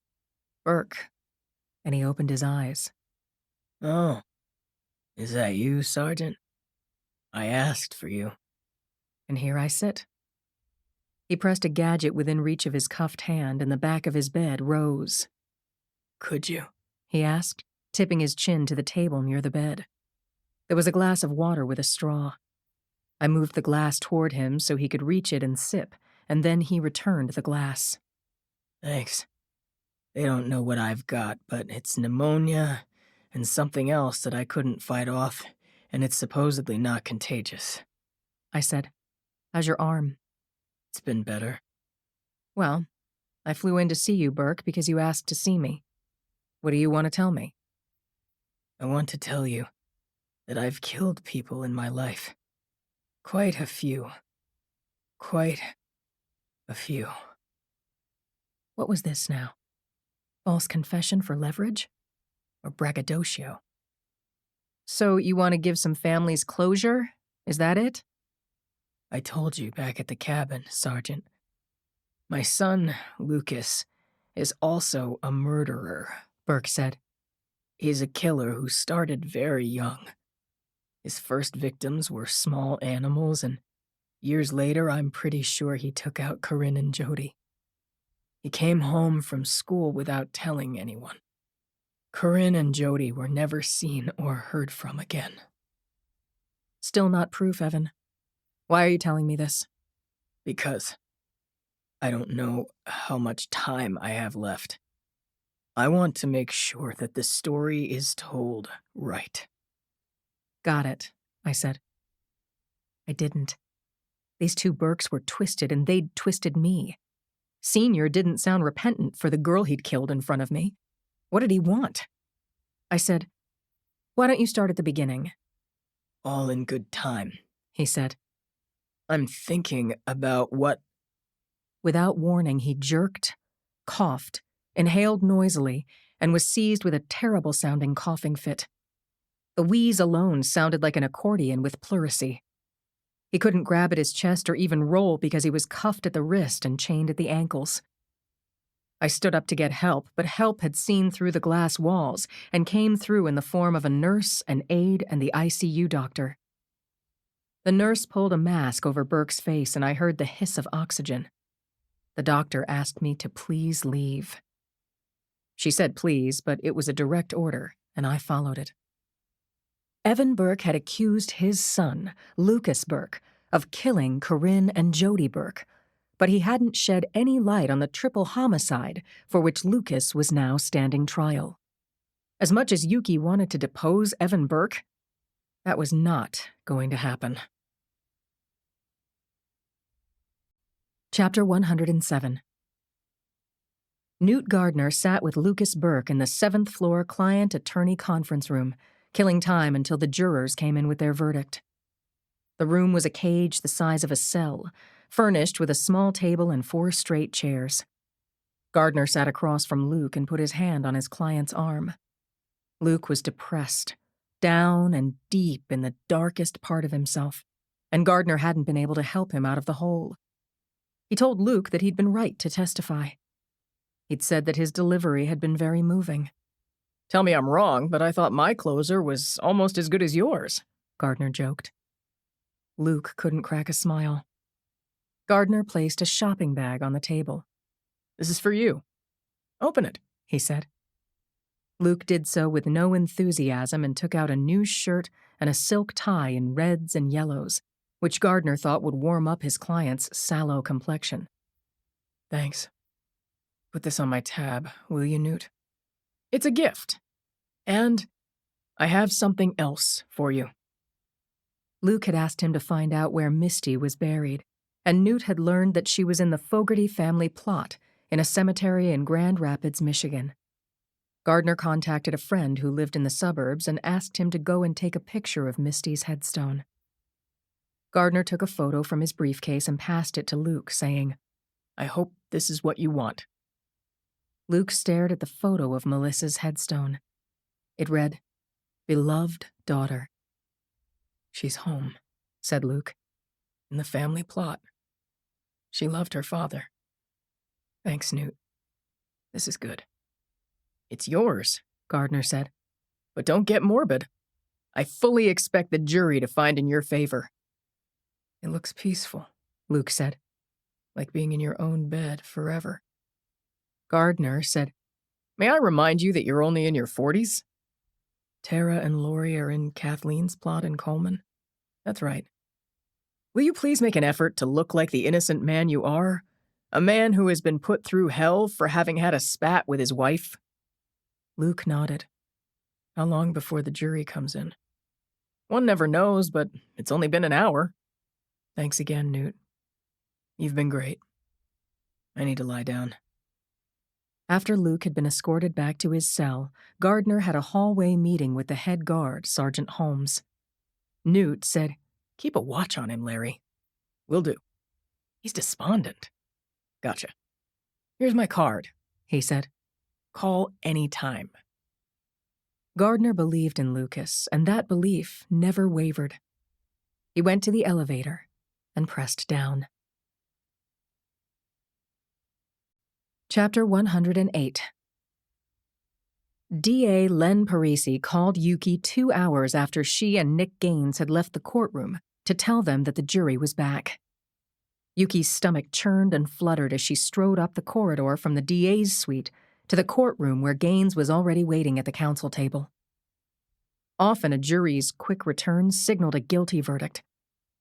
"Burke," and he opened his eyes. "Oh, is that you, Sergeant? I asked for you." And here I sit. He pressed a gadget within reach of his cuffed hand, and the back of his bed rose. "Could you?" he asked, tipping his chin to the table near the bed. There was a glass of water with a straw. I moved the glass toward him so he could reach it and sip, and then he returned the glass. "Thanks. They don't know what I've got, but it's pneumonia and something else that I couldn't fight off, and it's supposedly not contagious." I said, "How's your arm?" "It's been better." "Well, I flew in to see you, Burke, because you asked to see me. What do you want to tell me?" "I want to tell you that I've killed people in my life. Quite a few. Quite a few." What was this now? False confession for leverage? Or braggadocio? "So you want to give some families closure? Is that it?" "I told you back at the cabin, Sergeant. My son, Lucas, is also a murderer," Burke said. "He's a killer who started very young. His first victims were small animals, and years later I'm pretty sure he took out Corinne and Jody. He came home from school without telling anyone. Corinne and Jody were never seen or heard from again." "Still not proof, Evan. Why are you telling me this?" "Because I don't know how much time I have left. I want to make sure that the story is told right." "Got it," I said. I didn't. These two Burkes were twisted, and they'd twisted me. Senior didn't sound repentant for the girl he'd killed in front of me. What did he want? I said, "Why don't you start at the beginning?" "All in good time," he said. "I'm thinking about what—" Without warning, he jerked, coughed, inhaled noisily, and was seized with a terrible-sounding coughing fit. The wheeze alone sounded like an accordion with pleurisy. He couldn't grab at his chest or even roll because he was cuffed at the wrist and chained at the ankles. I stood up to get help, but help had seen through the glass walls and came through in the form of a nurse, an aide, and the ICU doctor. The nurse pulled a mask over Burke's face, and I heard the hiss of oxygen. The doctor asked me to please leave. She said please, but it was a direct order, and I followed it. Evan Burke had accused his son, Lucas Burke, of killing Corinne and Jody Burke, but he hadn't shed any light on the triple homicide for which Lucas was now standing trial. As much as Yuki wanted to depose Evan Burke, that was not going to happen. Chapter 107. Newt Gardner sat with Lucas Burke in the 7th floor client-attorney conference room, killing time until the jurors came in with their verdict. The room was a cage the size of a cell, furnished with a small table and 4 straight chairs. Gardner sat across from Luke and put his hand on his client's arm. Luke was depressed, down and deep in the darkest part of himself, and Gardner hadn't been able to help him out of the hole. He told Luke that he'd been right to testify. He'd said that his delivery had been very moving. "Tell me I'm wrong, but I thought my closer was almost as good as yours," Gardner joked. Luke couldn't crack a smile. Gardner placed a shopping bag on the table. "This is for you. Open it," he said. Luke did so with no enthusiasm and took out a new shirt and a silk tie in reds and yellows, which Gardner thought would warm up his client's sallow complexion. "Thanks. Put this on my tab, will you, Newt? It's a gift. And I have something else for you." Luke had asked him to find out where Misty was buried, and Newt had learned that she was in the Fogarty family plot in a cemetery in Grand Rapids, Michigan. Gardner contacted a friend who lived in the suburbs and asked him to go and take a picture of Misty's headstone. Gardner took a photo from his briefcase and passed it to Luke, saying, "I hope this is what you want." Luke stared at the photo of Melissa's headstone. It read, "Beloved daughter." "She's home," said Luke. "In the family plot. She loved her father." "Thanks, Newt. This is good." "It's yours," Gardner said. "But don't get morbid. I fully expect the jury to find in your favor." "It looks peaceful," Luke said. "Like being in your own bed forever." Gardner said, "May I remind you that you're only in your 40s? Tara and Lori are in Kathleen's plot in Coleman." "That's right. Will you please make an effort to look like the innocent man you are? A man who has been put through hell for having had a spat with his wife?" Luke nodded. "How long before the jury comes in?" "One never knows, but it's only been an hour." "Thanks again, Newt. You've been great. I need to lie down." After Luke had been escorted back to his cell, Gardner had a hallway meeting with the head guard, Sergeant Holmes. Newt said, "Keep a watch on him, Larry." "Will do. He's despondent." "Gotcha. Here's my card," he said. "Call any time." Gardner believed in Lucas, and that belief never wavered. He went to the elevator and pressed down. Chapter 108. DA Len Parisi called Yuki 2 hours after she and Nick Gaines had left the courtroom to tell them that the jury was back. Yuki's stomach churned and fluttered as she strode up the corridor from the DA's suite to the courtroom where Gaines was already waiting at the counsel table. Often a jury's quick return signaled a guilty verdict,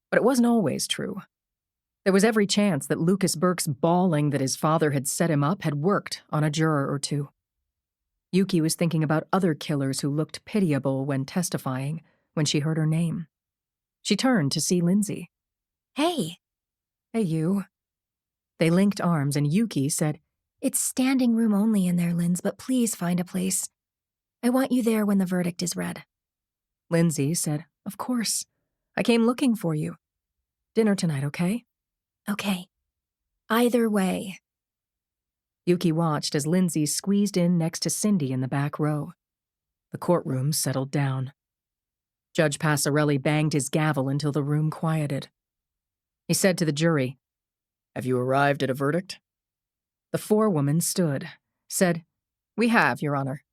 but it wasn't always true. There was every chance that Lucas Burke's bawling that his father had set him up had worked on a juror or two. Yuki was thinking about other killers who looked pitiable when testifying when she heard her name. She turned to see Lindsay. Hey. "Hey, you." They linked arms and Yuki said, "It's standing room only in there, Linz, but please find a place. I want you there when the verdict is read." Lindsay said, "Of course. I came looking for you. Dinner tonight, okay?" "Okay. Either way." Yuki watched as Lindsay squeezed in next to Cindy in the back row. The courtroom settled down. Judge Passarelli banged his gavel until the room quieted. He said to the jury, "Have you arrived at a verdict?" The forewoman stood, said, "We have, Your Honor."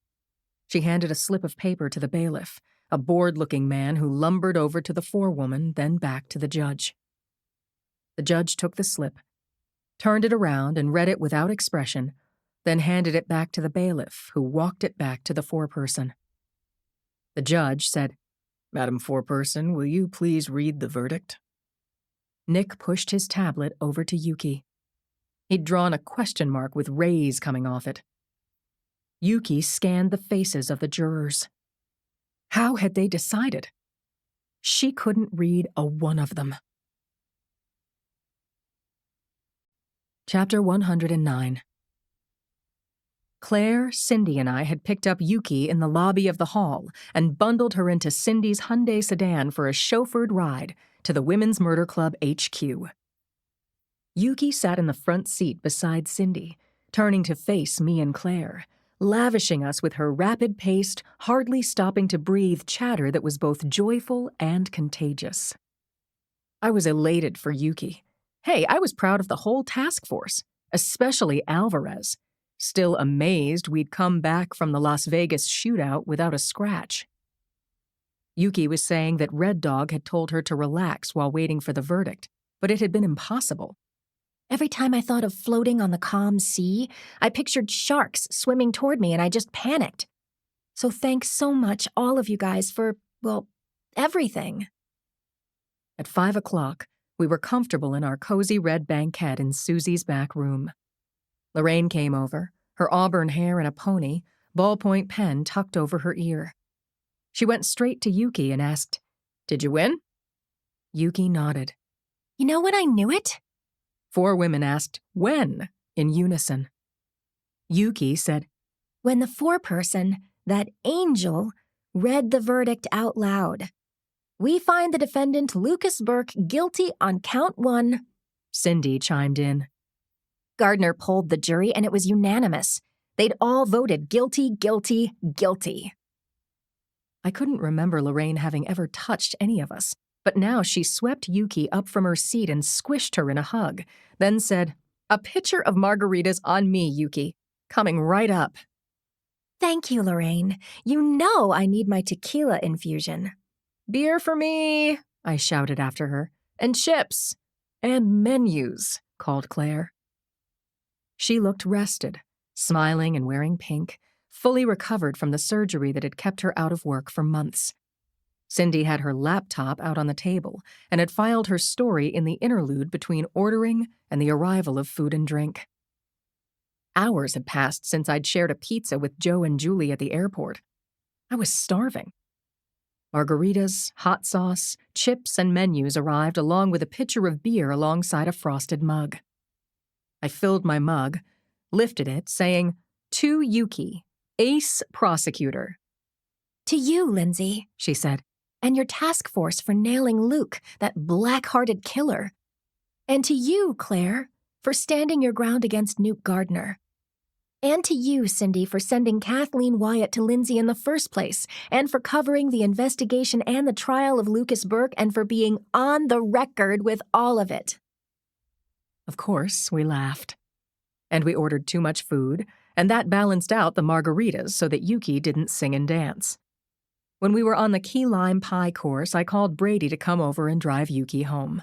She handed a slip of paper to the bailiff, a bored-looking man who lumbered over to the forewoman, then back to the judge. The judge took the slip, turned it around and read it without expression, then handed it back to the bailiff, who walked it back to the foreperson. The judge said, "Madam Foreperson, will you please read the verdict?" Nick pushed his tablet over to Yuki. He'd drawn a question mark with rays coming off it. Yuki scanned the faces of the jurors. How had they decided? She couldn't read a one of them. Chapter 109. Claire, Cindy, and I had picked up Yuki in the lobby of the hall and bundled her into Cindy's Hyundai sedan for a chauffeured ride to the Women's Murder Club HQ. Yuki sat in the front seat beside Cindy, turning to face me and Claire, lavishing us with her rapid-paced, hardly stopping to breathe chatter that was both joyful and contagious. I was elated for Yuki. Hey, I was proud of the whole task force, especially Alvarez, still amazed we'd come back from the Las Vegas shootout without a scratch. Yuki was saying that Red Dog had told her to relax while waiting for the verdict, but it had been impossible. "Every time I thought of floating on the calm sea, I pictured sharks swimming toward me and I just panicked. So thanks so much, all of you guys, for, well, everything." At 5 o'clock, we were comfortable in our cozy red banquette in Susie's back room. Lorraine came over, her auburn hair in a pony, ballpoint pen tucked over her ear. She went straight to Yuki and asked, "Did you win?" Yuki nodded. "You know when I knew it?" 4 women asked, "When?" in unison. Yuki said, when the foreperson, that angel, read the verdict out loud. We find the defendant Lucas Burke guilty on count 1. Cindy chimed in. Gardner polled the jury and it was unanimous. They'd all voted guilty, guilty, guilty. I couldn't remember Lorraine having ever touched any of us, but now she swept Yuki up from her seat and squished her in a hug, then said, "A pitcher of margaritas on me, Yuki. Coming right up." Thank you, Lorraine. You know I need my tequila infusion. "Beer for me," I shouted after her. "And chips. And menus," called Claire. She looked rested, smiling and wearing pink, fully recovered from the surgery that had kept her out of work for months. Cindy had her laptop out on the table and had filed her story in the interlude between ordering and the arrival of food and drink. Hours had passed since I'd shared a pizza with Joe and Julie at the airport. I was starving. Margaritas, hot sauce, chips, and menus arrived along with a pitcher of beer alongside a frosted mug. I filled my mug, lifted it, saying, "To Yuki, ace prosecutor." To you, Lindsay, she said, and your task force for nailing Luke, that black-hearted killer. And to you, Claire, for standing your ground against Newt Gardner. And to you, Cindy, for sending Kathleen Wyatt to Lindsay in the first place, and for covering the investigation and the trial of Lucas Burke, and for being on the record with all of it. Of course, we laughed. And we ordered too much food, and that balanced out the margaritas so that Yuki didn't sing and dance. When we were on the key lime pie course, I called Brady to come over and drive Yuki home.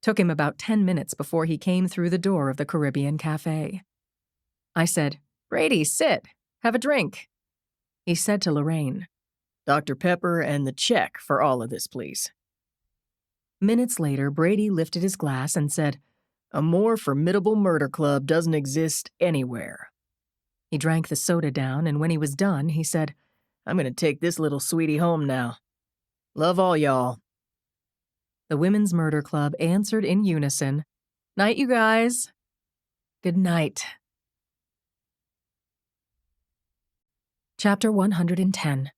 Took him about 10 minutes before he came through the door of the Caribbean Cafe. I said, "Brady, sit. Have a drink." He said to Lorraine, Dr. Pepper and the check for all of this, please. Minutes later, Brady lifted his glass and said, A more formidable murder club doesn't exist anywhere. He drank the soda down, and when he was done, he said, I'm going to take this little sweetie home now. Love all y'all. The Women's Murder Club answered in unison, "Night, you guys." Good night. Chapter 110.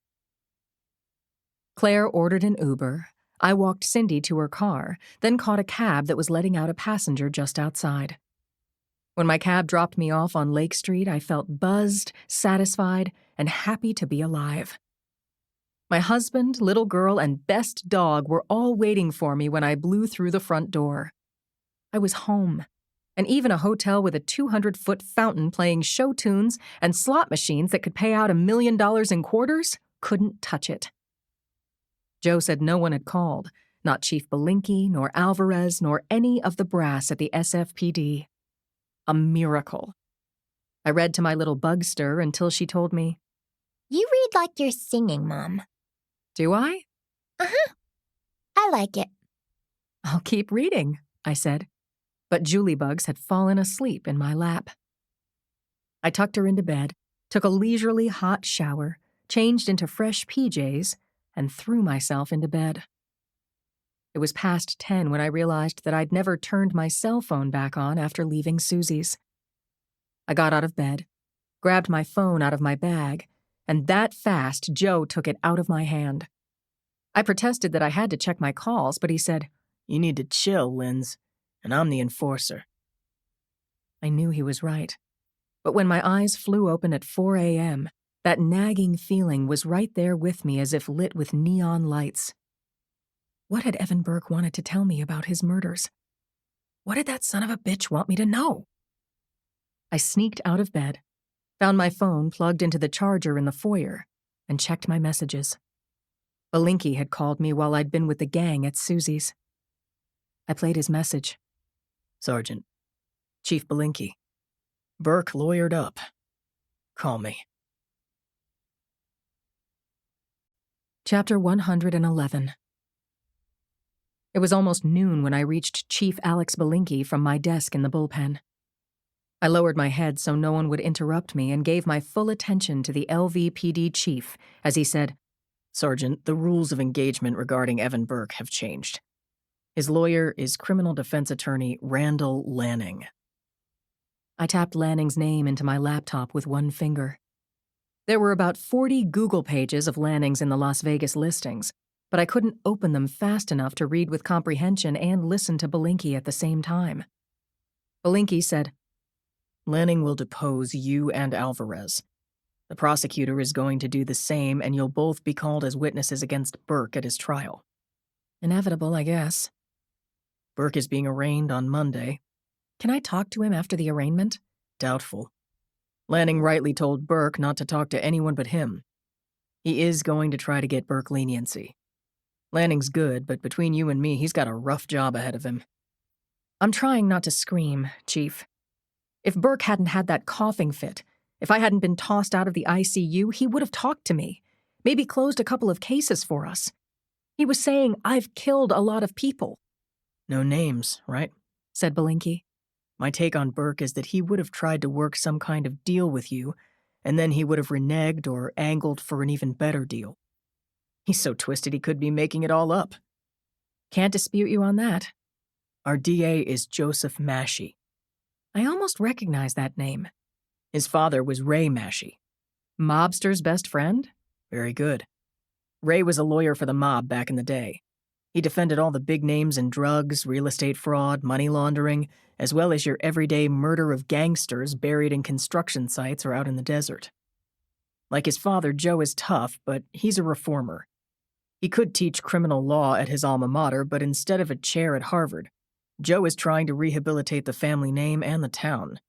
Claire ordered an Uber. I walked Cindy to her car, then caught a cab that was letting out a passenger just outside. When my cab dropped me off on Lake Street, I felt buzzed, satisfied, and happy to be alive. My husband, little girl, and best dog were all waiting for me when I blew through the front door. I was home, and even a hotel with a 200-foot fountain playing show tunes and slot machines that could pay out $1 million in quarters couldn't touch it. Joe said no one had called, not Chief Belinkie, nor Alvarez, nor any of the brass at the SFPD. A miracle. I read to my little bugster until she told me, You read like you're singing, Mom. "Do I?" Uh-huh. I like it. "I'll keep reading," I said. But Julie Bugs had fallen asleep in my lap. I tucked her into bed, took a leisurely hot shower, changed into fresh PJs, and threw myself into bed. It was past 10 when I realized that I'd never turned my cell phone back on after leaving Susie's. I got out of bed, grabbed my phone out of my bag, and that fast Joe took it out of my hand. I protested that I had to check my calls, but he said, You need to chill, Linz, and I'm the enforcer. I knew he was right. But when my eyes flew open at 4 a.m., that nagging feeling was right there with me as if lit with neon lights. What had Evan Burke wanted to tell me about his murders? What did that son of a bitch want me to know? I sneaked out of bed, found my phone plugged into the charger in the foyer, and checked my messages. Belinkie had called me while I'd been with the gang at Susie's. I played his message. Sergeant, Chief Belinkie, Burke lawyered up. Call me. Chapter 111. It was almost noon when I reached Chief Alex Belinkie from my desk in the bullpen. I lowered my head so no one would interrupt me and gave my full attention to the LVPD chief as he said, Sergeant, the rules of engagement regarding Evan Burke have changed. His lawyer is criminal defense attorney Randall Lanning. I tapped Lanning's name into my laptop with one finger. There were about 40 Google pages of Lanning's in the Las Vegas listings, but I couldn't open them fast enough to read with comprehension and listen to Belinkie at the same time. Belinkie said, Lanning will depose you and Alvarez. The prosecutor is going to do the same, and you'll both be called as witnesses against Burke at his trial. Inevitable, I guess. Burke is being arraigned on Monday. Can I talk to him after the arraignment? Doubtful. Lanning rightly told Burke not to talk to anyone but him. He is going to try to get Burke leniency. Lanning's good, but between you and me, he's got a rough job ahead of him. I'm trying not to scream, Chief. If Burke hadn't had that coughing fit, if I hadn't been tossed out of the ICU, he would have talked to me, maybe closed a couple of cases for us. He was saying, I've killed a lot of people. No names, right? Said Belinkie. My take on Burke is that he would have tried to work some kind of deal with you, and then he would have reneged or angled for an even better deal. He's so twisted he could be making it all up. Can't dispute you on that. Our DA is Joseph Massey. I almost recognize that name. His father was Ray Massey. Mobster's best friend? Very good. Ray was a lawyer for the mob back in the day. He defended all the big names in drugs, real estate fraud, money laundering, as well as your everyday murder of gangsters buried in construction sites or out in the desert. Like his father, Joe is tough, but he's a reformer. He could teach criminal law at his alma mater, but instead of a chair at Harvard, Joe is trying to rehabilitate the family name and the town.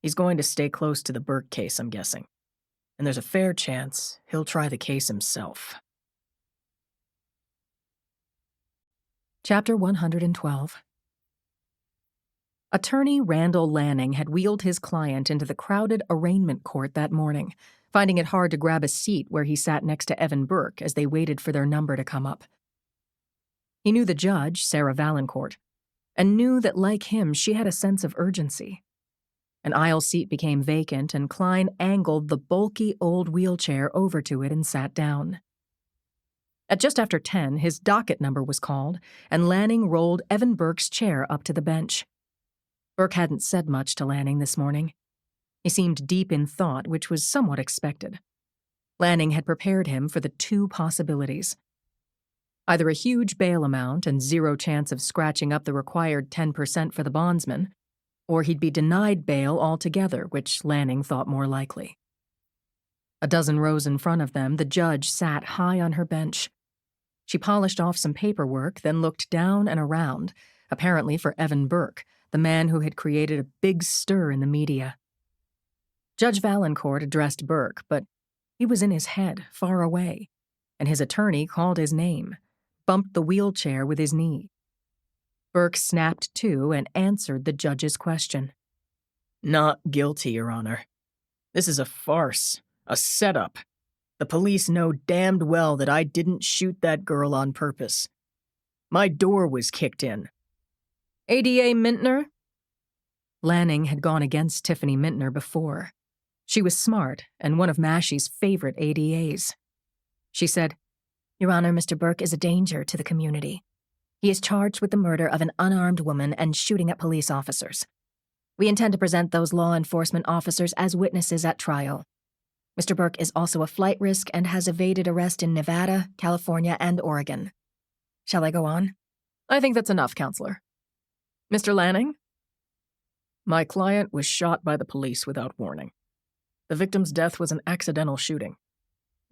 He's going to stay close to the Burke case, I'm guessing. And there's a fair chance he'll try the case himself. Chapter 112. Attorney Randall Lanning had wheeled his client into the crowded arraignment court that morning, finding it hard to grab a seat where he sat next to Evan Burke as they waited for their number to come up. He knew the judge, Sarah Valancourt, and knew that, like him, she had a sense of urgency. An aisle seat became vacant, and Klein angled the bulky old wheelchair over to it and sat down. At just after 10, his docket number was called, and Lanning rolled Evan Burke's chair up to the bench. Burke hadn't said much to Lanning this morning. He seemed deep in thought, which was somewhat expected. Lanning had prepared him for the two possibilities. Either a huge bail amount and zero chance of scratching up the required 10% for the bondsman, or he'd be denied bail altogether, which Lanning thought more likely. A dozen rows in front of them, the judge sat high on her bench. She polished off some paperwork, then looked down and around, apparently for Evan Burke, the man who had created a big stir in the media. Judge Valancourt addressed Burke, but he was in his head, far away, and his attorney called his name, bumped the wheelchair with his knee. Burke snapped to and answered the judge's question. Not guilty, Your Honor. This is a farce, a setup. The police know damned well that I didn't shoot that girl on purpose. My door was kicked in. ADA Mintner? Lanning had gone against Tiffany Mintner before. She was smart and one of Massey's favorite ADAs. She said, Your Honor, Mr. Burke is a danger to the community. He is charged with the murder of an unarmed woman and shooting at police officers. We intend to present those law enforcement officers as witnesses at trial. Mr. Burke is also a flight risk and has evaded arrest in Nevada, California, and Oregon. Shall I go on? I think that's enough, Counselor. Mr. Lanning? My client was shot by the police without warning. The victim's death was an accidental shooting.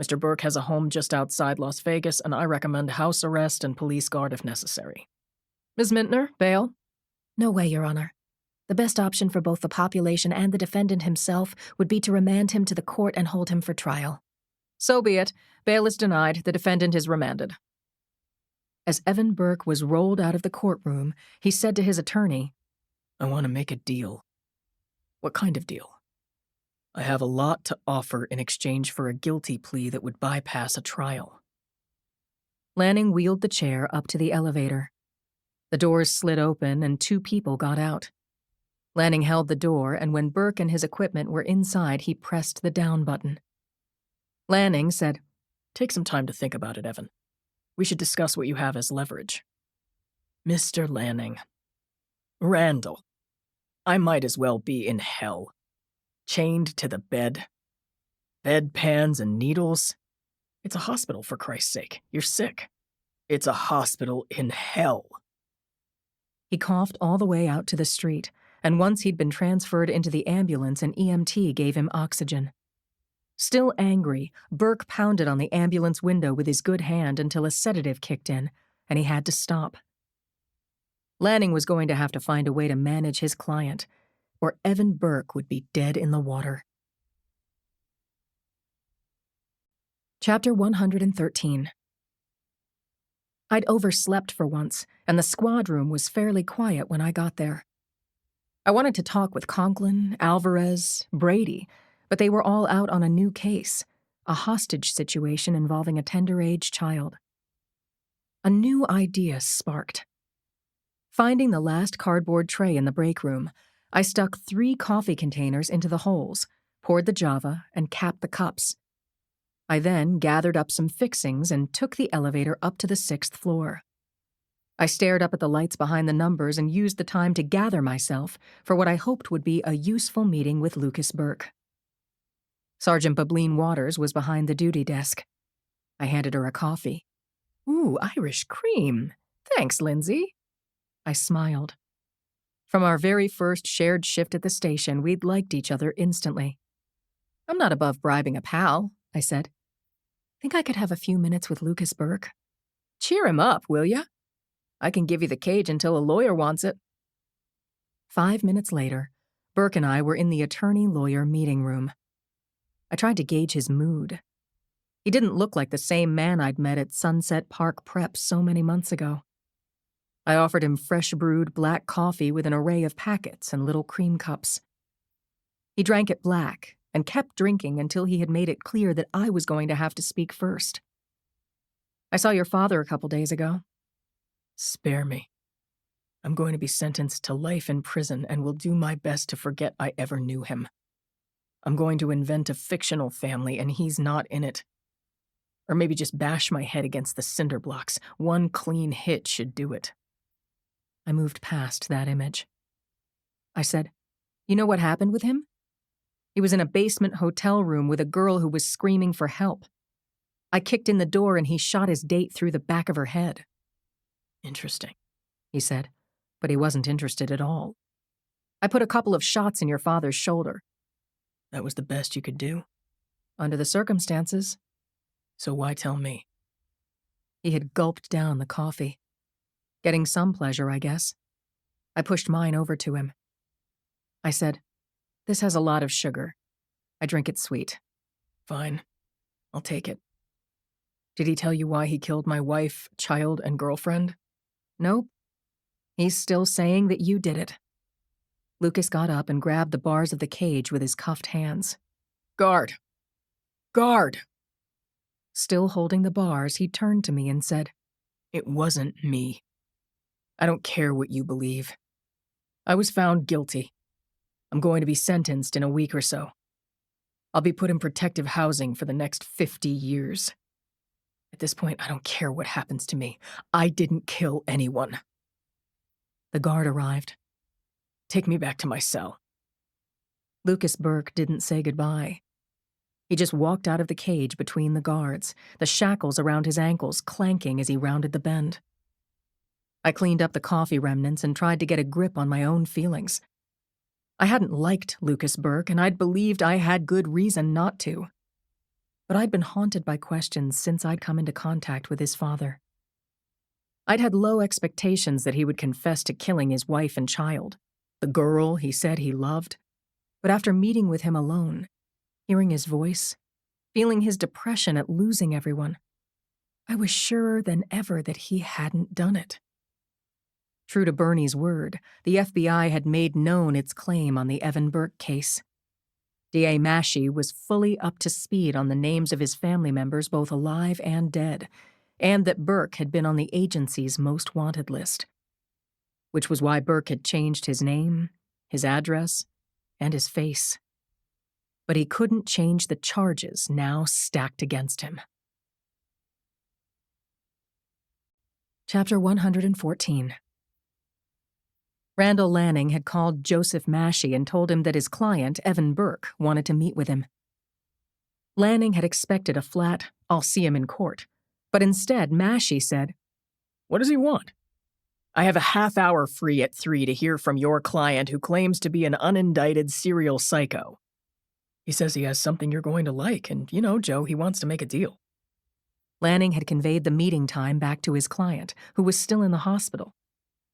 Mr. Burke has a home just outside Las Vegas, and I recommend house arrest and police guard if necessary. Ms. Mintner, bail? No way, Your Honor. The best option for both the population and the defendant himself would be to remand him to the court and hold him for trial. So be it. Bail is denied. The defendant is remanded. As Evan Burke was rolled out of the courtroom, he said to his attorney, I want to make a deal. What kind of deal? I have a lot to offer in exchange for a guilty plea that would bypass a trial. Lanning wheeled the chair up to the elevator. The doors slid open and two people got out. Lanning held the door, and when Burke and his equipment were inside, he pressed the down button. Lanning said, Take some time to think about it, Evan. We should discuss what you have as leverage. Mr. Lanning. Randall. I might as well be in hell. Chained to the bed. Bedpans and needles. It's a hospital, for Christ's sake. You're sick. It's a hospital in hell. He coughed all the way out to the street, and once he'd been transferred into the ambulance, an EMT gave him oxygen. Still angry, Burke pounded on the ambulance window with his good hand until a sedative kicked in, and he had to stop. Lanning was going to have to find a way to manage his client, or Evan Burke would be dead in the water. Chapter 113. I'd overslept for once, and the squad room was fairly quiet when I got there. I wanted to talk with Conklin, Alvarez, Brady, but they were all out on a new case, a hostage situation involving a tender-age child. A new idea sparked. Finding the last cardboard tray in the break room, I stuck 3 coffee containers into the holes, poured the java, and capped the cups. I then gathered up some fixings and took the elevator up to the 6th floor. I stared up at the lights behind the numbers and used the time to gather myself for what I hoped would be a useful meeting with Lucas Burke. Sergeant Bableen Waters was behind the duty desk. I handed her a coffee. "Ooh, Irish cream. Thanks, Lindsay." I smiled. From our very first shared shift at the station, we'd liked each other instantly. "I'm not above bribing a pal," I said. "Think I could have a few minutes with Lucas Burke?" "Cheer him up, will ya? I can give you the cage until a lawyer wants it." 5 minutes later, Burke and I were in the attorney-lawyer meeting room. I tried to gauge his mood. He didn't look like the same man I'd met at Sunset Park Prep so many months ago. I offered him fresh-brewed black coffee with an array of packets and little cream cups. He drank it black and kept drinking until he had made it clear that I was going to have to speak first. "I saw your father a couple days ago." "Spare me. I'm going to be sentenced to life in prison and will do my best to forget I ever knew him. I'm going to invent a fictional family and he's not in it. Or maybe just bash my head against the cinder blocks. One clean hit should do it." I moved past that image. I said, "You know what happened with him? He was in a basement hotel room with a girl who was screaming for help. I kicked in the door and he shot his date through the back of her head." "Interesting," he said, but he wasn't interested at all. "I put a couple of shots in your father's shoulder." "That was the best you could do?" "Under the circumstances." "So why tell me?" He had gulped down the coffee. Getting some pleasure, I guess. I pushed mine over to him. I said, "This has a lot of sugar. I drink it sweet." "Fine. I'll take it." "Did he tell you why he killed my wife, child, and girlfriend?" "Nope. He's still saying that you did it." Lucas got up and grabbed the bars of the cage with his cuffed hands. "Guard! Guard!" Still holding the bars, he turned to me and said, "It wasn't me. I don't care what you believe. I was found guilty. I'm going to be sentenced in a week or so. I'll be put in protective housing for the next 50 years. At this point, I don't care what happens to me. I didn't kill anyone." The guard arrived. "Take me back to my cell." Lucas Burke didn't say goodbye. He just walked out of the cage between the guards, the shackles around his ankles clanking as he rounded the bend. I cleaned up the coffee remnants and tried to get a grip on my own feelings. I hadn't liked Lucas Burke, and I'd believed I had good reason not to. But I'd been haunted by questions since I'd come into contact with his father. I'd had low expectations that he would confess to killing his wife and child, the girl he said he loved. But after meeting with him alone, hearing his voice, feeling his depression at losing everyone, I was surer than ever that he hadn't done it. True to Bernie's word, the FBI had made known its claim on the Evan Burke case. D.A. Massey was fully up to speed on the names of his family members, both alive and dead, and that Burke had been on the agency's most wanted list. Which was why Burke had changed his name, his address, and his face. But he couldn't change the charges now stacked against him. Chapter 114. Randall Lanning had called Joseph Massey and told him that his client, Evan Burke, wanted to meet with him. Lanning had expected a flat, "I'll see him in court," but instead Massey said, "What does he want?" "I have a half-hour free at 3 to hear from your client who claims to be an unindicted serial psycho. He says he has something you're going to like, and you know, Joe, he wants to make a deal." Lanning had conveyed the meeting time back to his client, who was still in the hospital.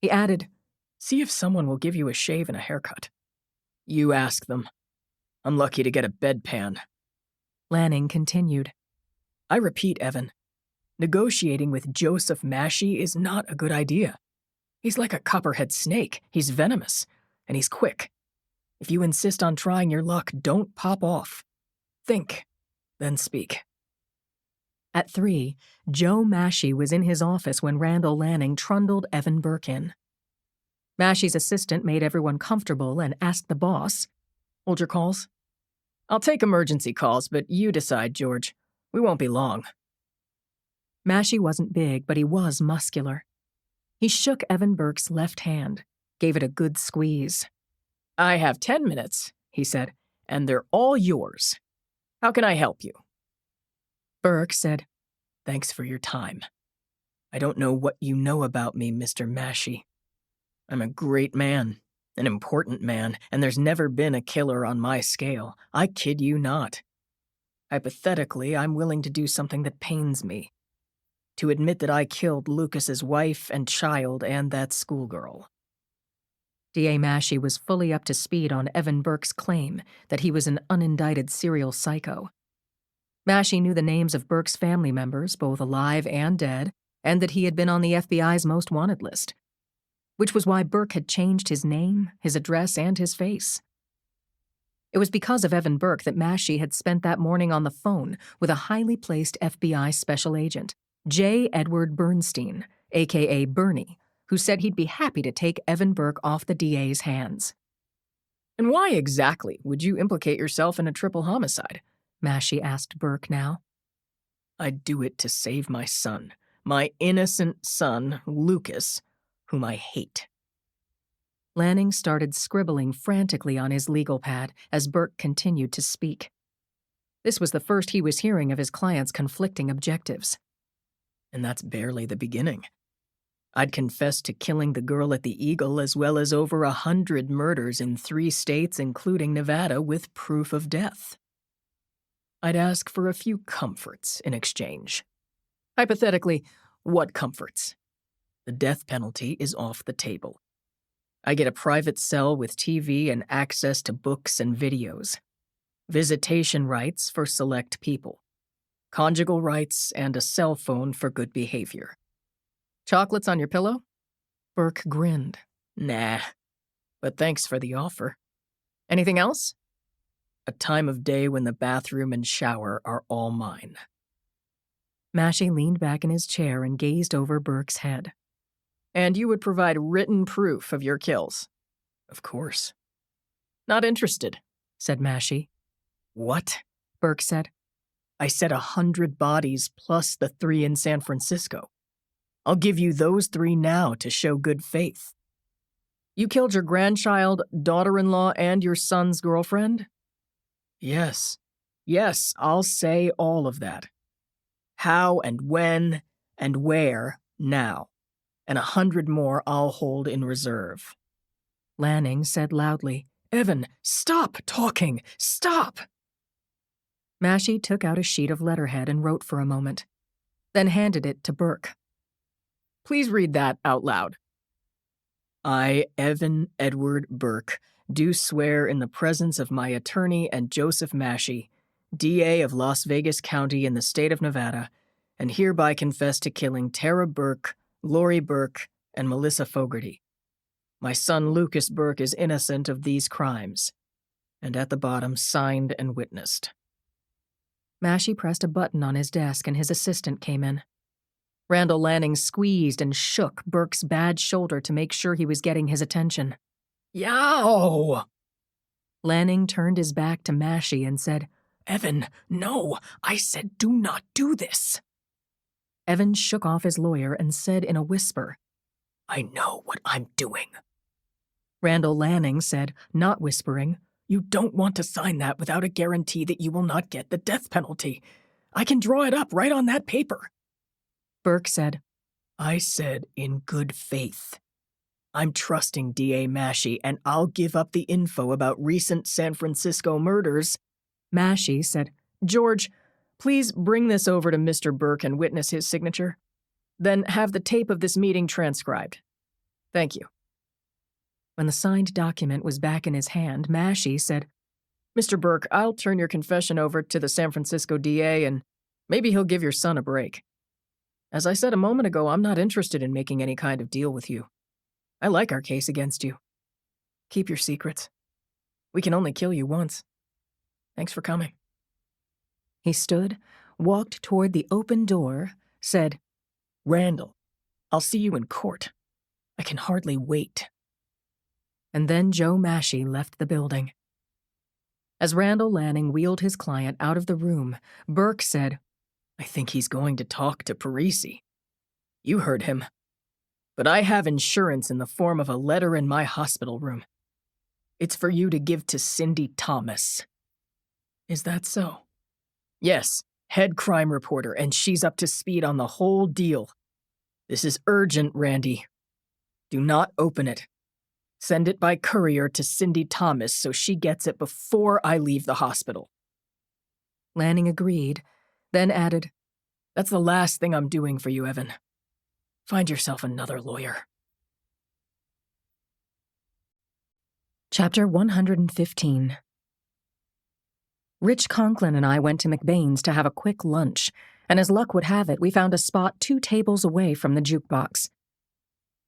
He added, "See if someone will give you a shave and a haircut. You ask them. I'm lucky to get a bedpan." Lanning continued, "I repeat, Evan, negotiating with Joseph Massey is not a good idea. He's like a copperhead snake. He's venomous, and he's quick. If you insist on trying your luck, don't pop off. Think, then speak." At 3, Joe Massey was in his office when Randall Lanning trundled Evan Burke in. Massey's assistant made everyone comfortable and asked the boss, "Hold your calls?" "I'll take emergency calls, but you decide, George. We won't be long." Massey wasn't big, but he was muscular. He shook Evan Burke's left hand, gave it a good squeeze. "I have 10 minutes, he said, "and they're all yours. How can I help you?" Burke said, "Thanks for your time. I don't know what you know about me, Mr. Massey. I'm a great man, an important man, and there's never been a killer on my scale. I kid you not. Hypothetically, I'm willing to do something that pains me. To admit that I killed Lucas's wife and child and that schoolgirl." D.A. Massey was fully up to speed on Evan Burke's claim that he was an unindicted serial psycho. Massey knew the names of Burke's family members, both alive and dead, and that he had been on the FBI's most wanted list, which was why Burke had changed his name, his address, and his face. It was because of Evan Burke that Massey had spent that morning on the phone with a highly placed FBI special agent, J. Edward Bernstein, a.k.a. Bernie, who said he'd be happy to take Evan Burke off the DA's hands. "And why exactly would you implicate yourself in a triple homicide?" Massey asked Burke now. "I'd do it to save my son, my innocent son, Lucas, whom I hate." Lanning started scribbling frantically on his legal pad as Burke continued to speak. This was the first he was hearing of his client's conflicting objectives. "And that's barely the beginning. I'd confess to killing the girl at the Eagle as well as over 100 murders in 3 states, including Nevada, with proof of death. I'd ask for a few comforts in exchange. Hypothetically, what comforts? The death penalty is off the table. I get a private cell with TV and access to books and videos. Visitation rights for select people. Conjugal rights and a cell phone for good behavior. Chocolates on your pillow?" Burke grinned. "Nah, but thanks for the offer. Anything else?" "A time of day when the bathroom and shower are all mine." Massey leaned back in his chair and gazed over Burke's head. "And you would provide written proof of your kills?" "Of course." "Not interested," said Massey. "What?" Burke said. "I said 100 bodies plus the 3 in San Francisco. I'll give you those 3 now to show good faith." "You killed your grandchild, daughter-in-law, and your son's girlfriend?" Yes, I'll say all of that. How and when and where now, and 100 more I'll hold in reserve." Lanning said loudly, "Evan, stop talking! Stop!" Massey took out a sheet of letterhead and wrote for a moment, then handed it to Burke. "Please read that out loud." "I, Evan Edward Burke, do swear in the presence of my attorney and Joseph Massey, DA of Las Vegas County in the state of Nevada, and hereby confess to killing Tara Burke, Lori Burke, and Melissa Fogarty. My son Lucas Burke is innocent of these crimes." And at the bottom, signed and witnessed. Massey pressed a button on his desk and his assistant came in. Randall Lanning squeezed and shook Burke's bad shoulder to make sure he was getting his attention. "Yow!" Lanning turned his back to Massey and said, "Evan, no, I said do not do this." Evan shook off his lawyer and said in a whisper, "I know what I'm doing." Randall Lanning said, not whispering, You don't want to sign that without a guarantee that you will not get the death penalty. I can draw it up right on that paper. Burke said, I said in good faith. I'm trusting D.A. Mashy, and I'll give up the info about recent San Francisco murders. Mashy said, George, please bring this over to Mr. Burke and witness his signature. Then have the tape of this meeting transcribed. Thank you. When the signed document was back in his hand, Mashy said, Mr. Burke, I'll turn your confession over to the San Francisco DA, and maybe he'll give your son a break. As I said a moment ago, I'm not interested in making any kind of deal with you. I like our case against you. Keep your secrets. We can only kill you once. Thanks for coming. He stood, walked toward the open door, said, Randall, I'll see you in court. I can hardly wait. And then Joe Mashy left the building. As Randall Lanning wheeled his client out of the room, Burke said, I think he's going to talk to Parisi. You heard him. But I have insurance in the form of a letter in my hospital room. It's for you to give to Cindy Thomas. Is that so? Yes, head crime reporter, and she's up to speed on the whole deal. This is urgent, Randy. Do not open it. Send it by courier to Cindy Thomas so she gets it before I leave the hospital. Lanning agreed, then added, That's the last thing I'm doing for you, Evan. Find yourself another lawyer. Chapter 115. Rich Conklin and I went to McBain's to have a quick lunch, and as luck would have it, we found a spot 2 tables away from the jukebox.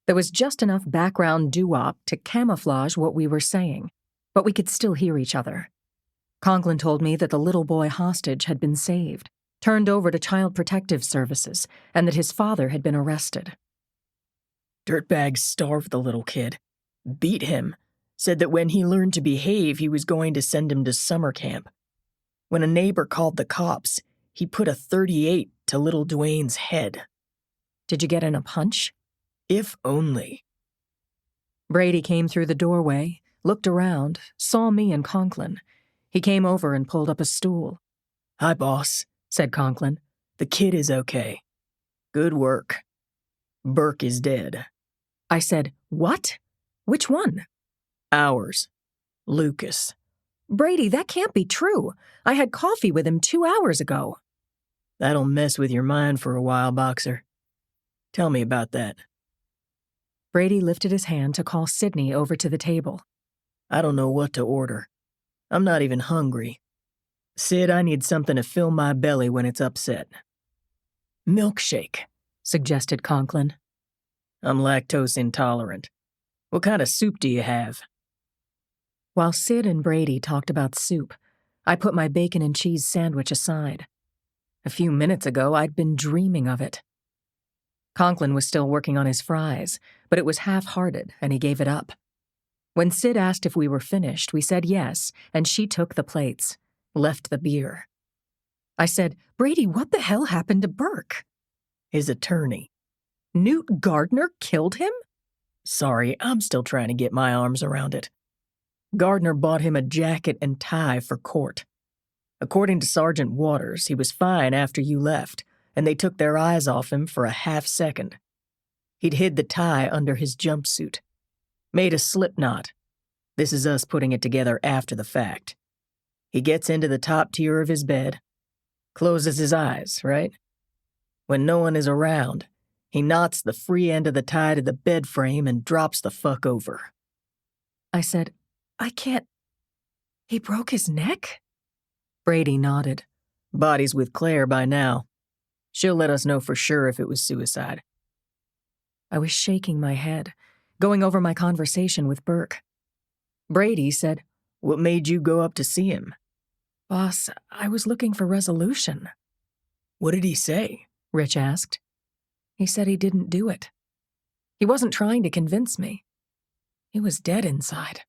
There was just enough background doo-wop to camouflage what we were saying, but we could still hear each other. Conklin told me that the little boy hostage had been saved, turned over to Child Protective Services, and that his father had been arrested. Dirtbags starved the little kid, beat him, said that when he learned to behave, he was going to send him to summer camp. When a neighbor called the cops, he put a .38 to little Dwayne's head. Did you get in a punch? If only. Brady came through the doorway, looked around, saw me and Conklin. He came over and pulled up a stool. Hi, boss, said Conklin. The kid is okay. Good work. Burke is dead. I said, What? Which one? Ours. Lucas. Brady, that can't be true. I had coffee with him 2 hours ago. That'll mess with your mind for a while, Boxer. Tell me about that. Brady lifted his hand to call Sidney over to the table. I don't know what to order. I'm not even hungry. Sid, I need something to fill my belly when it's upset. Milkshake, suggested Conklin. I'm lactose intolerant. What kind of soup do you have? While Sid and Brady talked about soup, I put my bacon and cheese sandwich aside. A few minutes ago, I'd been dreaming of it. Conklin was still working on his fries, but it was half-hearted, and he gave it up. When Sid asked if we were finished, we said yes, and she took the plates, left the beer. I said, Brady, what the hell happened to Burke? His attorney. Newt Gardner killed him? Sorry, I'm still trying to get my arms around it. Gardner bought him a jacket and tie for court. According to Sergeant Waters, he was fine after you left, and they took their eyes off him for a half second. He'd hid the tie under his jumpsuit. Made a slip knot. This is us putting it together after the fact. He gets into the top tier of his bed, closes his eyes, right? When no one is around, he knots the free end of the tie to the bed frame and drops the fuck over. I said, I can't. He broke his neck? Brady nodded. Body's with Claire by now. She'll let us know for sure if it was suicide. I was shaking my head, going over my conversation with Burke. Brady said, What made you go up to see him? Boss, I was looking for resolution. What did he say? Rich asked. He said he didn't do it. He wasn't trying to convince me. He was dead inside.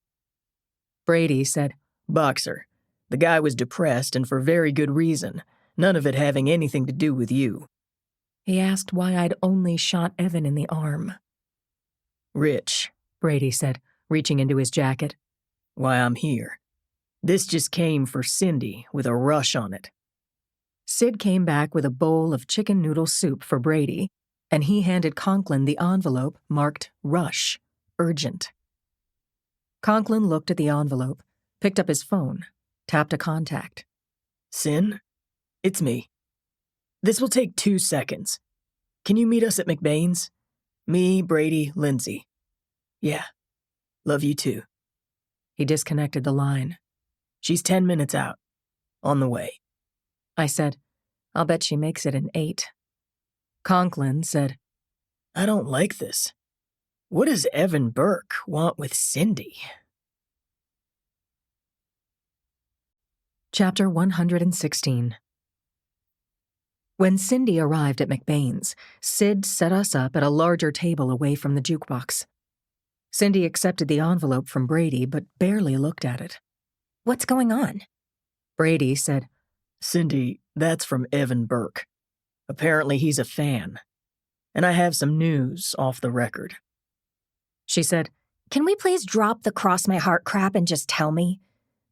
Brady said, Boxer, the guy was depressed and for very good reason, none of it having anything to do with you. He asked why I'd only shot Evan in the arm. Rich, Brady said, reaching into his jacket. Why I'm here. This just came for Cindy with a rush on it. Sid came back with a bowl of chicken noodle soup for Brady, and he handed Conklin the envelope marked Rush, Urgent. Conklin looked at the envelope, picked up his phone, tapped a contact. Sin? It's me. This will take 2 seconds. Can you meet us at McBain's? Me, Brady, Lindsay. Yeah. Love you too. He disconnected the line. She's 10 minutes out. On the way. I said, I'll bet she makes it in 8. Conklin said, I don't like this. What does Evan Burke want with Cindy? Chapter 116. When Cindy arrived at McBain's, Sid set us up at a larger table away from the jukebox. Cindy accepted the envelope from Brady, but barely looked at it. What's going on? Brady said, Cindy, that's from Evan Burke. Apparently he's a fan. And I have some news off the record. She said, Can we please drop the cross my heart crap and just tell me?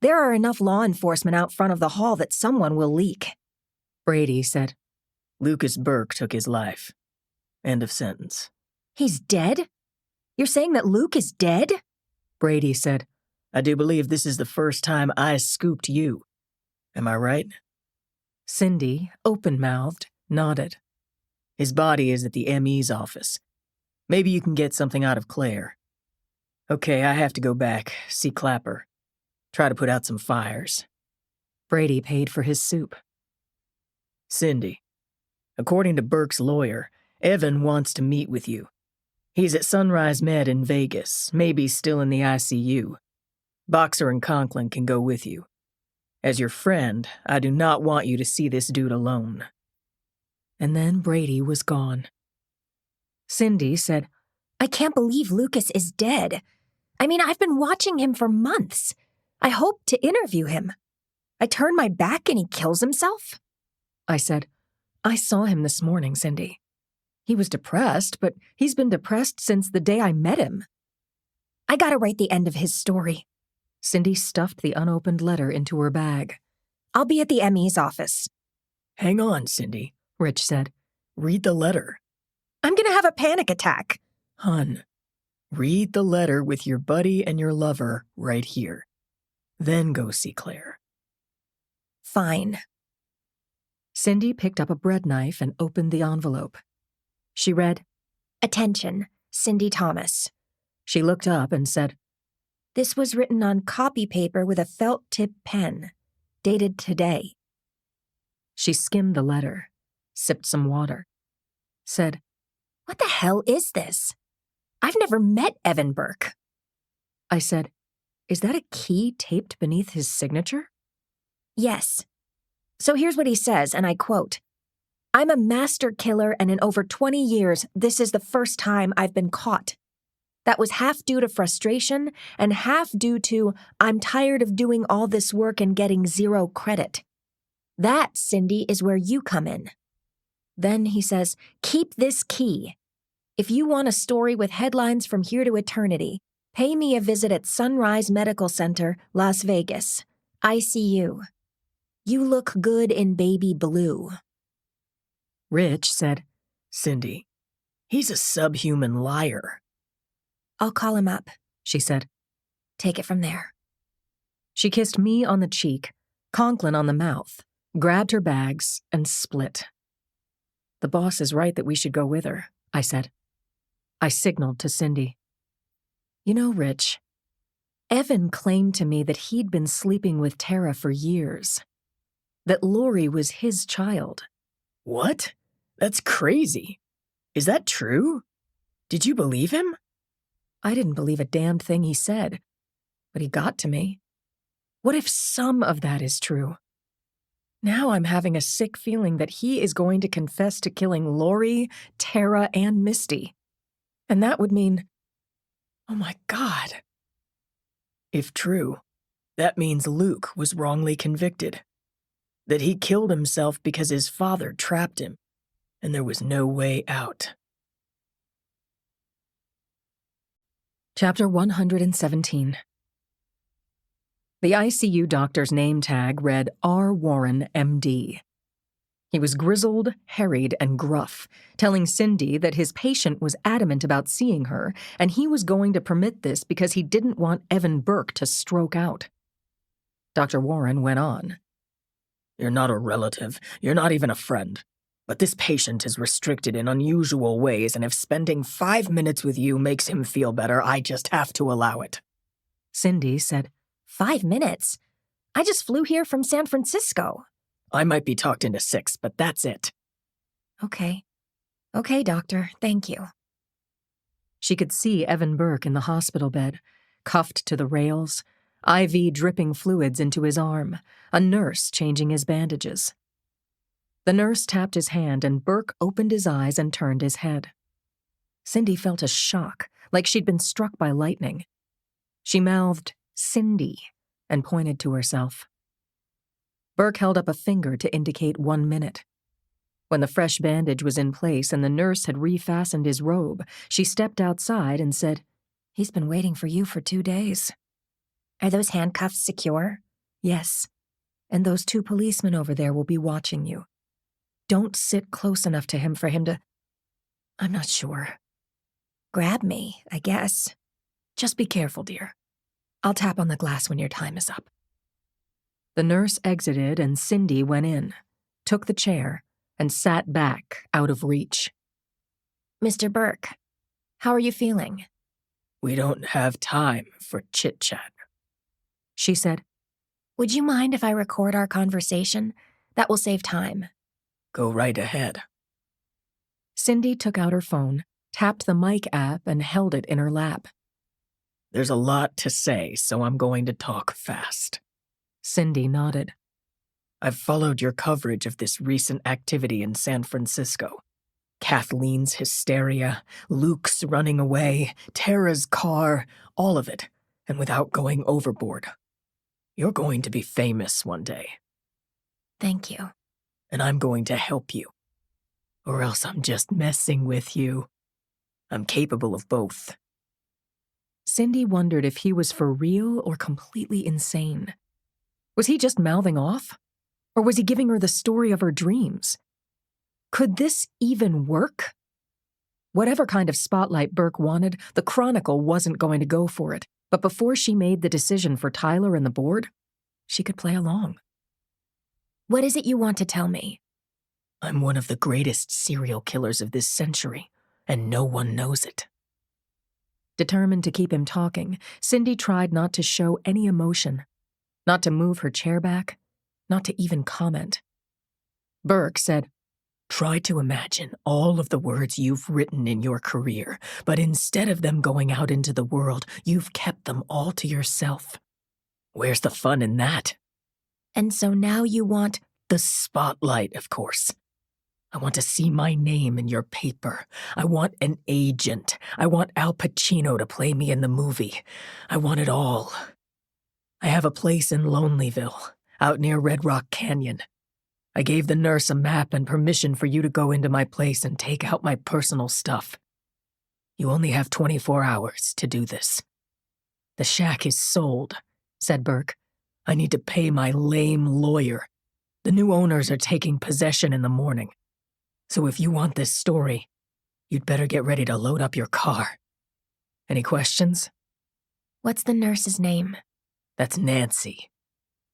There are enough law enforcement out front of the hall that someone will leak. Brady said, Lucas Burke took his life. End of sentence. He's dead? You're saying that Luke is dead? Brady said, I do believe this is the first time I scooped you. Am I right? Cindy, open-mouthed, nodded. His body is at the ME's office. Maybe you can get something out of Claire. Okay, I have to go back, see Clapper. Try to put out some fires. Brady paid for his soup. Cindy, according to Burke's lawyer, Evan wants to meet with you. He's at Sunrise Med in Vegas, maybe still in the ICU. Boxer and Conklin can go with you. As your friend, I do not want you to see this dude alone. And then Brady was gone. Cindy said, I can't believe Lucas is dead. I mean, I've been watching him for months. I hoped to interview him. I turn my back and he kills himself? I said, I saw him this morning, Cindy. He was depressed, but he's been depressed since the day I met him. I gotta write the end of his story. Cindy stuffed the unopened letter into her bag. I'll be at the ME's office. Hang on, Cindy, Rich said. Read the letter. I'm gonna have a panic attack. Hun, read the letter with your buddy and your lover right here. Then go see Claire. Fine. Cindy picked up a bread knife and opened the envelope. She read, Attention, Cindy Thomas. She looked up and said, This was written on copy paper with a felt-tip pen, dated today. She skimmed the letter, sipped some water, said, What the hell is this? I've never met Evan Burke. I said, Is that a key taped beneath his signature? Yes. So here's what he says, and I quote, I'm a master killer, and in over 20 years, this is the first time I've been caught. That was half due to frustration and half due to I'm tired of doing all this work and getting 0 credit. That, Cindy, is where you come in. Then he says, keep this key. If you want a story with headlines from here to eternity, pay me a visit at Sunrise Medical Center, Las Vegas. ICU. You look good in baby blue. Rich said, Cindy, he's a subhuman liar. I'll call him up, she said. Take it from there. She kissed me on the cheek, Conklin on the mouth, grabbed her bags, and split. The boss is right that we should go with her, I said. I signaled to Cindy. You know, Rich, Evan claimed to me that he'd been sleeping with Tara for years. That Lori was his child. What? That's crazy. Is that true? Did you believe him? I didn't believe a damned thing he said, but he got to me. What if some of that is true? Now I'm having a sick feeling that he is going to confess to killing Lori, Tara, and Misty. And that would mean, oh my God. If true, that means Luke was wrongly convicted. That he killed himself because his father trapped him, and there was no way out. Chapter 117. The ICU doctor's name tag read R. Warren, M.D. He was grizzled, harried, and gruff, telling Cindy that his patient was adamant about seeing her, and he was going to permit this because he didn't want Evan Burke to stroke out. Dr. Warren went on. You're not a relative. You're not even a friend. But this patient is restricted in unusual ways, and if spending 5 minutes with you makes him feel better, I just have to allow it. Cindy said, 5 minutes? I just flew here from San Francisco. I might be talked into 6, but that's it. Okay. Okay, doctor. Thank you. She could see Evan Burke in the hospital bed, cuffed to the rails, IV dripping fluids into his arm, a nurse changing his bandages. The nurse tapped his hand and Burke opened his eyes and turned his head. Cindy felt a shock, like she'd been struck by lightning. She mouthed, "Cindy," and pointed to herself. Burke held up a finger to indicate 1 minute. When the fresh bandage was in place and the nurse had refastened his robe, she stepped outside and said, "He's been waiting for you for 2 days. Are those handcuffs secure?" "Yes, and those 2 policemen over there will be watching you. Don't sit close enough to him for him to... I'm not sure. Grab me, I guess. Just be careful, dear. I'll tap on the glass when your time is up." The nurse exited and Cindy went in, took the chair, and sat back out of reach. "Mr. Burke, how are you feeling?" We don't have time for chit-chat. She said, "Would you mind if I record our conversation? That will save time." Go right ahead. Cindy took out her phone, tapped the mic app, and held it in her lap. There's a lot to say, so I'm going to talk fast. Cindy nodded. I've followed your coverage of this recent activity in San Francisco. Kathleen's hysteria, Luke's running away, Tara's car, all of it, and without going overboard. You're going to be famous one day. Thank you. And I'm going to help you. Or else I'm just messing with you. I'm capable of both. Cindy wondered if he was for real or completely insane. Was he just mouthing off? Or was he giving her the story of her dreams? Could this even work? Whatever kind of spotlight Burke wanted, the Chronicle wasn't going to go for it. But before she made the decision for Tyler and the board, she could play along. "What is it you want to tell me?" I'm one of the greatest serial killers of this century, and no one knows it. Determined to keep him talking, Cindy tried not to show any emotion, not to move her chair back, not to even comment. Burke said, Try to imagine all of the words you've written in your career, but instead of them going out into the world, you've kept them all to yourself. Where's the fun in that? "And so now you want..." The spotlight, of course. I want to see my name in your paper. I want an agent. I want Al Pacino to play me in the movie. I want it all. I have a place in Lonelyville, out near Red Rock Canyon. I gave the nurse a map and permission for you to go into my place and take out my personal stuff. You only have 24 hours to do this. The shack is sold, said Burke. I need to pay my lame lawyer. The new owners are taking possession in the morning. So if you want this story, you'd better get ready to load up your car. Any questions? "What's the nurse's name?" That's Nancy.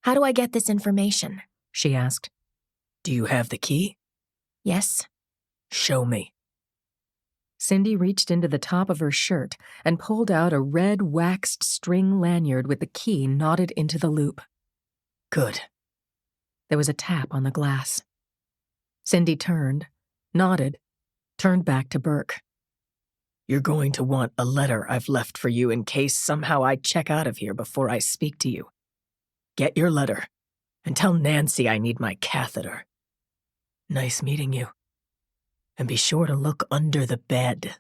"How do I get this information?" she asked. Do you have the key? "Yes." Show me. Cindy reached into the top of her shirt and pulled out a red waxed string lanyard with the key knotted into the loop. Good. There was a tap on the glass. Cindy turned, nodded, turned back to Burke. You're going to want a letter I've left for you in case somehow I check out of here before I speak to you. Get your letter, and tell Nancy I need my catheter. Nice meeting you. And be sure to look under the bed.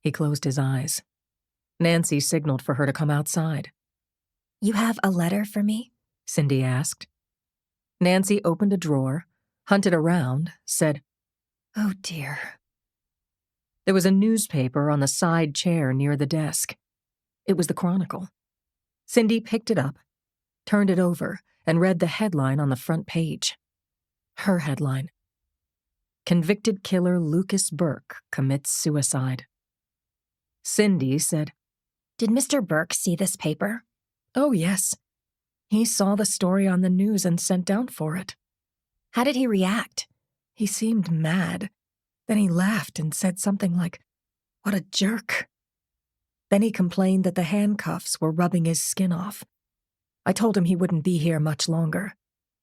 He closed his eyes. Nancy signaled for her to come outside. "You have a letter for me?" Cindy asked. Nancy opened a drawer, hunted around, said, "Oh, dear." There was a newspaper on the side chair near the desk. It was the Chronicle. Cindy picked it up, turned it over, and read the headline on the front page. Her headline. Convicted killer Lucas Burke commits suicide. Cindy said, Did Mr. Burke see this paper? Oh, yes. He saw the story on the news and sent down for it. How did he react? He seemed mad. Then he laughed and said something like, "What a jerk." Then he complained that the handcuffs were rubbing his skin off. I told him he wouldn't be here much longer,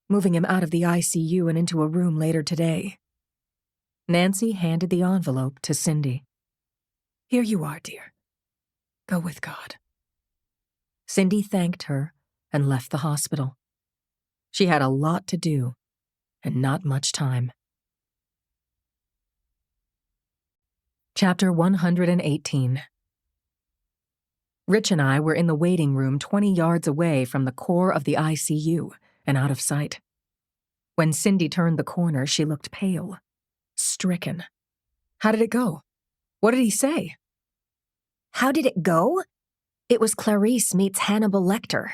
moving him out of the ICU and into a room later today. Nancy handed the envelope to Cindy. Here you are, dear. Go with God. Cindy thanked her and left the hospital. She had a lot to do and not much time. Chapter 118. Rich and I were in the waiting room 20 yards away from the core of the ICU and out of sight. When Cindy turned the corner, she looked pale, stricken. How did it go? What did he say? How did it go? It was Clarice meets Hannibal Lecter.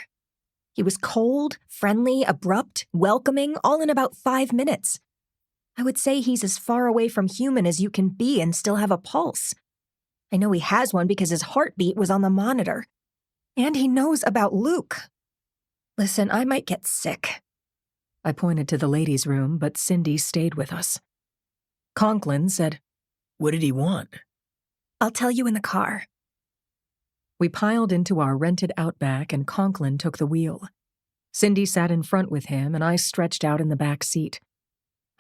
He was cold, friendly, abrupt, welcoming, all in about 5 minutes. I would say he's as far away from human as you can be and still have a pulse. I know he has one because his heartbeat was on the monitor. And he knows about Luke. Listen, I might get sick. I pointed to the ladies' room, but Cindy stayed with us. Conklin said, What did he want? I'll tell you in the car. We piled into our rented Outback and Conklin took the wheel. Cindy sat in front with him and I stretched out in the back seat.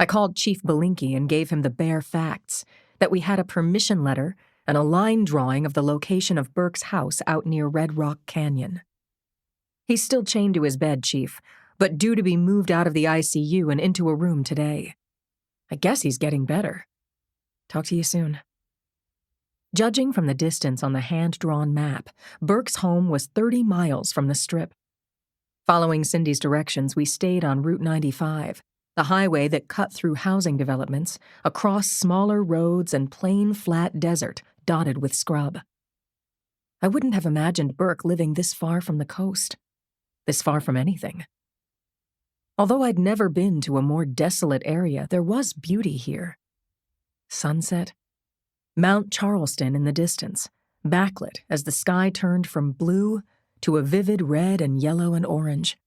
I called Chief Belinkie and gave him the bare facts, that we had a permission letter and a line drawing of the location of Burke's house out near Red Rock Canyon. He's still chained to his bed, Chief, but due to be moved out of the ICU and into a room today. I guess he's getting better. Talk to you soon. Judging from the distance on the hand-drawn map, Burke's home was 30 miles from the Strip. Following Cindy's directions, we stayed on Route 95, the highway that cut through housing developments, across smaller roads and plain, flat desert dotted with scrub. I wouldn't have imagined Burke living this far from the coast, this far from anything. Although I'd never been to a more desolate area, there was beauty here. Sunset, Mount Charleston in the distance, backlit as the sky turned from blue to a vivid red and yellow and orange.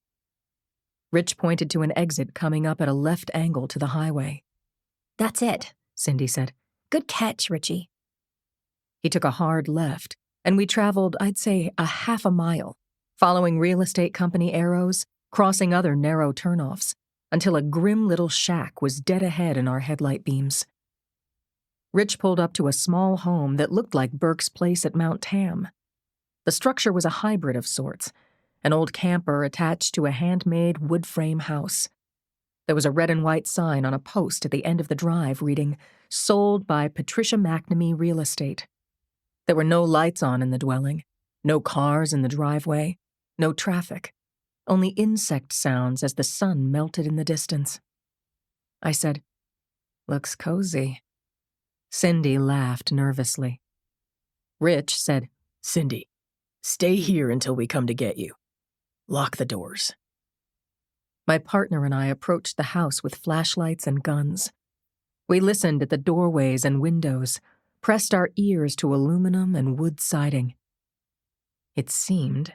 Rich pointed to an exit coming up at a left angle to the highway. That's it, Cindy said. Good catch, Richie. He took a hard left, and we traveled, I'd say, a half a mile, following real estate company arrows, crossing other narrow turnoffs, until a grim little shack was dead ahead in our headlight beams. Rich pulled up to a small home that looked like Burke's place at Mount Tam. The structure was a hybrid of sorts, an old camper attached to a handmade wood frame house. There was a red and white sign on a post at the end of the drive reading, "Sold by Patricia McNamee Real Estate." There were no lights on in the dwelling, no cars in the driveway, no traffic, only insect sounds as the sun melted in the distance. I said, "Looks cozy." Cindy laughed nervously. Rich said, Cindy, stay here until we come to get you. Lock the doors. My partner and I approached the house with flashlights and guns. We listened at the doorways and windows, pressed our ears to aluminum and wood siding. It seemed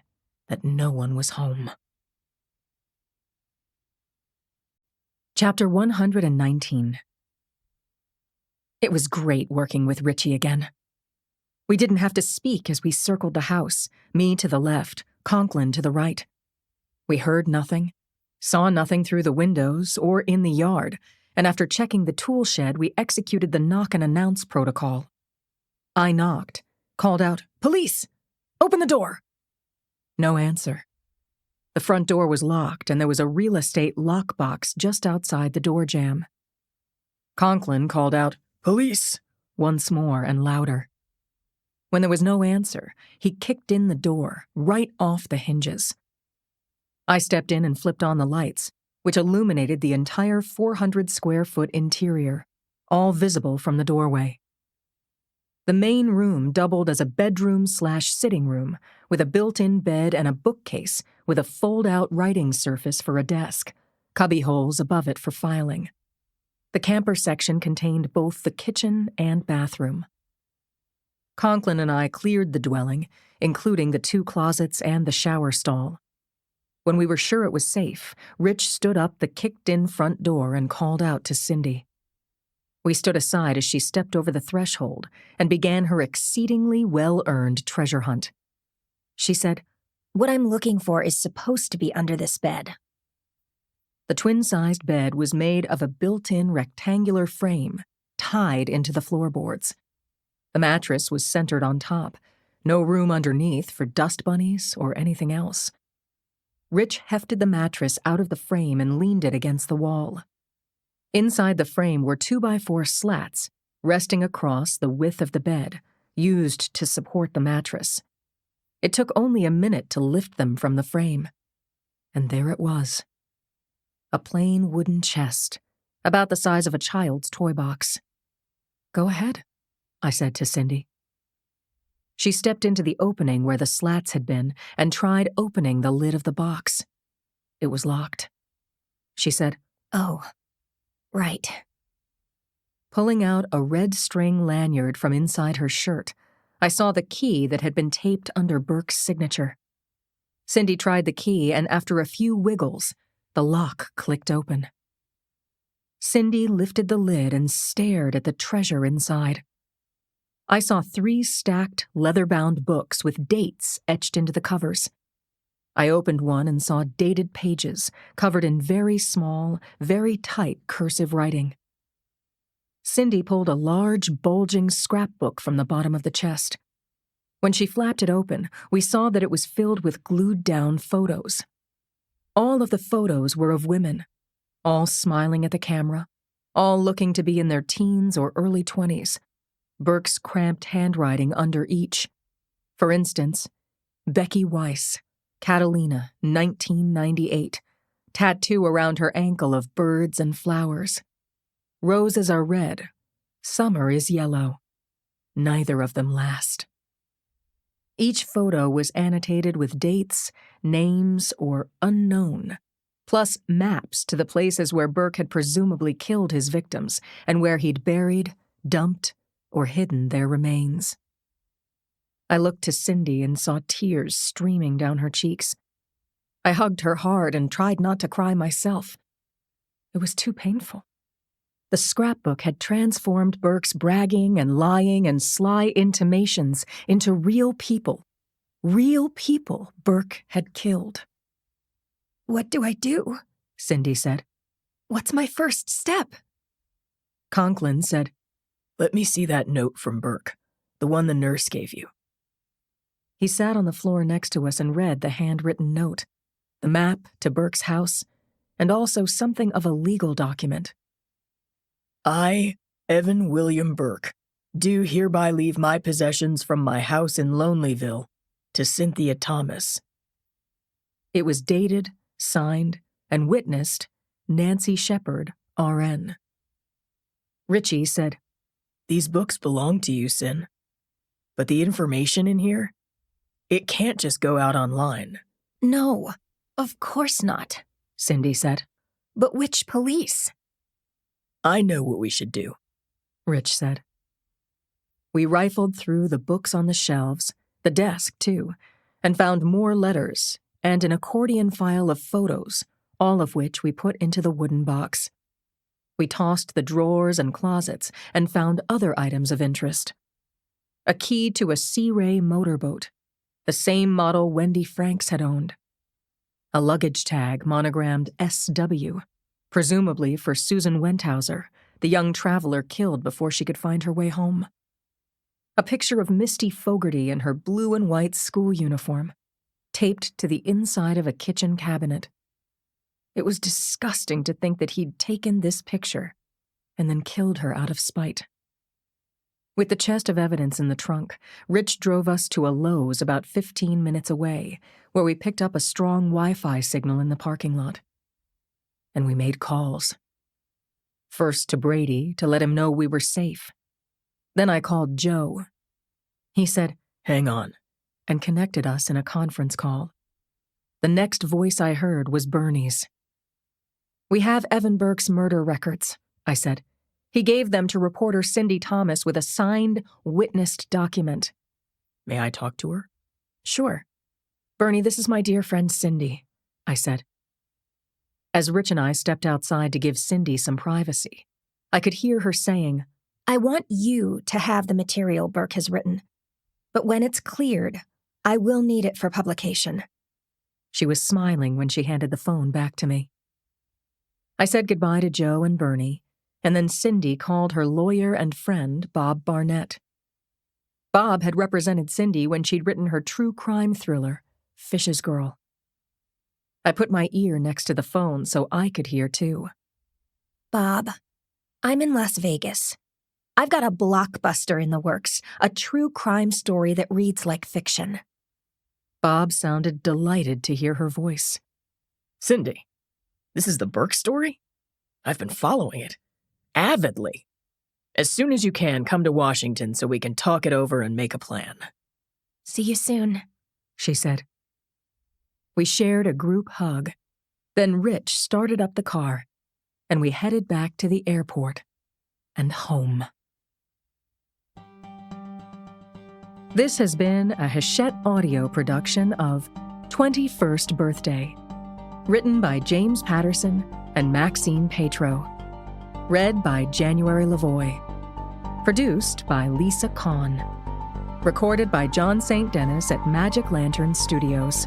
that no one was home. Chapter 119. It was great working with Richie again. We didn't have to speak as we circled the house, me to the left, Conklin to the right. We heard nothing, saw nothing through the windows or in the yard, and after checking the tool shed, we executed the knock and announce protocol. I knocked, called out, "Police! Open the door!" No answer. The front door was locked, and there was a real estate lockbox just outside the door jamb. Conklin called out, "Police!" once more and louder. When there was no answer, he kicked in the door, right off the hinges. I stepped in and flipped on the lights, which illuminated the entire 400-square-foot interior, all visible from the doorway. The main room doubled as a bedroom/sitting room, with a built-in bed and a bookcase with a fold-out writing surface for a desk, cubbyholes above it for filing. The camper section contained both the kitchen and bathroom. Conklin and I cleared the dwelling, including the 2 closets and the shower stall. When we were sure it was safe, Rich stood up the kicked-in front door and called out to Cindy. We stood aside as she stepped over the threshold and began her exceedingly well-earned treasure hunt. She said, "What I'm looking for is supposed to be under this bed." The twin-sized bed was made of a built-in rectangular frame tied into the floorboards. The mattress was centered on top, no room underneath for dust bunnies or anything else. Rich hefted the mattress out of the frame and leaned it against the wall. Inside the frame were 2x4 slats resting across the width of the bed, used to support the mattress. It took only a minute to lift them from the frame. And there it was. A plain wooden chest, about the size of a child's toy box. "Go ahead," I said to Cindy. She stepped into the opening where the slats had been and tried opening the lid of the box. It was locked. She said, "Oh, right." Pulling out a red string lanyard from inside her shirt, I saw the key that had been taped under Burke's signature. Cindy tried the key, and after a few wiggles, the lock clicked open. Cindy lifted the lid and stared at the treasure inside. I saw 3 stacked, leather-bound books with dates etched into the covers. I opened one and saw dated pages covered in very small, very tight cursive writing. Cindy pulled a large, bulging scrapbook from the bottom of the chest. When she flapped it open, we saw that it was filled with glued-down photos. All of the photos were of women, all smiling at the camera, all looking to be in their teens or early 20s. Burke's cramped handwriting under each. For instance, Becky Weiss, Catalina, 1998, tattoo around her ankle of birds and flowers. Roses are red, summer is yellow. Neither of them last. Each photo was annotated with dates, names, or unknown, plus maps to the places where Burke had presumably killed his victims and where he'd buried, dumped, or hidden their remains. I looked to Cindy and saw tears streaming down her cheeks. I hugged her hard and tried not to cry myself. It was too painful. The scrapbook had transformed Burke's bragging and lying and sly intimations into real people Burke had killed. "What do I do?" Cindy said. "What's my first step?" Conklin said, "Let me see that note from Burke, the one the nurse gave you." He sat on the floor next to us and read the handwritten note, the map to Burke's house, and also something of a legal document. "I, Evan William Burke, do hereby leave my possessions from my house in Lonelyville to Cynthia Thomas." It was dated, signed, and witnessed Nancy Shepard, RN. Richie said, "These books belong to you, Cyn. But the information in here, it can't just go out online." "No, of course not," Cindy said. "But which police?" "I know what we should do," Rich said. We rifled through the books on the shelves, the desk too, and found more letters and an accordion file of photos, all of which we put into the wooden box. We tossed the drawers and closets and found other items of interest. A key to a Sea Ray motorboat, the same model Wendy Franks had owned. A luggage tag monogrammed SW, presumably for Susan Wenthauser, the young traveler killed before she could find her way home. A picture of Misty Fogarty in her blue and white school uniform, taped to the inside of a kitchen cabinet. It was disgusting to think that he'd taken this picture and then killed her out of spite. With the chest of evidence in the trunk, Rich drove us to a Lowe's about 15 minutes away, where we picked up a strong Wi-Fi signal in the parking lot. And we made calls. First to Brady to let him know we were safe. Then I called Joe, He said, Hang on. and connected us in a conference call. The next voice I heard was Bernie's. "We have Evan Burke's murder records," I said. "He gave them to reporter Cindy Thomas with a signed, witnessed document." May I talk to her? "Sure. Bernie, this is my dear friend Cindy," I said. As Rich and I stepped outside to give Cindy some privacy, I could hear her saying, I want you to have the material Burke has written. But when it's cleared, I will need it for publication. She was smiling when she handed the phone back to me. I said goodbye to Joe and Bernie, and then Cindy called her lawyer and friend, Bob Barnett. Bob had represented Cindy when she'd written her true crime thriller, Fish's Girl. I put my ear next to the phone so I could hear too. Bob, I'm in Las Vegas. I've got a blockbuster in the works, a true crime story that reads like fiction. Bob sounded delighted to hear her voice. Cindy, this is the Burke story? I've been following it. Avidly. As soon as you can, come to Washington so we can talk it over and make a plan. See you soon, she said. We shared a group hug. Then Rich started up the car, and we headed back to the airport and home. This has been a Hachette audio production of 21st Birthday, written by James Patterson and Maxine Petro, read by January Lavoie, produced by Lisa Kahn, recorded by John St. Dennis at Magic Lantern Studios,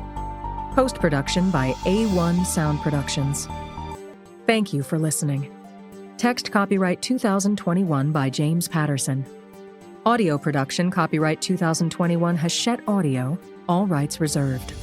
post-production by A1 Sound Productions. Thank you for listening. Text copyright 2021 by James Patterson. Audio production copyright 2021 Hachette Audio, all rights reserved.